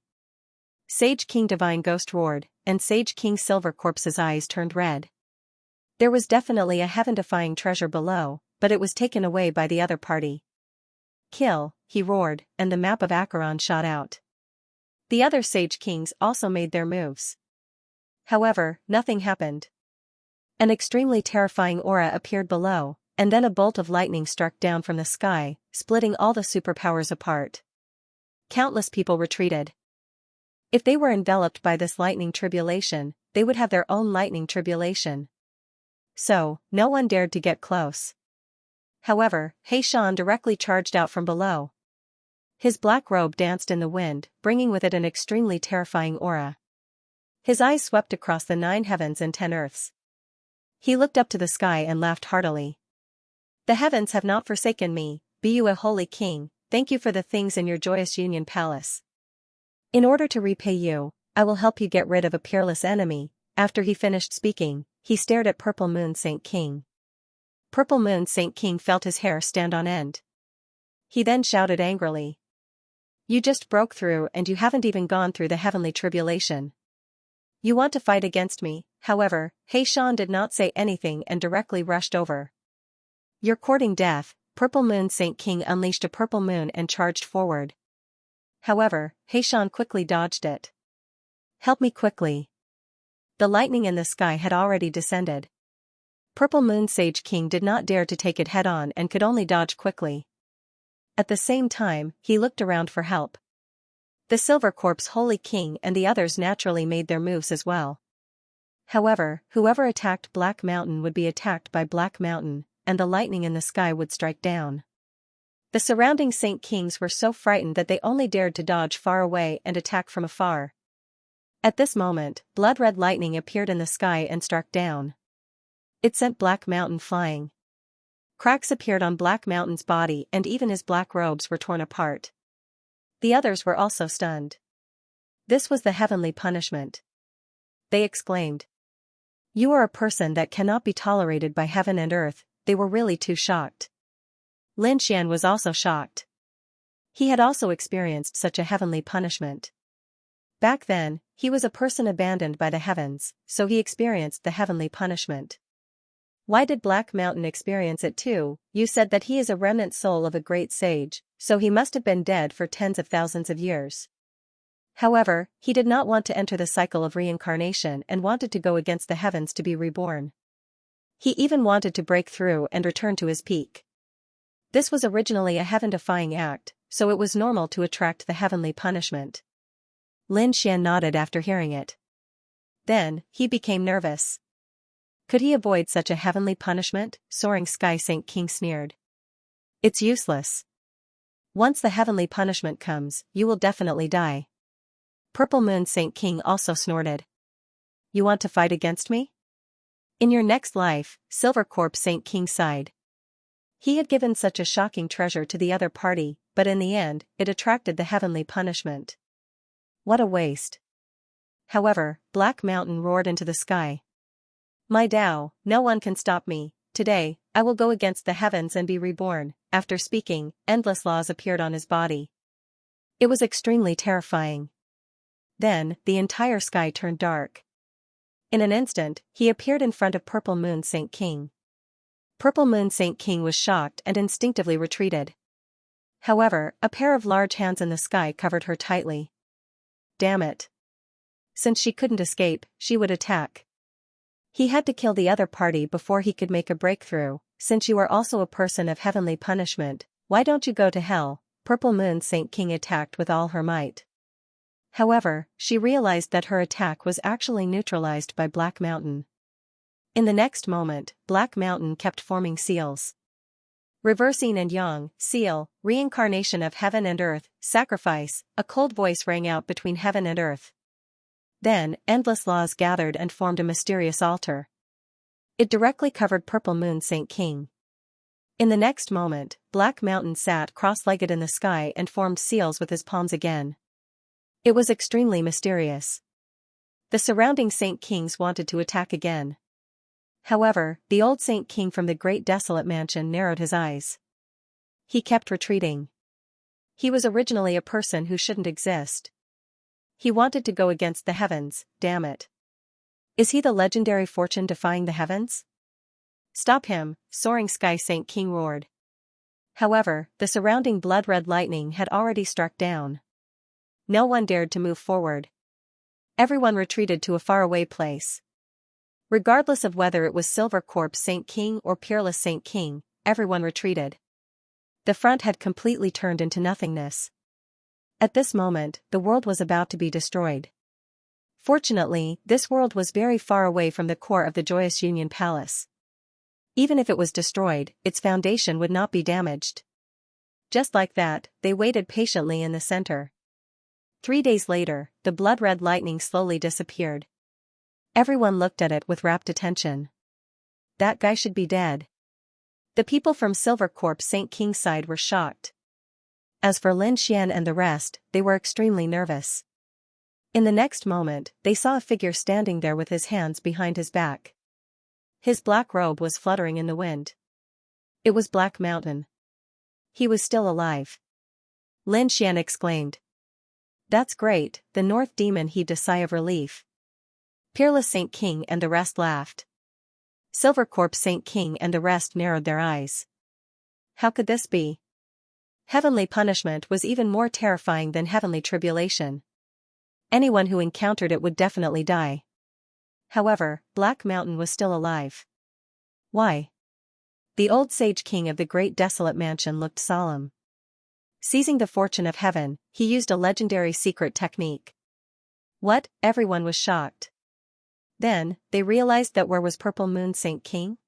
Sage King Divine Ghost roared, and Sage King Silver Corpse's eyes turned red. There was definitely a heaven-defying treasure below, but it was taken away by the other party. Kill, he roared, and the map of Acheron shot out. The other Sage Kings also made their moves. However, nothing happened. An extremely terrifying aura appeared below, and then a bolt of lightning struck down from the sky, splitting all the superpowers apart. Countless people retreated. If they were enveloped by this lightning tribulation, they would have their own lightning tribulation. So, no one dared to get close. However, He Shan directly charged out from below. His black robe danced in the wind, bringing with it an extremely terrifying aura. His eyes swept across the 9 heavens and 10 earths. He looked up to the sky and laughed heartily. The heavens have not forsaken me, be you a holy king, thank you for the things in your Joyous Union Palace. In order to repay you, I will help you get rid of a peerless enemy. After he finished speaking, he stared at Purple Moon Saint King. Purple Moon Saint King felt his hair stand on end. He then shouted angrily. You just broke through and you haven't even gone through the heavenly tribulation. You want to fight against me, however, Xian did not say anything and directly rushed over. You're courting death. Purple Moon Saint King unleashed a purple moon and charged forward. However, Xian quickly dodged it. Help me quickly. The lightning in the sky had already descended. Purple Moon Sage King did not dare to take it head-on and could only dodge quickly. At the same time, he looked around for help. The Silver Corpse Holy King and the others naturally made their moves as well. However, whoever attacked Black Mountain would be attacked by Black Mountain, and the lightning in the sky would strike down. The surrounding Saint Kings were so frightened that they only dared to dodge far away and attack from afar. At this moment, blood-red lightning appeared in the sky and struck down. It sent Black Mountain flying. Cracks appeared on Black Mountain's body and even his black robes were torn apart. The others were also stunned. This was the heavenly punishment. They exclaimed. You are a person that cannot be tolerated by heaven and earth. They were really too shocked. Lin Xian was also shocked. He had also experienced such a heavenly punishment. Back then, he was a person abandoned by the heavens, so he experienced the heavenly punishment. Why did Black Mountain experience it too? You said that he is a remnant soul of a great sage, so he must have been dead for tens of thousands of years. However, he did not want to enter the cycle of reincarnation and wanted to go against the heavens to be reborn. He even wanted to break through and return to his peak. This was originally a heaven-defying act, so it was normal to attract the heavenly punishment. Lin Xian nodded after hearing it. Then, he became nervous. Could he avoid such a heavenly punishment? Soaring Sky Saint King sneered. It's useless. Once the heavenly punishment comes, you will definitely die. Purple Moon Saint King also snorted. You want to fight against me? In your next life, Silver Corpse Saint King sighed. He had given such a shocking treasure to the other party, but in the end, it attracted the heavenly punishment. What a waste. However, Black Mountain roared into the sky. My Tao, no one can stop me. Today, I will go against the heavens and be reborn. After speaking, endless laws appeared on his body. It was extremely terrifying. Then, the entire sky turned dark. In an instant, he appeared in front of Purple Moon Saint King. Purple Moon Saint King was shocked and instinctively retreated. However, a pair of large hands in the sky covered her tightly. Damn it. Since she couldn't escape, she would attack. He had to kill the other party before he could make a breakthrough. Since you are also a person of heavenly punishment, why don't you go to hell? Purple Moon Saint King attacked with all her might. However, she realized that her attack was actually neutralized by Black Mountain. In the next moment, Black Mountain kept forming seals. Reverse Yin and Yang, seal, reincarnation of heaven and earth, sacrifice, a cold voice rang out between heaven and earth. Then, endless laws gathered and formed a mysterious altar. It directly covered Purple Moon Saint King. In the next moment, Black Mountain sat cross-legged in the sky and formed seals with his palms again. It was extremely mysterious. The surrounding Saint Kings wanted to attack again. However, the old Saint King from the Great Desolate Mansion narrowed his eyes. He kept retreating. He was originally a person who shouldn't exist. He wanted to go against the heavens, damn it. Is he the legendary fortune defying the heavens? Stop him, Soaring Sky Saint King roared. However, the surrounding blood-red lightning had already struck down. No one dared to move forward. Everyone retreated to a faraway place. Regardless of whether it was Silver Corpse Saint King or Peerless Saint King, everyone retreated. The front had completely turned into nothingness. At this moment, the world was about to be destroyed. Fortunately, this world was very far away from the core of the Joyous Union Palace. Even if it was destroyed, its foundation would not be damaged. Just like that, they waited patiently in the center. 3 days later, the blood-red lightning slowly disappeared. Everyone looked at it with rapt attention. That guy should be dead. The people from Silver Corpse Saint King's side were shocked. As for Lin Xian and the rest, they were extremely nervous. In the next moment, they saw a figure standing there with his hands behind his back. His black robe was fluttering in the wind. It was Black Mountain. He was still alive. Lin Xian exclaimed. That's great, the North Demon heaved a sigh of relief. Peerless Saint King and the rest laughed. Silvercorp Saint King and the rest narrowed their eyes. How could this be? Heavenly punishment was even more terrifying than heavenly tribulation. Anyone who encountered it would definitely die. However, Black Mountain was still alive. Why? The old sage king of the great desolate mansion looked solemn. Seizing the fortune of heaven, he used a legendary secret technique. What? Everyone was shocked. Then, they realized that where was Purple Moon Saint King?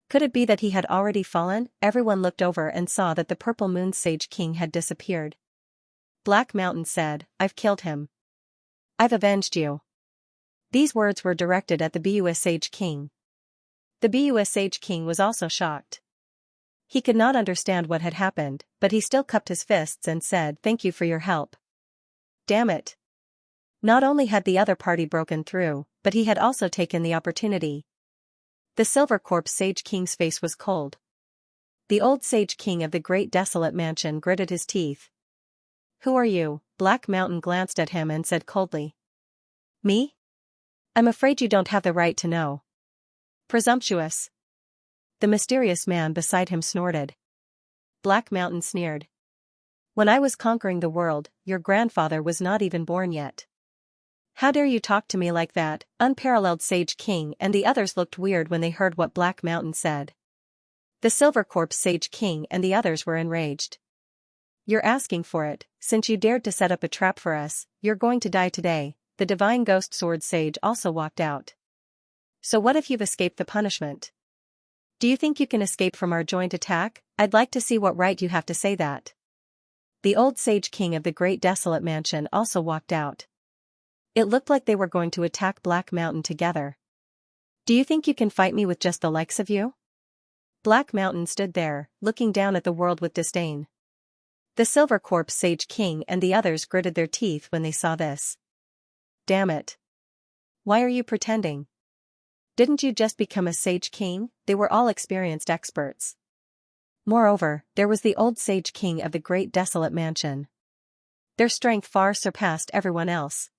Could it be that he had already fallen? Everyone looked over and saw that the Purple Moon Sage King had disappeared. Black Mountain said, I've killed him. I've avenged you. These words were directed at the Bus Sage King. The Bus Sage King was also shocked. He could not understand what had happened, but he still cupped his fists and said, thank you for your help. Damn it. Not only had the other party broken through, but he had also taken the opportunity. The Silvercorp Sage King's face was cold. The old Sage King of the great desolate mansion gritted his teeth. Who are you? Black Mountain glanced at him and said coldly. Me? I'm afraid you don't have the right to know. Presumptuous. The mysterious man beside him snorted. Black Mountain sneered. When I was conquering the world, your grandfather was not even born yet. How dare you talk to me like that? Unparalleled Sage King and the others looked weird when they heard what Black Mountain said. The Silvercorp Sage King and the others were enraged. You're asking for it, since you dared to set up a trap for us, you're going to die today. The Divine Ghost Sword Sage also walked out. So what if you've escaped the punishment? Do you think you can escape from our joint attack? I'd like to see what right you have to say that. The old Sage King of the great desolate mansion also walked out. It looked like they were going to attack Black Mountain together. Do you think you can fight me with just the likes of you? Black Mountain stood there, looking down at the world with disdain. The Silvercorp Sage King and the others gritted their teeth when they saw this. Damn it. Why are you pretending? Didn't you just become a Sage King? They were all experienced experts. Moreover, there was the old Sage King of the great desolate mansion. Their strength far surpassed everyone else.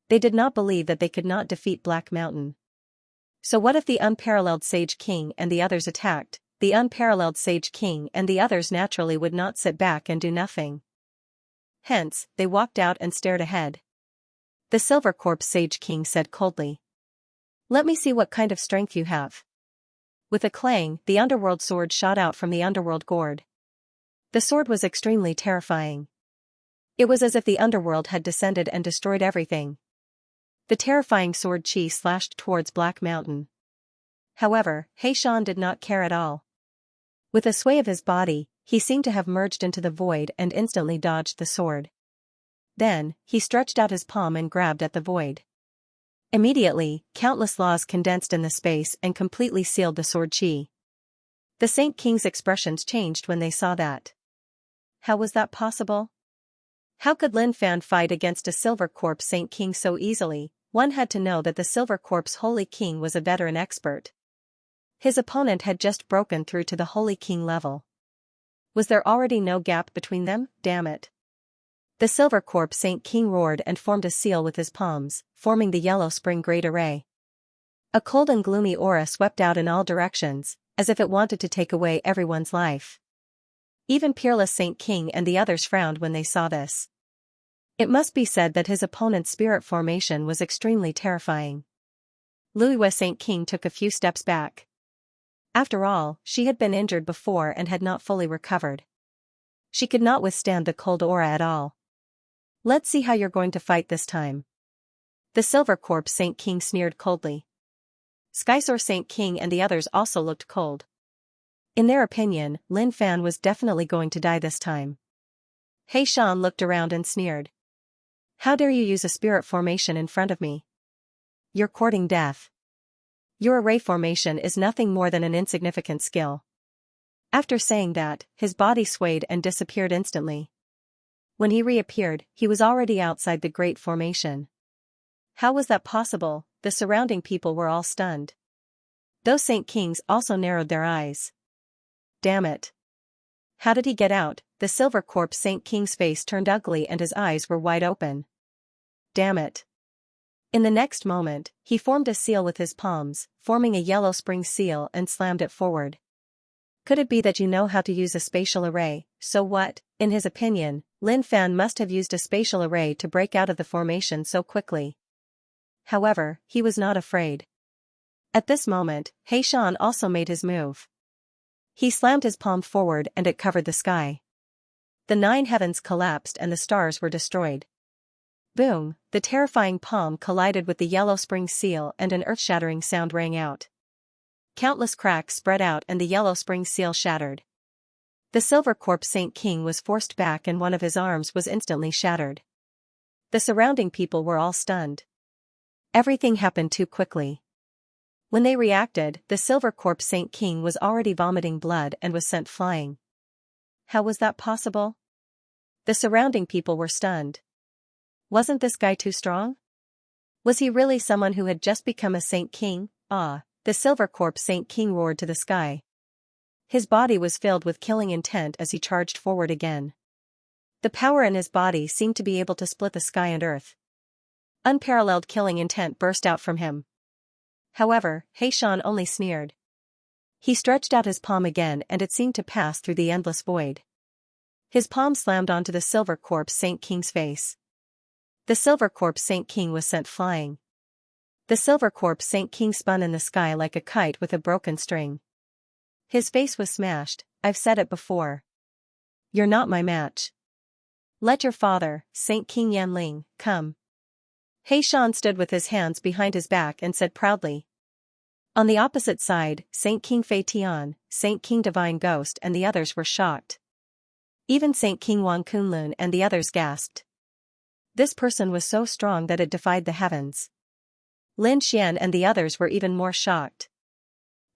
They did not believe that they could not defeat Black Mountain. So what if the unparalleled Sage King and the others attacked? The unparalleled Sage King and the others naturally would not sit back and do nothing. Hence, they walked out and stared ahead. The Silvercorp Sage King said coldly. Let me see what kind of strength you have. With a clang, the underworld sword shot out from the underworld gourd. The sword was extremely terrifying. It was as if the underworld had descended and destroyed everything. The terrifying sword chi slashed towards Black Mountain. However, Heishan did not care at all. With a sway of his body, he seemed to have merged into the void and instantly dodged the sword. Then, he stretched out his palm and grabbed at the void. Immediately, countless laws condensed in the space and completely sealed the sword chi. The Saint King's expressions changed when they saw that. How was that possible? How could Lin Fan fight against a Silvercorp Saint King so easily? One had to know that the Silvercorp's Holy King was a veteran expert. His opponent had just broken through to the Holy King level. Was there already no gap between them? Damn it. The Silvercorp Saint King roared and formed a seal with his palms, forming the Yellow Spring Great Array. A cold and gloomy aura swept out in all directions, as if it wanted to take away everyone's life. Even Peerless Saint King and the others frowned when they saw this. It must be said that his opponent's spirit formation was extremely terrifying. Luiwa Saint King took a few steps back. After all, she had been injured before and had not fully recovered. She could not withstand the cold aura at all. Let's see how you're going to fight this time. The Silvercorp Saint King sneered coldly. Skysore Saint King and the others also looked cold. In their opinion, Lin Fan was definitely going to die this time. Heishan looked around and sneered. How dare you use a spirit formation in front of me? You're courting death. Your array formation is nothing more than an insignificant skill. After saying that, his body swayed and disappeared instantly. When he reappeared, he was already outside the great formation. How was that possible? The surrounding people were all stunned. Those Saint Kings also narrowed their eyes. Damn it. How did he get out? The silver corpse Saint King's face turned ugly and his eyes were wide open. Damn it. In the next moment, he formed a seal with his palms, forming a yellow spring seal and slammed it forward. Could it be that you know how to use a spatial array? So what? In his opinion, Lin Fan must have used a spatial array to break out of the formation so quickly. However, he was not afraid. At this moment, He Shan also made his move. He slammed his palm forward and it covered the sky. The 9 heavens collapsed and the stars were destroyed. Boom, the terrifying palm collided with the yellow spring seal and an earth-shattering sound rang out. Countless cracks spread out and the yellow spring seal shattered. The silver corpse Saint King was forced back and one of his arms was instantly shattered. The surrounding people were all stunned. Everything happened too quickly. When they reacted, the silver corpse Saint King was already vomiting blood and was sent flying. How was that possible? The surrounding people were stunned. Wasn't this guy too strong? Was he really someone who had just become a Saint King? Ah, the silver corpse Saint King roared to the sky. His body was filled with killing intent as he charged forward again. The power in his body seemed to be able to split the sky and earth. Unparalleled killing intent burst out from him. However, He Shan only sneered. He stretched out his palm again and it seemed to pass through the endless void. His palm slammed onto the silver corpse Saint King's face. The silver corpse Saint King was sent flying. The silver corpse Saint King spun in the sky like a kite with a broken string. His face was smashed. I've said it before. You're not my match. Let your father, Saint King Yanling, come. He Shan stood with his hands behind his back and said proudly. On the opposite side, Saint King Fei Tian, Saint King Divine Ghost and the others were shocked. Even Saint King Wang Kunlun and the others gasped. This person was so strong that it defied the heavens. Lin Xian and the others were even more shocked.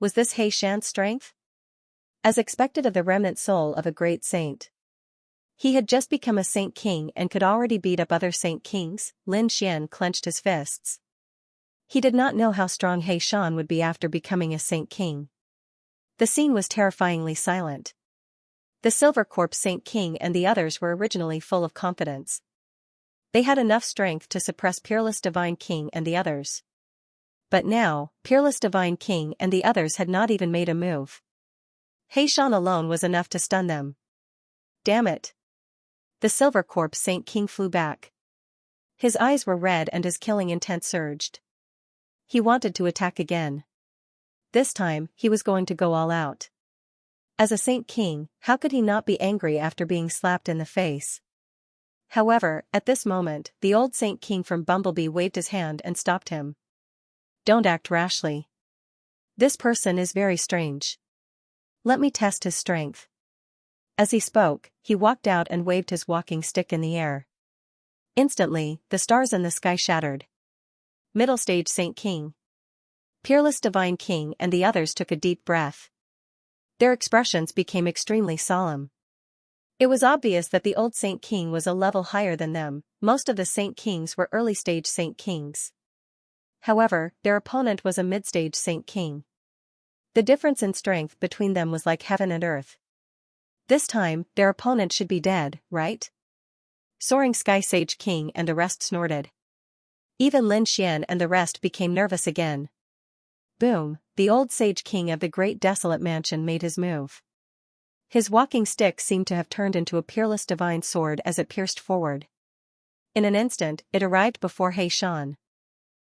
Was this He Shan's strength? As expected of the remnant soul of a great saint. He had just become a Saint King and could already beat up other Saint Kings. Lin Xian clenched his fists. He did not know how strong He Shan would be after becoming a Saint King. The scene was terrifyingly silent. The silver corpse Saint King and the others were originally full of confidence. They had enough strength to suppress Peerless Divine King and the others. But now, Peerless Divine King and the others had not even made a move. He Shan alone was enough to stun them. Damn it. The silver corpse Saint King flew back. His eyes were red and his killing intent surged. He wanted to attack again. This time, he was going to go all out. As a Saint King, how could he not be angry after being slapped in the face? However, at this moment, the old Saint King from Bumblebee waved his hand and stopped him. Don't act rashly. This person is very strange. Let me test his strength. As he spoke, he walked out and waved his walking stick in the air. Instantly, the stars in the sky shattered. Middle stage Saint King, Peerless Divine King and the others took a deep breath. Their expressions became extremely solemn. It was obvious that the old Saint King was a level higher than them. Most of the Saint Kings were early-stage Saint Kings. However, their opponent was a mid-stage Saint King. The difference in strength between them was like heaven and earth. This time, their opponent should be dead, right? Soaring Sky Sage King and the rest snorted. Even Lin Xian and the rest became nervous again. Boom, the old Sage King of the Great Desolate Mansion made his move. His walking stick seemed to have turned into a peerless divine sword as it pierced forward. In an instant, it arrived before He Shan.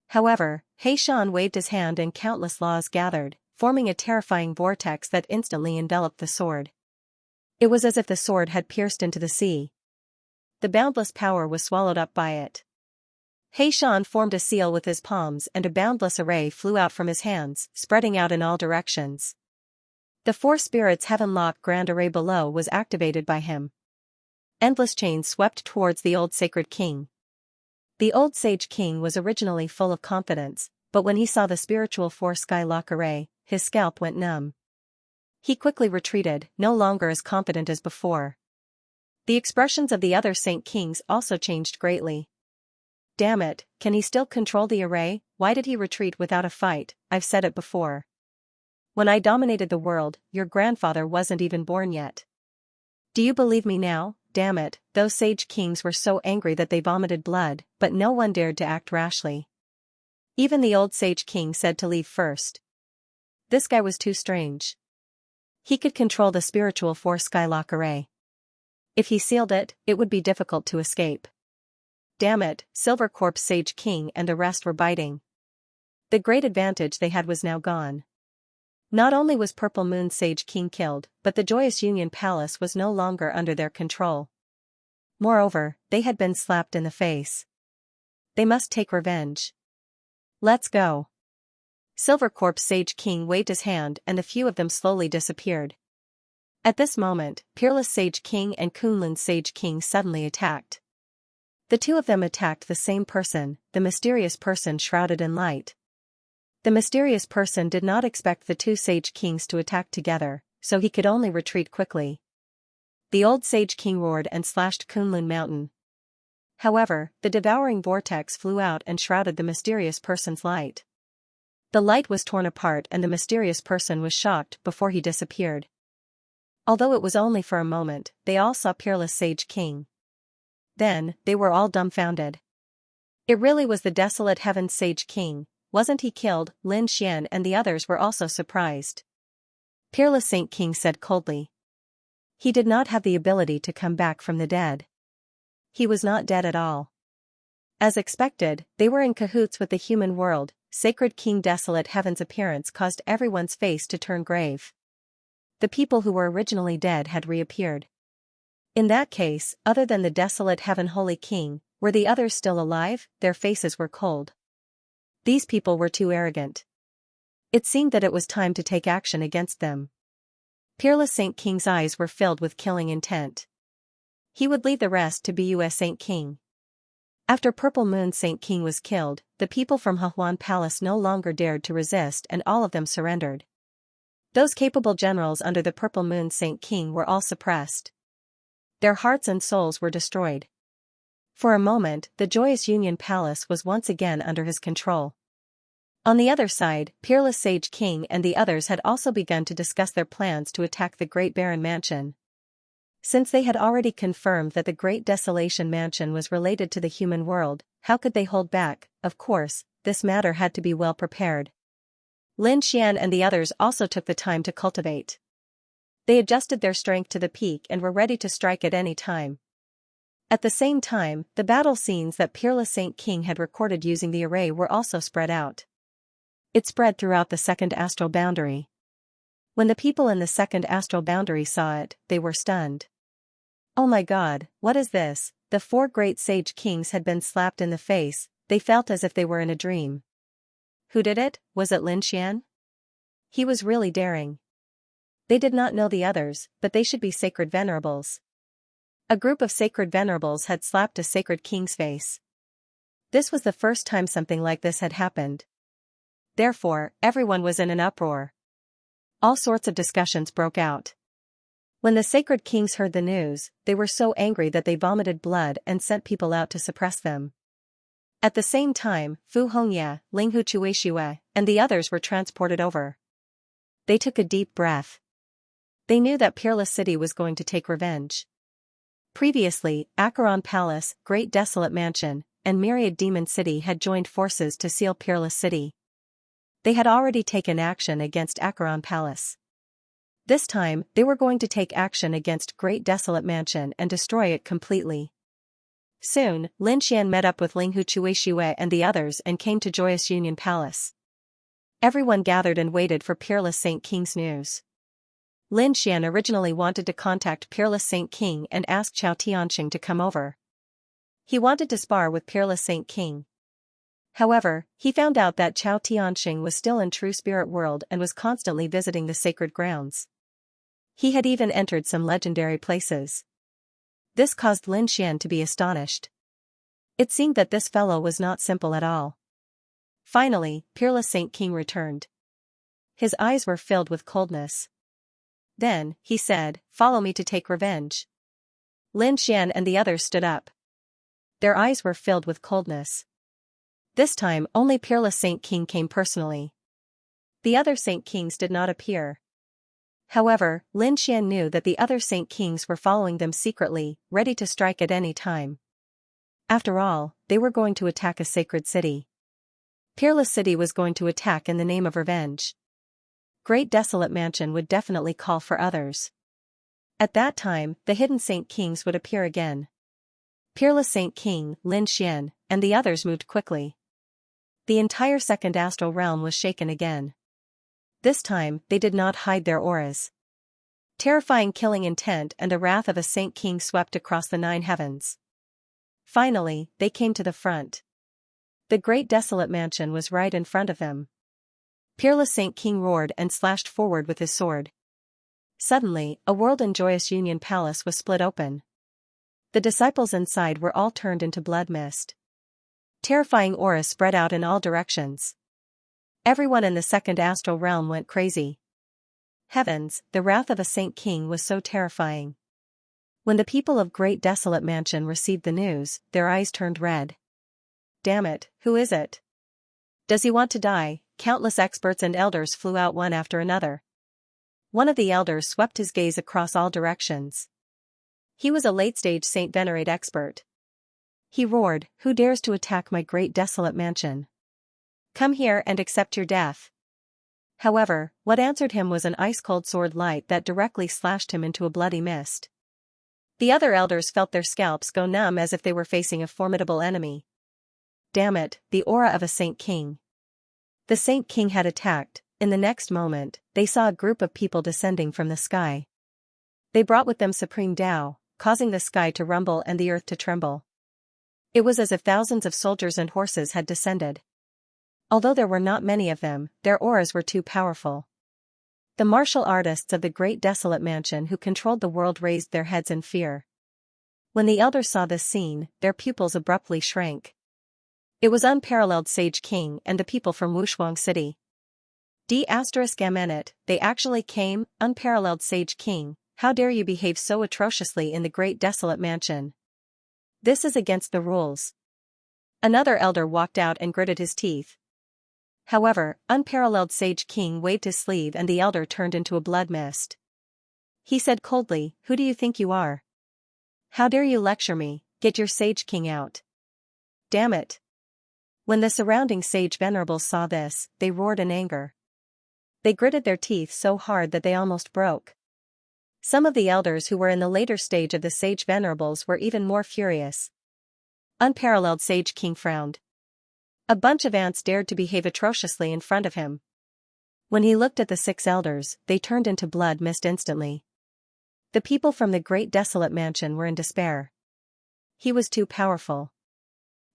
However, He Shan waved his hand and countless laws gathered, forming a terrifying vortex that instantly enveloped the sword. It was as if the sword had pierced into the sea. The boundless power was swallowed up by it. He Shan formed a seal with his palms and a boundless array flew out from his hands, spreading out in all directions. The four spirits heaven-lock grand array below was activated by him. Endless chains swept towards the old sacred king. The old sage king was originally full of confidence, but when he saw the spiritual four sky-lock array, his scalp went numb. He quickly retreated, no longer as confident as before. The expressions of the other Saint Kings also changed greatly. Damn it, can he still control the array? Why did he retreat without a fight? I've said it before. When I dominated the world, your grandfather wasn't even born yet. Do you believe me now? Damn it, those sage kings were so angry that they vomited blood, but no one dared to act rashly. Even the old sage king said to leave first. This guy was too strange. He could control the spiritual force Skylock array. If he sealed it, it would be difficult to escape. Damn it, Silver Corpse Sage King and the rest were biting. The great advantage they had was now gone. Not only was Purple Moon Sage King killed, but the Joyous Union Palace was no longer under their control. Moreover, they had been slapped in the face. They must take revenge. Let's go. Silver Corpse Sage King waved his hand and the few of them slowly disappeared. At this moment, Peerless Sage King and Kunlun Sage King suddenly attacked. The two of them attacked the same person, the mysterious person shrouded in light. The mysterious person did not expect the two Sage Kings to attack together, so he could only retreat quickly. The old Sage King roared and slashed Kunlun Mountain. However, the devouring vortex flew out and shrouded the mysterious person's light. The light was torn apart and the mysterious person was shocked before he disappeared. Although it was only for a moment, they all saw Peerless Sage King. Then, they were all dumbfounded. It really was the Desolate Heaven Sage King, wasn't he killed? Lin Xian and the others were also surprised. Peerless Saint King said coldly. He did not have the ability to come back from the dead. He was not dead at all. As expected, they were in cahoots with the human world. Sacred King Desolate Heaven's appearance caused everyone's face to turn grave. The people who were originally dead had reappeared. In that case, other than the Desolate Heaven Holy King, were the others still alive? Their faces were cold. These people were too arrogant. It seemed that it was time to take action against them. Peerless Saint King's eyes were filled with killing intent. He would leave the rest to BUS Saint King. After Purple Moon Saint King was killed, the people from Huan Palace no longer dared to resist and all of them surrendered. Those capable generals under the Purple Moon Saint King were all suppressed. Their hearts and souls were destroyed. For a moment, the Joyous Union Palace was once again under his control. On the other side, Peerless Sage King and the others had also begun to discuss their plans to attack the Great Barren Mansion. Since they had already confirmed that the Great Desolation Mansion was related to the human world, how could they hold back? Of course, this matter had to be well prepared. Lin Xian and the others also took the time to cultivate. They adjusted their strength to the peak and were ready to strike at any time. At the same time, the battle scenes that Peerless Saint King had recorded using the array were also spread out. It spread throughout the second astral boundary. When the people in the second astral boundary saw it, they were stunned. Oh my god, what is this? The four great Sage Kings had been slapped in the face, they felt as if they were in a dream. Who did it? Was it Lin Xian? He was really daring. They did not know the others, but they should be sacred venerables. A group of sacred venerables had slapped a sacred king's face. This was the first time something like this had happened. Therefore, everyone was in an uproar. All sorts of discussions broke out. When the sacred kings heard the news, they were so angry that they vomited blood and sent people out to suppress them. At the same time, Fu Hongya, Linghu Chuexiue, and the others were transported over. They took a deep breath. They knew that Peerless City was going to take revenge. Previously, Acheron Palace, Great Desolate Mansion, and Myriad Demon City had joined forces to seal Peerless City. They had already taken action against Acheron Palace. This time, they were going to take action against Great Desolate Mansion and destroy it completely. Soon, Lin Xian met up with Linghu Chuexiue and the others and came to Joyous Union Palace. Everyone gathered and waited for Peerless Saint King's news. Lin Xian originally wanted to contact Peerless Saint King and ask Chao Tianxing to come over. He wanted to spar with Peerless Saint King. However, he found out that Chao Tianxing was still in True Spirit World and was constantly visiting the sacred grounds. He had even entered some legendary places. This caused Lin Xian to be astonished. It seemed that this fellow was not simple at all. Finally, Peerless Saint King returned. His eyes were filled with coldness. Then, he said, "Follow me to take revenge." Lin Xian and the others stood up. Their eyes were filled with coldness. This time only Peerless Saint King came personally. The other Saint Kings did not appear. However, Lin Xian knew that the other Saint Kings were following them secretly, ready to strike at any time. After all, they were going to attack a sacred city. Peerless City was going to attack in the name of revenge. Great Desolate Mansion would definitely call for others. At that time, the hidden Saint Kings would appear again. Peerless Saint King, Lin Xian, and the others moved quickly. The entire second astral realm was shaken again. This time, they did not hide their auras. Terrifying killing intent and the wrath of a Saint King swept across the 9 heavens. Finally, they came to the front. The Great Desolate Mansion was right in front of them. Peerless Saint King roared and slashed forward with his sword. Suddenly, a world and joyous union palace was split open. The disciples inside were all turned into blood mist. Terrifying auras spread out in all directions. Everyone in the second astral realm went crazy. Heavens, the wrath of a Saint King was so terrifying. When the people of Great Desolate Mansion received the news, their eyes turned red. Damn it, who is it? Does he want to die? Countless experts and elders flew out one after another. One of the elders swept his gaze across all directions. He was a late-stage Saint Venerate expert. He roared, "Who dares to attack my Great Desolate Mansion? Come here and accept your death." However, what answered him was an ice-cold sword light that directly slashed him into a bloody mist. The other elders felt their scalps go numb as if they were facing a formidable enemy. Damn it, the aura of a Saint King. The Saint King had attacked. In the next moment, they saw a group of people descending from the sky. They brought with them supreme Tao, causing the sky to rumble and the earth to tremble. It was as if thousands of soldiers and horses had descended. Although there were not many of them, their auras were too powerful. The martial artists of the Great Desolate Mansion who controlled the world raised their heads in fear. When the elders saw this scene, their pupils abruptly shrank. It was Unparalleled Sage King and the people from Wushuang City. D***it, they actually came, Unparalleled Sage King, how dare you behave so atrociously in the Great Desolate Mansion? This is against the rules. Another elder walked out and gritted his teeth. However, Unparalleled Sage King waved his sleeve and the elder turned into a blood mist. He said coldly, "Who do you think you are? How dare you lecture me? Get your Sage King out." Damn it. When the surrounding Sage Venerables saw this, they roared in anger. They gritted their teeth so hard that they almost broke. Some of the elders who were in the later stage of the Sage Venerables were even more furious. Unparalleled Sage King frowned. A bunch of ants dared to behave atrociously in front of him. When he looked at the 6 elders, they turned into blood mist instantly. The people from the Great Desolate Mansion were in despair. He was too powerful.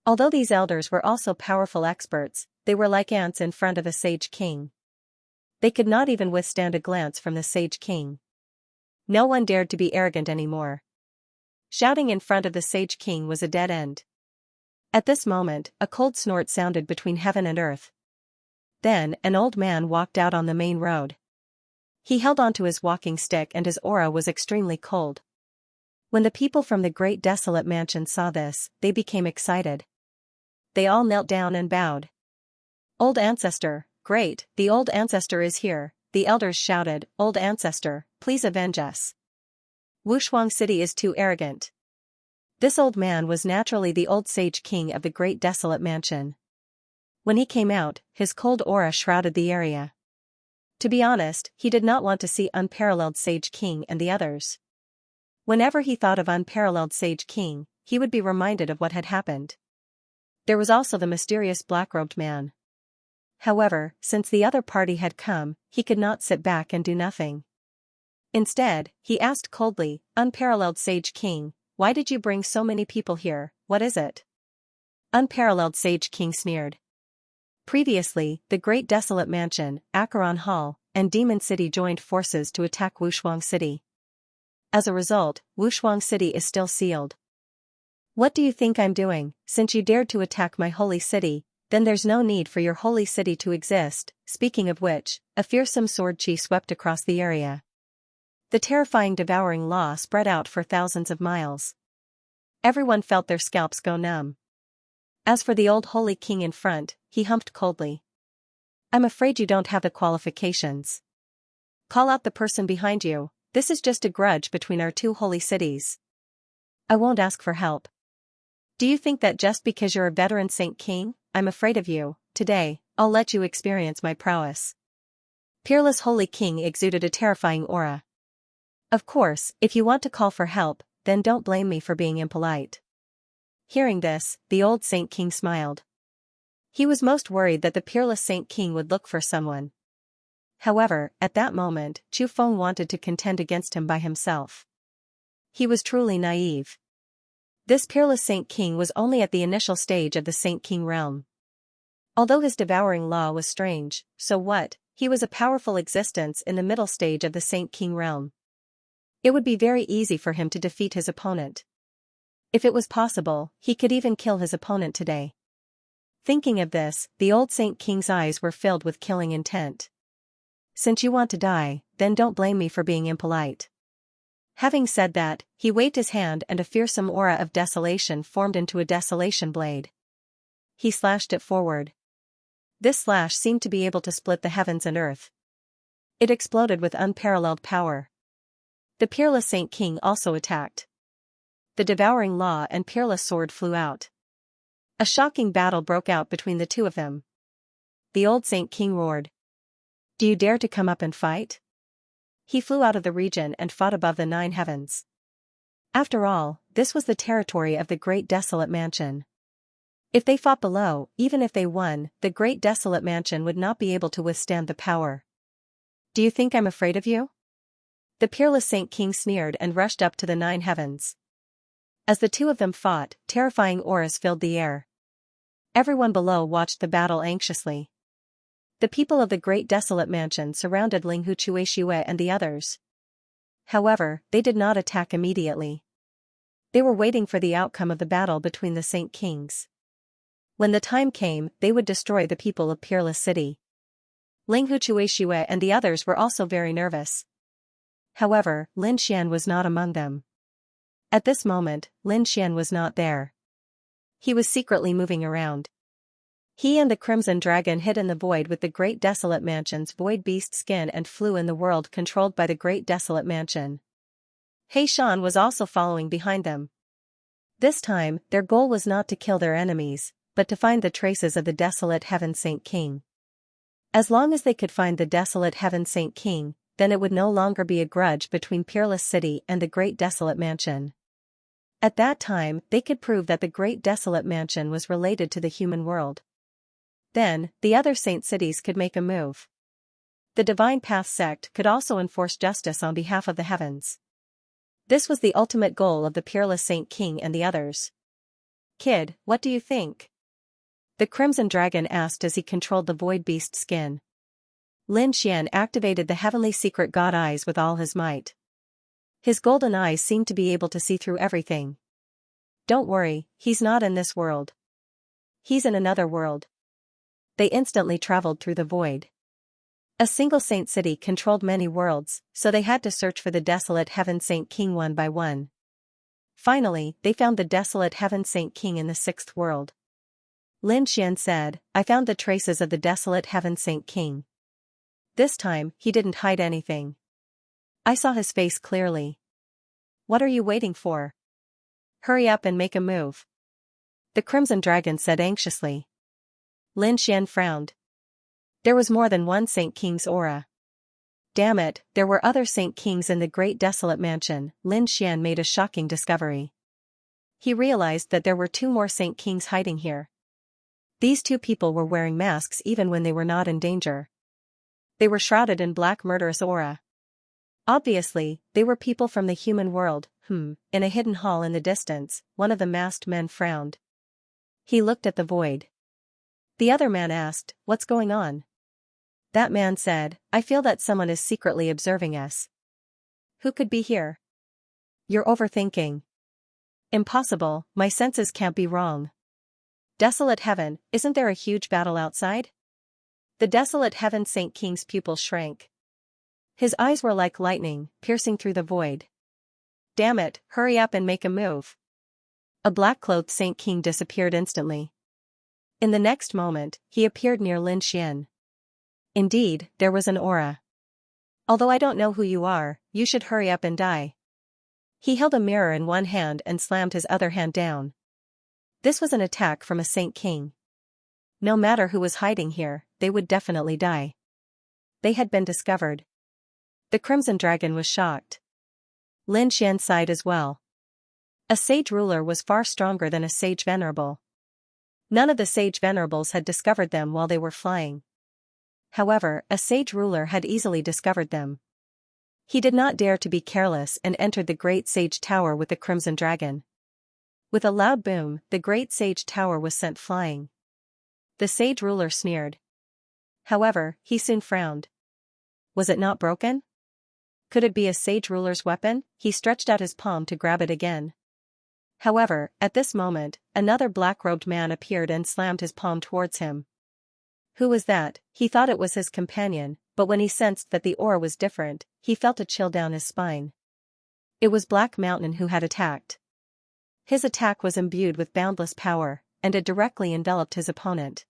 Although these elders were also powerful experts, they were like ants in front of a Sage King. They could not even withstand a glance from the Sage King. No one dared to be arrogant anymore. Shouting in front of the Sage King was a dead end. At this moment, a cold snort sounded between heaven and earth. Then, an old man walked out on the main road. He held onto his walking stick and his aura was extremely cold. When the people from the Great Desolate Mansion saw this, they became excited. They all knelt down and bowed. "Old Ancestor, great, the Old Ancestor is here," the elders shouted, "Old Ancestor, please avenge us. Wushuang City is too arrogant." This old man was naturally the old Sage King of the Great Desolate Mansion. When he came out, his cold aura shrouded the area. To be honest, he did not want to see Unparalleled Sage King and the others. Whenever he thought of Unparalleled Sage King, he would be reminded of what had happened. There was also the mysterious black-robed man. However, since the other party had come, he could not sit back and do nothing. Instead, he asked coldly, "Unparalleled Sage King, why did you bring so many people here, what is it?" Unparalleled Sage King sneered. Previously, the Great Desolate Mansion, Acheron Hall, and Demon City joined forces to attack Wushuang City. As a result, Wushuang City is still sealed. "What do you think I'm doing? Since you dared to attack my holy city, then there's no need for your holy city to exist." Speaking of which, a fearsome sword chi swept across the area. The terrifying devouring law spread out for thousands of miles. Everyone felt their scalps go numb. As for the old holy king in front, he humped coldly. "I'm afraid you don't have the qualifications. Call out the person behind you. This is just a grudge between our two holy cities. I won't ask for help. Do you think that just because you're a veteran Saint King, I'm afraid of you? Today, I'll let you experience my prowess. Peerless Holy King exuded a terrifying aura. Of course, if you want to call for help, then don't blame me for being impolite. Hearing this, the old Saint King smiled. He was most worried that the peerless Saint King would look for someone. However, at that moment, Chu Feng wanted to contend against him by himself. He was truly naive. This peerless Saint King was only at the initial stage of the Saint King realm. Although his devouring law was strange, so what, he was a powerful existence in the middle stage of the Saint King realm. It would be very easy for him to defeat his opponent. If it was possible, he could even kill his opponent today. Thinking of this, the old Saint King's eyes were filled with killing intent. Since you want to die, then don't blame me for being impolite. Having said that, he waved his hand and a fearsome aura of desolation formed into a desolation blade. He slashed it forward. This slash seemed to be able to split the heavens and earth. It exploded with unparalleled power. The peerless Saint King also attacked. The devouring law and peerless sword flew out. A shocking battle broke out between the two of them. The old Saint King roared. Do you dare to come up and fight? He flew out of the region and fought above the 9 heavens. After all, this was the territory of the Great Desolate Mansion. If they fought below, even if they won, the Great Desolate Mansion would not be able to withstand the power. Do you think I'm afraid of you? The peerless Saint King sneered and rushed up to the 9 heavens. As the two of them fought, terrifying auras filled the air. Everyone below watched the battle anxiously. The people of the Great Desolate Mansion surrounded Linghu Chuexiue and the others. However, they did not attack immediately. They were waiting for the outcome of the battle between the Saint Kings. When the time came, they would destroy the people of Peerless City. Linghu Chuexiue and the others were also very nervous. However, Lin Xian was not among them. At this moment, Lin Xian was not there. He was secretly moving around. He and the Crimson Dragon hid in the void with the Great Desolate Mansion's void beast skin and flew in the world controlled by the Great Desolate Mansion. He Shan was also following behind them. This time, their goal was not to kill their enemies, but to find the traces of the Desolate Heaven Saint King. As long as they could find the Desolate Heaven Saint King, then it would no longer be a grudge between Peerless City and the Great Desolate Mansion. At that time, they could prove that the Great Desolate Mansion was related to the human world. Then, the other saint cities could make a move. The Divine Path sect could also enforce justice on behalf of the heavens. This was the ultimate goal of the Peerless Saint King and the others. Kid, what do you think? The Crimson Dragon asked as he controlled the void beast skin. Lin Xian activated the heavenly secret god eyes with all his might. His golden eyes seemed to be able to see through everything. Don't worry, he's not in this world. He's in another world. They instantly traveled through the void. A single saint city controlled many worlds, so they had to search for the Desolate Heaven Saint King one by one. Finally, they found the Desolate Heaven Saint King in the 6th world. Lin Xian said, I found the traces of the Desolate Heaven Saint King. This time, he didn't hide anything. I saw his face clearly. What are you waiting for? Hurry up and make a move. The Crimson Dragon said anxiously. Lin Xian frowned. There was more than one Saint King's aura. Damn it, there were other Saint Kings in the Great Desolate Mansion. Lin Xian made a shocking discovery. He realized that there were 2 more Saint Kings hiding here. These 2 people were wearing masks even when they were not in danger. They were shrouded in black murderous aura. Obviously, they were people from the human world. In a hidden hall in the distance, one of the masked men frowned. He looked at the void. The other man asked, what's going on? That man said, I feel that someone is secretly observing us. Who could be here? You're overthinking. Impossible, my senses can't be wrong. Desolate Heaven, isn't there a huge battle outside? The Desolate Heaven Saint King's pupils shrank. His eyes were like lightning, piercing through the void. Damn it, hurry up and make a move. A black-clothed Saint King disappeared instantly. In the next moment, he appeared near Lin Xian. Indeed, there was an aura. Although I don't know who you are, you should hurry up and die. He held a mirror in one hand and slammed his other hand down. This was an attack from a Saint King. No matter who was hiding here, they would definitely die. They had been discovered. The Crimson Dragon was shocked. Lin Xian sighed as well. A sage ruler was far stronger than a sage venerable. None of the sage venerables had discovered them while they were flying. However, a sage ruler had easily discovered them. He did not dare to be careless and entered the great sage tower with the Crimson Dragon. With a loud boom, the great sage tower was sent flying. The sage ruler sneered. However, he soon frowned. Was it not broken? Could it be a sage ruler's weapon? He stretched out his palm to grab it again. However, at this moment, another black-robed man appeared and slammed his palm towards him. Who was that? He thought it was his companion, but when he sensed that the aura was different, he felt a chill down his spine. It was Black Mountain who had attacked. His attack was imbued with boundless power, and it directly enveloped his opponent.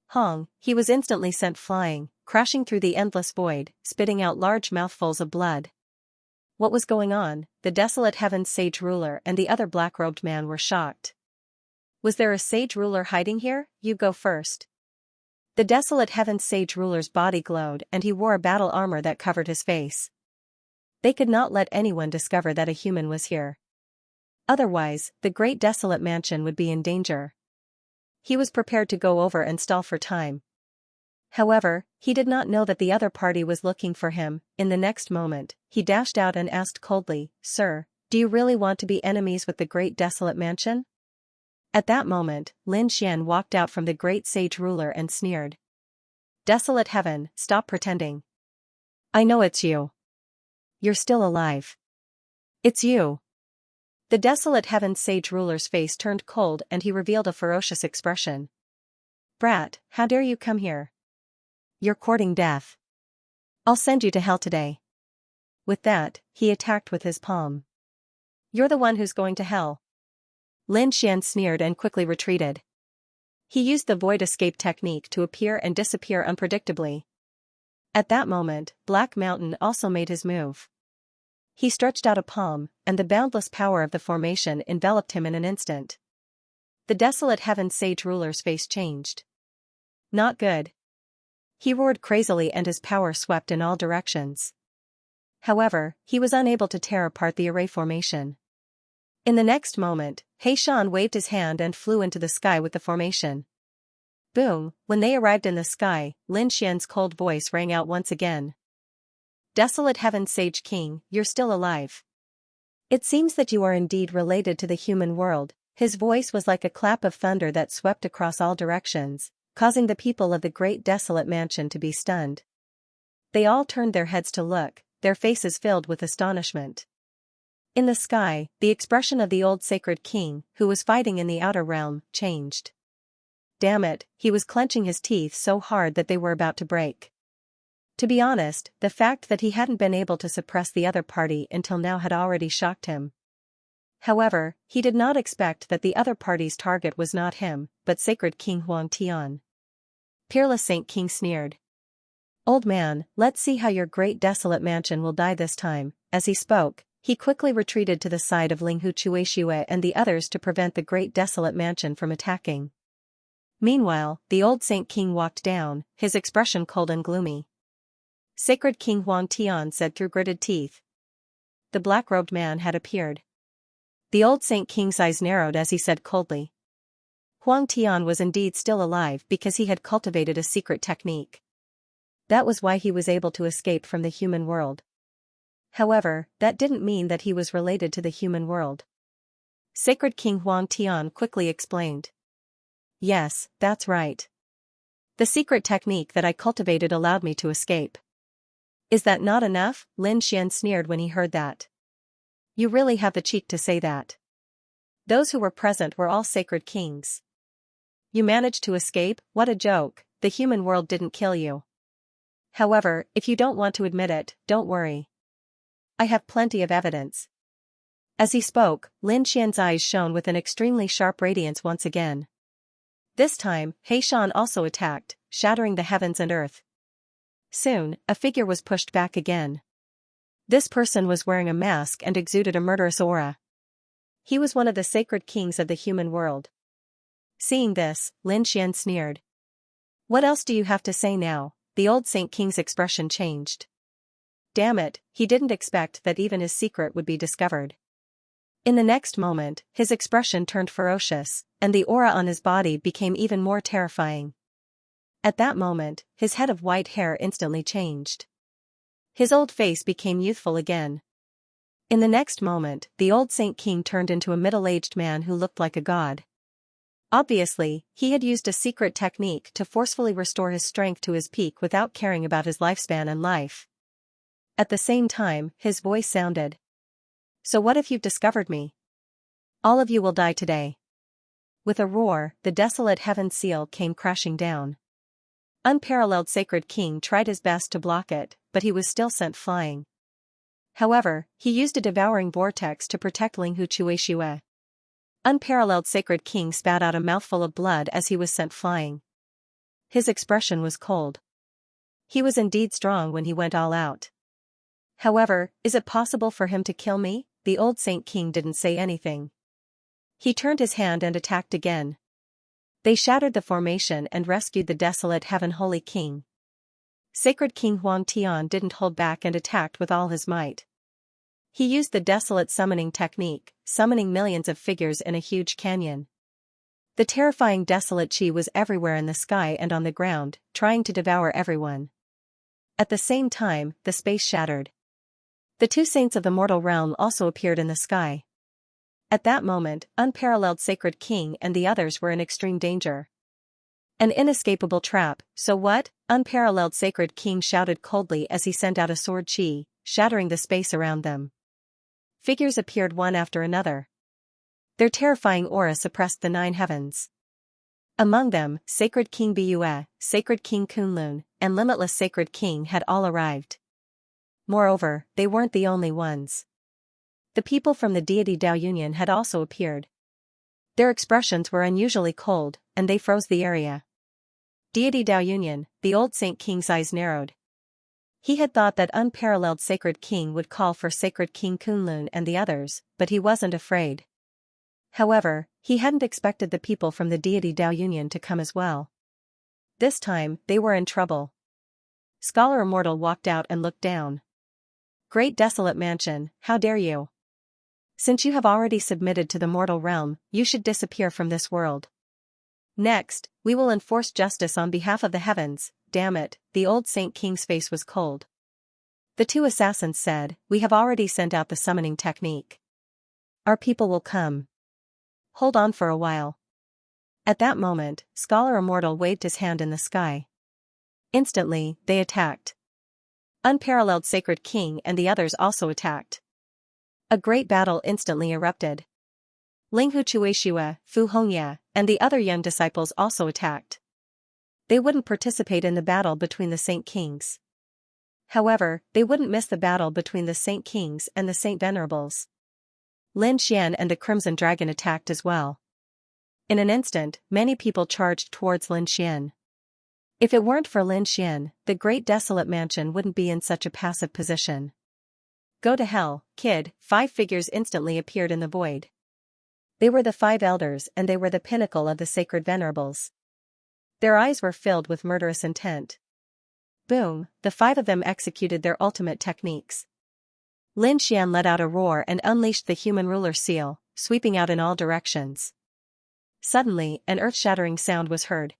Hong, he was instantly sent flying, crashing through the endless void, spitting out large mouthfuls of blood. What was going on? The Desolate Heaven's sage ruler and the other black-robed man were shocked. Was there a sage ruler hiding here? You go first. The Desolate Heaven's sage ruler's body glowed and he wore a battle armor that covered his face. They could not let anyone discover that a human was here. Otherwise, the great desolate mansion would be in danger. He was prepared to go over and stall for time. However, he did not know that the other party was looking for him. In the next moment, he dashed out and asked coldly, "Sir, do you really want to be enemies with the great desolate mansion?" At that moment, Lin Xian walked out from the great sage ruler and sneered. "Desolate Heaven, stop pretending. I know it's you. You're still alive. It's you." The Desolate Heaven sage ruler's face turned cold and he revealed a ferocious expression. "Brat, how dare you come here? You're courting death. I'll send you to hell today." With that, he attacked with his palm. "You're the one who's going to hell." Lin Xian sneered and quickly retreated. He used the void escape technique to appear and disappear unpredictably. At that moment, Black Mountain also made his move. He stretched out a palm, and the boundless power of the formation enveloped him in an instant. The Desolate Heaven sage ruler's face changed. Not good. He roared crazily and his power swept in all directions. However, he was unable to tear apart the array formation. In the next moment, Heishan waved his hand and flew into the sky with the formation. Boom! When they arrived in the sky, Lin Xian's cold voice rang out once again. "Desolate Heaven Sage King, you're still alive. It seems that you are indeed related to the human world." His voice was like a clap of thunder that swept across all directions, causing the people of the great desolate mansion to be stunned. They all turned their heads to look, their faces filled with astonishment. In the sky, the expression of the old sacred king, who was fighting in the outer realm, changed. Damn it, he was clenching his teeth so hard that they were about to break. To be honest, the fact that he hadn't been able to suppress the other party until now had already shocked him. However, he did not expect that the other party's target was not him, but Sacred King Huang Tian. Peerless Saint King sneered. "Old man, let's see how your great desolate mansion will die this time." As he spoke, he quickly retreated to the side of Linghu Chuexiue and the others to prevent the great desolate mansion from attacking. Meanwhile, the old Saint King walked down, his expression cold and gloomy. Sacred King Huang Tian said through gritted teeth. The black-robed man had appeared. The old Saint King's eyes narrowed as he said coldly. Huang Tian was indeed still alive because he had cultivated a secret technique. That was why he was able to escape from the human world. However, that didn't mean that he was related to the human world. Sacred King Huang Tian quickly explained. "Yes, that's right. The secret technique that I cultivated allowed me to escape." "Is that not enough?" Lin Xian sneered when he heard that. "You really have the cheek to say that." Those who were present were all sacred kings. "You managed to escape? What a joke, the human world didn't kill you. However, if you don't want to admit it, don't worry. I have plenty of evidence." As he spoke, Lin Xian's eyes shone with an extremely sharp radiance once again. This time, Heishan also attacked, shattering the heavens and earth. Soon, a figure was pushed back again. This person was wearing a mask and exuded a murderous aura. He was one of the sacred kings of the human world. Seeing this, Lin Xian sneered. What else do you have to say now? The old Saint King's expression changed. Damn it, he didn't expect that even his secret would be discovered. In the next moment, his expression turned ferocious, and the aura on his body became even more terrifying. At that moment, his head of white hair instantly changed. His old face became youthful again. In the next moment, the old Saint King turned into a middle-aged man who looked like a god. Obviously, he had used a secret technique to forcefully restore his strength to his peak without caring about his lifespan and life. At the same time, his voice sounded. So what if you've discovered me? All of you will die today. With a roar, the desolate heaven seal came crashing down. Unparalleled Sacred King tried his best to block it, but he was still sent flying. However, he used a devouring vortex to protect Linghu Chuexiue. Unparalleled Sacred King spat out a mouthful of blood as he was sent flying. His expression was cold. He was indeed strong when he went all out. However, is it possible for him to kill me? The old Saint King didn't say anything. He turned his hand and attacked again. They shattered the formation and rescued the desolate Heaven Holy King. Sacred King Huang Tian didn't hold back and attacked with all his might. He used the desolate summoning technique, summoning millions of figures in a huge canyon. The terrifying desolate chi was everywhere in the sky and on the ground, trying to devour everyone. At the same time, the space shattered. The two saints of the mortal realm also appeared in the sky. At that moment, Unparalleled Sacred King and the others were in extreme danger. An inescapable trap, so what? Unparalleled Sacred King shouted coldly as he sent out a sword chi, shattering the space around them. Figures appeared one after another. Their terrifying aura suppressed the 9 heavens. Among them, Sacred King Bue, Sacred King Kunlun, and Limitless Sacred King had all arrived. Moreover, they weren't the only ones. The people from the deity Dao Union had also appeared. Their expressions were unusually cold, and they froze the area. Deity Dao Union, the old Saint King's eyes narrowed. He had thought that Unparalleled Sacred King would call for Sacred King Kunlun and the others, but he wasn't afraid. However, he hadn't expected the people from the deity Dao Union to come as well. This time, they were in trouble. Scholar Immortal walked out and looked down. Great desolate mansion, how dare you? Since you have already submitted to the mortal realm, you should disappear from this world. Next, we will enforce justice on behalf of the heavens. Damn it, the old Saint King's face was cold. The two assassins said, we have already sent out the summoning technique. Our people will come. Hold on for a while. At that moment, Scholar Immortal waved his hand in the sky. Instantly, they attacked. Unparalleled Sacred King and the others also attacked. A great battle instantly erupted. Linghu Chuexiue, Fu Hongya, and the other young disciples also attacked. They wouldn't participate in the battle between the Saint Kings. However, they wouldn't miss the battle between the Saint Kings and the Saint Venerables. Lin Xian and the Crimson Dragon attacked as well. In an instant, many people charged towards Lin Xian. If it weren't for Lin Xian, the great desolate mansion wouldn't be in such a passive position. Go to hell, kid, 5 figures instantly appeared in the void. They were the 5 elders and they were the pinnacle of the sacred venerables. Their eyes were filled with murderous intent. Boom, the 5 of them executed their ultimate techniques. Lin Xian let out a roar and unleashed the human ruler seal, sweeping out in all directions. Suddenly, an earth-shattering sound was heard.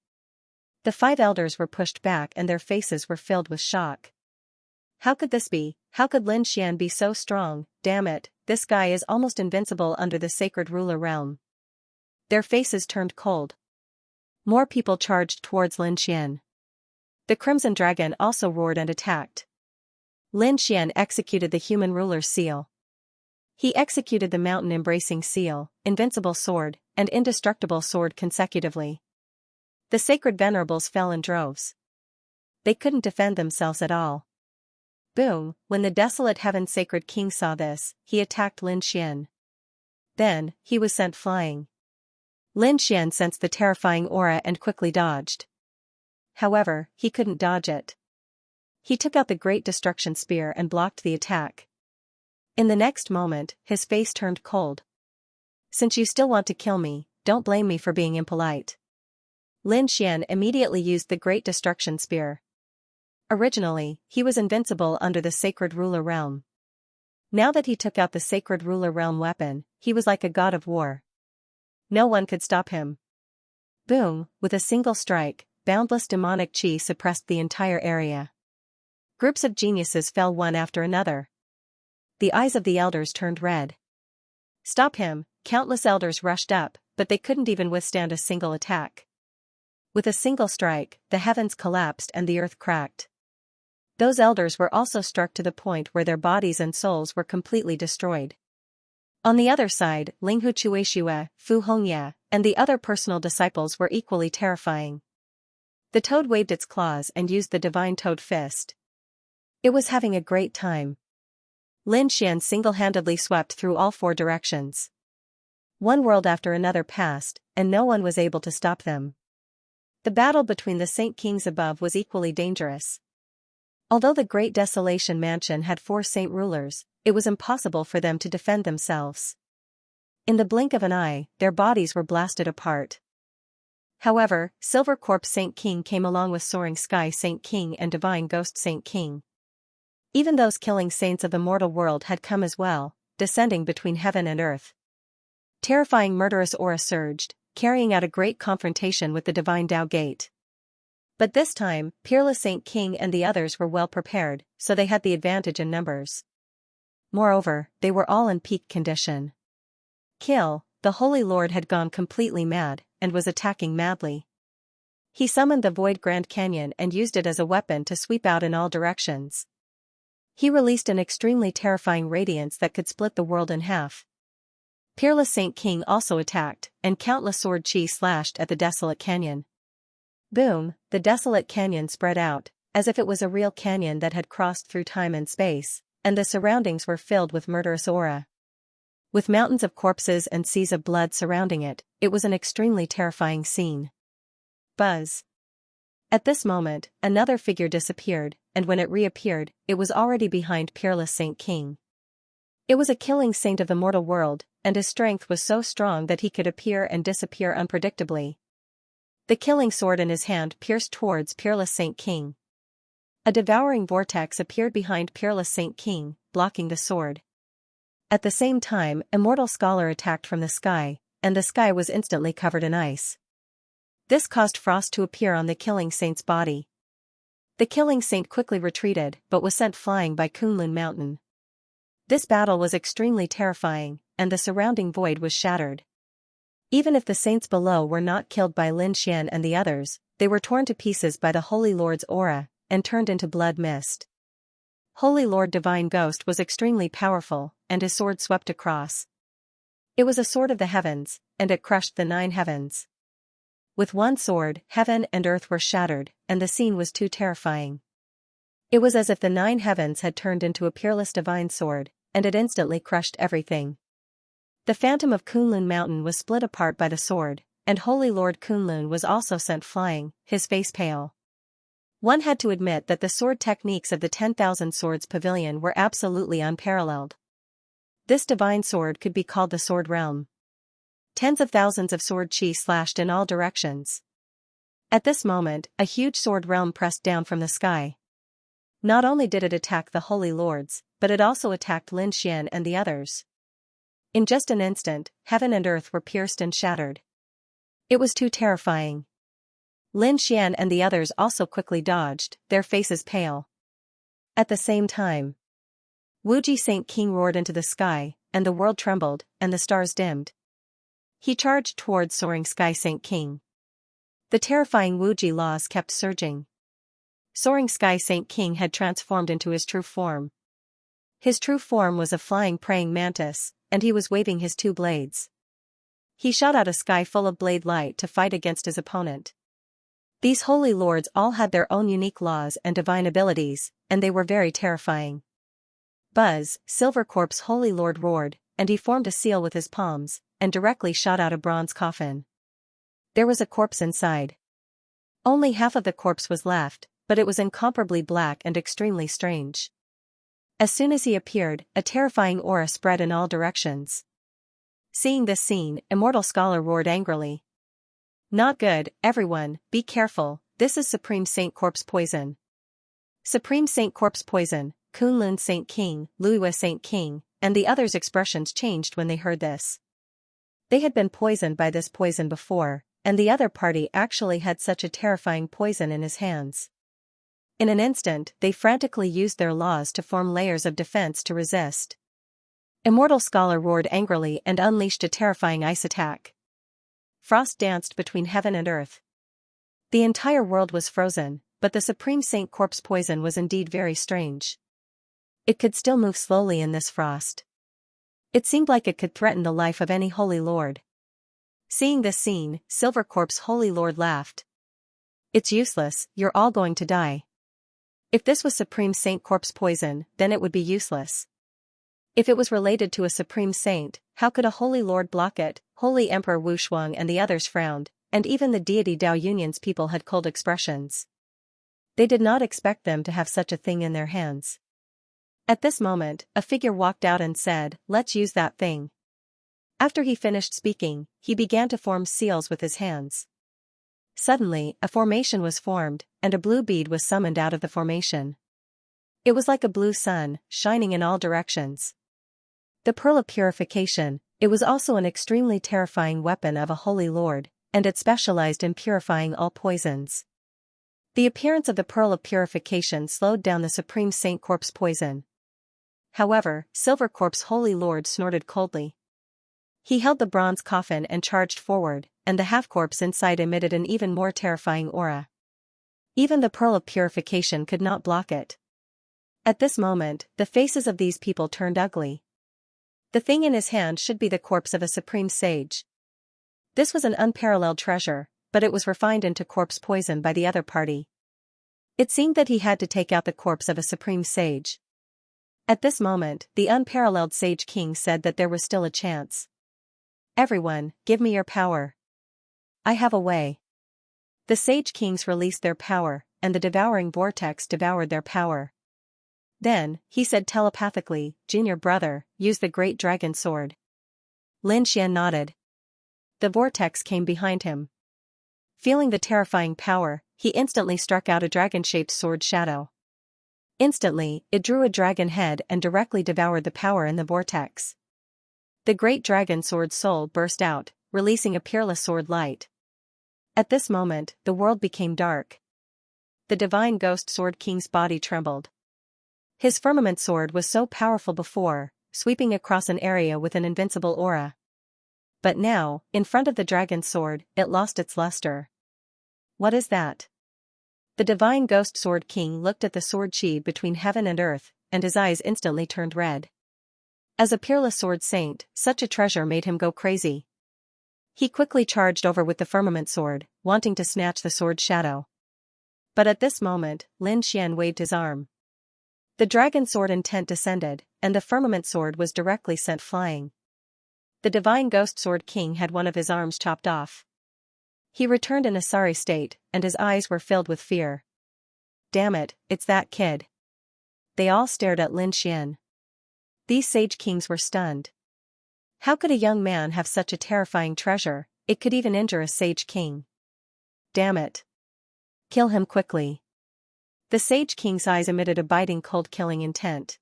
The 5 elders were pushed back and their faces were filled with shock. How could this be? How could Lin Xian be so strong? Damn it, this guy is almost invincible under the sacred ruler realm. Their faces turned cold. More people charged towards Lin Xian. The Crimson Dragon also roared and attacked. Lin Xian executed the human ruler's seal. He executed the mountain-embracing seal, invincible sword, and indestructible sword consecutively. The sacred venerables fell in droves. They couldn't defend themselves at all. Boom, when the desolate heaven sacred king saw this, he attacked Lin Xian. Then, he was sent flying. Lin Xian sensed the terrifying aura and quickly dodged. However, he couldn't dodge it. He took out the Great Destruction Spear and blocked the attack. In the next moment, his face turned cold. Since you still want to kill me, don't blame me for being impolite. Lin Xian immediately used the Great Destruction Spear. Originally, he was invincible under the Sacred Ruler Realm. Now that he took out the Sacred Ruler Realm weapon, he was like a god of war. No one could stop him. Boom, with a single strike, boundless demonic chi suppressed the entire area. Groups of geniuses fell one after another. The eyes of the elders turned red. Stop him, countless elders rushed up, but they couldn't even withstand a single attack. With a single strike, the heavens collapsed and the earth cracked. Those elders were also struck to the point where their bodies and souls were completely destroyed. On the other side, Linghu Chuishue, Fu Hongya, and the other personal disciples were equally terrifying. The toad waved its claws and used the divine toad fist. It was having a great time. Lin Xian single-handedly swept through all four directions. One world after another passed, and no one was able to stop them. The battle between the Saint Kings above was equally dangerous. Although the Great Desolation Mansion had 4 saint rulers, it was impossible for them to defend themselves. In the blink of an eye, their bodies were blasted apart. However, Silver Corpse Saint King came along with Soaring Sky Saint King and Divine Ghost Saint King. Even those killing saints of the mortal world had come as well, descending between heaven and earth. Terrifying murderous aura surged, carrying out a great confrontation with the Divine Tao Gate. But this time, Peerless Saint King and the others were well prepared, so they had the advantage in numbers. Moreover, they were all in peak condition. Kill, the Holy Lord had gone completely mad, and was attacking madly. He summoned the Void Grand Canyon and used it as a weapon to sweep out in all directions. He released an extremely terrifying radiance that could split the world in half. Peerless Saint King also attacked, and countless sword chi slashed at the desolate canyon. Boom, the desolate canyon spread out, as if it was a real canyon that had crossed through time and space, and the surroundings were filled with murderous aura. With mountains of corpses and seas of blood surrounding it, it was an extremely terrifying scene. Buzz. At this moment, another figure disappeared, and when it reappeared, it was already behind Peerless Saint King. It was a killing saint of the mortal world, and his strength was so strong that he could appear and disappear unpredictably. The killing sword in his hand pierced towards Peerless Saint King. A devouring vortex appeared behind Peerless Saint King, blocking the sword. At the same time, Immortal Scholar attacked from the sky, and the sky was instantly covered in ice. This caused frost to appear on the killing saint's body. The killing saint quickly retreated but was sent flying by Kunlun Mountain. This battle was extremely terrifying, and the surrounding void was shattered. Even if the saints below were not killed by Lin Xian and the others, they were torn to pieces by the Holy Lord's aura, and turned into blood mist. Holy Lord Divine Ghost was extremely powerful, and his sword swept across. It was a sword of the heavens, and it crushed the 9 heavens. With one sword, heaven and earth were shattered, and the scene was too terrifying. It was as if the 9 heavens had turned into a peerless divine sword, and it instantly crushed everything. The Phantom of Kunlun Mountain was split apart by the sword, and Holy Lord Kunlun was also sent flying, his face pale. One had to admit that the sword techniques of the 10,000 Swords Pavilion were absolutely unparalleled. This divine sword could be called the Sword Realm. Tens of thousands of sword chi slashed in all directions. At this moment, a huge sword realm pressed down from the sky. Not only did it attack the Holy Lords, but it also attacked Lin Xian and the others. In just an instant, heaven and earth were pierced and shattered. It was too terrifying. Lin Xian and the others also quickly dodged, their faces pale. At the same time, Wuji Saint King roared into the sky, and the world trembled, and the stars dimmed. He charged towards Soaring Sky Saint King. The terrifying Wuji laws kept surging. Soaring Sky Saint King had transformed into his true form. His true form was a flying praying mantis, and he was waving his 2 blades. He shot out a sky full of blade light to fight against his opponent. These holy lords all had their own unique laws and divine abilities, and they were very terrifying. Buzz, Silver Corpse Holy Lord roared, and he formed a seal with his palms, and directly shot out a bronze coffin. There was a corpse inside. Only half of the corpse was left, but it was incomparably black and extremely strange. As soon as he appeared, a terrifying aura spread in all directions. Seeing this scene, Immortal Scholar roared angrily. Not good, everyone, be careful, this is Supreme Saint Corpse Poison. Supreme Saint Corpse Poison, Kunlun Saint King, Luiwa Saint King, and the others' expressions changed when they heard this. They had been poisoned by this poison before, and the other party actually had such a terrifying poison in his hands. In an instant, they frantically used their laws to form layers of defense to resist. Immortal Scholar roared angrily and unleashed a terrifying ice attack. Frost danced between heaven and earth. The entire world was frozen, but the Supreme Saint Corpse Poison was indeed very strange. It could still move slowly in this frost. It seemed like it could threaten the life of any holy lord. Seeing this scene, Silver Corpse Holy Lord laughed. It's useless, you're all going to die. If this was Supreme Saint Corpse Poison, then it would be useless. If it was related to a Supreme Saint, how could a Holy Lord block it? Holy Emperor Wu Shuang and the others frowned, and even the deity Dao Yunyan's people had cold expressions. They did not expect them to have such a thing in their hands. At this moment, a figure walked out and said, "Let's use that thing." After he finished speaking, he began to form seals with his hands. Suddenly, a formation was formed, and a blue bead was summoned out of the formation. It was like a blue sun, shining in all directions. The Pearl of Purification, it was also an extremely terrifying weapon of a holy lord, and it specialized in purifying all poisons. The appearance of the Pearl of Purification slowed down the Supreme Saint Corpse Poison. However, Silver Corpse Holy Lord snorted coldly. He held the bronze coffin and charged forward, and the half-corpse inside emitted an even more terrifying aura. Even the Pearl of Purification could not block it. At this moment, the faces of these people turned ugly. The thing in his hand should be the corpse of a supreme sage. This was an unparalleled treasure, but it was refined into corpse poison by the other party. It seemed that he had to take out the corpse of a supreme sage. At this moment, the unparalleled Sage King said that there was still a chance. Everyone, give me your power. I have a way. The Sage Kings released their power, and the devouring vortex devoured their power. Then, he said telepathically, "Junior brother, use the great dragon sword." Lin Xian nodded. The vortex came behind him. Feeling the terrifying power, he instantly struck out a dragon-shaped sword shadow. Instantly, it drew a dragon head and directly devoured the power in the vortex. The great dragon sword soul burst out, releasing a peerless sword light. At this moment, the world became dark. The divine ghost sword king's body trembled. His firmament sword was so powerful before, sweeping across an area with an invincible aura. But now, in front of the dragon sword, it lost its luster. What is that? The divine ghost sword king looked at the sword chi between heaven and earth, and his eyes instantly turned red. As a peerless sword saint, such a treasure made him go crazy. He quickly charged over with the firmament sword, wanting to snatch the sword shadow. But at this moment, Lin Xian waved his arm. The dragon sword intent descended, and the firmament sword was directly sent flying. The divine ghost sword king had one of his arms chopped off. He returned in a sorry state, and his eyes were filled with fear. Damn it, it's that kid. They all stared at Lin Xian. These sage kings were stunned. How could a young man have such a terrifying treasure? It could even injure a sage king. Damn it. Kill him quickly. The Sage King's eyes emitted a biting cold killing intent.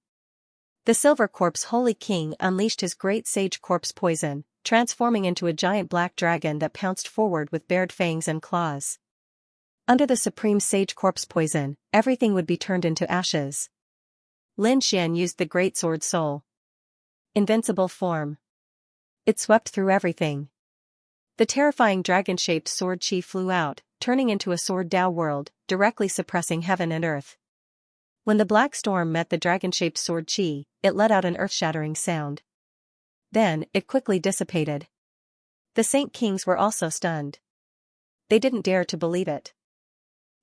The Silver Corpse Holy King unleashed his great Sage Corpse Poison, transforming into a giant black dragon that pounced forward with bared fangs and claws. Under the Supreme Sage Corpse Poison, everything would be turned into ashes. Lin Xian used the Great Sword Soul. Invincible form. It swept through everything. The terrifying dragon-shaped sword chi flew out, turning into a sword Dao world, directly suppressing heaven and earth. When the black storm met the dragon-shaped sword chi, it let out an earth-shattering sound. Then, it quickly dissipated. The Saint Kings were also stunned. They didn't dare to believe it.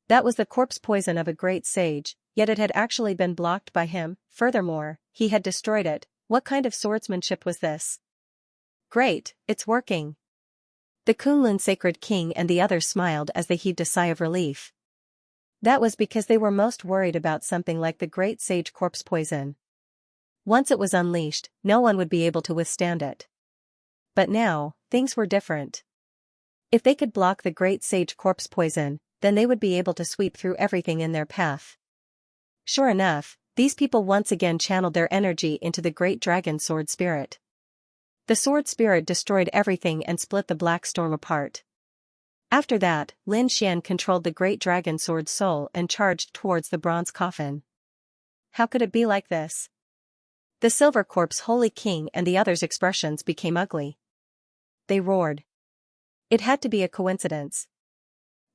That was the corpse poison of a great sage, yet it had actually been blocked by him. Furthermore, he had destroyed it. What kind of swordsmanship was this? Great, it's working. The Kunlun Sacred King and the others smiled as they heaved a sigh of relief. That was because they were most worried about something like the great sage corpse poison. Once it was unleashed, no one would be able to withstand it. But now, things were different. If they could block the great sage corpse poison, then they would be able to sweep through everything in their path. Sure enough, these people once again channeled their energy into the great dragon sword spirit. The sword spirit destroyed everything and split the black storm apart. After that, Lin Xian controlled the great dragon sword's soul and charged towards the bronze coffin. How could it be like this? The silver corpse holy king and the others' expressions became ugly. They roared. It had to be a coincidence.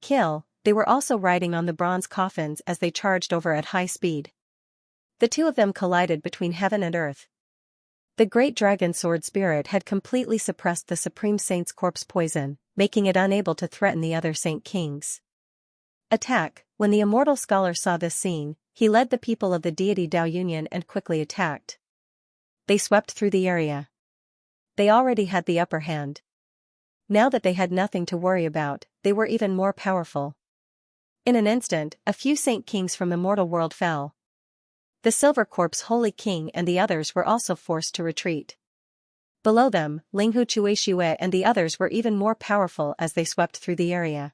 Kill, they were also riding on the bronze coffins as they charged over at high speed. The two of them collided between heaven and earth. The great dragon sword spirit had completely suppressed the supreme saint's corpse poison, making it unable to threaten the other saint kings. Attack. When the immortal scholar saw this scene, he led the people of the deity Dao Union and quickly attacked. They swept through the area. They already had the upper hand. Now that they had nothing to worry about, they were even more powerful. In an instant, a few saint kings from the mortal world fell. The silver corpse holy king and the others were also forced to retreat. Below them, Linghu Chuishue and the others were even more powerful as they swept through the area.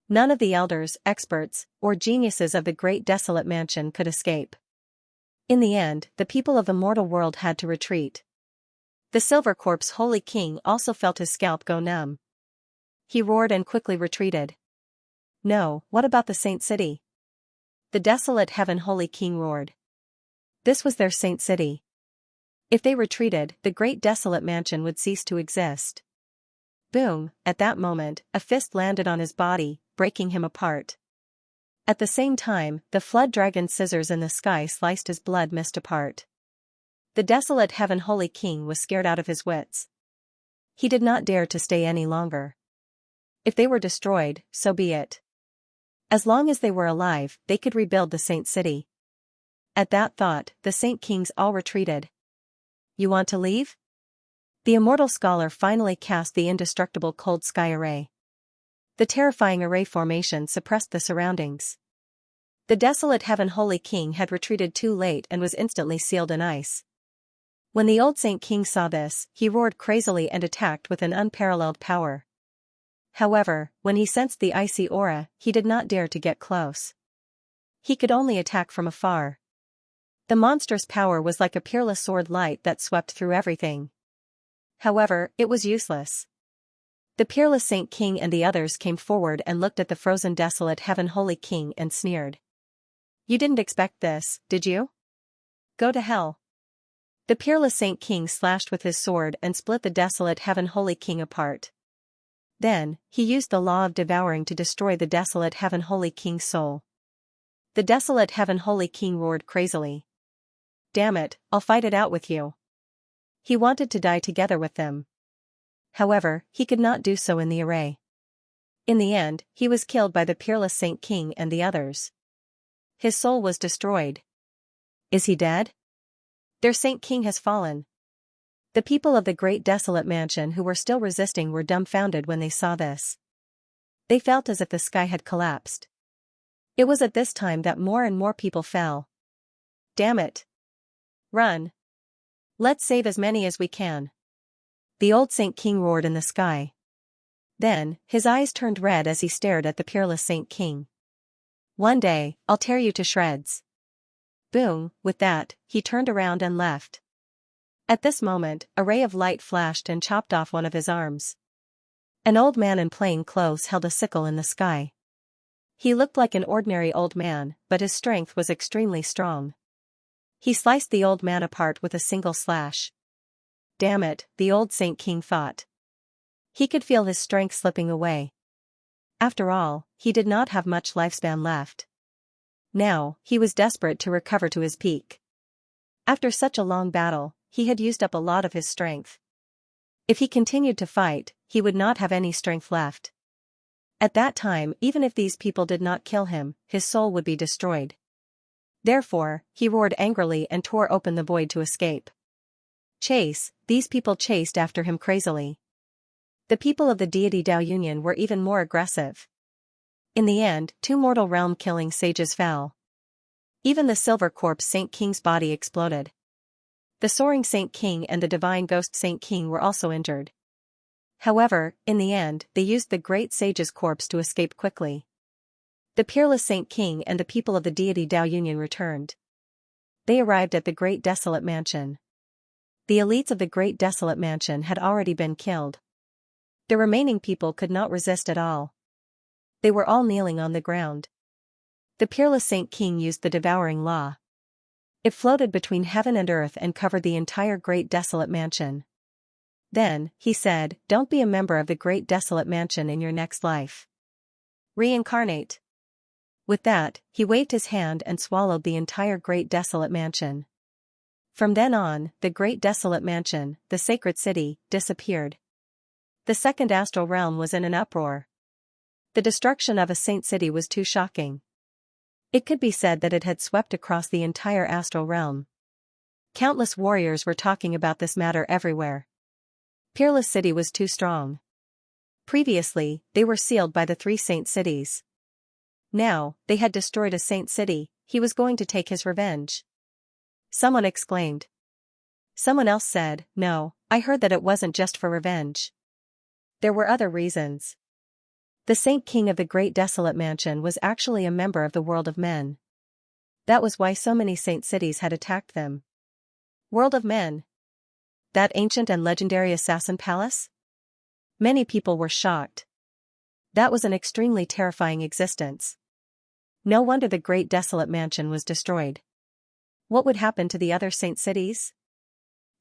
None of the elders, experts, or geniuses of the great desolate mansion could escape. In the end, the people of the mortal world had to retreat. The silver corpse holy king also felt his scalp go numb. He roared and quickly retreated. No, what about the saint city? The desolate heaven holy king roared. This was their saint city. If they retreated, the great desolate mansion would cease to exist. Boom, at that moment, a fist landed on his body, breaking him apart. At the same time, the flood dragon's scissors in the sky sliced his blood mist apart. The desolate heaven holy king was scared out of his wits. He did not dare to stay any longer. If they were destroyed, so be it. As long as they were alive, they could rebuild the saint city. At that thought, the saint kings all retreated. You want to leave? The immortal scholar finally cast the indestructible cold sky array. The terrifying array formation suppressed the surroundings. The desolate heaven holy king had retreated too late and was instantly sealed in ice. When the old saint king saw this, he roared crazily and attacked with an unparalleled power. However, when he sensed the icy aura, he did not dare to get close. He could only attack from afar. The monstrous power was like a peerless sword light that swept through everything. However, it was useless. The peerless Saint King and the others came forward and looked at the frozen desolate heaven holy king and sneered. You didn't expect this, did you? Go to hell. The peerless Saint King slashed with his sword and split the desolate heaven holy king apart. Then, he used the law of devouring to destroy the desolate heaven holy king's soul. The desolate heaven holy king roared crazily. Damn it, I'll fight it out with you. He wanted to die together with them. However, he could not do so in the array. In the end, he was killed by the peerless Saint King and the others. His soul was destroyed. Is he dead? Their Saint King has fallen. The people of the great desolate mansion who were still resisting were dumbfounded when they saw this. They felt as if the sky had collapsed. It was at this time that more and more people fell. Damn it. Run. Let's save as many as we can. The old Saint King roared in the sky. Then, his eyes turned red as he stared at the peerless Saint King. One day, I'll tear you to shreds. Boom, with that, he turned around and left. At this moment, a ray of light flashed and chopped off one of his arms. An old man in plain clothes held a sickle in the sky. He looked like an ordinary old man, but his strength was extremely strong. He sliced the old man apart with a single slash. Damn it, the old Saint King thought. He could feel his strength slipping away. After all, he did not have much lifespan left. Now, he was desperate to recover to his peak. After such a long battle, he had used up a lot of his strength. If he continued to fight, he would not have any strength left. At that time, even if these people did not kill him, his soul would be destroyed. Therefore, he roared angrily and tore open the void to escape. Chase, these people chased after him crazily. The people of the deity Dao Union were even more aggressive. In the end, two mortal realm-killing sages fell. Even the silver corpse Saint King's body exploded. The soaring Saint King and the divine ghost Saint King were also injured. However, in the end, they used the great sage's corpse to escape quickly. The peerless Saint King and the people of the deity Dao Union returned. They arrived at the Great Desolate Mansion. The elites of the Great Desolate Mansion had already been killed. The remaining people could not resist at all. They were all kneeling on the ground. The peerless Saint King used the devouring law. It floated between heaven and earth and covered the entire Great Desolate Mansion. Then, he said, "Don't be a member of the Great Desolate Mansion in your next life. Reincarnate." With that, he waved his hand and swallowed the entire Great Desolate Mansion. From then on, the Great Desolate Mansion, the sacred city, disappeared. The second astral realm was in an uproar. The destruction of a saint city was too shocking. It could be said that it had swept across the entire astral realm. Countless warriors were talking about this matter everywhere. Peerless City was too strong. Previously, they were sealed by the three saint cities. Now, they had destroyed a saint city, he was going to take his revenge. Someone exclaimed. Someone else said, "No, I heard that it wasn't just for revenge. There were other reasons." The Saint King of the Great Desolate Mansion was actually a member of the world of men. That was why so many saint cities had attacked them. World of men? That ancient and legendary assassin palace? Many people were shocked. That was an extremely terrifying existence. No wonder the Great Desolate Mansion was destroyed. What would happen to the other saint cities?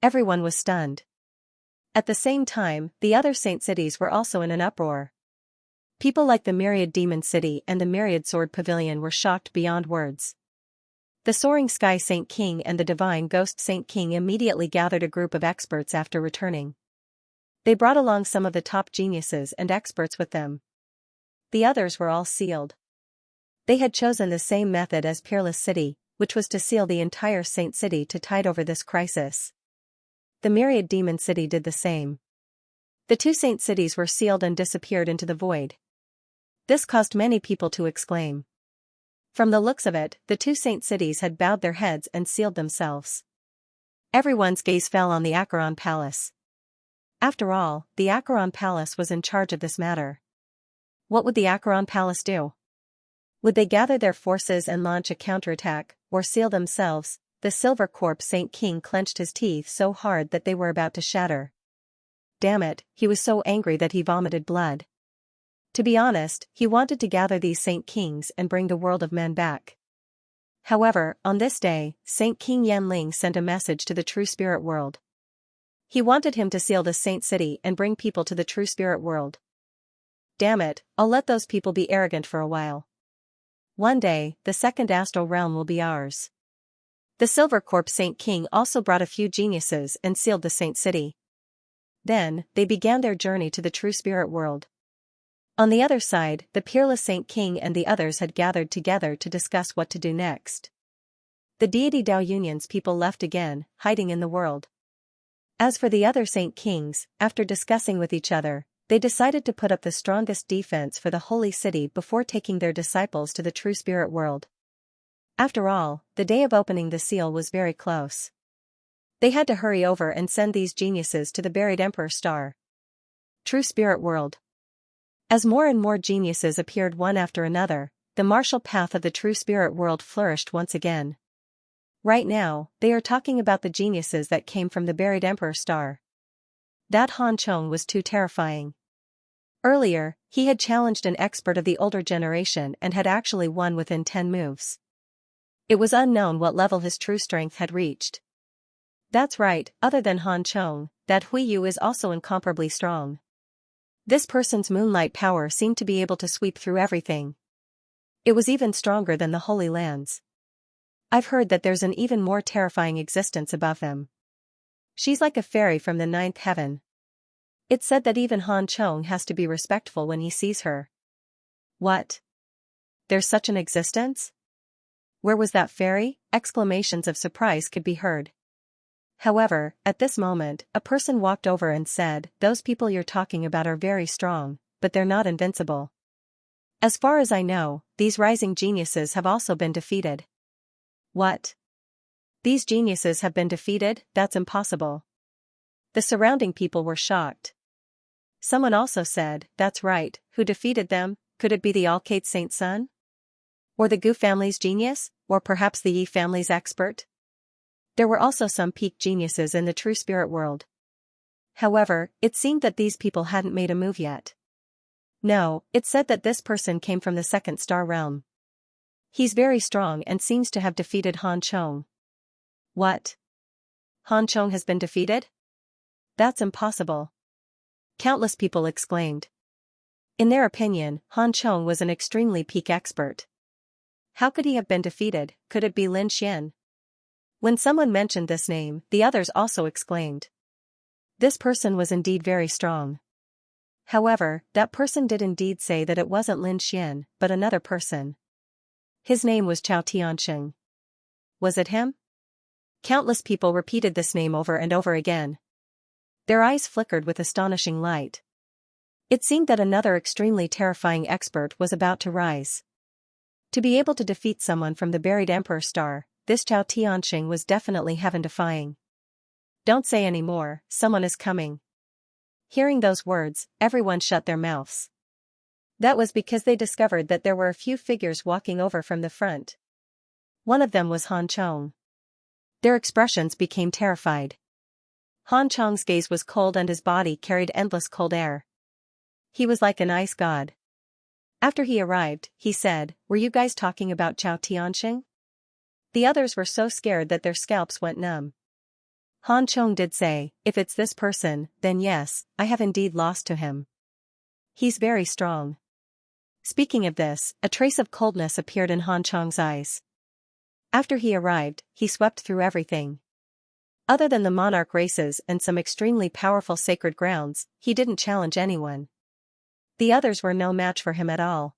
Everyone was stunned. At the same time, the other saint cities were also in an uproar. People like the Myriad Demon City and the Myriad Sword Pavilion were shocked beyond words. The Soaring Sky Saint King and the Divine Ghost Saint King immediately gathered a group of experts after returning. They brought along some of the top geniuses and experts with them. The others were all sealed. They had chosen the same method as Peerless City, which was to seal the entire Saint City to tide over this crisis. The Myriad Demon City did the same. The two saint cities were sealed and disappeared into the void. This caused many people to exclaim. From the looks of it, the two saint cities had bowed their heads and sealed themselves. Everyone's gaze fell on the Acheron Palace. After all, the Acheron Palace was in charge of this matter. What would the Acheron Palace do? Would they gather their forces and launch a counterattack, or seal themselves? The silver corpse Saint King clenched his teeth so hard that they were about to shatter. Damn it, he was so angry that he vomited blood. To be honest, he wanted to gather these Saint Kings and bring the world of men back. However, on this day, Saint King Yanling sent a message to the true spirit world. He wanted him to seal the saint city and bring people to the true spirit world. Damn it, I'll let those people be arrogant for a while. One day, the second astral realm will be ours. The silver corpse Saint King also brought a few geniuses and sealed the saint city. Then, they began their journey to the true spirit world. On the other side, the peerless Saint King and the others had gathered together to discuss what to do next. The deity Dao Union's people left again, hiding in the world. As for the other Saint Kings, after discussing with each other, they decided to put up the strongest defense for the holy city before taking their disciples to the true spirit world. After all, the day of opening the seal was very close. They had to hurry over and send these geniuses to the buried Emperor Star. True spirit world. As more and more geniuses appeared one after another, the martial path of the true spirit world flourished once again. Right now, they are talking about the geniuses that came from the buried Emperor Star. That Han Chong was too terrifying. Earlier, he had challenged an expert of the older generation and had actually won within 10 moves. It was unknown what level his true strength had reached. That's right, other than Han Chong, that Hui Yu is also incomparably strong. This person's moonlight power seemed to be able to sweep through everything. It was even stronger than the Holy Lands. I've heard that there's an even more terrifying existence above him. She's like a fairy from the 9th heaven. It's said that even Han Chong has to be respectful when he sees her. What? There's such an existence? Where was that fairy? Exclamations of surprise could be heard. However, at this moment, a person walked over and said, "Those people you're talking about are very strong, but they're not invincible." As far as I know, these rising geniuses have also been defeated. What? These geniuses have been defeated? That's impossible. The surrounding people were shocked. Someone also said, that's right, who defeated them? Could it be the Alcate Saint's son? Or the Gu family's genius? Or perhaps the Yi family's expert? There were also some peak geniuses in the true spirit world. However, it seemed that these people hadn't made a move yet. No, it said that this person came from the second star realm. He's very strong and seems to have defeated Han Chong. What? Han Chong has been defeated? That's impossible. Countless people exclaimed. In their opinion, Han Chong was an extremely peak expert. How could he have been defeated? Could it be Lin Xian? When someone mentioned this name, the others also exclaimed. This person was indeed very strong. However, that person did indeed say that it wasn't Lin Xian, but another person. His name was Chao Tianxing. Was it him? Countless people repeated this name over and over again. Their eyes flickered with astonishing light. It seemed that another extremely terrifying expert was about to rise. To be able to defeat someone from the buried Emperor Star, this Chao Tianxing was definitely heaven-defying. Don't say any more, someone is coming. Hearing those words, everyone shut their mouths. That was because they discovered that there were a few figures walking over from the front. One of them was Han Chong. Their expressions became terrified. Han Chong's gaze was cold and his body carried endless cold air. He was like an ice god. After he arrived, he said, "Were you guys talking about Chao Tianxing?" The others were so scared that their scalps went numb. Han Chong did say, "If it's this person, then yes, I have indeed lost to him. He's very strong." Speaking of this, a trace of coldness appeared in Han Chong's eyes. After he arrived, he swept through everything. Other than the monarch races and some extremely powerful sacred grounds, he didn't challenge anyone. The others were no match for him at all.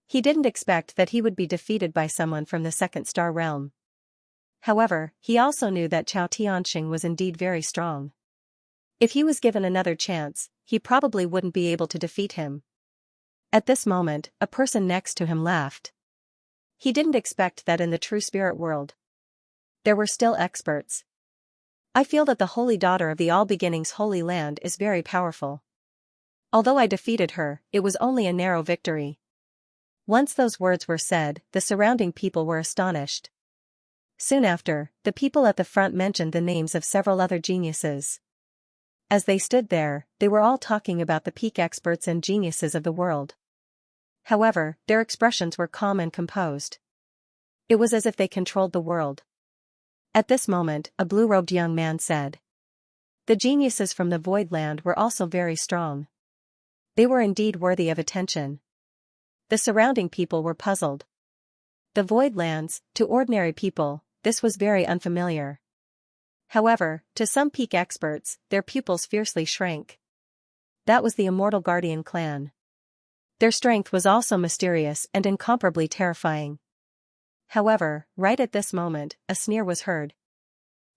He didn't expect that he would be defeated by someone from the second star realm. However, he also knew that Chao Tianxing was indeed very strong. If he was given another chance, he probably wouldn't be able to defeat him. At this moment, a person next to him laughed. He didn't expect that in the true spirit world there were still experts. I feel that the holy daughter of the All Beginnings Holy Land is very powerful. Although I defeated her, it was only a narrow victory. Once those words were said, the surrounding people were astonished. Soon after, the people at the front mentioned the names of several other geniuses. As they stood there, they were all talking about the peak experts and geniuses of the world. However, their expressions were calm and composed. It was as if they controlled the world. At this moment, a blue-robed young man said. The geniuses from the Void Land were also very strong. They were indeed worthy of attention. The surrounding people were puzzled. The Void Lands, to ordinary people, this was very unfamiliar. However, to some peak experts, their pupils fiercely shrank. That was the Immortal Guardian clan. Their strength was also mysterious and incomparably terrifying. However, right at this moment, a sneer was heard.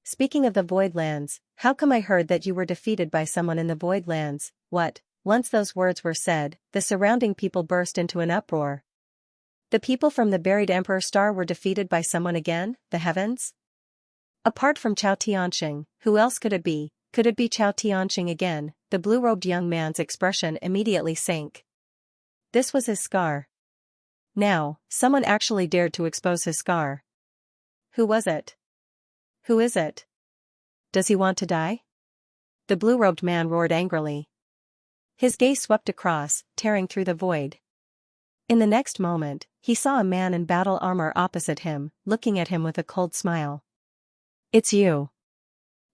Speaking of the Void Lands, how come I heard that you were defeated by someone in the Void Lands? What? Once those words were said, the surrounding people burst into an uproar. The people from the buried Emperor Star were defeated by someone again, the heavens? Apart from Chao Tianxing, who else could it be? Could it be Chao Tianxing again? The blue-robed young man's expression immediately sank. This was his scar. Now, someone actually dared to expose his scar. Who was it? Who is it? Does he want to die? The blue-robed man roared angrily. His gaze swept across, tearing through the void. In the next moment, he saw a man in battle armor opposite him, looking at him with a cold smile. It's you.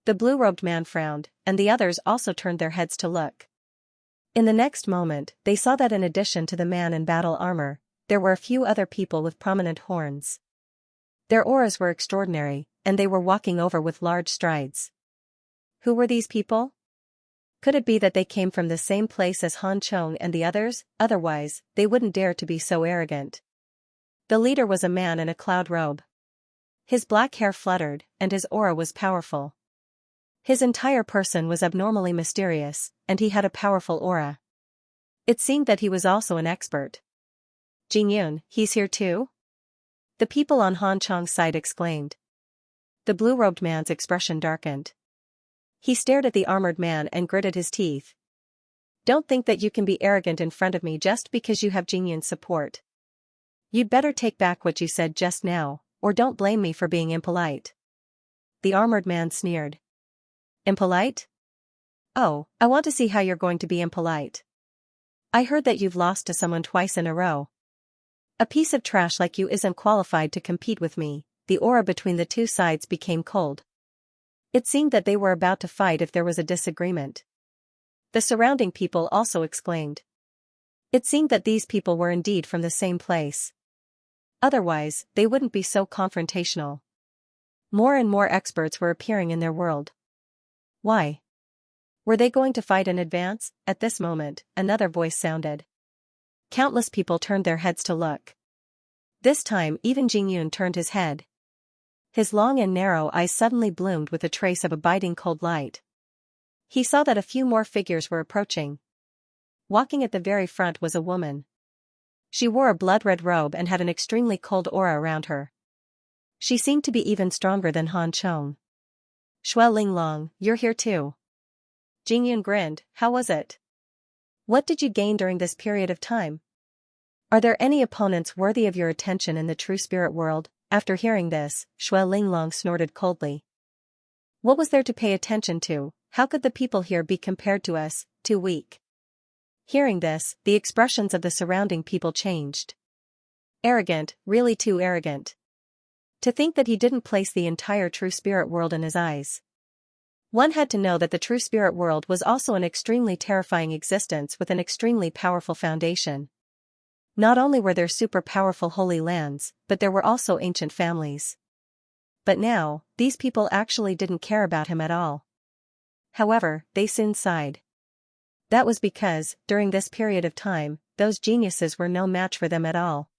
The blue-robed man frowned, and the others also turned their heads to look. In the next moment, they saw that in addition to the man in battle armor, there were a few other people with prominent horns. Their auras were extraordinary, and they were walking over with large strides. Who were these people? Could it be that they came from the same place as Han Chong and the others? Otherwise, they wouldn't dare to be so arrogant. The leader was a man in a cloud robe. His black hair fluttered, and his aura was powerful. His entire person was abnormally mysterious, and he had a powerful aura. It seemed that he was also an expert. Jingyun, he's here too? The people on Han Chong's side exclaimed. The blue-robed man's expression darkened. He stared at the armored man and gritted his teeth. Don't think that you can be arrogant in front of me just because you have Jingyun's support. You'd better take back what you said just now, or don't blame me for being impolite. The armored man sneered. Impolite? Oh, I want to see how you're going to be impolite. I heard that you've lost to someone twice in a row. A piece of trash like you isn't qualified to compete with me. The aura between the two sides became cold. It seemed that they were about to fight if there was a disagreement. The surrounding people also exclaimed. It seemed that these people were indeed from the same place. Otherwise, they wouldn't be so confrontational. More and more experts were appearing in their world. Why? Were they going to fight in advance? At this moment, another voice sounded. Countless people turned their heads to look. This time even Jingyun turned his head. His long and narrow eyes suddenly bloomed with a trace of a biting cold light. He saw that a few more figures were approaching. Walking at the very front was a woman. She wore a blood-red robe and had an extremely cold aura around her. She seemed to be even stronger than Han Chong. Xue Linglong, you're here too. Jingyun grinned. How was it? What did you gain during this period of time? Are there any opponents worthy of your attention in the true spirit world? After hearing this, Xue Linglong snorted coldly. What was there to pay attention to? How could the people here be compared to us? Too weak. Hearing this, the expressions of the surrounding people changed. Arrogant, really too arrogant. To think that he didn't place the entire true spirit world in his eyes. One had to know that the true spirit world was also an extremely terrifying existence with an extremely powerful foundation. Not only were there super powerful holy lands, but there were also ancient families. But now, these people actually didn't care about him at all. However, they soon sighed. That was because, during this period of time, those geniuses were no match for them at all.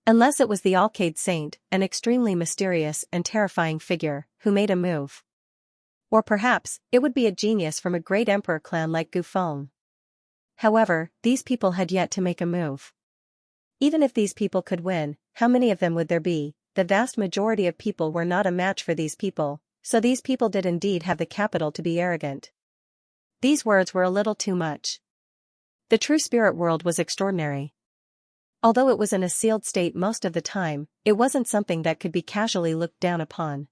Unless it was the Alcade Saint, an extremely mysterious and terrifying figure, who made a move. Or perhaps, it would be a genius from a great emperor clan like Gufeng. However, these people had yet to make a move. Even if these people could win, how many of them would there be? The vast majority of people were not a match for these people, so these people did indeed have the capital to be arrogant. These words were a little too much. The true spirit world was extraordinary. Although it was in a sealed state most of the time, it wasn't something that could be casually looked down upon.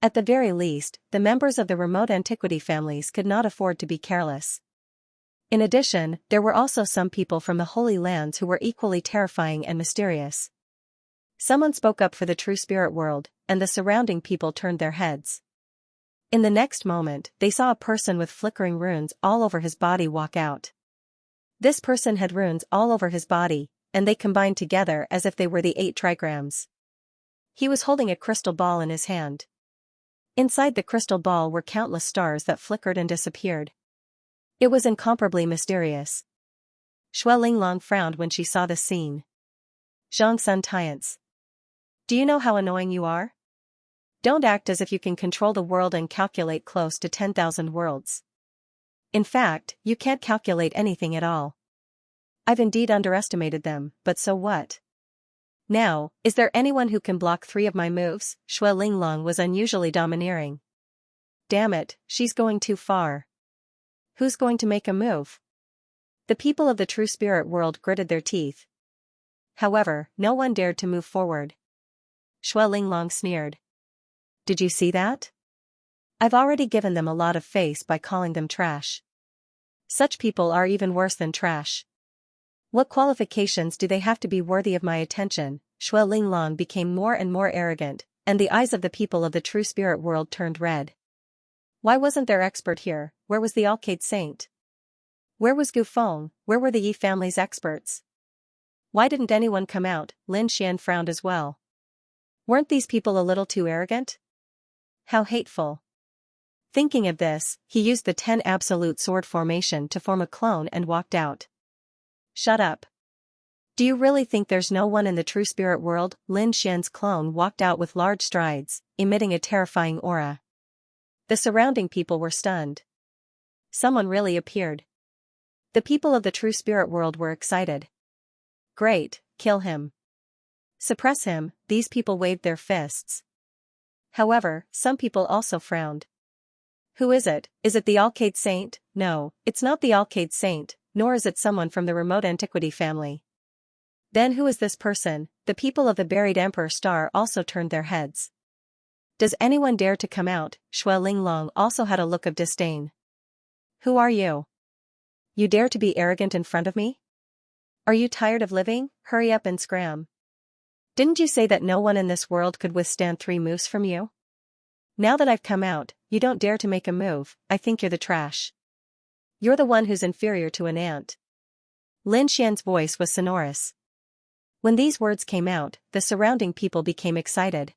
At the very least, the members of the remote antiquity families could not afford to be careless. In addition, there were also some people from the Holy Lands who were equally terrifying and mysterious. Someone spoke up for the true spirit world, and the surrounding people turned their heads. In the next moment, they saw a person with flickering runes all over his body walk out. This person had runes all over his body, and they combined together as if they were the 8 trigrams. He was holding a crystal ball in his hand. Inside the crystal ball were countless stars that flickered and disappeared. It was incomparably mysterious. Xue Linglong frowned when she saw the scene. Zhang Sun Tiance. Do you know how annoying you are? Don't act as if you can control the world and calculate close to 10,000 worlds. In fact, you can't calculate anything at all. I've indeed underestimated them, but so what? Now, is there anyone who can block 3 of my moves? Xue Linglong was unusually domineering. Damn it, she's going too far. Who's going to make a move? The people of the true spirit world gritted their teeth. However, no one dared to move forward. Xue Linglong sneered. Did you see that? I've already given them a lot of face by calling them trash. Such people are even worse than trash. What qualifications do they have to be worthy of my attention? Xue Linglong became more and more arrogant, and the eyes of the people of the true spirit world turned red. Why wasn't their expert here? Where was the Alcade Saint? Where was Gufeng? Where were the Yi family's experts? Why didn't anyone come out? Lin Xian frowned as well. Weren't these people a little too arrogant? How hateful. Thinking of this, he used the 10 absolute sword formation to form a clone and walked out. Shut up. Do you really think there's no one in the true spirit world? Lin Xian's clone walked out with large strides, emitting a terrifying aura. The surrounding people were stunned. Someone really appeared. The people of the true spirit world were excited. Great, kill him. Suppress him, these people waved their fists. However, some people also frowned. Who is it? Is it the Alcade Saint? No, it's not the Alcade Saint, nor is it someone from the remote antiquity family. Then who is this person? The people of the buried Emperor Star also turned their heads. Does anyone dare to come out? Shui Linglong also had a look of disdain. Who are you? You dare to be arrogant in front of me? Are you tired of living? Hurry up and scram. Didn't you say that no one in this world could withstand 3 moves from you? Now that I've come out, you don't dare to make a move. I think you're the trash. You're the one who's inferior to an ant. Lin Xian's voice was sonorous. When these words came out, the surrounding people became excited.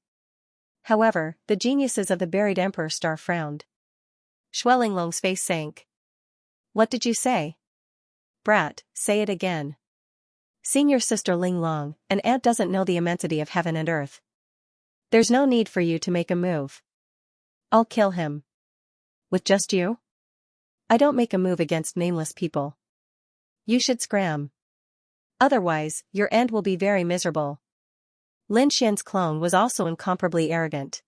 However, the geniuses of the buried Emperor Star frowned. Shui Linglong's face sank. What did you say? Brat, say it again. Senior sister Linglong, an ant doesn't know the immensity of heaven and earth. There's no need for you to make a move. I'll kill him. With just you? I don't make a move against nameless people. You should scram. Otherwise, your end will be very miserable. Lin Xian's clone was also incomparably arrogant.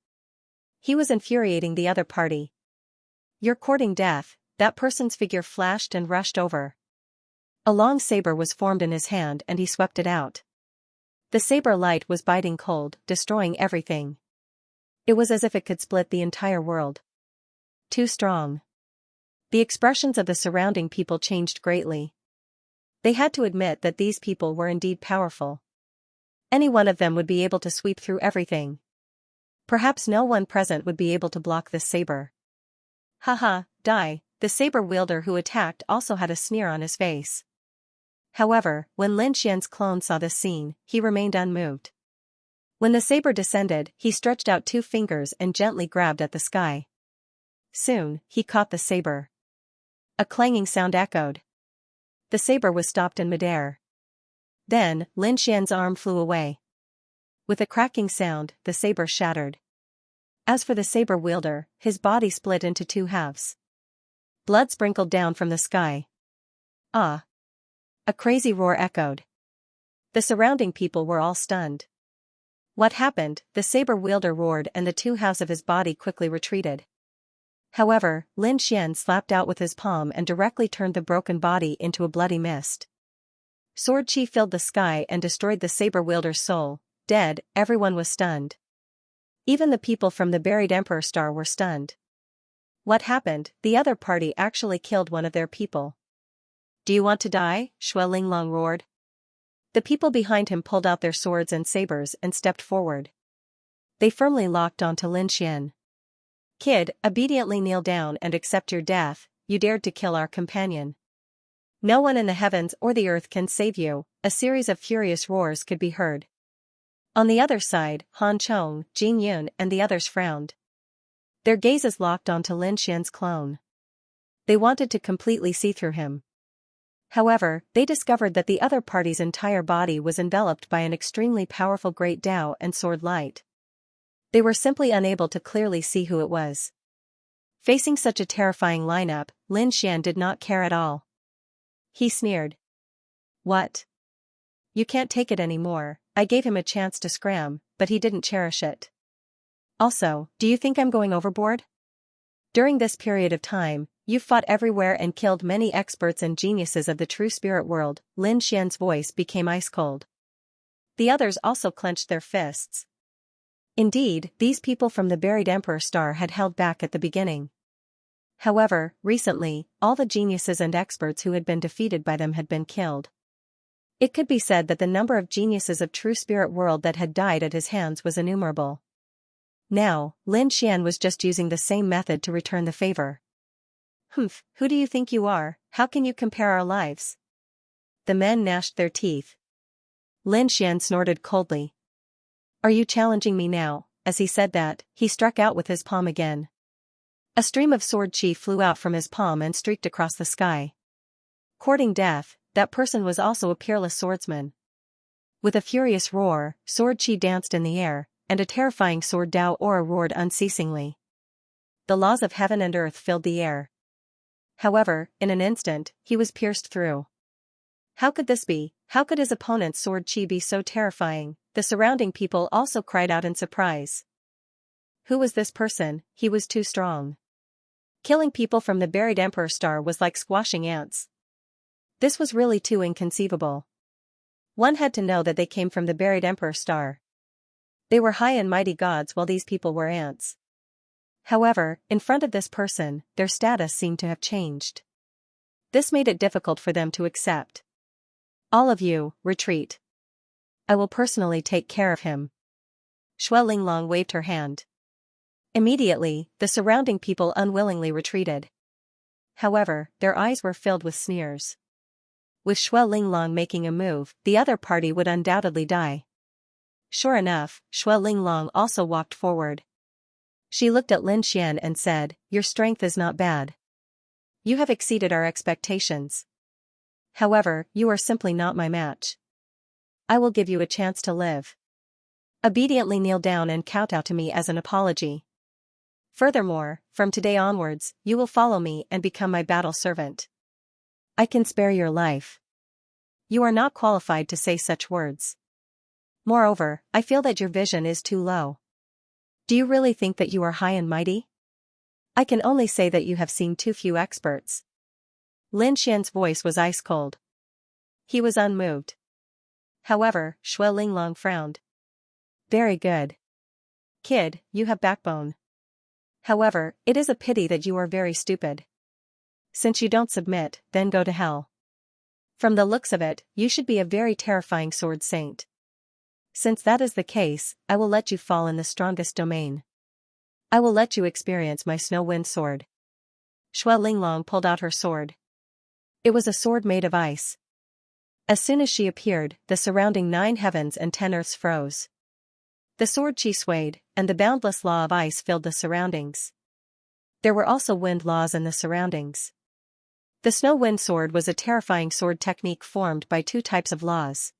He was infuriating the other party. You're courting death. That person's figure flashed and rushed over. A long saber was formed in his hand and he swept it out. The saber light was biting cold, destroying everything. It was as if it could split the entire world. Too strong. The expressions of the surrounding people changed greatly. They had to admit that these people were indeed powerful. Any one of them would be able to sweep through everything. Perhaps no one present would be able to block this saber. Haha, die. The saber wielder who attacked also had a sneer on his face. However, when Lin Xian's clone saw this scene, he remained unmoved. When the saber descended, he stretched out 2 fingers and gently grabbed at the sky. Soon, he caught the saber. A clanging sound echoed. The saber was stopped in midair. Then, Lin Xian's arm flew away. With a cracking sound, the saber shattered. As for the saber wielder, his body split into 2 halves. Blood sprinkled down from the sky. Ah! A crazy roar echoed. The surrounding people were all stunned. What happened? The saber wielder roared and the 2 halves of his body quickly retreated. However, Lin Xian slapped out with his palm and directly turned the broken body into a bloody mist. Sword chi filled the sky and destroyed the saber wielder's soul. Dead, everyone was stunned. Even the people from the buried Emperor Star were stunned. What happened? The other party actually killed one of their people. Do you want to die? Shui Linglong roared. The people behind him pulled out their swords and sabers and stepped forward. They firmly locked onto Lin Xian. Kid, obediently kneel down and accept your death. You dared to kill our companion. No one in the heavens or the earth can save you. A series of furious roars could be heard. On the other side, Han Chong, Jing Yun and the others frowned. Their gazes locked onto Lin Xian's clone. They wanted to completely see through him. However, they discovered that the other party's entire body was enveloped by an extremely powerful great Dao and sword light. They were simply unable to clearly see who it was. Facing such a terrifying lineup, Lin Xian did not care at all. He sneered. What? You can't take it anymore. I gave him a chance to scram, but he didn't cherish it. Also, do you think I'm going overboard? During this period of time, you fought everywhere and killed many experts and geniuses of the true spirit world. Lin Xian's voice became ice cold. The others also clenched their fists. Indeed, these people from the buried Emperor Star had held back at the beginning. However, recently, all the geniuses and experts who had been defeated by them had been killed. It could be said that the number of geniuses of true spirit world that had died at his hands was innumerable. Now, Lin Xian was just using the same method to return the favor. Humph, who do you think you are? How can you compare our lives? The men gnashed their teeth. Lin Xian snorted coldly. Are you challenging me now? As he said that, he struck out with his palm again. A stream of sword chi flew out from his palm and streaked across the sky. Courting death, that person was also a peerless swordsman. With a furious roar, sword chi danced in the air, and a terrifying sword Dao aura roared unceasingly. The laws of heaven and earth filled the air. However, in an instant, he was pierced through. How could this be? How could his opponent's sword chi be so terrifying? The surrounding people also cried out in surprise. Who was this person? He was too strong. Killing people from the buried Emperor Star was like squashing ants. This was really too inconceivable. One had to know that they came from the buried Emperor Star. They were high and mighty gods while these people were ants. However, in front of this person, their status seemed to have changed. This made it difficult for them to accept. All of you, retreat. I will personally take care of him. Xue Linglong waved her hand. Immediately, the surrounding people unwillingly retreated. However, their eyes were filled with sneers. With Xue Linglong making a move, the other party would undoubtedly die. Sure enough, Xue Linglong also walked forward. She looked at Lin Xian and said, "Your strength is not bad. You have exceeded our expectations. However, you are simply not my match. I will give you a chance to live. Obediently kneel down and kowtow to me as an apology. Furthermore, from today onwards, you will follow me and become my battle servant. I can spare your life. You are not qualified to say such words. Moreover, I feel that your vision is too low. Do you really think that you are high and mighty? I can only say that you have seen too few experts." Lin Xian's voice was ice cold. He was unmoved. However, Xue Linglong frowned. "Very good. Kid, you have backbone. However, it is a pity that you are very stupid. Since you don't submit, then go to hell. From the looks of it, you should be a very terrifying sword saint. Since that is the case, I will let you fall in the strongest domain. I will let you experience my snow wind sword." Xue Linglong pulled out her sword. It was a sword made of ice. As soon as she appeared, the surrounding 9 heavens and 10 earths froze. The sword chi swayed, and the boundless law of ice filled the surroundings. There were also wind laws in the surroundings. The snow wind sword was a terrifying sword technique formed by 2 types of laws.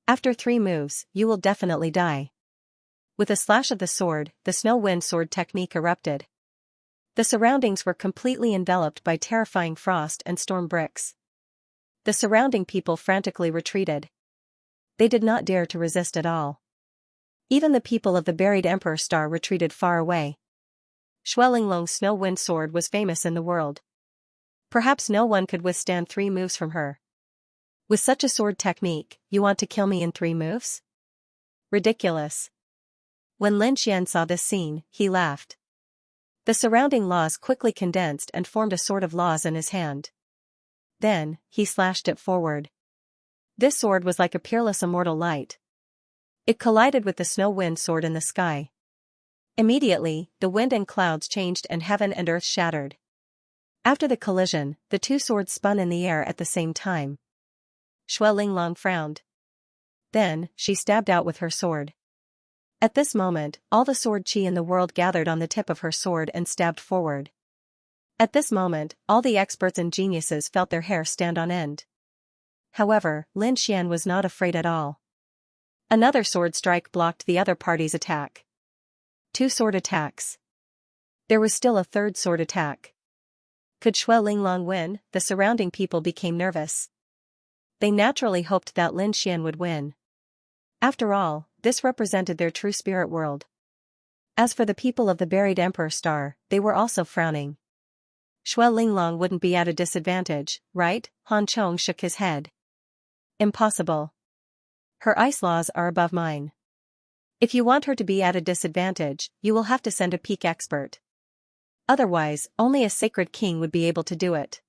After 3 moves, you will definitely die. With a slash of the sword, the snow wind sword technique erupted. The surroundings were completely enveloped by terrifying frost and storm bricks. The surrounding people frantically retreated. They did not dare to resist at all. Even the people of the buried Emperor Star retreated far away. Xue Linglong's snow wind sword was famous in the world. Perhaps no one could withstand 3 moves from her. With such a sword technique, you want to kill me in 3 moves? Ridiculous. When Lin Xian saw this scene, he laughed. The surrounding laws quickly condensed and formed a sword of laws in his hand. Then, he slashed it forward. This sword was like a peerless immortal light. It collided with the snow wind sword in the sky. Immediately, the wind and clouds changed and heaven and earth shattered. After the collision, the 2 swords spun in the air at the same time. Xue Linglong frowned. Then, she stabbed out with her sword. At this moment, all the sword chi in the world gathered on the tip of her sword and stabbed forward. At this moment, all the experts and geniuses felt their hair stand on end. However, Lin Xian was not afraid at all. Another sword strike blocked the other party's attack. 2 sword attacks. There was still a 3rd sword attack. Could Xue Linglong win? The surrounding people became nervous. They naturally hoped that Lin Xian would win. After all, this represented their true spirit world. As for the people of the buried Emperor Star, they were also frowning. Xue Linglong wouldn't be at a disadvantage, right? Han Chong shook his head. Impossible. Her ice laws are above mine. If you want her to be at a disadvantage, you will have to send a peak expert. Otherwise, only a sacred king would be able to do it.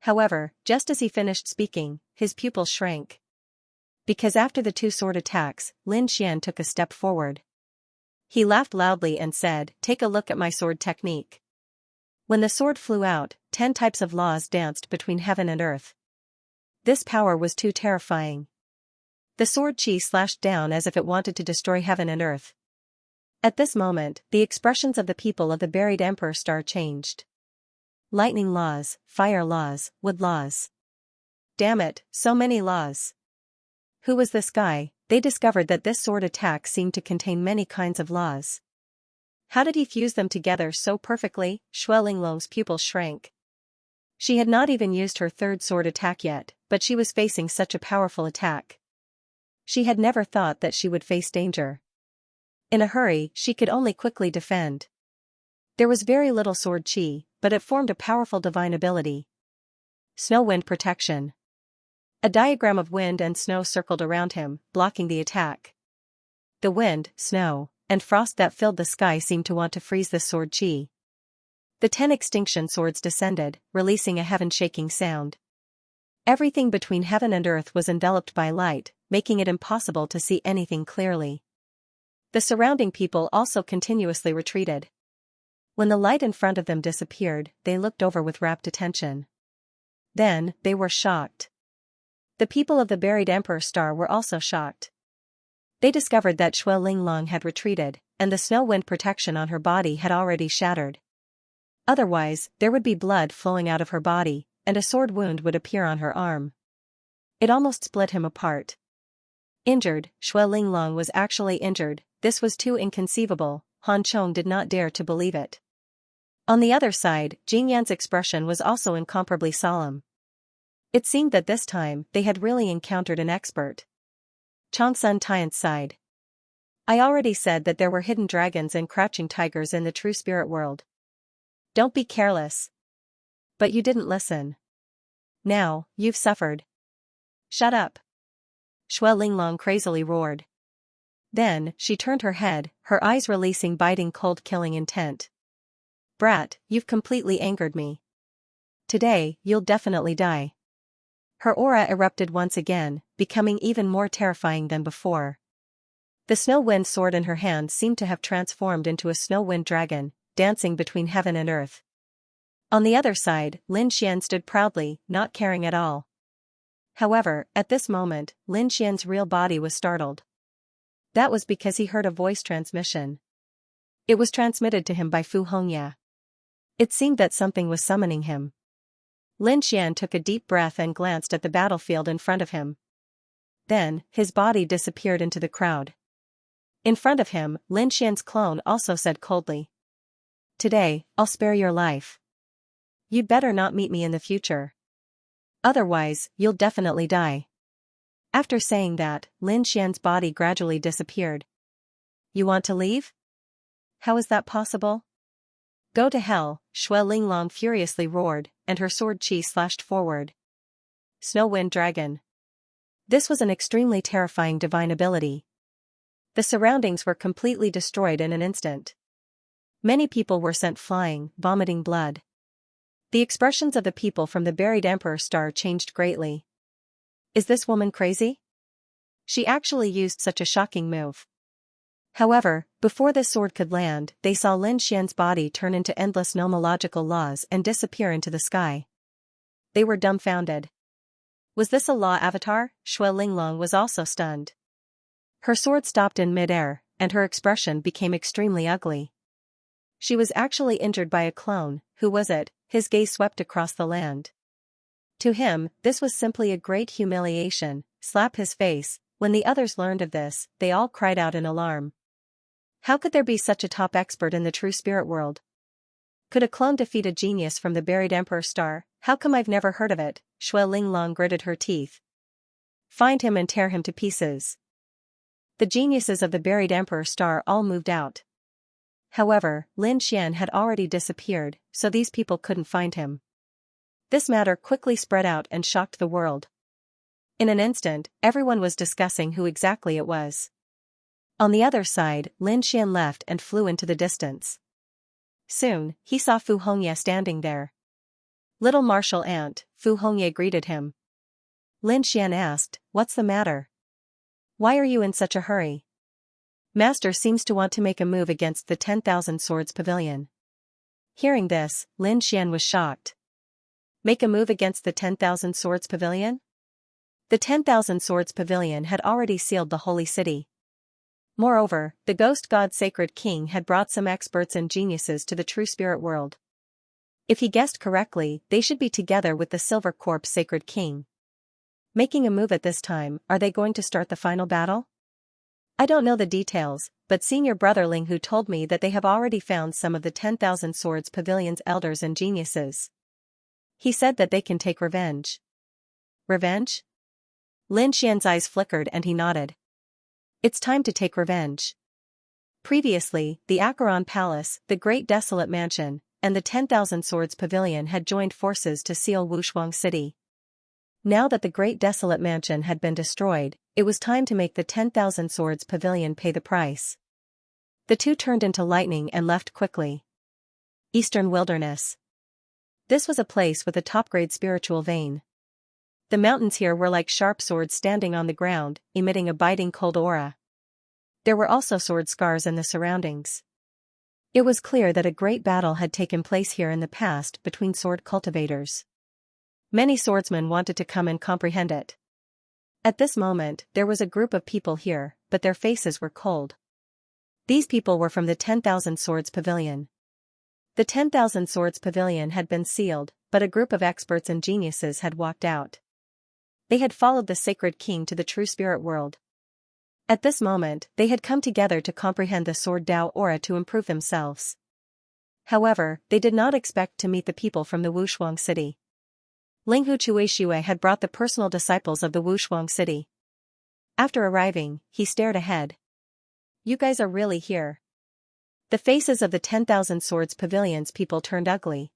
However, just as he finished speaking, his pupils shrank. Because after the 2 sword attacks, Lin Xian took a step forward. He laughed loudly and said, "Take a look at my sword technique." When the sword flew out, 10 types of laws danced between heaven and earth. This power was too terrifying. The sword chi slashed down as if it wanted to destroy heaven and earth. At this moment, the expressions of the people of the buried Emperor Star changed. Lightning laws, fire laws, wood laws. Damn it, so many laws. Who was this guy? They discovered that this sword attack seemed to contain many kinds of laws. How did he fuse them together so perfectly? Xue Linglong's pupils shrank. She had not even used her 3rd sword attack yet, but she was facing such a powerful attack. She had never thought that she would face danger. In a hurry, she could only quickly defend. There was very little sword chi, but it formed a powerful divine ability. Snow wind protection. A diagram of wind and snow circled around him, blocking the attack. The wind, snow, and frost that filled the sky seemed to want to freeze the sword chi. The 10 extinction swords descended, releasing a heaven-shaking sound. Everything between heaven and earth was enveloped by light, making it impossible to see anything clearly. The surrounding people also continuously retreated. When the light in front of them disappeared, they looked over with rapt attention. Then, they were shocked. The people of the buried Emperor Star were also shocked. They discovered that Xue Linglong had retreated, and the snow wind protection on her body had already shattered. Otherwise, there would be blood flowing out of her body, and a sword wound would appear on her arm. It almost split him apart. Injured, Xue Linglong was actually injured. This was too inconceivable. Han Chong did not dare to believe it. On the other side, Jing Yan's expression was also incomparably solemn. It seemed that this time, they had really encountered an expert. Chong Sun Tian's sighed. I already said that there were hidden dragons and crouching tigers in the true spirit world. Don't be careless. But you didn't listen. Now, you've suffered. Shut up. Xue Linglong crazily roared. Then, she turned her head, her eyes releasing biting cold killing intent. Brat, you've completely angered me. Today, you'll definitely die. Her aura erupted once again, becoming even more terrifying than before. The snow wind sword in her hand seemed to have transformed into a snow wind dragon, dancing between heaven and earth. On the other side, Lin Xian stood proudly, not caring at all. However, at this moment, Lin Xian's real body was startled. That was because he heard a voice transmission. It was transmitted to him by Fu Hongya. It seemed that something was summoning him. Lin Xian took a deep breath and glanced at the battlefield in front of him. Then, his body disappeared into the crowd. In front of him, Lin Xian's clone also said coldly. Today, I'll spare your life. You'd better not meet me in the future. Otherwise, you'll definitely die. After saying that, Lin Xian's body gradually disappeared. You want to leave? How is that possible? Go to hell, Xue Linglong furiously roared, and her sword chi slashed forward. Snow Wind Dragon. This was an extremely terrifying divine ability. The surroundings were completely destroyed in an instant. Many people were sent flying, vomiting blood. The expressions of the people from the buried Emperor Star changed greatly. Is this woman crazy? She actually used such a shocking move. However, before this sword could land, they saw Lin Xian's body turn into endless nomological laws and disappear into the sky. They were dumbfounded. Was this a law avatar? Xue Linglong was also stunned. Her sword stopped in mid-air, and her expression became extremely ugly. She was actually injured by a clone. Who was it? His gaze swept across the land. To him, this was simply a great humiliation. Slap his face. When the others learned of this, they all cried out in alarm. How could there be such a top expert in the true spirit world? Could a clone defeat a genius from the buried Emperor Star? How come I've never heard of it? Xue Linglong gritted her teeth. Find him and tear him to pieces. The geniuses of the buried Emperor Star all moved out. However, Lin Xian had already disappeared, so these people couldn't find him. This matter quickly spread out and shocked the world. In an instant, everyone was discussing who exactly it was. On the other side, Lin Xian left and flew into the distance. Soon, he saw Fu Hongya standing there. Little martial ant, Fu Hongya greeted him. Lin Xian asked, "What's the matter? Why are you in such a hurry?" Master seems to want to make a move against the 10,000 Swords Pavilion. Hearing this, Lin Xian was shocked. Make a move against the 10,000 Swords Pavilion? The 10,000 Swords Pavilion had already sealed the holy city. Moreover, the ghost god Sacred King had brought some experts and geniuses to the true spirit world. If he guessed correctly, they should be together with the Silver Corpse Sacred King. Making a move at this time, are they going to start the final battle? I don't know the details, but Senior Brother Ling Hu told me that they have already found some of the 10,000 Swords Pavilion's elders and geniuses. He said that they can take revenge. Revenge? Lin Xian's eyes flickered and he nodded. It's time to take revenge. Previously, the Acheron Palace, the Great Desolate Mansion, and the 10,000 Swords Pavilion had joined forces to seal Wuxuang City. Now that the Great Desolate Mansion had been destroyed, it was time to make the 10,000 Swords Pavilion pay the price. The two turned into lightning and left quickly. Eastern Wilderness. This was a place with a top-grade spiritual vein. The mountains here were like sharp swords standing on the ground, emitting a biting cold aura. There were also sword scars in the surroundings. It was clear that a great battle had taken place here in the past between sword cultivators. Many swordsmen wanted to come and comprehend it. At this moment, there was a group of people here, but their faces were cold. These people were from the 10,000 Swords Pavilion. The 10,000 Swords Pavilion had been sealed, but a group of experts and geniuses had walked out. They had followed the sacred king to the true spirit world. At this moment, they had come together to comprehend the sword Dao aura to improve themselves. However, they did not expect to meet the people from the Wuxuang City. Linghu Chuishue had brought the personal disciples of the Wuxuang City. After arriving, he stared ahead. You guys are really here. The faces of the 10,000 Swords Pavilion's people turned ugly.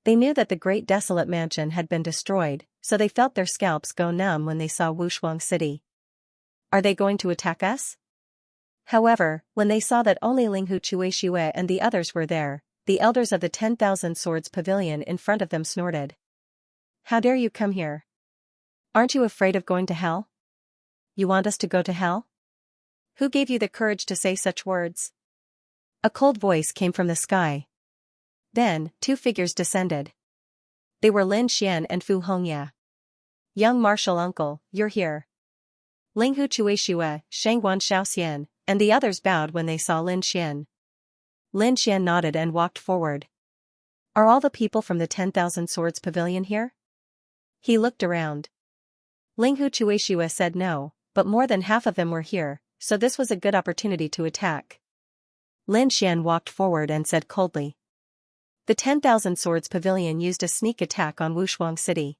They knew that the Great Desolate Mansion had been destroyed, so they felt their scalps go numb when they saw Wuxuang City. Are they going to attack us? However, when they saw that only Linghu Chuishue and the others were there, the elders of the 10,000 Swords Pavilion in front of them snorted. How dare you come here? Aren't you afraid of going to hell? You want us to go to hell? Who gave you the courage to say such words? A cold voice came from the sky. Then, two figures descended. They were Lin Xian and Fu Hongya. Young martial uncle, you're here. Linghu Chuishue, Shangguan Shaoxian, and the others bowed when they saw Lin Xian. Lin Xian nodded and walked forward. Are all the people from the 10,000 Swords Pavilion here? He looked around. Linghu Chuishue said no, but more than half of them were here, so this was a good opportunity to attack. Lin Xian walked forward and said coldly. The 10,000 Swords Pavilion used a sneak attack on Wuxuang City.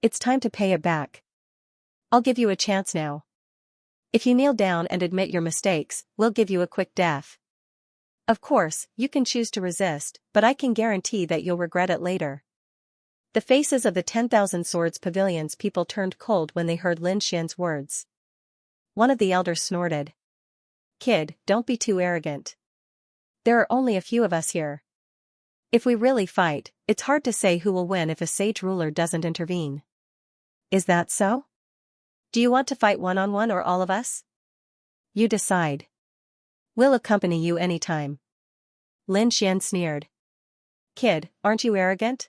It's time to pay it back. I'll give you a chance now. If you kneel down and admit your mistakes, we'll give you a quick death. Of course, you can choose to resist, but I can guarantee that you'll regret it later. The faces of the 10,000 Swords Pavilion's people turned cold when they heard Lin Xian's words. One of the elders snorted. Kid, don't be too arrogant. There are only a few of us here. If we really fight, it's hard to say who will win if a sage ruler doesn't intervene. Is that so? Do you want to fight one-on-one or all of us? You decide. We'll accompany you anytime. Lin Xian sneered. Kid, aren't you arrogant?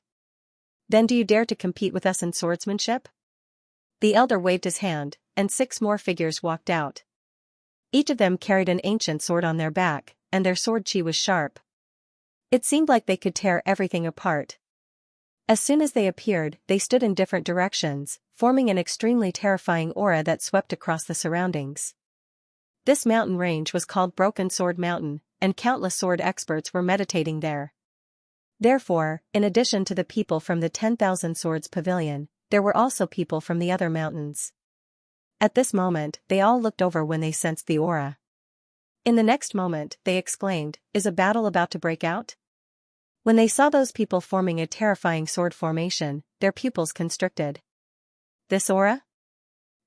Then do you dare to compete with us in swordsmanship? The elder waved his hand, and 6 more figures walked out. Each of them carried an ancient sword on their back, and their sword chi was sharp. It seemed like they could tear everything apart. As soon as they appeared, they stood in different directions, forming an extremely terrifying aura that swept across the surroundings. This mountain range was called Broken Sword Mountain, and countless sword experts were meditating there. Therefore, in addition to the people from the 10,000 Swords Pavilion, there were also people from the other mountains. At this moment, they all looked over when they sensed the aura. In the next moment, they exclaimed, "Is a battle about to break out?" When they saw those people forming a terrifying sword formation, their pupils constricted. This aura?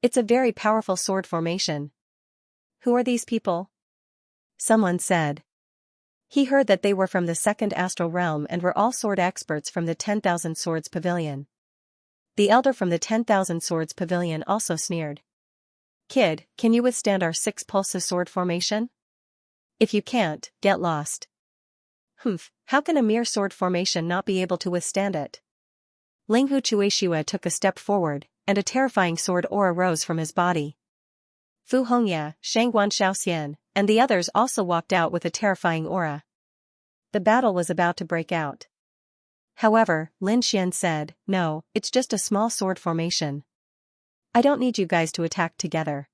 It's a very powerful sword formation. Who are these people? Someone said. He heard that they were from the second astral realm and were all sword experts from the 10,000 Swords Pavilion. The elder from the 10,000 Swords Pavilion also sneered. Kid, can you withstand our 6 pulses sword formation? If you can't, get lost. Humph, how can a mere sword formation not be able to withstand it? Linghu Chuishue took a step forward, and a terrifying sword aura rose from his body. Fu Hongya, Shangguan Shaoxian, and the others also walked out with a terrifying aura. The battle was about to break out. However, Lin Xian said, "No, it's just a small sword formation. I don't need you guys to attack together.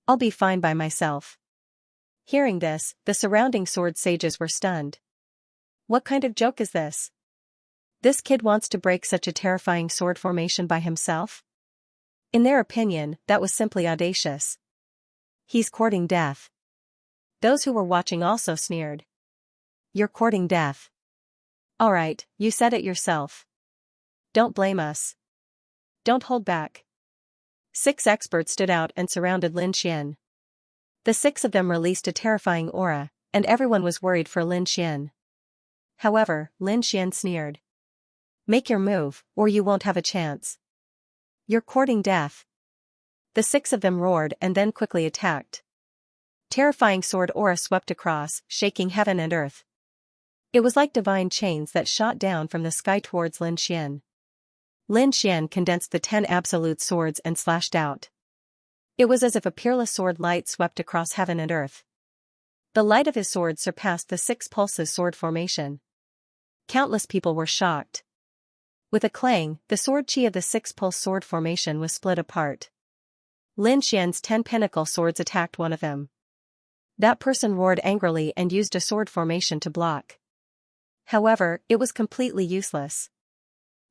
I'll be fine by myself." Hearing this, the surrounding sword sages were stunned. What kind of joke is this? This kid wants to break such a terrifying sword formation by himself? In their opinion, that was simply audacious. He's courting death. Those who were watching also sneered. You're courting death. Alright, you said it yourself. Don't blame us. Don't hold back. 6 experts stood out and surrounded Lin Xian. The 6 of them released a terrifying aura, and everyone was worried for Lin Xian. However, Lin Xian sneered. Make your move, or you won't have a chance. You're courting death. The 6 of them roared and then quickly attacked. Terrifying sword aura swept across, shaking heaven and earth. It was like divine chains that shot down from the sky towards Lin Xian. Lin Xian condensed the 10 absolute swords and slashed out. It was as if a peerless sword light swept across heaven and earth. The light of his sword surpassed the 6 pulses sword formation. Countless people were shocked. With a clang, the sword chi of the 6 pulse sword formation was split apart. Lin Xian's 10 pinnacle swords attacked one of them. That person roared angrily and used a sword formation to block. However, it was completely useless.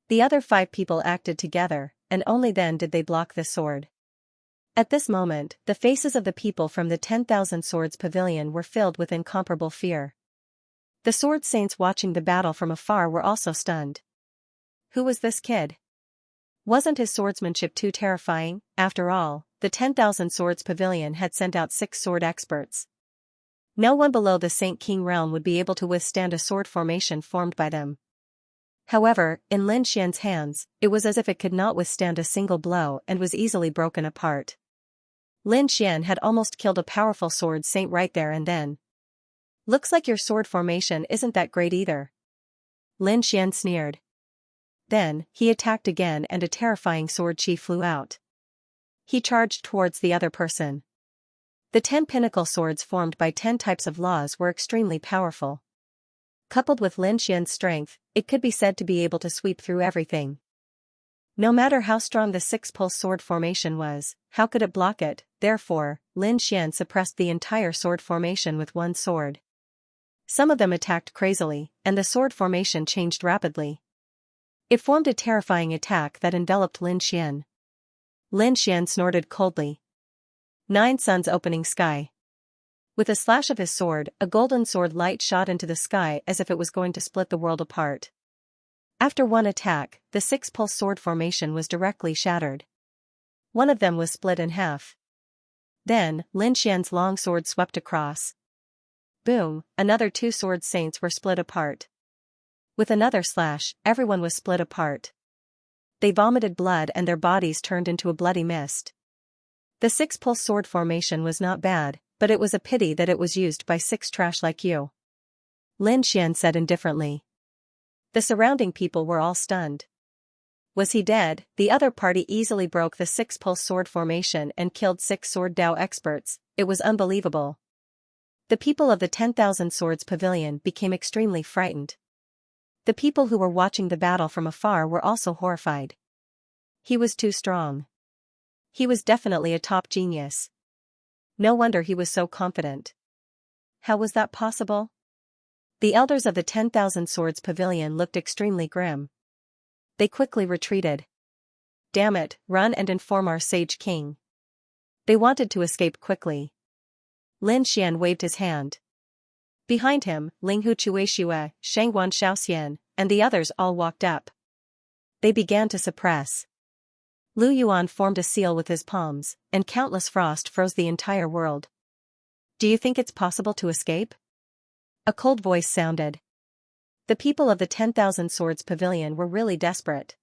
The other 5 people acted together, and only then did they block the sword. At this moment, the faces of the people from the 10,000 Swords Pavilion were filled with incomparable fear. The sword saints watching the battle from afar were also stunned. Who was this kid? Wasn't his swordsmanship too terrifying? After all, the 10,000 Swords Pavilion had sent out 6 sword experts. No one below the Saint King realm would be able to withstand a sword formation formed by them. However, in Lin Xian's hands, it was as if it could not withstand a single blow and was easily broken apart. Lin Xian had almost killed a powerful sword saint right there and then. Looks like your sword formation isn't that great either. Lin Xian sneered. Then, he attacked again and a terrifying sword chi flew out. He charged towards the other person. The 10 pinnacle swords formed by 10 types of laws were extremely powerful. Coupled with Lin Xian's strength, it could be said to be able to sweep through everything. No matter how strong the 6 pulse sword formation was, how could it block it? Therefore, Lin Xian suppressed the entire sword formation with one sword. Some of them attacked crazily, and the sword formation changed rapidly. It formed a terrifying attack that enveloped Lin Xian. Lin Xian snorted coldly. 9 suns opening sky. With a slash of his sword, a golden sword light shot into the sky as if it was going to split the world apart. After one attack, the 6 pulse sword formation was directly shattered. One of them was split in half. Then, Lin Xian's long sword swept across. Boom, another 2 sword saints were split apart. With another slash, everyone was split apart. They vomited blood and their bodies turned into a bloody mist. The 6 pulse sword formation was not bad, but it was a pity that it was used by 6 trash like you. Lin Xian said indifferently. The surrounding people were all stunned. Was he dead? The other party easily broke the 6 pulse sword formation and killed 6 sword Dao experts. It was unbelievable. The people of the 10,000 Swords Pavilion became extremely frightened. The people who were watching the battle from afar were also horrified. He was too strong. He was definitely a top genius. No wonder he was so confident. How was that possible? The elders of the 10,000 Swords Pavilion looked extremely grim. They quickly retreated. Damn it, run and inform our sage king. They wanted to escape quickly. Lin Xian waved his hand. Behind him, Linghu Chuishue, Shangguan Shaoxian, and the others all walked up. They began to suppress. Lu Yuan formed a seal with his palms, and countless frost froze the entire world. Do you think it's possible to escape? A cold voice sounded. The people of the 10,000 Swords Pavilion were really desperate.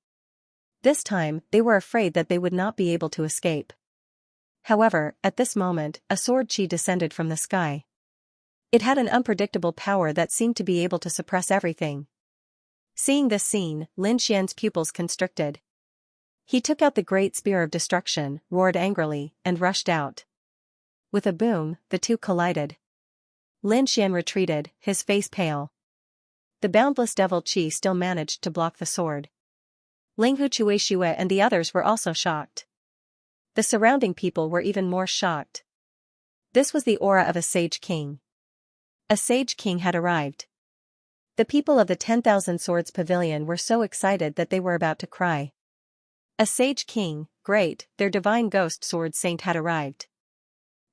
This time, they were afraid that they would not be able to escape. However, at this moment, a sword chi descended from the sky. It had an unpredictable power that seemed to be able to suppress everything. Seeing this scene, Lin Xian's pupils constricted. He took out the great spear of destruction, roared angrily, and rushed out. With a boom, the two collided. Lin Xian retreated, his face pale. The boundless devil chi still managed to block the sword. Linghu Chuishue and the others were also shocked. The surrounding people were even more shocked. This was the aura of a sage king. A sage king had arrived. The people of the 10,000 Swords Pavilion were so excited that they were about to cry. A sage king, great, their divine ghost sword saint had arrived.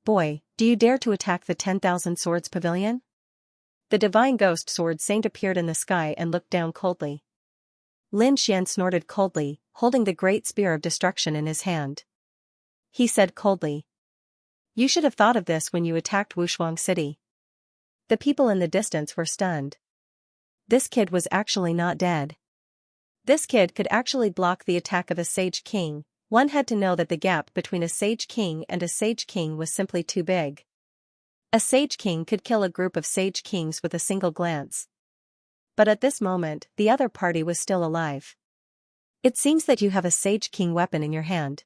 Boy, do you dare to attack the 10,000 Swords Pavilion? The divine ghost sword saint appeared in the sky and looked down coldly. Lin Xian snorted coldly, holding the great spear of destruction in his hand. He said coldly, "You should have thought of this when you attacked Wushuang City." The people in the distance were stunned. This kid was actually not dead. This kid could actually block the attack of a sage king. One had to know that the gap between a sage king and a sage king was simply too big. A sage king could kill a group of sage kings with a single glance. But at this moment, the other party was still alive. It seems that you have a sage king weapon in your hand.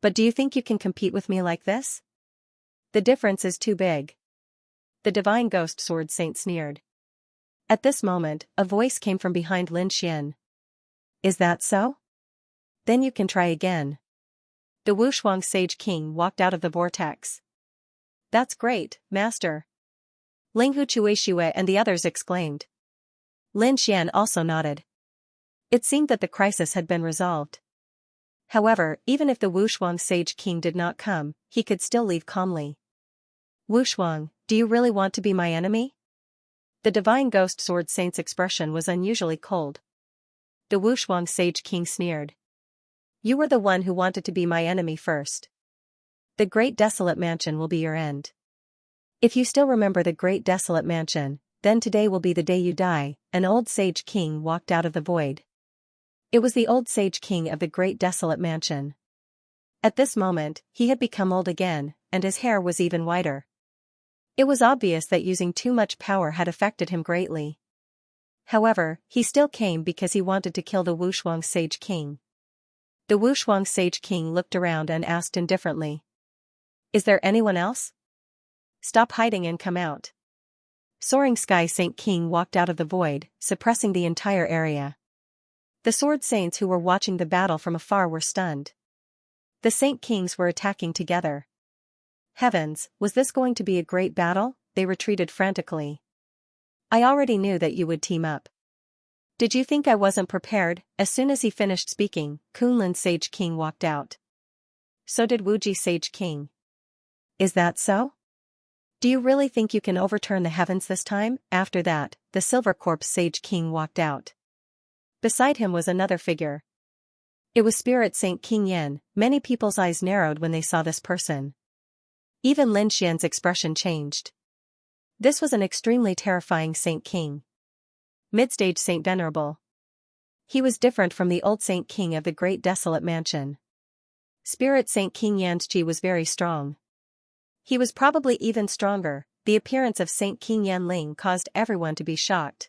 But do you think you can compete with me like this? The difference is too big. The divine ghost sword saint sneered. At this moment, a voice came from behind Lin Xian. Is that so? Then you can try again. The Wushuang Sage King walked out of the vortex. That's great, Master. Linghu Chuishue and the others exclaimed. Lin Xian also nodded. It seemed that the crisis had been resolved. However, even if the Wushuang Sage King did not come, he could still leave calmly. Wushuang, do you really want to be my enemy? The divine ghost sword saint's expression was unusually cold. The Wushuang Sage King sneered. You were the one who wanted to be my enemy first. The Great Desolate Mansion will be your end. If you still remember the Great Desolate Mansion, then today will be the day you die. An old Sage King walked out of the void. It was the old Sage King of the Great Desolate Mansion. At this moment, he had become old again, and his hair was even whiter. It was obvious that using too much power had affected him greatly. However, he still came because he wanted to kill the Wushuang Sage King. The Wushuang Sage King looked around and asked indifferently. Is there anyone else? Stop hiding and come out. Soaring Sky Saint King walked out of the void, suppressing the entire area. The sword saints who were watching the battle from afar were stunned. The Saint Kings were attacking together. Heavens, was this going to be a great battle? They retreated frantically. I already knew that you would team up. Did you think I wasn't prepared? As soon as he finished speaking, Kunlun Sage King walked out. So did Wuji Sage King. Is that so? Do you really think you can overturn the heavens this time? After that, the Silver Corpse Sage King walked out. Beside him was another figure. It was Spirit Saint King Yen. Many people's eyes narrowed when they saw this person. Even Lin Xian's expression changed. This was an extremely terrifying Saint King. Midstage Saint Venerable. He was different from the old Saint King of the Great Desolate Mansion. Spirit Saint King Yan's chi was very strong. He was probably even stronger. The appearance of Saint King Yan Ling caused everyone to be shocked.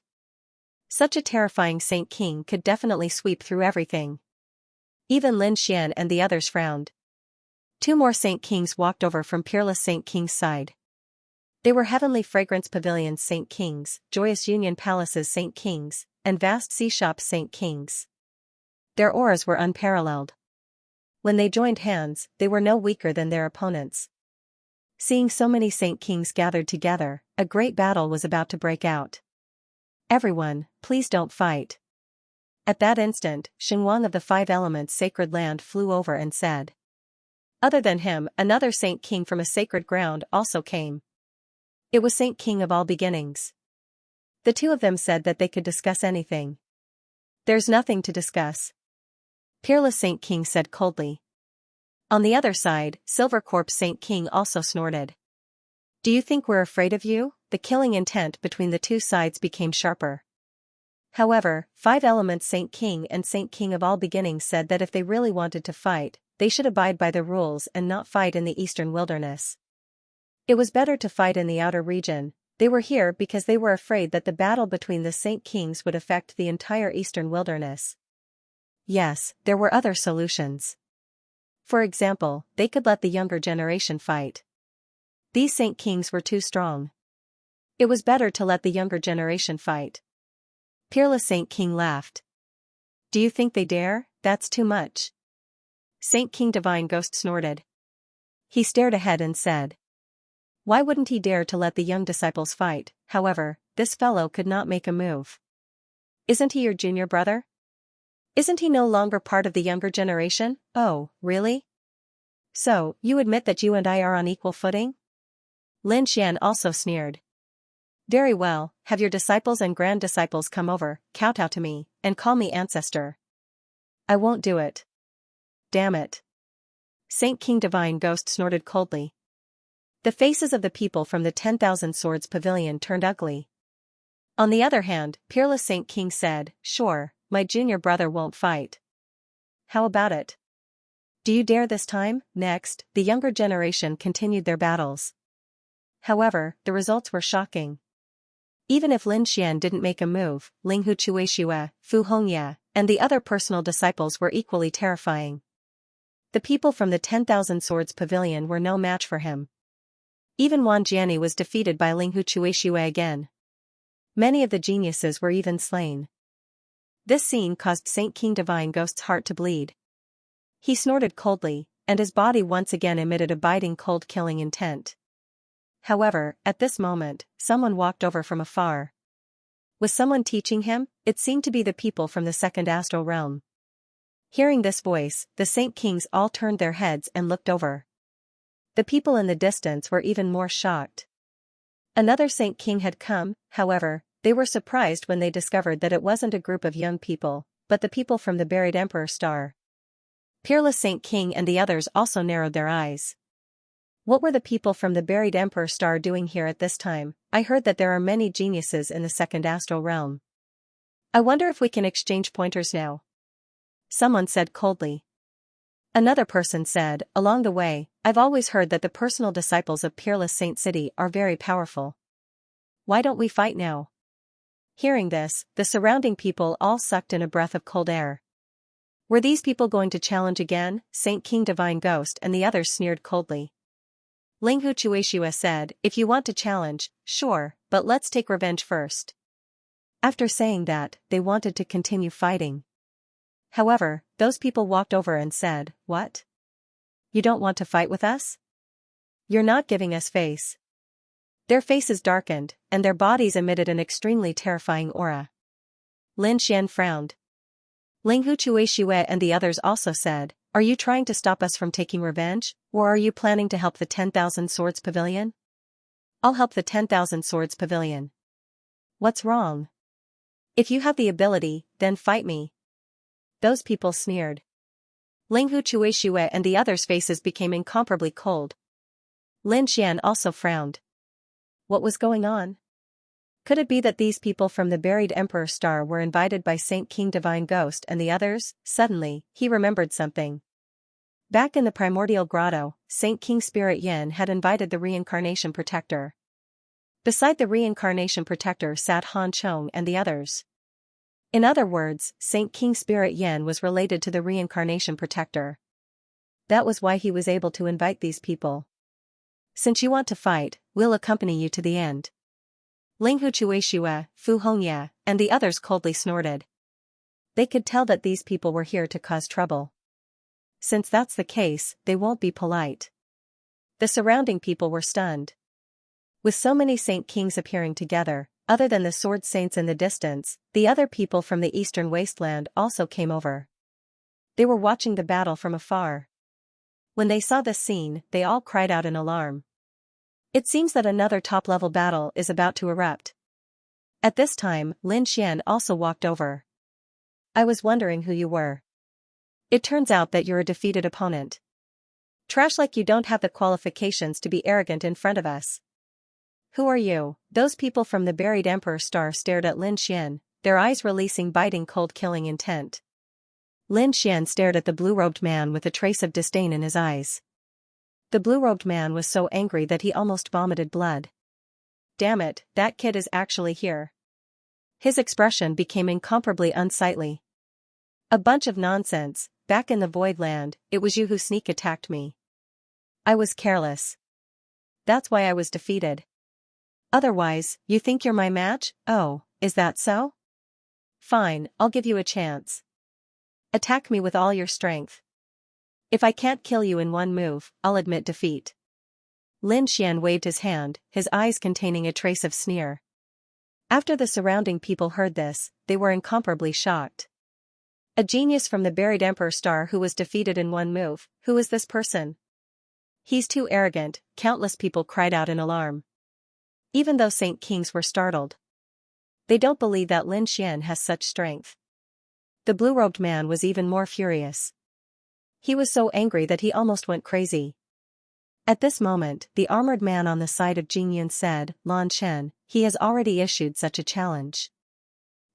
Such a terrifying Saint King could definitely sweep through everything. Even Lin Xian and the others frowned. Two more Saint Kings walked over from Peerless Saint King's side. They were Heavenly Fragrance Pavilion's Saint Kings, Joyous Union Palace's Saint Kings, and Vast Sea Shop's Saint Kings. Their auras were unparalleled. When they joined hands, they were no weaker than their opponents. Seeing so many Saint Kings gathered together, a great battle was about to break out. Everyone, please don't fight. At that instant, Xingwang of the Five Elements Sacred Land flew over and said. Other than him, another Saint King from a sacred ground also came. It was Saint King of All Beginnings. The two of them said that they could discuss anything. There's nothing to discuss. Peerless Saint King said coldly. On the other side, Silver Corpse Saint King also snorted. Do you think we're afraid of you? The killing intent between the two sides became sharper. However, Five Elements Saint King and Saint King of All Beginnings said that if they really wanted to fight, they should abide by the rules and not fight in the eastern wilderness. It was better to fight in the outer region. They were here because they were afraid that the battle between the Saint Kings would affect the entire eastern wilderness. Yes, there were other solutions. For example, they could let the younger generation fight. These Saint Kings were too strong. It was better to let the younger generation fight. Peerless Saint King laughed. Do you think they dare? That's too much. Saint King Divine Ghost snorted. He stared ahead and said. Why wouldn't he dare to let the young disciples fight? However, this fellow could not make a move. Isn't he your junior brother? Isn't he no longer part of the younger generation? Oh, really? So, you admit that you and I are on equal footing? Lin Xian also sneered. Very well, have your disciples and grand-disciples come over, kowtow to me, and call me ancestor. I won't do it. Damn it. Saint King Divine Ghost snorted coldly. The faces of the people from the 10,000 Swords Pavilion turned ugly. On the other hand, Peerless Saint King said, sure, my junior brother won't fight. How about it? Do you dare this time? Next, the younger generation continued their battles. However, the results were shocking. Even if Lin Xian didn't make a move, Linghu Chuexue, Fu Hongya, and the other personal disciples were equally terrifying. The people from the 10,000 Swords Pavilion were no match for him. Even Wan Jiani was defeated by Linghu Chuexue again. Many of the geniuses were even slain. This scene caused Saint King Divine Ghost's heart to bleed. He snorted coldly, and his body once again emitted a biting cold killing intent. However, at this moment, someone walked over from afar. Was someone teaching him? It seemed to be the people from the second astral realm. Hearing this voice, the Saint Kings all turned their heads and looked over. The people in the distance were even more shocked. Another Saint King had come, however, they were surprised when they discovered that it wasn't a group of young people, but the people from the buried Emperor Star. Peerless Saint King and the others also narrowed their eyes. What were the people from the buried Emperor Star doing here at this time? I heard that there are many geniuses in the second astral realm. I wonder if we can exchange pointers now. Someone said coldly. Another person said, along the way, I've always heard that the personal disciples of Peerless Saint City are very powerful. Why don't we fight now? Hearing this, the surrounding people all sucked in a breath of cold air. Were these people going to challenge again? Saint King Divine Ghost and the others sneered coldly. Linghu Chuexue said, if you want to challenge, sure, but let's take revenge first. After saying that, they wanted to continue fighting. However, those people walked over and said, what? You don't want to fight with us? You're not giving us face. Their faces darkened, and their bodies emitted an extremely terrifying aura. Lin Xian frowned. Linghu Chuexue and the others also said, are you trying to stop us from taking revenge, or are you planning to help the 10,000 Swords Pavilion? I'll help the 10,000 Swords Pavilion. What's wrong? If you have the ability, then fight me. Those people sneered. Linghu Chuexue and the others' faces became incomparably cold. Lin Xian also frowned. What was going on? Could it be that these people from the buried Emperor Star were invited by Saint King Divine Ghost and the others? Suddenly, he remembered something. Back in the primordial grotto, Saint King Spirit Yin had invited the Reincarnation Protector. Beside the Reincarnation Protector sat Han Chong and the others. In other words, Saint King Spirit Yin was related to the Reincarnation Protector. That was why he was able to invite these people. Since you want to fight, we'll accompany you to the end. Linghu Chuexue, Fu Hongya, and the others coldly snorted. They could tell that these people were here to cause trouble. Since that's the case, they won't be polite. The surrounding people were stunned. With so many Saint Kings appearing together, other than the sword saints in the distance, the other people from the eastern wasteland also came over. They were watching the battle from afar. When they saw this scene, they all cried out in alarm. It seems that another top-level battle is about to erupt. At this time, Lin Xian also walked over. I was wondering who you were. It turns out that you're a defeated opponent. Trash like you don't have the qualifications to be arrogant in front of us. Who are you? Those people from the buried Emperor Star stared at Lin Xian, their eyes releasing biting cold killing intent. Lin Xian stared at the blue-robed man with a trace of disdain in his eyes. The blue-robed man was so angry that he almost vomited blood. Damn it, that kid is actually here. His expression became incomparably unsightly. A bunch of nonsense, back in the void land, it was you who sneak attacked me. I was careless. That's why I was defeated. Otherwise, you think you're my match? Oh, is that so? Fine, I'll give you a chance. Attack me with all your strength. If I can't kill you in one move, I'll admit defeat. Lin Xian waved his hand, his eyes containing a trace of sneer. After the surrounding people heard this, they were incomparably shocked. A genius from the buried Emperor Star who was defeated in one move, who is this person? He's too arrogant, countless people cried out in alarm. Even though Saint Kings were startled. They don't believe that Lin Xian has such strength. The blue-robed man was even more furious. He was so angry that he almost went crazy. At this moment, the armored man on the side of Jing Yun said, Lan Chen, he has already issued such a challenge.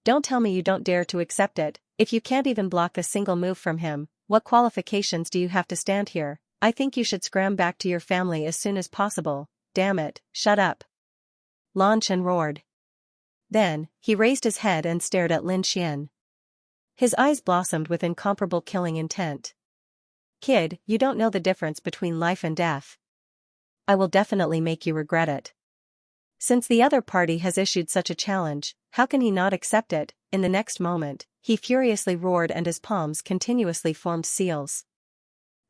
Don't tell me you don't dare to accept it. If you can't even block a single move from him, what qualifications do you have to stand here? I think you should scram back to your family as soon as possible. Damn it, shut up. Lan Chen roared. Then, he raised his head and stared at Lin Xian. His eyes blossomed with incomparable killing intent. Kid, you don't know the difference between life and death. I will definitely make you regret it. Since the other party has issued such a challenge, how can he not accept it? In the next moment, he furiously roared and his palms continuously formed seals.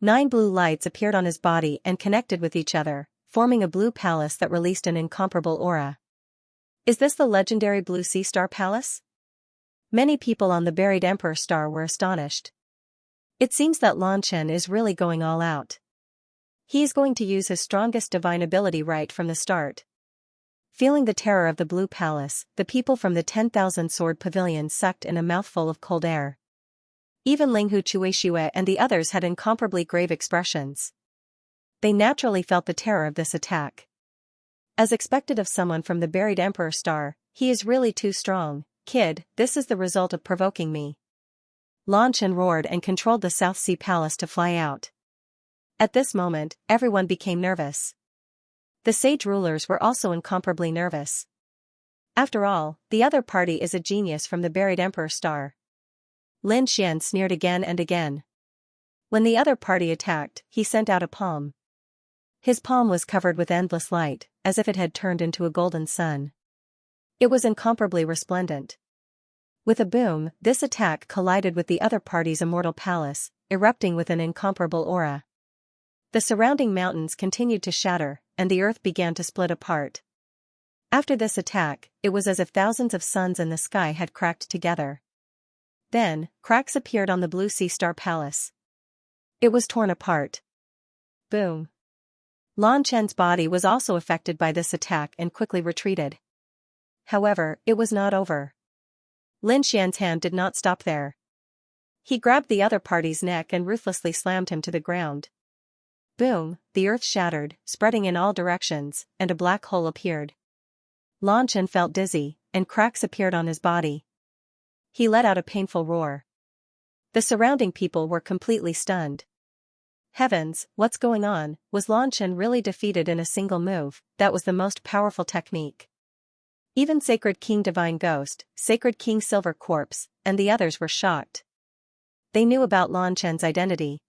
9 blue lights appeared on his body and connected with each other, forming a blue palace that released an incomparable aura. Is this the legendary Blue Sea Star Palace? Many people on the buried Emperor Star were astonished. It seems that Lan Chen is really going all out. He is going to use his strongest divine ability right from the start. Feeling the terror of the Blue Palace, the people from the 10,000 Sword Pavilion sucked in a mouthful of cold air. Even Linghu Chuexiue and the others had incomparably grave expressions. They naturally felt the terror of this attack. As expected of someone from the buried Emperor Star, he is really too strong. Kid, this is the result of provoking me. Lan Chen roared and controlled the South Sea Palace to fly out. At this moment, everyone became nervous. The sage rulers were also incomparably nervous. After all, the other party is a genius from the buried Emperor Star. Lin Xian sneered again and again. When the other party attacked, he sent out a palm. His palm was covered with endless light, as if it had turned into a golden sun. It was incomparably resplendent. With a boom, this attack collided with the other party's immortal palace, erupting with an incomparable aura. The surrounding mountains continued to shatter, and the earth began to split apart. After this attack, it was as if thousands of suns in the sky had cracked together. Then, cracks appeared on the Blue Sea Star Palace. It was torn apart. Boom. Lan Chen's body was also affected by this attack and quickly retreated. However, it was not over. Lin Xian's hand did not stop there. He grabbed the other party's neck and ruthlessly slammed him to the ground. Boom, the earth shattered, spreading in all directions, and a black hole appeared. Lan Chen felt dizzy, and cracks appeared on his body. He let out a painful roar. The surrounding people were completely stunned. Heavens, what's going on? Was Lan Chen really defeated in a single move? That was the most powerful technique. Even Sacred King Divine Ghost, Sacred King Silver Corpse, and the others were shocked. They knew about Lan Chen's identity.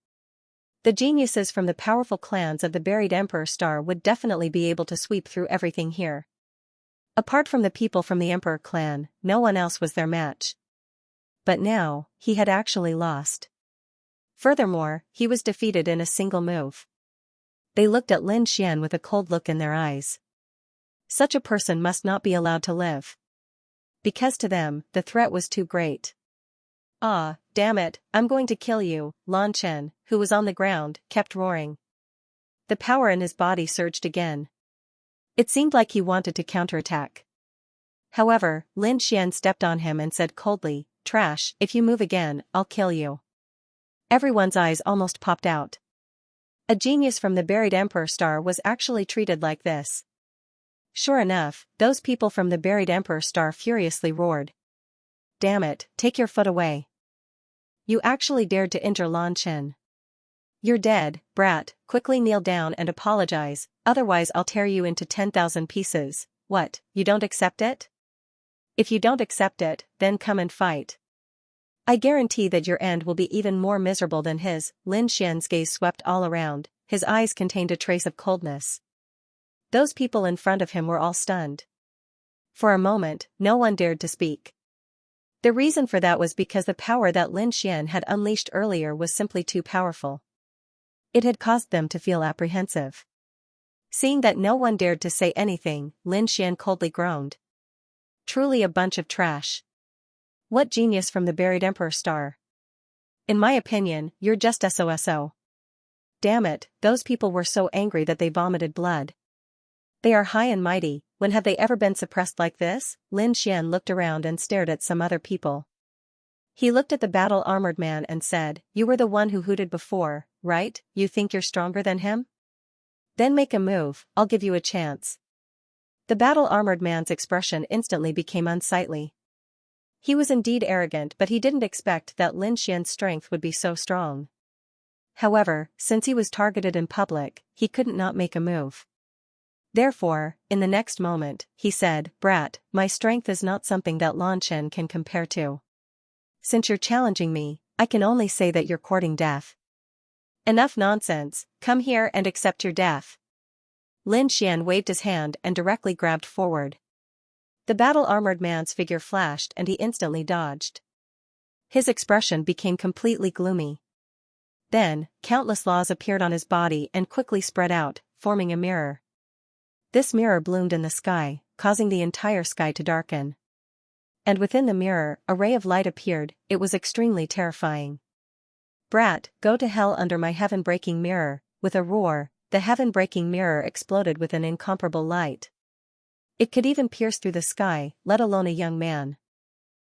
The geniuses from the powerful clans of the buried Emperor Star would definitely be able to sweep through everything here. Apart from the people from the Emperor clan, no one else was their match. But now, he had actually lost. Furthermore, he was defeated in a single move. They looked at Lin Xian with a cold look in their eyes. Such a person must not be allowed to live. Because to them, the threat was too great. Ah, damn it, I'm going to kill you, Lan Chen, who was on the ground, kept roaring. The power in his body surged again. It seemed like he wanted to counterattack. However, Lin Xian stepped on him and said coldly, "Trash, if you move again, I'll kill you." Everyone's eyes almost popped out. A genius from the buried Emperor Star was actually treated like this. Sure enough, those people from the buried Emperor Star furiously roared. Damn it, take your foot away. You actually dared to injure Lan Chen. You're dead, brat, quickly kneel down and apologize, otherwise I'll tear you into 10,000 pieces. What, you don't accept it? If you don't accept it, then come and fight. I guarantee that your end will be even more miserable than his. Lin Xian's gaze swept all around, his eyes contained a trace of coldness. Those people in front of him were all stunned. For a moment, no one dared to speak. The reason for that was because the power that Lin Xian had unleashed earlier was simply too powerful. It had caused them to feel apprehensive. Seeing that no one dared to say anything, Lin Xian coldly groaned. Truly a bunch of trash. What genius from the buried Emperor Star. In my opinion, you're just SOSO. Damn it, those people were so angry that they vomited blood. They are high and mighty, when have they ever been suppressed like this? Lin Xian looked around and stared at some other people. He looked at the battle-armored man and said, "You were the one who hooted before, right? You think you're stronger than him? Then make a move, I'll give you a chance." The battle-armored man's expression instantly became unsightly. He was indeed arrogant, but he didn't expect that Lin Xian's strength would be so strong. However, since he was targeted in public, he couldn't not make a move. Therefore, in the next moment, he said, "Brat, my strength is not something that Lan Chen can compare to. Since you're challenging me, I can only say that you're courting death." "Enough nonsense, come here and accept your death." Lin Xian waved his hand and directly grabbed forward. The battle-armored man's figure flashed and he instantly dodged. His expression became completely gloomy. Then, countless laws appeared on his body and quickly spread out, forming a mirror. This mirror bloomed in the sky, causing the entire sky to darken. And within the mirror, a ray of light appeared. It was extremely terrifying. "Brat, go to hell under my heaven-breaking mirror." With a roar, the heaven-breaking mirror exploded with an incomparable light. It could even pierce through the sky, let alone a young man.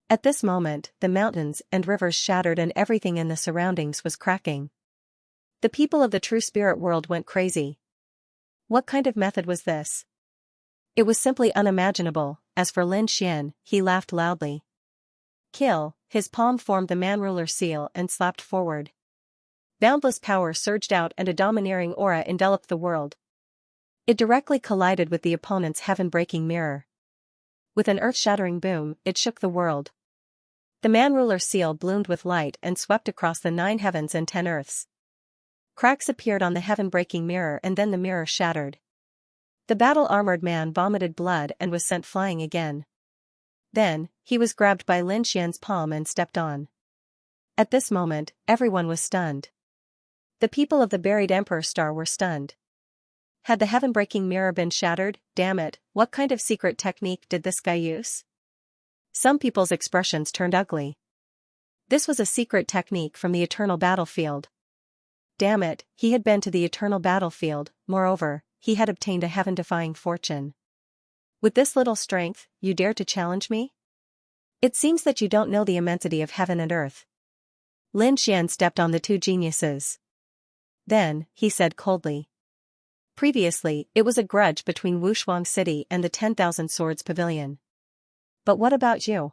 At this moment, the mountains and rivers shattered and everything in the surroundings was cracking. The people of the true spirit world went crazy. What kind of method was this? It was simply unimaginable. As for Lin Xian, he laughed loudly. Kill, his palm formed the man-ruler seal and slapped forward. Boundless power surged out and a domineering aura enveloped the world. It directly collided with the opponent's heaven-breaking mirror. With an earth-shattering boom, it shook the world. The man-ruler seal bloomed with light and swept across the 9 heavens and 10 earths. Cracks appeared on the heaven-breaking mirror and then the mirror shattered. The battle-armored man vomited blood and was sent flying again. Then, he was grabbed by Lin Xian's palm and stepped on. At this moment, everyone was stunned. The people of the buried Emperor Star were stunned. Had the heaven-breaking mirror been shattered? Damn it, what kind of secret technique did this guy use? Some people's expressions turned ugly. This was a secret technique from the eternal battlefield. Damn it, he had been to the eternal battlefield. Moreover, he had obtained a heaven-defying fortune. With this little strength, you dare to challenge me? It seems that you don't know the immensity of heaven and earth. Lin Xian stepped on the 2 geniuses. Then, he said coldly. Previously, it was a grudge between Wushuang City and the 10,000 Swords Pavilion. But what about you?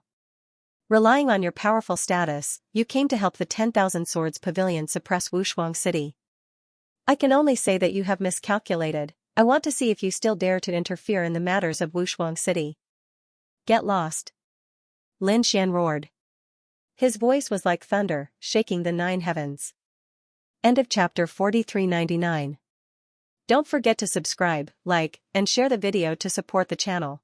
Relying on your powerful status, you came to help the 10,000 Swords Pavilion suppress Wushuang City. I can only say that you have miscalculated. I want to see if you still dare to interfere in the matters of Wushuang City. Get lost. Lin Xian roared. His voice was like thunder, shaking the 9 heavens. End of chapter 4399. Don't forget to subscribe, like, and share the video to support the channel.